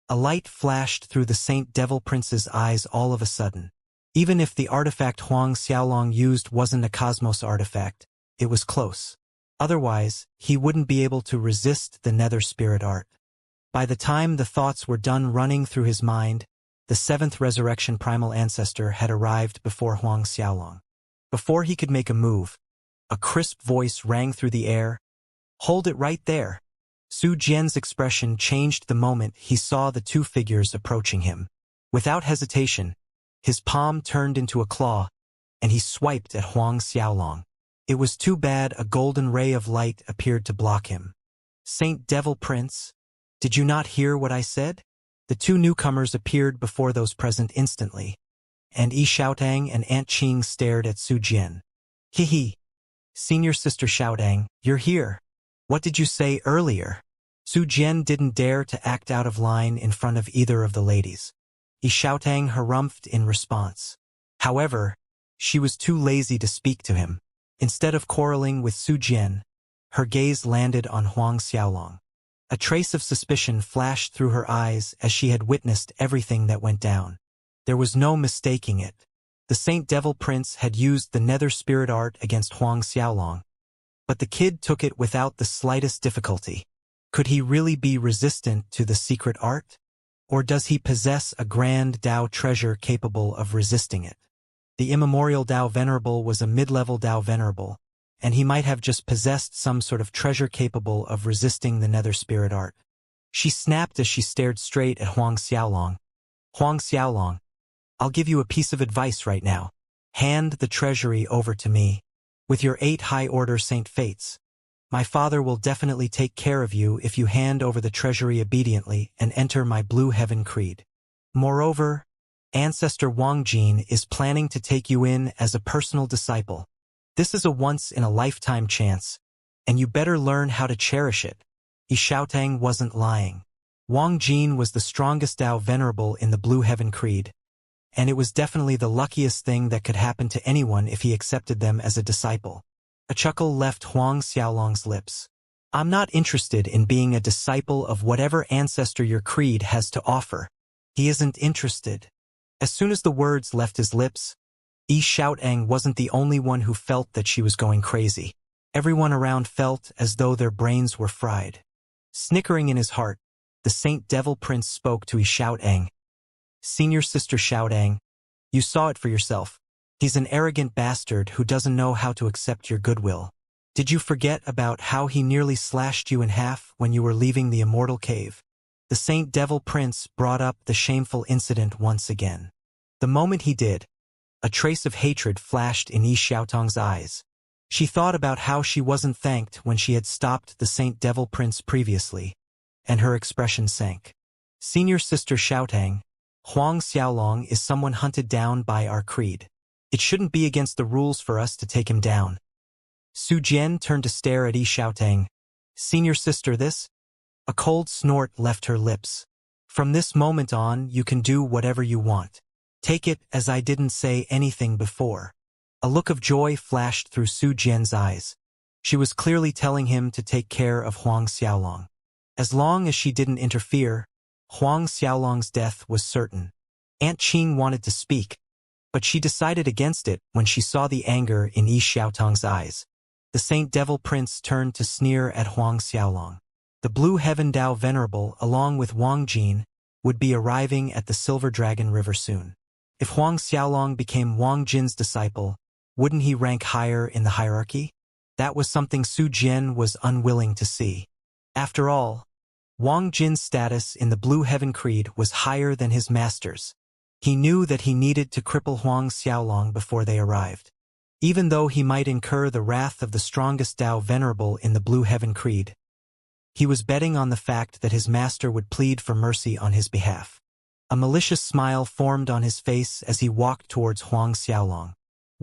A light flashed through the Saint Devil Prince's eyes all of a sudden. Even if the artifact Huang Xiaolong used wasn't a cosmos artifact, it was close. Otherwise, he wouldn't be able to resist the Nether Spirit Art. By the time the thoughts were done running through his mind, the 7th Resurrection Primal Ancestor had arrived before Huang Xiaolong. Before he could make a move, a crisp voice rang through the air. Hold it right there. Su Jian's expression changed the moment he saw the 2 figures approaching him. Without hesitation, his palm turned into a claw, and he swiped at Huang Xiaolong. It was too bad a golden ray of light appeared to block him. Saint Devil Prince, did you not hear what I said? The 2 newcomers appeared before those present instantly, and Yi Xiaotang and Aunt Qing stared at Su Jian. Hee. Senior Sister Xiaotang, you're here. What did you say earlier? Su Jian didn't dare to act out of line in front of either of the ladies. Yi Xiaotang harumphed in response. However, she was too lazy to speak to him. Instead of quarreling with Su Jian, her gaze landed on Huang Xiaolong. A trace of suspicion flashed through her eyes as she had witnessed everything that went down. There was no mistaking it. The Saint Devil Prince had used the Nether Spirit Art against Huang Xiaolong, but the kid took it without the slightest difficulty. Could he really be resistant to the secret art? Or does he possess a grand Dao treasure capable of resisting it? The immemorial Dao Venerable was a mid-level Dao Venerable, and he might have just possessed some sort of treasure capable of resisting the Nether Spirit Art. She snapped as she stared straight at Huang Xiaolong. Huang Xiaolong, I'll give you a piece of advice right now. Hand the treasury over to me. With your 8 high-order Saint Fates, my father will definitely take care of you if you hand over the treasury obediently and enter my Blue Heaven Creed. Moreover, Ancestor Wang Jin is planning to take you in as a personal disciple. This is a once-in-a-lifetime chance, and you better learn how to cherish it. Yi Xiaotang wasn't lying. Wang Jin was the strongest Dao Venerable in the Blue Heaven Creed, and it was definitely the luckiest thing that could happen to anyone if he accepted them as a disciple. A chuckle left Huang Xiaolong's lips. I'm not interested in being a disciple of whatever ancestor your creed has to offer. He isn't interested. As soon as the words left his lips, Yi Xiaotang wasn't the only one who felt that she was going crazy. Everyone around felt as though their brains were fried. Snickering in his heart, the Saint Devil Prince spoke to Yi Xiaotang. Senior Sister Xiaotang, you saw it for yourself. He's an arrogant bastard who doesn't know how to accept your goodwill. Did you forget about how he nearly slashed you in half when you were leaving the Immortal Cave? The Saint Devil Prince brought up the shameful incident once again. The moment he did, a trace of hatred flashed in Yi Xiaotang's eyes. She thought about how she wasn't thanked when she had stopped the Saint Devil Prince previously, and her expression sank. Senior Sister Xiaotang, Huang Xiaolong is someone hunted down by our creed. It shouldn't be against the rules for us to take him down. Su Jian turned to stare at Yi Xiaotang. Senior Sister, this? A cold snort left her lips. From this moment on, you can do whatever you want. Take it as I didn't say anything before. A look of joy flashed through Su Jian's eyes. She was clearly telling him to take care of Huang Xiaolong. As long as she didn't interfere, Huang Xiaolong's death was certain. Aunt Qing wanted to speak, but she decided against it when she saw the anger in Yi Xiaotang's eyes. The Saint Devil Prince turned to sneer at Huang Xiaolong. The Blue Heaven Dao Venerable, along with Wang Jin, would be arriving at the Silver Dragon River soon. If Huang Xiaolong became Wang Jin's disciple, wouldn't he rank higher in the hierarchy? That was something Su Jian was unwilling to see. After all, Wang Jin's status in the Blue Heaven Creed was higher than his master's. He knew that he needed to cripple Huang Xiaolong before they arrived. Even though he might incur the wrath of the strongest Dao Venerable in the Blue Heaven Creed, he was betting on the fact that his master would plead for mercy on his behalf. A malicious smile formed on his face as he walked towards Huang Xiaolong.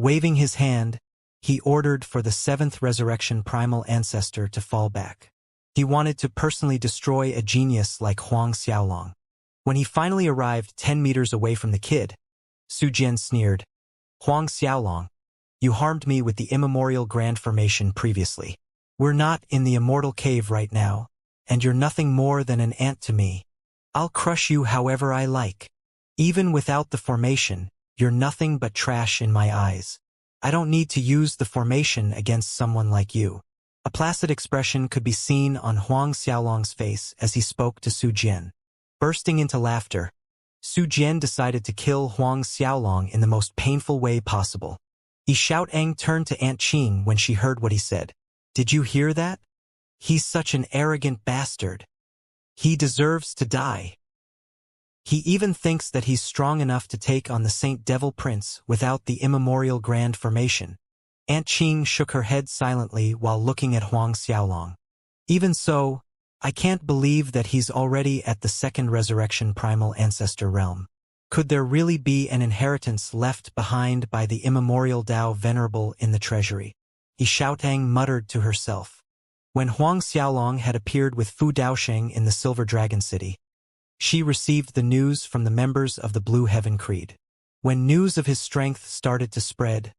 Waving his hand, he ordered for the seventh resurrection primal ancestor to fall back. He wanted to personally destroy a genius like Huang Xiaolong. When he finally arrived 10 meters away from the kid, Su Jian sneered, Huang Xiaolong, you harmed me with the immemorial grand formation previously. We're not in the immortal cave right now, and you're nothing more than an ant to me. I'll crush you however I like. Even without the formation, you're nothing but trash in my eyes. I don't need to use the formation against someone like you. A placid expression could be seen on Huang Xiaolong's face as he spoke to Su Jian. Bursting into laughter, Su Jian decided to kill Huang Xiaolong in the most painful way possible. Yi Xiaotang turned to Aunt Qing when she heard what he said. Did you hear that? He's such an arrogant bastard. He deserves to die. He even thinks that he's strong enough to take on the Saint Devil Prince without the immemorial grand formation. Aunt Qing shook her head silently while looking at Huang Xiaolong. Even so, I can't believe that he's already at the second resurrection primal ancestor realm. Could there really be an inheritance left behind by the immemorial Dao Venerable in the treasury? Yi Xiaotang muttered to herself. When Huang Xiaolong had appeared with Fu Daosheng in the Silver Dragon City, she received the news from the members of the Blue Heaven Creed. When news of his strength started to spread,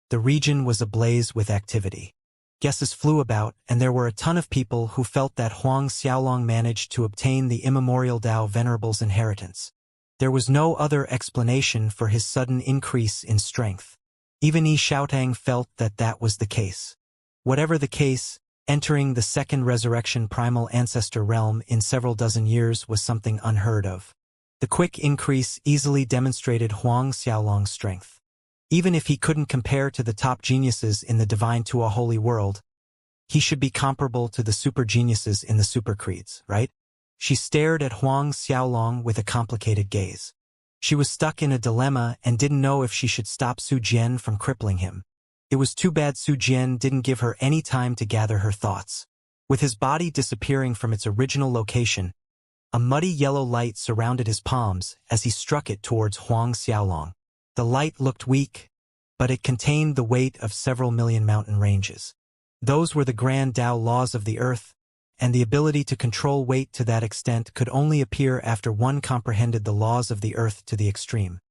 the region was ablaze with activity. Guesses flew about, and there were a ton of people who felt that Huang Xiaolong managed to obtain the immemorial Dao Venerable's inheritance. There was no other explanation for his sudden increase in strength. Even Yi Xiaotang felt that that was the case. Whatever the case, entering the second resurrection primal ancestor realm in several dozen years was something unheard of. The quick increase easily demonstrated Huang Xiaolong's strength. Even if he couldn't compare to the top geniuses in the Divine Tua Holy World, he should be comparable to the super geniuses in the super creeds, right? She stared at Huang Xiaolong with a complicated gaze. She was stuck in a dilemma and didn't know if she should stop Su Jian from crippling him. It was too bad Su Jian didn't give her any time to gather her thoughts. With his body disappearing from its original location, a muddy yellow light surrounded his palms as he struck it towards Huang Xiaolong. The light looked weak, but it contained the weight of several million mountain ranges. Those were the grand Tao laws of the earth, and the ability to control weight to that extent could only appear after one comprehended the laws of the earth to the extreme.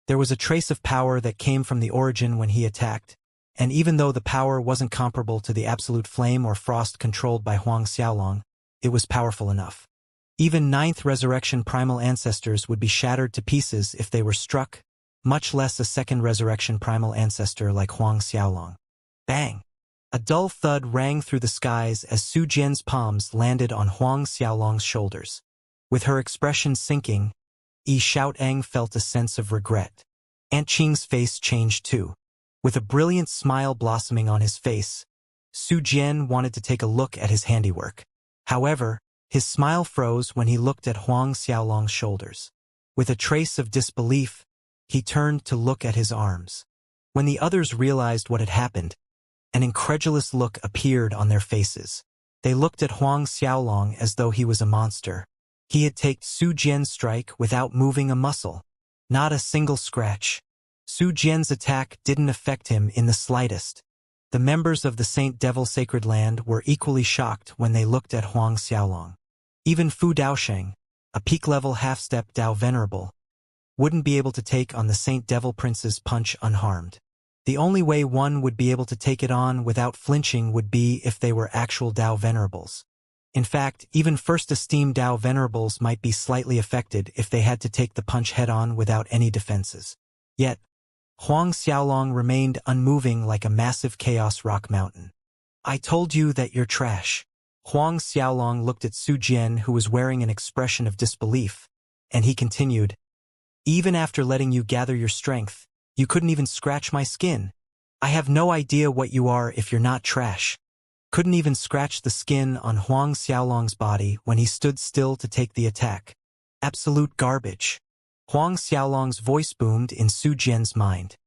There was a trace of power that came from the origin when he attacked, and even though the power wasn't comparable to the absolute flame or frost controlled by Huang Xiaolong, it was powerful enough. Even ninth resurrection primal ancestors would be shattered to pieces if they were struck, much less a second resurrection primal ancestor like Huang Xiaolong. Bang! A dull thud rang through the skies as Su Jian's palms landed on Huang Xiaolong's shoulders. With her expression sinking, Yi Xiaotang felt a sense of regret. Aunt Qing's face changed too. With a brilliant smile blossoming on his face, Su Jian wanted to take a look at his handiwork. However, his smile froze when he looked at Huang Xiaolong's shoulders. With a trace of disbelief, he turned to look at his arms. When the others realized what had happened, An incredulous look appeared on their faces. They looked at Huang Xiaolong as though he was a monster. He had taken Su Jian's strike without moving a muscle. Not a single scratch. Su Jian's attack didn't affect him in the slightest. The members of the Saint Devil Sacred Land were equally shocked when they looked at Huang Xiaolong. Even Fu Daosheng, a peak-level half-step Dao Venerable, wouldn't be able to take on the Saint Devil Prince's punch unharmed. The only way one would be able to take it on without flinching would be if they were actual Dao Venerables. In fact, even first-esteemed Dao Venerables might be slightly affected if they had to take the punch head-on without any defenses. Yet, Huang Xiaolong remained unmoving like a massive chaos rock mountain. I told you that you're trash. Huang Xiaolong looked at Su Jian, who was wearing an expression of disbelief, and he continued, even after letting you gather your strength, you couldn't even scratch my skin. I have no idea what you are if you're not trash. Couldn't even scratch the skin on Huang Xiaolong's body when he stood still to take the attack. Absolute garbage. Huang Xiaolong's voice boomed in Su Jian's mind.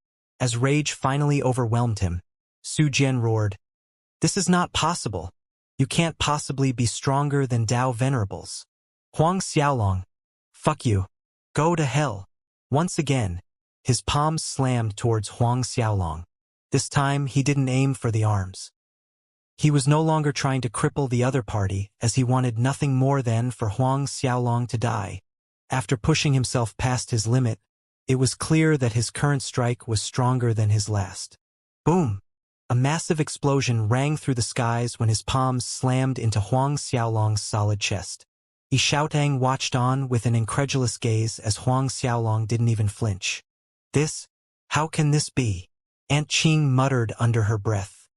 As rage finally overwhelmed him, Su Jian roared, this is not possible. You can't possibly be stronger than Dao Venerables. Huang Xiaolong, fuck you. Go to hell. Once again, his palms slammed towards Huang Xiaolong. This time, he didn't aim for the arms. He was no longer trying to cripple the other party, as he wanted nothing more than for Huang Xiaolong to die. After pushing himself past his limit, it was clear that his current strike was stronger than his last. Boom! A massive explosion rang through the skies when his palms slammed into Huang Xiaolong's solid chest. Xiaotang watched on with an incredulous gaze as Huang Xiaolong didn't even flinch. How can this be? Aunt Qing muttered under her breath.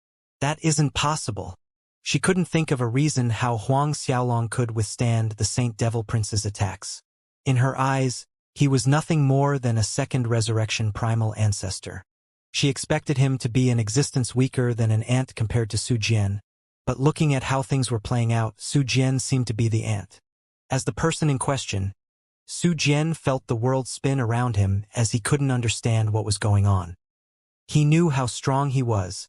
That isn't possible. She couldn't think of a reason how Huang Xiaolong could withstand the Saint Devil Prince's attacks. In her eyes, he was nothing more than a second resurrection primal ancestor. She expected him to be an existence weaker than an ant compared to Su Jian, but looking at how things were playing out, Su Jian seemed to be the ant. As the person in question, Su Jian felt the world spin around him as he couldn't understand what was going on. He knew how strong he was,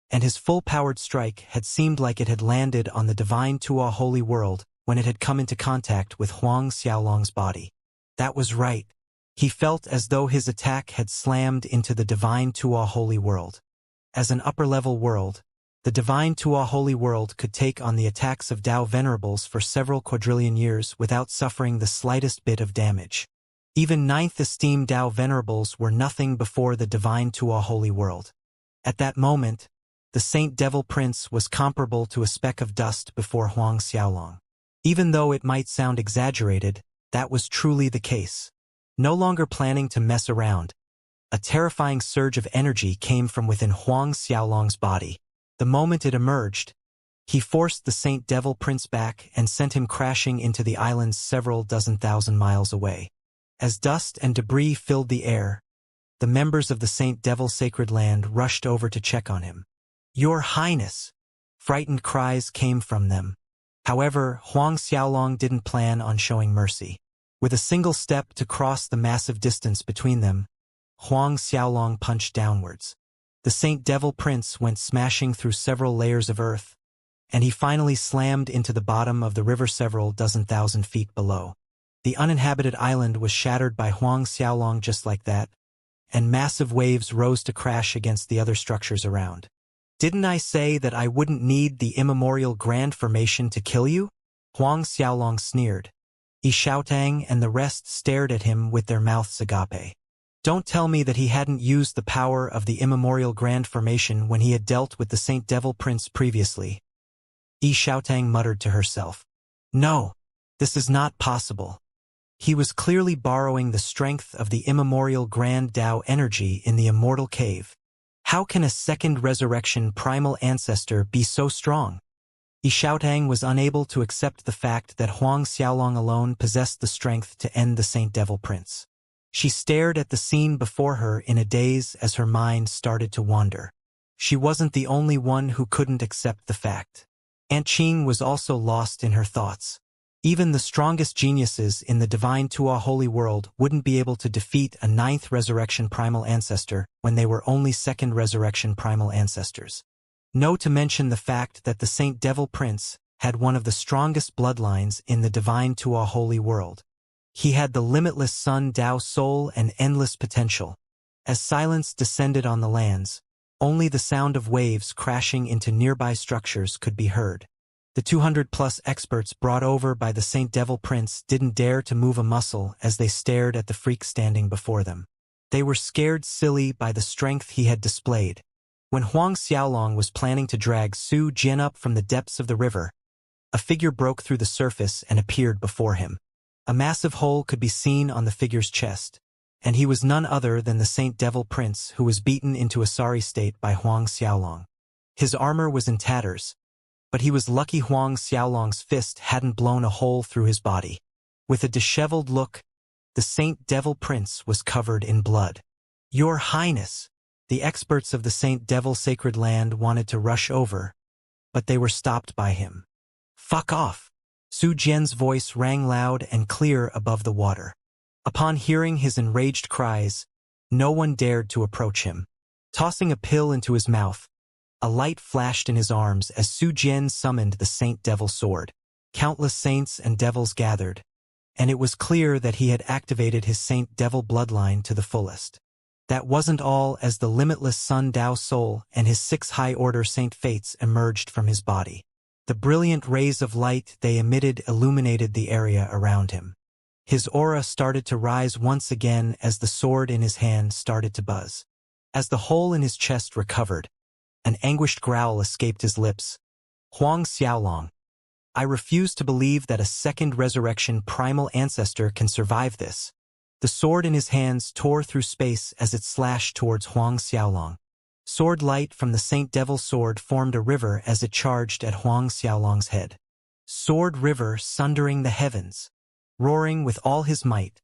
and his full-powered strike had seemed like it had landed on the divine Tuo holy world when it had come into contact with Huang Xiaolong's body. That was right. He felt as though his attack had slammed into the divine Tuo holy world. As an upper-level world, the divine Tuo holy world could take on the attacks of Dao Venerables for several quadrillion years without suffering the slightest bit of damage. Even ninth esteemed Dao Venerables were nothing before the divine Tuo holy world. At that moment, the Saint Devil Prince was comparable to a speck of dust before Huang Xiaolong. Even though it might sound exaggerated, that was truly the case. No longer planning to mess around, a terrifying surge of energy came from within Huang Xiaolong's body. The moment it emerged, he forced the Saint Devil Prince back and sent him crashing into the islands several dozen thousand miles away. As dust and debris filled the air, the members of the Saint Devil Sacred Land rushed over to check on him. Your Highness! Frightened cries came from them. However, Huang Xiaolong didn't plan on showing mercy. With a single step to cross the massive distance between them, Huang Xiaolong punched downwards. The Saint Devil Prince went smashing through several layers of earth, and he finally slammed into the bottom of the river several dozen thousand feet below. The uninhabited island was shattered by Huang Xiaolong just like that, and massive waves rose to crash against the other structures around. Didn't I say that I wouldn't need the immemorial grand formation to kill you? Huang Xiaolong sneered. Xiaotang and the rest stared at him with their mouths agape. Don't tell me that he hadn't used the power of the immemorial grand formation when he had dealt with the Saint Devil Prince previously. Xiaotang muttered to herself. No, this is not possible. He was clearly borrowing the strength of the immemorial grand Dao energy in the Immortal Cave. How can a second resurrection primal ancestor be so strong? Xiaotang was unable to accept the fact that Huang Xiaolong alone possessed the strength to end the Saint Devil Prince. She stared at the scene before her in a daze as her mind started to wander. She wasn't the only one who couldn't accept the fact. Aunt Qing was also lost in her thoughts. Even the strongest geniuses in the divine Tuo holy world wouldn't be able to defeat a ninth resurrection primal ancestor when they were only second resurrection primal ancestors. No to mention the fact that the Saint Devil Prince had one of the strongest bloodlines in the divine Tuo holy world. He had the limitless Sun Dao soul and endless potential. As silence descended on the lands, only the sound of waves crashing into nearby structures could be heard. The 200-plus experts brought over by the Saint Devil Prince didn't dare to move a muscle as they stared at the freak standing before them. They were scared silly by the strength he had displayed. When Huang Xiaolong was planning to drag Su Jian up from the depths of the river, a figure broke through the surface and appeared before him. A massive hole could be seen on the figure's chest, and he was none other than the Saint Devil Prince who was beaten into a sorry state by Huang Xiaolong. His armor was in tatters, but he was lucky Huang Xiaolong's fist hadn't blown a hole through his body. With a disheveled look, the Saint Devil Prince was covered in blood. "Your Highness!" The experts of the Saint Devil Sacred Land wanted to rush over, but they were stopped by him. "Fuck off!" Su Jian's voice rang loud and clear above the water. Upon hearing his enraged cries, no one dared to approach him. Tossing a pill into his mouth, a light flashed in his arms as Su Jian summoned the Saint Devil Sword. Countless saints and devils gathered, and it was clear that he had activated his Saint Devil bloodline to the fullest. That wasn't all, as the limitless Sun Dao soul and his 6 high-order Saint Fates emerged from his body. The brilliant rays of light they emitted illuminated the area around him. His aura started to rise once again as the sword in his hand started to buzz. As the hole in his chest recovered, an anguished growl escaped his lips. "Huang Xiaolong, I refuse to believe that a second resurrection primal ancestor can survive this." The sword in his hands tore through space as it slashed towards Huang Xiaolong. Sword light from the Saint Devil Sword formed a river as it charged at Huang Xiaolong's head. Sword river sundering the heavens. Roaring with all his might,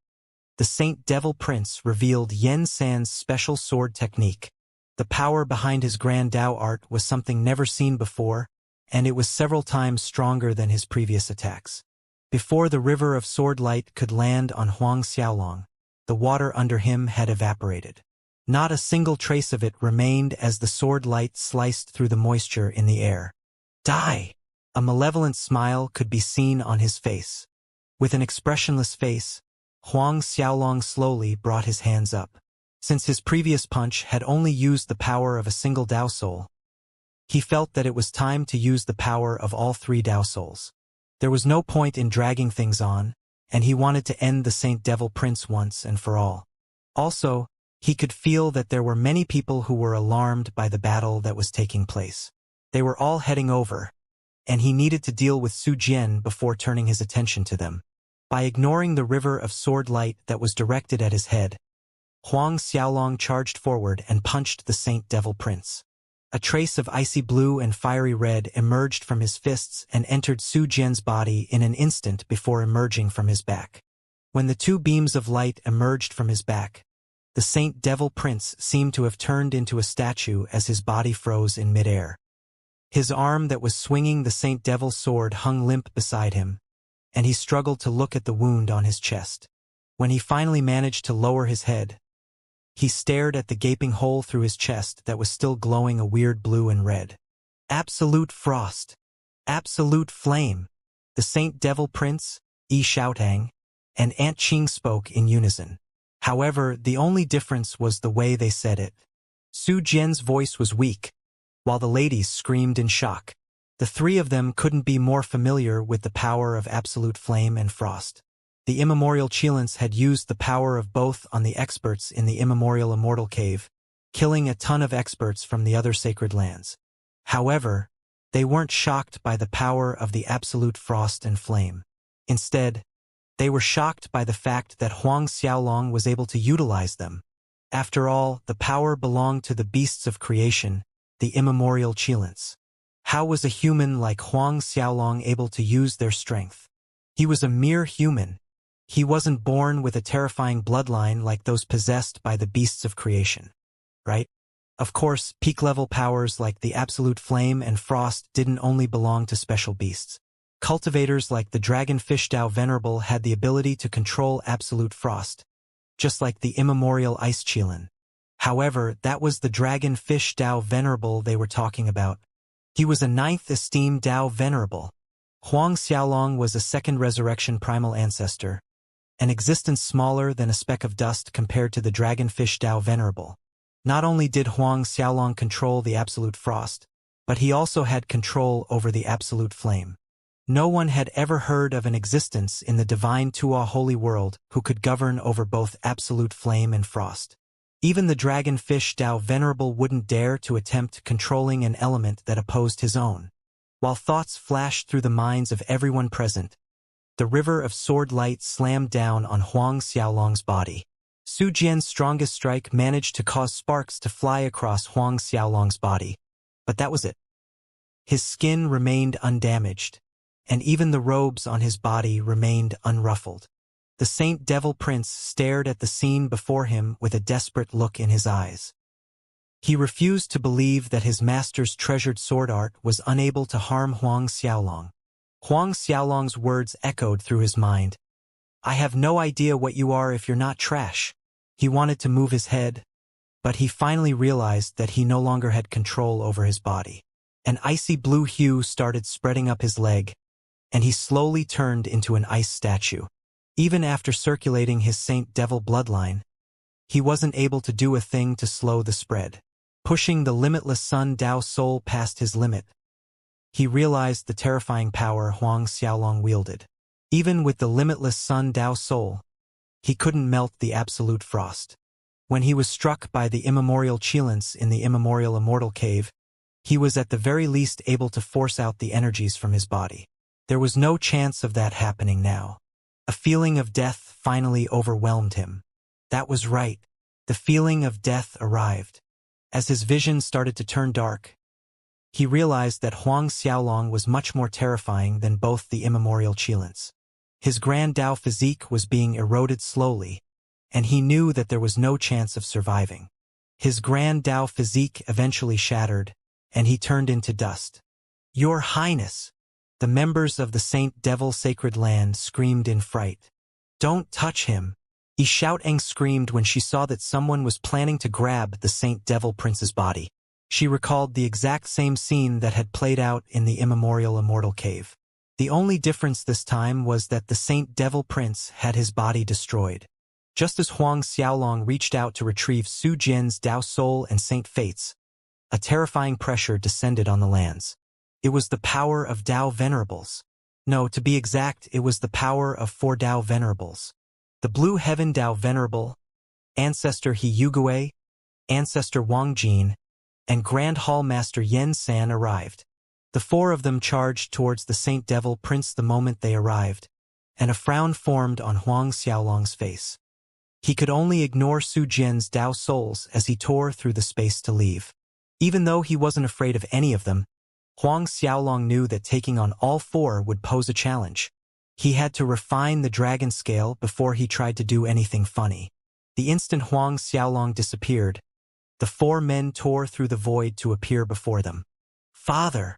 the Saint Devil Prince revealed Yen San's special sword technique. The power behind his Grand Dao art was something never seen before, and it was several times stronger than his previous attacks. Before the river of sword light could land on Huang Xiaolong, the water under him had evaporated. Not a single trace of it remained as the sword light sliced through the moisture in the air. "Die!" A malevolent smile could be seen on his face. With an expressionless face, Huang Xiaolong slowly brought his hands up. Since his previous punch had only used the power of a single Dao soul, he felt that it was time to use the power of all 3 Dao souls. There was no point in dragging things on, and he wanted to end the Saint Devil Prince once and for all. Also, he could feel that there were many people who were alarmed by the battle that was taking place. They were all heading over, and he needed to deal with Su Jian before turning his attention to them. By ignoring the river of sword light that was directed at his head, Huang Xiaolong charged forward and punched the Saint Devil Prince. A trace of icy blue and fiery red emerged from his fists and entered Su Jian's body in an instant before emerging from his back. When the 2 beams of light emerged from his back, the Saint Devil Prince seemed to have turned into a statue as his body froze in midair. His arm that was swinging the Saint Devil sword hung limp beside him, and he struggled to look at the wound on his chest. When he finally managed to lower his head, he stared at the gaping hole through his chest that was still glowing a weird blue and red. "Absolute frost! Absolute flame!" The Saint Devil Prince, Yi Xiaotang, and Aunt Qing spoke in unison. However, the only difference was the way they said it. Su Jian's voice was weak, while the ladies screamed in shock. The 3 of them couldn't be more familiar with the power of absolute flame and frost. The immemorial Qilins had used the power of both on the experts in the immemorial Immortal Cave, killing a ton of experts from the other sacred lands. However, they weren't shocked by the power of the absolute frost and flame. Instead, they were shocked by the fact that Huang Xiaolong was able to utilize them. After all, the power belonged to the beasts of creation, the immemorial Qilins. How was a human like Huang Xiaolong able to use their strength? He was a mere human. He wasn't born with a terrifying bloodline like those possessed by the beasts of creation, right? Of course, peak-level powers like the absolute flame and frost didn't only belong to special beasts. Cultivators like the Dragonfish Dao Venerable had the ability to control absolute frost, just like the immemorial Ice Qilin. However, that was the Dragonfish Dao Venerable they were talking about, He was a ninth esteemed Dao Venerable. Huang Xiaolong was a second resurrection primal ancestor, an existence smaller than a speck of dust compared to the dragonfish Dao Venerable. Not only did Huang Xiaolong control the absolute frost, but he also had control over the absolute flame. No one had ever heard of an existence in the divine Tua holy world who could govern over both absolute flame and frost. Even the dragonfish Dao Venerable wouldn't dare to attempt controlling an element that opposed his own. While thoughts flashed through the minds of everyone present, the river of sword light slammed down on Huang Xiaolong's body. Su Jian's strongest strike managed to cause sparks to fly across Huang Xiaolong's body, but that was it. His skin remained undamaged, and even the robes on his body remained unruffled. The Saint Devil Prince stared at the scene before him with a desperate look in his eyes. He refused to believe that his master's treasured sword art was unable to harm Huang Xiaolong. Huang Xiaolong's words echoed through his mind. I have no idea what you are if you're not trash. He wanted to move his head, but he finally realized that he no longer had control over his body. An icy blue hue started spreading up his leg, and he slowly turned into an ice statue. Even after circulating his Saint Devil bloodline, he wasn't able to do a thing to slow the spread. Pushing the limitless Sun Dao soul past his limit, he realized the terrifying power Huang Xiaolong wielded. Even with the limitless Sun Dao soul, he couldn't melt the absolute frost. When he was struck by the immemorial Qilins in the immemorial Immortal cave, he was at the very least able to force out the energies from his body. There was no chance of that happening now. A feeling of death finally overwhelmed him. That was right. The feeling of death arrived. As his vision started to turn dark, he realized that Huang Xiaolong was much more terrifying than both the immemorial Qilins. His grand Dao physique was being eroded slowly, and he knew that there was no chance of surviving. His grand Dao physique eventually shattered, and he turned into dust. Your Highness! The members of the Saint Devil Sacred Land screamed in fright. Don't touch him! Xiaoting screamed when she saw that someone was planning to grab the Saint Devil Prince's body. She recalled the exact same scene that had played out in the immemorial Immortal cave. The only difference this time was that the Saint Devil Prince had his body destroyed. Just as Huang Xiaolong reached out to retrieve Su Jian's Dao Soul and Saint Fates, a terrifying pressure descended on the lands. It was the power of Dao Venerables. No, to be exact, it was the power of 4 Dao Venerables. The Blue Heaven Dao Venerable, Ancestor He Yugui, Ancestor Wang Jin, and Grand Hall Master Yen San arrived. The 4 of them charged towards the Saint Devil Prince the moment they arrived, and a frown formed on Huang Xiaolong's face. He could only ignore Su Jian's Dao souls as he tore through the space to leave. Even though he wasn't afraid of any of them, Huang Xiaolong knew that taking on all 4 would pose a challenge. He had to refine the dragon scale before he tried to do anything funny. The instant Huang Xiaolong disappeared, the 4 men tore through the void to appear before them. Father!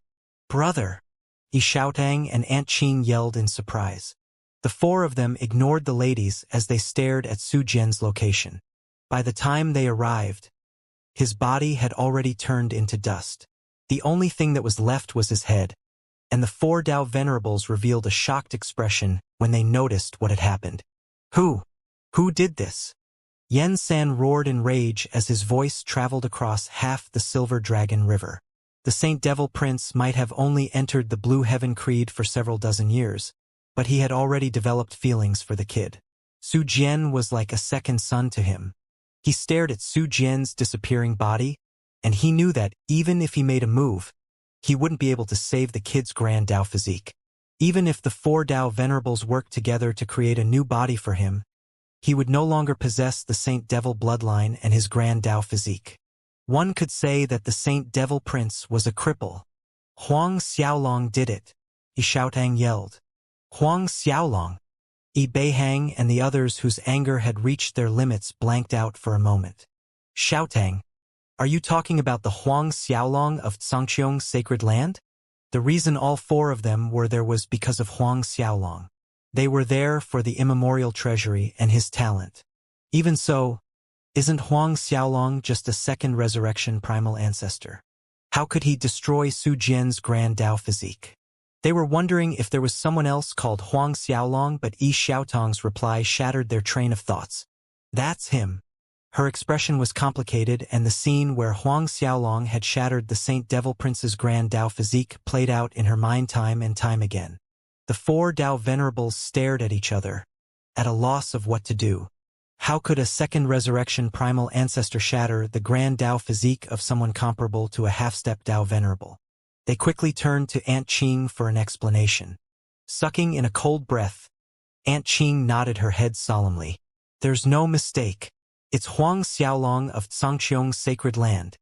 Brother! Xiaotang and Aunt Qing yelled in surprise. The 4 of them ignored the ladies as they stared at Su Jian's location. By the time they arrived, his body had already turned into dust. The only thing that was left was his head, and the 4 Dao Venerables revealed a shocked expression when they noticed what had happened. Who did this? Yen San roared in rage as his voice traveled across half the Silver Dragon River. The Saint Devil Prince might have only entered the Blue Heaven Creed for several dozen years, but he had already developed feelings for the kid. Su Jian was like a second son to him. He stared at Su Jian's disappearing body, and he knew that, even if he made a move, he wouldn't be able to save the kid's grand Dao physique. Even if the 4 Dao Venerables worked together to create a new body for him, he would no longer possess the Saint Devil bloodline and his grand Dao physique. One could say that the Saint Devil Prince was a cripple. Huang Xiaolong did it, Xiaotang yelled. Huang Xiaolong! Beihang and the others whose anger had reached their limits blanked out for a moment. Xiaotang! Are you talking about the Huang Xiaolong of Xianxia's sacred land? The reason all 4 of them were there was because of Huang Xiaolong. They were there for the immemorial treasury and his talent. Even so, isn't Huang Xiaolong just a second resurrection primal ancestor? How could he destroy Su Jian's grand Dao physique? They were wondering if there was someone else called Huang Xiaolong, but Yi Xiaotong's reply shattered their train of thoughts. That's him. Her expression was complicated, and the scene where Huang Xiaolong had shattered the Saint Devil Prince's grand Dao physique played out in her mind time and time again. The four Dao venerables stared at each other, at a loss of what to do. How could a second resurrection primal ancestor shatter the grand Dao physique of someone comparable to a half-step Dao venerable? They quickly turned to Aunt Qing for an explanation. Sucking in a cold breath, Aunt Qing nodded her head solemnly. There's no mistake. It's Huang Xiaolong of Zhangqiong's sacred land.